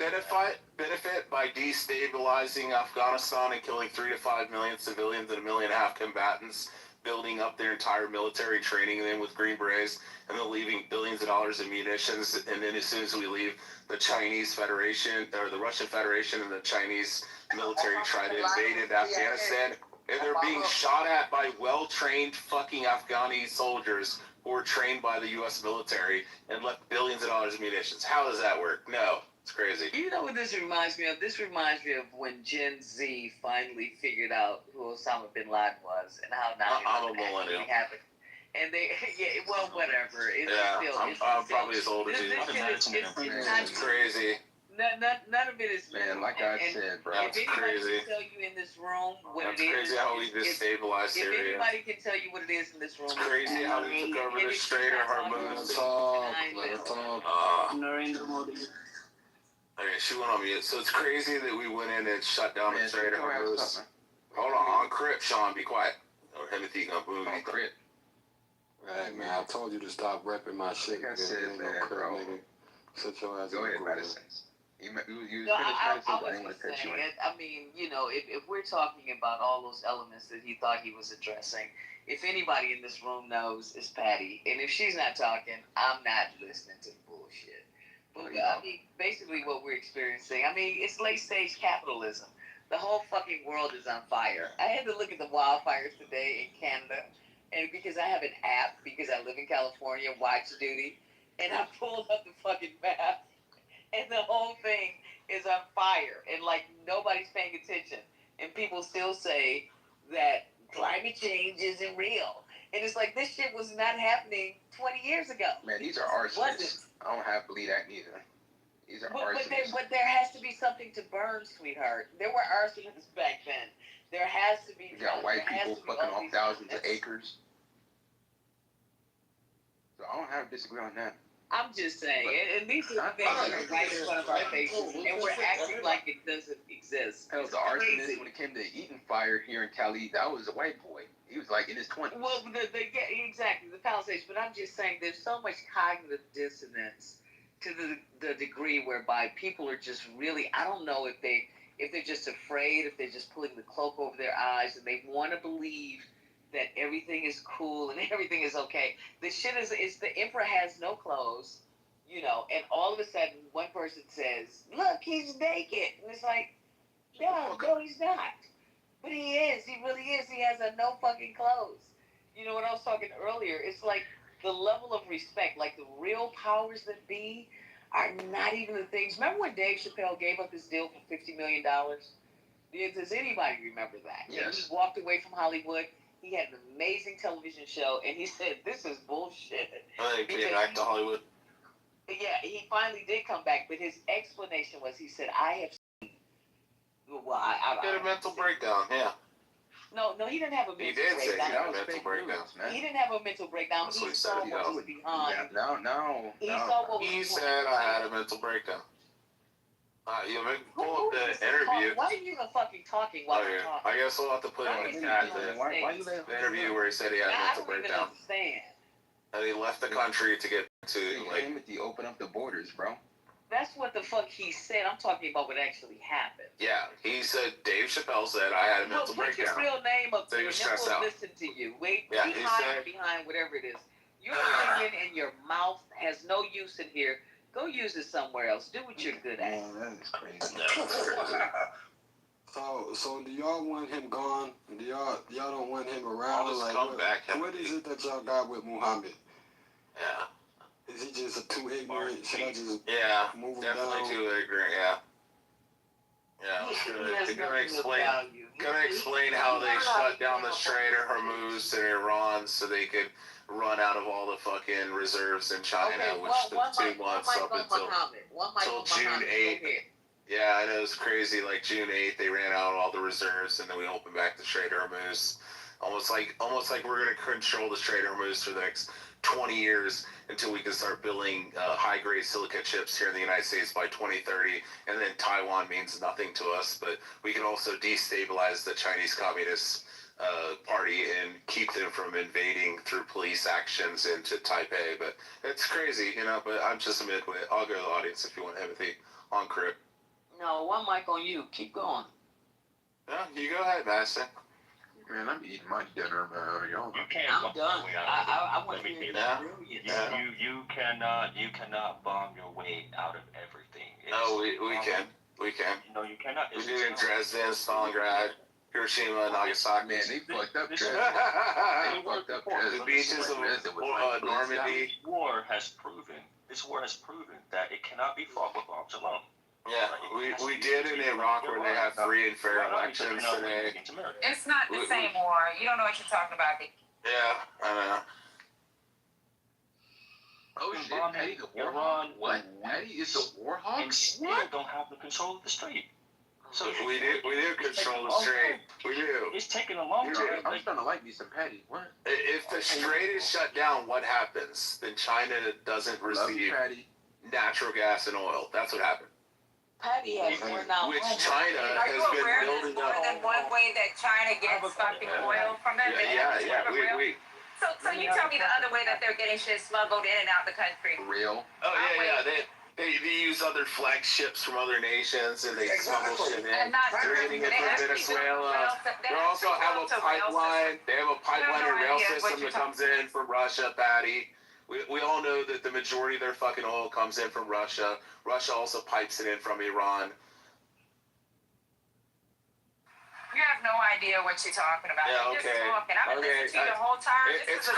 benefit by destabilizing Afghanistan and killing 3 to 5 million civilians and 1.5 million combatants, building up their entire military, training them with Green Berets, and then leaving billions of dollars in munitions? And then as soon as we leave, the Chinese Federation or the Russian Federation and the Chinese military try to invade Afghanistan, and they're being shot at by well-trained fucking Afghani soldiers who were trained by the U.S. military and left billions of dollars in munitions. How does that work? No, it's crazy. You know what this reminds me of? This reminds me of when Gen Z finally figured out who Osama bin Laden was and how I'm a 9/11 millennial. actually happened. And they, whatever. I'm probably as old as you. It's crazy. None of it is. Man, like I said, bro, if it's anybody crazy. can tell you in this room what That's it is. crazy how we destabilized If Syria. anybody can tell you what it is in this room. It's crazy how we took over the Strait of Hormuz. Okay, she went on mute. So it's crazy that we went in and shut down the Strait of Hormuz. Hold on, Crip, Sean, be quiet. Or Timothy gonna boo me. Crip. Right, man. I told you to stop repping my shit. Like I said, man, Crip, bro. nigga. Sit your ass Go in ahead, the Madison. You No, finished I Madison, but I was ain't gonna just cut you saying in. it. I mean, if we're talking about all those elements that he thought he was addressing, if anybody in this room knows, it's Patty. And if she's not talking, I'm not listening to bullshit. But I mean, basically what we're experiencing, I mean, it's late stage capitalism. The whole fucking world is on fire. I had to look at the wildfires today in Canada, and because I have an app, because I live in California, Watch Duty, and I pulled up the fucking map, and the whole thing is on fire, and like nobody's paying attention, and people still say that climate change isn't real, and it's like this shit was not happening 20 years ago. Man, these are arsonists. I don't have to believe that neither. These are arsonists. But there has to be something to burn, sweetheart. There were arsonists back then. There has to be. You got white people fucking off thousands of acres. So I don't have to disagree on that. I'm just saying, and these are the things that are right in front of our faces, and we're acting like it doesn't exist. Hell, the arsonist, when it came to Eaton fire here in Cali, that was a white boy. He was like in his 20s. Well, exactly, the Palisades, but I'm just saying there's so much cognitive dissonance to the degree whereby people are just really, I don't know if they're just afraid, if they're just pulling the cloak over their eyes, and they want to believe that everything is cool and everything is okay. The shit is the emperor has no clothes, you know, and all of a sudden one person says, look, he's naked. And it's like, no, he's not. But he is. He really is. He has no fucking clothes. You know what I was talking earlier? It's like the level of respect, like the real powers that be are not even the things. Remember when Dave Chappelle gave up his deal for $50 million? Does anybody remember that? Yes. And he walked away from Hollywood. He had an amazing television show, and he said, this is bullshit. He came back to Hollywood. Yeah, he finally did come back, but his explanation was, he said, I have seen... Well, I had a mental breakdown, yeah. No, he didn't have a mental breakdown. He did say he had a mental breakdown. He didn't have a mental breakdown. That's He what he saw said. what was behind. He said I had a mental breakdown. You pull up the interview. Why are you even fucking talking while you're talking? I guess we'll have to put in the chat the interview where he said he had a mental breakdown. I don't even understand. And he left the country to get to like. Timothy, open up the borders, bro. That's what the fuck he said. I'm talking about what actually happened. Yeah, he said. Dave Chappelle said I had a mental breakdown. Put your real name up there, and then we'll listen to you. Wait, be hiding behind whatever it is. Your opinion and your mouth has no use in here. Go use it somewhere else. Do what you're good at. Man, that is crazy. So do y'all want him gone? Do y'all don't want him around? Like, what is it that y'all got with Muhammad? Yeah. Is he just too ignorant? Should I just move him definitely down? too ignorant. Gonna explain how they shut down the Strait of Hormuz in Iran so they could run out of all the fucking reserves in China, which took 2 months up until June 8th. Yeah, I know, it's crazy. Like June 8th, they ran out all the reserves, and then we opened back the Strait of Hormuz. Almost like we're gonna control the Strait of Hormuz for the next 20 years until we can start building high-grade silica chips here in the United States by 2030, and then Taiwan means nothing to us, but we can also destabilize the Chinese Communist Party and keep them from invading through police actions into Taipei. But it's crazy, you know, but I'm just a midwit. I'll go to the audience if you want empathy on Crip. No, one mic on you. Keep going. Yeah, you go ahead, Master. Man, I'm eating my dinner, man. You can't. I'm done. I want to You cannot bomb your way out of everything. No, we can. We can. No, you cannot. We did in Dresden, Stalingrad, Hiroshima, Nagasaki. Man, they fucked up Dresden. They fucked up Dresden. The beaches of Normandy. This war has proven that it cannot be fought with bombs alone. Yeah, we did in Iraq where they had free and fair elections today. It's not the same war. You don't know what you're talking about. Yeah, I know. Oh shit, Patty the Warhawk? What? Patty is the Warhawk? And still don't have the control of the strait. So we do control the strait. We do. It's taking a long time. I'm starting to like me some Patty. What? If the strait is shut down, what happens? Then China doesn't receive natural gas and oil. That's what happened. Patty has more now. Which China Are has you been aware building there's more up. than one way that China gets fucking oil from them? Yeah. So you tell me the other way that they're getting shit smuggled in and out the country. Real? Oh yeah. They use other flagships from other nations and they smuggle shit in. And not They're getting it from Venezuela. They also have a pipeline. They have a pipeline and rail system that comes in from Russia, Patty. We all know that the majority of their fucking oil comes in from Russia. Russia also pipes it in from Iran. You have no idea what you're talking about. Yeah, You're okay. just talking. I've been listening to you the whole time. It's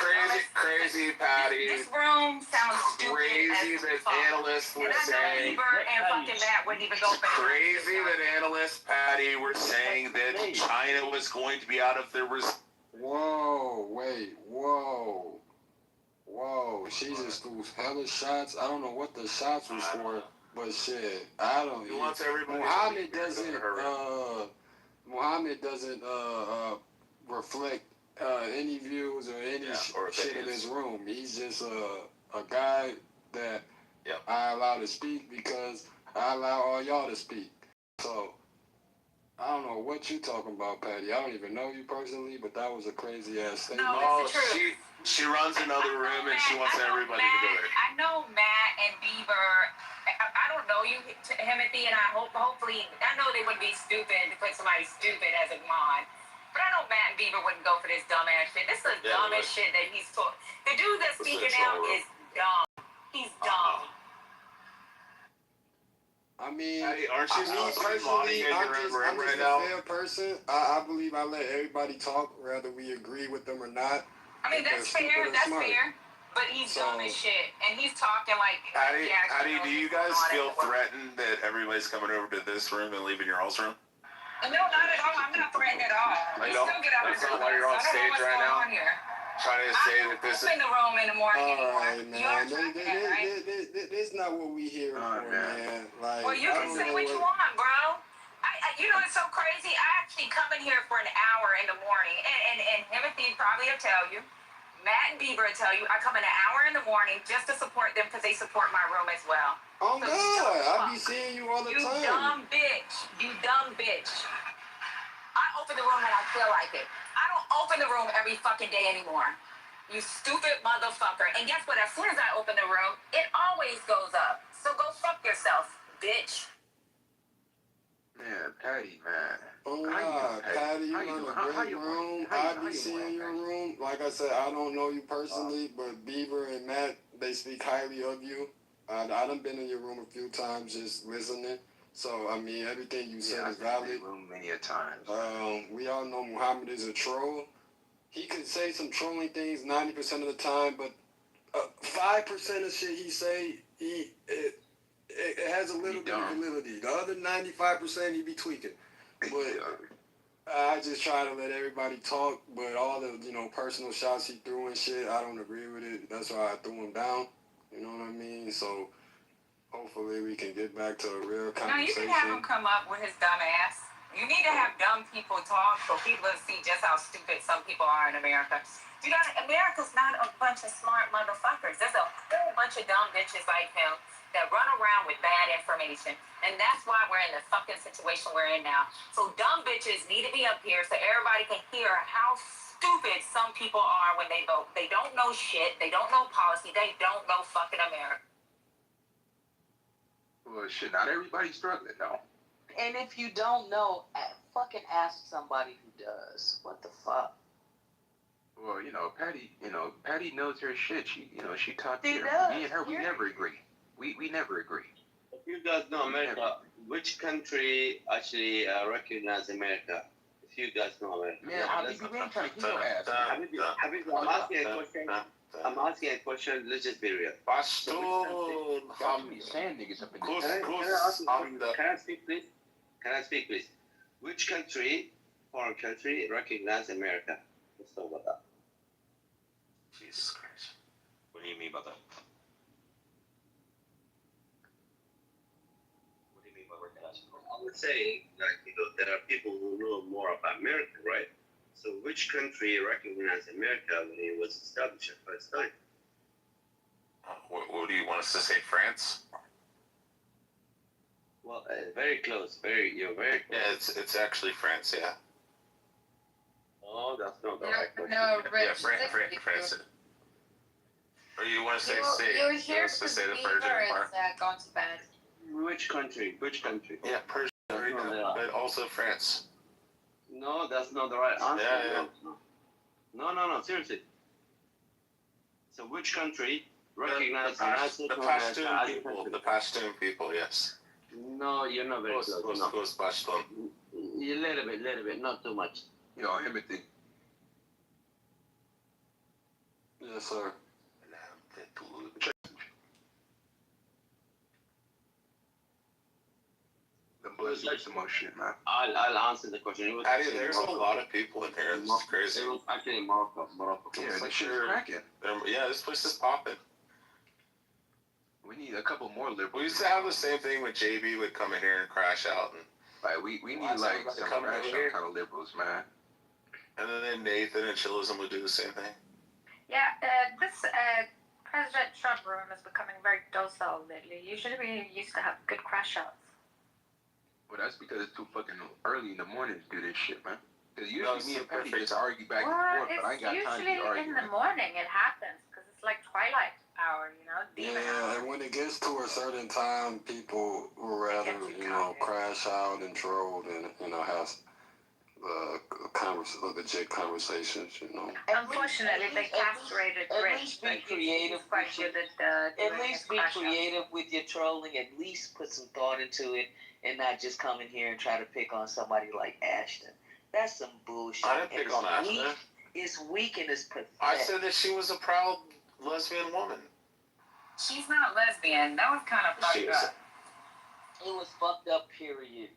crazy, Patty. This room sounds Crazy stupid that as fuck. analysts were And I know saying. Bieber and fucking Matt wouldn't even go for this. Crazy that analysts, Patty, were saying that China was going to be out of their Whoa, wait, whoa. Whoa, she just threw hella shots. I don't know what the shots was for, but shit, I don't. He wants everybody. Muhammad doesn't reflect any views or any shit in this room. He's just a guy that I allow to speak because I allow all y'all to speak. So I don't know what you talking about, Patty. I don't even know you personally, but that was a crazy ass statement. No, it's the truth. She runs another room and she wants everybody to do it. I know Matt and Bieber. I don't know you, Timothy, and hopefully, I know they wouldn't be stupid to put somebody stupid as a mod. But I know Matt and Bieber wouldn't go for this dumbass shit. This is the dumbest shit that he's talking. The dude that's speaking now is dumb. He's dumb. I mean, aren't you personally, I'm just a fair person. I believe I let everybody talk, whether we agree with them or not. I mean, that's fair. That's fair. But he's dumb as shit, and he's talking like. Patty, do you guys feel threatened that everybody's coming over to this room and leaving your house room? No, not at all. I'm not threatened at all. You don't? That's not why you're on stage right now? Trying to say that this is. I'm in the room in the morning anymore. Alright, man. This is not what we here for, man. Like, well, you can say what you want, bro. You know, it's so crazy. I actually come in here for an hour in the morning, and Timothy probably will tell you. Matt and Bieber will tell you I come in an hour in the morning just to support them because they support my room as well. Oh, so God. I be seeing you all the time. You dumb bitch. You dumb bitch. I open the room when I feel like it. I don't open the room every fucking day anymore. You stupid motherfucker. And guess what? As soon as I open the room, it always goes up. So go fuck yourself, bitch. Man, Patty, man. Oh, God, Patty, you run a great room. I be seeing your room. Like I said, I don't know you personally, but Bieber and Matt, they speak highly of you. I done been in your room a few times just listening. So, I mean, everything you said is valid. Room many a times. We all know Muhammad is a troll. He could say some trolling things 90% of the time, but 5% of shit he say, it has a little bit of validity. The other 95% he be tweaking. But I just try to let everybody talk, but all the, personal shots he threw and shit, I don't agree with it. That's why I threw him down. You know what I mean? So hopefully we can get back to a real conversation. No, you can have him come up with his dumb ass. You need to have dumb people talk so people will see just how stupid some people are in America. America's not a bunch of smart motherfuckers. There's a whole bunch of dumb bitches like him that run around with bad information. And that's why we're in the fucking situation we're in now. So dumb bitches need to be up here so everybody can hear how stupid some people are when they vote. They don't know shit. They don't know policy. They don't know fucking America. Well, shit, not everybody's struggling, though. And if you don't know, fucking ask somebody who does. What the fuck? Well, Patty knows her shit. She talked to She her. does. Me and her, we never agree. We never agree. If you guys know America, which country actually recognize America? If you guys know America. Man, Habibi, we ain't trying to get your ass. Habibi, I'm asking a question. I'm asking a question. Let's just be real. Pastor, sand niggas up in Can I speak, please? Can I speak, please? Which country, foreign country, recognize America? Let's talk about that. Jesus Christ. What do you mean by that? What do you mean by recognizing America? I was saying, there are people who know more about America, right? So which country recognized America when it was established the first time? What do you want us to say, France? Well, very close. You're very close. Yeah, it's actually France, yeah. Oh, that's not the right question. No, Yeah, France. Or you want to say, You're here to say the Bieber Persian Empire? is going to bed. Which country? Yeah, Persia, but also France. No, that's not the right answer. Yeah. No, seriously. So which country recognized the Pashtun people? The Pashtun people, yes. No, you're not very close. Who's Pashtun? little bit, not too much. Yo, Himothy. Yes, sir. The Bloods do some more shit, man. I'll answer the question. It was Addy, there's a lot of people in here. This is crazy. It was actually Morocco. Yeah, this shit's cracking. Yeah, this place is popping. We need a couple more liberals. We used to have the same thing when JB would come in here and crash out, and Like we need like some crash out kind of liberals, man. and then Nathan and Chillism would do the same thing. Yeah, this President Trump room is becoming very docile lately. Usually we used to have good crash outs. Well, that's because it's too fucking early in the morning to do this shit, man. Because No, usually it's me and the Petty perfect just argue back and Well, forth, but I ain't it's got time to usually be in arguing. the morning it happens because it's like twilight hour, you know, demon Yeah, hour. and when it gets to a certain time, people would rather, crash out and troll than, have legit conversations, Unfortunately, they castrated At Rich. least be but he's creative. quite good at At doing least his be crash outs. creative with your trolling. At least put some thought into it, and not just come in here and try to pick on somebody like Ashton. That's some bullshit. I didn't And pick on it's Ashton. weak. It's weak and it's pathetic. I said that she was a proud lesbian woman. She's not lesbian. That was kind of fucked She is. up. It was fucked up. Period.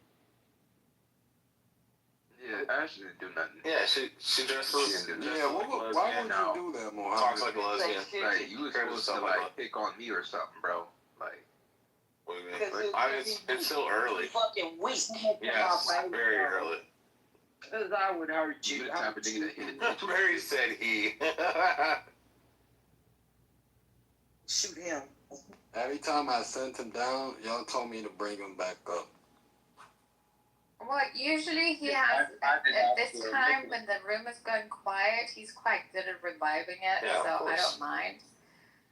Yeah, Ashley didn't do nothing. Yeah, she dressed as didn't do Yeah, nothing. why would No. you do that, Mohammed? talks like a lesbian. Like you was supposed to like pick on me or something, bro. Like What do you mean? Because I mean, it's still early. Fucking weak. Yes, very early. Because I would hurt you the type of nigga that hit it. Mary said he. Shoot him. Every time I sent him down, y'all told me to bring him back up. Well, usually he has, at this time when the room is going quiet, he's quite good at reviving it, Yeah, of so I course. don't mind.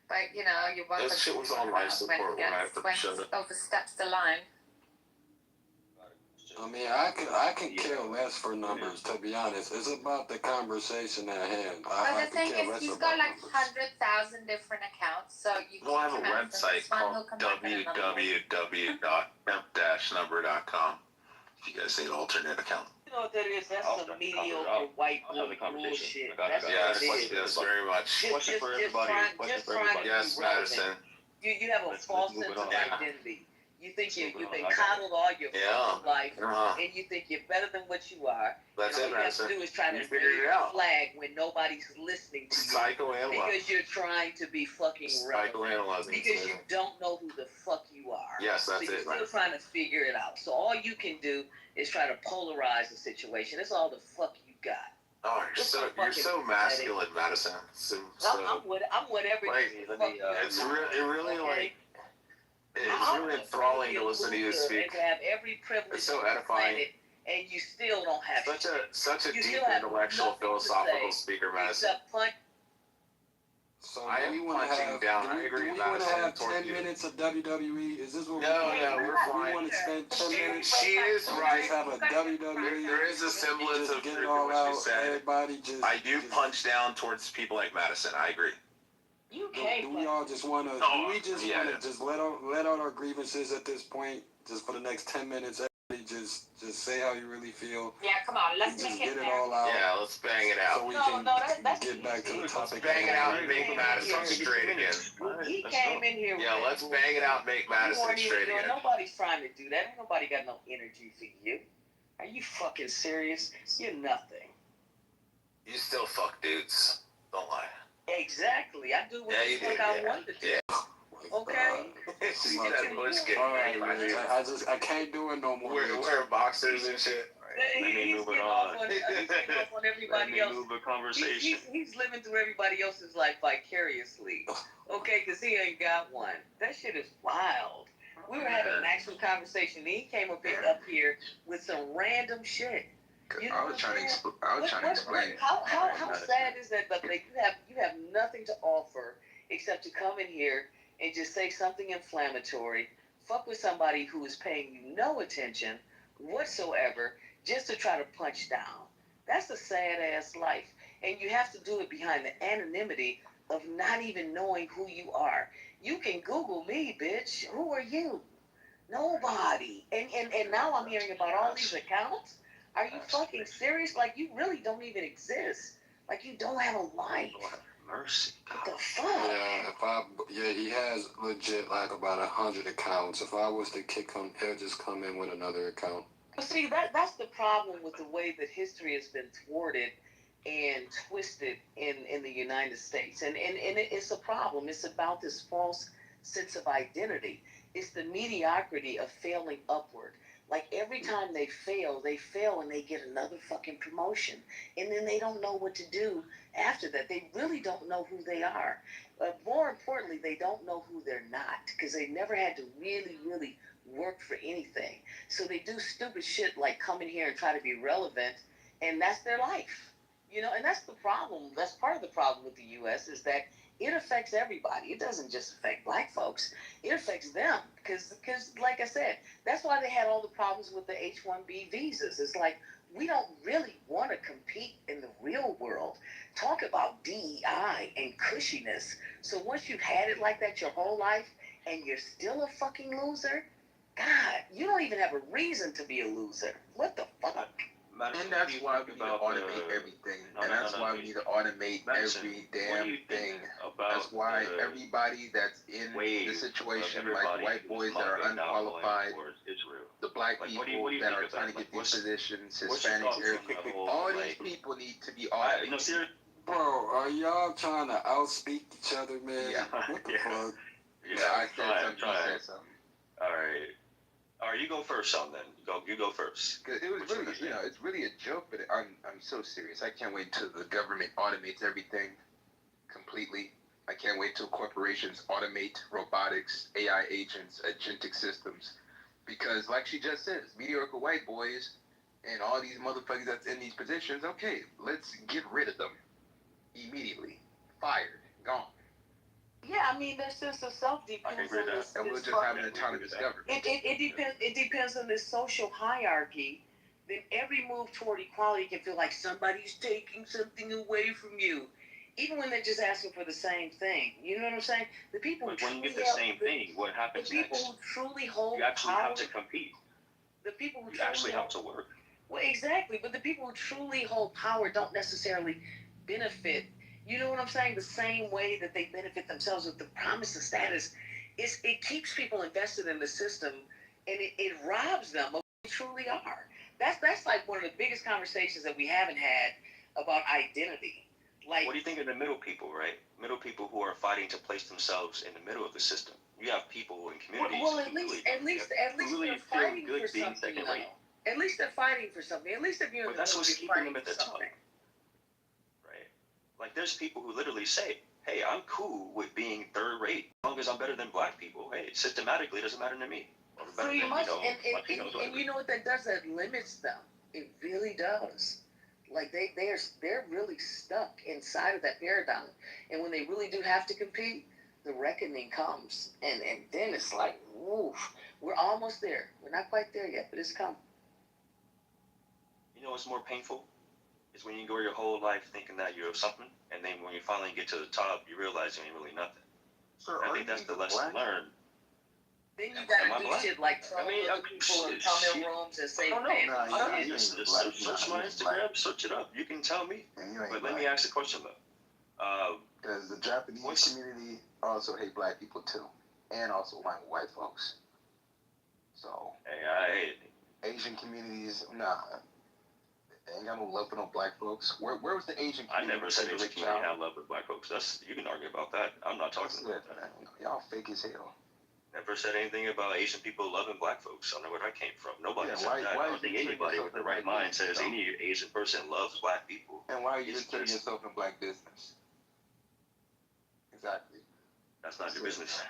But, you know, you're welcome This shit was to on life support when when I it put the shut gets, up. oversteps the line. I mean, I can care less for numbers, to be honest. It's about the conversation at hand. But I the could thing care is, less he's about got like numbers. 100,000 different accounts, so you We'll have a keep him out, and website this one called will come back in another one. www.number.com if you guys need an alternate account. You know what that is? That's some mediocre I'll white have the conversation. bullshit. I got That's it. what Yes, it is. yes, very much. Question for everybody. Just trying to Yes, be relevant. Madison. You have a Let's false move sense it of on. identity. You think you've Move it been on. I got coddled all your Yeah. fucking life, Uh-huh. and you think you're better than what you are. That's and it, all you have to Madison. do is try to You figured it wave out. a flag when nobody's listening to you. Psychoanalyzing. Because you're trying to be fucking relevant. Psychoanalyzing. Because you don't know who the fuck you are. Yes, that's so you're it, still man. trying to figure it out. So all you can do is try to polarize the situation. That's all the fuck you got. Oh, you're so masculine, Madison. I'm whatever Like, you fuck you it's really okay? like it's really enthralling to listen to you speak. And to have every privilege It's so on the edifying. planet, and you still don't have Such a You deep still have intellectual nothing to philosophical say speaker, Madison. except punch. So I do we am want to punching have, down. do I we, agree, do we want to Madison, have toward 10 you. minutes of WWE? Is this what No, we no, we're We fine. want to spend 10 minutes? She is right. Just have a WWE. There is a semblance just of get truth it in all what out. she said. Everybody just. I do punch down towards people like Madison. I agree. You Do can't. we all just want to? Oh, do we just yeah, want yeah. to just let out our grievances at this point? Just for the next 10 minutes, everybody just say how you really feel. Yeah, come on, let's Just make get it it all out. Yeah, let's bang it out. So we No, can no, that's get back to the Let's topic. bang it out and make Yeah. Madison Yeah. straight again. He came in here with Yeah, that let's bullshit. bang it out and make You Madison weren't even straight doing- again. Nobody's trying to do that. Ain't nobody got no energy for you. Are you fucking serious? You're nothing. You still fuck dudes. Don't lie. Exactly. I do what Yeah, the you fuck did, I yeah. want to do. Yeah. Okay? See that bush getting All right, right, man. I can't do it no more. Wear boxers and shit. Let me He's move it getting on. off on, he's getting off on Let everybody me else. move the conversation. He's living through everybody else's life vicariously. Okay, because he ain't got one. That shit is wild. We were having an actual conversation, and he came up here with some random shit. You know I was trying to explain. How sad is that? But like you have nothing to offer except to come in here and just say something inflammatory, fuck with somebody who is paying you no attention whatsoever, just to try to punch down. That's a sad ass life, and you have to do it behind the anonymity of not even knowing who you are. You can Google me, bitch. Who are you? Nobody. And now I'm hearing about all these accounts. Are you fucking serious? Like, you really don't even exist. Like, you don't have a life. Lord have mercy. What the fuck? Yeah, he has legit like about 100 accounts. If I was to kick him, he'll just come in with another account. But see, that's the problem with the way that history has been thwarted and twisted in the United States. And it's a problem. It's about this false sense of identity. It's the mediocrity of failing upward. Like, every time they fail and they get another fucking promotion. And then they don't know what to do after that. They really don't know who they are. But more importantly, they don't know who they're not, because they never had to really, really work for anything. So they do stupid shit like come in here and try to be relevant, and that's their life. You know, and that's the problem. That's part of the problem with the U.S. is that it affects everybody. It doesn't just affect black folks. It affects them because, like I said, that's why they had all the problems with the H-1B visas. It's like, we don't really want to compete in the real world. Talk about DEI and cushiness. So once you've had it like that your whole life and you're still a fucking loser, God, you don't even have a reason to be a loser. What the fuck? And that's why we need to automate everything. And that's why we need to automate every damn thing. That's why everybody that's in the situation, like white boys that are unqualified, the black people that are trying to get these positions, Hispanics, Arabic, all these people need to be automated. Bro, are y'all trying to outspeak each other, man? Yeah. What the fuck? Yeah, I said something, you said something. All right, you go first, Sean. Then you go first. Cause it was really, it's really a joke, but I'm so serious. I can't wait till the government automates everything completely. I can't wait till corporations automate robotics, AI agents, agentic systems, because like she just says, mediocre white boys and all these motherfuckers that's in these positions. Okay, let's get rid of them immediately. Fired, gone. Yeah, I mean, their sense of self depends on this. And we'll just have an autonomous government. It depends on this social hierarchy. Then every move toward equality can feel like somebody's taking something away from you, even when they're just asking for the same thing. You know what I'm saying? The people But when you get the same thing, what happens the people next? who truly hold You actually power, have to compete. the people who You actually have to work. Well, exactly. But the people who truly hold power don't necessarily benefit. You know what I'm saying? The same way that they benefit themselves with the promise of status, it keeps people invested in the system, and it robs them of who they truly are. That's like one of the biggest conversations that we haven't had about identity. Like, What do you think of the middle people, right? Middle people who are fighting to place themselves in the middle of the system. You have people in communities. well, at least they're fighting for something. You know? At least they're fighting for something. At least if you're in the that's middle, what's you're keeping them fighting at the for top. something. Like, there's people who literally say, hey, I'm cool with being third rate as long as I'm better than black people. Hey, systematically, it doesn't matter to me. Or better Pretty than, much, Latinos, and you know what that does? That limits them. It really does. Like, they're really stuck inside of that paradigm. And when they really do have to compete, the reckoning comes. And then it's like, woof, we're almost there. We're not quite there yet, but it's coming. You know what's more painful? Is when you go your whole life thinking that you're something, and then when you finally get to the top, you realize you ain't really nothing. Sir, I think that's the lesson learned. Then you gotta do black? shit like troll other people and come in rooms and say, Search my Instagram, search it up. You can tell me. But let me ask a question though. Because the Japanese community also hate black people too, and also white folks. So, hey, I hate it. Asian communities, nah. They ain't got no love for no black folks. Where was the Asian community? I never said Asian community had love with black folks. You can argue about that. I'm not talking about that. Y'all fake as hell. Never said anything about Asian people loving black folks. I don't know where that came from. Nobody said that. Why I don't think anybody with the right mind says any Asian person loves black people. And why are you inserting yourself in black business? Exactly. That's not your business.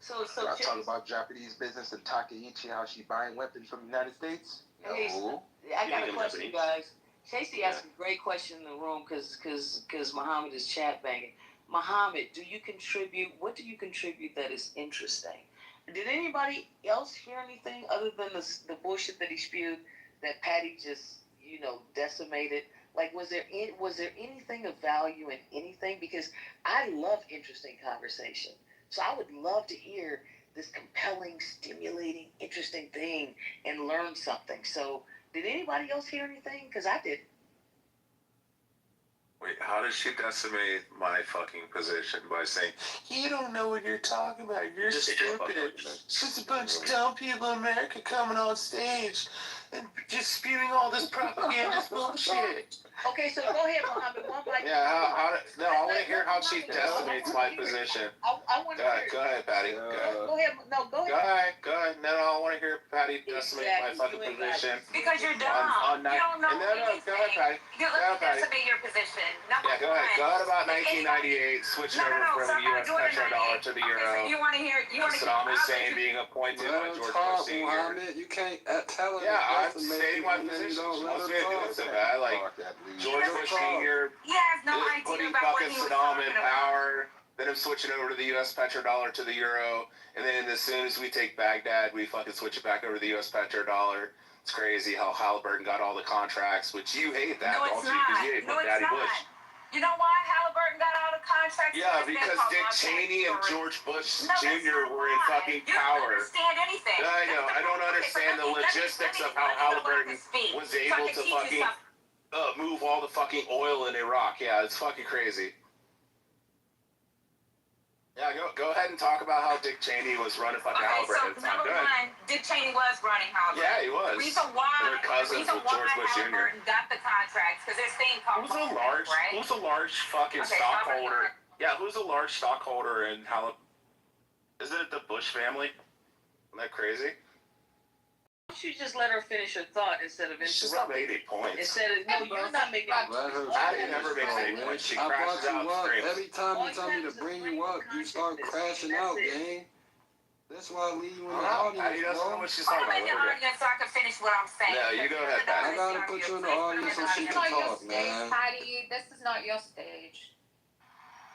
So I talk about Japanese business and Takaichi, how she buying weapons from the United States? Hey, No. I got a question, guys. Chasey asked a great question in the room because Muhammad is chat banging. Muhammad, what do you contribute that is interesting? Did anybody else hear anything other than the bullshit that he spewed that Patty just, decimated? Like, was there anything of value in anything? Because I love interesting conversation. So I would love to hear this compelling, stimulating, interesting thing and learn something. So Did anybody else hear anything? Because I did. Wait, how did she decimate my fucking position by saying, you don't know what you're talking about, you're stupid. It's just a bunch of dumb people in America coming on stage and just spewing all this propaganda bullshit. Okay, so go ahead, Muhammad. One mic. Yeah, no, I want to hear how she decimates my position. I want to hear. Go ahead, Patty. Go ahead. Go ahead. No, go ahead. Go ahead. No, I want to hear Patty decimate my fucking position. Because you're dumb. You don't know anything. Go ahead, Patty. Let me decimate your position. Number Yeah, go ahead. Go ahead about 1998, switching over from the U.S. petrodollar to the euro. So you want to hear? You want to Saddam Hussein being appointed by George Bush Sr. Muhammad. You can't tell him. Yeah, I'm stating my position. What's me doing so bad? Like George Bush Sr. He has no idea putting about what fucking he was Saddam talking in about. power. Then I'm switching over to the U.S. petrodollar to the euro, and then as soon as we take Baghdad, we fucking switch it back over to the U.S. petrodollar. It's crazy how Halliburton got all the contracts, which you hate that, No, don't it's you? not. Because you hate No, it's Daddy not. Bush. You know why Halliburton got all the contracts? Yeah, It's been because called Dick Long Cheney and Story. George Bush No, that's Jr. not were in why. fucking You don't power. understand anything. I know. I don't understand the logistics of how Halliburton was able to fucking move all the fucking oil in Iraq. Yeah, it's fucking crazy. Yeah, go ahead and talk about how Dick Cheney was running fucking Halliburton at the time. Number Go ahead. one, Dick Cheney was running Halliburton. Yeah, he was. The reason why, And they're cousins with George Bush Jr. Halliburton got the contracts, because there's thing called right? Who's a large fucking stockholder? Yeah, who's a large stockholder in Halliburton? Isn't it the Bush family? Isn't that crazy? Why don't you just let her finish her thought instead of She's not making points. Instead of no, you're not making. Patty never makes any points. She I crashes brought you out up. screams. Every time you tell me to bring you up, you start crashing out, gang. That's why I leave you in the audience, Patty doesn't know bro. what she's Put talking him in the about. audience so I can finish what I'm saying. Yeah, you go ahead, Patty. I gotta put you in the audience so she This is can not your talk, stage, man. Patty. This is not your stage.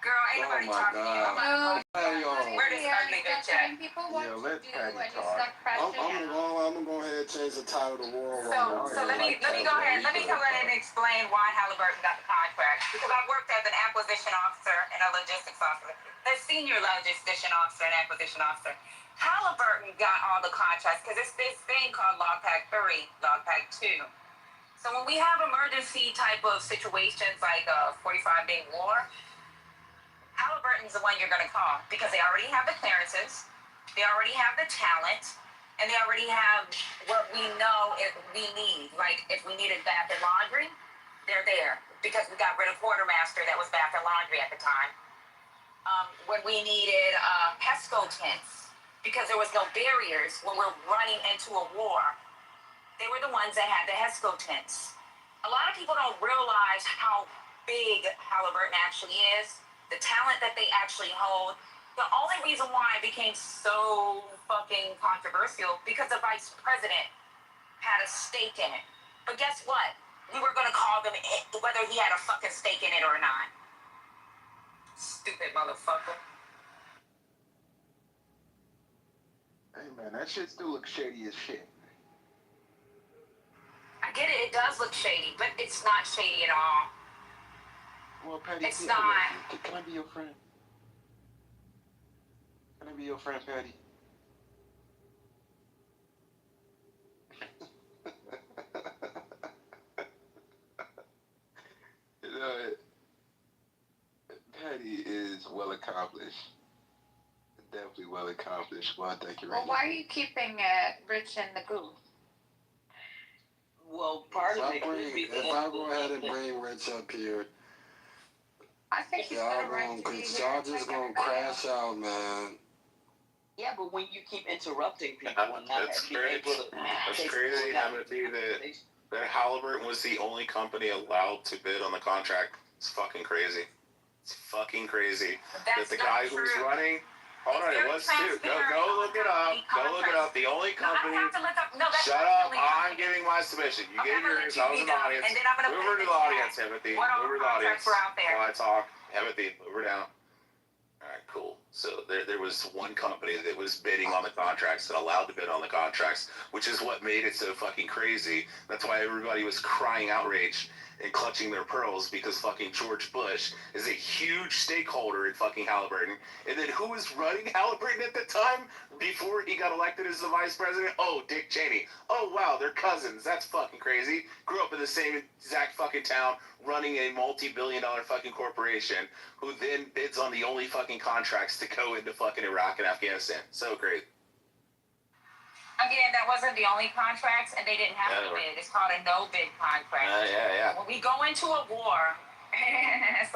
Girl, ain't Oh nobody my talking to you. God. No, Patty, Where this ugly bitch at? people what Yeah, you let do Patty when you talk. start crashing out. I'm gonna go ahead and change the title to World War. So let me go ahead and explain why Halliburton got the contract. Because I worked as an acquisition officer and a logistics officer, the senior logistics officer and acquisition officer. Halliburton got all the contracts because it's this thing called Log Pack 3, Log Pack 2. So when we have emergency type of situations like a 45-day war, Halliburton's the one you're going to call because they already have the clearances, they already have the talent, and they already have what we know if we need. Like if we needed bath and laundry, they're there because we got rid of quartermaster that was bath and laundry at the time. When we needed PESCO tents because there was no barriers when we're running into a war, they were the ones that had the HESCO tents. A lot of people don't realize how big Halliburton actually is, the talent that they actually hold. The only reason why it became so fucking controversial because the vice president had a stake in it. But guess what? We were gonna call them whether he had a fucking stake in it or not. Stupid motherfucker. Hey man, that shit still looks shady as shit. I get it, it does look shady, but it's not shady at all. Well, Patty, It's can, not. Can I be your friend? Can I be your friend, Patty? You know, Patty is well accomplished. Definitely well accomplished. Well, thank you, Well, Randy. why are you keeping Rich in the booth? Well, part of it could be If I go ahead and bring Rich up here, I think he's y'all gonna right to be here. y'all just gonna crash out, man. Yeah, but when you keep interrupting people and not That's being great. able to That's take crazy, Hamidi, that Halliburton was the only company allowed to bid on the contract. It's fucking crazy. It's fucking crazy. That's that the not guy who was true. running, hold on, it was too. Go look it up. Go look it up. The only company. No, I have to look up. No, that's Shut not the up. only I'm company. giving my submission. You Okay, get I'm gonna yours. let I was you in be the done, audience. and then I'm gonna Move put over in to the the chat audience, Timothy. what all Move over to the audience. contracts were out there. While I talk. Timothy, move her down. All right, cool. So there was one company that was bidding on the contracts and allowed to bid on the contracts, which is what made it so fucking crazy. That's why everybody was crying outrage and clutching their pearls because fucking George Bush is a huge stakeholder in fucking Halliburton. And then who was running Halliburton at the time before he got elected as the vice president? Oh, Dick Cheney. Oh, wow, they're cousins. That's fucking crazy. Grew up in the same exact fucking town, running a multi-billion-dollar fucking corporation, who then bids on the only fucking contracts to go into fucking Iraq and Afghanistan. So great. Again, that wasn't the only contracts, and they didn't have to bid. It's called a no-bid contract. Yeah. When we go into a war, that's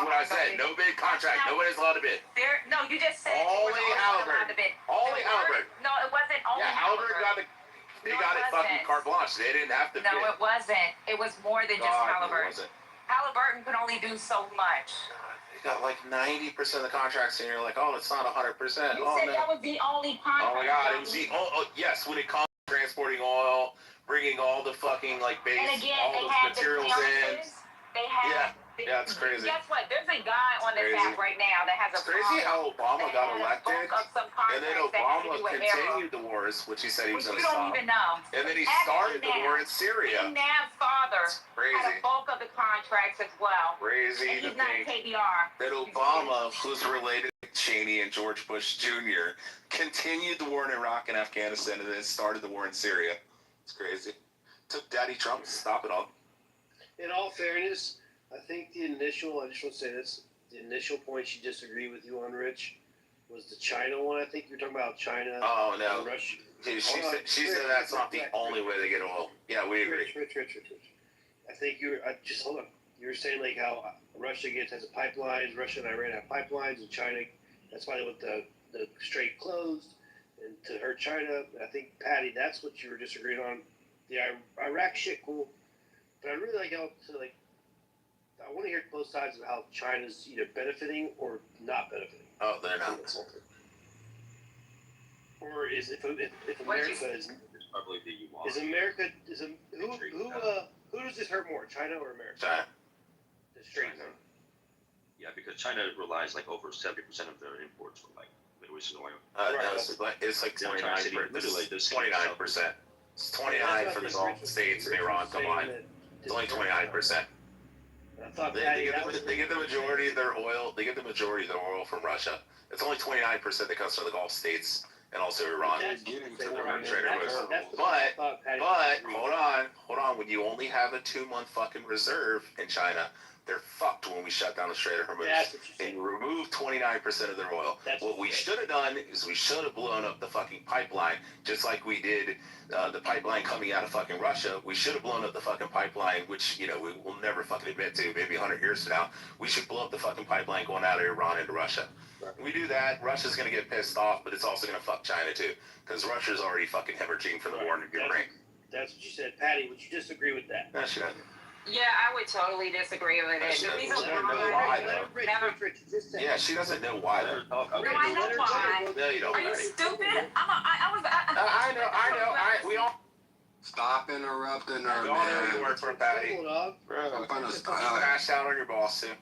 what I said. No bid contract. Nobody's allowed to bid. No, you just said only Halliburton. Only Halliburton. No, it wasn't only Halliburton got it. They got it fucking carte blanche. They didn't have to bid. No, it wasn't. It was more than just Halliburton. Halliburton could only do so much. They got like 90% of the contracts, and you're like, oh, it's not 100%. You said that was the only contract. Oh my God, it was the yes, when it comes to transporting oil, bringing all the fucking like base, and again, all they those had materials in. They had. Yeah, it's crazy. Guess what? There's a guy on this app right now that has a. It's crazy how Obama got elected, and then Obama continued the wars, which he said he was going to stop. You don't even know. And then he started the war in Syria. Nav's father had a bulk of the contracts as well. Crazy to think that Obama, who's related to Cheney and George Bush Jr., continued the war in Iraq and Afghanistan, and then started the war in Syria. It's crazy. Took Daddy Trump to stop it all. In all fairness, I think I just want to say this, the initial point she disagreed with you on, Rich, was the China one. I think you're talking about China. Oh, no. And Russia. She said that's not the only way they get oil. Yeah, we agree. Rich. I think hold on. You were saying like how Russia has pipelines, Russia and Iran have pipelines, and China, that's why they want the strait closed, and to hurt China. I think, Patty, that's what you were disagreeing on. The Iraq shit, cool. But I really like how I want to hear both sides of how China's either benefiting or not benefiting. Oh, they're not. Or is if America is who does this hurt more, China or America? China. The straight zone. Yeah, because China relies like over 70% of their imports from like Middle Eastern oil. It's like 29%. It's 29 for the Gulf States and Iran combined. It's only 29%. They get the majority of their oil. They get the majority of their oil from Russia. It's only 29% that comes from the Gulf States and also Iran. But hold on. When you only have a 2-month fucking reserve in China, they're fucked when we shut down the Strait of Hormuz and remove 29% of their oil. What we should have done is we should have blown up the fucking pipeline, just like we did the pipeline coming out of fucking Russia. We should have blown up the fucking pipeline, which, we will never fucking admit to, maybe 100 years from now. We should blow up the fucking pipeline going out of Iran into Russia. We do that, Russia's going to get pissed off, but it's also going to fuck China too, because Russia's already fucking hemorrhaging for the war in Ukraine. That's what you said. Patty, would you disagree with that? No, she doesn't. Yeah, I would totally disagree with it. The reason why, yeah, she doesn't know why. No, I know why. No, you don't. Are you stupid? I know. We all. Stop interrupting her, man. We all know you work for Patty. I'm gonna crash out on your boss too.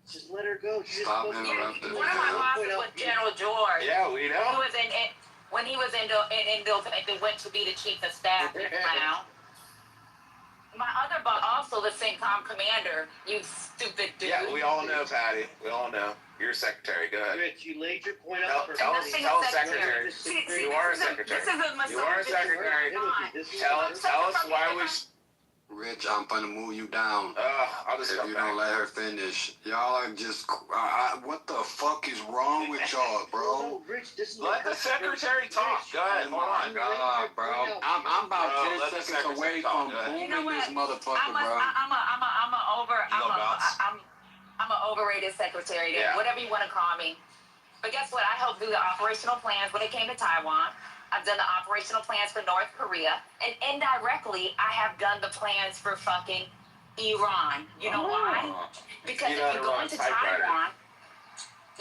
Just let her go. Stop interrupting. One of my bosses was General George. Yeah, we know. When he was in went to be the chief of staff now. My other boss, also the CENTCOM commander, you stupid dude. Yeah, we all know, Patty. We all know. You're a secretary. Go ahead. Rich, you laid your point out. Tell secretary. You are a secretary. You are a secretary. Tell us why we. Rich, I'm gonna move you down. I'll just if you don't let her finish. Y'all are just. What the fuck is wrong with y'all, bro? Rich, let the secretary talk. Go ahead. Hold on. God, bro. I'm about 10 seconds away from booming this motherfucker, bro. I'm an overrated secretary. Yeah. Whatever you want to call me. But guess what? I helped do the operational plans when it came to Taiwan. I've done the operational plans for North Korea. And indirectly, I have done the plans for fucking Iran. You know why? Because if you go into Taiwan,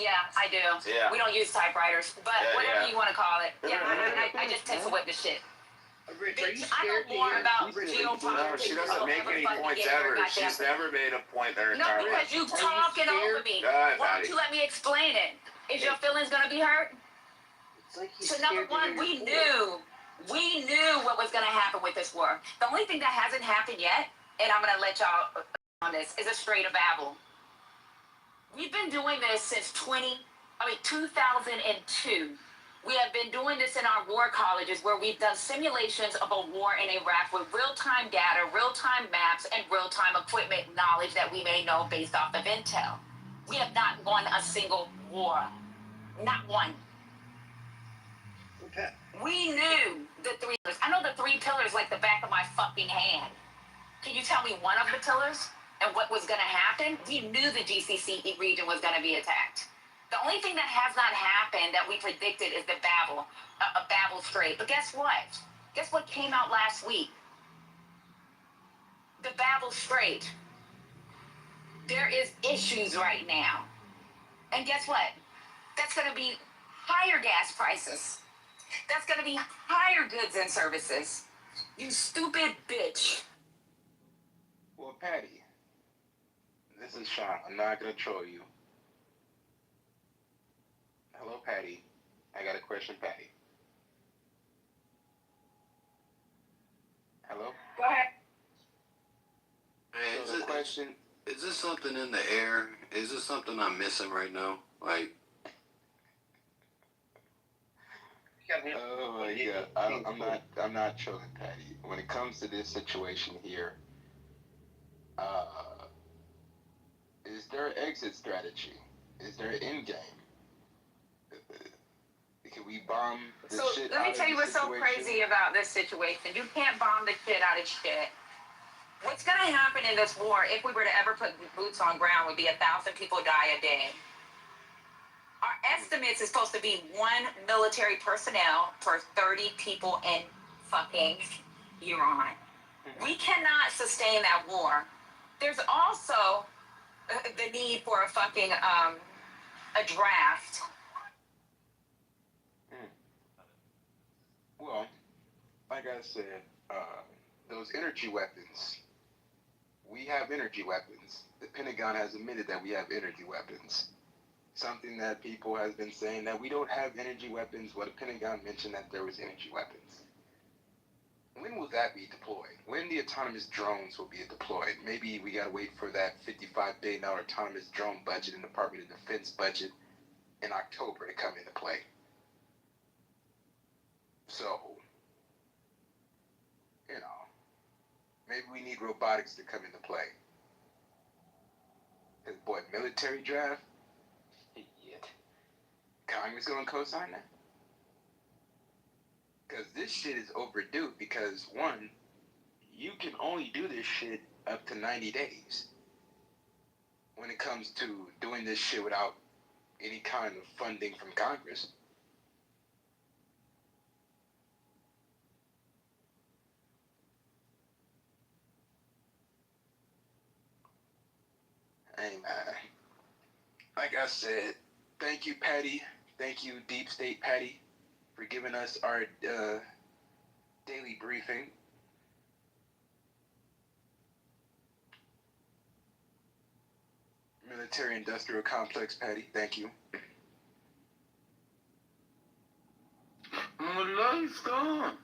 yeah, I do. Yeah. We don't use typewriters, but whatever you want to call it. Yeah, I just tend to whip the shit. Rich, are you I know more about geopolitics. No, she doesn't make any points ever. She's never made a point in her entire life. No, because you talking over me. Why don't you let me explain it? Is your feelings gonna be hurt? So number one, we knew what was gonna happen with this war. The only thing that hasn't happened yet, and I'm gonna let y'all on this, is a Strait of Babel. We've been doing this since 2002. We have been doing this in our war colleges where we've done simulations of a war in Iraq with real-time data, real-time maps, and real-time equipment knowledge that we may know based off of intel. We have not won a single war. Not one. Okay. We knew the three pillars. I know the three pillars like the back of my fucking hand. Can you tell me one of the pillars and what was going to happen? We knew the GCC region was going to be attacked. The only thing that has not happened that we predicted is the Babel Strait. But guess what? Guess what came out last week? The Babel Strait. There is issues right now. And guess what? That's going to be higher gas prices. That's going to be higher goods and services. You stupid bitch. Well, Patty, this is Sean. I'm not going to troll you. Hello, Patty. I got a question, Patty. Hello? Go ahead. Hey, So the question... Is this something in the air? Is this something I'm missing right now? Like, oh my God, I'm not trolling, Patty. When it comes to this situation here, is there an exit strategy? Is there an end game? Can we bomb this So shit let me out tell of you the what's so situation? crazy about this situation. You can't bomb the shit out of shit. What's gonna happen in this war, if we were to ever put boots on ground, would be 1,000 people die a day. Our estimates is supposed to be 1 military personnel per 30 people in fucking Iran. We cannot sustain that war. There's also the need for a fucking a draft. Well, like I said, those energy weapons. We have energy weapons. The Pentagon has admitted that we have energy weapons. Something that people have been saying that we don't have energy weapons. Well, the Pentagon mentioned that there was energy weapons. When will that be deployed? When the autonomous drones will be deployed? Maybe we gotta wait for that $55 billion autonomous drone budget and Department of Defense budget in October to come into play. So, you know, maybe we need robotics to come into play. Cause boy, military draft? Yet. Congress gonna co-sign that? Cause this shit is overdue because one, you can only do this shit up to 90 days. When it comes to doing this shit without any kind of funding from Congress. Hey man, like I said, thank you Patty, thank you Deep State Patty for giving us our daily briefing. Military Industrial Complex Patty, thank you. my life's gone.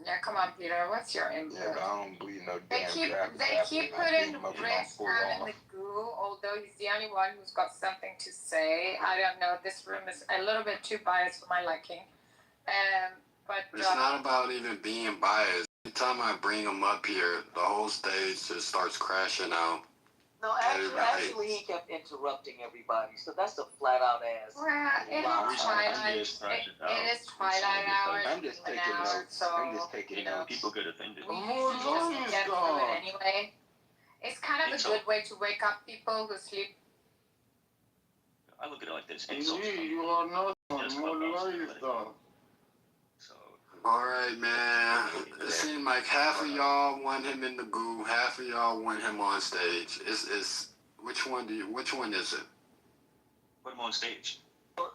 Yeah, come on, Peter. What's your input? Yeah, but I don't believe no They damn keep draft is they keep happening. putting I think Rick's pull hand in off. the goo, although he's the only one who's got something to say. I don't know. This room is a little bit too biased for my liking. But It's not about even being biased. Every time I bring him up here, the whole stage just starts crashing out. No, actually, he kept interrupting everybody, so that's a flat out ass. well, it lie. is twilight. It is twilight hour. I'm just taking notes. So, I'm just taking notes. People get offended. we usually just get through it anyway. It's kind of a good way to wake up people who sleep. I look at it like this. Insults. You are not all right, man. It seemed like half of y'all want him in the goo, half of y'all want him on stage. It's which one is it? Put him on stage.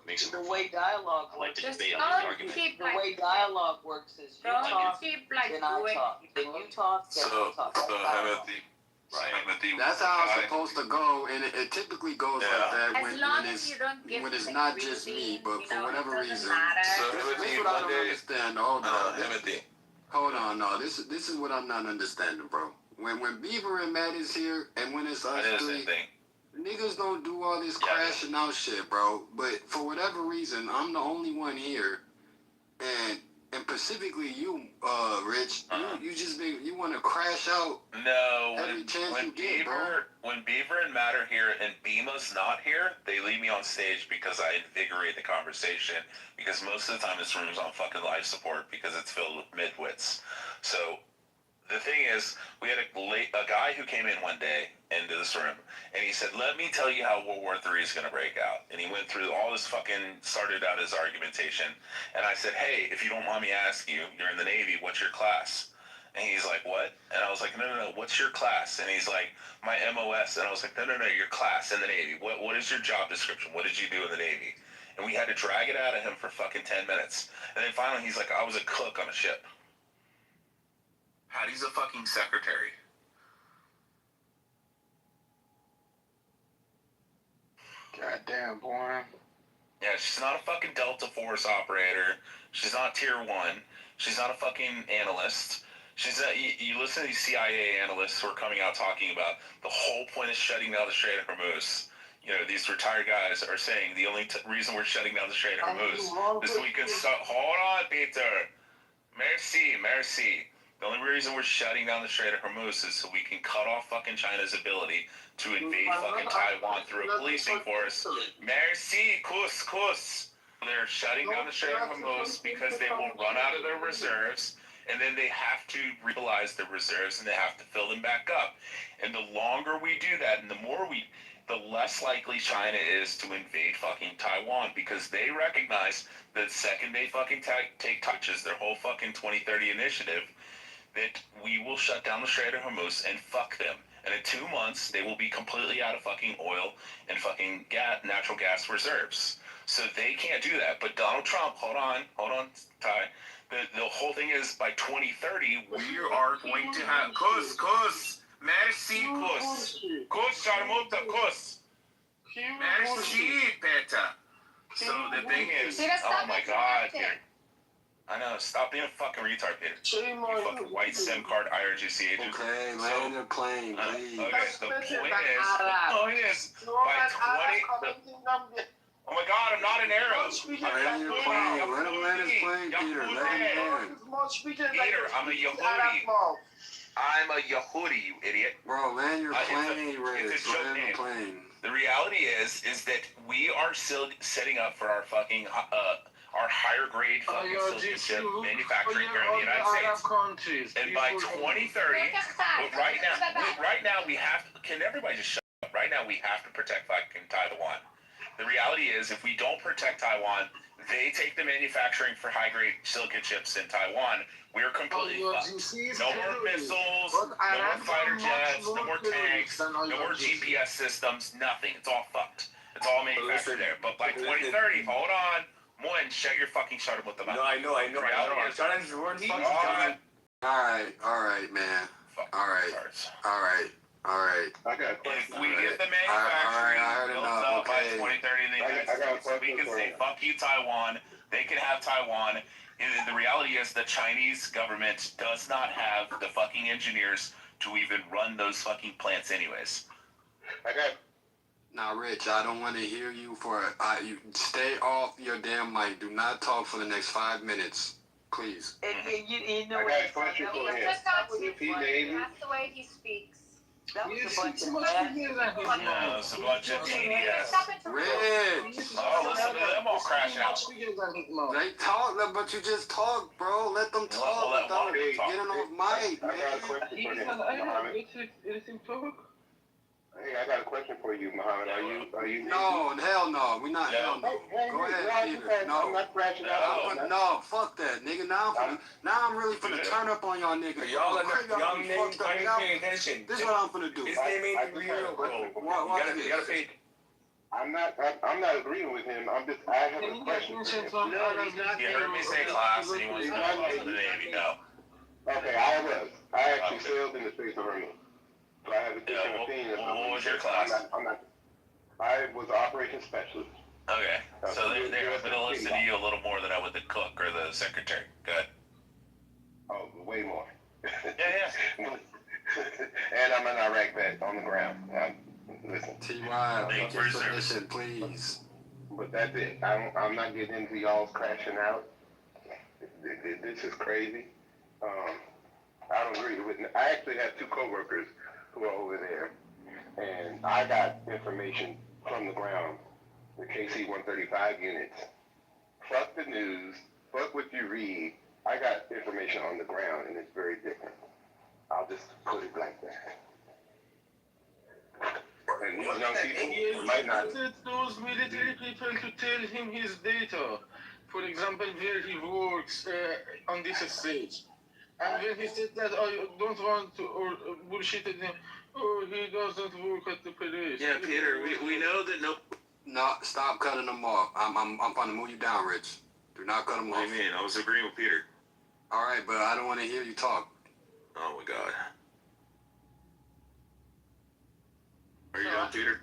Makes The him. way dialogue I like works, to Just debate on don't the argument. keep the like way dialogue works is you don't talk, keep like then I doing talk, then you talk, then I talk. That's dialogue. That's how it's supposed to go, and it typically goes like that as long as you don't give when it's the not just me, reading, but you for know, whatever it doesn't reason. matter. This is what I don't understand. Hold on, no. This is what I'm not understanding, bro. When Beaver and Matt is here, and when it's us three, niggas don't do all this crashing out shit, bro. But for whatever reason, I'm the only one here, and specifically you, Rich, you just you want to crash out. No, every chance when you get, bro. When Beaver and Matt are here and Bima's not here, they leave me on stage because I invigorate the conversation. Because most of the time this room's on fucking life support because it's filled with midwits. So the thing is, we had a guy who came in one day into this room, and he said, let me tell you how World War III is going to break out. And he went through all this started out his argumentation. And I said, hey, if you don't mind me asking you, you're in the Navy, what's your class? And he's like, what? And I was like, no, what's your class? And he's like, my MOS. And I was like, no, your class in the Navy. What is your job description? What did you do in the Navy? And we had to drag it out of him for fucking 10 minutes. And then finally he's like, I was a cook on a ship. Hattie's a fucking secretary. Goddamn, boy. Yeah, she's not a fucking Delta Force operator. She's not tier 1. She's not a fucking analyst. She's not, you listen to these CIA analysts who are coming out talking about the whole point of shutting down the Strait of Hormuz. You know, these retired guys are saying the only reason we're shutting down the Strait of Hormuz is so we can hold on, Peter. Merci. The only reason we're shutting down the Strait of Hormuz is so we can cut off fucking China's ability to invade fucking Taiwan through a policing force. Merci, kus. They're shutting down the Strait of Hormuz because they will run out of their reserves, and then they have to realize their reserves and they have to fill them back up. And the longer we do that, and the less likely China is to invade fucking Taiwan, because they recognize that the second they fucking take touches their whole fucking 2030 initiative, that we will shut down the Strait of Hormuz and fuck them. And in 2 months, they will be completely out of fucking oil and fucking natural gas reserves. So they can't do that. But Donald Trump, hold on, Ty. The whole thing is by 2030, we are going to have kus. Merci, kus, charmota, kus. Merci, Peta. So the thing is, oh my God, Peter. I know, stop being a fucking retard, Peter. You fucking white SIM card IRGC agent. Okay, land your plane, please. Okay, the point is, by 20... Oh my God, I'm not an arrow. Land your plane. Let him land his plane, Peter. Let him land. Peter, I'm a Yehudi. I'm a Yehudi, you idiot. Bro, land your plane, Rich. Land your plane. The reality is that we are still setting up for our fucking our higher grade fucking silicon chip manufacturing here in the United States. And by 2030, right now we have to, can everybody just shut up? Right now we have to protect fucking Taiwan. The reality is, if we don't protect Taiwan, they take the manufacturing for high grade silicon chips in Taiwan. We're completely fucked. No more missiles, no more fighter jets, no more tanks, no more GPS systems, nothing. It's all fucked. It's all manufactured there. But by 2030, hold on. Moin, shut your fucking shut up with the mouth. No, I know. I'm trying to word fucking Alright, man. Alright. I got a question. If we get the manufacturing built up by 2030 in the United States, we can say, fuck you, Taiwan. They can have Taiwan. And the reality is the Chinese government does not have the fucking engineers to even run those fucking plants anyways. Now, Rich, I don't want to hear you you stay off your damn mic. Do not talk for the next 5 minutes, please. And you know I what? got a question for him. If he Navy, That's the way he speaks. That was a bunch of No, it's a bunch of TDS. Rich! Oh, listen to them all crashing out. They talk, but you just talk, bro. Let them talk without getting off mic, I got a question for him, Muhammad. Hey, I got a question for you, Muhammad. Are you? No, hell no. We not. Hell no. Go ahead, Peter. No. I'm not crashing out. No, fuck that, nigga. Now I'm really finna turn up on y'all niggas. Y'all niggas ain't paying attention. This is what I'm finna do. His name ain't real, bro. You gotta pay. I'm not agreeing with him. I have a question for him. No, he's not. You heard me say class, and he wants to go to the Navy. No. Okay, I actually sailed in the Straits of Hormuz. So I have a different opinion. What was your class? I was an operations specialist. Okay, so they're going to listen to you a little more than I would the cook or the secretary. Good. Oh, way more. Yeah. And I'm an Iraq vet on the ground. Listen. T.Y., take your submission, please. But that's it. I'm not getting into y'all's crashing out. This is crazy. I don't agree with. I actually have two coworkers who are over there, and I got information from the ground. The KC 135 units. Fuck the news. Fuck what you read. I got information on the ground, and it's very different. I'll just put it like that. And these young people might not. Those military people to tell him his data. For example, where he works on this stage. And when he said that I don't want to, or bullshitted him, oh, he doesn't work at the police. Yeah, Peter, we know that no. No, stop cutting them off. I'm going to move you down, Rich. Do not cut them off. What do you mean? I was agreeing with Peter. All right, but I don't want to hear you talk. Oh my God. Are you done, Peter?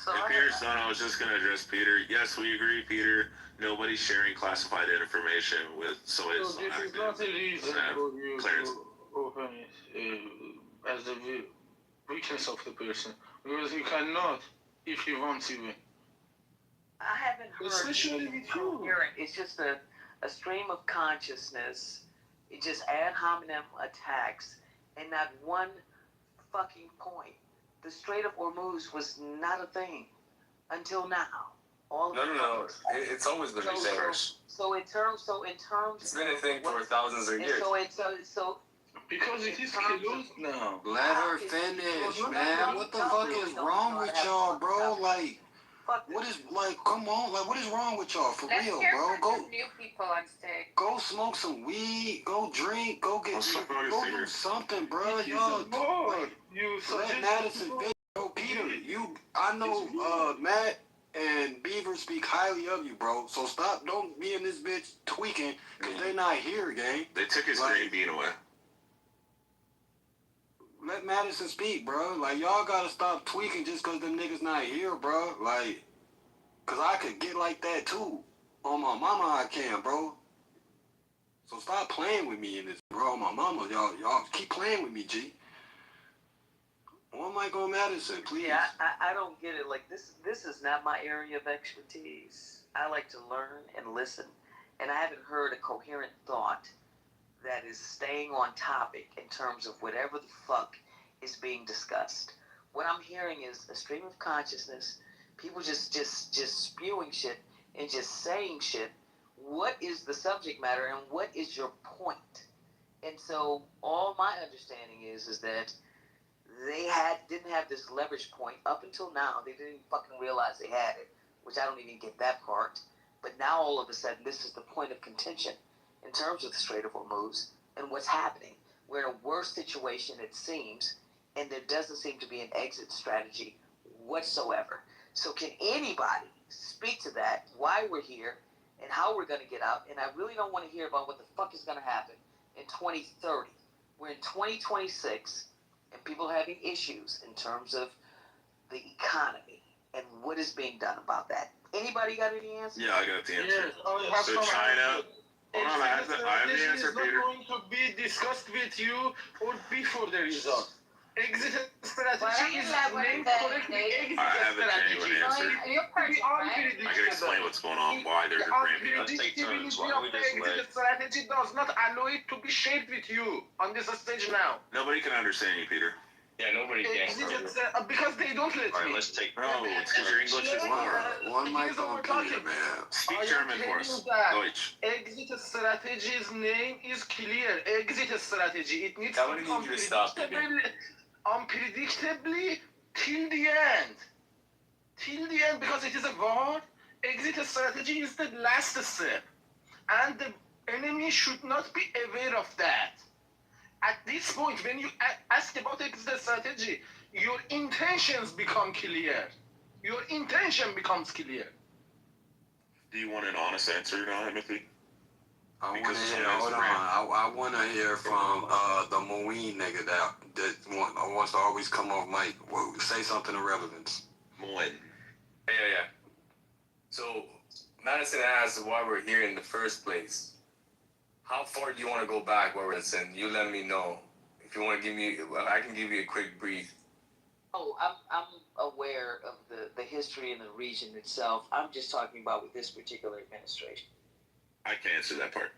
If Peter's done, I was just going to address Peter. Yes, we agree, Peter. Nobody's sharing classified information with Soyuz. So this is not a reason for you to open it as a weakness of the person. Because you cannot, if you want to. I haven't heard Especially with you. coherent. It's just a stream of consciousness. It just ad hominem attacks, and not one fucking point. The Strait of Hormuz was not a thing until now. No. It's always been the same. So in terms, it's been a thing for thousands of years. So because it is closed now. Let her finish, man. What the fuck is wrong with y'all, bro? Like, what is, like, come on, like, what is wrong with y'all, for real, bro? Go, new people on stage. go smoke some weed, go drink, go get, go do something, bro. Y'all, let Madison finish. Bro, Peter, I know, Matt and Beaver speak highly of you, bro. So stop, don't be in this bitch tweaking, cause they not here, gang. They took his green bean away. Let Madison speak, bro. Like, y'all gotta stop tweaking just cause them niggas not here, bro. Like, cause I could get like that too. On my mama I can, bro. So stop playing with me in this, bro. On my mama, y'all keep playing with me, G. One mic on Madison, please. yeah, I don't get it. Like this is not my area of expertise. I like to learn and listen, and I haven't heard a coherent thought that is staying on topic in terms of whatever the fuck is being discussed. What I'm hearing is a stream of consciousness, people just spewing shit and just saying shit. What is the subject matter and what is your point? And so all my understanding is that they didn't have this leverage point up until now. They didn't fucking realize they had it, which I don't even get that part. But now all of a sudden this is the point of contention in terms of the Strait of Hormuz and what's happening. We're in a worse situation, it seems, and there doesn't seem to be an exit strategy whatsoever. So can anybody speak to that, why we're here, and how we're going to get out? And I really don't want to hear about what the fuck is going to happen in 2030. We're in 2026, and people are having issues in terms of the economy and what is being done about that. Anybody got any answers? Yeah, I got the answer. Yes. So China. Hold on, I have the answer, is not Peter. going to be discussed with you or before the result. Exit strategy is named correctly. Exit I have a genuine answer. The I can explain what's going on, why there's a green. Let's take turns. Why don't we just let? exit strategy does not allow it to be shared with you on this stage now. Nobody can understand you, Peter. Yeah, nobody can. Because they don't let All right, me. let's take. No, it's because your English is poor. One mic on Peter, man. Speak German for us. Deutsch. Exit strategy's name is clear. Exit strategy. It needs That would to need you to stop it. unpredictably till the end. Till the end, because it is a war. Exit strategy is the last step. And the enemy should not be aware of that. At this point, when you ask about exit strategy, your intentions become clear. Your intention becomes clear. Do you want an honest answer now, Timothy? I want to hear. Hold on. I want to hear from the Moeen nigga that wants to always come off mic. Well, say something of relevance. Moeen. Yeah. So Madison asked why we're here in the first place. How far do you want to go back, Warrenson? You let me know. If you want to give me, well, I can give you a quick brief. Oh, I'm aware of the history in the region itself. I'm just talking about with this particular administration. I can answer that part.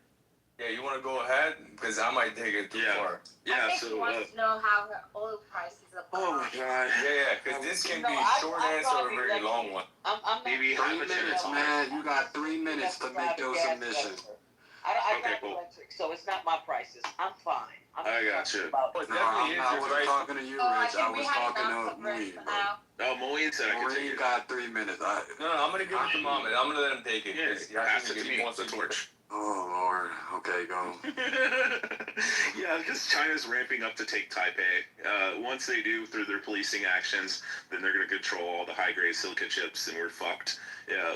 Yeah, you want to go ahead? Because I might take it too far. Yeah, I think he wants to know how her oil prices are going. Oh my god. Yeah, because this can be a short answer or a very long one. I'm Maybe 3 minutes, man. You got 3 minutes to make your submission. I Okay, got cool. electric, so it's not my prices. I'm fine. I got you. But No, definitely I is wasn't talking to you, I Rich. I think we was had talking enough to for Brent Moeen, for bro. now. Oh, Moeen said I could take Moeen it. got 3 minutes. No, I'm going to give it to Mohammed. I'm going to let him take it. Yeah, 'cause pass it to he me. wants The to torch. Oh, Lord. Okay, go. Yeah, because China's ramping up to take Taipei. Once they do through their policing actions, then they're going to control all the high-grade silica chips, and we're fucked.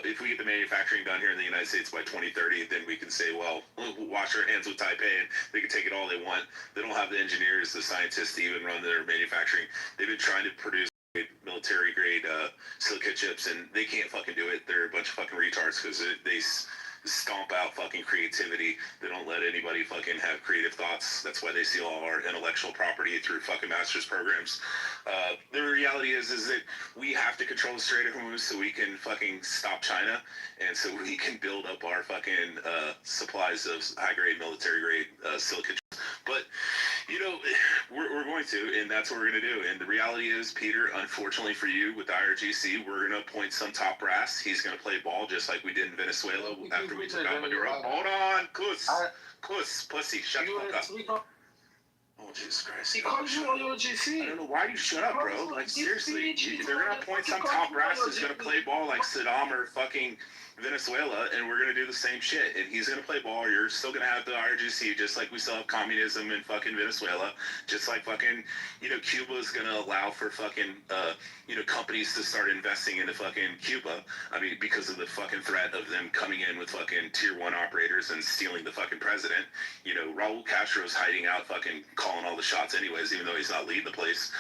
If we get the manufacturing done here in the United States by 2030, then we can say, well, we'll wash our hands with Taipei, and they can take it all they want. They don't have the engineers, the scientists to even run their manufacturing. They've been trying to produce military-grade silica chips, and they can't fucking do it. They're a bunch of fucking retards because they stomp out fucking creativity. They don't let anybody fucking have creative thoughts. That's why they steal all our intellectual property through fucking master's programs. The reality is that we have to control the Strait of Hormuz so we can fucking stop China, and so we can build up our fucking supplies of high-grade, military-grade silica. But, you know, we're going to, and that's what we're going to do. And the reality is, Peter, unfortunately for you, with the IRGC, we're going to appoint some top brass. He's going to play ball just like we did in Venezuela after we took out Maduro. Hold on, pussy, shut the fuck up. Oh, Jesus Christ. He calls you IRGC. I don't know. Why do you shut up, bro? Like, seriously. They're going to appoint some top brass who's going to play ball like Saddam or fucking Venezuela, and we're going to do the same shit. And he's going to play ball. You're still going to have the IRGC, just like we still have communism in fucking Venezuela. Just like fucking, you know, Cuba is going to allow for fucking, you know, companies to start investing into fucking Cuba. I mean, because of the fucking threat of them coming in with fucking tier 1 operators and stealing the fucking president. You know, Raul Castro's hiding out fucking calling all the shots anyways, even though he's not leading the place.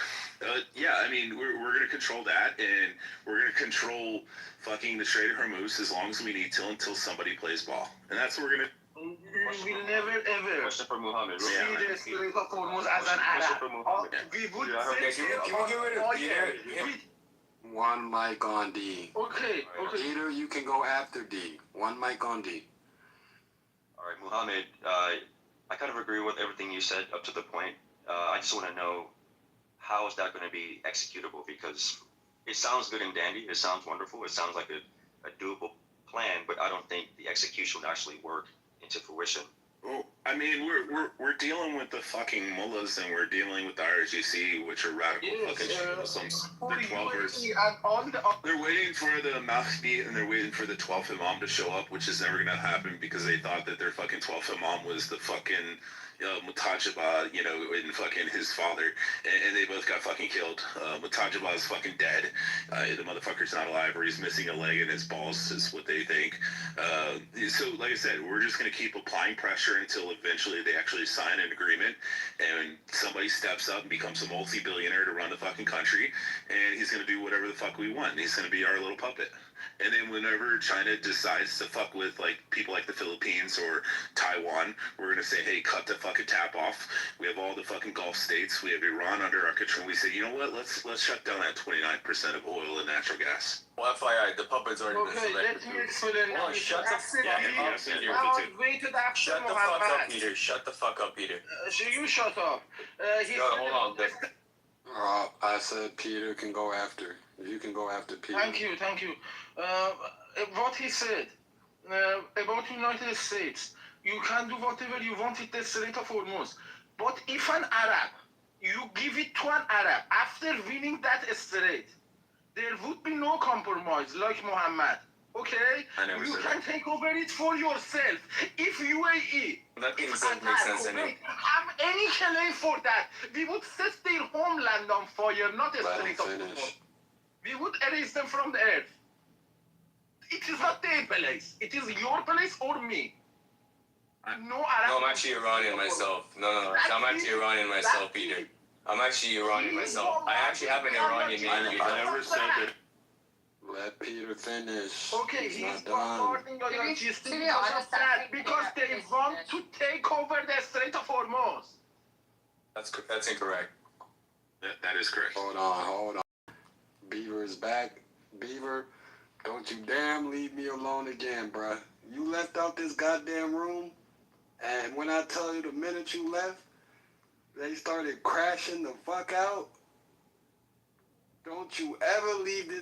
Yeah, I mean, we're going to control that, and we're going to control fucking the Strait of Hormuz as long as we need to until somebody plays ball. And that's what we're going to... We will never ever Question for Muhammad. see the Strait of Hormuz as an Arab. We would say Can we get rid of Peter? One mic on D. Okay. Peter, you can go after D. One mic on D. All right, Muhammad, I kind of agree with everything you said up to the point. I just want to know, how is that going to be executable? Because it sounds good and dandy. It sounds wonderful. It sounds like a doable plan, but I don't think the execution will actually work into fruition. Well, I mean, we're dealing with the fucking mullahs, and we're dealing with the IRGC, which are radical fucking Muslims. They're 12ers. They're waiting for the Mahdi, and they're waiting for the 12th Imam to show up, which is never going to happen because they thought that their fucking 12th Imam was the fucking Mutajaba, you know, and fucking his father, and they both got fucking killed. Mutajaba is fucking dead. The motherfucker's not alive, or he's missing a leg and his balls is what they think. So, like I said, we're just going to keep applying pressure until eventually they actually sign an agreement, and somebody steps up and becomes a multi-billionaire to run the fucking country, and he's going to do whatever the fuck we want. He's going to be our little puppet. And then whenever China decides to fuck with like people like the Philippines or Taiwan, we're gonna say, hey, cut the fucking tap off. We have all the fucking Gulf states. We have Iran under our control. We say, you know what? Let's shut down that 29% of oil and natural gas. Well, FYI, the puppet's already been Okay, selected. let me explain. Oh, shut the fuck up, Peter. Shut the fuck up, Peter. You shut up. Hold on. I said Peter can go after. You can go after Peter. Thank you. What he said about United States, you can do whatever you want with the Strait of Hormuz. But if an Arab, you give it to an Arab after winning that strait, there would be no compromise like Muhammad. Okay? You can take over it for yourself. If UAE, that doesn't make sense anymore. Have any claim for that, we would set their homeland on fire, not a Strait of Hormuz. We would erase them from the earth. It is not their place. It is your place or me. No, I'm actually Iranian myself. No. I'm actually Iranian myself, Peter. I'm actually Iranian myself. I actually have an Iranian name. I never said that. Let Peter finish. Okay, he's supporting IRGC to be honest, because they want to take over the Strait of Hormuz. That's incorrect. That is correct. Hold on. Beaver is back. Beaver, don't you damn leave me alone again, bruh. You left out this goddamn room, and when I tell you the minute you left, they started crashing the fuck out. Don't you ever leave me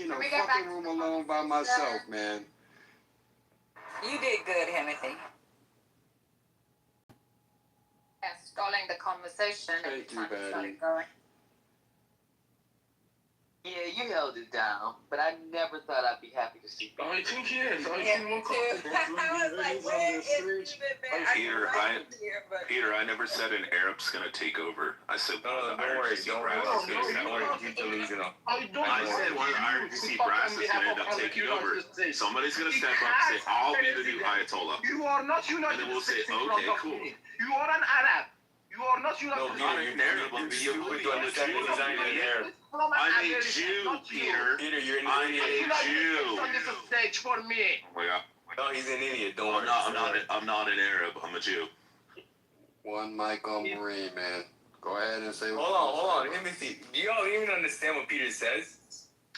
in a fucking room alone by myself, man. You did good, Timothy. Yeah, stalling the conversation. Thank you, every time it Betty. started going. Yeah, you held it down, but I never thought I'd be happy to see you. I think yes. Yeah, me too. I was like, where is Steven? Peter, I never said an Arab's gonna take over. I said Don't worry, don't worry. Keep delusional. I said one of the IRGC brass is gonna end up taking over. Somebody's gonna step up and say, I'll be the new Ayatollah. You are not United And then we'll say, States in front okay, of cool. me. You are an Arab. You are not United No, States. not an Arab. I'm an Arab. From an I'm a Arab, Jew, not you. Peter. Peter, you're an I'm idiot. a Jew. On this stage for me. Oh my God. No, he's an idiot. Don't worry. I'm not an Arab. I'm a Jew. One mic on Marine, man. Go ahead and say what Hold on. Timothy, do y'all even understand what Peter says?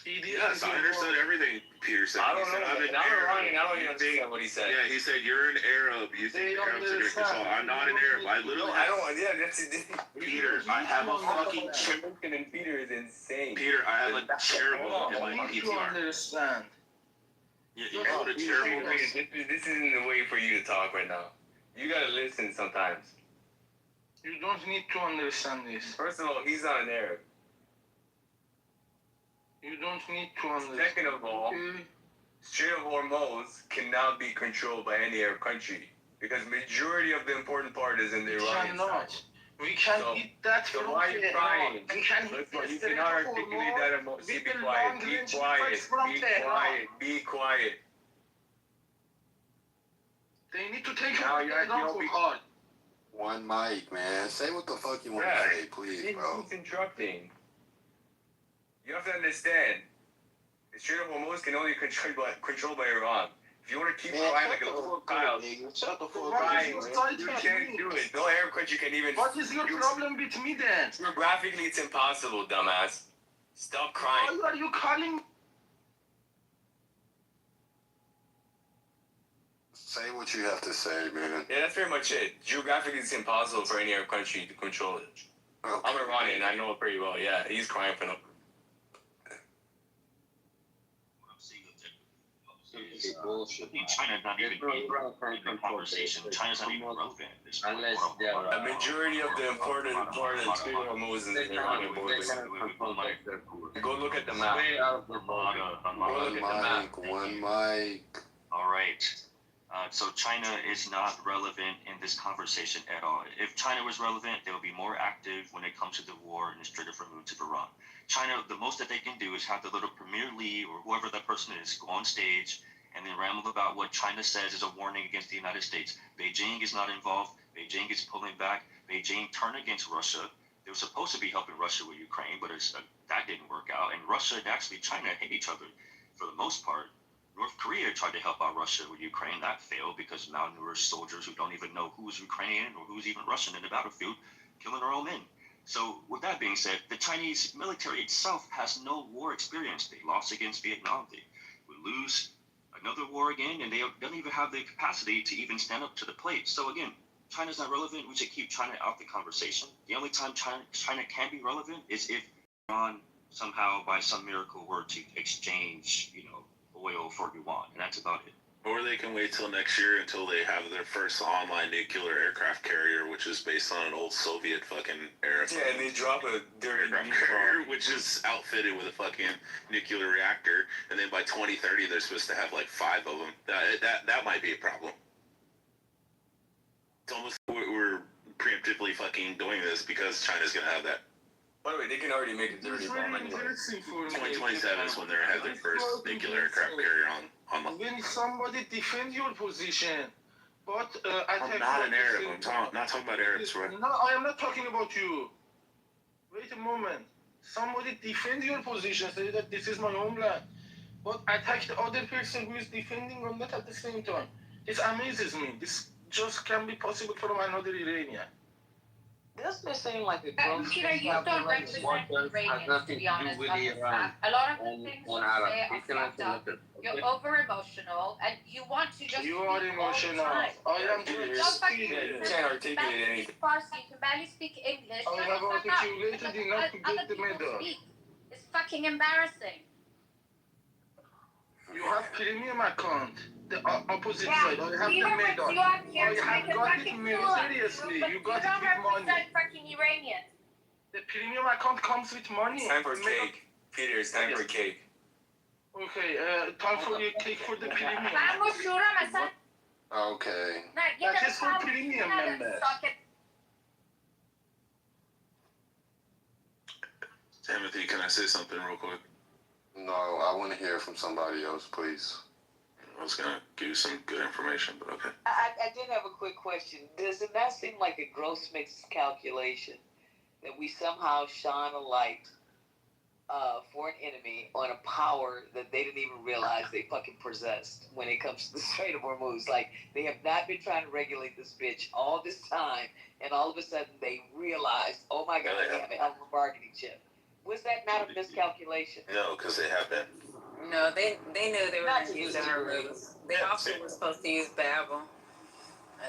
Yes, I understood everything Peter said. I don't He said, know. I'm an Now we're Arab. running. I don't even understand what he said. Yeah, he said, you're an Arab. You think Arabs are gonna control. I'm not an Arab. I literally I don't. Yeah, that's Peter, I have a fucking chair. and Peter is insane. Peter, I have a chairboat in my You need to PTR. understand. You know what a chairboat is? This isn't the way for you to talk right now. You gotta listen sometimes. You don't need to understand this. First of all, he's not an Arab. You don't need to understand. Second of all, Strait of Hormuz cannot be controlled by any Arab country because majority of the important part is in the We Iranian cannot. side. We can eat that So from why are you crying? We can eat Look, you the cannot articulate that emotion. Be quiet. Be quiet. Be quiet. They need to take Now it you're down for hard. One mic, man. Say what the fuck you want Yeah. to say, please, bro. He's interrupting. You have to understand. The Strait of Hormuz can only be controlled by Iran. If you want to keep crying like a little child, Shut the fuck crying, up. you can't do it. No Arab country can even. What is your problem with me then? Geographically, it's impossible, dumbass. Stop crying. Why are you calling? Say what you have to say, man. Yeah, that's pretty much it. Geographically, it's impossible for any Arab country to control it. Okay. I'm Iranian. I know it pretty well. Yeah, he's crying for no. I think China's not even in the conversation. China's not even relevant at this point. Unless they are A majority of the important part of the Strait of Hormuz is in the Iranian borders. Go look at the map. Go look at the map. One mic. All right. So China is not relevant in this conversation at all. If China was relevant, they would be more active when it comes to the war in the Strait of Hormuz of Iran. China, the most that they can do is have the little Premier Li or whoever that person is go on stage and then ramble about what China says is a warning against the United States. Beijing is not involved. Beijing is pulling back. Beijing turned against Russia. They were supposed to be helping Russia with Ukraine, but that didn't work out. And Russia and actually China hate each other for the most part. North Korea tried to help out Russia with Ukraine. That failed because malnourished soldiers who don't even know who's Ukrainian or who's even Russian in the battlefield, killing their own men. So with that being said, the Chinese military itself has no war experience. They lost against Vietnam. They would lose another war again, and they don't even have the capacity to even stand up to the plate. So again, China's not relevant. We should keep China out the conversation. The only time China can be relevant is if Iran somehow, by some miracle, were to exchange, oil for yuan, and that's about it. Or they can wait till next year until they have their first online nuclear aircraft carrier, which is based on an old Soviet fucking era. Yeah, and they drop a dirty aircraft carrier, which is outfitted with a fucking nuclear reactor, and then by 2030 they're supposed to have like 5 of them. That might be a problem. It's almost we're preemptively fucking doing this because China's gonna have that. By the way, they can already make a dirty bomb anyway. 2027 is when they have their first nuclear aircraft carrier on the. When somebody defend your position, but I'm not an Arab. I'm not talking about Arabs, bro. No, I am not talking about you. Wait a moment. Somebody defend your position, say that this is my homeland, but attack the other person who is defending on that at the same time. This amazes me. This just can be possible from another Iranian. Doesn't it seem like a gross Peter, you don't represent Iranians, to be honest. A lot of the things you say are fucked up. You're over emotional, and you want to just You speak are all the emotional. time. I am Don't just fucking speaking. you can't articulate Farsi, you can barely speak English. I have articulated enough to get the medal. It's fucking embarrassing. You have premium account. The opposite Yeah, side. I have you the know medal. what you are here I to have make a got it fucking very fool of seriously. but You got it don't with money. represent fucking Iranians. The premium account comes with money. It's time for cake. Peter, it's time for cake. Okay, time for your cake for the premium. من مشهورم اصلا Okay. نه یه That دقیقه is for صبر premium کن. members. ساکت. Timothy, can I say something real quick? No, I want to hear from somebody else, please. I was gonna give you some good information, but okay. I did have a quick question. Does it not seem like a gross miscalculation that we somehow shine a light for an enemy on a power that they didn't even realize they fucking possessed when it comes to the Strait of Hormuz? Like, they have not been trying to regulate this bitch all this time, and all of a sudden they realized, oh my God, they have a hell of a bargaining chip. Was that not a miscalculation? No, because they have been. No, they knew they were going to use Arrows. They also were supposed to use Babel.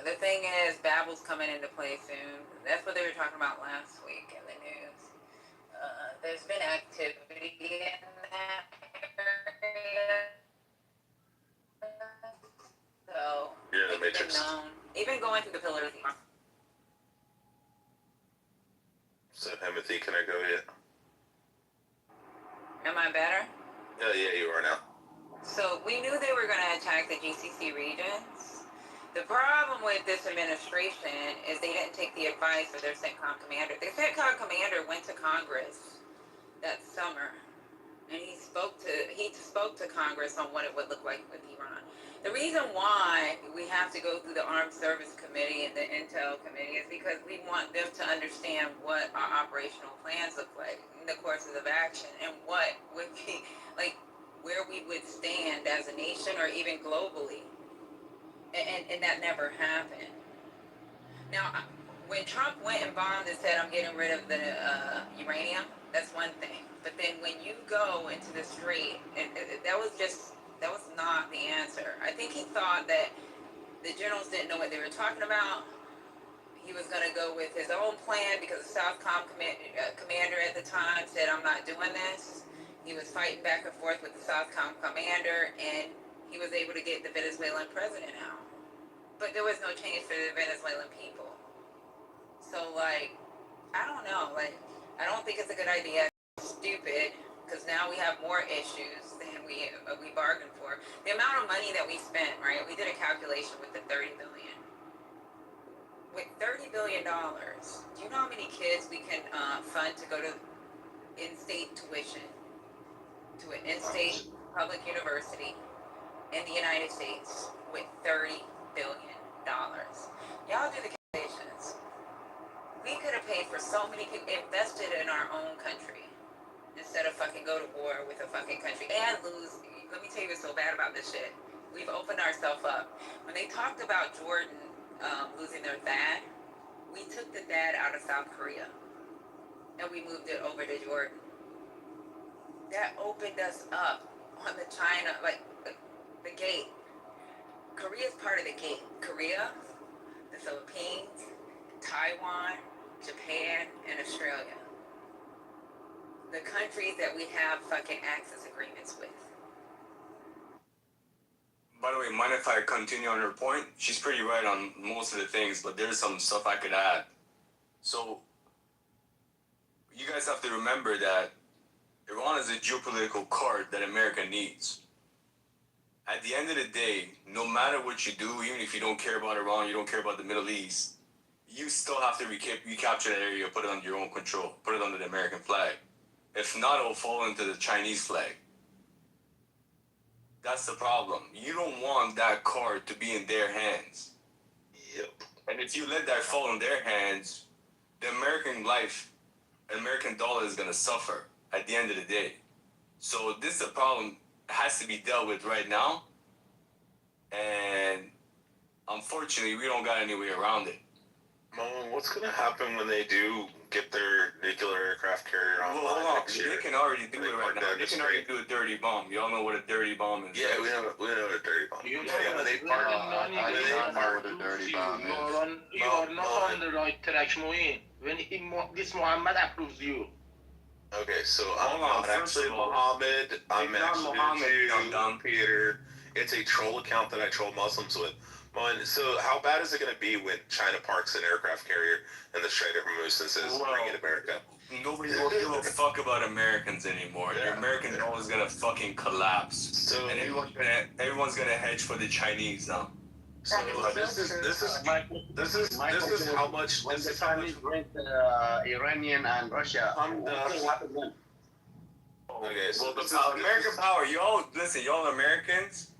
The thing is, Babel's coming into play soon. That's what they were talking about last week in the news. There's been activity in that area. So, You're in the it's been Matrix. known. Even going through the pillars. So, Timothy, can I go yet? Am I better? Yeah, you are now. So we knew they were going to attack the GCC regions. The problem with this administration is they didn't take the advice of their CENTCOM commander. The CENTCOM commander went to Congress that summer, and he spoke to Congress on what it would look like with Iran. The reason why we have to go through the Armed Service Committee and the Intel Committee is because we want them to understand what our operational plans look like in the courses of action and what would be like where we would stand as a nation or even globally. And that never happened. Now, when Trump went and bombed and said, I'm getting rid of the uranium, that's one thing. But then when you go into the strait, that was not the answer. I think he thought that the generals didn't know what they were talking about. He was going to go with his own plan because the Southcom commander at the time said, I'm not doing this. He was fighting back and forth with the Southcom commander, and he was able to get the Venezuelan president out. But there was no change for the Venezuelan people. So, like, I don't know. Like, I don't think it's a good idea. It's stupid, because now we have more issues than we bargained for. The amount of money that we spent, right? We did a calculation with the $30 billion. With $30 billion, do you know how many kids we can fund to go to in-state tuition to an in-state public university in the United States with $30 billion? Y'all do the calculations. We could have paid for so many people, invested in our own country instead of fucking go to war with a fucking country and lose. Let me tell you what's so bad about this shit. We've opened ourselves up. When they talked about Jordan losing their THAAD, we took the THAAD out of South Korea and we moved it over to Jordan. That opened us up on the China, like the gate. Korea is part of the gate. Korea, the Philippines, Taiwan, Japan, and Australia. The countries that we have fucking access agreements with. By the way, mind if I continue on her point? She's pretty right on most of the things, but there's some stuff I could add. So, you guys have to remember that Iran is a geopolitical card that America needs. At the end of the day, no matter what you do, even if you don't care about Iran, you don't care about the Middle East, you still have to recapture that area, put it under your own control, put it under the American flag. If not, it will fall into the Chinese flag. That's the problem. You don't want that card to be in their hands. Yep. And if you let that fall in their hands, the American life, American dollar is going to suffer at the end of the day. So this is a problem that has to be dealt with right now. And unfortunately, we don't got any way around it. Mo, what's gonna happen when they do get their nuclear aircraft carrier online Well, hold on. next year? They can already do it right now. They Just can already do a dirty bomb. Y'all know what a dirty bomb is. Yeah, we know what a dirty bomb. You is. know, When they park, I when they park, you are not on the right track, Moin. When this Muhammad approves you. Okay, so Hold I'm on, not first actually of all, Muhammad. I'm it's not actually Muhammad, Jew, dumb. Peter. It's a troll account that I troll Muslims with. So how bad is it going to be when China parks an aircraft carrier in the Strait of Hormuz and says, bring it America? Nobody will give a fuck about Americans anymore. The American dollar is gonna fucking collapse. So and everyone's gonna hedge for the Chinese now. So this is how much. When the Chinese bring Iranian and Russia, what will happen then? Okay, so well, American power, y'all listen, y'all Americans,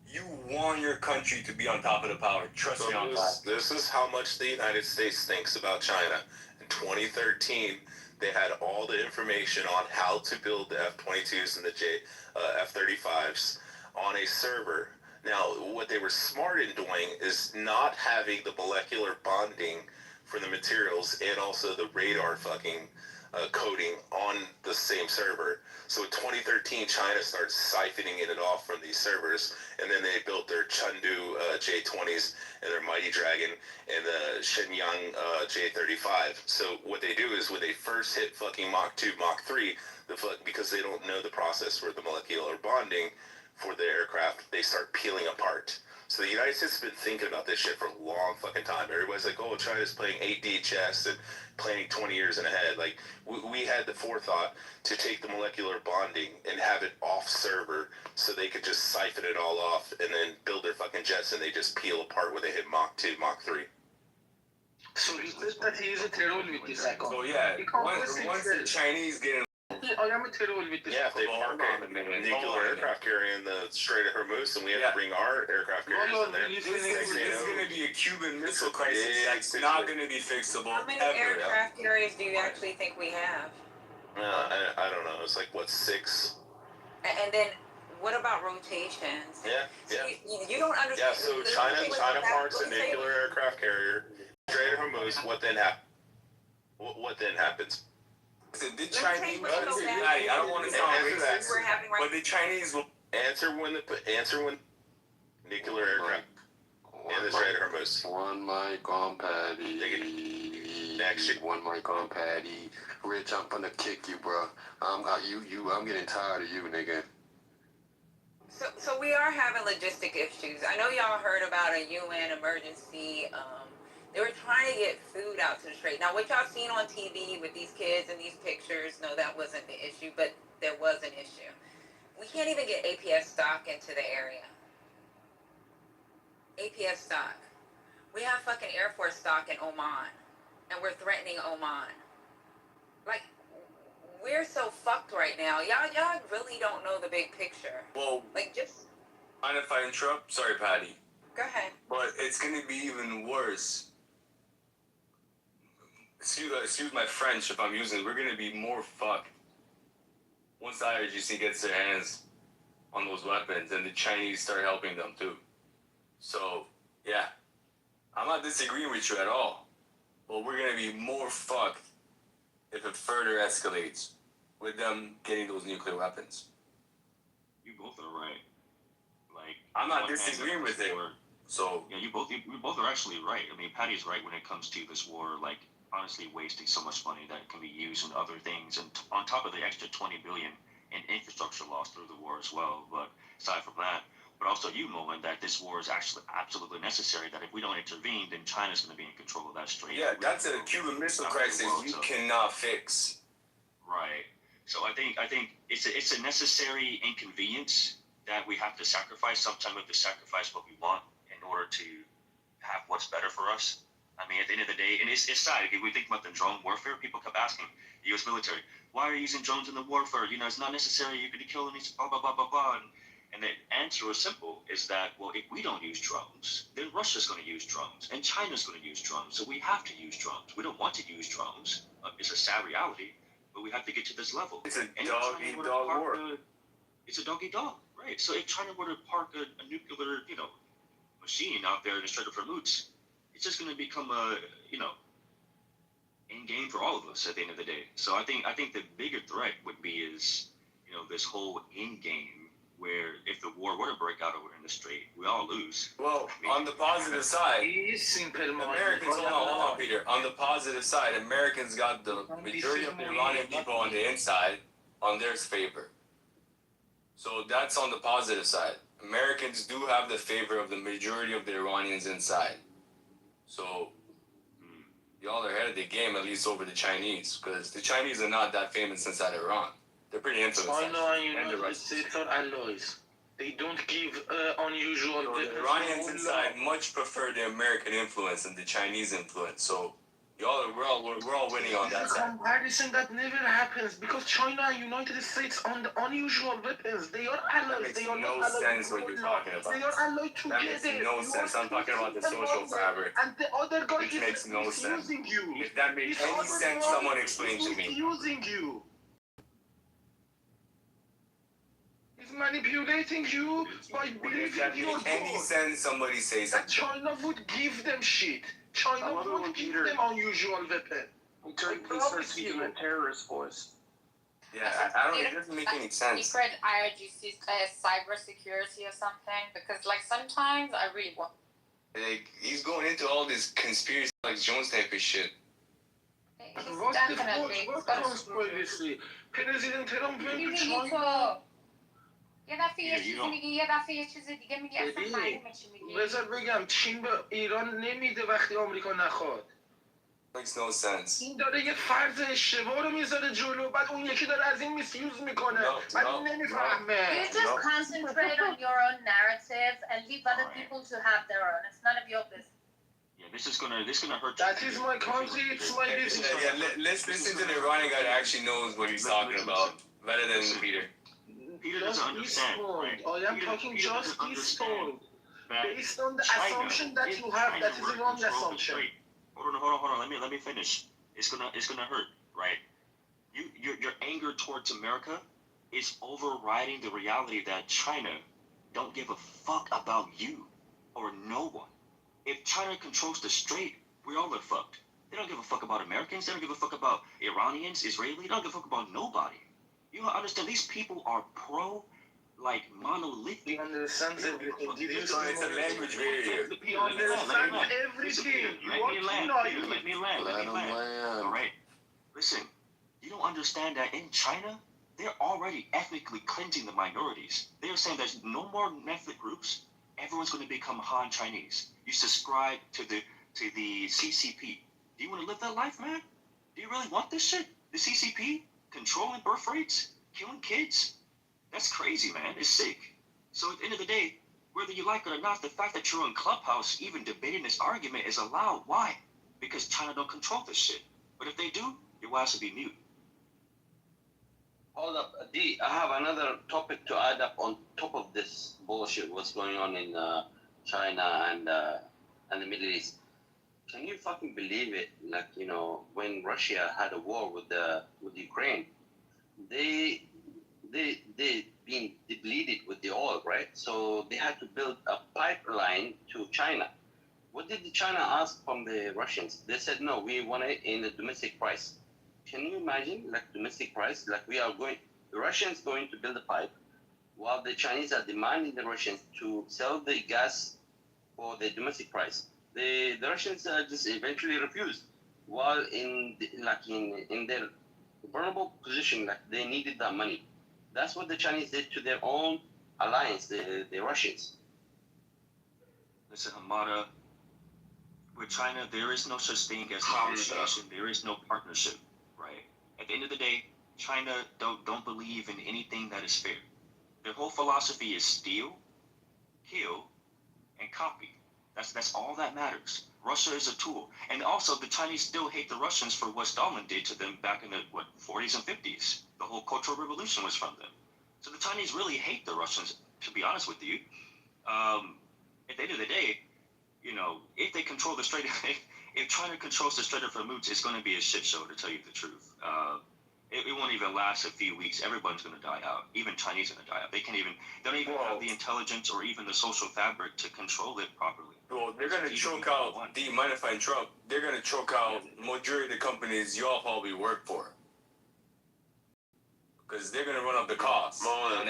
you want your country to be on top of the power. Trust me on that. This is how much the United States thinks about China. In 2013, they had all the information on how to build the F-22s and the F-35s on a server. Now, what they were smart in doing is not having the molecular bonding for the materials and also the radar fucking coding on the same server. So in 2013, China started siphoning it off from these servers, and then they built their Chengdu J-20s and their Mighty Dragon and the Shenyang J-35. So what they do is when they first hit fucking Mach 2, Mach 3, because they don't know the process for the molecular bonding for the aircraft, they start peeling apart. So the United States has been thinking about this shit for a long fucking time. Everybody's like, oh, China's playing 8D chess and planning 20 years in ahead. Like, we had the forethought to take the molecular bonding and have it off server so they could just siphon it all off and then build their fucking jets and they just peel apart when they hit Mach 2, Mach 3. So you said that he is a troll with this account. So yeah, once the Chinese get in, I am a troll with this. Yeah, if they park a nuclear aircraft carrier in the Strait of Hormuz and we have to bring our aircraft carriers in there. This is going to be a Cuban Missile Crisis that's not going to be fixable How many ever. aircraft carriers do you actually think we have? I don't know. It's like, what, 6? And then what about rotations? Yeah. You don't understand. Yeah, so China parks a nuclear aircraft carrier, Strait of Hormuz. What then happens? What then happens? The Chinese, I don't want to sound racist, but the Chinese will answer when nuclear aircraft in the Strait of Hormuz. One mic on Patty. One mic on Patty. Rich, I'm gonna kick you, bro. I'm getting tired of you, nigga. So we are having logistic issues. I know y'all heard about a UN emergency. They were trying to get food out to the Strait. Now, what y'all seen on TV with these kids and these pictures, no, that wasn't the issue, but there was an issue. We can't even get APS stock into the area. APS stock. We have fucking Air Force stock in Oman, and we're threatening Oman. Like, we're so fucked right now. Y'all really don't know the big picture. Well, like, just mind if I interrupt? Sorry, Patty. Go ahead. But it's going to be even worse. Excuse my French if I'm using it. We're going to be more fucked once the IRGC gets their hands on those weapons and the Chinese start helping them too. So, yeah. I'm not disagreeing with you at all. But we're going to be more fucked if it further escalates with them getting those nuclear weapons. You both are right. Like, I'm not disagreeing with it. So yeah, you both are actually right. I mean, Patty's right when it comes to this war. Like, honestly, wasting so much money that can be used in other things, and on top of the extra $20 billion in infrastructure lost through the war as well. But aside from that, but also you, Mullen, that this war is actually absolutely necessary. That if we don't intervene, then China's going to be in control of that strait. Yeah, that's a Cuban Missile Crisis you cannot fix. Right. So I think it's a necessary inconvenience that we have to sacrifice. Sometimes we have to sacrifice what we want in order to have what's better for us. I mean, at the end of the day, and it's sad. If we think about the drone warfare, people kept asking the U.S. military, why are you using drones in the warfare? You know, it's not necessary. You could kill them, blah, blah, blah, blah, blah. And the answer was simple, is that, well, if we don't use drones, then Russia's going to use drones, and China's going to use drones. So we have to use drones. We don't want to use drones. It's a sad reality, but we have to get to this level. It's a dog-eat-dog war. It's a dog-eat-dog, right? So if China were to park a nuclear, machine out there in the Strait of Hormuz, it's just going to become a end game for all of us at the end of the day. So I think the bigger threat would be is, you know, this whole end game where if the war were to break out over in the Strait, we all lose. Well, on the positive side, Americans, hold on, Peter. On the positive side, Americans got the majority of the Iranian people on the inside on their favor. So that's on the positive side. Americans do have the favor of the majority of the Iranians inside. So y'all are ahead of the game, at least over the Chinese, because the Chinese are not that famous inside Iran. They're pretty influenced. China and United States are allies. They don't give unusual. The Iranians inside much prefer the American influence and the Chinese influence. So y'all, we're all winning on that side. Comparison that never happens because China and United States on the unusual weapons. They are allies. They are No not allies. sense what you're talking about. They are allied together. That makes no sense. I'm talking about the social fabric. And the other guy Which makes no sense. using you. If that makes any sense, someone explain to me. Using you. He's manipulating you by If believing that your makes any God. sense, somebody say That something. China would give them shit. China would give them unusual weapon. We start keeping a terrorist force. Yeah, I don't. It doesn't make any sense. Secret IRGC cybersecurity or something, because like sometimes I really want. Like, he's going into all this conspiracy like Jones type of shit. What the fuck? What conspiracy? President Trump went to China. یه دفعه یه چیزی میگه یه دفعه یه چیز دیگه میگه اصلا معلومه چی میگه. بذار بگم چین به ایران نمیده وقتی آمریکا نخواد. Makes no sense. این داره یه فرض اشتباه رو میذاره جلو بعد اون یکی داره از این میسیوز میکنه بعد این نمیفهمه. You just concentrate on your own narrative and leave other people to have their own. It's none of your business. Yeah, this is gonna hurt. That is my country. It's my business. Let's listen to the Iranian guy that actually knows what he's talking about better than Peter. Peter doesn't understand. Right? I am talking Peter just doesn't understand peaceful. Based on the China assumption that you have, that is a wrong assumption. Hold on. Let me finish. It's gonna hurt, right? Your anger towards America is overriding the reality that China don't give a fuck about you or no one. If China controls the Strait, we all are fucked. They don't give a fuck about Americans. They don't give a fuck about Iranians, Israelis. They don't give a fuck about nobody. You don't understand. These people are like monolithic. He understands everything. It's a language barrier. He understands everything. Let me land. All right. Listen, you don't understand that in China, they're already ethnically cleansing the minorities. They're saying there's no more ethnic groups. Everyone's going to become Han Chinese. You subscribe to the CCP. Do you want to live that life, man? Do you really want this shit? The CCP controlling birth rates, killing kids? That's crazy, man. It's sick. So at the end of the day, whether you like it or not, the fact that you're on Clubhouse even debating this argument is allowed. Why? Because China don't control this shit. But if they do, your ass will be mute. Hold up, D. I have another topic to add up on top of this bullshit. What's going on in China and the Middle East? Can you fucking believe it? Like, you know, when Russia had a war with Ukraine, they been depleted with the oil, right? So they had to build a pipeline to China. What did China ask from the Russians? They said, no, we want it in the domestic price. Can you imagine, like, domestic price? Like, the Russians going to build a pipe while the Chinese are demanding the Russians to sell the gas for the domestic price. The Russians just eventually refused while in their vulnerable position, like they needed that money. That's what the Chinese did to their own alliance, the Russians. Listen, Hamada, with China, there is no such thing as negotiation. There is no partnership, right? At the end of the day, China don't believe in anything that is fair. Their whole philosophy is steal, kill, and copy. That's all that matters. Russia is a tool. And also, the Chinese still hate the Russians for what Stalin did to them back in the, 40s and 50s. The whole Cultural Revolution was from them. So the Chinese really hate the Russians, to be honest with you. At the end of the day, you know, if they control the Strait, if China controls the Strait of Hormuz, it's going to be a shit show, to tell you the truth. it won't even last a few weeks. Everyone's going to die out. Even Chinese are going to die out. They don't even have the intelligence or even the social fabric to control it properly. Well, they're going to choke out, mind if I interrupt? They're going to choke out majority of the companies y'all probably work for. Because they're going to run up the cost. Mullen,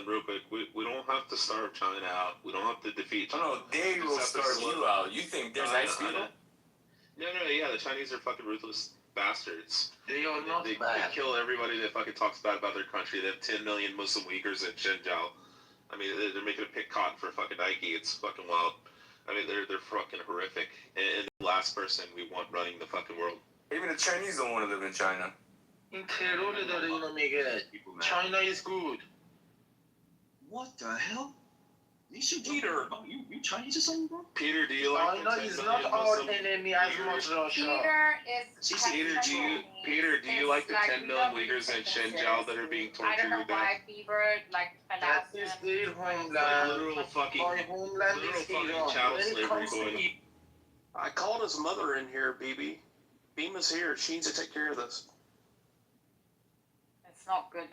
real quick, we don't have to starve China out. We don't have to defeat China. No, they will starve you out. You think they're nice people? No, yeah, the Chinese are fucking ruthless bastards. They are not They kill everybody that fucking talks bad about their country. They have 10 million Muslim Uyghurs in Xinjiang. I mean, they're making a pick cotton for fucking Nike. It's fucking wild. I mean, they're fucking horrific. And the last person we want running the fucking world. Even the Chinese don't want to live in China. این ترور داره اینو میگه. China is good. What the hell? Peter, you Chinese or something, bro? Peter, do you like China is not our enemy as much Russia. Peter, do you like the 10 million Uyghurs in Xinjiang that are being tortured? I don't know why fever, like, That is their homeland. Literal fucking, My homeland is Iran. chattel When it slavery comes to going on. I called his mother in here, BB. Beema's here. She needs to take care of this. It's not good.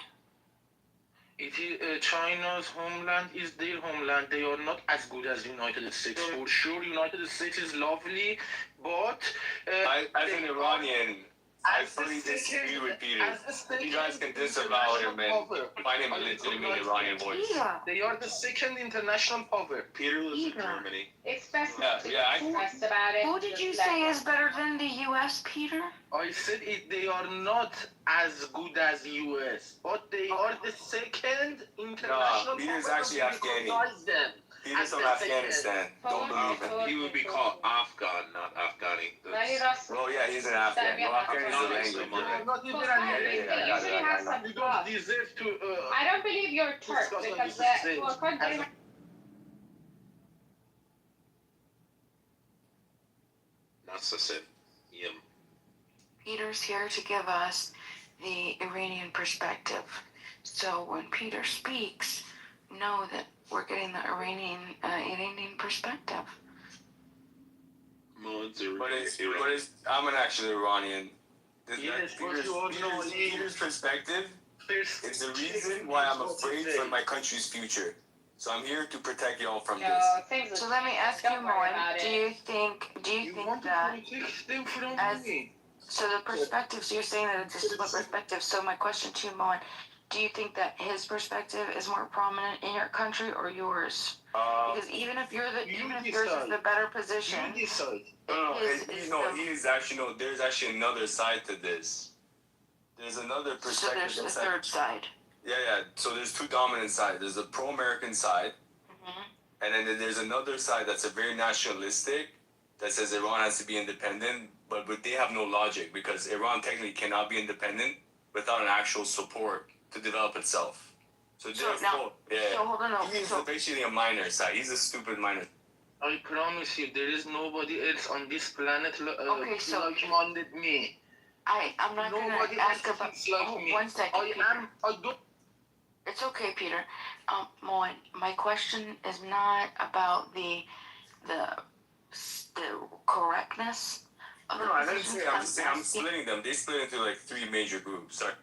It is China's homeland is their homeland. They are not as good as United States. For sure, United States is lovely, but As an Iranian, I fully disagree with Peter. You guys can disavow him and find him a legitimate Iranian voice. They are the second international power. Peter lives in Germany. It's best I stressed about it. Who did you say is better than the U.S., Peter? I said they are not as good as US, but they are the second international power. Peter's actually Afghani. Them. Peter's from Afghanistan. Don't believe him. He would be called Afghan, not Afghani. Well, yeah, he's an Afghan. Well, Afghan is a language. Not even an You don't deserve to. I don't believe you're Turk because Narcissist. Peter's here to give us the Iranian perspective. So when Peter speaks, know that we're getting the Iranian perspective. I'm an actual Iranian. Peter's perspective is the reason why I'm afraid for my country's future. So I'm here to protect y'all from this. So let me ask you, Moen, do you think that so the perspective, so you're saying that it's a split perspective, so my question to you, Moen, do you think that his perspective is more prominent in your country or yours? Because even if yours is the better position, there's actually another side to this. There's another perspective. So there's the third side. Yeah. So there's two dominant sides. There's the pro-American side, and then there's another side that's a very nationalistic, that says Iran has to be independent, but they have no logic because Iran technically cannot be independent without an actual support to develop itself. So hold on. He's basically a minor side. He's a stupid minor. I promise you, there is nobody else on this planet like-minded me. I'm not going to ask about... Like me. 1 second, Peter. It's okay, Peter. Moen, my question is not about the correctness of the I didn't say. I'm splitting them. They split into like 3 major groups. Sorry.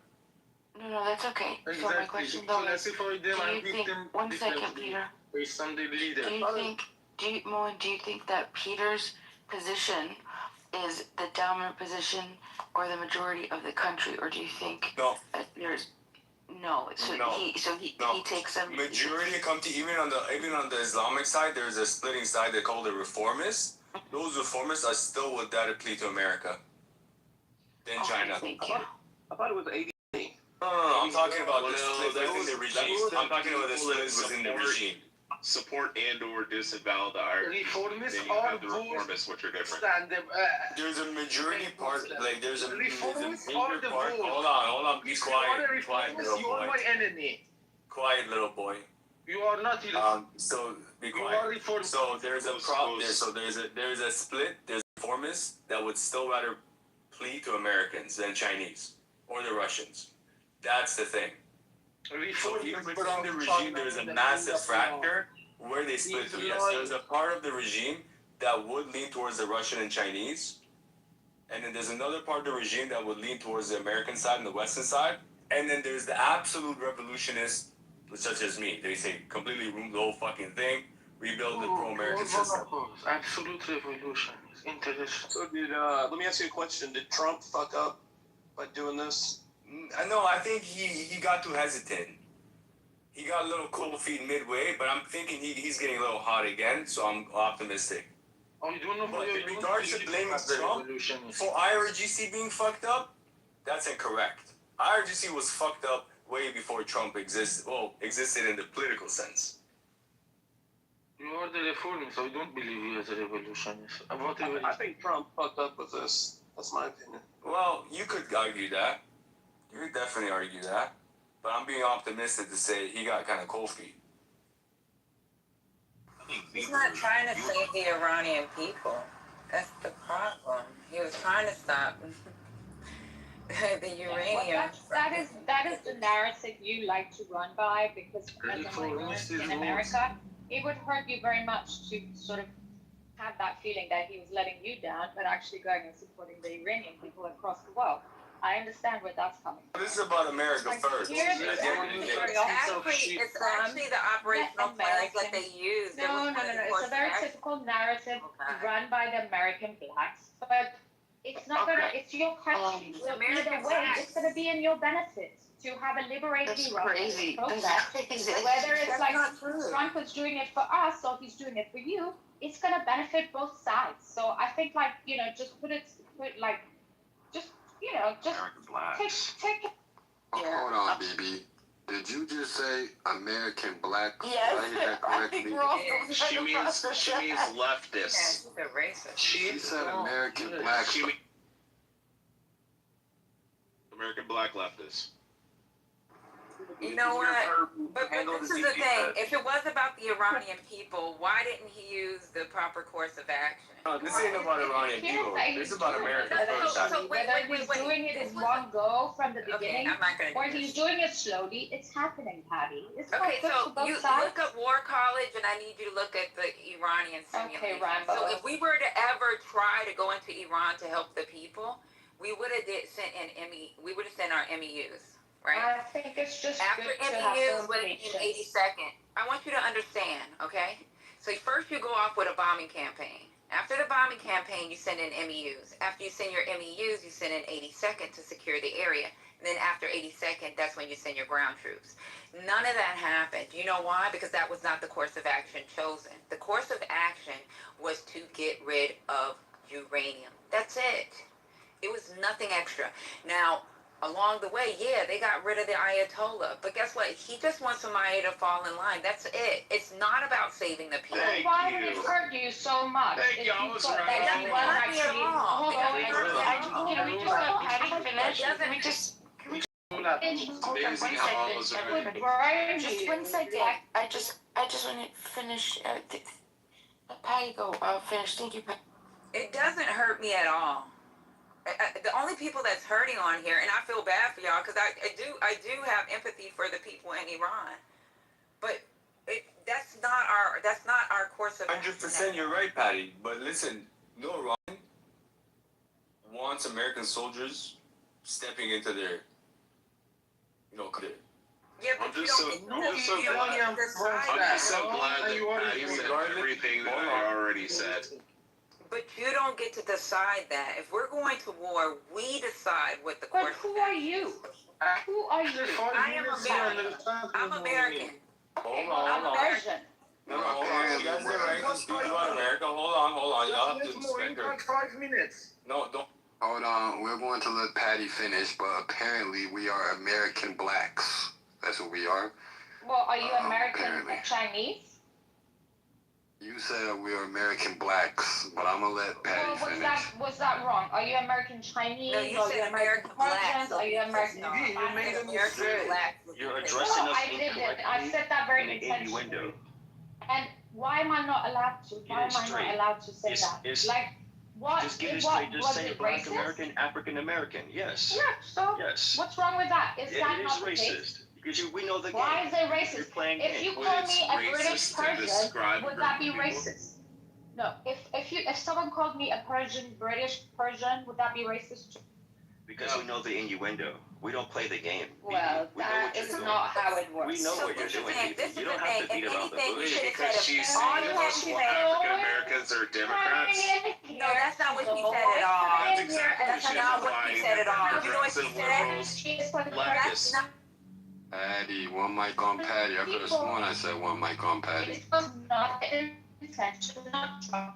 No, that's okay. So my question though is, do you think... 1 second, Peter. Do you think that Peter's position is the dominant position or the majority of the country, or do you think that there's he takes them? Majority come to even on the Islamic side. There's a splitting side they call the reformists. Those reformists are still would that apply to America than China. Thank you. I thought it was 80. No, I'm talking about the split within the regime. I'm talking about the split within the regime. Support and or disavow the Irish. Reformists then you have the reformists, which are different. There's a majority part, like there's a major part. Hold on, be quiet, little you are boy. my enemy. Quiet, little boy. You are not. So be quiet. So there's a problem there. So there's a split. There's reformists that would still rather plead to Americans than Chinese or the Russians. That's the thing. So even within the regime, there's a massive fracture where they split to. Yes, there's a part of the regime that would lean towards the Russian and Chinese, and then there's another part of the regime that would lean towards the American side and the Western side, and then there's the absolute revolutionists, such as me. They say completely ruin the whole fucking thing, rebuild the pro-American system. Absolute revolution is interesting. So let me ask you a question. Did Trump fuck up by doing this? No, I think he got too hesitant. He got a little cold feet midway, but I'm thinking he's getting a little hot again, so I'm optimistic. Oh, you don't know But in regards to blaming Trump for IRGC being fucked up, that's incorrect. IRGC was fucked up way before Trump existed in the political sense. You are the reformist, so I don't believe you as a revolutionist. I think Trump fucked up with this. That's my opinion. Well, you could argue that. You could definitely argue that. But I'm being optimistic to say he got kind of cold feet. He's not trying to save the Iranian people. That's the problem. He was trying to stop the uranium. That is the narrative you like to run by, because as a minority in America, it would hurt you very much to sort of have that feeling that he was letting you down, but actually going and supporting the Iranian people across the world. I understand where that's coming from. This is about America first. It's actually the operational plans that they use. No. It's a very typical narrative run by the American blacks, but it's not gonna. It's your country. So either way, it's gonna be in your benefit to have a liberated crazy. process. Whether it's like Trump is doing it for us or he's doing it for you, it's gonna benefit both sides. So I think just take it. Hold on, BB. Did you just say American black? Yes, Say that correctly? She means leftists. She said American black. American black leftists. You know what? But this is the thing. If it was about the Iranian people, why didn't he use the proper course of action? This ain't about Iranian people. This is about America first. Whether he's doing it in one go from the beginning, I'm not gonna or he's doing it slowly, it's happening, Patty. It's not Okay, good so for both you sides. look up War College, and I need you to look at the Iranian simulation. Rambo. So if we were to ever try to go into Iran to help the people, we would have we would have sent our MEUs. Right? I think it's just after good to have MEUs some would have been patience. 82nd. I want you to understand, okay? So first you go off with a bombing campaign. After the bombing campaign, you send in MEUs. After you send your MEUs, you send in 82nd to secure the area. And then after 82nd, that's when you send your ground troops. None of that happened. You know why? Because that was not the course of action chosen. The course of action was to get rid of uranium. That's it. It was nothing extra. Now, along the way, they got rid of the Ayatollah. But guess what? He just wants somebody to fall in line. That's it. It's not about saving the people. Why would it hurt you so much? Thank you. I was right. It doesn't hurt me at all. Can we just let Patty finish? Just one second. I just want to finish. Patty, go finish. Thank you, Patty. It doesn't hurt me at all. The only people that's hurting on here, and I feel bad for y'all, because I do have empathy for the people in Iran, but that's not our course of action. 100%, you're right, Patty. But listen, no Iran wants American soldiers stepping into their, career. Yeah, but I'm just so glad that Patty said everything that I already said. But you don't get to decide that. If we're going to war, we decide what the course. But who are you? Who are you? I am American. I'm American. Hold on. Persian. No, hold on. You guys are right to speak about America. Hold on. Y'all have to respect her. 5 minutes. No, don't. Hold on. We're going to let Patty finish, but apparently we are American blacks. That's what we are. Well, are you American apparently. Chinese? You said we are American blacks, but I'm gonna let Patty finish. Was that wrong? Are you American Chinese? No, you are said you American Persians? Are you American? You made a mistake. You're addressing us I didn't. I said that very intentionally. And why am I not allowed to? Why am I not allowed to say that? Like, what? Just get it what straight. Just was say it Black racist? American, African American. Yes. Yeah. So Yes. what's wrong with that? Is that It is not the case? racist. Because we know the game. Why is it racist? You're playing If you games. call me a British Persian, would that be racist? No, if someone called me a Persian, British Persian, would that be racist? Because we know the innuendo. We don't play the game. Well, we know that what you're is doing. not how it works. We know So what you're this is doing. it. This You is don't the have to thing. beat around the bush. Because she's all saying you most have to African Americans are Democrats. No, that's not what she said at all. That's exactly what That's she's not what she implying. said at all. That You know what she progressive said? liberals, leftists. That's not. Patty, one mic on Patty. I could have sworn I said one mic on Patty. It was not intentional.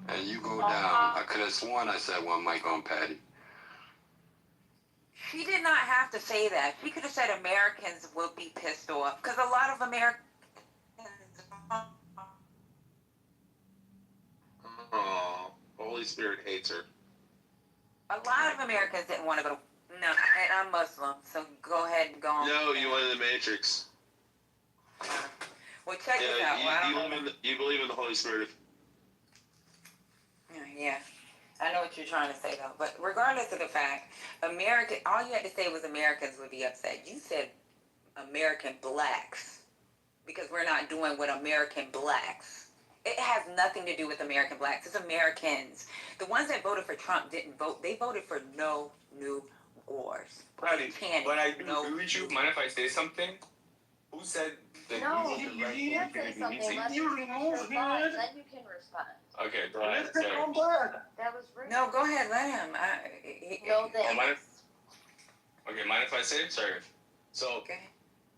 And you go down. I could have sworn I said one mic on Patty. She did not have to say that. She could have said Americans will be pissed off because a lot of Americans. Oh, Holy Spirit hates her. A lot of Americans didn't want to go. No, and I'm Muslim, so go ahead and go on. No, you went in the Matrix. Well, check this out. You believe in the Holy Spirit. Yeah, I know what you're trying to say though. But regardless of the fact, all you had to say was Americans would be upset. You said American blacks because we're not doing what American blacks. It has nothing to do with American blacks. It's Americans. The ones that voted for Trump didn't vote. They voted for no new wars. Patty, but I do agree with you. Mind if I say something? Who said that No, you you can't say something unless You you remove respond. him. Then you can respond. Okay, go ahead. Let's come back. That was rude. No, go ahead. Let him. No, Oh, mind if I say it? Sorry. So,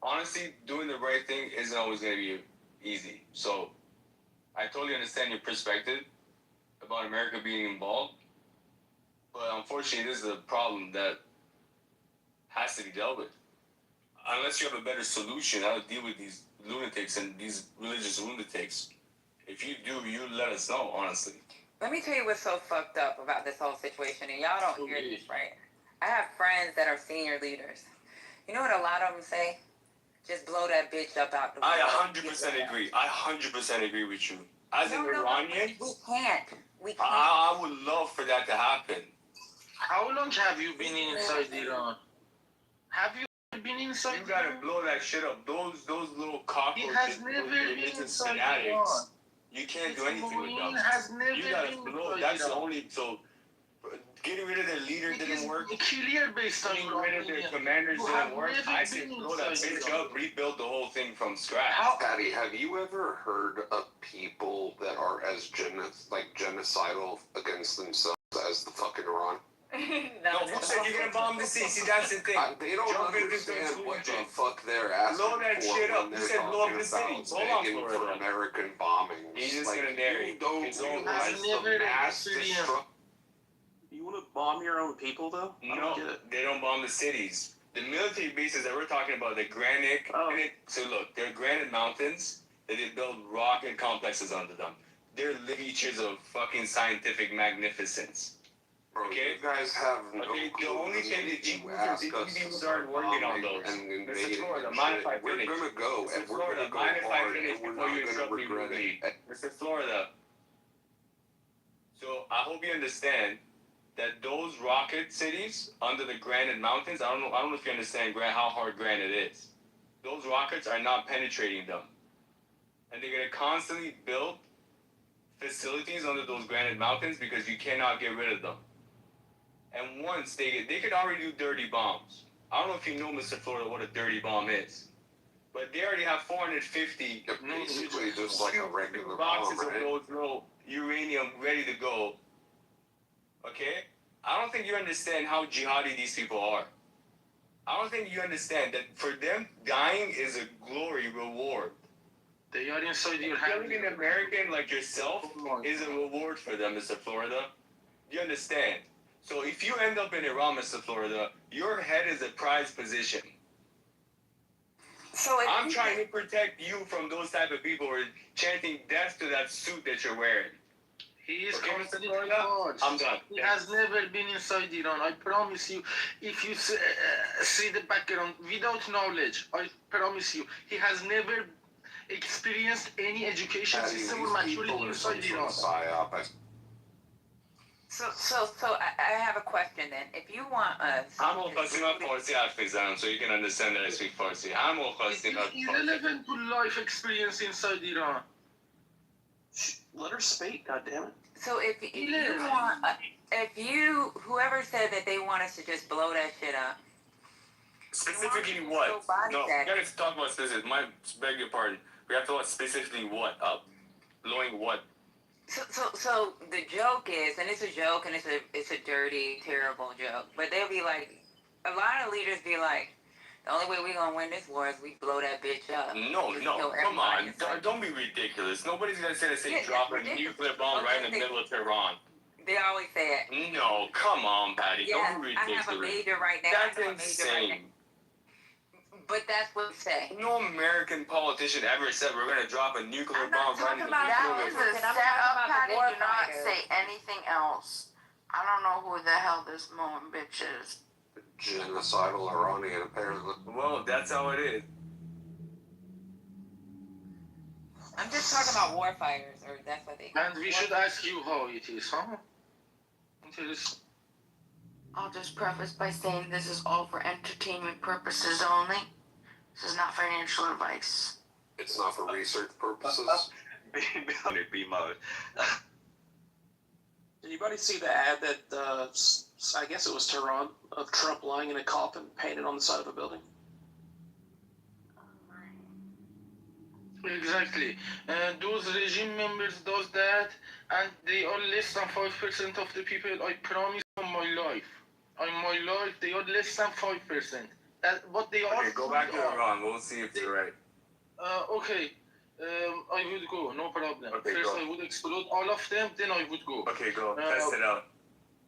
honestly, doing the right thing isn't always going to be easy. So, I totally understand your perspective about America being involved. But unfortunately, this is a problem that has to be dealt with. Unless you have a better solution how to deal with these lunatics and these religious lunatics. If you do, you let us know, honestly. Let me tell you what's so fucked up about this whole situation, and y'all don't hear this, right? I have friends that are senior leaders. You know what a lot of them say? Just blow that bitch up out the I window. 100% agree. I 100% agree with you. As an Iranian, we can't. We can't. I would love for that to happen. How long have you been inside Iran? Have you been inside You gotta Iran? blow that shit up. Those little cockroaches, He has those never been religious inside fanatics. Iran. You can't do His anything with them. Marine has never You gotta been blow. inside That's the Iran. only. So getting rid of their leader It is didn't work. clear based on Getting your rid of their opinion. commanders You didn't have work. never I say been blow that inside bitch Iran. up, rebuild the whole thing from scratch. Patty, have you ever heard of people that are as genocidal against themselves as the fucking Iran? No, who said you're gonna bomb the city? See, that's the thing. They don't Jump into understand what the conclusion. fuck they're asking Blow that for shit up. when Who they're said blow up talking the city? about Hold on, begging for Florida. American bombings. He's just like, gonna narrate you don't his own realize life. the Never mass experienced. destruction. You want to bomb your own people, though? I No, don't get it. they don't bomb the cities. The military bases that we're talking about, the granite. So look, they're granite mountains that they build rocket complexes under them. They're leeches of fucking scientific magnificence. Bro, Okay? you guys have no Okay, the clue. only thing that You you ask us to aren't start working on bombing those. and Mr. invading Florida, and mind shit. if I We're finish? gonna go, Mr. and we're Florida, gonna go mind if I hard, finish and we're before not you gonna interrupt me regret rudely? it. Mr. Florida. So I hope you understand that those rocket cities under the granite mountains, I don't know if you understand how hard granite is. Those rockets are not penetrating them. And they're gonna constantly build facilities under those granite mountains because you cannot get rid of them. And once they could already do dirty bombs. I don't know if you know, Mr. Florida, what a dirty bomb is. But they already have 450 Basically, just like a regular boxes bomb, of right? those little uranium ready to go. Okay? I don't think you understand how jihadi these people are. I don't think you understand that for them, dying is a glory reward. They are inside your Killing an American like yourself is a reward for them, Mr. Florida. You understand? So if you end up in Iran, Mr. Florida, your head is a prized position. So I'm trying to protect you from those type of people who are chanting death to that suit that you're wearing. He is Okay, Mr. completely Florida? false. I'm done. He has never been inside Iran. I promise you. If you see the background without knowledge, I promise you, he has never experienced any education Patty, system these or people maturity are some inside sort Iran. of psyop. So I have a question then. If you want us, I'm خواستیم فارسی حرف بزنم so you can understand that I speak Farsi. I'm خواستیم It is irrelevant to life experience inside Iran. Let her speak, goddammit. So if you want, whoever said that they want us to just blow that shit up. Specifically what? No, we gotta talk about specifics. Beg your pardon. We have to talk specifically what up? Blowing what? So the joke is, and it's a joke, and it's a dirty, terrible joke. But they'll be like, a lot of leaders be like, the only way we gonna win this war is we blow that bitch up. No, come on, don't be ridiculous. Nobody's gonna say drop a nuclear bomb right in the middle of Tehran. They always say it. No, come on, Patty, don't be ridiculous. I have a major right now. That's insane. But that's what they say. No American politician ever said we're gonna drop a nuclear bomb right in the middle That is a setup, Patty. Do not fighters. say anything else. I don't know who the hell this Moen bitch is. Genocidal Iranian, apparently. Well, that's how it is. I'm just talking about war fighters, or that's what they call And we should ask you how it is, huh? Interesting. I'll just preface by saying this is all for entertainment purposes only. This is not financial advice. It's not for research purposes. B mode. Did anybody see the ad that I guess it was Tehran of Trump lying in a coffin painted on the side of a building? Exactly. Those regime members does that, and they are less than 5% of the people. I promise on my life. On my life, they are less than 5%. But they are. Okay, go back to Iran. We'll see if they're right. Okay. I would go, no problem. Okay, First, go. I would explode all of them, then I would go. Okay, go. Test it out.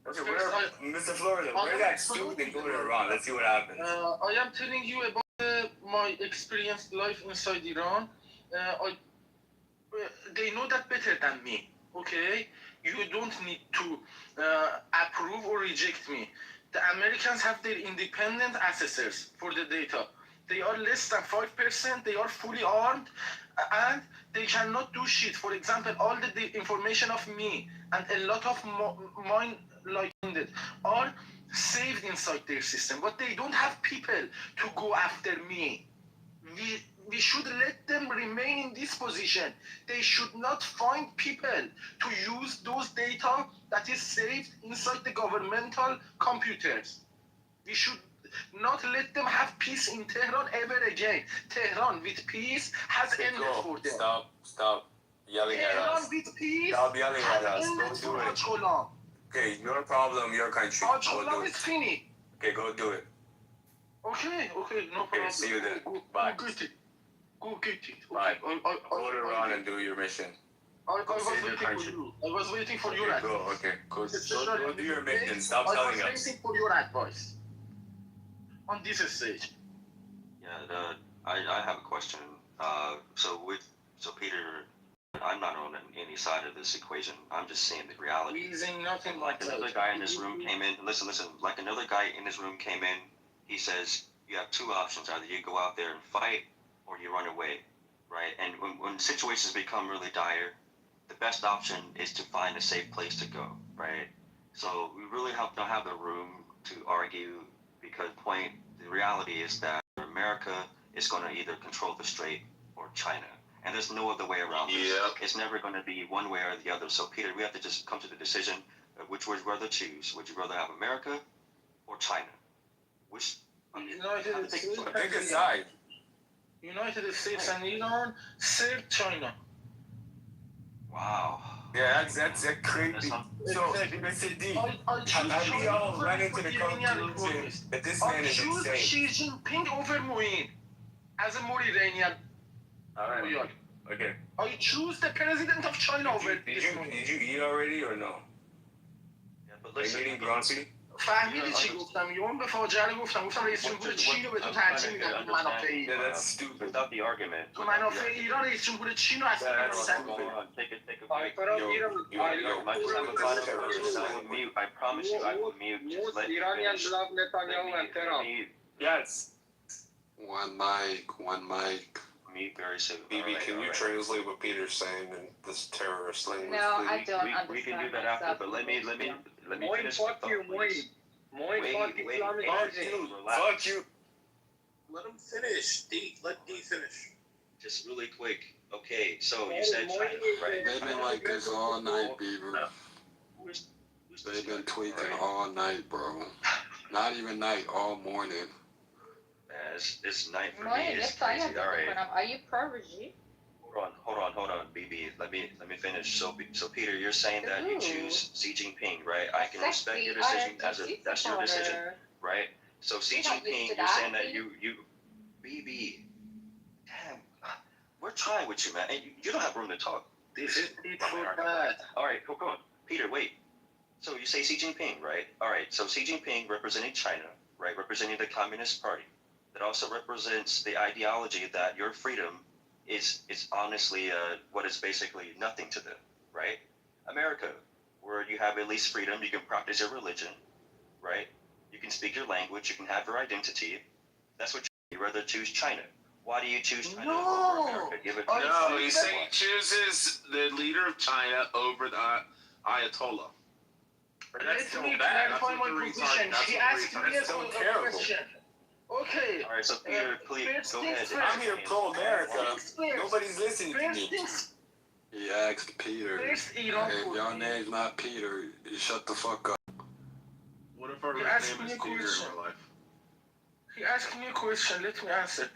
Okay, Mr. Florida, wear that suit and go to Iran. Let's see what happens. I am telling you about my experienced life inside Iran. They know that better than me, okay? You don't need to approve or reject me. The Americans have their independent assessors for the data. They are less than 5%, they are fully armed, and they cannot do shit. For example, all the information of me and a lot of mine like-minded are saved inside their system, but they don't have people to go after me. We should let them remain in this position. They should not find people to use those data that is saved inside the governmental computers. We should not let them have peace in Tehran ever again. Tehran with peace has ended for them. Stop yelling at us. Tehran with peace Stop yelling at us. has ended Go for do it. Ajkolam. Okay, your problem, your country. Go do Ajkolam it. is finished. Okay, go do it. Okay, no problem. Okay, see you then. Bye. Go get it. Go get it. Bye. Go to Iran and do your mission. I was waiting for you. I was waiting for your advice. Go, okay. Go do your mission. Stop telling I was us. waiting for your advice. On this stage. Yeah, I have a question. So Peter, I'm not on any side of this equation. I'm just saying the reality. He's in nothing Like another guy in this room came in. Listen. Like another guy in this room came in. He says you have two options: either you go out there and fight, or you run away, right? And when situations become really dire, the best option is to find a safe place to go, right? So we really don't have the room to argue, because the reality is that America is going to either control the strait or China. And there's no other way around this. Yep. It's never going to be one way or the other. So Peter, we have to just come to the decision of which would you rather choose. Would you rather have America or China? Which? United States. Pick a side. United States and Iran serve China. Wow. Yeah, that's crazy. So, Mr. D, have we all run into the conclusion that this man is I choose insane? Xi Jinping over Moon as a more Iranian. Alright. Okay. I choose the president of China over Did you eat already or no? Yeah, but Are you listen. eating grumpy? فهمیدی چی گفتم؟ یون به فاجعه رو گفتم رئیس جمهور چین رو به تو ترجیح میدم تو منافع Yeah, ایران. that's stupid. Without the argument. تو منافع ایران رئیس جمهور چین رو اصلا Hold on, take a break. My son will find I will mute. I promise you, I will mute. Just let me finish. Let me Yes. One mic. mute very soon. BB, can you translate what Peter's saying in this terrorist language? No, please? I don't understand. We can do that after, but let me finish. Fuck you, please. Wait, relax. Fuck you. Let him finish. Let D finish. Just really quick. Okay, so you said China, right? They've been like this all night, Beaver. They've been tweaking all night, bro. Not even night, all morning. Man, it's night for me. Moin, It's jetzt sag ich crazy. All right. Are you pro-regime? Hold on, BB. Let me finish. So Peter, you're saying that you choose Xi Jinping, right? I can respect your decision that's your decision, right? So Xi Jinping, you're saying that you BB. Damn, we're trying with you, man. And you don't have room to talk. This is it for that. All right, come on, Peter. Wait. So you say Xi Jinping, right? All right. So Xi Jinping representing China, right? Representing the Communist Party. That also represents the ideology that your freedom is honestly what is basically nothing to them, right? America, where you have at least freedom, you can practice your religion, right? You can speak your language, you can have your identity. That's what you rather choose China. Why do you choose China over America? No, he's saying he chooses the leader of China over the Ayatollah. Let me clarify my position. He asked me a question. Okay. All right, so Peter, please go ahead. I'm here pro-America. Nobody's listening to me. He asked Peter. If your name's not Peter, you shut the fuck up. What if our name is Peter in real life? He asked me a question. Let me answer.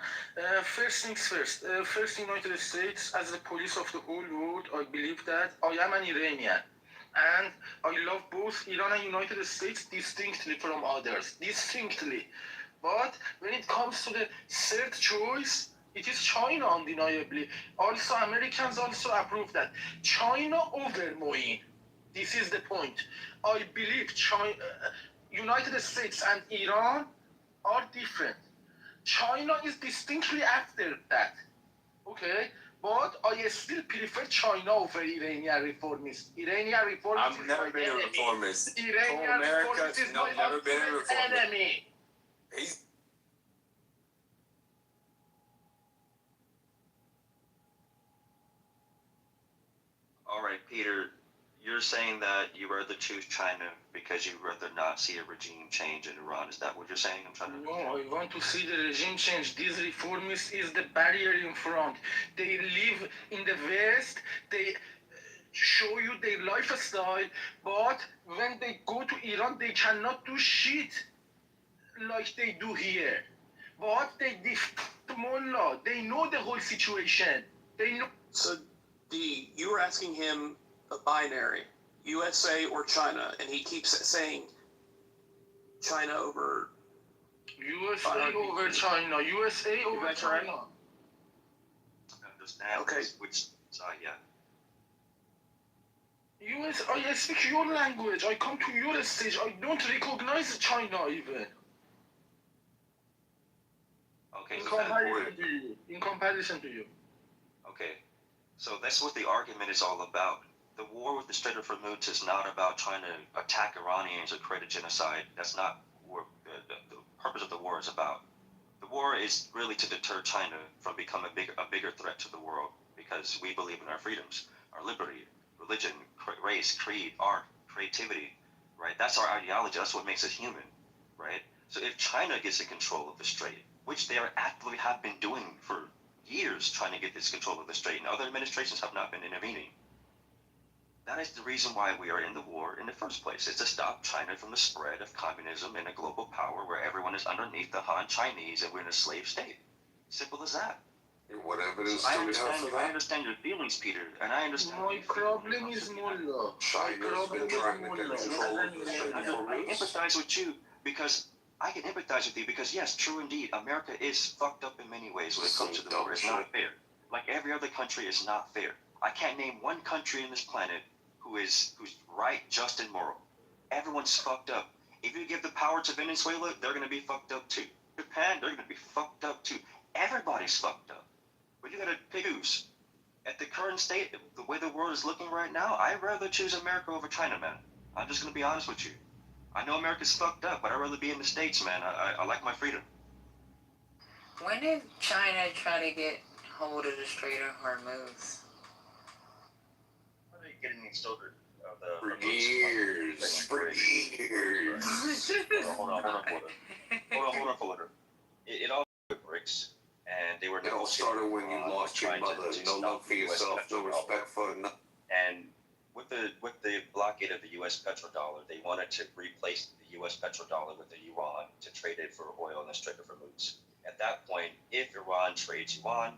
First things first. First, United States, as the police of the whole world, I believe that I am an Iranian. And I love both Iran and United States distinctly from others. Distinctly. But when it comes to the third choice, it is China undeniably. Also, Americans also approve that. China over Moin. This is the point. I believe China, United States and Iran are different. China is distinctly after that. Okay? But I still prefer China over Iranian reformists. Iranian reformists I've never been a reformist. Iranian reformists is my never been a reformist. enemy. All right, Peter, you're saying that you rather choose China because you rather not see a regime change in Iran. Is that what you're saying? I'm trying to. No, I want to see the regime change. These reformists is the barrier in front. They live in the West. They show you their lifestyle, but when they go to Iran, they cannot do shit like they do here. But they defend Mullah. They know the whole situation. They know. So, you were asking him a binary, USA or China, and he keeps saying China over USA over China. USA over China. Okay. Which side, yeah. I speak your language. I come to your stage. I don't recognize China even. Okay. In comparison to you. Okay. So that's what the argument is all about. The war with the Strait of Hormuz is not about trying to attack Iranians or create a genocide. That's not what the purpose of the war is about. The war is really to deter China from becoming a bigger threat to the world because we believe in our freedoms, our liberty, religion, race, creed, art, creativity, right? That's our ideology. That's what makes us human, right? So if China gets in control of the Strait, which they actively have been doing for years trying to get this control of the Strait, and other administrations have not been intervening. That is the reason why we are in the war in the first place. It's to stop China from the spread of communism and a global power where everyone is underneath the Han Chinese and we're in a slave state. Simple as that. What evidence so I understand your feelings, Peter, and I understand. My problem is Mullah. China's been trying to get control of the Strait of Hormuz. I empathize with you because I can empathize with you because yes, true indeed, America is fucked up in many ways when it comes to the war. It's not fair. Like every other country, is not fair. I can't name one country in this planet who's right, just, and moral. Everyone's fucked up. If you give the power to Venezuela, they're gonna be fucked up too. Japan, they're gonna be fucked up too. Everybody's fucked up. But you gotta pick who's. At the current state, the way the world is looking right now, I'd rather choose America over China, man. I'm just gonna be honest with you. I know America's fucked up, but I'd rather be in the States, man. I like my freedom. When did China try to get hold of the Strait of Hormuz? How are they getting these soldiers? For years. Hold on, Fuller. It all with BRICS, and they were It all started when you lost your mother. No love for yourself, no respect for another. And with the blockade of the U.S. petrodollar, they wanted to replace the U.S. petrodollar with the yuan to trade it for oil in the Strait of Hormuz. At that point, if Iran trades yuan,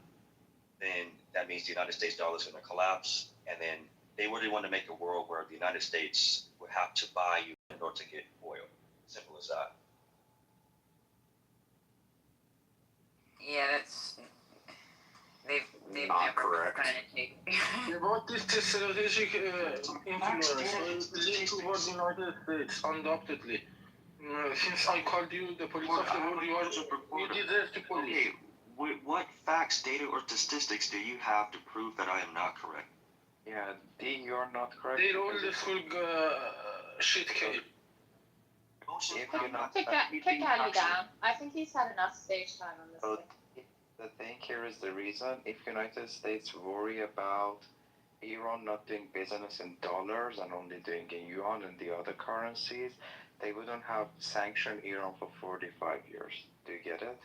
then that means the United States dollar is going to collapse, and then they really want to make a world where the United States would have to buy you in order to get oil. Simple as that. Yeah, that's they've Not never correct. been trying to take. About this strategic influence linked towards the United States, undoubtedly. Since I called you the police of the world, you deserve to police. Okay, what facts, data, or statistics do you have to prove that I am not correct? Yeah, D, you're not correct. They're all this whole shit cave. If you're not, Kick Ali down. I think he's had enough stage time on this so thing. the thing here is the reason. If United States worry about Iran not doing business in dollars and only doing in yuan and the other currencies, they wouldn't have sanctioned Iran for 45 years. Do you get it?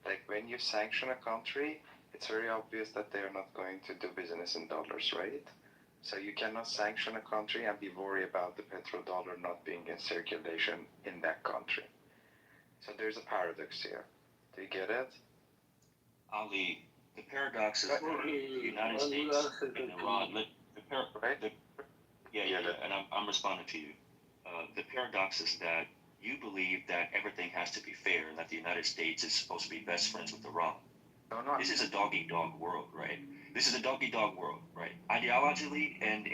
Like when you sanction a country, it's very obvious that they're not going to do business in dollars, right? So you cannot sanction a country and be worried about the petrodollar not being in circulation in that country. So there's a paradox here. Do you get it? Ali, the paradox is that the United States and Iran, and I'm responding to you. The paradox is that you believe that everything has to be fair and that the United States is supposed to be best friends with Iran. This is a dog-eat-dog world, right? This is a dog-eat-dog world, right? Ideologically and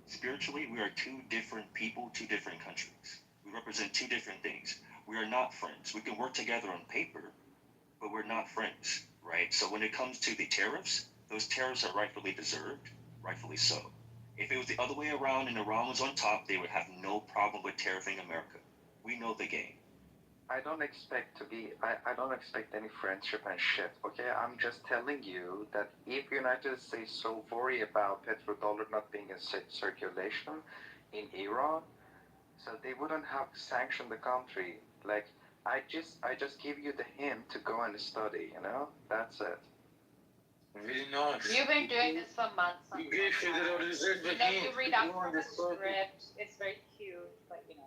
spiritually, we are two different people, two different countries. We represent two different things. We are not friends. We can work together on paper, but we're not friends, right? So when it comes to the tariffs, those tariffs are rightfully deserved, rightfully so. If it was the other way around and Iran was on top, they would have no problem with tariffing America. We know the game. I don't expect any friendship and shit, okay? I'm just telling you that if United States so worry about petrodollar not being in circulation in Iran, so they wouldn't have sanctioned the country. Like, I just give you the hint to go and study, you know? That's it. Very nice. You've been doing this for months. You gave Federal Reserve the You know, hint. you read up from the script. It's very cute, but you know,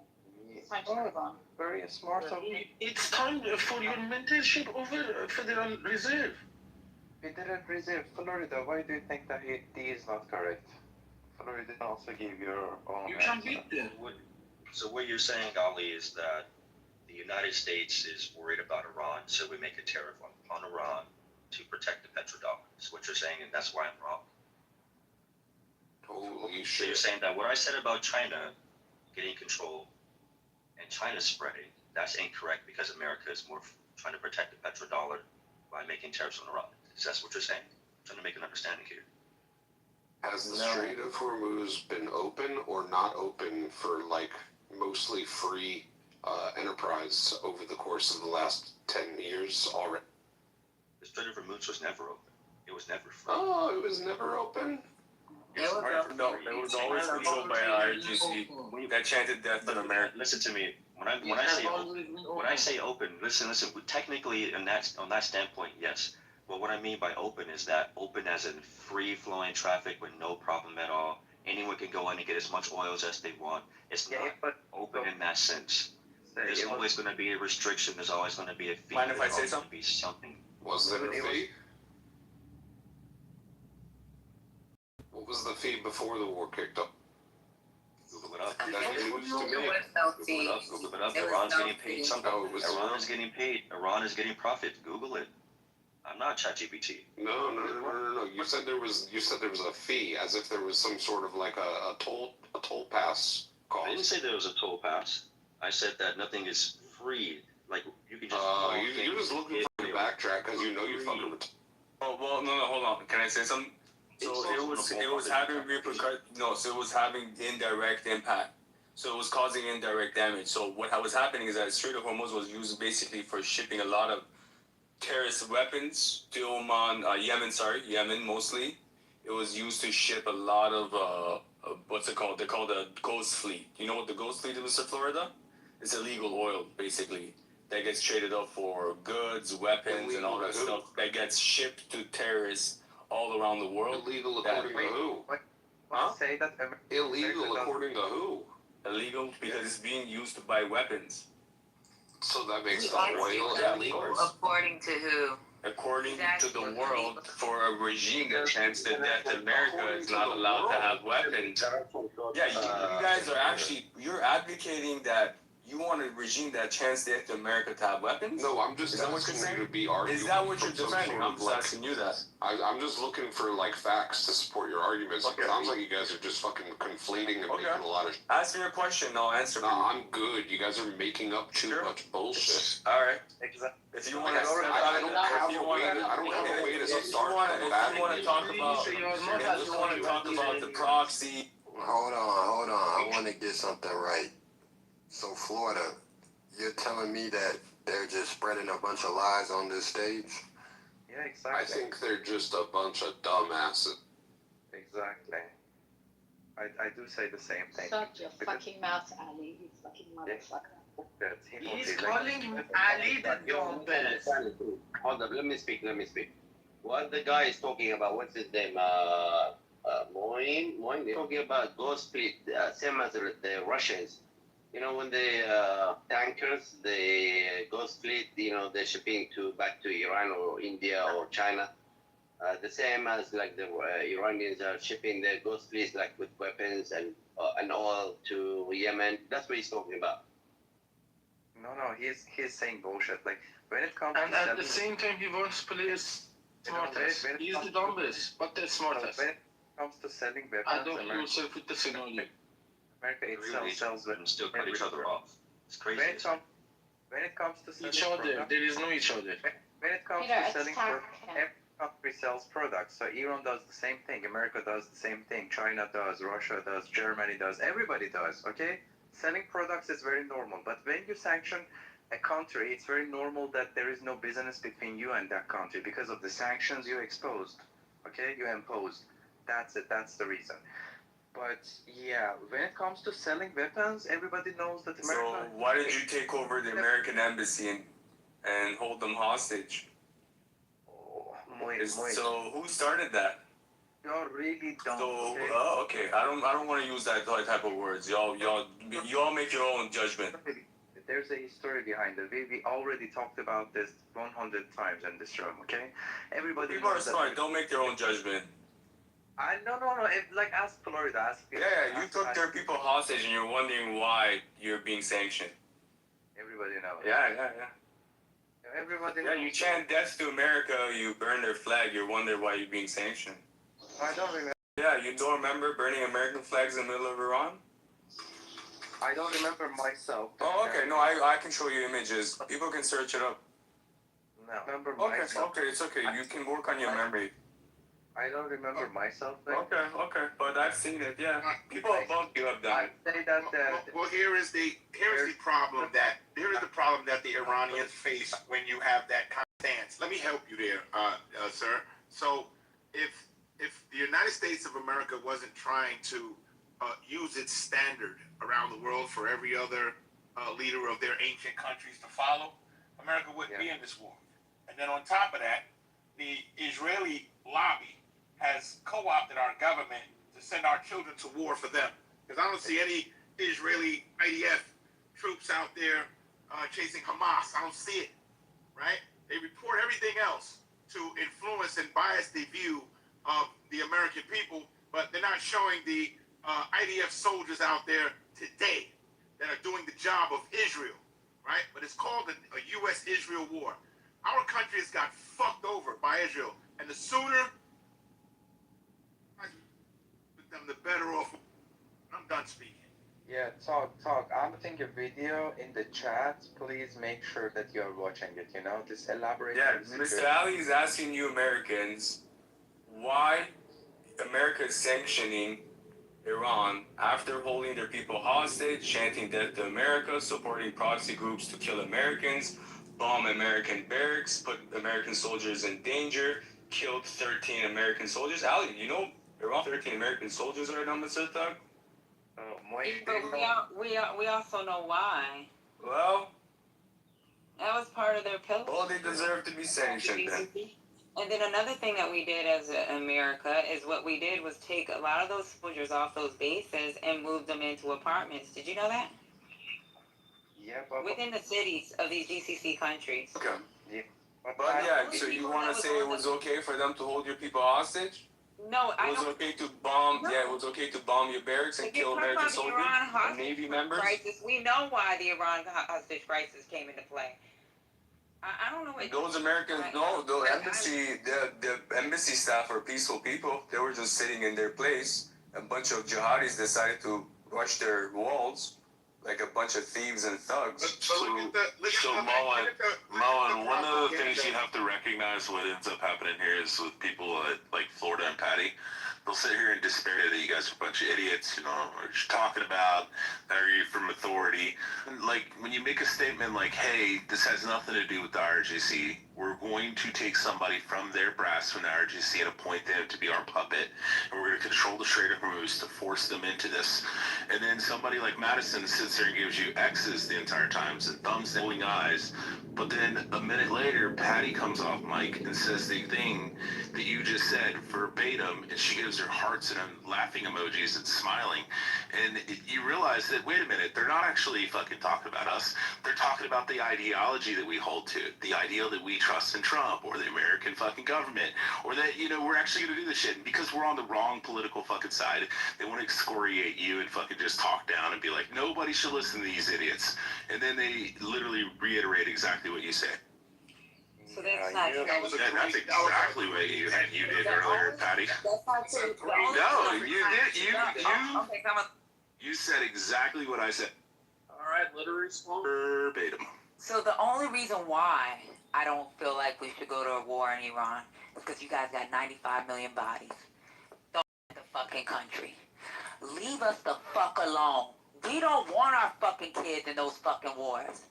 it's time to move on. Very smart of me. It's time for your mentorship over Federal Reserve. Federal Reserve, Florida, why do you think that D is not correct? Florida also give your own You can answer. beat them. So what you're saying, Ali, is that the United States is worried about Iran, so we make a tariff on Iran to protect the petrodollar. Is what you're saying, and that's why I'm wrong. Holy So you're shit. saying that what I said about China getting control and China spreading, that's incorrect because America is more trying to protect the petrodollar by making tariffs on Iran. Is that what you're saying? I'm trying to make an understanding here. Has the Strait of Hormuz been open or not open for like mostly free enterprise over the course of the last 10 years already? The Strait of Hormuz was never open. It was never free. Oh, it was never open? No, it was always controlled by IRGC that chanted death to America. Listen to me. When I say open, listen. Technically, on that standpoint, yes. But what I mean by open is that open as in free-flowing traffic with no problem at all. Anyone can go in and get as much oil as they want. It's not open in that sense. There's always going to be a restriction. There's always going to be a fee. Mind if I There's say always something? going to be something. Was there a fee? What was the fee before the war kicked off? Google it up. That's news to me. Google it up. Google it up. Iran's getting paid something. No, it was Iran zero. is getting paid. Iran is getting profit. Google it. I'm not ChatGPT. No. You said there was a fee, as if there was some sort of like a toll pass I didn't cost. say there was a toll pass. I said that nothing is free. Like you can just. You're just looking for your backtrack because you know you're fucking with. Oh well, no, hold on. Can I say something? So it was having repercussions. No, so it was having indirect impact. So it was causing indirect damage. So what was happening is that Strait of Hormuz was used basically for shipping a lot of terrorist weapons to Oman, Yemen mostly. It was used to ship a lot of what's it called? They're called the Ghost Fleet. You know what the Ghost Fleet is, Mr. Florida? It's illegal oil, basically. that gets traded up for goods, weapons, and all that stuff that gets shipped to terrorists all around the world. Illegal according to who? Huh? Say that Illegal according to who? Illegal because it's being used to buy weapons. So that makes the Asking oil illegal. according to who? According to the world, for a regime that chants that America is not allowed to have weapons. Yeah, you guys are actually, you're advocating that you want a regime that chants that America to have weapons? No, I'm just asking you to be arguing. Is that what you're from some defending? sort I'm of, just asking you that. I'm just looking for like facts to support your arguments. It sounds like you guys are just fucking conflating and making a lot of. Ask me your question, I'll answer. No, I'm good. You guys are making up too much bullshit. All right. Exactly. If you want to, I don't have a way to start combating. If you want to talk about the proxy. Hold on. I want to get something right. So Florida, you're telling me that they're just spreading a bunch of lies on this stage? Yeah, exactly. I think they're just a bunch of dumbasses. Exactly. I do say the same thing. Shut your fucking mouth, Ali, you fucking motherfucker. He's calling Ali the dumbest. Hold up, let me speak. What the guy is talking about, what's his name? Moin, they're talking about ghost fleet, same as the Russians. You know, when the tankers, the ghost fleet, you know, they're shipping back to Iran or India or China. The same as like the Iranians are shipping their ghost fleets like with weapons and oil to Yemen. That's what he's talking about. No, he's saying bullshit. Like when it comes And to at the same time, he wants to play smartest. He's the dumbest, but the smartest. When it comes to selling weapons, Adopt yourself with the synonym. America itself sells weapons. Still cut each other off. It's crazy. When it comes to selling Each other, products, there is no each other. when it comes to selling products, every country sells products. So Iran does the same thing, America does the same thing, China does, Russia does, Germany does, everybody does, okay? Selling products is very normal, but when you sanction a country, it's very normal that there is no business between you and that country because of the sanctions you exposed, okay? You imposed. That's it, that's the reason. But yeah, when it comes to selling weapons, everybody knows that America... So why did you take over the American embassy and hold them hostage? So who started that? Y'all really don't. So okay, I don't want to use that type of words. Y'all make your own judgment. There's a history behind it. We already talked about this 100 times in this room. Okay, everybody. People are smart. Don't make their own judgment. No. Like ask Florida. Ask. Yeah, you took their people hostage, and you're wondering why you're being sanctioned. Everybody knows. Yeah. Everybody. Yeah, you chant death to America. You burn their flag. You wonder why you're being sanctioned. I don't remember. Yeah, you don't remember burning American flags in the middle of Iran? I don't remember myself. Oh, okay. No, I can show you images. People can search it up. No. Remember Okay, myself. okay, it's okay. You can work on your memory. I don't remember myself. Okay, but I've seen it. Yeah, people above you have done it. Say that. Well, here is the problem that the Iranians face when you have that kind of stance. Let me help you there, sir. So, if the United States of America wasn't trying to use its standard around the world for every other leader of their ancient countries to follow, America wouldn't be in this war. And then on top of that, the Israeli lobby has co-opted our government to send our children to war for them. Because I don't see any Israeli IDF troops out there chasing Hamas. I don't see it, right? They report everything else to influence and bias the view of the American people, but they're not showing the IDF soldiers out there today that are doing the job of Israel, right? But it's called a U.S.-Israel war. Our country has got fucked over by Israel, and the sooner them, the better off. I'm done speaking. Yeah, talk. I'm putting a video in the chat. Please make sure that you're watching it. Just elaborate. Yeah, Mr. Ali is asking you Americans why America is sanctioning Iran after holding their people hostage, chanting death to America, supporting proxy groups to kill Americans, bomb American barracks, put American soldiers in danger, killed 13 American soldiers. Ali, Iran 13 American soldiers are numbered, Sir Thug? But we also know why. Well, was part of their pillar. Well, they deserve to be sanctioned then. And then another thing that we did as America is what we did was take a lot of those soldiers off those bases and move them into apartments. Did you know that? Yeah, but Within the cities of these GCC countries. Okay. yeah, But yeah, so you want to say it was okay for them to hold your people hostage? No, I It was don't. okay to bomb. Yeah, it was okay to bomb your barracks and If you're kill talking American about the soldiers Iran and hostage Navy members. crisis, we know why the Iran hostage crisis came into play. I don't know what Those Americans, no, the embassy staff are peaceful people. They were just sitting in their place. A bunch of jihadis decided to rush their walls, like a bunch of thieves and thugs. So Moen, one of the things you have to recognize what ends up happening here is with people like Florida and Patty, they'll sit here and despair that you guys are a bunch of idiots, you know, or just talking about, are you from authority? Like, when you make a statement like, hey, this has nothing to do with the RGC, we're going to take somebody from their brass from the RGC and appoint them to be our puppet, and we're going to control the Strait of Hormuz to force them into this. And then somebody like Madison sits there and gives you X's the entire time and thumbs rolling eyes. But then a minute later, Patty comes off mic and says the thing that you just said verbatim, and she gives her hearts and laughing emojis and smiling. And you realize that, wait a minute, they're not actually fucking talking about us. They're talking about the ideology that we hold to, the ideal that we trust in Trump or the American fucking government, or that, you know, we're actually going to do this shit. And because we're on the wrong political fucking side, they want to excoriate you and fucking just talk down and be like, nobody should listen to these idiots. And then they literally reiterate exactly what you say. So that's not true. That's exactly what you did earlier, Patty. That's not true. No, you did. Okay, come on. You said exactly what I said. All right, literary swan. Verbatim. So the only reason why I don't feel like we should go to a war in Iran is because you guys got 95 million bodies. Don't the fucking country. Leave us the fuck alone. We don't want our fucking kids in those fucking wars.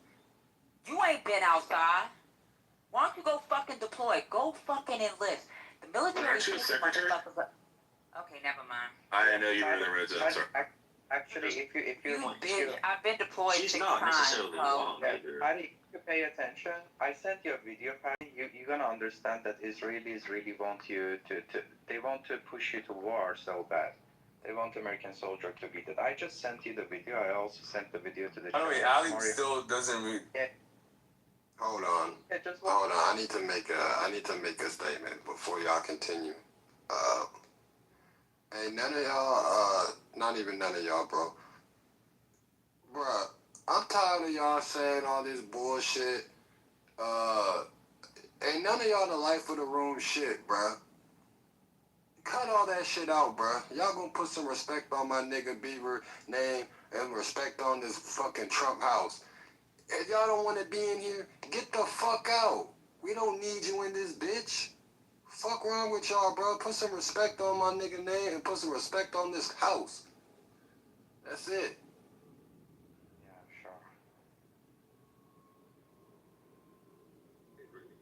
You ain't been outside. Why don't you go fucking deploy? Go fucking enlist. The military. Aren't you a secretary? Okay, never mind. I didn't know you were in the red zone. Sorry. Actually, if you Bitch, I've been deployed She's 6 not times. necessarily wrong either. Patty, if you pay attention, I sent you a video, Patty. You're gonna understand that Israelis really want you they want to push you to war so bad. They want American soldier to be dead. I just sent you the video. I also sent the video to the. By the way, Ali still doesn't read. Yeah. Hold on. Yeah, just Hold on. I need to make a statement before y'all continue. Hey, none of y'all, not even none of y'all, bro. Bruh, I'm tired of y'all saying all this bullshit. Ain't none of y'all the life of the room shit, bruh. Cut all that shit out, bruh. Y'all gonna put some respect on my nigga Beaver name and respect on this fucking Trump house. If y'all don't want to be in here, get the fuck out. We don't need you in this bitch. Fuck wrong with y'all, bro. Put some respect on my nigga name and put some respect on this house. That's it. Yeah, sure.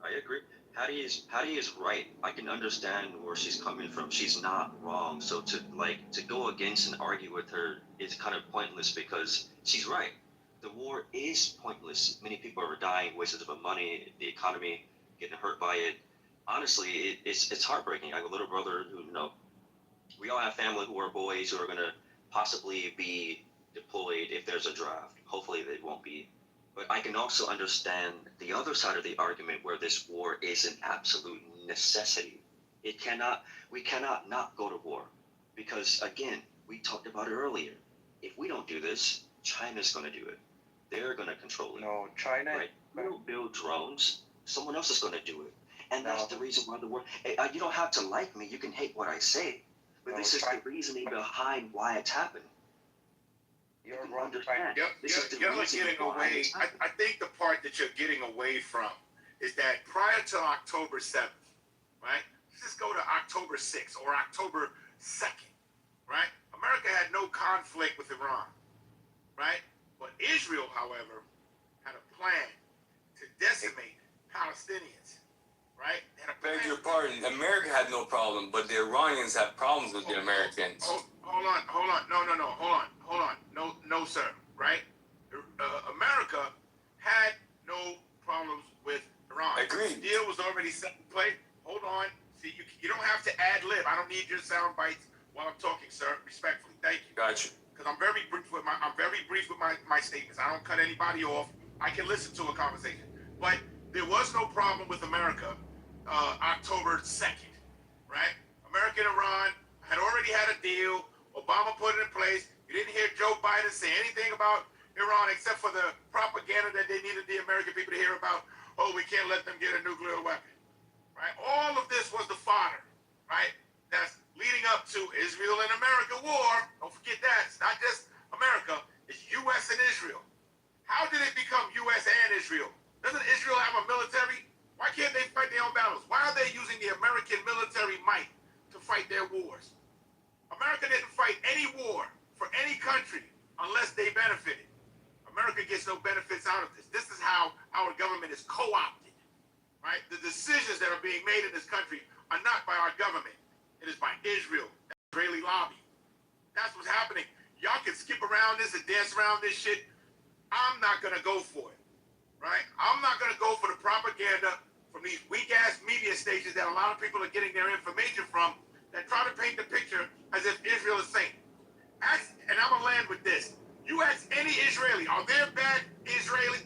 I agree. Patty is right. I can understand where she's coming from. She's not wrong. So to go against and argue with her is kind of pointless because she's right. The war is pointless. Many people are dying, wasted of money, the economy getting hurt by it. Honestly, it's heartbreaking. I have a little brother who, we all have family who are boys who are going to possibly be deployed if there's a draft. Hopefully they won't be. But I can also understand the other side of the argument where this war is an absolute necessity. We cannot not go to war because, again, we talked about it earlier. If we don't do this, China's going to do it. They're going to control it. No, China. Right? We don't build drones. Someone else is going to do it. And that's the reason why the war. You don't have to like me. You can hate what I say. But this is the reasoning behind why it's happened. You're wrong. Y'all are getting away. I think the part that you're getting away from is that prior to October 7th, right? Let's just go to October 6th or October 2nd, right? America had no conflict with Iran, right? But Israel, however, had a plan to decimate Palestinians, right? Beg your pardon. America had no problem, but the Iranians have problems with the Americans. Hold on. No, hold on. No, sir, right? America had no problems this deal was already set in play. Hold on. See, you don't have to ad lib. I don't need your sound bites while I'm talking, sir. Respectfully, thank you. Gotcha. Because I'm very brief with my statements. I don't cut anybody off. I can listen to a conversation. But there was no problem with America October 2nd, right? America and Iran had already had a deal. Obama put it in place. You didn't hear Joe Biden say anything about Iran except for the propaganda that they needed the American people to hear about. Oh, we can't let them get a nuclear weapon, right? All of this was the fodder, right? That's leading up to Israel and America war. Don't forget that. It's not just America. It's U.S. and Israel. How did it become U.S. and Israel? Doesn't Israel have a military? Why can't they fight their own battles? Why are they using the American military might to fight their wars? America didn't fight any war for any country unless they benefited. America gets no benefits out of this. This is how our government is co-opted, right? The decisions that are being made in this country are not by our government. It is by Israel, the Israeli lobby. That's what's happening. Y'all can skip around this and dance around this shit. I'm not going to go for it, right? I'm not going to go for the propaganda from these weak-ass media stations that a lot of people are getting their information from that try to paint the picture as if Israel is saint. And I'm going to land with this. You ask any Israeli, are there bad Israeli?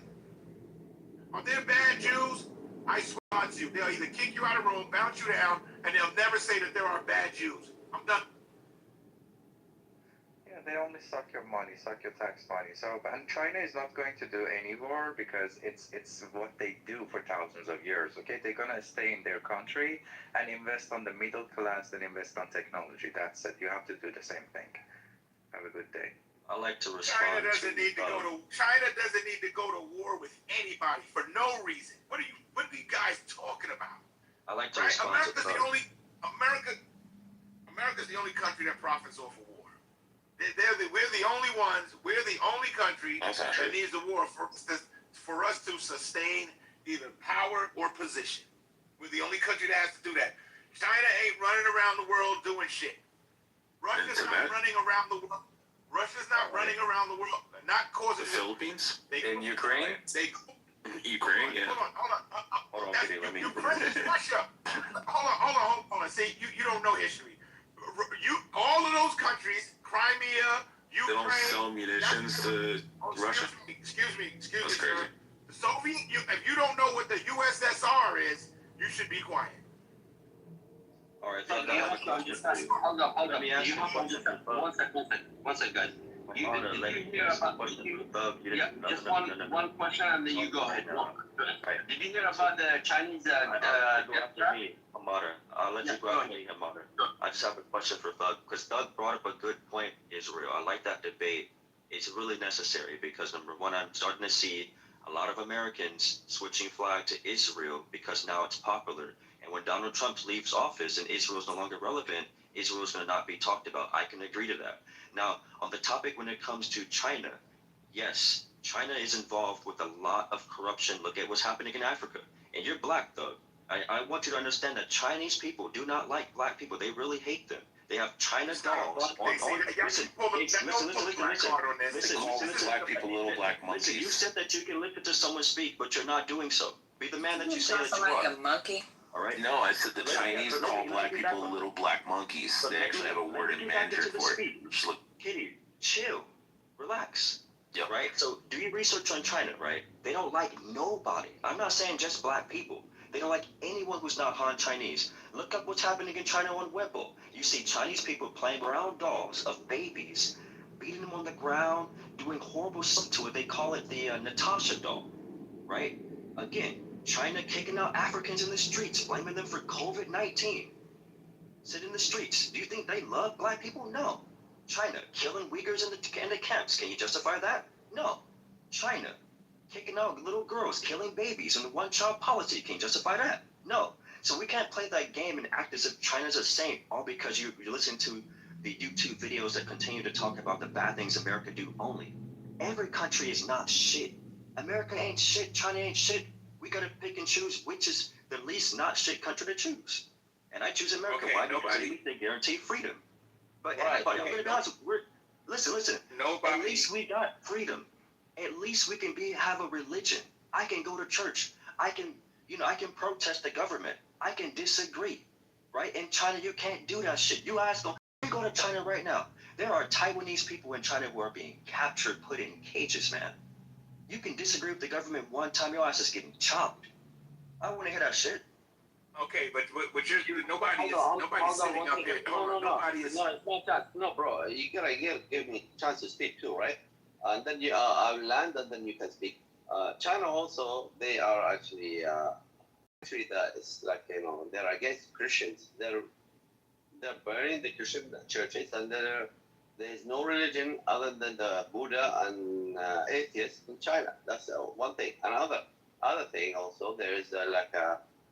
Are there bad Jews? I swear to you, they'll either kick you out of the room, bounce you down, and they'll never say that there are bad Jews. I'm done. Yeah, they only suck your money, suck your tax money. So, and China is not going to do any war because it's what they do for thousands of years. Okay, they're gonna stay in their country and invest on the middle class and invest on technology. That's it. You have to do the same thing. Have a good day. I like to respond. China doesn't need to go to war with anybody for no reason. What are you guys talking about? I like to right? respond America's to America's the only country that profits off of war. We're the only ones. We're the only country that needs the war for us to sustain either power or position. We're the only country that has to do that. China ain't running around the world doing shit. Russia's not running around the world. Russia's not running around the world, not causing the Philippines in Ukraine. Ukraine, yeah. Hold on, Ukraine is Russia. Hold on. See, you don't know history. All of those countries, Crimea, Ukraine. They don't sell munitions to Russia. Excuse me, sir. The Soviet. If you don't know what the USSR is, you should be quiet. All right, I have a question for you. Hold on. Let me ask you a question. One second, guys. Did you hear about just one question and then you go ahead. Did you hear about the Chinese Go after me, Hamada. I'll let you go after me, Hamada. I just have a question for Thug, because Thug brought up a good point, Israel. I like that debate. It's really necessary because, number one, I'm starting to see a lot of Americans switching flag to Israel because now it's popular. And when Donald Trump leaves office and Israel is no longer relevant, Israel is going to not be talked about. I can agree to that. Now, on the topic when it comes to China, yes, China is involved with a lot of corruption. Look at what's happening in Africa. And you're black, Thug. I want you to understand that Chinese people do not like black people. They really hate them. They have China dolls on. Listen, black people little black monkeys. Listen, you said that you can listen to someone speak, but you're not doing so. Be the man that you say that you are. Like a monkey. All right. No, I said the Chinese call black people little black monkeys. They actually have a word in Mandarin for it. Just look. Kitty, chill, relax. Yep. Right. So do your research on China. Right. They don't like nobody. I'm not saying just black people. They don't like anyone who's not Han Chinese. Look up what's happening in China on Weibo. You see Chinese people playing brown dolls of babies, beating them on the ground, doing horrible stuff to it. They call it the Natasha doll, right? Again, China kicking out Africans in the streets, blaming them for COVID-19. Sit in the streets. Do you think they love black people? No. China killing Uyghurs in the camps. Can you justify that? No. China kicking out little girls, killing babies, and the one-child policy. Can you justify that? No. So we can't play that game and act as if China's a saint, all because you listen to the YouTube videos that continue to talk about the bad things America do only. Every country is not shit. America ain't shit. China ain't shit. We gotta pick and choose which is the least not shit country to choose. And I choose America. Okay, why? Because they guarantee freedom. But everybody, I'm gonna be honest, listen. At least we got freedom. At least we can have a religion. I can go to church. I can You know, I can protest the government. I can disagree, right? In China, you can't do that shit. You guys go to China right now. There are Taiwanese people in China who are being captured, put in cages, man. You can disagree with the government one time, your ass is getting chopped. I want to hear that shit. Okay, but nobody is sitting up there. No, bro. You gotta give me a chance to speak too, right? And then I'll land, and then you can speak. China also, they are actually it's like, you know, they're against Christians. They're burning the Christian churches, and there is no religion other than the Buddha and atheists in China. That's one thing. Another thing also, there is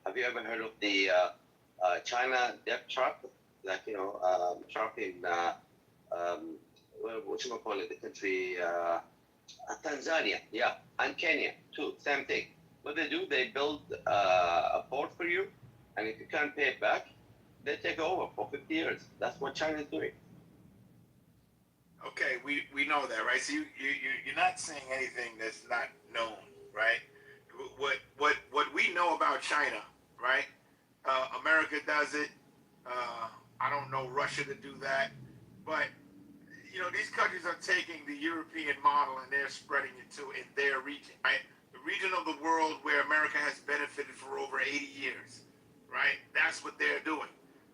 have you ever heard of the China debt trap? Like, you know, trap in whatchamacallit, the country, Tanzania, yeah, and Kenya too, same thing. What they do, they build a port for you, and if you can't pay it back, they take over for 50 years. That's what China is doing. Okay, we know that, right? So you're not saying anything that's not known, right? What we know about China, right? America does it. I don't know Russia to do that, but you know, these countries are taking the European model and they're spreading it in their region, right? The region of the world where America has benefited for over 80 years, right? That's what they're doing.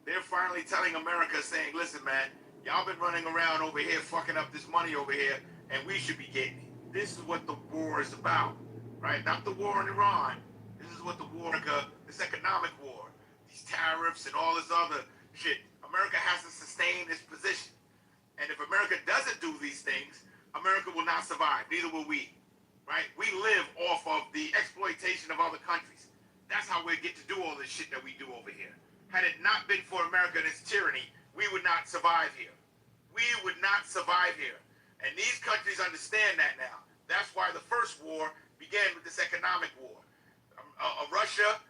They're finally telling America, saying, listen, man, y'all been running around over here fucking up this money over here, and we should be getting it. This is what the war is about, right? Not the war in Iran. This is what the war, this economic war, these tariffs and all this other shit. America has to sustain this position. And if America doesn't do these things, America will not survive. Neither will we, right? We live off of the exploitation of other countries. That's how we get to do all this shit that we do over here. Had it not been for America and its tyranny, we would not survive here. We would not survive here. And these countries understand that now. That's why the first war began with this economic war. Russia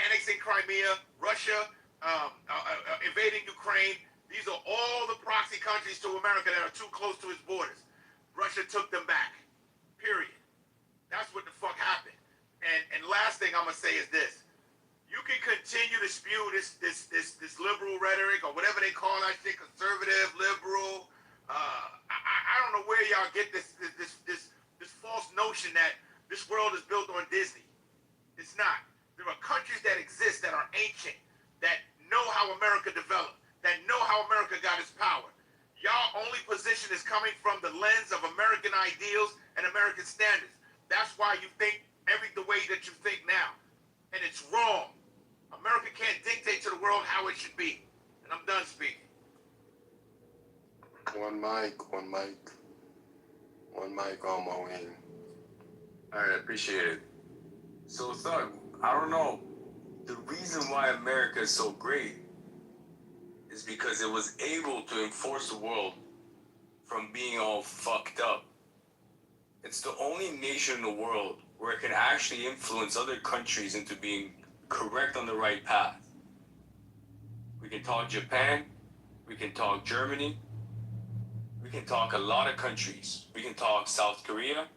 annexing Crimea, Russia invading Ukraine. These are all the proxy countries to America that are too close to its borders. Russia took them back. Period. That's what the fuck happened. And last thing I'm gonna say is this: you can continue to spew this liberal rhetoric or whatever they call that shit, conservative, liberal. I don't know where y'all get this false notion that this world is built on Disney. It's not. There are countries that exist that are ancient, that know how America developed, that know how America got its power. Y'all only position is coming from the lens of American ideals and American standards. That's why you think the way that you think now. And it's wrong. America can't dictate to the world how it should be. And I'm done speaking. One mic on my end. All right, appreciate it. So, Thug, I don't know. The reason why America is so great is because it was able to enforce the world from being all fucked up. It's the only nation in the world where it can actually influence other countries into being correct on the right path. We can talk Japan, we can talk Germany, we can talk a lot of countries. We can talk South Korea.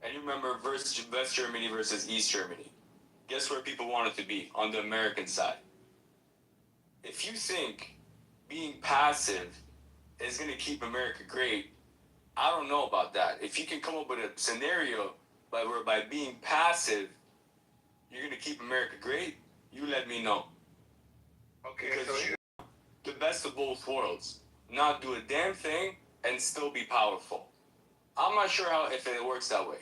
And you remember West Germany versus East Germany. Guess where people wanted to be? On the American side. If you think being passive is going to keep America great, I don't know about that. If you can come up with a scenario where by being passive, you're going to keep America great, you let me know. Okay, because you the best of both worlds. Not do a damn thing and still be powerful. I'm not sure if it works that way.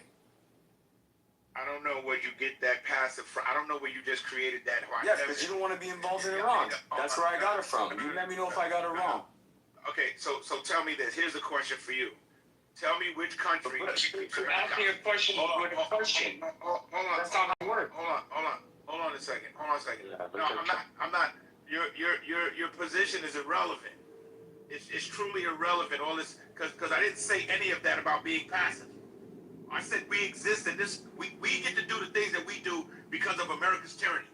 I don't know where you get that passive from. I don't know where you just created that. Yes, because you don't want to be involved in Iran. That's where I got it from. You let me know if I got it wrong. Okay, so tell me this. Here's a question for you. Tell me which country. Asking a question with a question. Hold on. That's how it works. Hold on a second. No, I'm not. Your position is irrelevant. It's truly irrelevant. All this because I didn't say any of that about being passive. I said we exist in this. We get to do the things that we do because of America's tyranny.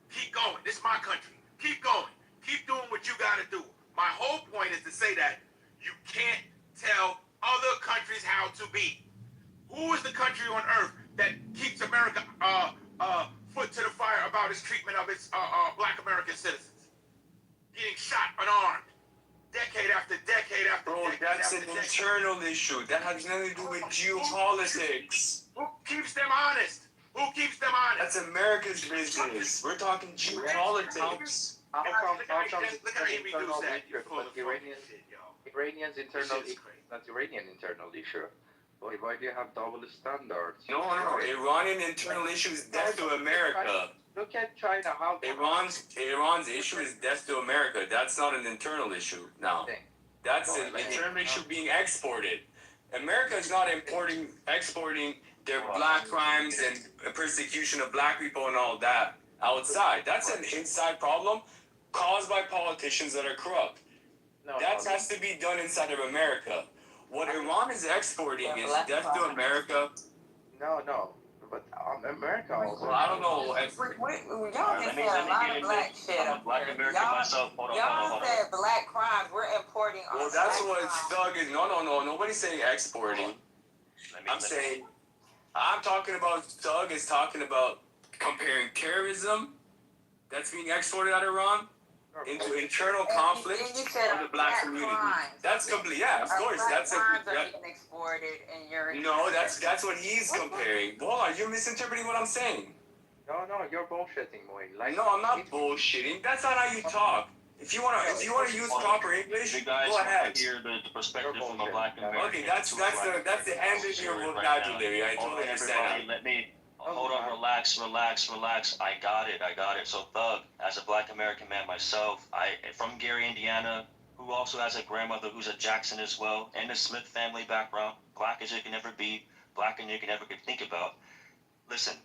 Keep going. This is my country. Keep going. Keep doing what you got to do. My whole point is to say that you can't tell other countries how to be. Who is the country on earth that keeps America foot to the fire about its treatment of its black American citizens. Getting shot unarmed. Decade after decade after Bro, decade. that's after an decade. internal issue. That has nothing to do with geopolitics. Who keeps them honest? Who keeps them honest? That's America's business. We're talking geopolitics. How come Look how he internal reduced that. issue, but Iranians internal issue, not Iranian internal issue. Why do you have double standards? No. Iranian internal issue is death to America. Look at China. How Iran's issue is death to America. That's not an internal issue now. That's an internal issue being exported. America is not exporting their black crimes and persecution of black people and all that outside. That's an inside problem caused by politicians that are corrupt. That has to be done inside of America. What Iran is exporting is death to America. No. But America also. Well, I don't know. Y'all just said a lot of black shit up Black there. American myself. Hold Y'all on. said black crimes. We're importing. Well, that's what Thug is. No. Nobody's saying exporting. I'm talking about Thug is talking about comparing terrorism that's being exported out of Iran into internal conflict of the black community. That's complete. Yeah, of course. That's being exported, and you're no. That's what he's comparing. Boy, you're misinterpreting what I'm saying. No, you're bullshitting, boy. No, I'm not bullshitting. That's not how you talk. If you wanna use proper English, You guys go ahead. hear the perspective from a black American. Okay, that's the end of your vocabulary. I totally understand. Let me hold on, relax. I got it. So Thug, as a black American man myself, from Gary, Indiana, who also has a grandmother who's a Jackson as well, and a Smith family background, black as you can ever be, blacker than you can ever think about. Listen,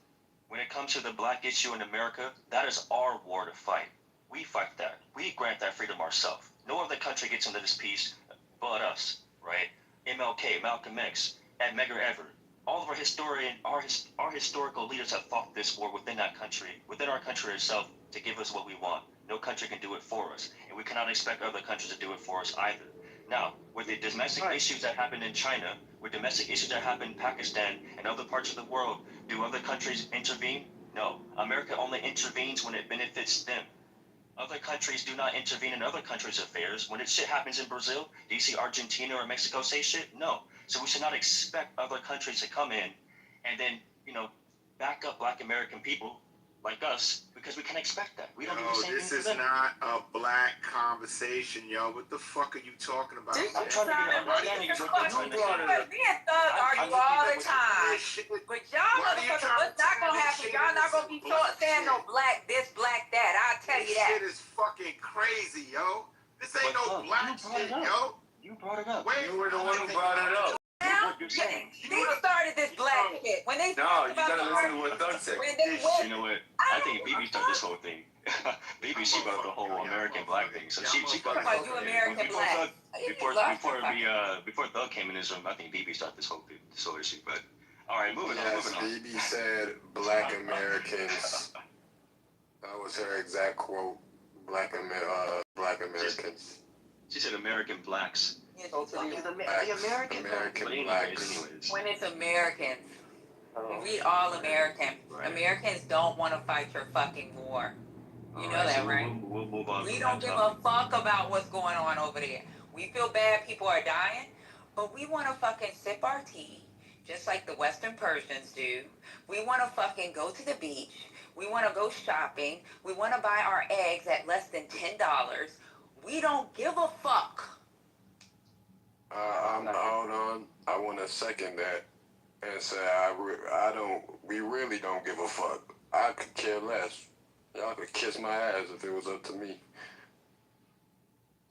when it comes to the black issue in America, that is our war to fight. We fight that. We grant that freedom ourselves. No other country gets into this peace but us, right? MLK, Malcolm X, Ed Medgar Evers. All of our historical leaders have fought this war within that country, within our country itself, to give us what we want. No country can do it for us, and we cannot expect other countries to do it for us either. Now, with the domestic issues that happen in China, with domestic issues that happen in Pakistan and other parts of the world, do other countries intervene? No. America only intervenes when it benefits them. Other countries do not intervene in other countries' affairs. When shit happens in Brazil, do you see Argentina or Mexico say shit? No. So we should not expect other countries to come in and then, back up black American people like us, because we can't expect that. We don't do the same this thing is to them. not a black conversation, yo. What the fuck are you talking about? I'm trying to get an understanding of what you're trying to say. Me and Thug argue all the time. But y'all motherfuckers, what's not gonna happen? Y'all not gonna be saying no black this, black that. I'll tell you that. This shit is fucking crazy, yo. This ain't no black shit, yo. You brought it up. You were the one who brought it up. Now, they started this black shit. When they No, you gotta listen to what Thug said. when they went, You know what? I think BB started this whole thing. BB, she brought the whole American black thing. So she got it. about you American black. Before Thug came in this room, I think BB started this whole issue. But all right, moving on. BB said black Americans. That was her exact quote. Black Americans. She said American blacks. the American blacks. When it's Americans, we all American. Right. Americans don't want to fight your fucking war. You know that, so right? We'll move on. We don't give a fuck about what's going on over there. We feel bad people are dying, but we want to fucking sip our tea, just like the Western Persians do. We want to fucking go to the beach. We want to go shopping. We want to buy our eggs at less than $10. We don't give a fuck. Hold on. I want to second that and say we really don't give a fuck. I could care less. Y'all could kiss my ass if it was up to me.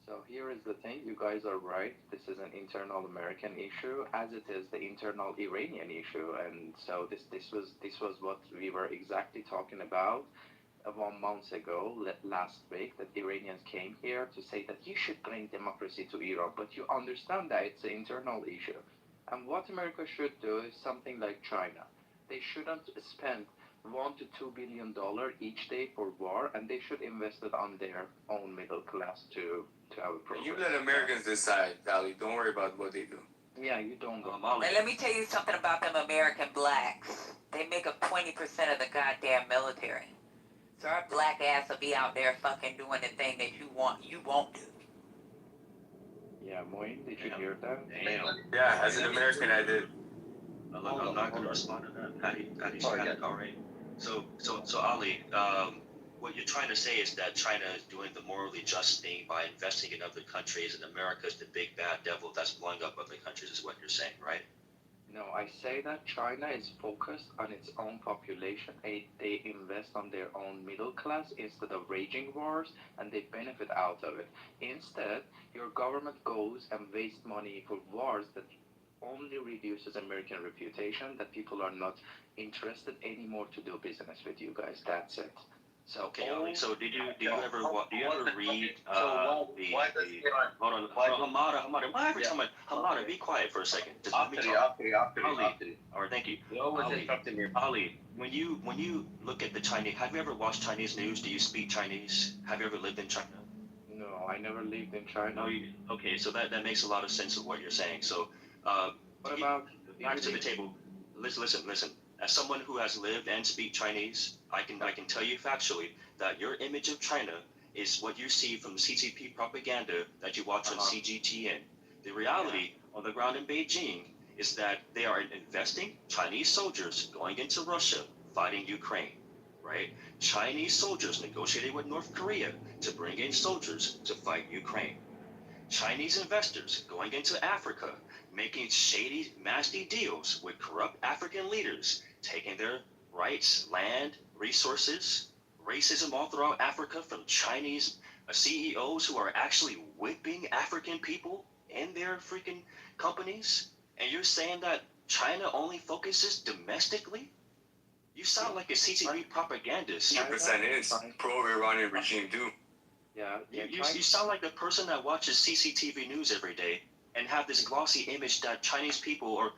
So here is the thing, you guys are right. This is an internal American issue, as it is the internal Iranian issue, and so this was what we were exactly talking about 1 month ago, last week, that Iranians came here to say that you should bring democracy to Iran, but you understand that it's an internal issue. And what America should do is something like China. They shouldn't spend $1 to $2 billion each day for war, and they should invest it on their own middle class to have a progress. You let Americans decide, Dali. Don't worry about what they do. Yeah, you don't go. And let me tell you something about them American blacks. they make up 20% of the goddamn military. So our black ass will be out there fucking doing the thing that you won't do. Yeah, Moin, did you hear that? Yeah, as an American, I did. I'm not going to respond to that. Patty's got it already. So Ali, what you're trying to say is that China is doing the morally just thing by investing in other countries, and America is the big bad devil that's blowing up other countries, is what you're saying, right? No, I say that China is focused on its own population. They invest on their own middle class instead of waging wars, and they benefit out of it. Instead, your government goes and wastes money for wars that only reduces American reputation, that people are not interested anymore to do business with you guys. That's it. So okay, Ali. So do you ever read hold on, Hamada, be quiet for a second. Just let me talk. Ali. All right, thank you. Ali, when you look at the Chinese, have you ever watched Chinese news? Do you speak Chinese? Have you ever lived in China? No, I never lived in China. No, okay, so that makes a lot of sense of what you're saying. So what about back to the table? Listen. As someone who has lived and speak Chinese, I can tell you factually that your image of China is what you see from CCP propaganda that you watch on CGTN. The reality on the ground in Beijing is that they are investing Chinese soldiers going into Russia, fighting Ukraine, right? Chinese soldiers negotiated with North Korea to bring in soldiers to fight Ukraine. Chinese investors going into Africa, making shady, nasty deals with corrupt African leaders, taking their rights, land, resources, racism all throughout Africa from Chinese CEOs who are actually whipping African people in their freaking companies. And you're saying that China only focuses domestically? You sound like a CCP propagandist. 100% is pro-Iranian regime too. Yeah, you sound like the person that watches CCTV news every day and have this glossy image that Chinese people, or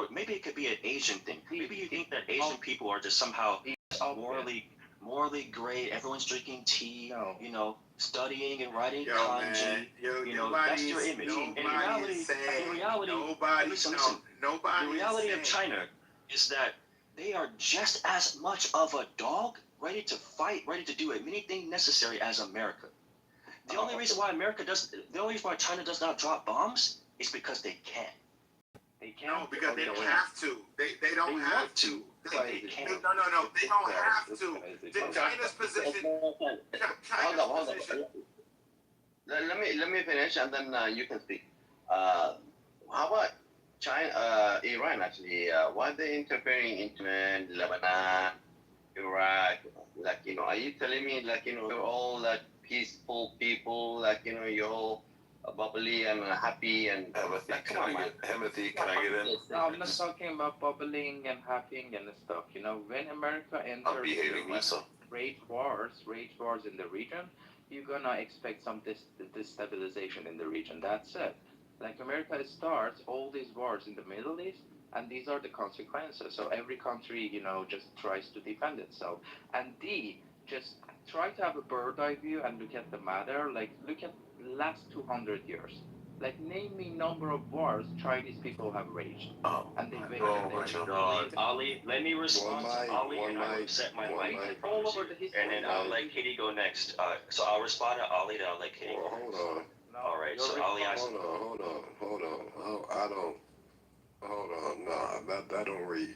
maybe it could be an Asian thing. Maybe you think that Asian people are just somehow morally gray. Everyone's drinking tea, studying and writing kanji. That's your image. In reality, the reality of China is that they are just as much of a dog, ready to fight, ready to do anything necessary as America. The only reason why China does not drop bombs is because they can. They can't. No, because they don't have to. They don't have to. No. They don't have to. China's position. Hold on. Let me finish, and then you can speak. How about China, Iran actually? Why are they interfering into Lebanon, Iraq? Are you telling me you're all peaceful people, you're all bubbly and happy and can I get in? No, I'm not talking about bubbling and happy and stuff. When America enters rage wars in the region, you're gonna expect some destabilization in the region. That's it. Like America starts all these wars in the Middle East, and these are the consequences. So every country, just tries to defend itself, and just try to have a bird eye view and look at the matter. Look at last 200 years. Name me number of wars Chinese people have waged. And they waged. Ali, let me respond to Ali, and I will set my mic, and then I'll let Kitty go next. So I'll respond to Ali, then I'll let Kitty go next. Hold on. All right, so Ali asked. Hold on. No, that don't read.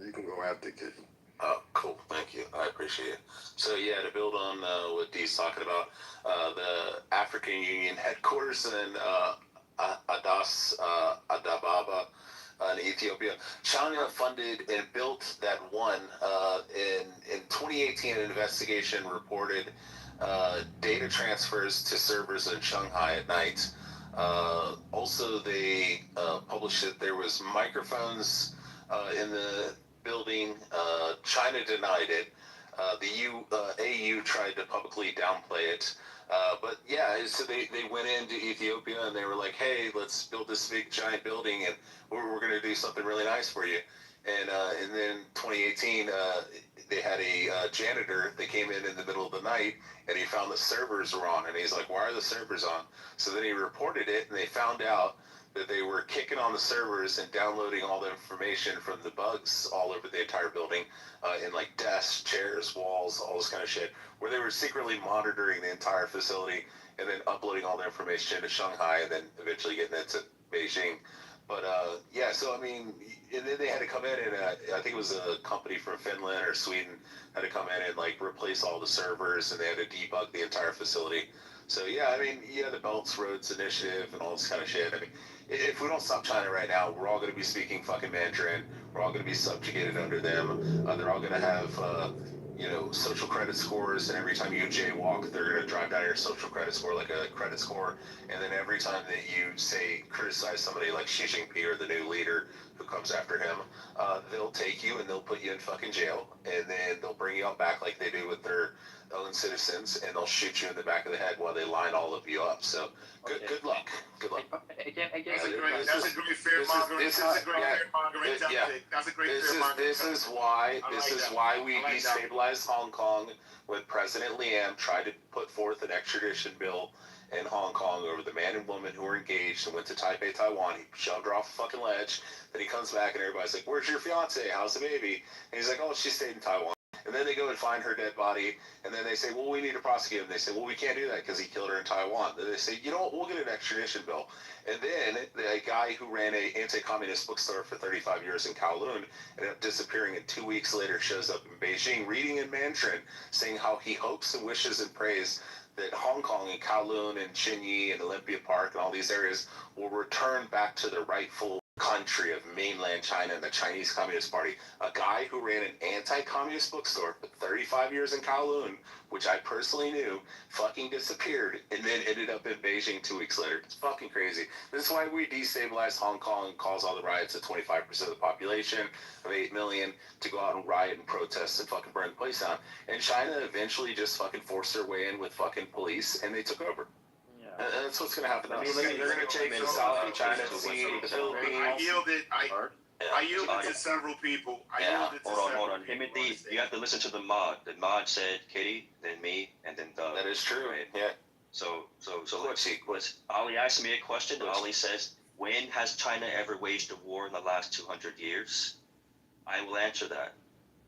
You can go after Kitty. Oh, cool. Thank you. I appreciate it. So, yeah, to build on what Dee's talking about, the African Union headquarters in Addis Ababa in Ethiopia, China funded and built that one. In 2018, an investigation reported data transfers to servers in Shanghai at night. Also, they published that there was microphones in the building. China denied it. The AU tried to publicly downplay it. But yeah, so they went into Ethiopia and they were like, hey, let's build this big giant building and we're going to do something really nice for you. And then 2018, they had a janitor that came in the middle of the night and he found the servers were on. And he's like, why are the servers on? So then he reported it and they found out that they were kicking on the servers and downloading all the information from the bugs all over the entire building, in like desks, chairs, walls, all this kind of shit, where they were secretly monitoring the entire facility and then uploading all the information to Shanghai and then eventually getting it to Beijing. But yeah, so I mean, and then they had to come in and I think it was a company from Finland or Sweden had to come in and like replace all the servers, and they had to debug the entire facility. So yeah, I mean, yeah, the Belt and Roads Initiative and all this kind of shit. I mean, if we don't stop China right now, we're all going to be speaking fucking Mandarin. We're all going to be subjugated under them. They're all going to have, you know, social credit scores, and every time you jaywalk, they're going to drive down your social credit score like a credit score. And then every time that you say criticize somebody like Xi Jinping or the new leader who comes after him, they'll take you and they'll put you in fucking jail, and then they'll bring you out back like they do with their own citizens, and they'll shoot you in the back of the head while they line all of you up. So good luck. Good luck. That's a great fear-mongering tactic. That's a great fear-mongering. This is why we destabilized Hong Kong when President Liam tried to put forth an extradition bill in Hong Kong over the man and woman who were engaged and went to Taipei, Taiwan. He shoved her off a fucking ledge. Then he comes back and everybody's like, "Where's your fiance? How's the baby?" And he's like, "Oh, she stayed in Taiwan." And then they go and find her dead body, and then they say, "Well, we need to prosecute him." They say, "Well, we can't do that because he killed her in Taiwan." Then they say, "You know what, we'll get an extradition bill." And then the guy who ran a anti-communist bookstore for 35 years in Kowloon ended up disappearing, and 2 weeks later shows up in Beijing reading in Mandarin, saying how he hopes and wishes and prays that Hong Kong and Kowloon and Xinyi and Olympia Park and all these areas will return back to the rightful country of mainland China and the Chinese Communist Party. A guy who ran an anti-communist bookstore for 35 years in Kowloon, which I personally knew, fucking disappeared and then ended up in Beijing 2 weeks later. It's fucking crazy. This is why we destabilized Hong Kong and caused all the riots at 25% of the population of 8 million to go out and riot and protest and fucking burn the place down. And China eventually just fucking forced their way in with fucking police, and they took over. That's what's going to happen. They're going to take the South of China to see the Philippines. I yielded to several people. Hold on. Timothy, you have to listen to the mod. The mod said Kitty, then me, and then Doug. That is true. Right? Yeah. So let's see. Ali asked me a question. Ali says, when has China ever waged a war in the last 200 years? I will answer that.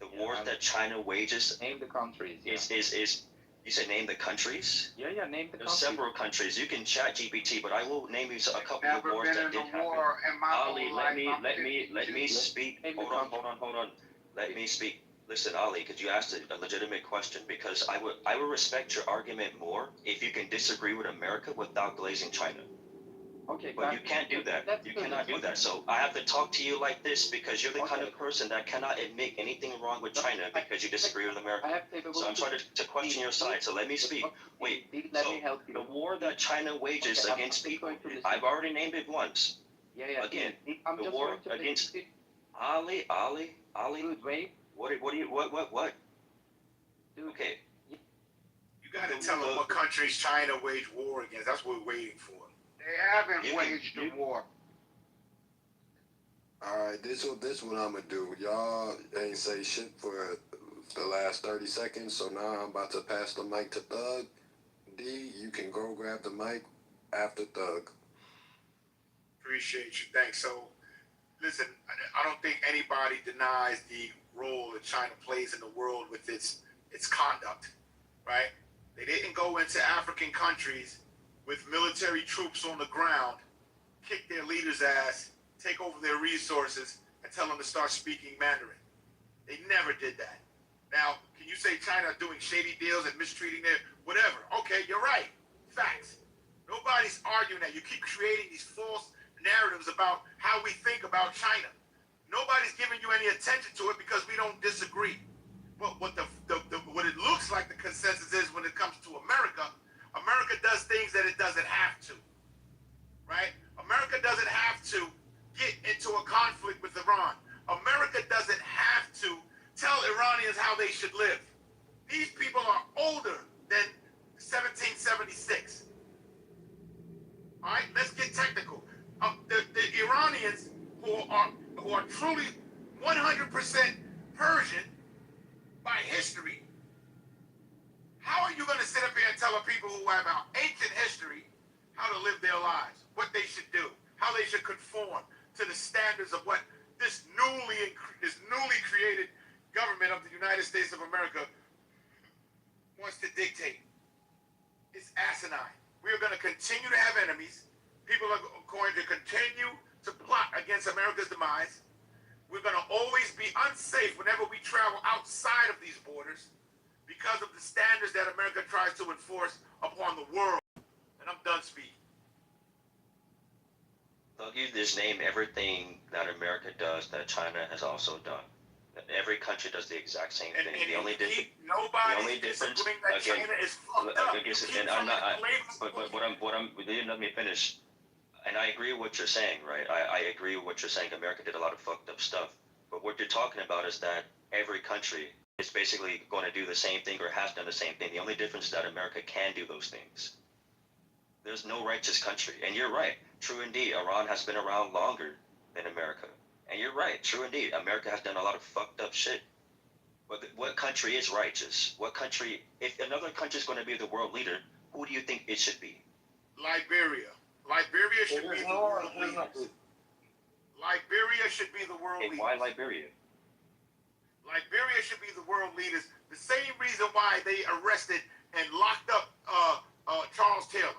The wars that China wages. Name the countries. Is you said name the countries? Yeah, name the There's countries. several countries. You can chat GPT, but I will name you a couple of wars that did happen. Ali, let me speak. Hold on. Let me speak. Listen, Ali, because you asked a legitimate question, because I would respect your argument more if you can disagree with America without glazing China. Okay, but you can't do that. You cannot do that. So I have to talk to you like this because you're the kind of person that cannot admit anything wrong with China because you disagree with America. So I'm trying to question your side. So let me speak. Wait. So the war that China wages against people, I've already named it once. Again, the war against Ali. Dude, wait. What? Okay. You got to tell them what countries China waged war against. That's what we're waiting for. They haven't waged a war. Alright, this what I'm gonna do. Y'all ain't say shit for the last 30 seconds, so now I'm about to pass the mic to Thug. D, you can go grab the mic after Thug. Appreciate you. Thanks. So, listen, I don't think anybody denies the role that China plays in the world with its conduct, right? They didn't go into African countries with military troops on the ground, kick their leaders' ass, take over their resources, and tell them to start speaking Mandarin. They never did that. Now, can you say China doing shady deals and mistreating their whatever? Okay, you're right. Facts. Nobody's arguing that. You keep creating these false narratives about how we think about China. Nobody's giving you any attention to it because we don't disagree. But what it looks like the consensus is when it comes to America does things that it doesn't have to, right? America doesn't have to get into a conflict with Iran. America doesn't have to tell Iranians how they should live. These people are older than 1776. All right, let's get technical. The Iranians who are truly 100% Persian by history. How are you going to sit up here and tell people who have an ancient history how to live their lives, what they should do? how they should conform to the standards of what this newly created government of the United States of America wants to dictate. It's asinine. We are going to continue to have enemies. People are going to continue to plot against America's demise. We're going to always be unsafe whenever we travel outside of these borders because of the standards that America tries to enforce upon the world. And I'm done speaking. They'll just name everything that America does that China has also done. Every country does the exact same thing. The only difference, that again, China is fucked up. and I'm not. But what I'm. You didn't let me finish. And I agree with what you're saying, right? I agree with what you're saying. America did a lot of fucked up stuff. But what you're talking about is that every country is basically going to do the same thing or has done the same thing. The only difference is that America can do those things. There's no righteous country. And you're right. True indeed. Iran has been around longer than America. And you're right. True indeed. America has done a lot of fucked up shit. But what country is righteous? What country, if another country is going to be the world leader, who do you think it should be? Liberia. Liberia should be the world leaders. Liberia should be the world leaders. Why Liberia? Liberia should be the world leaders. The same reason why they arrested and locked up Charles Taylor,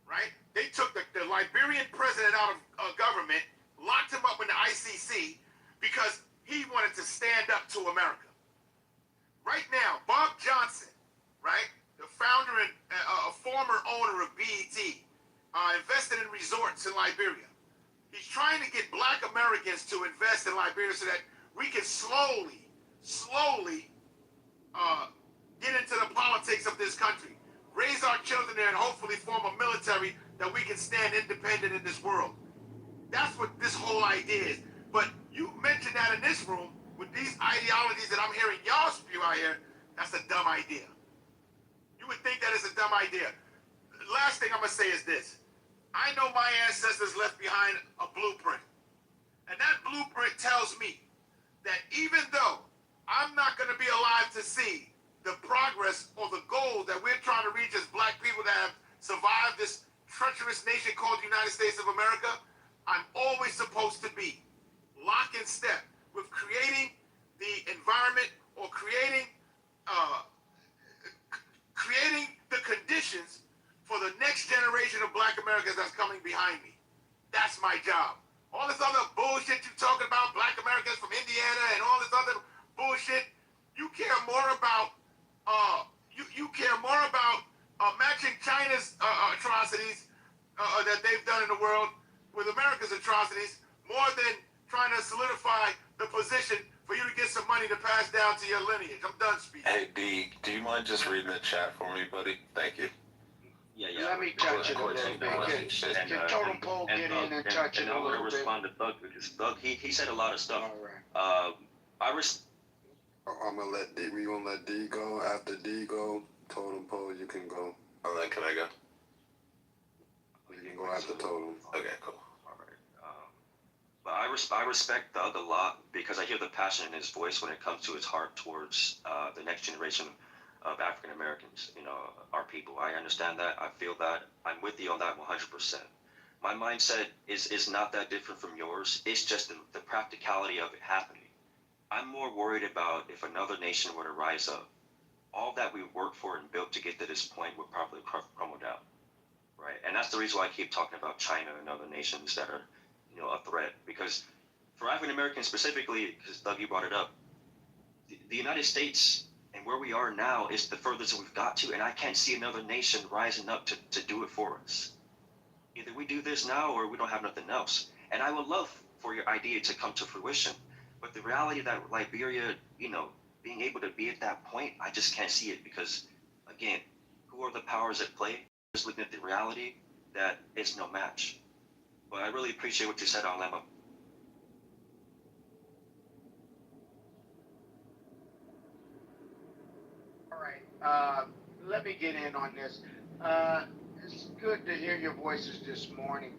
right? They took the Liberian president out of government, locked him up in the ICC because he wanted to stand up to America. Right now, Bob Johnson, right, the founder and a former owner of BET, invested in resorts in Liberia. He's trying to get black Americans to invest in Liberia so that we can slowly get into the politics of this country, raise our children there, and hopefully form a military that we can stand independent in this world. That's what this whole idea is. But you mentioned that in this room, with these ideologies that I'm hearing y'all spew out here, that's a dumb idea. You would think that is a dumb idea. Last thing I'm going to say is this. I know my ancestors left behind a blueprint. And that blueprint tells me that even though I'm not going to be alive to see the progress or the goal that we're trying to reach as black people that have survived this treacherous nation called the United States of America, I'm always supposed to be lock in step with creating the environment or creating the conditions for the next generation of black Americans that's coming behind me. That's my job. All this other bullshit you talking about, black Americans from Indiana and all this other bullshit, you care more about matching China's atrocities that they've done in the world with America's atrocities more than trying to solidify the position for you to get some money to pass down to your lineage. I'm done speaking. Hey, D, do you mind just reading the chat for me, buddy? Thank you. Yeah. Let me touch it a little bit. Can Totem Pole get in and touch it a little bit? And I'm going to respond to Thug because Thug, he said a lot of stuff. All right. I'm gonna let D. We gonna let D go. After D go, Totem Pole, you can go. And then can I go? You can go after Totem. Okay, cool. But I respect Thug a lot because I hear the passion in his voice when it comes to his heart towards the next generation of African Americans, our people. I understand that. I feel that. I'm with you on that 100%. My mindset is not that different from yours. It's just the practicality of it happening. I'm more worried about if another nation were to rise up. All that we worked for and built to get to this point would probably crumble down, right? And that's the reason why I keep talking about China and other nations that are, a threat. Because for African Americans specifically, because Doug, you brought it up, the United States and where we are now is the furthest we've got to, and I can't see another nation rising up to do it for us. Either we do this now or we don't have nothing else. And I would love for your idea to come to fruition. But the reality that Liberia, being able to be at that point, I just can't see it because, again, who are the powers at play? Just looking at the reality that it's no match. But I really appreciate what you said on Lemma. All right. Let me get in on this. It's good to hear your voices this morning.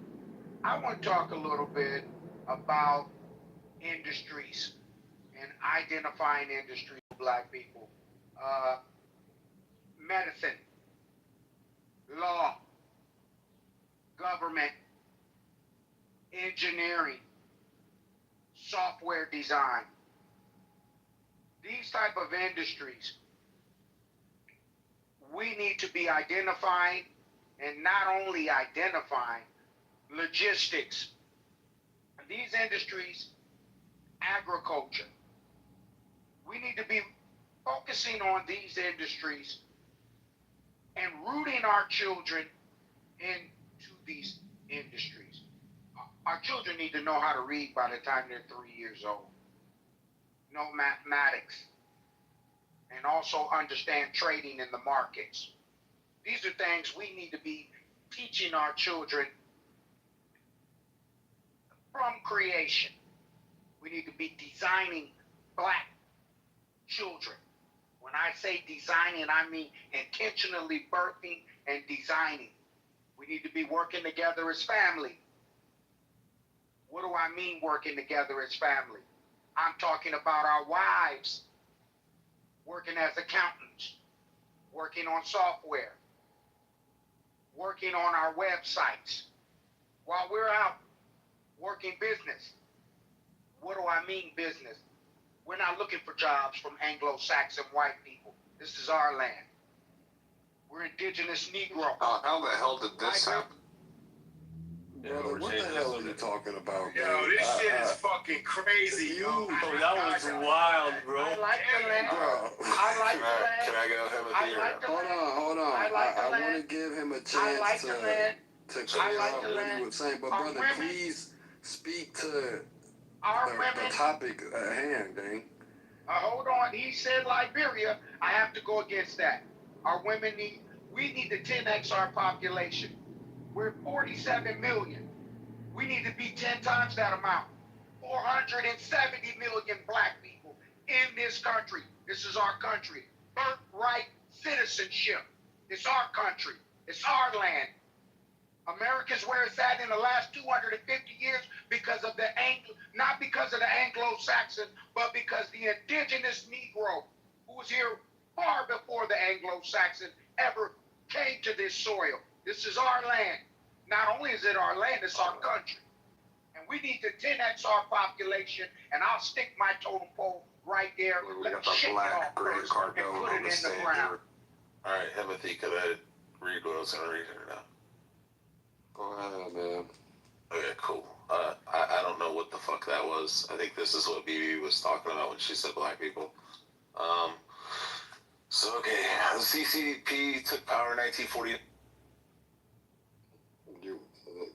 I want to talk a little bit about industries and identifying industries for black people. Medicine, law, government, engineering, software design. These type of industries, we need to be identifying, and not only identifying, logistics. These industries, agriculture. We need to be focusing on these industries and rooting our children into these industries. Our children need to know how to read by the time they're 3 years old. Know mathematics. And also understand trading in the markets. These are things we need to be teaching our children from creation. We need to be designing black children. When I say designing, I mean intentionally birthing and designing. We need to be working together as family. What do I mean working together as family? I'm talking about our wives working as accountants, working on software, working on our websites while we're out working business. What do I mean business? We're not looking for jobs from Anglo-Saxon white people. This is our land. We're indigenous Negro. How the hell did this happen? Brother, what the hell are you talking about? Yo, this shit is fucking crazy, yo. Bro, that was wild, bro. I like the land. I like the land. Can I go have a I beer? like the land. Hold on. I like the I land. want to give him a I chance like the land. to I clear like up the what land. he was saying. But Our brother, women- please speak to Our the women. topic at hand, dang. Hold on. He said Liberia. I have to go against that. Our women we need to 10x our population. We're 47 million. We need to be 10 times that amount. 470 million black people in this country. This is our country. Birthright citizenship. It's our country. It's our land. America's where it's at in the last 250 years because of not because of the Anglo-Saxon, but because the indigenous Negro, who was here far before the Anglo-Saxon ever came to this soil. This is our land. Not only is it our land, it's our country. And we need to 10x our population, and I'll stick my totem pole right there. We got the black Grant Cardone on the stand here. Alright, Timothy, could I read what I was going to read here now? Go ahead, man. Okay, cool. I don't know what the fuck that was. I think this is what BB was talking about when she said black people. So, okay, the CCP took power in 1940.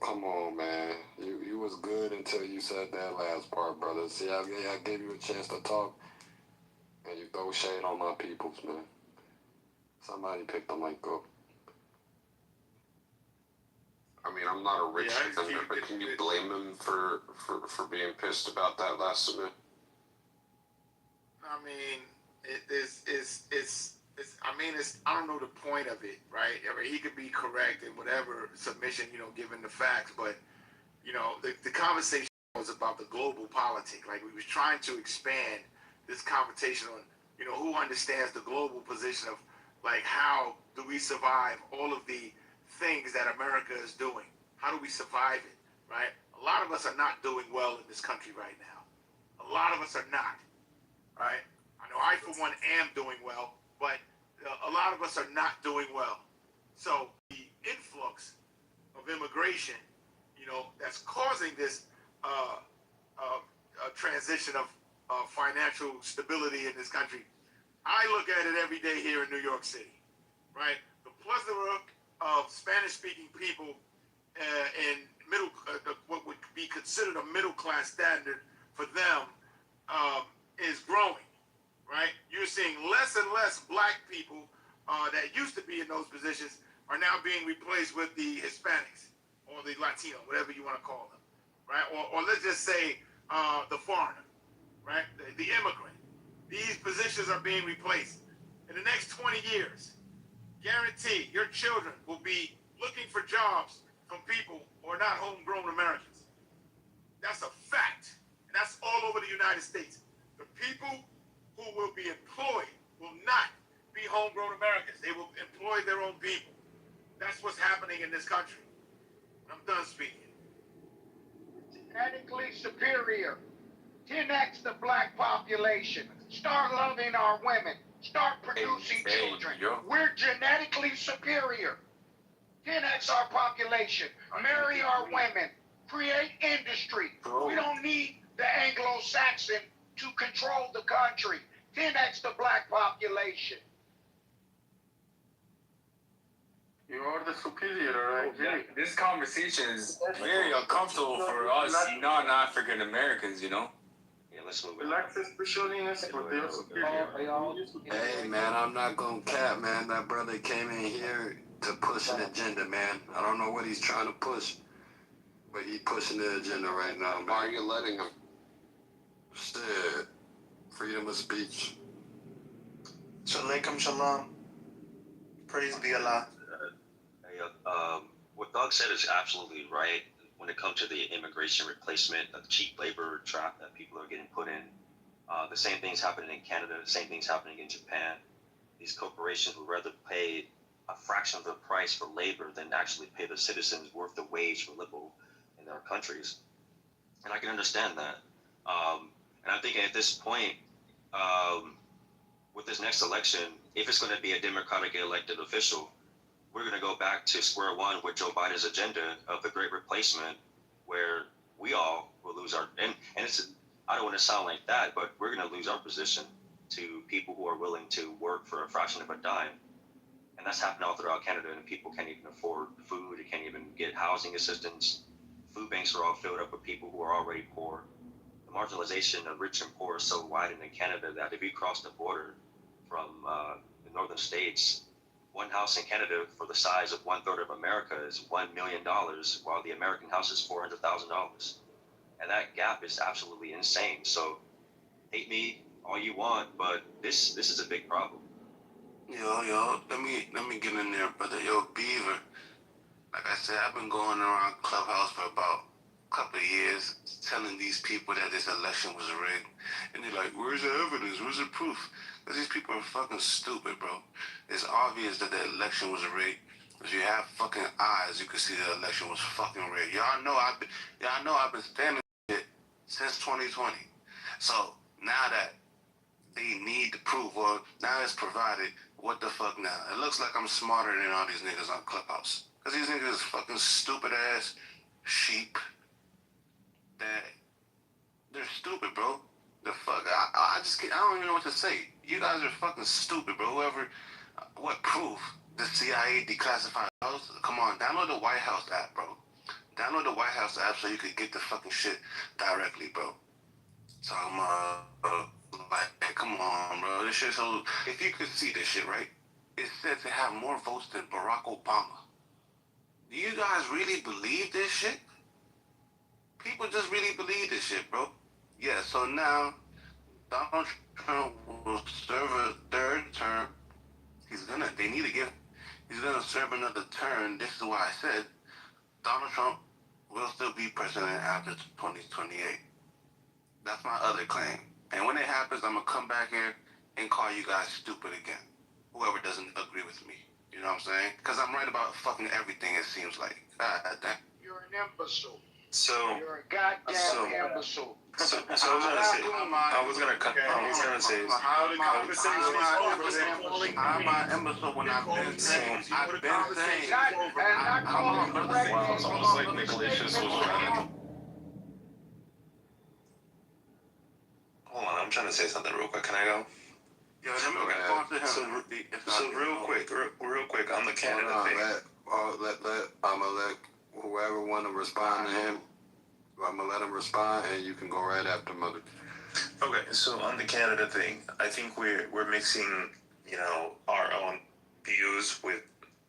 Come on, man. You was good until you said that last part, brother. See, I gave you a chance to talk, and you throw shade on my peoples, man. Somebody pick the mic up. I mean, I'm not a rich defender, but can you blame him for being pissed about that last submit? I mean, I don't know the point of it, right? I mean, he could be correct in whatever submission, given the facts, but, the conversation was about the global politic. Like, we was trying to expand this conversation on, who understands the global position of, like, how do we survive all of the things that America is doing? How do we survive it, right? A lot of us are not doing well in this country right now. A lot of us are not, right? I know I, for one, am doing well, but a lot of us are not doing well. So the influx of immigration, that's causing this transition of financial stability in this country. I look at it every day here in New York City, right? The plethora of Spanish-speaking people in what would be considered a middle-class standard for them is growing, right? You're seeing less and less black people that used to be in those positions are now being replaced with the Hispanics or the Latino, whatever you want to call them, right? Or let's just say the foreigner, right? The immigrant. These positions are being replaced. In the next 20 years, guarantee your children will be looking for jobs from people who are not homegrown Americans. That's a fact. And that's all over the United States. The people who will be employed will not be homegrown Americans. They will employ their own people. That's what's happening in this country. I'm done speaking. genetically superior. 10x the black population. Start loving our women. Start producing children. We're genetically superior. 10x our population. Marry our women. Create industry. We don't need the Anglo-Saxon to control the country. 10x the black population. You are the superior, right? This conversation is very uncomfortable for us non-African Americans, you know? Yeah, let's move it. Hey man, I'm not gonna cap, man. That brother came in here to push an agenda, man. I don't know what he's trying to push, but he's pushing the agenda right now, man. Why are you letting him? Shit. Freedom of speech. Shalaikum shalom. Praise be Allah. What Doug said is absolutely right when it comes to the immigration replacement, the cheap labor trap that people are getting put in. The same thing's happening in Canada, the same thing's happening in Japan. These corporations would rather pay a fraction of the price for labor than actually pay the citizens worth the wage for living in their countries. And I can understand that. And I'm thinking at this point, with this next election, if it's going to be a democratically elected official, we're going to go back to square one with Joe Biden's agenda of the great replacement, where we all will lose our, and it's, I don't want to sound like that, but we're going to lose our position to people who are willing to work for a fraction of a dime. And that's happening all throughout Canada, and people can't even afford food, they can't even get housing assistance. Food banks are all filled up with people who are already poor. The marginalization of rich and poor is so widened in Canada that if you cross the border from the northern states, one house in Canada for the size of 1/3 of America is $1 million, while the American house is $400,000. And that gap is absolutely insane. So hate me all you want, but this is a big problem. Yo, let me get in there, brother. Yo, Beaver, like I said, I've been going around Clubhouse for about a couple of years telling these people that this election was rigged. And they're like, where's the evidence? Where's the proof? Because these people are fucking stupid, bro. It's obvious that the election was rigged. If you have fucking eyes, you can see the election was fucking rigged. Y'all know I've been standing it since 2020. So now that they need the proof, or now it's provided, what the fuck now? It looks like I'm smarter than all these niggas on Clubhouse. Because these niggas fucking stupid ass sheep that they're stupid, bro. The fuck, I don't even know what to say. You guys are fucking stupid, bro. Whoever, what proof? The CIA declassified house? Come on, download the White House app, bro. Download the White House app so you could get the fucking shit directly, bro. So like, come on, bro. This shit, so if you could see this shit, right? It said to have more votes than Barack Obama. Do you guys really believe this shit? People just really believe this shit, bro. Yeah, so now Donald Trump will serve a third term. He's gonna serve another term. This is why I said Donald Trump will still be president after 2028. That's my other claim. And when it happens, I'm gonna come back here and call you guys stupid again. Whoever doesn't agree with me. You know what I'm saying? Because I'm right about fucking everything, it seems like. God damn. You're an imbecile. So You're a goddamn imbecile. So I was gonna say. How the conversation is over. I'm an imbecile when I've been saying. It's almost like Nicolicious was running. Hold on, I'm trying to say something real quick. Can I go? Yo, let me respond to him. So real quick on the Canada thing. I'm gonna let whoever want to respond to him. I'm gonna let him respond, and you can go right after Mother. Okay, so on the Canada thing, I think we're mixing, our own views with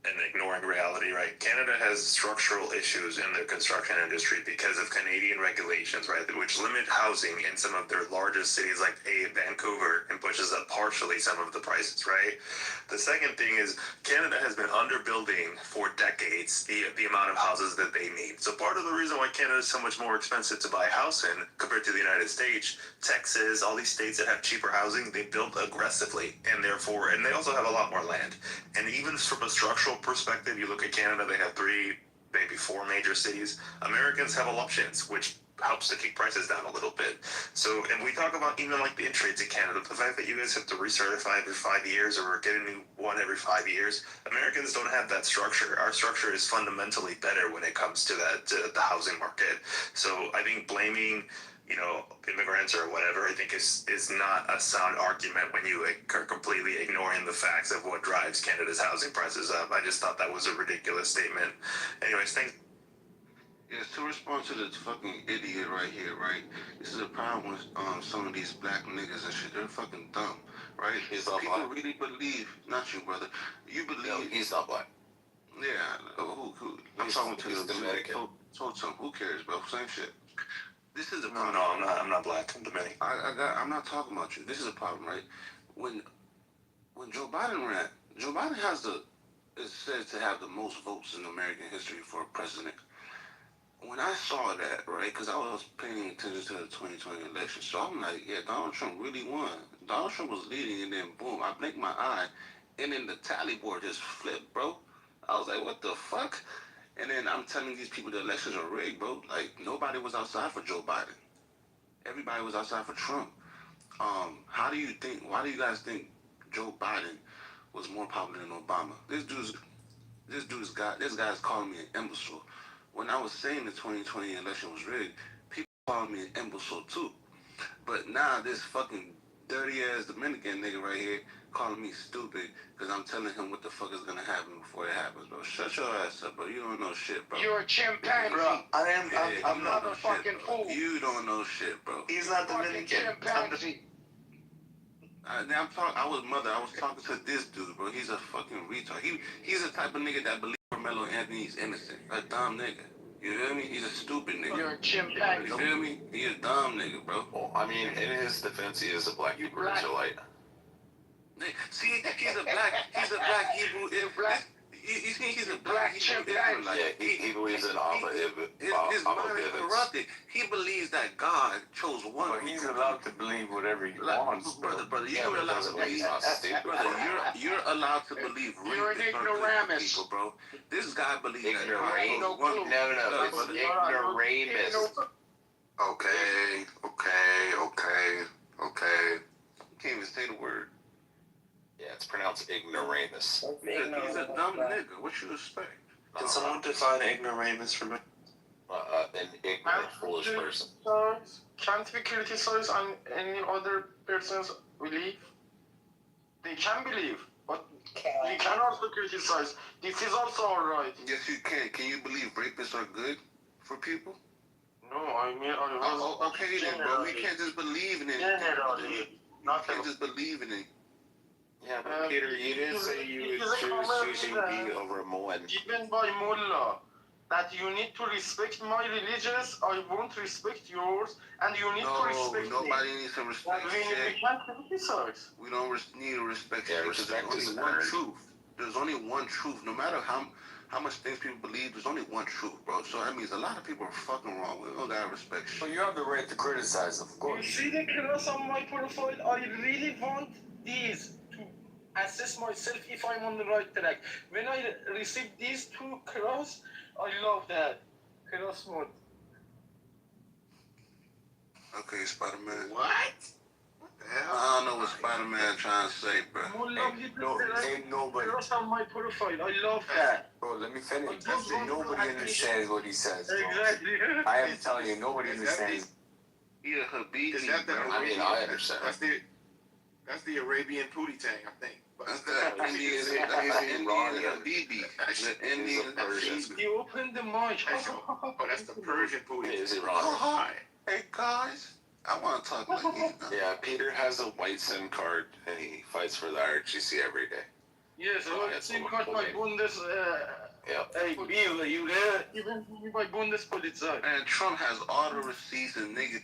and ignoring reality, right? Canada has structural issues in their construction industry because of Canadian regulations, right, which limit housing in some of their largest cities like Vancouver and pushes up partially some of the prices, right? The second thing is Canada has been underbuilding for decades the amount of houses that they need. So part of the reason why Canada is so much more expensive to buy a house in compared to the United States, Texas, all these states that have cheaper housing, they build aggressively, and they also have a lot more land. And even from a structural perspective, you look at Canada, they have 3, maybe 4 major cities. Americans have options, which helps to keep prices down a little bit. So, and we talk about even like the trades in Canada, the fact that you guys have to recertify every 5 years or get a new one every 5 years. Americans don't have that structure. Our structure is fundamentally better when it comes to that, to the housing market. So I think blaming, you know, immigrants or whatever, I think is not a sound argument when you are completely ignoring the facts of what drives Canada's housing prices up. I just thought that was a ridiculous statement. Anyways, thanks. Yes, to respond to this fucking idiot right here, right? This is a problem with some of these black niggas and shit. They're fucking dumb, right? He's not People black. really believe, not you, brother. You believe. No, he's not black. Yeah, who? I'm talking to he's the Dominican. told some. Who cares, bro? Same shit. This is a No, problem. I'm not black. I'm Dominican. I'm not talking about you. This is a problem, right? When Joe Biden ran, Joe Biden is said to have the most votes in American history for a president. When I saw that, right, because I was paying attention to the 2020 election, so I'm like, yeah, Donald Trump really won. Donald Trump was leading, and then boom, I blinked my eye, and then the tally board just flipped, bro. I was like, what the fuck? And then I'm telling these people the elections are rigged, bro. Like, nobody was outside for Joe Biden. Everybody was outside for Trump. Why do you guys think Joe Biden was more popular than Obama? This guy's calling me an imbecile. When I was saying the 2020 election was rigged, people called me an imbecile too. But now this fucking dirty ass Dominican nigga right here calling me stupid because I'm telling him what the fuck is gonna happen before it happens, bro. Shut your ass up, bro. You don't know shit, bro. You're a chimpanzee. Bro, I'm not a fucking fool. You don't know shit, bro. He's not Dominican. Chimpanzee. I was talking to this dude, bro. He's a fucking retard. He's the type of nigga that believes Carmelo Anthony's innocent. A dumb nigga. You feel me? He's a stupid nigga. You're a chimpanzee. You feel me? He's a dumb nigga, bro. Well, I mean, in his defense, he is a black Hebrew Israelite. See, he's a black Hebrew. You see, he's a black Hebrew Israelite. Yeah, he believes in Abba His mind is corrupted. He believes that God chose one. But he's allowed to believe whatever he wants. Brother, you're allowed to believe. Brother, you're allowed to believe. You're an ignoramus. People, bro. This guy believes that God Ignoramus. chose one. No, it's ignoramus. Okay. You can't even say the word. Yeah, it's pronounced ignoramus. He's a dumb nigga. What you expect? Can someone define ignoramus for me? An ignorant, foolish person. Can't we criticize on any other person's belief? They can believe, but we can also criticize. This is also alright. Yes, you can. Can you believe rapists are good for people? No, I mean, okay then, bro. We can't just believe in anything. We can't just believe in it. Yeah, but Peter, you didn't say you would choose Susie over Moen. Given by Mullah that you need to respect my religions, I won't respect yours, and you need to respect nobody me. needs to respect we can't criticize. We don't need to respect you because there's only one truth. There's only one truth. No matter how much things people believe, there's only one truth, bro. So that means a lot of people are fucking wrong. We don't gotta respect shit. But you have the right to criticize, of course. You see the cross on my profile? I really want these to assess myself if I'm on the right track. When I receive these two cross, I love that. Cross mode. Okay, Spider-Man. What? What the hell? I don't know what Spider-Man trying to say, bro. Ain't nobody. Cross on my profile. I love that. Bro, let me finish. Nobody understands what he says, bro. Exactly. I am telling you, nobody understands. Yeah, Habibi. Is that the Arabian? I understand. That's the Arabian Pootie Tang, I think. That's the Indian Habibi. The Indian Habibi. You opened the mic. Oh, that's the Persian Pootie Tang. Is it wrong? Hey guys, I want to talk like you. Yeah, Peter has a white SIM card and he fights for the RGC every day. Yes, I SIM card by Bundes. Hey, Bill, you there? Even by Bundespolizei. And Trump has all the receipts and niggas.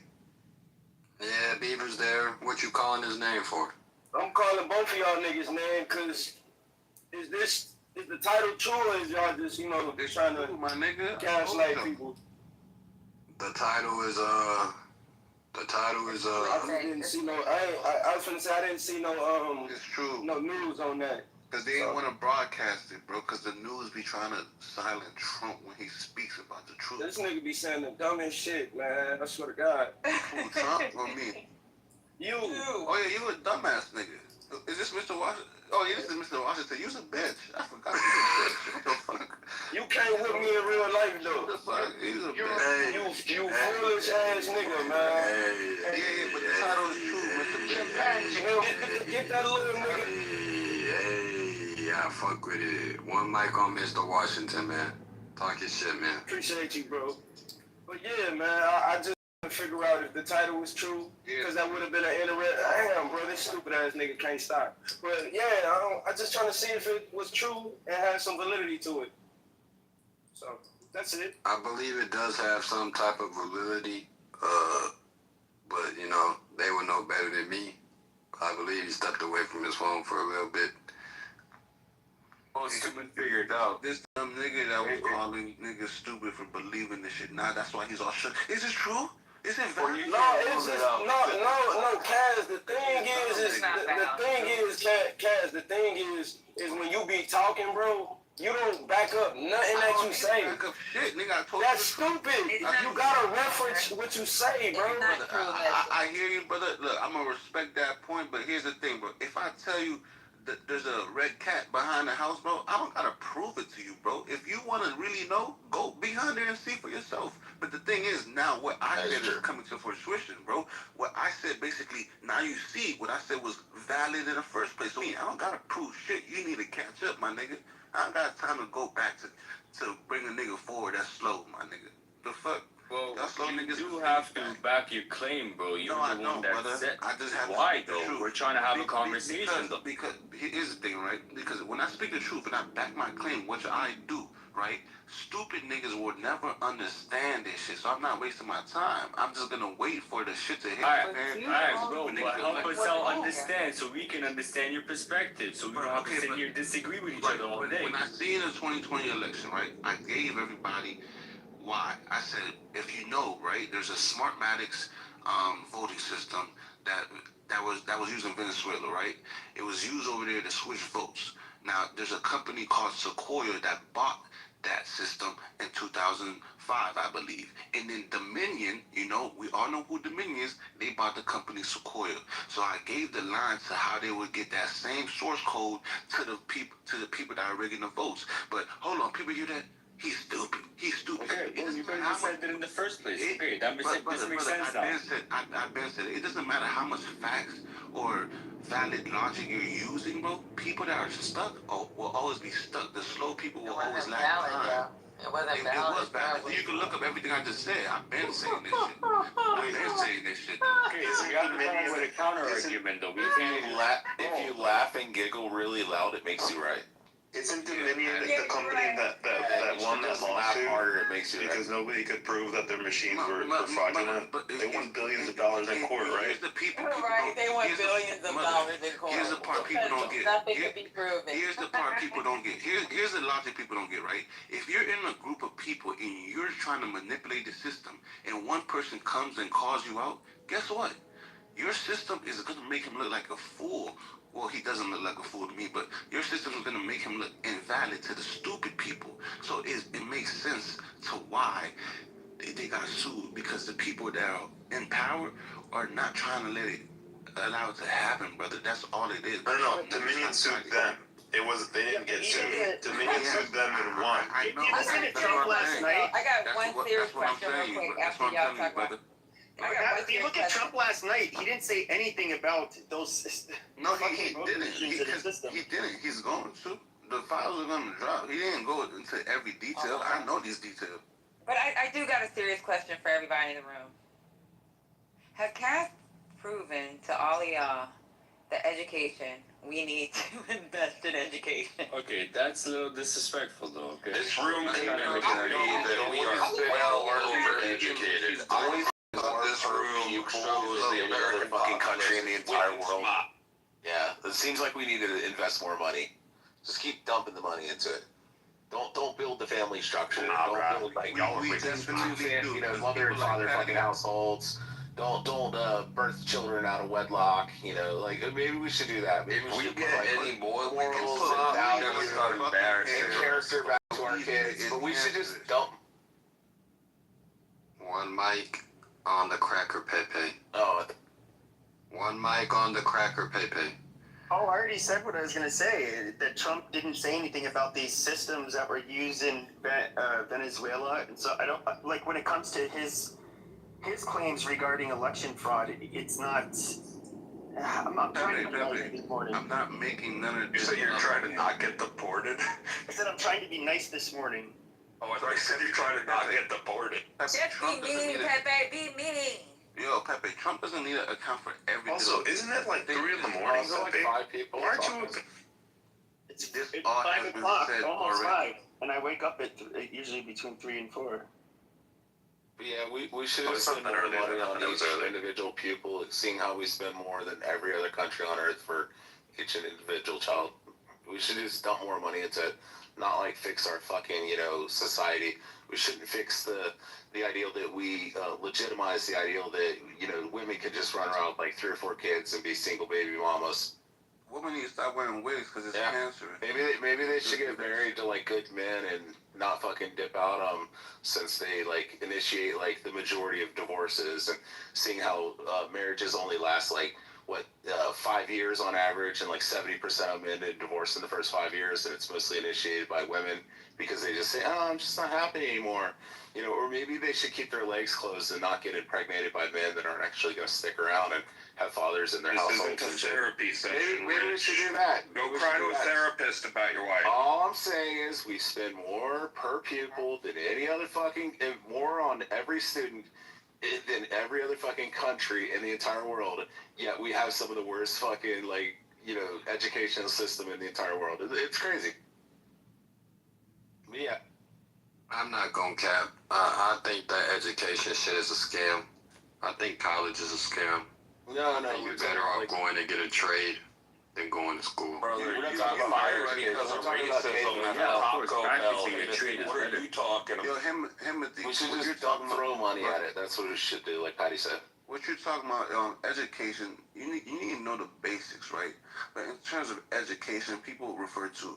Yeah, Beaver's there. What you calling his name for? I'm calling both of y'all niggas, man, cause is the title true or is y'all just, trying to my nigga gaslight people? The title is I didn't see no. I was finna say I didn't see no. It's true. No news on that. Because they didn't want to broadcast it, bro. Because the news be trying to silence Trump when he speaks about the truth. This nigga be saying the dumbest shit, man. I swear to God. Who, Trump or me? You. Oh yeah, you a dumbass nigga. Is this Mr. Washington? Oh yeah, this is Mr. Washington. You's a bitch. I forgot you was a bitch. What the fuck? You can't whip me in real life though. What the fuck? He's a You bitch. you foolish ass nigga, man. Yeah, but the title is true, Mr. Bitch. Get that little nigga. Yeah, I fuck with it. One mic on Mr. Washington, man. Talk your shit, man. Appreciate you, bro. But yeah, man, I just couldn't figure out if the title was true, because that would have been an interesting. Damn, bro, this stupid ass nigga can't stop. But yeah, I just trying to see if it was true and had some validity to it. So that's it. I believe it does have some type of validity, but you know, they would know better than me. I believe he stepped away from his phone for a little bit. Stupid figured out. This dumb nigga that was calling niggas stupid for believing this shit. Now that's why he's all shook. Is this true? Is it valid? No, it's just no, Kaz. The thing is, when you be talking, bro, you don't back up nothing that you say. Back up shit, nigga. I told That's stupid. You gotta reference what you say, bro. Brother, I hear you, brother. Look, I'm gonna respect that point, but here's the thing, bro. If I tell you that there's a red cat behind the house, bro, I don't gotta prove it to you, bro. If you wanna really know, go behind there and see for yourself. But the thing is, now what I said is coming to fruition, bro. What I said basically, now you see what I said was valid in the first place. So I don't gotta prove shit. You need to catch up, my nigga. I don't got time to go back to bring a nigga forward. That's slow, my nigga. The fuck? Well, that's slow you niggas do have to back your claim, bro. You're the one that said. I just have Why, to speak the though? truth. We're trying to have a conversation, though. Because here's the thing, right? Because when I speak the truth and I back my claim, which I do, right? Stupid niggas will never understand this shit. So I'm not wasting my time. I'm just gonna wait for the shit to hit. Alright, bro, but help us all understand so we can understand your perspective. So we don't have to sit here and disagree with each other all day. When I see in the 2020 election, right, I gave everybody why. I said, if you know, right, there's a Smartmatics voting system that was used in Venezuela, right? It was used over there to switch votes. Now, there's a company called Sequoia that bought that system in 2005, I believe. And then Dominion, you know, we all know who Dominion is. They bought the company Sequoia. So I gave the lines to how they would get that same source code to the people that are rigging the votes. But hold on, people hear that? He's stupid. He's stupid. Okay, well, you could have said that in the first place. Okay, that makes sense now. I've been said it doesn't matter how much facts or valid logic you're using, bro. People that are stuck will always be stuck. The slow people will always lag behind. It wasn't It valid. was valid. You can look up everything I just said. I've been saying this shit. I've been saying this shit. Okay, so you have to come up with a counter argument, though. If you laugh and giggle really loud, it makes you right. Isn't Dominion the company that won that lawsuit? Harder, it makes you because nobody could prove that their machines were fraudulent. They won billions of dollars in court, right? Right, they want billions of dollars in court. Here's the part people don't get. Nothing can be proven. Here's the part people don't get. Here's the logic people don't get, right? If you're in a group of people and you're trying to manipulate the system and one person comes and calls you out, guess what? Your system is going to make him look like a fool. Well, he doesn't look like a fool to me, but your system is going to make him look invalid to the stupid people. So it makes sense to why they got sued, because the people that are in power are not trying to allow it to happen, brother. That's all it is. No, Dominion sued them. They didn't get sued. Dominion sued them and won. I know. Listen to Trump last night. I got one serious question real quick after y'all talk about. If you look at Trump last night, he didn't say anything about those. No, he didn't. He didn't. He's going to. The files are going to drop. He didn't go into every detail. I know these details. But I do got a serious question for everybody in the room. Has Cass proven to all of y'all the education we need to invest in education? Okay, that's a little disrespectful, though. Okay. This room came in agreed that we are well overeducated. This room shows the American fucking country and the entire world. Yeah, it seems like we need to invest more money. Just keep dumping the money into it. Don't build the family structure. Don't build like two mother and father fucking households. don't birth children out of wedlock. You know, like maybe we should do that. Maybe If we should get put, like, any boy, we morals can and put up. We values gotta start and embarrassing character back to our kids. But we should just dump. One mic on the cracker Pepe. Oh. One mic on the cracker Pepe. Oh, I already said what I was going to say. That Trump didn't say anything about these systems that were used in Venezuela, and so I don't like when it comes to his claims regarding election fraud. It's not. I'm not trying to be nice this morning. I'm not making none of You this. said you're trying to not get deported? I said I'm trying to be nice this morning. Oh, I thought you said you're trying to not get deported. Just be mean, Pepe. Be mean. Yo, Pepe, Trump doesn't need to account for everything. Also, isn't it like 3 in the morning? Like 5 people. Aren't you? It's all 5 has been o'clock, said almost already. 5, and I wake up at usually between 3 and 4. But yeah, we should Well, have spent something more earlier money than on that each was earlier. individual pupil, seeing how we spend more than every other country on earth for each individual child. We should just dump more money into it, not like fix our fucking, society. We shouldn't fix the ideal that we legitimize the ideal that, women could just run around with like 3 or 4 kids and be single baby mamas. Women need to stop wearing wigs because it's cancer. Maybe they should get married to like good men and not fucking dip out since they like initiate like the majority of divorces, and seeing how marriages only last like 5 years on average, and like 70% of men get divorced in the first 5 years, and it's mostly initiated by women because they just say, "Oh, I'm just not happy anymore," or maybe they should keep their legs closed and not get impregnated by men that aren't actually going to stick around and have fathers in their This households. isn't a and shit. therapy session. Maybe we should do that. Go Maybe we cry should to do a that. therapist about your wife. All I'm saying is we spend more per pupil than any other fucking, and more on every student than every other fucking country in the entire world. Yet we have some of the worst fucking educational system in the entire world. It's crazy. Yeah. I'm not gonna cap. I think that education shit is a scam. I think college is a scam. No, I think you're better off going to get a trade than going to school. Brother, We're not you talking about fired marriage, because we're of talking about racism Caitlyn. and Yeah, of Taco course, Bell. practicing a trade is What are better. you talking about? Yo, Timothy, We should what you're just dump talking throw about, money at it. That's what we should do, like Patty said. what you're talking about, education, you need to know the basics, right? Like in terms of education, people refer to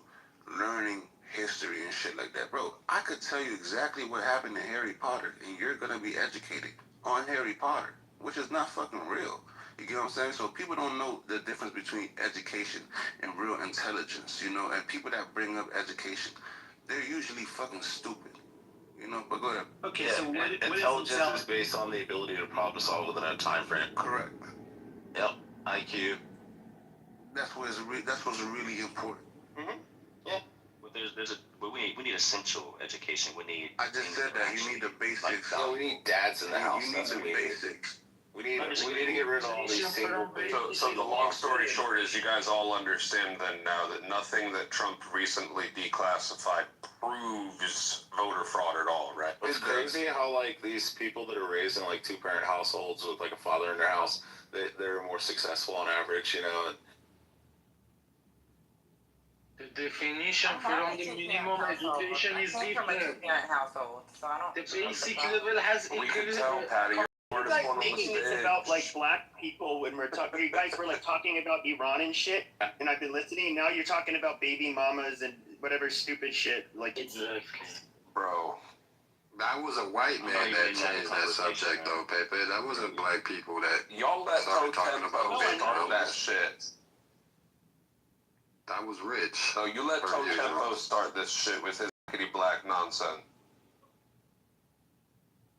learning history and shit like that. Bro, I could tell you exactly what happened to Harry Potter, and you're gonna be educated on Harry Potter, which is not fucking real. You get what I'm saying? So people don't know the difference between education and real intelligence, and people that bring up education, they're usually fucking stupid. But go ahead. Okay, Yeah, so what is intelligence is based on the ability to problem solve within a time frame. Correct. Yep. IQ. That's what's really important. Yeah. Well, we need essential education. We need. I just said that you need the basics. We need dads in the house. You need That's the what we need. basics. We need to get rid of all these single babies. So the long story short is, you guys all understand then now that nothing that Trump recently declassified proves voter fraud at all, right? It's crazy how like these people that are raised in like 2-parent households with like a father in their house, they're more successful on average, and The definition from the minimum education is from a different. two-parent household, so I don't. The basic level has We can tell, Patty, you're You guys making this about like black people when we're talking. You guys were like talking about Iran and shit, and I've been listening. And now you're talking about baby mamas and whatever stupid shit. Like bro. That was a white man that changed that subject, though, Pepe. That wasn't black people that Y'all let started talking about baby start that mamas. shit. That was rich. No, you let Per Toe usual. Tempo start this shit with his black nonsense.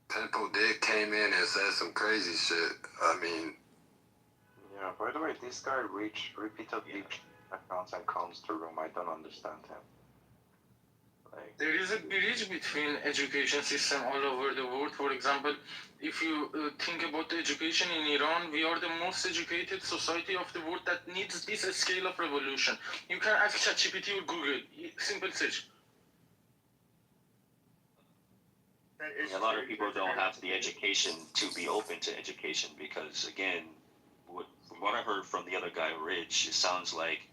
Tempo Dick came in and said some crazy shit. I mean, Yeah, by the way, this guy repeatedly accounts and comes to room. I don't understand him. Like, There is a bridge between education system all over the world. For example, if you think about the education in Iran, we are the most educated society of the world that needs this scale of revolution. You can ask ChatGPT or Google, simple search. A lot of people don't have the education to be open to education because, again, from what I heard from the other guy, Rich, it sounds like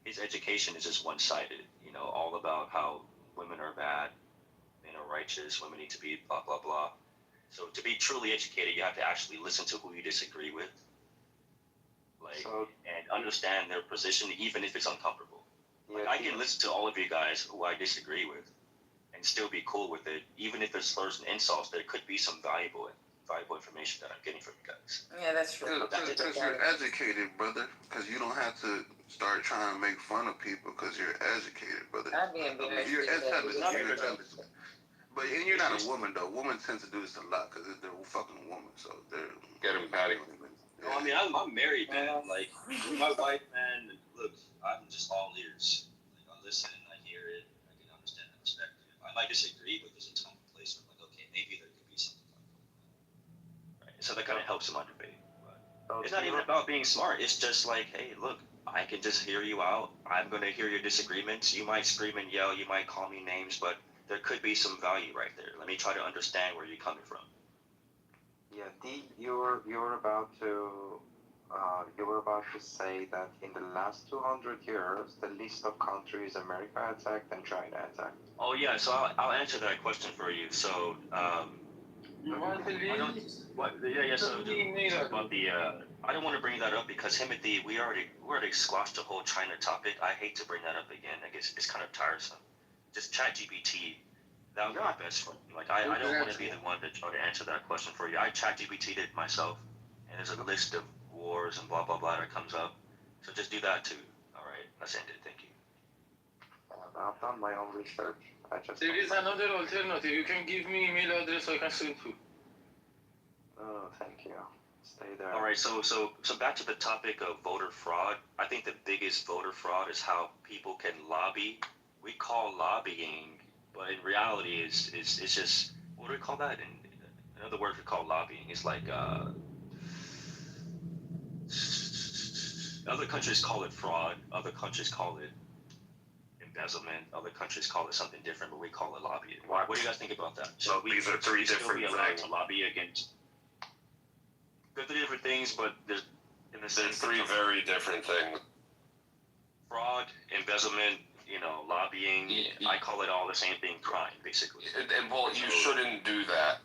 his education is just one-sided. All about how women are bad, men are righteous, women need to be blah blah blah. So to be truly educated, you have to actually listen to who you disagree with, like, and understand their position, even if it's uncomfortable. Like, I can listen to all of you guys who I disagree with, and still be cool with it, even if there's slurs and insults. There could be some valuable information that I'm getting from you guys. Yeah, that's true. Because you're educated, brother. Because you don't have to start trying to make fun of people because you're educated, brother. I'd be embarrassed. You're intelligent. You're intelligent. But and you're not a woman though. Women tend to do this a lot because they're fucking women, so they're Get him, Patty. No, I mean, I'm married, man. Like, with my wife, man, look, I'm just all ears. Like, I listen, I hear it, I can understand and respect it. I might disagree, but there's a time and place where I'm like, okay, maybe there could be something like that. Right? So that kind of helps in my debate. But it's not even about being smart. It's just like, hey, look, I can just hear you out. I'm going to hear your disagreements. You might scream and yell. You might call me names, but there could be some value right there. Let me try to understand where you're coming from. Yeah, D, you were about to say that in the last 200 years, the list of countries America attacked and China attacked. Oh yeah, so I'll answer that question for you. So You want to leave? So about the I don't want to bring that up because Timothy, we already squashed the whole China topic. I hate to bring that up again. I guess it's kind of tiresome. Just ChatGPT. That would be my best friend. Like, I don't want to be the one to try to answer that question for you. I ChatGPT'd it myself, and there's a list of wars and blah, blah, blah that comes up. So just do that too. All right, let's end it. Thank you. I've done my own research. There is another alternative. You can give me email address I can send to. Oh, thank you. Stay there. All right, so back to the topic of voter fraud. I think the biggest voter fraud is how people can lobby. We call lobbying, but in reality, it's just, what do we call that? Another word we call lobbying is like, other countries call it fraud. Other countries call it embezzlement. Other countries call it something different, but we call it lobbying. What do you guys think about that? So these are three different be allowed things. to lobby against? They're three different things, but there's in the sense They're three very different things. fraud, embezzlement, lobbying. I call it all the same thing, crime, basically. And well, you shouldn't do that.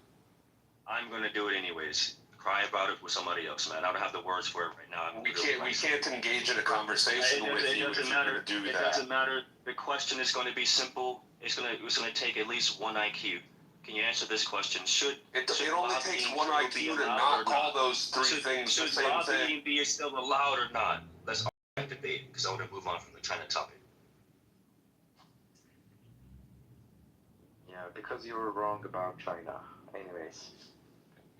I'm gonna do it anyways. Cry about it with somebody else, man. I don't have the words for it right now. We can't engage in a conversation with you if you're gonna do that. It doesn't matter. The question is going to be simple. It's gonna take at least one IQ. Can you answer this question? It only takes one IQ to not call those three things the same thing. Should lobbying be still allowed or not? Let's debate because I want to move on from the China topic. Yeah, because you were wrong about China. Anyways.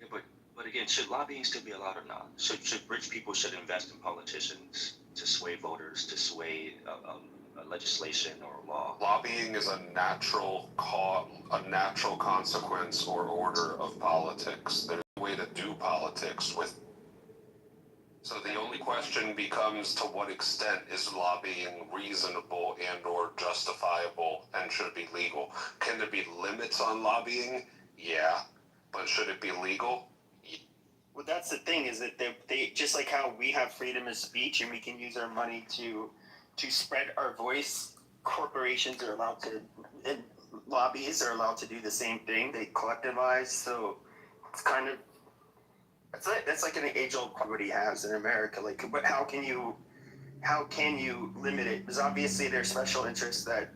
Yeah, but again, should lobbying still be allowed or not? Should rich people should invest in politicians to sway voters, to sway legislation or law? Lobbying is a natural consequence or order of politics. There's a way to do politics with. So the only question becomes, to what extent is lobbying reasonable and or justifiable and should it be legal? Can there be limits on lobbying? Yeah. But should it be legal? Well, that's the thing, is that they just like how we have freedom of speech and we can use our money to spread our voice, corporations are allowed to, and lobbyists are allowed to do the same thing. They collectivize, so it's kind of, that's like an age-old quality has in America. Like, but how can you limit it? Because obviously there's special interests that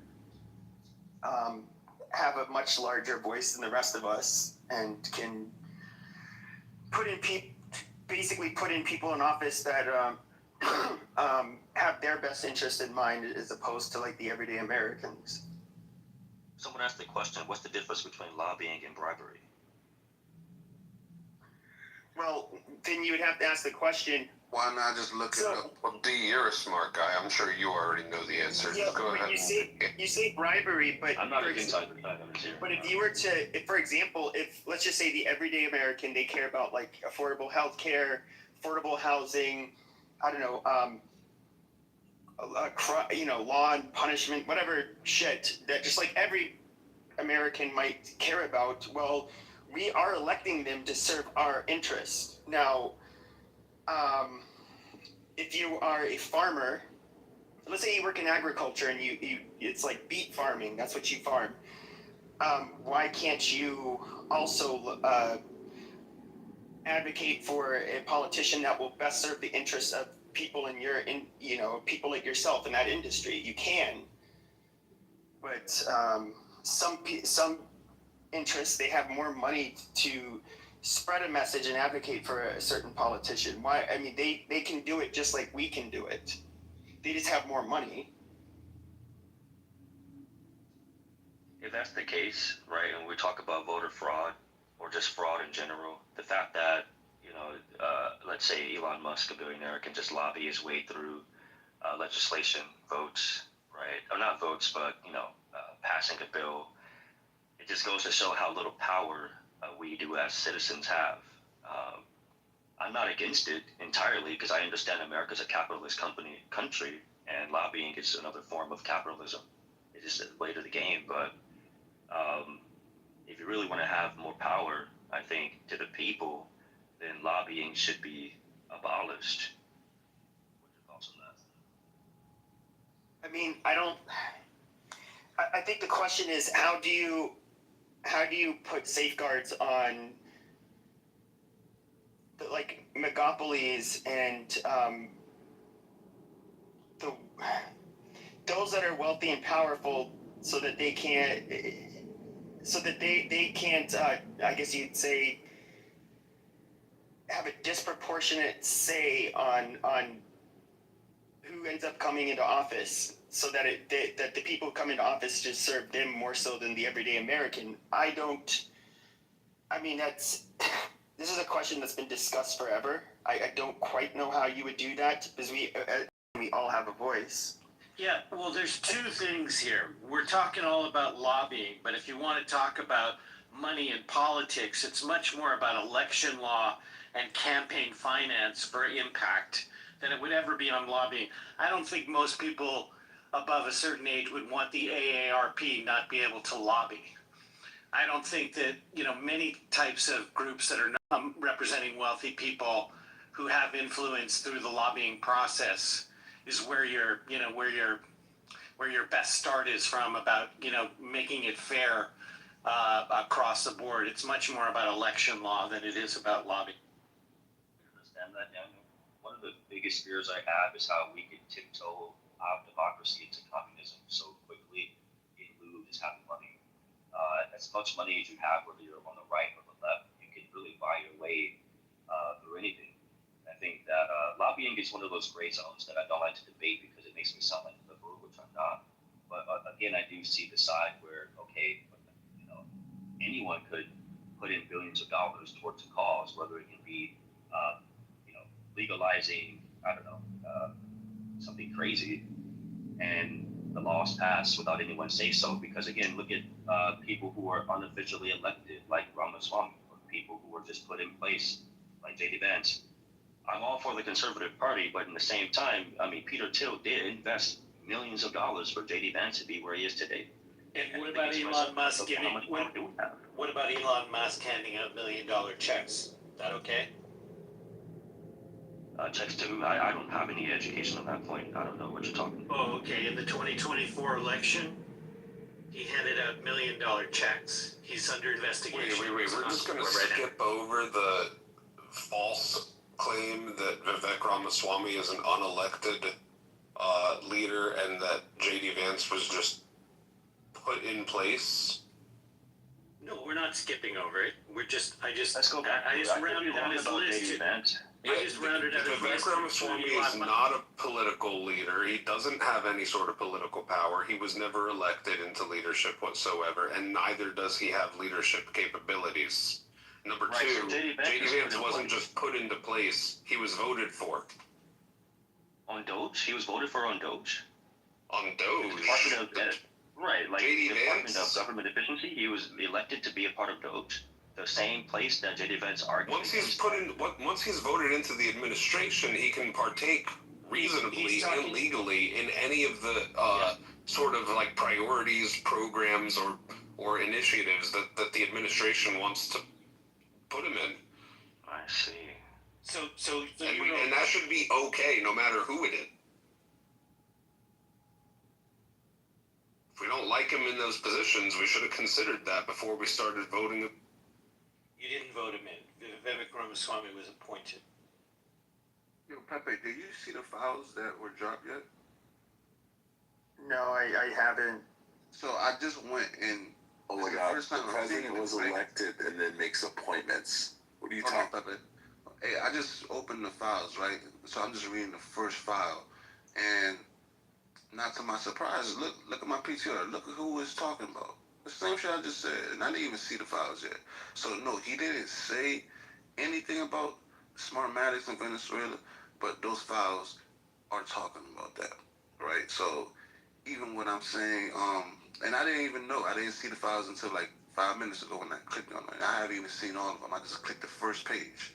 have a much larger voice than the rest of us and can basically put in people in office that have their best interest in mind as opposed to like the everyday Americans. Someone asked the question, what's the difference between lobbying and bribery? Well, then you would have to ask the question. Why not just look it up? Well, D, you're a smart guy. I'm sure you already know the answer. Yeah, Just go ahead. You say bribery, but I'm not inside the numbers here. But if you were to, for example, if let's just say the everyday American, they care about like affordable health care, affordable housing, I don't know, law and punishment, whatever shit that just like every American might care about. Well, we are electing them to serve our interests. Now, if you are a farmer, let's say you work in agriculture and you it's like beet farming, that's what you farm. Why can't you also advocate for a politician that will best serve the interests of people people like yourself in that industry. You can, but some interests, they have more money to spread a message and advocate for a certain politician. Why? I mean, they can do it just like we can do it. They just have more money. If that's the case, right, and we talk about voter fraud or just fraud in general, the fact that, let's say Elon Musk, a billionaire, can just lobby his way through legislation, votes, right, or not votes, but, passing a bill, it just goes to show how little power we do as citizens have. I'm not against it entirely because I understand America's a capitalist country, and lobbying is another form of capitalism. It's just a way to the game, but if you really want to have more power, I think, to the people, then lobbying should be abolished. What's your thoughts on that? I mean, I think the question is, how do you put safeguards on the, like, megapolies and those that are wealthy and powerful, so that they can't, I guess you'd say, have a disproportionate say on who ends up coming into office, so that that the people who come into office just serve them more so than the everyday American. This is a question that's been discussed forever. I don't quite know how you would do that, because we all have a voice. Yeah, well, there's two things here. We're talking all about lobbying, but if you want to talk about money and politics, it's much more about election law and campaign finance for impact than it would ever be on lobbying. I don't think most people above a certain age would want the AARP not be able to lobby. I don't think that, many types of groups that are not representing wealthy people who have influence through the lobbying process is where your best start is from, about, making it fair across the board. It's much more about election law than it is about lobbying. Understand that, Daniel? One of the biggest fears I have is how we can tiptoe out of democracy into communism so quickly in lieu of just having money. As much money as you have, whether you're on the right or the left, you can really buy your way through anything. I think that lobbying is one of those gray zones that I don't like to debate because it makes me sound like a liberal, which I'm not. But again, I do see the side where, okay, anyone could put in billions of dollars towards a cause, whether it can be, legalizing, something crazy, and the laws pass without anyone say so. Because again, look at people who are unofficially elected, like Ramaswamy, or people who were just put in place, like J.D. Vance. I'm all for the Conservative Party, but in the same time, Peter Thiel did invest millions of dollars for J.D. Vance to be where he is today. And what about Elon Musk what about Elon Musk handing out $1 million checks? Is that okay? Checks to, I don't have any education on that point. I don't know what you're talking about. Oh, okay. In the 2024 election, he handed out $1 million checks. He's under investigation. Wait. We're just going to skip over the false claim that Vivek Ramaswamy is an unelected leader and that J.D. Vance was just put in place. No, we're not skipping over it. I just rounded out his list. Vivek Ramaswamy is not a political leader. He doesn't have any sort of political power. He was never elected into leadership whatsoever, and neither does he have leadership capabilities. Number two, J.D. Vance wasn't just put into place. He was voted for. On Doge? He was voted for on Doge? On Doge? Right, like J.D. the Department of Government Efficiency, he was elected to be a part of Doge. The same place that J.D. Vance argued. Once he's voted into the administration, he can partake reasonably and legally in any of the sort of like priorities, programs, or initiatives that the administration wants to put him in. I see. And that should be okay, no matter who it is. If we don't like him in those positions, we should have considered that before we started voting him. You didn't vote him in. Vivek Ramaswamy was appointed. Yo, Pepe, did you see the files that were dropped yet? No, I haven't. So I just went and. Oh my God! The president was elected and then makes appointments. What are you talking about? Pepe. Hey, I just opened the files, right? So I'm just reading the first file, and not to my surprise, look at my PTR. Look at who was talking about. The same shit I just said, and I didn't even see the files yet. So no, he didn't say anything about Smartmatics in Venezuela, but those files are talking about that, right? So even when I'm saying, and I didn't even know, I didn't see the files until like 5 minutes ago when I clicked on it. I haven't even seen all of them. I just clicked the first page,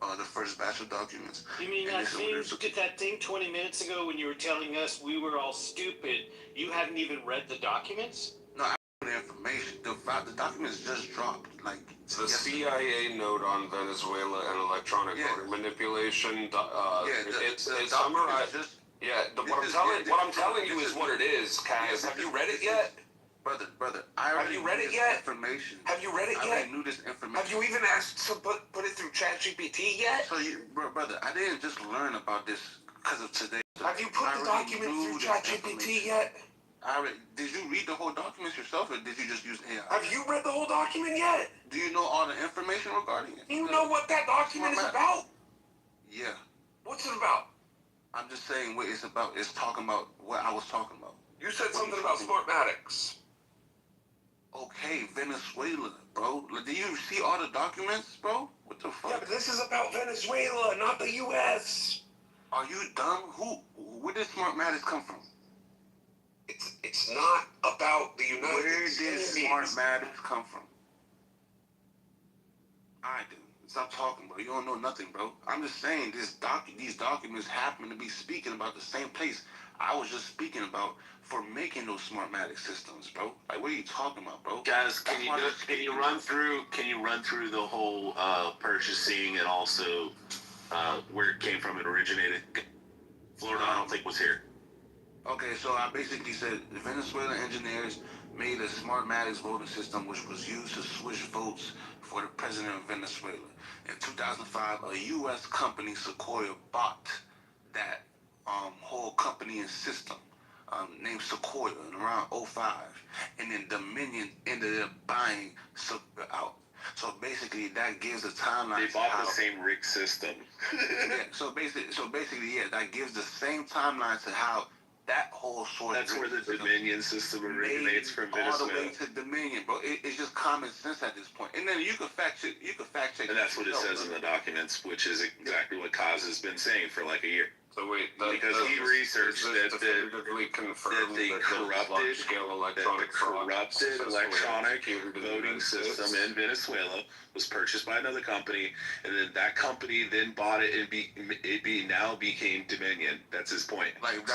the first batch of documents. You mean that thing 20 minutes ago when you were telling us we were all stupid? You hadn't even read the documents? No, I read the information. The documents just dropped. Like the CIA note on Venezuela and electronic voter manipulation. It's summarized. What I'm telling you is what it is, Kaz. Have you read it yet? Brother, I already have you read it yet? Information. Have you read it yet? I already knew this information. Have you even asked to put it through ChatGPT yet? So, brother, I didn't just learn about this because of today. Have you put the document through ChatGPT yet? Did you read the whole documents yourself, or did you just use AI? Have you read the whole document yet? Do you know all the information regarding it? Do you know what that document is about? Yeah. What's it about? I'm just saying what it's about. It's talking about what I was talking about. You said something about Smartmatics. Okay, Venezuela, bro. Do you see all the documents, bro? What the fuck? Yeah, but this is about Venezuela, not the U.S. Are you dumb? Where did Smartmatics come from? It's not about the United Where States. did Smartmatics come from? I do. Stop talking, bro. You don't know nothing, bro. I'm just saying these documents happen to be speaking about the same place I was just speaking about for making those Smartmatic systems, bro. Like, what are you talking about, bro? Guys, can you run through the whole purchasing and also where it came from and originated? Florida, I don't think was here. Okay, so I basically said the Venezuelan engineers made a Smartmatics voting system which was used to switch votes for the president of Venezuela. In 2005, a U.S. company, Sequoia, bought that whole company and system named Sequoia in around 2005, and then Dominion ended up buying Sequoia out. So basically, that gives the timeline. They bought the same rig system. Yeah. So basically, yeah, that gives the same timeline to how that whole sort. That's where the Dominion system originates from Venezuela. All the way to Dominion, bro. It's just common sense at this point. And then you can fact check. And that's what it says in the documents, which is exactly what Kaz has been saying for like a year. So wait, because he researched that the corrupted electronic voting system in Venezuela was purchased by another company, and then that company then bought it, and it now became Dominion. That's his point. Like they rigged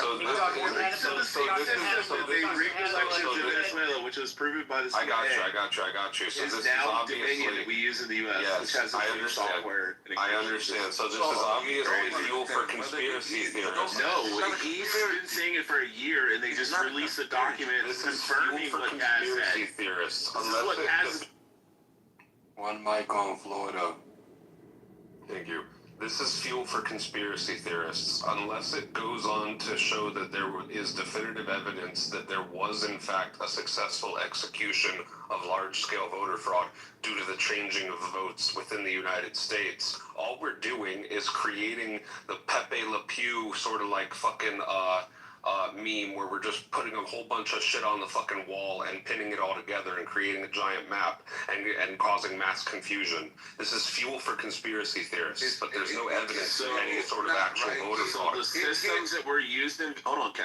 elections in Venezuela, which was proven by the CIA. I got you. So it's this now is Dominion that we use in the U.S., which has the same software. I understand. So this is obviously fuel for conspiracy theorists. No, he's been saying it for a year, and they just released a document confirming what Kaz said. Theorists. This is what Kaz. One mic on Florida. Thank you. This is fuel for conspiracy theorists. Unless it goes on to show that there is definitive evidence that there was, in fact, a successful execution of large-scale voter fraud due to the changing of votes within the United States, all we're doing is creating the Pepe Le Pew sort of like fucking meme where we're just putting a whole bunch of shit on the fucking wall and pinning it all together and creating a giant map and causing mass confusion. This is fuel for conspiracy theorists, but there's no evidence of any sort of actual voter fraud. So the systems that were used in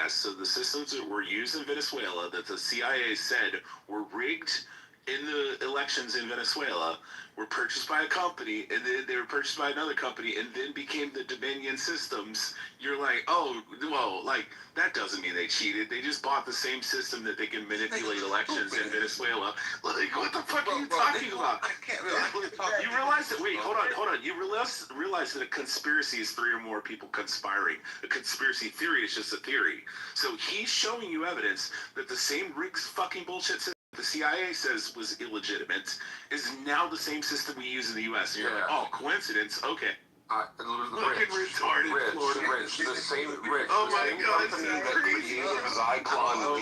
So the systems that were used in Venezuela that the CIA said were rigged in the elections in Venezuela were purchased by a company, and then they were purchased by another company, and then became the Dominion systems. You're like, oh, well, like, that doesn't mean they cheated. They just bought the same system that they can manipulate elections in Venezuela. Like, what the fuck are you talking about? I can't really talk. You realize that, wait, hold on. You realize that a conspiracy is three or more people conspiring. A conspiracy theory is just a theory. So he's showing you evidence that the same rigs fucking bullshit the CIA says was illegitimate is now the same system we use in the U.S. And you're like, oh, coincidence? Okay. Fucking retarded, Rich, the same company that created Zyklon B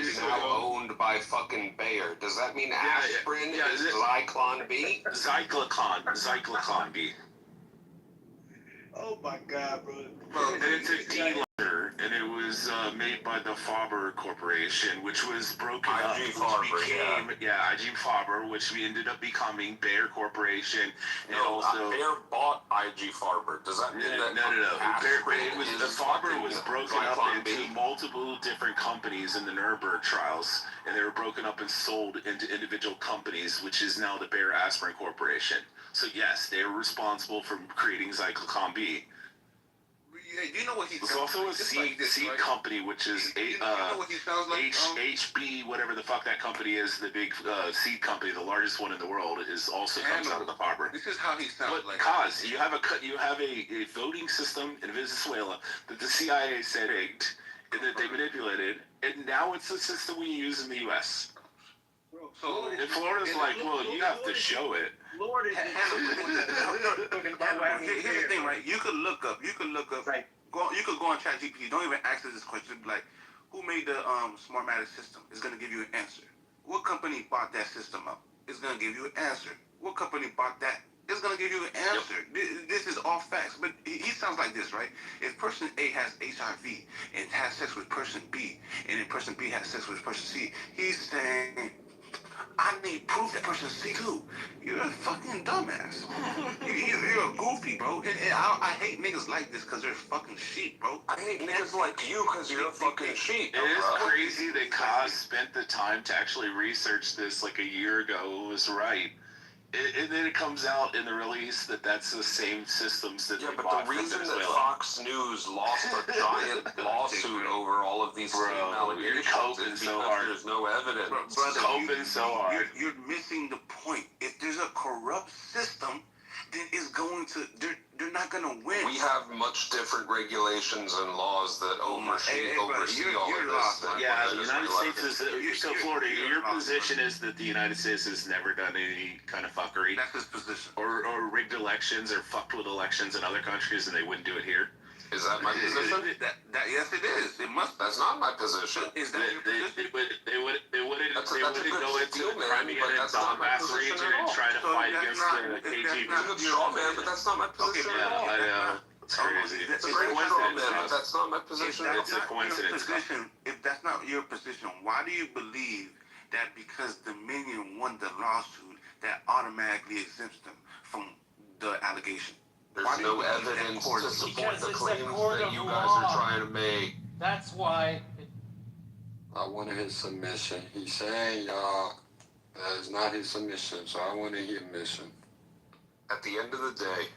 is now owned by fucking Bayer. Does that mean aspirin is Zyklon B? Zyklon B. Oh my God, bro. And it's a D-letter, and it was made by the Faber Corporation, which was broken up. IG Farber, IG Farber, which we ended up becoming Bayer Corporation. And also Bayer bought IG Farber. Does that mean that No. The Faber was broken up into multiple different companies in the Nuremberg trials, and they were broken up and sold into individual companies, which is now the Bayer Aspirin Corporation. So yes, they were responsible for creating Zyklon B. You know what he There's also a seed company, which is HB, whatever the fuck that company is, the big seed company, the largest one in the world, is also comes out of the Faber. This is how he sounds like. Cause you have a voting system in Venezuela that the CIA said rigged, and that they manipulated, and now it's the system we use in the U.S. So and Florida's like, well, you have to show it. Lord is Here's the thing, right? You could look up. You could go on ChatGPT. Don't even ask this question. Like, who made the Smartmatic system? It's gonna give you an answer. What company bought that system up? It's gonna give you an answer. What company bought that? It's gonna give you an answer. This is all facts. But he sounds like this, right? If person A has HIV and has sex with person B, and then person B has sex with person C, he's saying, I need proof that person C too. You're a fucking dumbass. You're a goofy, bro. And I hate niggas like this because they're fucking sheep, bro. I hate niggas like you because you're a fucking sheep. It is crazy that Kaz spent the time to actually research this like a year ago. It was right. And then it comes out in the release that that's the same systems that they bought the reason from that Venezuela. Fox News lost a giant lawsuit over all of these allegations is because there's no evidence. Brother, you're missing the point. If there's a corrupt system, then it's going to, they're not going to win. We have much different regulations and laws that oversee all of this. Yeah, the United States is, so Florida, your position is that the United States has never done any kind of fuckery. That's his position. Or rigged elections or fucked with elections in other countries and they wouldn't do it here. Is that my position? Yes, it is. It must. That's not my position. Is that your position? They wouldn't go into the Crimea and Donbass region and try to fight against the KGB. It's a good straw man, but that's not my position. Yeah, I know. It's crazy. It's a great straw man, but that's not my position. It's a coincidence. If that's not your position, why do you believe that because Dominion won the lawsuit, that automatically exempts them from the allegation? There's no evidence to support the claims that you guys are trying to make. That's why. I wanted his submission. He's saying, y'all, that is not his submission, so I wanted his submission. At the end of the day,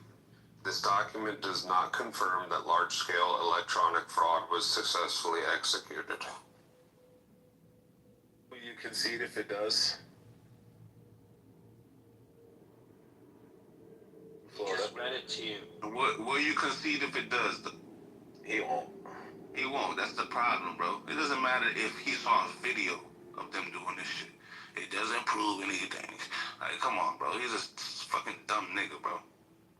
this document does not confirm that large-scale electronic fraud was successfully executed. Will you concede if it does? Florida. Just read it to you. Will you concede if it does? He won't. He won't. That's the problem, bro. It doesn't matter if he saw a video of them doing this shit. It doesn't prove anything. Like, come on, bro. He's a fucking dumb nigga, bro.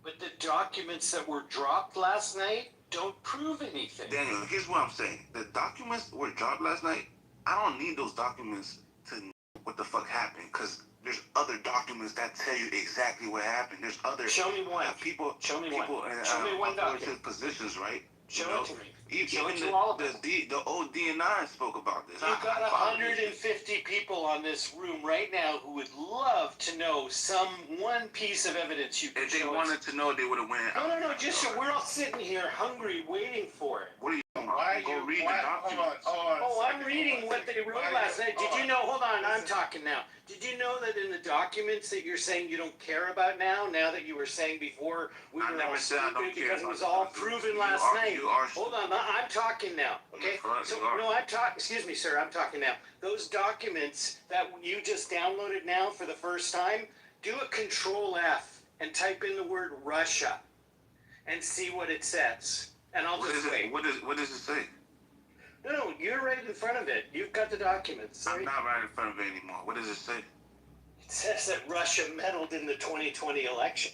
But the documents that were dropped last night don't prove anything. Daniel, here's what I'm saying. The documents were dropped last night. I don't need those documents to know what the fuck happened, because there's other documents that tell you exactly what happened. There's other Show me one. People. Show me one. In, Show me one document. Positions, right? Show it to me. Even the old DNI spoke about this. You've got 150 people on this room right now who would love to know one piece of evidence you can show. If they wanted to know, they would have went. No. Just so we're all sitting here hungry, waiting for it. What are you doing? Go read the documents. Oh, I'm reading what they wrote last night. Did you know? Hold on, I'm talking now. Did you know that in the documents that you're saying you don't care about now that you were saying before we were all stupid because it was all proven last night? Hold on, I'm talking now, okay? I'm talking, excuse me, sir, I'm talking now. Those documents that you just downloaded now for the first time, do a Control F and type in the word Russia and see what it says. And I'll just wait. What does it say? No, you're right in front of it. You've got the documents. I'm not right in front of it anymore. What does it say? It says that Russia meddled in the 2020 election.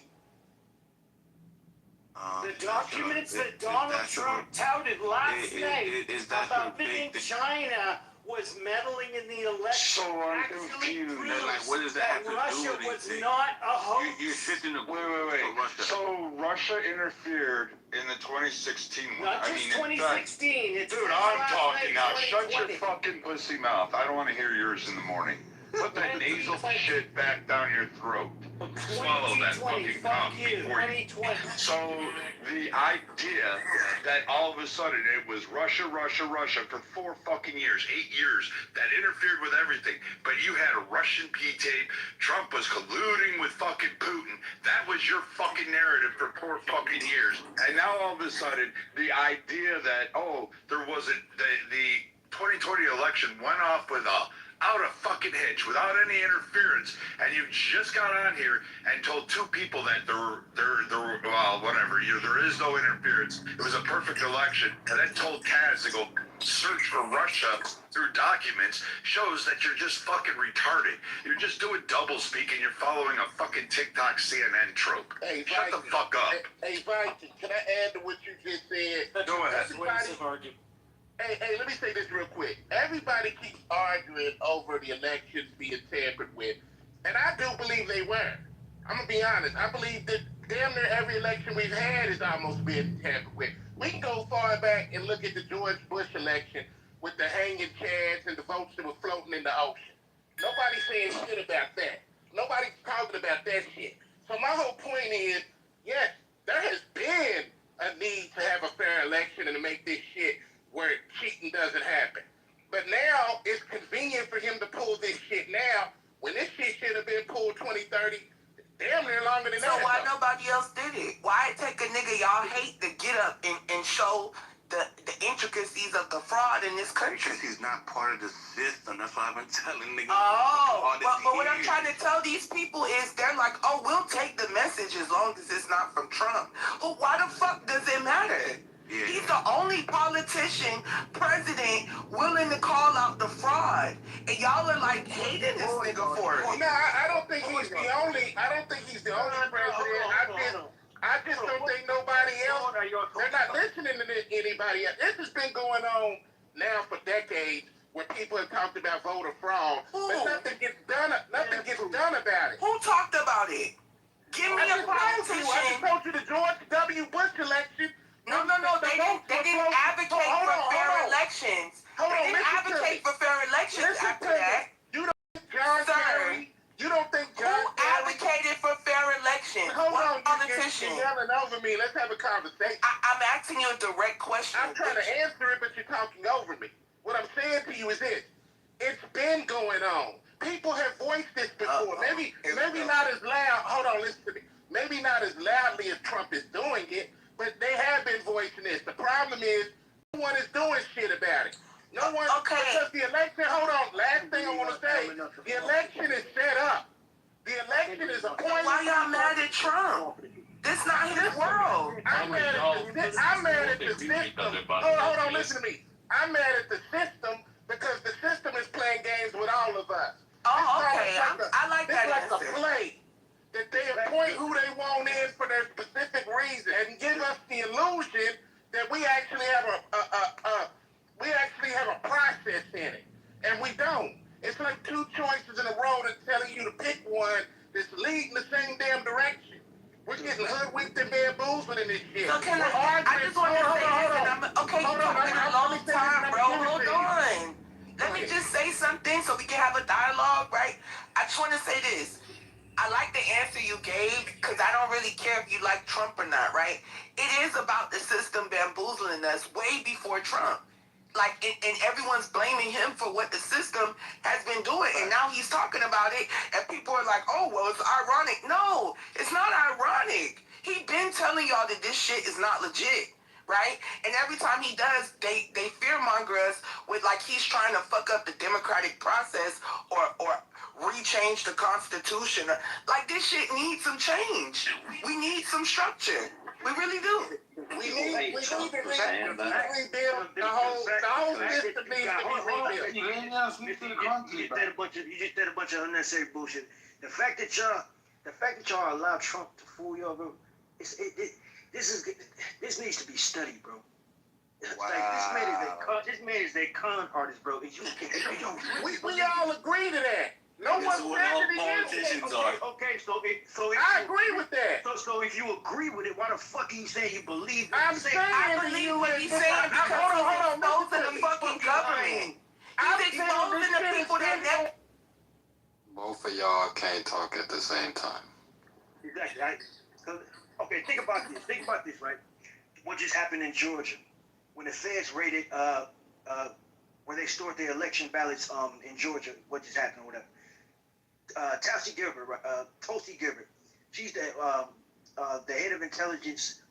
The documents that Donald Trump touted last night about thinking China was meddling in the election. So I'm actually confused. proves Like, what does that have to do Russia with was anything? not a host. You're shifting the Wait. Russia. So Russia interfered in the 2016 one. Not just in fact, 2016. It's dude, I'm talking now. Shut your fucking pussy mouth. I don't want to hear yours in the morning. Put that nasal shit back down your throat. Swallow that fucking cock before you. So the idea that all of a sudden it was Russia for 4 fucking years, 8 years, that interfered with everything, but you had a Russian P-tape, Trump was colluding with fucking Putin, that was your fucking narrative for 4 fucking years. And now all of a sudden, the idea that, there wasn't, the 2020 election went off with out of fucking hitch, without any interference, and you just got on here and told 2 people that there is no interference. It was a perfect election, and then told Kaz to go search for Russia through documents, shows that you're just fucking retarded. You're just doing double speak and you're following a fucking TikTok CNN trope. Hey, shut the fuck up. Hey, Viking, can I add to what you just said? Go ahead. Hey, let me say this real quick. Everybody keeps arguing over the elections being tampered with, and I do believe they were. I'm gonna be honest. I believe that damn near every election we've had is almost being tampered with. We can go far back and look at the George Bush election with the hanging chads and the votes that were floating in the ocean. Nobody's saying shit about that. Nobody's talking about that shit. So my whole point is, yes, there has been a need to have a fair election and to make this shit where cheating doesn't happen. But now it's convenient for him to pull this shit now when this shit should have been pulled 2030, damn near longer than that. So why nobody else did it? Why it take a nigga y'all hate to get up and show the intricacies of the fraud in this country? He's not part of the system. That's why I've been telling niggas. But what I'm trying to tell these people is they're like, we'll take the message as long as it's not from Trump. Well, why the fuck does it matter? Yeah. He's the only politician, president, willing to call out the fraud. And y'all are like hating this nigga for it. No, I don't think he's the only. I don't think he's the only president. I just don't think nobody else. They're not listening to anybody else. This has been going on now for decades, where people have talked about voter fraud, but nothing gets done. Nothing gets done about it. Who talked about it? Give me a politician. I just told you the George W. Bush election. No. They didn't advocate for fair elections. They didn't advocate for fair elections after that. You don't think John Kerry? You don't think John Who advocated for fair elections? Hold on, politician? You're yelling over me. Let's have a conversation. I'm asking you a direct question. I'm trying to answer it, but you're talking over me. What I'm saying to you is this. It's been going on. People have voiced this before. Maybe not as loud. Hold on, listen to me. Maybe not as loudly as Trump is doing it, but they have been voicing this. The problem is, no one is doing shit about it. No one, because the election, hold on, last thing I want to say, the election is set up. The election is appointed. Why y'all mad at Trump? This not his world. I'm mad at the system. Hold on, listen to me. I'm mad at the system because the system is playing games with all of us. I like that answer. It's like a play. That they appoint who they want in for their specific reason and give us the illusion that we actually have a process in it, and we don't. It's like 2 choices in a row that's telling you to pick one that's leading the same damn direction. We're getting hoodwinked and bamboozled in this shit. So I just want to say this, you've been a long time, bro. Hold on. Let me just say something so we can have a dialogue, right? I just want to say this. I like the answer you gave because I don't really care if you like Trump or not, right? It is about the system bamboozling us way before Trump. Like, and everyone's blaming him for what the system has been doing. And now he's talking about it, and people are like, well, it's ironic. No, it's not ironic. He been telling y'all that this shit is not legit, right? And every time he does, they fearmonger us with like he's trying to fuck up the democratic process or rechange the Constitution. Like, this shit needs some change. We need some structure. We really do. We need to rebuild the whole system needs to be rebuilt. You just said a bunch of unnecessary bullshit. The fact that y'all allow Trump to fool y'all, bro, this needs to be studied, bro. Like, this man is a con artist, bro. We all agree to that. No one said that he is. Okay, so I agree with that. So if you agree with it, why the fuck are you saying you believe? I'm saying I believe what he's saying because he's exposing the fucking government. He's exposing the people that never. Both of y'all can't talk at the same time. Exactly. Okay, think about this, right? What just happened in Georgia when the feds raided where they stored the election ballots in Georgia? What just happened or whatever? Tulsi Gabbard, she's the head of intelligence.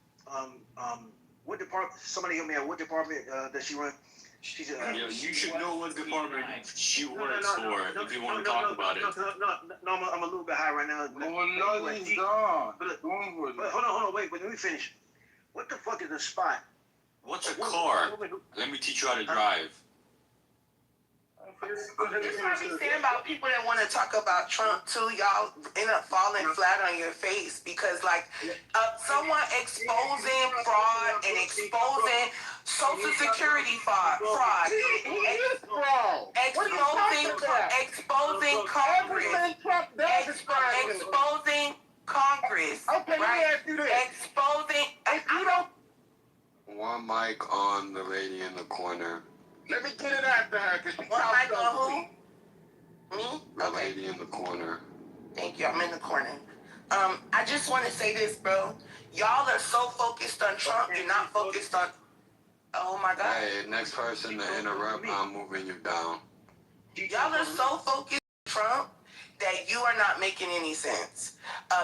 What department? Somebody help me out. What department does she run? She's you should know what department she works for if you want to talk about it. No, I'm a little bit high right now. Oh, no, he's gone. But hold on, wait, let me finish. What the fuck is a spy? What's a car? Let me teach you how to drive. This is what I'm saying about people that want to talk about Trump too. Y'all end up falling flat on your face because, like, someone exposing fraud and exposing Social Security fraud, exposing Congress, exposing Congress, okay, right? let me ask you this. Exposing. One mic on the lady in the corner. Let me get it after her, because she One mic on who? Me? The lady in the corner. Thank you. I'm in the corner. I just want to say this, bro. Y'all are so focused on Trump, you're not focused on. Oh my God. Hey, next person to interrupt, I'm moving you down. Y'all are so focused on Trump that you are not making any sense.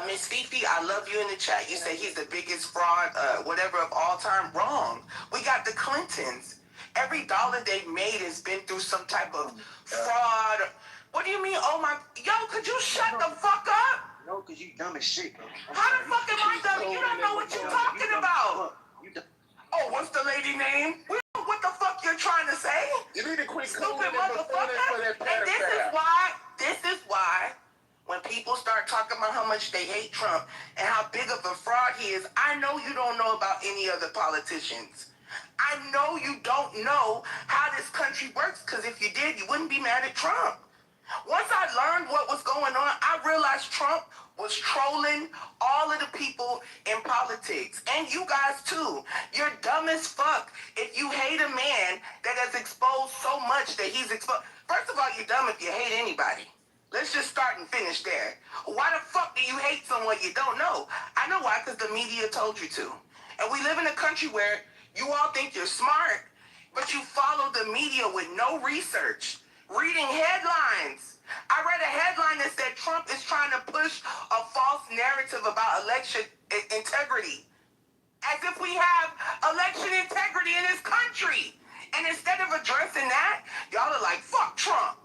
Miss Fifi, I love you in the chat. You say he's the biggest fraud, whatever of all time. Wrong. We got the Clintons. Every dollar they've made has been through some type of fraud. What do you mean? Oh my, yo, could you shut the fuck up? No, because you dumb as shit, bro. How the fuck am I dumb? You don't know what you're talking about. Oh, what's the lady name? We know what the fuck you're trying to say. You need to quit stupid motherfucker. And this is why, when people start talking about how much they hate Trump and how big of a fraud he is, I know you don't know about any other politicians. I know you don't know how this country works, because if you did, you wouldn't be mad at Trump. Once I learned what was going on, I realized Trump was trolling all of the people in politics. And you guys too. You're dumb as fuck if you hate a man that has exposed so much that he's exposed. First of all, you're dumb if you hate anybody. Let's just start and finish there. Why the fuck do you hate someone you don't know? I know why, because the media told you to. And we live in a country where you all think you're smart, but you follow the media with no research. Reading headlines. I read a headline that said Trump is trying to push a false narrative about election integrity. As if we have election integrity in this country. And instead of addressing that, y'all are like, fuck Trump.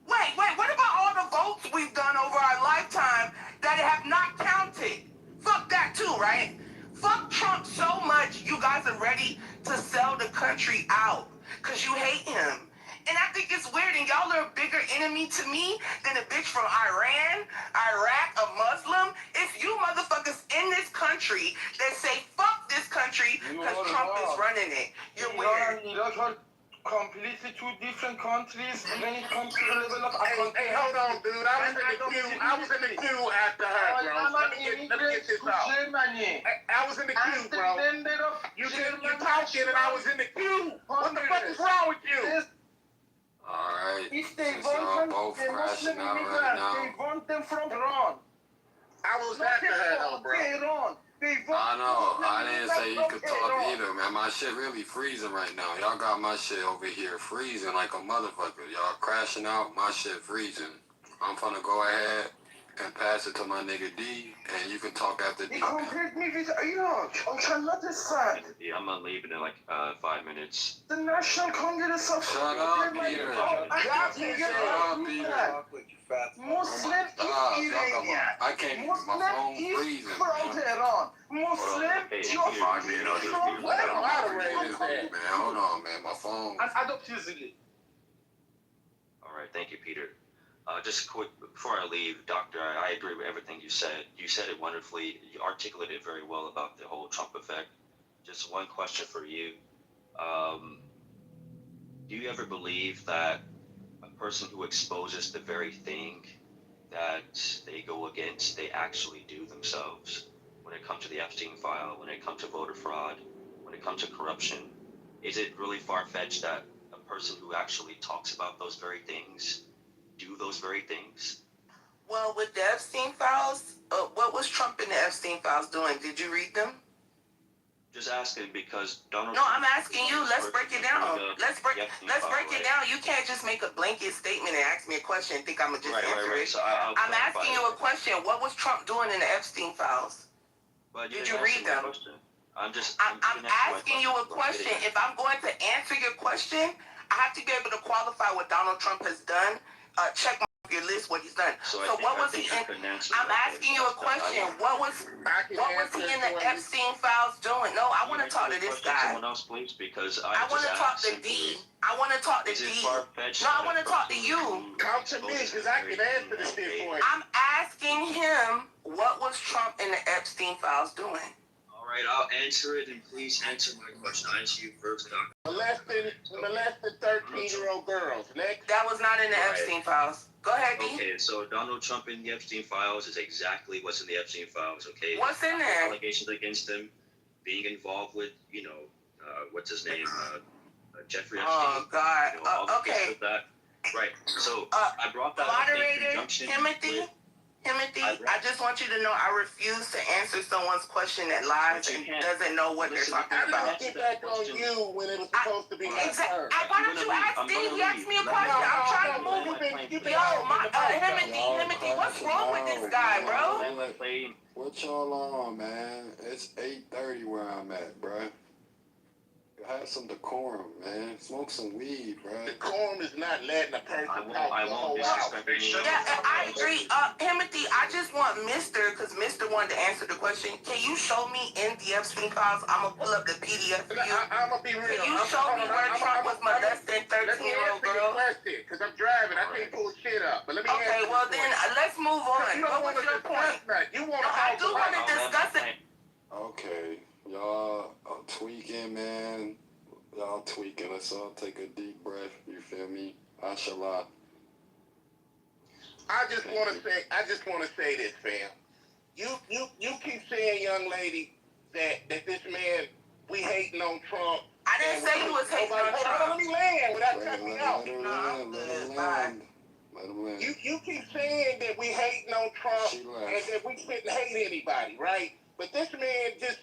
Wait, what about all the votes we've done over our lifetime that have not counted? Fuck that too, right? Fuck Trump so much, you guys are ready to sell the country out because you hate him. And I think it's weird, and y'all are a bigger enemy to me than a bitch from Iran, Iraq, a Muslim. It's you motherfuckers in this country that say fuck this country because Trump is running it. You're weird. Completely two different countries when it comes to the level of Hey, hold on, dude. I was in the queue after her, bro. Let me get this out. I was in the queue, bro. You talking and I was in the queue. What the fuck is wrong with you? Alright, If they since y'all want both them, the crashing Muslim out right immigrants, now. they want them from Iran. I was after her, though, bro. Iran. I know, I didn't say you could talk either, man. My shit really freezing right now. Y'all got my shit over here freezing like a motherfucker. Y'all crashing out, my shit freezing. I'm finna go ahead and pass it to my nigga D, and you can talk after D. I'm trying not to sad. Yeah, I'm gonna leave it in like 5 minutes. The National Congress of Shut up, Peter. Muslim is Iranian. I can't use my Muslim phone is breathing. from Tehran. Muslim just from Man, hold on, man. My phone. Adopt easily. All right, thank you, Peter. Just quick before I leave, Doctor, I agree with everything you said. You said it wonderfully. You articulated very well about the whole Trump effect. Just one question for you. Do you ever believe that a person who exposes the very thing that they go against, they actually do themselves? When it comes to the Epstein file, when it comes to voter fraud, when it comes to corruption, is it really far-fetched that a person who actually talks about those very things do those very things? Well, with the Epstein files, what was Trump in the Epstein files doing? Did you read them? Just asking because Donald. No, Trump I'm asking you. Let's break it down. Let's break it down. You can't just make a blanket statement and ask me a question and think I'm gonna just answer it. So I'm asking you a question. What was Trump doing in the Epstein files? Did you read them? I'm asking you a question. If I'm going to answer your question, I have to be able to qualify what Donald Trump has done. Check your list what he's done. So what was he in? I'm asking you a question. What was he in the Epstein files doing? No, I want to talk to this guy. Someone else, please, because I want to talk to D. I want to talk to D. No, I want to talk to you. Come to me, because I can answer this shit for you. I'm asking him what was Trump in the Epstein files doing? All right, I'll answer it, and please answer my question. I'll answer you first, Doctor. Molested 13-year-old girls. Next. That was not in the Epstein files. Go ahead, D. Okay, so Donald Trump in the Epstein files is exactly what's in the Epstein files, okay? What's in there? Allegations against him, being involved with, what's his name? Jeffrey Epstein. Oh, God. You know, all the Okay. things with that. Right, so I brought that up in Moderator, conjunction Timothy, I just want you to know I refuse to answer someone's question that lies and doesn't know what they're talking about. I get back on you when it was supposed to be my turn. Why don't you ask Steve? He asked me a question. I'm trying to move. Timothy, what's wrong with this guy, bro? What y'all on, man? It's 8:30 where I'm at, bruh. Have some decorum, man. Smoke some weed, bro. Decorum is not letting a person talk the whole hour. Yeah, I agree. Timothy, I just want Mr. because Mr. wanted to answer the question. Can you show me in the Epstein files? I'm going to pull up the PDF for you. I'm going to be real. Can you show me where Trump was molesting 13-year-old girls? Let me answer your question, because I'm driving. I can't pull shit up. But let me answer Okay, well then, let's move on. What was your point? I do want to discuss it. Okay, y'all are tweaking, man. Y'all tweaking. Let's all take a deep breath. You feel me? Ashallah. I just want to say this, fam. You keep saying, young lady, that this man, we hating on Trump. I didn't say you was hating on Trump. Let me land without cutting me out. Let him land. You keep saying that we hating on Trump and that we shouldn't hate anybody, right? But this man just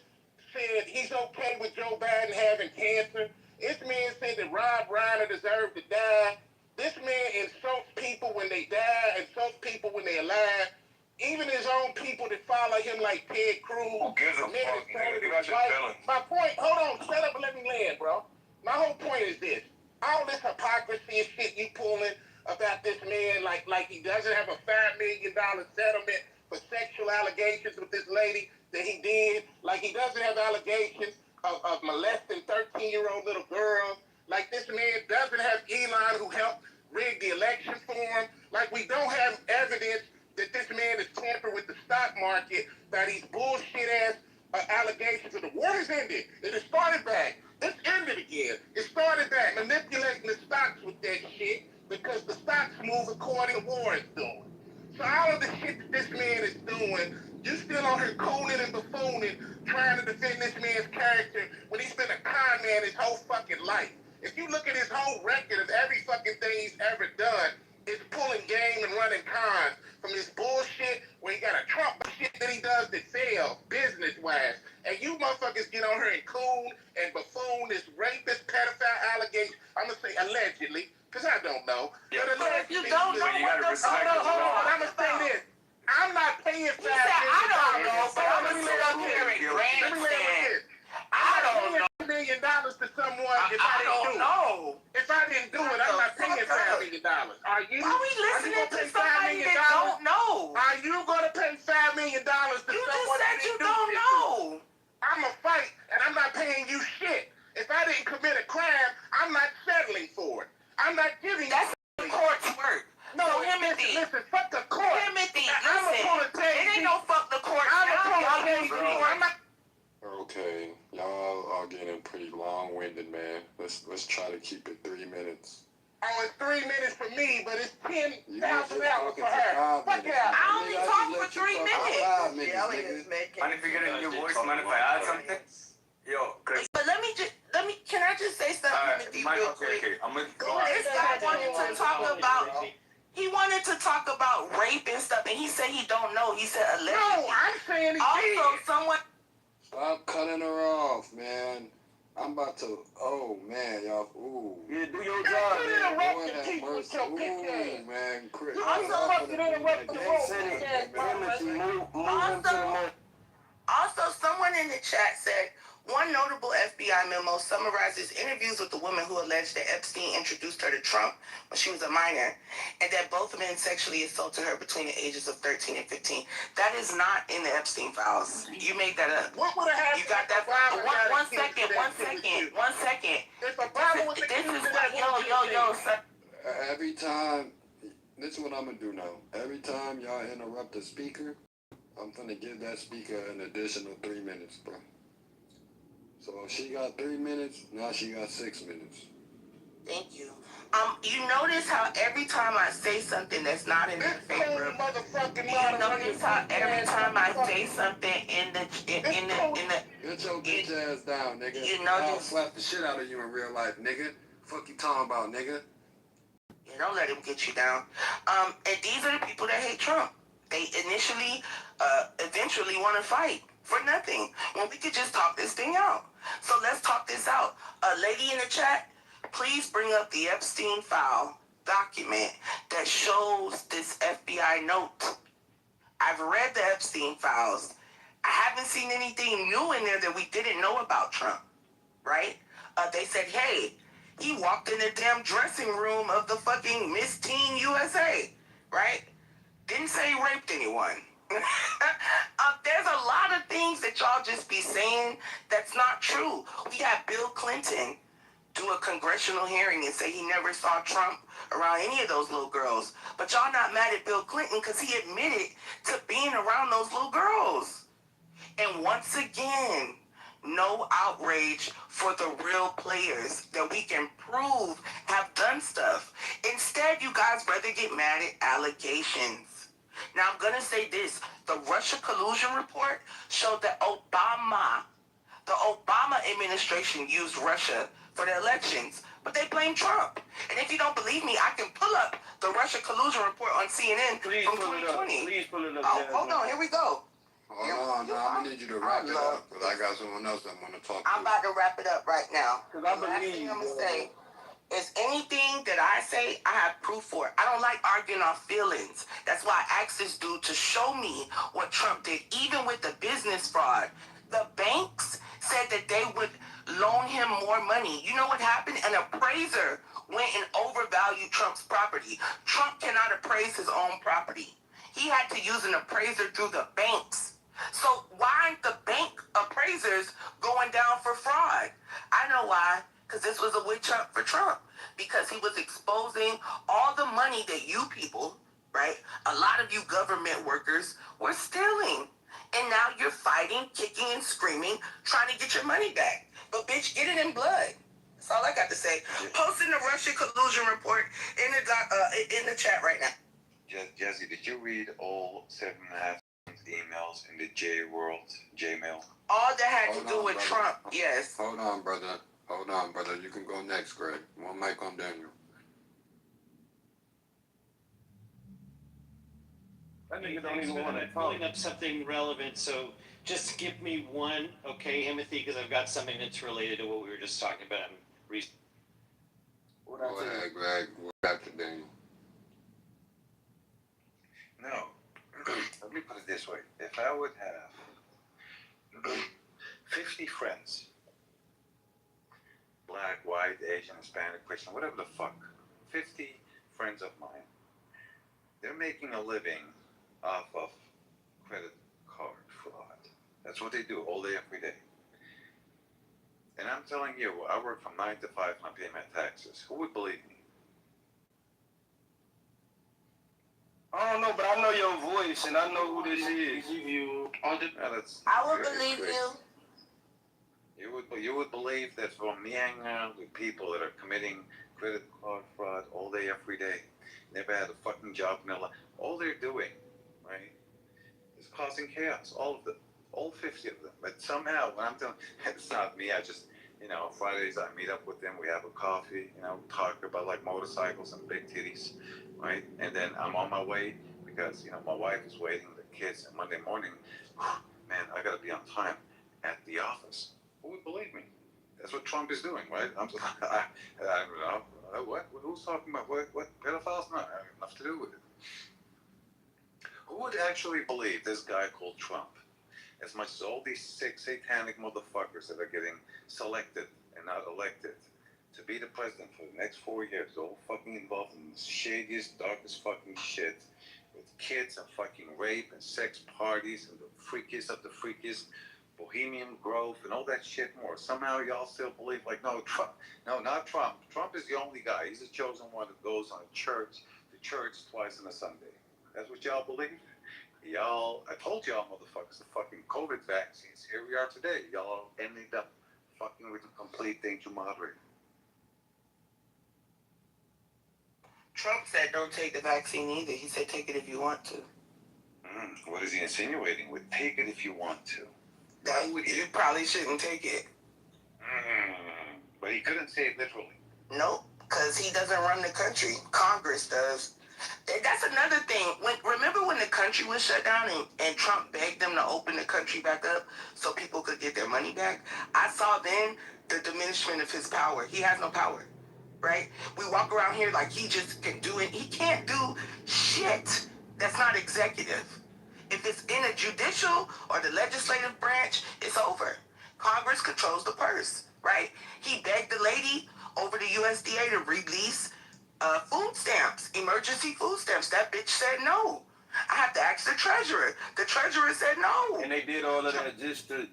said he's okay with Joe Biden having cancer. This man said that Rob Reiner deserved to die. This man insults people when they die, insults people when they're alive. Even his own people that follow him like Ted Cruz. Who gives a fuck, nigga? He got your feelings. My point, hold on, shut up and let me land, bro. My whole point is this. All this hypocrisy and shit you pulling about this man like he doesn't have a $5 million settlement for sexual allegations with this lady that he did, like he doesn't have allegations of molesting 13-year-old little girls, like this man doesn't have Elon who helped rig the election for him, like we don't have evidence that this man is tampering with the stock market by these bullshit-ass allegations. The war has ended. It has started back. It's ended again. It started back, manipulating the stocks with that shit because the stocks move according to war is doing. So all of the shit that this man is doing, you still on here cooning and buffooning, trying to defend this man's character when he's been a con man his whole fucking life. If you look at his whole record of every fucking thing he's ever done, it's pulling game and running cons from his bullshit where he got a Trump shit that he does that fails business-wise. And you motherfuckers get on here and coon and buffoon this rapist, pedophile allegation. I'm going to say allegedly, because I don't know. Yeah, but if you don't know what the fuck, hold on, I'm going to say this. I'm not paying $5 He said, I don't know, but I'm Let me gonna sit up here and grandstand. I don't know. $5 million to someone if I don't know. If I didn't do it, I'm not paying $5 million. Are you? Why we listening to somebody that don't know? Are you going to pay $5 million to someone? You just said you don't know. I'm a fight, and I'm not paying you shit. If I didn't commit a crime, I'm not settling for it. I'm not giving you. That's the court's work. No, so Timothy, listen, fuck the court. Timothy, I'm listen. It ain't no fuck the court. Okay, y'all are getting pretty long-winded, man. Let's try to keep it 3 minutes. Oh, it's 3 minutes for me, but it's $10,000 talking for for her. 5 Fuck minutes. it. I only talk for 3 minutes. 5 minutes, nigga. Mind if you get a new voice? Mind if I add something? Yo, cause. But can I just say something with you real quick? Okay, I'm gonna go. This guy wanted to talk about. He wanted to talk about rape and stuff, and he said he don't know. He said allegedly. No, I'm saying he also did. someone. Stop cutting her off, man. I'm about to. Oh man, y'all. Ooh. Yeah, do your job, man. Lord have mercy. Ooh, man. Chris. Also, someone in the chat said one notable FBI memo summarizes interviews with the woman who alleged that Epstein introduced her to Trump when she was a minor, and that both men sexually assaulted her between the ages of 13 and 15. That is not in the Epstein files. You made that up. What would have happened? You got that? One second. If Obama was This is what, yo, sir. Every time, this is what I'm gonna do now. Every time y'all interrupt the speaker, I'm gonna give that speaker an additional 3 minutes, bro. So she got 3 minutes, now she got 6 minutes. Thank you. You notice how every time I say something that's not in their favor, you notice how every time I say something in the Get your bitch ass down, nigga. You know, I'll slap the shit out of you in real life, nigga. Fuck you talking about, nigga. Yeah, don't let him get you down. And these are the people that hate Trump. They eventually want to fight for nothing when we could just talk this thing out. So let's talk this out. Lady in the chat, please bring up the Epstein file document that shows this FBI note. I've read the Epstein files. I haven't seen anything new in there that we didn't know about Trump, right? They said, hey, he walked in the damn dressing room of the fucking Miss Teen USA, right? Didn't say he raped anyone. There's a lot of things that y'all just be saying that's not true. We had Bill Clinton do a congressional hearing and say he never saw Trump around any of those little girls. But y'all not mad at Bill Clinton because he admitted to being around those little girls. And once again, no outrage for the real players that we can prove have done stuff. Instead, you guys rather get mad at allegations. Now, I'm going to say this. The Russia collusion report showed that the Obama administration used Russia for the elections, but they blame Trump. And if you don't believe me, I can pull up the Russia collusion report on CNN from 2020. Please pull it up. Oh, hold on. Here we go. Hold on, now I'm gonna need you to wrap it up, because I got someone else I want to talk to. I'm about to wrap it up right now. Because I The last believe thing I'm you. going to say is anything that I say, I have proof for. I don't like arguing off feelings. That's why I asked this dude to show me what Trump did, even with the business fraud. The banks said that they would loan him more money. You know what happened? An appraiser went and overvalued Trump's property. Trump cannot appraise his own property. He had to use an appraiser through the banks. So why aren't the bank appraisers going down for fraud? I know why. Because this was a witch hunt for Trump. Because he was exposing all the money that you people, right, a lot of you government workers, were stealing. And now you're fighting, kicking, and screaming, trying to get your money back. But bitch, get it in blood. That's all I got to say. Posting the Russia collusion report in the chat right now. Jesse, did you read all 7.5 emails in the J-mail? All that had to do with Trump, yes. Hold on, brother. Hold on, brother. You can go next, Greg. One mic on Daniel. But I'm pulling up something relevant, so just give me one, okay, Timothy, because I've got something that's related to what we were just talking about. Go ahead, Greg. We're back to Daniel. No. put it this way. If I would have 50 friends, black, white, Asian, Hispanic, Christian, whatever the fuck, 50 friends of mine, they're making a living off of credit card fraud. That's what they do all day, every day. And I'm telling you, I work from 9 to 5 and I pay my taxes. Who would believe me? I don't know, but I know your voice and I know who this is. I would believe you. You would believe that from me hanging around with people that are committing credit card fraud all day, every day, never had a fucking job in their life. All they're doing, right, is causing chaos. All of them, all 50 of them. But somehow, when I'm telling, it's not me. I just, Fridays I meet up with them. We have a coffee. Talk about like motorcycles and big titties, right? And then I'm on my way because my wife is waiting, the kids, and Monday morning, man, I gotta be on time at the office. Who would believe me? That's what Trump is doing, right? I don't know. What? Who's talking about what? Pedophiles? No, I have enough to do with it. Who would actually believe this guy called Trump, as much as all these sick, satanic motherfuckers that are getting selected and not elected to be the president for the next 4 years, all fucking involved in the shadiest, darkest fucking shit with kids and fucking rape and sex parties and the freakiest of the freakiest, Bohemian Grove and all that shit more. Somehow y'all still believe no, Trump, no, not Trump. Trump is the only guy. He's the chosen one that goes to church twice on a Sunday. That's what y'all believe? Y'all, I told y'all motherfuckers, the fucking COVID vaccines, here we are today. Y'all ended up fucking with the complete danger moderate. Trump said don't take the vaccine either. He said take it if you want to. What is he insinuating with take it if you want to? That you probably shouldn't take it. But he couldn't say it literally. Nope, because he doesn't run the country. Congress does. That's another thing. Remember when the country was shut down and Trump begged them to open the country back up so people could get their money back? I saw then the diminishment of his power. He has no power, right? We walk around here like he just can do it. He can't do shit that's not executive. If it's in the judicial or the legislative branch, it's over. Congress controls the purse, right? He begged the lady over the USDA to release food stamps, emergency food stamps. That bitch said no. I have to ask the treasurer. The treasurer said no. And they did all of that just to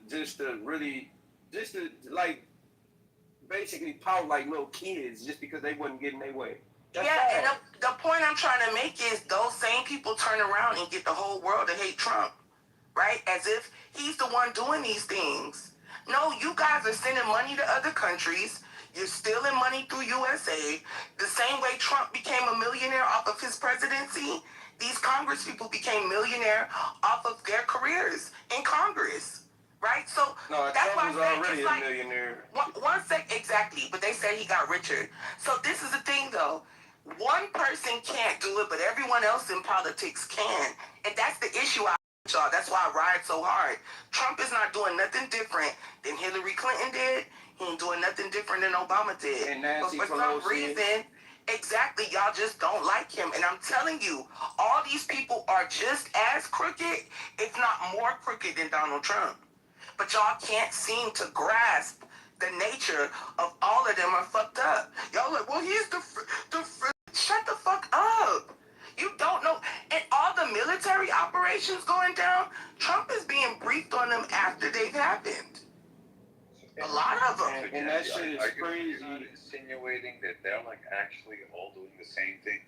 basically pout like little kids just because they wasn't getting their way. That's all. And the point I'm trying to make is those same people turn around and get the whole world to hate Trump, right? As if he's the one doing these things. No, you guys are sending money to other countries. You're stealing money through USA. The same way Trump became a millionaire off of his presidency, these Congress people became millionaire off of their careers in Congress, right? So no, that's Trump why was already a like, millionaire. One sec, exactly. But they said he got richer. So this is the thing, though. One person can't do it, but everyone else in politics can. And that's the issue y'all. That's why I ride so hard. Trump is not doing nothing different than Hillary Clinton did. He ain't doing nothing different than Obama did. And Nancy but for some Pelosi. reason, exactly, y'all just don't like him. And I'm telling you, all these people are just as crooked, if not more crooked than Donald Trump. But y'all can't seem to grasp the nature of all of them are fucked up. Y'all like, well, he's shut the fuck up. You don't know. And all the military operations going down, Trump is being briefed on them after they've happened. A lot of them. And that shit is crazy. Are you insinuating that they're like actually all doing the same thing?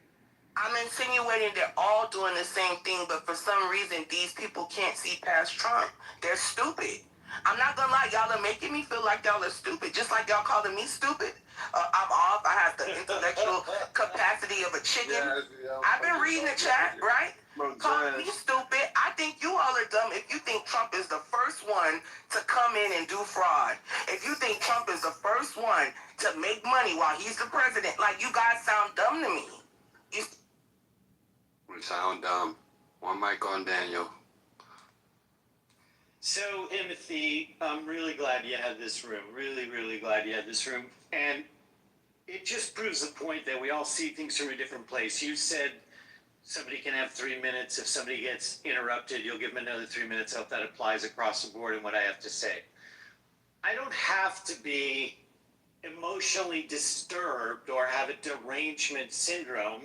I'm insinuating they're all doing the same thing, but for some reason, these people can't see past Trump. They're stupid. I'm not gonna lie, y'all are making me feel like y'all are stupid, just like y'all calling me stupid. I'm off. I have the intellectual capacity of a chicken. I've been reading the chat, right? Calling me stupid. I think you all are dumb if you think Trump is the first one to come in and do fraud. If you think Trump is the first one to make money while he's the president, like you guys sound dumb to me. We sound dumb. One mic on Daniel. So, Timothy, I'm really glad you had this room. Really, really glad you had this room. And it just proves the point that we all see things from a different place. You said Somebody can have 3 minutes. If somebody gets interrupted, you'll give them another 3 minutes. I hope that applies across the board in what I have to say. I don't have to be emotionally disturbed or have a derangement syndrome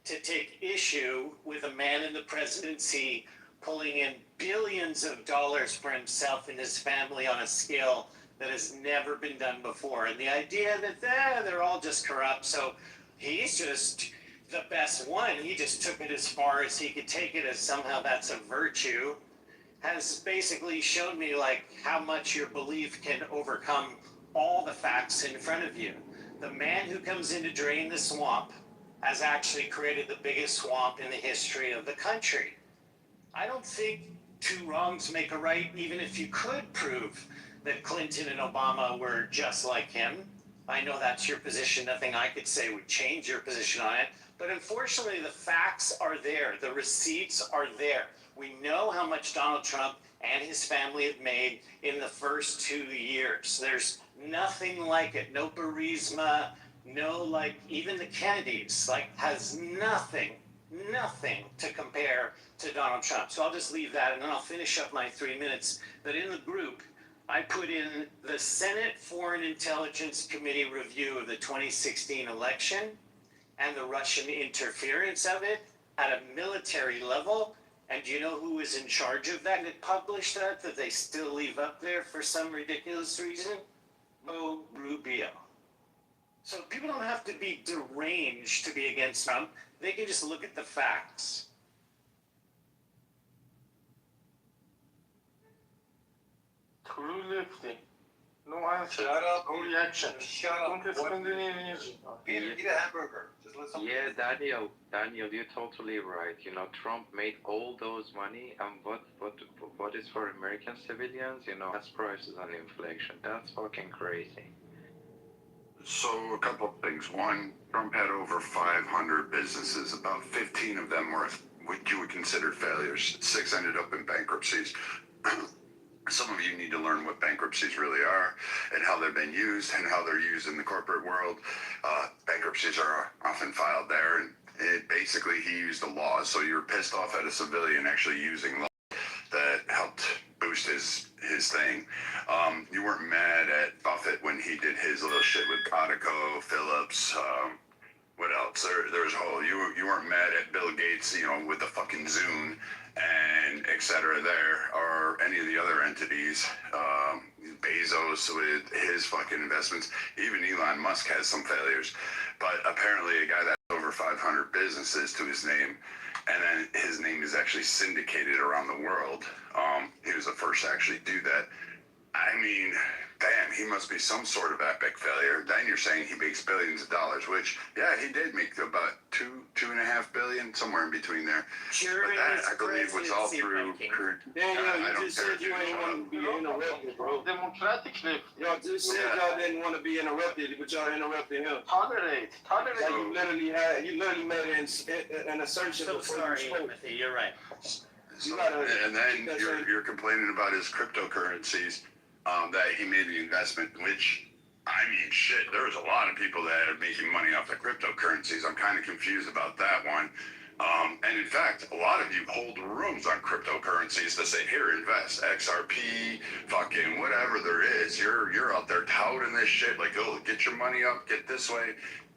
to take issue with a man in the presidency pulling in billions of dollars for himself and his family on a scale that has never been done before. And the idea that they're all just corrupt, so he's just the best one. He just took it as far as he could take it, as somehow that's a virtue, has basically shown me like how much your belief can overcome all the facts in front of you. The man who comes in to drain the swamp has actually created the biggest swamp in the history of the country. I don't think two wrongs make a right, even if you could prove that Clinton and Obama were just like him. I know that's your position. Nothing I could say would change your position on it. But unfortunately, the facts are there. The receipts are there. We know how much Donald Trump and his family have made in the first 2 years. There's nothing like it. No Burisma, no, like, even the Kennedys, like, has nothing to compare to Donald Trump. So I'll just leave that, and then I'll finish up my 3 minutes. But in the group, I put in the Senate Foreign Intelligence Committee review of the 2016 election and the Russian interference of it at a military level. And do you know who was in charge of that and published that they still leave up there for some ridiculous reason? Marco Rubio. So people don't have to be deranged to be against Trump. They can just look at the facts. True lifting. No answer. Shut up. No reaction. Shut up. Don't explain any energy. Eat a hamburger. Just let somebody Yeah, Daniel, you're totally right. You know, Trump made all those money, and what is for American civilians? You know, gas prices and inflation. That's fucking crazy. So a couple of things. One, Trump had over 500 businesses. About 15 of them were what you would consider failures. 6 ended up in bankruptcies. Some of you need to learn what bankruptcies really are and how they've been used and how they're used in the corporate world. Bankruptcies are often filed there, and basically he used the laws. So you were pissed off at a civilian actually using law that helped boost his thing. You weren't mad at Buffett when he did his little shit with Conoco, Phillips, what else? There was a whole, you weren't mad at Bill Gates, you know, with the fucking Zune and et cetera there, or any of the other entities, Bezos with his fucking investments. Even Elon Musk has some failures, but apparently a guy that has over 500 businesses to his name, and then his name is actually syndicated around the world. He was the first to actually do that. I mean, damn, he must be some sort of epic failure. Then you're saying he makes billions of dollars, which, yeah, he did make about $2.5 billion, somewhere in between there. Sure, but that, I believe, was all through. Daniel, you just said you ain't want to be interrupted, bro. Democratically. Y'all just said y'all didn't want to be interrupted, but y'all interrupted him. Tolerate. Like you literally made an assertion So before sorry, you spoke. Timothy, you're right. So, and then you're complaining about his cryptocurrencies, that he made the investment, which, I mean, shit, there's a lot of people that are making money off the cryptocurrencies. I'm kind of confused about that one. And in fact, a lot of you hold rooms on cryptocurrencies to say, here, invest, XRP, fucking whatever there is. You're out there touting this shit, like, oh, get your money up, get this way,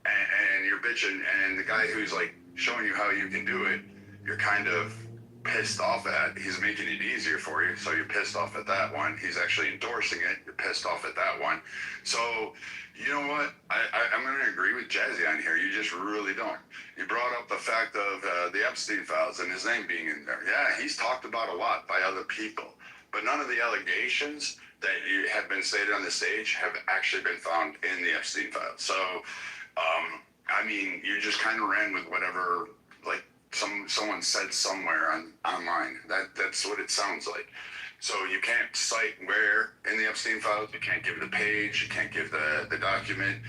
and you're bitching, and the guy who's, like, showing you how you can do it, you're kind of pissed off at. He's making it easier for you, so you're pissed off at that one. He's actually endorsing it. You're pissed off at that one. So, you know what? I'm going to agree with Jazzy on here. You just really don't. You brought up the fact of the Epstein files and his name being in there. Yeah, he's talked about a lot by other people, but none of the allegations that you have been stated on the stage have actually been found in the Epstein files. So, I mean, you just kind of ran with whatever, like, someone said somewhere online. That's what it sounds like. So you can't cite where in the Epstein files. You can't give the page. You can't give the document.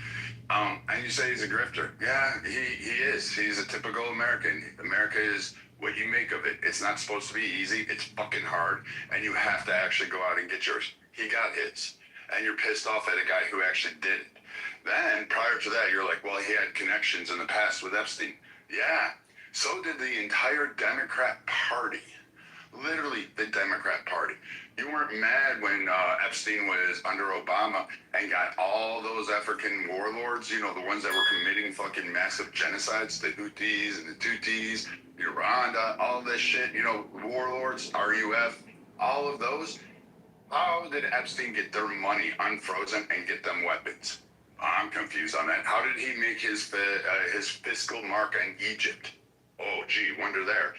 And you say he's a grifter. Yeah, he is. He's a typical American. America is what you make of it. It's not supposed to be easy. It's fucking hard. And you have to actually go out and get yours. He got his. And you're pissed off at a guy who actually did it. Then, prior to that, you're like, well, he had connections in the past with Epstein. Yeah. So did the entire Democrat Party. Literally the Democrat Party. You weren't mad when Epstein was under Obama and got all those African warlords, you know, the ones that were committing fucking massive genocides, the Houthis and the Tutsis, the Rwanda, all this shit, you know, warlords, RUF, all of those. How did Epstein get their money unfrozen and get them weapons? I'm confused on that. How did he make his fiscal mark in Egypt? Oh, gee, wonder there.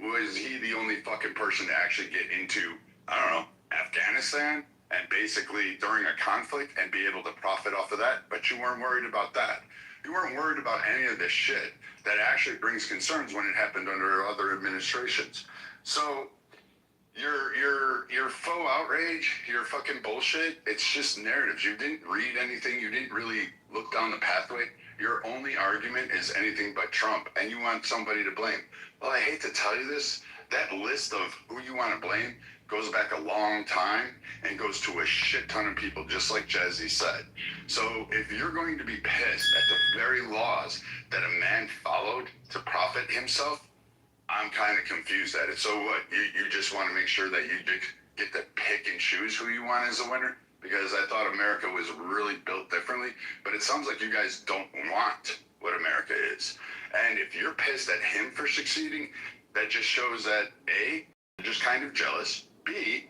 Was he the only fucking person to actually get into, I don't know, Afghanistan and basically during a conflict and be able to profit off of that? But you weren't worried about that. You weren't worried about any of this shit that actually brings concerns when it happened under other administrations. So your faux outrage, your fucking bullshit, it's just narratives. You didn't read anything. You didn't really look down the pathway. Your only argument is anything but Trump, and you want somebody to blame. Well, I hate to tell you this, that list of who you want to blame goes back a long time and goes to a shit ton of people, just like Jazzy said. So if you're going to be pissed at the very laws that a man followed to profit himself, I'm kind of confused at it. So what, you just want to make sure that you get to pick and choose who you want as a winner? Because I thought America was really built differently, but it sounds like you guys don't want what America is. And if you're pissed at him for succeeding, that just shows that A, you're just kind of jealous, B,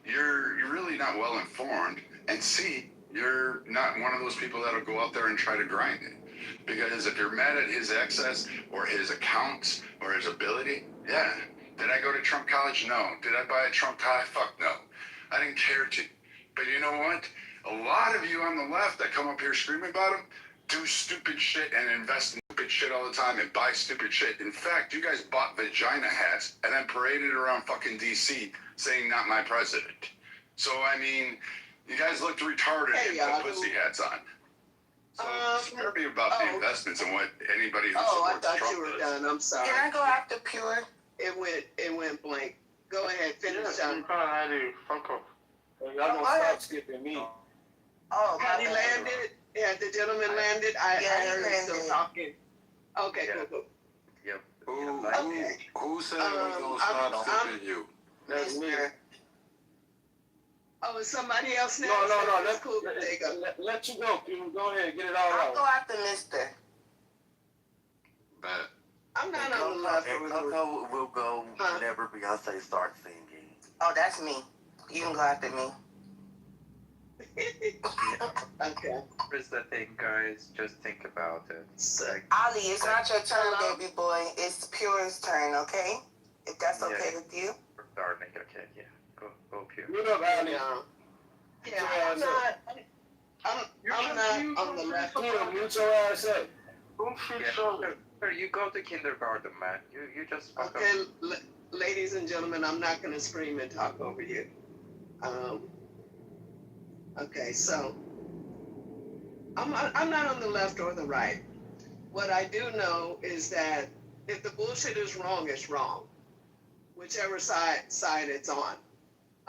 you're really not well informed, and C, you're not one of those people that'll go out there and try to grind it. Because if you're mad at his access or his accounts or his ability, yeah. Did I go to Trump College? No. Did I buy a Trump tie? Fuck no. I didn't care to. But you know what? A lot of you on the left that come up here screaming about him do stupid shit and invest in stupid shit all the time and buy stupid shit. In fact, you guys bought vagina hats and then paraded around fucking D.C. saying not my president. So, I mean, you guys looked retarded and put pussy hats on. So spare me about the investments and what anybody who supports I thought Trump you were does. done. I'm sorry. Can I go after Pure? It went blank. Go ahead, finish up. You can't really fuck off. Y'all gonna stop skipping me. Oh, Had he landed? Had the gentleman landed? I heard him still talking. Okay, cool. Yep. Who said we're gonna stop skipping you? That's me. Oh, is somebody else now? No. That's cool. There you go. Let you go, people. Go ahead, get it all I'll out. go after Mister. Bet. I'm not on the left. Coco will go whenever Beyonce starts singing. Oh, that's me. You can go after me. Okay. Here's the thing, guys. Just think about it. Ali, it's not your turn, baby boy. It's Pure's turn, okay? If that's okay with you. Darling, okay, yeah. Go Pure. What up, Ali? Yeah, I'm not on the left. Mute your ass up. Sure, you go to kindergarten, man. You just fuck Okay, up. ladies and gentlemen, I'm not going to scream and talk over you. Okay, so I'm not on the left or the right. What I do know is that if the bullshit is wrong, it's wrong, whichever side it's on.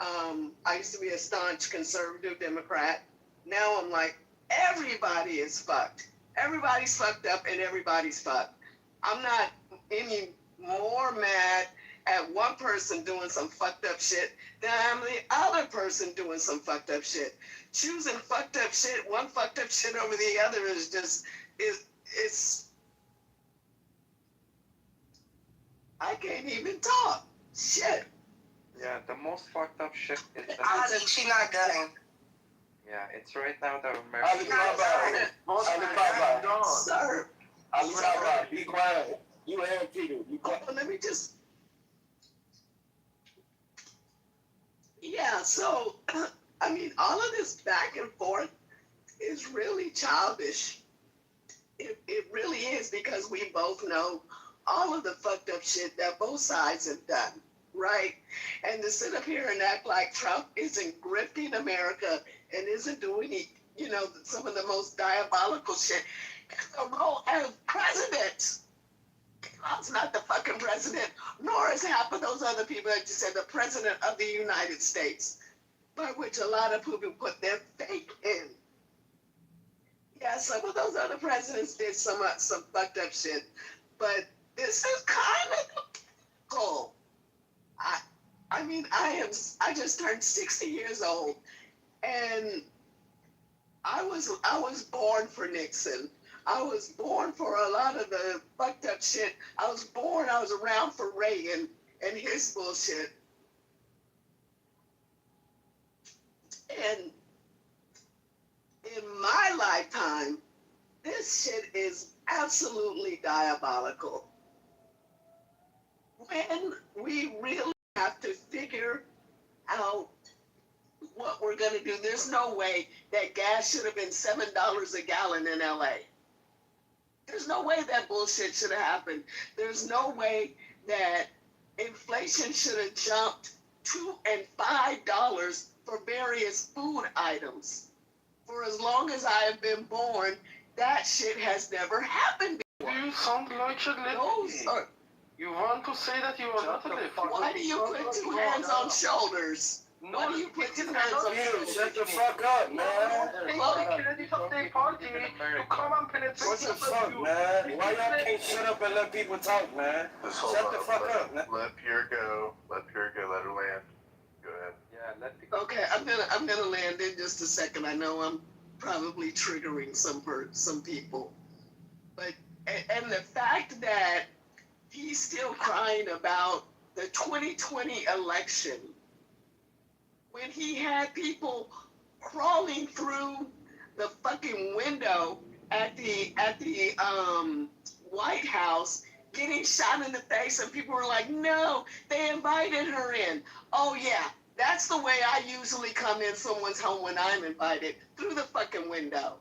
I used to be a staunch conservative Democrat. Now I'm like, everybody is fucked. Everybody's fucked up and everybody's fucked. I'm not any more mad at one person doing some fucked up shit than I'm the other person doing some fucked up shit. Choosing fucked up shit, one fucked up shit over the other is just, it's, I can't even talk. Shit. Yeah, the most fucked up shit is that Ali, she not done. yeah, it's right now that America. Alibaba. Sir. Alibaba, be quiet. You and Peter, be quiet. Let me just. Yeah, so, I mean, all of this back and forth is really childish. It really is, because we both know all of the fucked up shit that both sides have done, right? And to sit up here and act like Trump isn't grifting America and isn't doing, some of the most diabolical shit in the role as president. Trump's not the fucking president, nor is half of those other people that you said the president of the United States, by which a lot of people put their faith in. Yeah, some of those other presidents did some fucked up shit, but this is kind of cool. I mean, I just turned 60 years old, and I was born for Nixon. I was born for a lot of the fucked up shit. I was around for Reagan and his bullshit. And in my lifetime, this shit is absolutely diabolical. When we really have to figure out what we're going to do, there's no way that gas should have been $7 a gallon in LA. There's no way that bullshit should have happened. There's no way that inflation should have jumped $2 and $5 for various food items. For as long as I have been born, that shit has never happened before. You sound like a You want to say that you are not a lefty? Why do you put two hands on shoulders? Why do you put two hands on shoulders? Shut the fuck up, man. What the fuck, man? Why y'all can't shut up and let people talk, man? Shut the fuck up, man. Let Pierre go. Let Pierre go. Let her land. Go ahead. Yeah, Okay, I'm gonna land in just a second. I know I'm probably triggering some people, but and the fact that he's still crying about the 2020 election when he had people crawling through the fucking window at the White House, getting shot in the face, and people were like, no, they invited her in. Oh yeah, that's the way I usually come in someone's home when I'm invited, through the fucking window.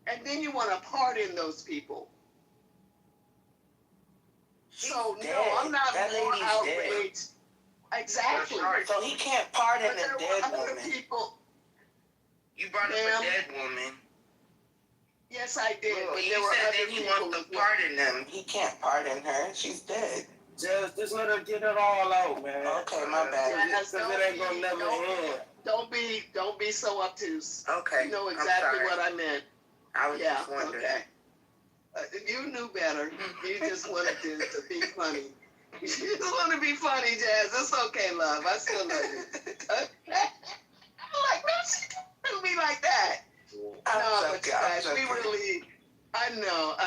And then you want to pardon those people. So no, I'm not more outraged. Exactly. Right. So he can't pardon but a dead woman. People. You brought up a dead woman. Yes, I did. Well, but you there were said other that he people wants to pardon them. He can't pardon her. She's dead. Just let her get it all out, man. Okay, my bad. Because it ain't gonna never end. Don't be so obtuse. Okay. You know exactly what I meant. I was just wondering. Okay. You knew better. You just wanted to be funny. You just want to be funny, Jazz. It's okay, love. I still love you. Okay. I'm like, no, she didn't be like that. No, but you guys, we really, I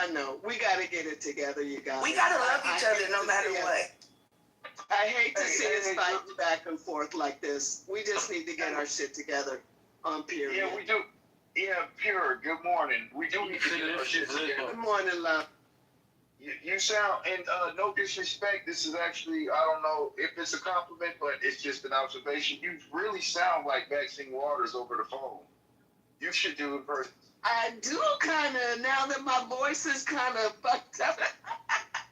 know. We got to get it together, you guys. We got to love each other no matter what. I hate to see us fighting back and forth like this. We just need to get our shit together on period. Yeah, we do. Yeah, Pure, good morning. We do need to get our shit together. Good morning, love. You sound, and no disrespect, this is actually, I don't know if it's a compliment, but it's just an observation. You really sound like Maxine Waters over the phone. You should do it first. I do kind of, now that my voice is kind of fucked up.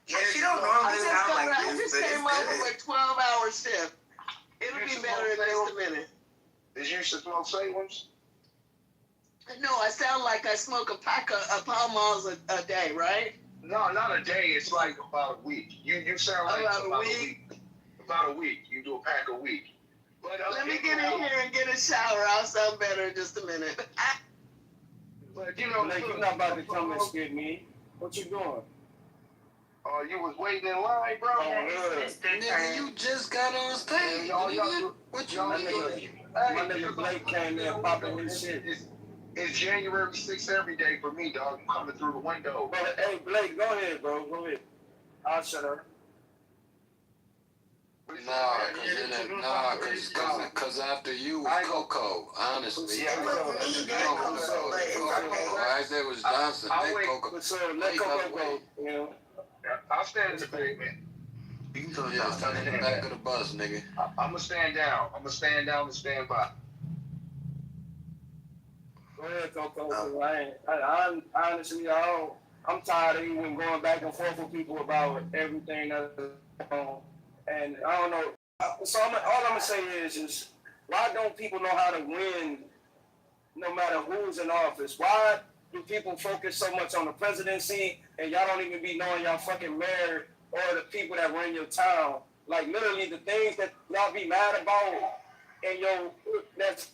Yeah, she don't normally sound like this, I just but came it's over good. with 12-hour shift. It'll be better in just a minute. Did you used to smoke Salem's? No, I sound like I smoke a pack of Pall Malls a day, right? No, not a day. It's like about a week. You sound like about a week. About a week. You do a pack a week. But let me get in here and get a shower. I'll sound better in just a minute. But you know, like, you're not about to come and skip me. What you doing? Oh, you was waiting in line, bro. Nigga, you just got on stage. What you mean? My nigga Blake came in popping his shit. It's January 6th every day for me, dog. I'm coming through the window. But, hey, Blake, go ahead, bro. Go ahead. I'll shut up. Cause after you was Coco, honestly. Yeah, I said it was Johnson, then Coco. So let Coco go, you know. I'll stand in the pavement. Yeah, stand in the back of the bus, nigga. I'm gonna stand down. I'm gonna stand down and stand by. Go ahead, Coco. I honestly, I'm tired of even going back and forth with people about everything that's going on. And I don't know. So all I'm gonna say is why don't people know how to win, no matter who's in office? Why do people focus so much on the presidency and y'all don't even be knowing y'all fucking mayor or the people that run your town? Like literally the things that y'all be mad about and that's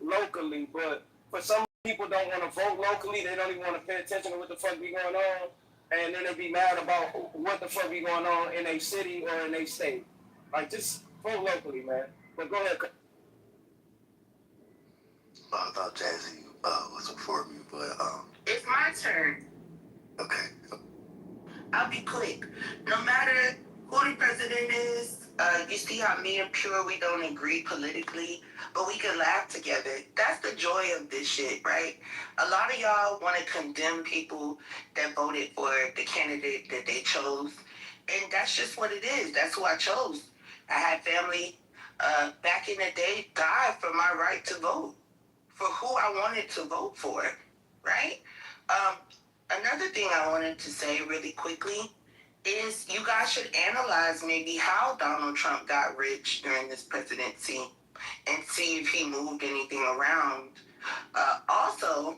locally, but for some people don't want to vote locally. They don't even want to pay attention to what the fuck be going on. And then they be mad about what the fuck be going on in a city or in a state. Like, just vote locally, man. But go ahead. I thought Jazzy was before me, but It's my turn. okay. I'll be quick. No matter who the president is, you see how me and Pure, we don't agree politically, but we can laugh together. That's the joy of this shit, right? A lot of y'all want to condemn people that voted for the candidate that they chose, and that's just what it is. That's who I chose. I had family back in the day die for my right to vote, for who I wanted to vote for, right? Another thing I wanted to say really quickly is you guys should analyze maybe how Donald Trump got rich during this presidency and see if he moved anything around. Also,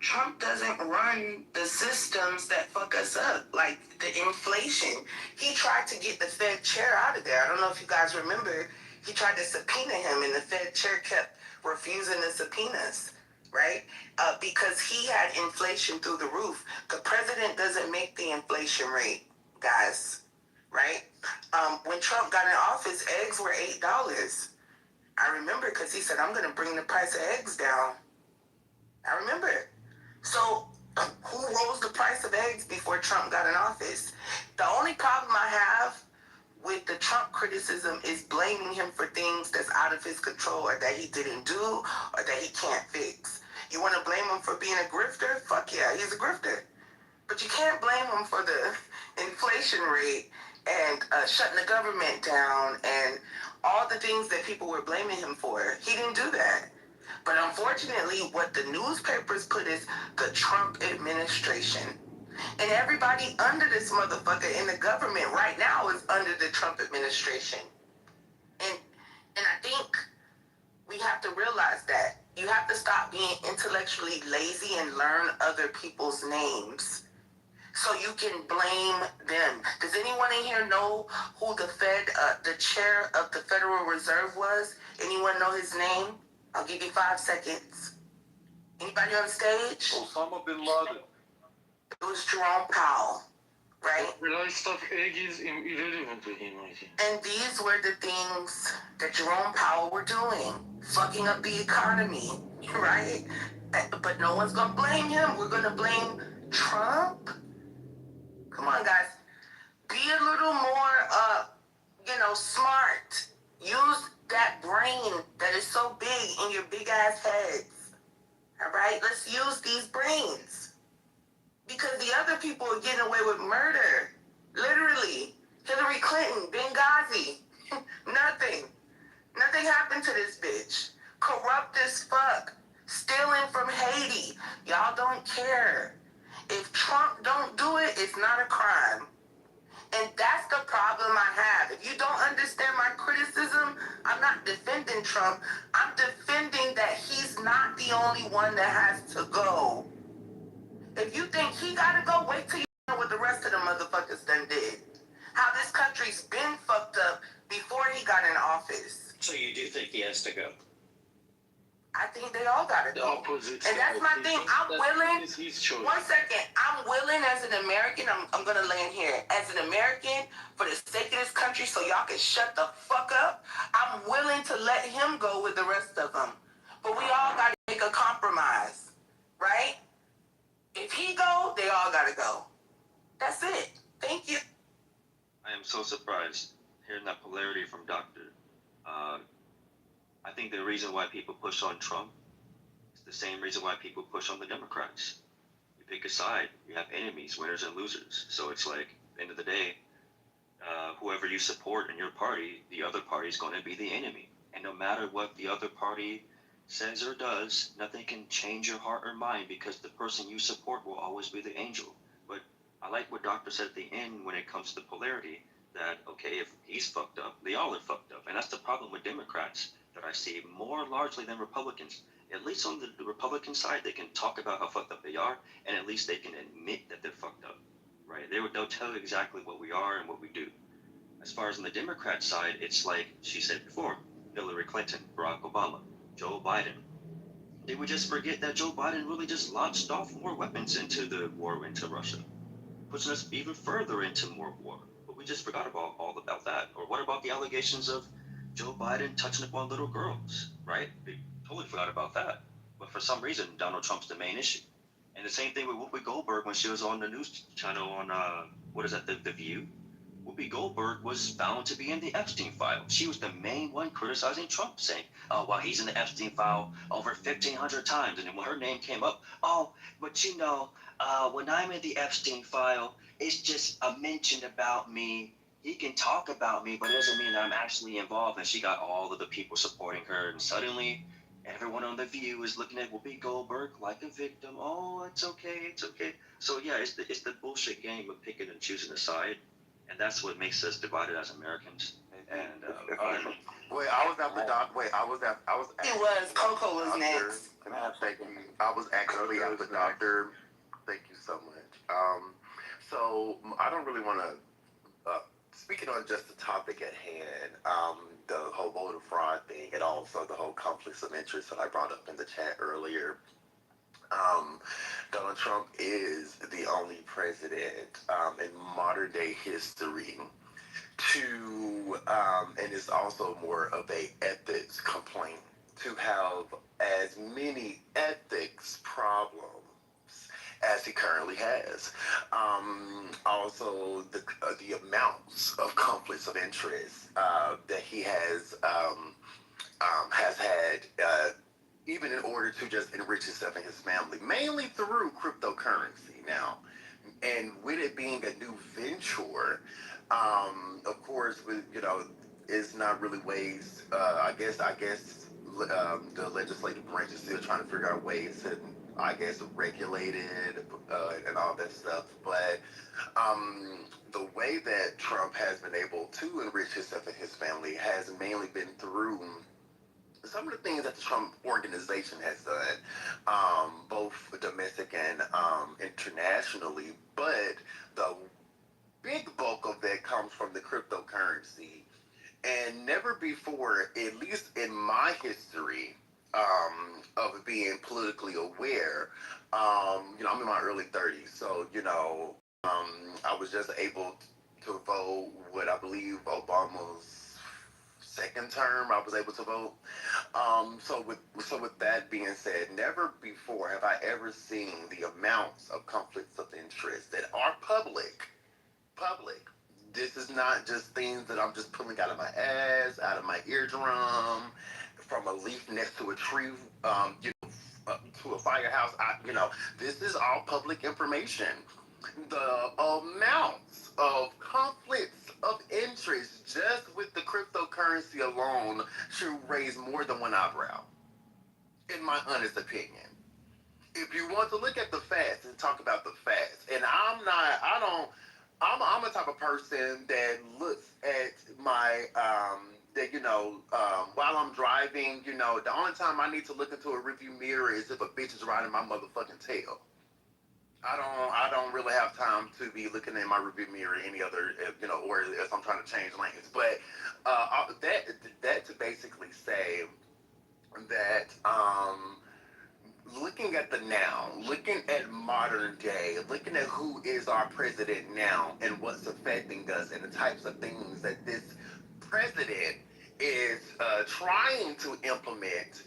Trump doesn't run the systems that fuck us up, like the inflation. He tried to get the Fed chair out of there. I don't know if you guys remember. He tried to subpoena him, and the Fed chair kept refusing the subpoenas, right? Because he had inflation through the roof. The president doesn't make the inflation rate, guys, right? When Trump got in office, eggs were $8. I remember because he said, I'm going to bring the price of eggs down. I remember. So who rose the price of eggs before Trump got in office? The only problem I have with the Trump criticism is blaming him for things that's out of his control or that he didn't do or that he can't fix. You want to blame him for being a grifter? Fuck yeah, he's a grifter. But you can't blame him for the inflation rate and shutting the government down and all the things that people were blaming him for. He didn't do that. But unfortunately, what the newspapers put is the Trump administration. And everybody under this motherfucker in the government right now is under the Trump administration. And I think we have to realize that. You have to stop being intellectually lazy and learn other people's names so you can blame them. Does anyone in here know who the chair of the Federal Reserve was? Anyone know his name? I'll give you 5 seconds. Anybody on stage? Osama bin Laden. It was Jerome Powell, right? The rest of egg is irrelevant to him, I think. And these were the things that Jerome Powell were doing, fucking up the economy, right? But no one's gonna blame him. We're gonna blame Trump. Come on, guys. Be a little more, smart. Use that brain that is so big in your big ass heads. All right? Let's use these brains. Because the other people are getting away with murder. Literally. Hillary Clinton, Benghazi. Nothing. Nothing happened to this bitch. Corrupt as fuck. Stealing from Haiti. Y'all don't care. If Trump don't do it, it's not a crime. And that's the problem I have. If you don't understand my criticism, I'm not defending Trump. I'm defending that he's not the only one that has to go. If you think he gotta go, wait till you know what the rest of the motherfuckers done did. How this country's been fucked up before he got in office. So you do think he has to go? I think they all gotta go. And that's my thing. I'm willing. 1 second. I'm willing as an American. I'm gonna land here. As an American, for the sake of this country, so y'all can shut the fuck up, I'm willing to let him go with the rest of them. But we all gotta make a compromise, right? If he go, they all gotta go. That's it. Thank you. I am so surprised hearing that polarity from Doctor. I think the reason why people push on Trump is the same reason why people push on the Democrats. You pick a side, you have enemies, winners and losers. So it's like, at the end of the day, whoever you support in your party, the other party is going to be the enemy. And no matter what the other party says or does, nothing can change your heart or mind because the person you support will always be the angel. But I like what Doctor said at the end when it comes to polarity, that, okay, if he's fucked up, they all are fucked up. And that's the problem with Democrats that I see more largely than Republicans. At least on the Republican side, they can talk about how fucked up they are, and at least they can admit that they're fucked up, right? They'll tell you exactly what we are and what we do. As far as on the Democrat side, it's like she said before, Hillary Clinton, Barack Obama, Joe Biden, they would just forget that Joe Biden really just launched off more weapons into the war into Russia, pushing us even further into more war. But we just forgot all about that. Or what about the allegations of Joe Biden touching upon little girls, right? They totally forgot about that. But for some reason, Donald Trump's the main issue. And the same thing with Whoopi Goldberg when she was on the news channel on, what is that, The View? Whoopi Goldberg was found to be in the Epstein file. She was the main one criticizing Trump, saying, oh, well, he's in the Epstein file over 1,500 times. And then when her name came up, oh, but you know, when I'm in the Epstein file, it's just a mention about me. He can talk about me, but it doesn't mean that I'm actually involved. And she got all of the people supporting her. And suddenly, everyone on The View is looking at Whoopi Goldberg like a victim. Oh, it's okay, it's okay. So yeah, it's the bullshit game of picking and choosing a side. And that's what makes us divided as Americans. And wait, I was at the doc. Wait, I was. It was. Coco was next. Can I thank you? I was actually at the doctor. Thank you so much. So I don't really want to. Speaking on just the topic at hand, the whole voter fraud thing, and also the whole conflicts of interest that I brought up in the chat earlier. Donald Trump is the only president in modern day history to, and it's also more of a ethics complaint, to have as many ethics problems as he currently has. Also, the amounts of conflicts of interest that he has had. Even in order to just enrich himself and his family, mainly through cryptocurrency now. And with it being a new venture, of course, with, you know, it's not really ways, I guess the legislative branch is still trying to figure out ways to, I guess, regulate it and all that stuff. But the way that Trump has been able to enrich himself and his family has mainly been through some of the things that the Trump organization has done, both domestic and internationally, but the big bulk of that comes from the cryptocurrency. And never before, at least in my history of being politically aware, you know, I'm in my early 30s, so, you know, I was just able to vote what I believe Obama's second term. I was able to vote. So with that being said, never before have I ever seen the amounts of conflicts of interest that are public. This is not just things that I'm just pulling out of my ass, out of my eardrum, from a leaf next to a tree, you know, to a firehouse. You know, this is all public information. The amounts of conflicts of interest just with the cryptocurrency alone should raise more than one eyebrow, in my honest opinion. If you want to look at the facts and talk about the facts, and I'm a type of person that looks at my, that, you know, while I'm driving, you know, the only time I need to look into a rearview mirror is if a bitch is riding my motherfucking tail. I don't really have time to be looking in my rearview mirror any other, you know, or if I'm trying to change lanes. But that to basically say that looking at the now, looking at modern day, looking at who is our president now and what's affecting us and the types of things that this president is trying to implement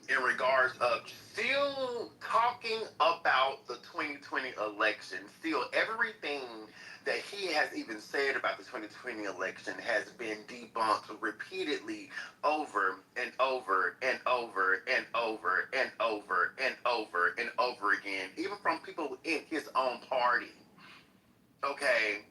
in regards of still talking about the 2020 election, still everything that he has even said about the 2020 election has been debunked repeatedly over and over and over and over and over and over and over again, even from people in his own party. Okay?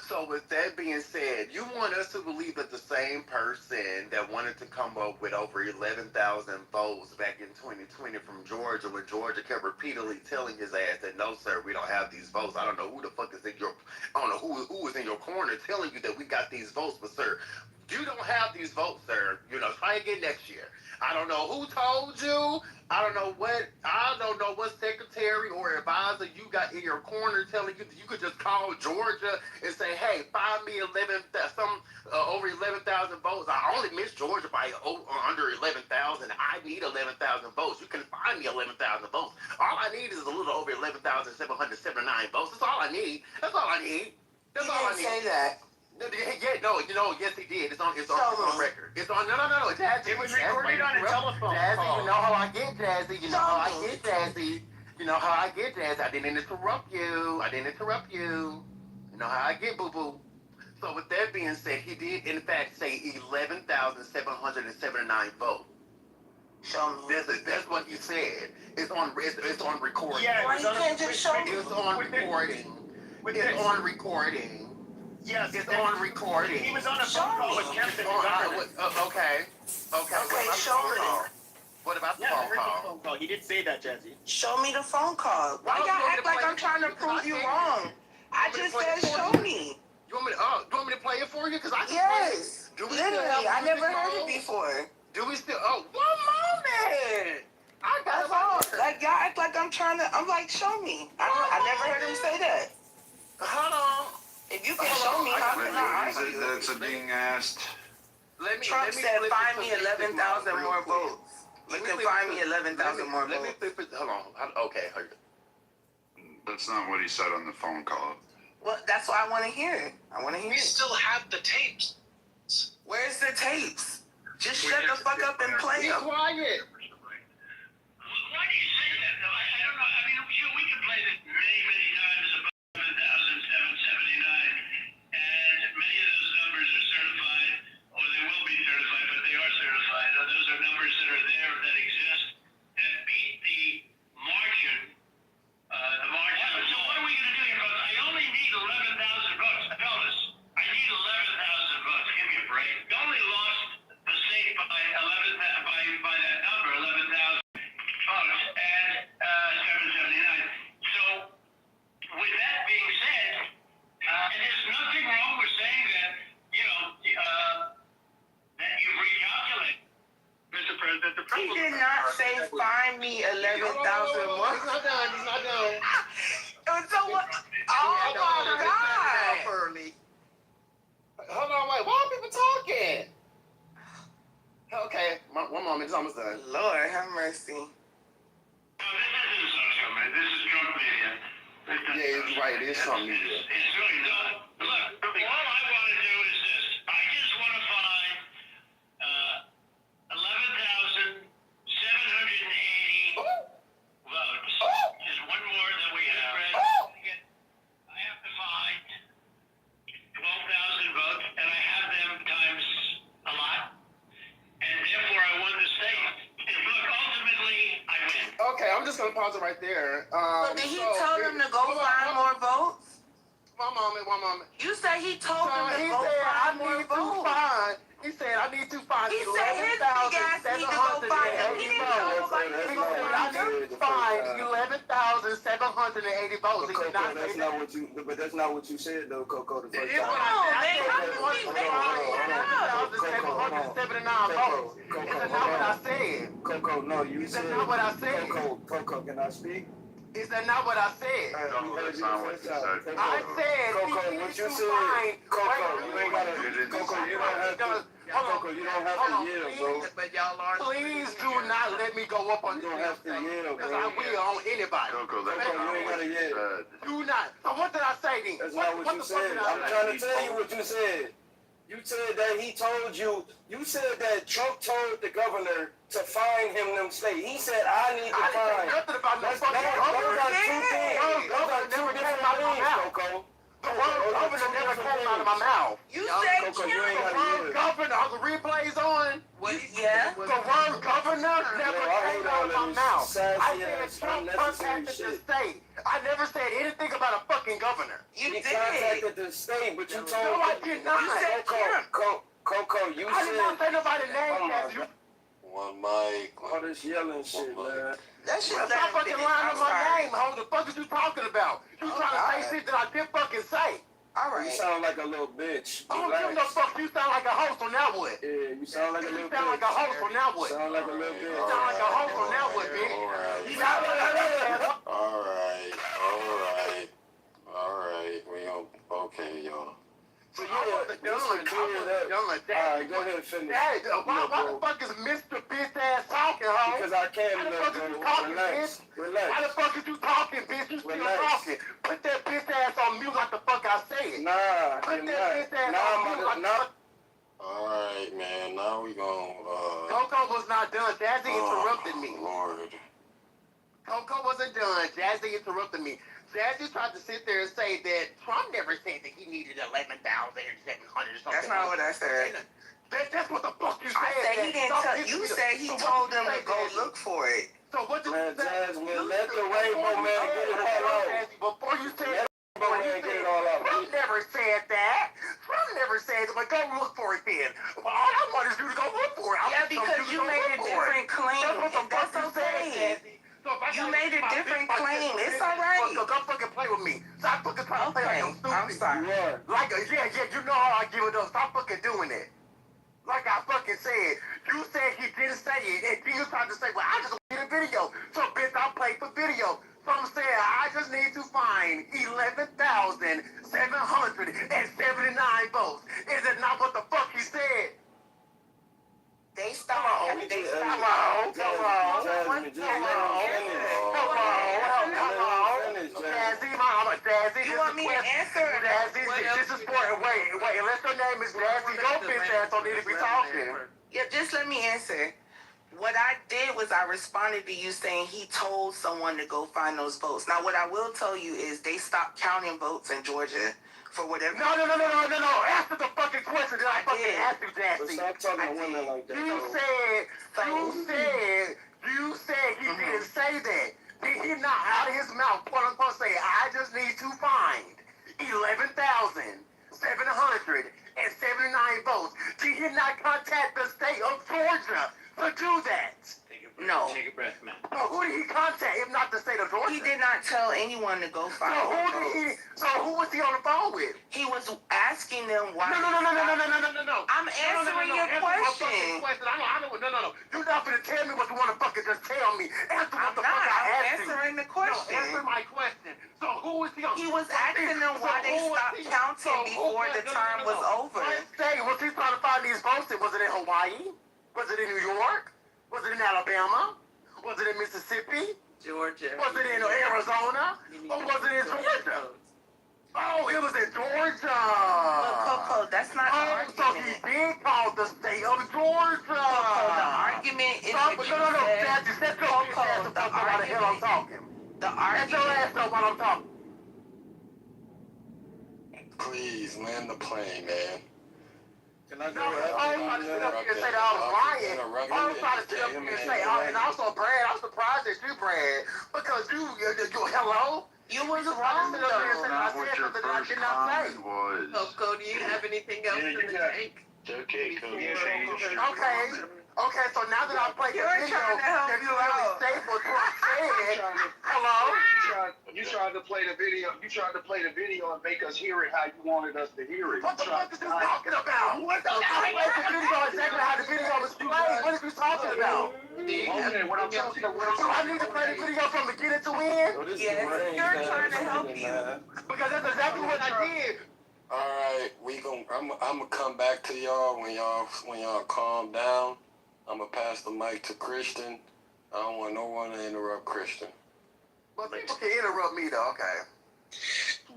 So with that being said, you want us to believe that the same person that wanted to come up with over 11,000 votes back in 2020 from Georgia, when Georgia kept repeatedly telling his ass that no, sir, we don't have these votes. I don't know who the fuck is in your, I don't know who is in your corner telling you that we got these votes, but sir, You don't have these votes, sir. You know, try again next year. I don't know who told you. I don't know what secretary or advisor you got in your corner telling you that you could just call Georgia and say, hey, find me over 11,000 votes. I only missed Georgia by under 11,000. I need 11,000 votes. You can find me 11,000 votes. All I need is a little over 11,779 votes. That's all I need. That's all I need. That's all I need. Say that. Yeah, no, yes, he did. It's on record. It's on. No. Jazzy, It was recorded on a telephone Jazzy, call. you know how I get Jazzy. You know how I get Jazzy. You know how I get Jazzy. I didn't interrupt you. You know how I get Boo Boo. So with that being said, he did in fact say 11,779 votes. That's what he said. It's on recording. Yeah, it's on recording. It's on recording. Yes, it's on recording. He was on a phone call with Kempton. Okay. Show me. What about the phone call? He did say that, Jazzy. Show me the phone call. Why y'all act like I'm trying to prove you wrong? I just said show me. You want me to play it for you? Cause I can Yes. Play it. Literally, I never heard it before. Do we still? Oh, one moment. I got it all. Like y'all act like I'm like, show me. I never heard him say that. Hold on. If you can show me, how can I argue? That's being asked. Trump said, find me 11,000 more votes. You can find me 11,000 more votes. Let me flip it. Hold on. Okay. That's not what he said on the phone call. Well, that's what I want to hear. We still have the tapes. Where's the tapes? Just shut the fuck up and play Be them. quiet. Why do you say that, though? I don't know. I mean, sure, we can play this many times about 11,779, and many of those numbers are certified, or they will be certified, but they are certified. Those are numbers that are there, that exist, that beat the margin. So what are we going to do here? Because I only need 11,000 votes. Fellas, I need 11,000 votes. Give me a break. You only lost the state by that number, 11,000 votes, and 779. So, with that being said, and there's nothing wrong with saying that, that you've recalculated. Mr. President, the He did not say find me 11,000 more. He's not done. So what? Oh my God. Hold on, wait. Why are people talking? Okay, one moment. It's almost done. Lord have mercy. No, this isn't social media. This is Trump media. Yeah, it's right. It's Trump media. It's really not. Look, all I want to do is this. I just want to find 11,780 votes. There's one more that we have. I have to find 12,000 votes, and I have them times a lot. And therefore, I won the state. And look, ultimately, I win. Okay, I'm just gonna pause it right there. But did he tell them to go find more votes? One moment. You said he told them to go find more votes. He said, I need to find He said his big ass need to go find them. He didn't tell nobody to go find them. I need to find 11,780 votes. But that's not what you said, though, Coco. The first time. Come on, man. How can we make Coco, no, you said. Is that not what I said? Coco, can I speak? Is that not what I said? No, that's not what you said. I said, Coco, what you said? Coco, you ain't gotta. Coco, you don't have to. Coco, you don't have to yell, bro. Please do not let me go up on you. Don't have to yell, bro. Because I will on anybody. Coco, that's Coco, not you ain't what gotta you yell. said. Do not. So what did I say then? That's not what you said. I'm trying to tell you what you said. You said that he told you. You said that Trump told the governor to find him them states. He said, I need to find. Nothing about no fucking Those are two things. Those are two different things, Coco. The word governor never came out of my mouth. You said Coco, you ain't The gotta word yell. governor, are the replays on? Yeah. The word governor never came out of my mouth. I said Trump contacted the state. I never said anything about a fucking governor. You He did. contacted the state, but you told No, I did not. You said Coco, you I did not said. say nobody's name as you. One mic. All this yelling shit, man. That shit Stop fucking lying on my name, ho. The fuck is you talking about? You trying to say shit that I didn't fucking say. All right. You sound like a little bitch. I don't give no fuck. You sound like a host on that one. Yeah, you sound like a little You bitch. sound like a host on that one. Sound like a little bitch. You sound like a host on that one, bitch. All right. We don't. Okay, y'all. So you wasn't done. Alright, go ahead and finish. Hey, why the fuck is Mr. Bitch ass talking, ho? Because I can't. Why the fuck is you talking, bitch? Relax. Why the fuck is you talking, bitch? You still talking. Put that bitch ass on mute like the fuck I said. Nah, Put you're that bitch ass not. on mute like the fuck. All right, man. Now we gonna. Coco was not done. Jazzy interrupted me. Lord. Coco wasn't done. Jazzy interrupted me. Jazzy tried to sit there and say that Trump never said that he needed 11,700 or something. That's not what I said. That's what the fuck you said. I said he didn't tell you. Said he told them to go look for it. So what did you say? Jasmine, let the rainbow man get it all out. Before you said Rainbow man get it all out. Trump never said that. Trump never said, but go look for it then. Well, all I want is you to go look for it. Yeah, because you made a different claim. That's okay. You made a different claim. It's all right. Don't fucking play with me. Stop fucking trying to play like I'm stupid. I'm sorry. Like, yeah, you know how I give it up. Stop fucking doing it. Like I fucking said, you said he didn't say it, and then you tried to say, well, I just need a video. So, bitch, I'll play for video. So I'm saying, I just need to find 11,779 votes. Is it not what the fuck he said? They stopped. Come on. Jazzy, you want me to answer? Jazzy, this is for, wait, unless your name is Jazzy, your bitch ass don't need to be talking. Yeah, just let me answer. What I did was I responded to you saying he told someone to go find those votes. Now, what I will tell you is they stopped counting votes in Georgia for whatever. No. Answer the fucking question that I fucking asked you, Jazzy. Stop talking to women like that. You said he didn't say that. Did he not out of his mouth, quote unquote, say, I just need to find 11,779 votes? Did he not contact the state of Georgia to do that? No. Take a breath, man. So who did he contact if not the state of Georgia? He did not tell anyone to go find So who was he on the phone with? He was asking them why. No. I'm answering your question. No. You're not gonna tell me what you want to fucking just tell me. Answer what the fuck I asked you. I'm answering the question. No, answer my question. So who was he on? He was asking them why they stopped counting before the term was over. What state was he trying to find these votes in? Was it in Hawaii? Was it in New York? Was it in Alabama? Was it in Mississippi? Georgia. Was it in Arizona? Or was it in Georgia? Oh, it was in Georgia. But Coco, that's not the argument. So he did call the state of Georgia. Coco, the argument is that you No, said, Jazzy, set your ass up while the hell I'm talking. The argument. Set your ass up while I'm talking. Please land the plane, man. Can I go I was trying to sit up here and say that I was lying. I was trying to sit up here and say, and also Brad, I'm surprised at you, Brad, because you hello? You was wrong, though. Not what your first comment was. Coco, do you have anything else in the tank? It's okay, Coco. Okay, so now that I played the video, can you really say what Trump said? Hello? You tried to play the video. You tried to play the video and make us hear it how you wanted us to hear it. What the fuck is you talking about? What the fuck? I played the video exactly how the video was played. What are you talking about? Okay, what I'm talking about. So I need to play the video from beginning to end? Yes, you're trying to help you. Because that's exactly what I did. All right, I'm gonna come back to y'all when y'all calm down. I'm gonna pass the mic to Christian. I don't want no one to interrupt Christian. Well, people can interrupt me though, okay.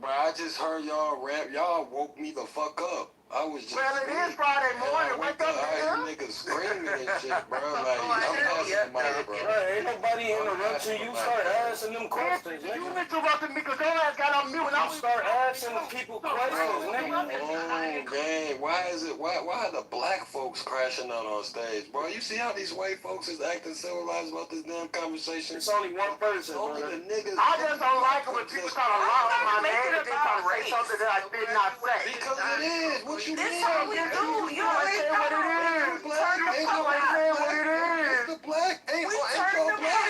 Bro, I just heard y'all rap. Y'all woke me the fuck up. I was just. Well, it is Friday morning. Wake up, nigga. Niggas screaming and shit, bro. Like, I'm passing the mic, bro. Ain't nobody interrupting you. Start asking them questions, You nigga. interrupted me because your ass got on mute and I was Start asking the people questions, nigga. Oh, man. Why are the black folks crashing out on stage, bro? You see how these white folks is acting civilized about this damn conversation? It's only one person, bro. Only the niggas. I just don't like it when people try to lie on my name and then try to raise something that I did not say. Because it is. What you This mean? how we do. You already know what it is. What it is. The black ain't so black.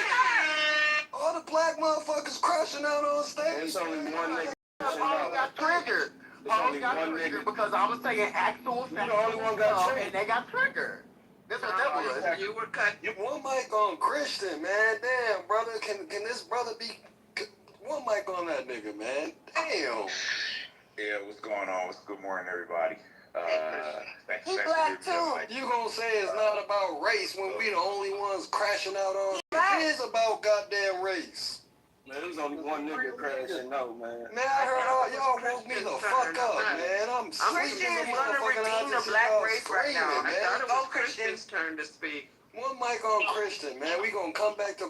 All the black motherfuckers crashing out on stage. It's only one nigga. I got triggered. only got one triggered nigga. because I was saying actual You the only one got stuff, triggered. and they got triggered. That's what that was. You were cut. One mic on Christian, man. Damn, brother. Can this brother be? One mic on that nigga, man. Damn. Yeah, what's going on? Good morning, everybody. Thanks He for black giving me too. a mic. You gonna say it's not about race when we the only ones crashing out on? Black. It is about goddamn race. Man, there's only one nigga crashing out, man. Man, I heard all y'all woke me the fuck up, man. I'm Christian sleeping. is gonna redeem the black race right now. Man. Go Christian. One mic on Christian, man. We gonna come back to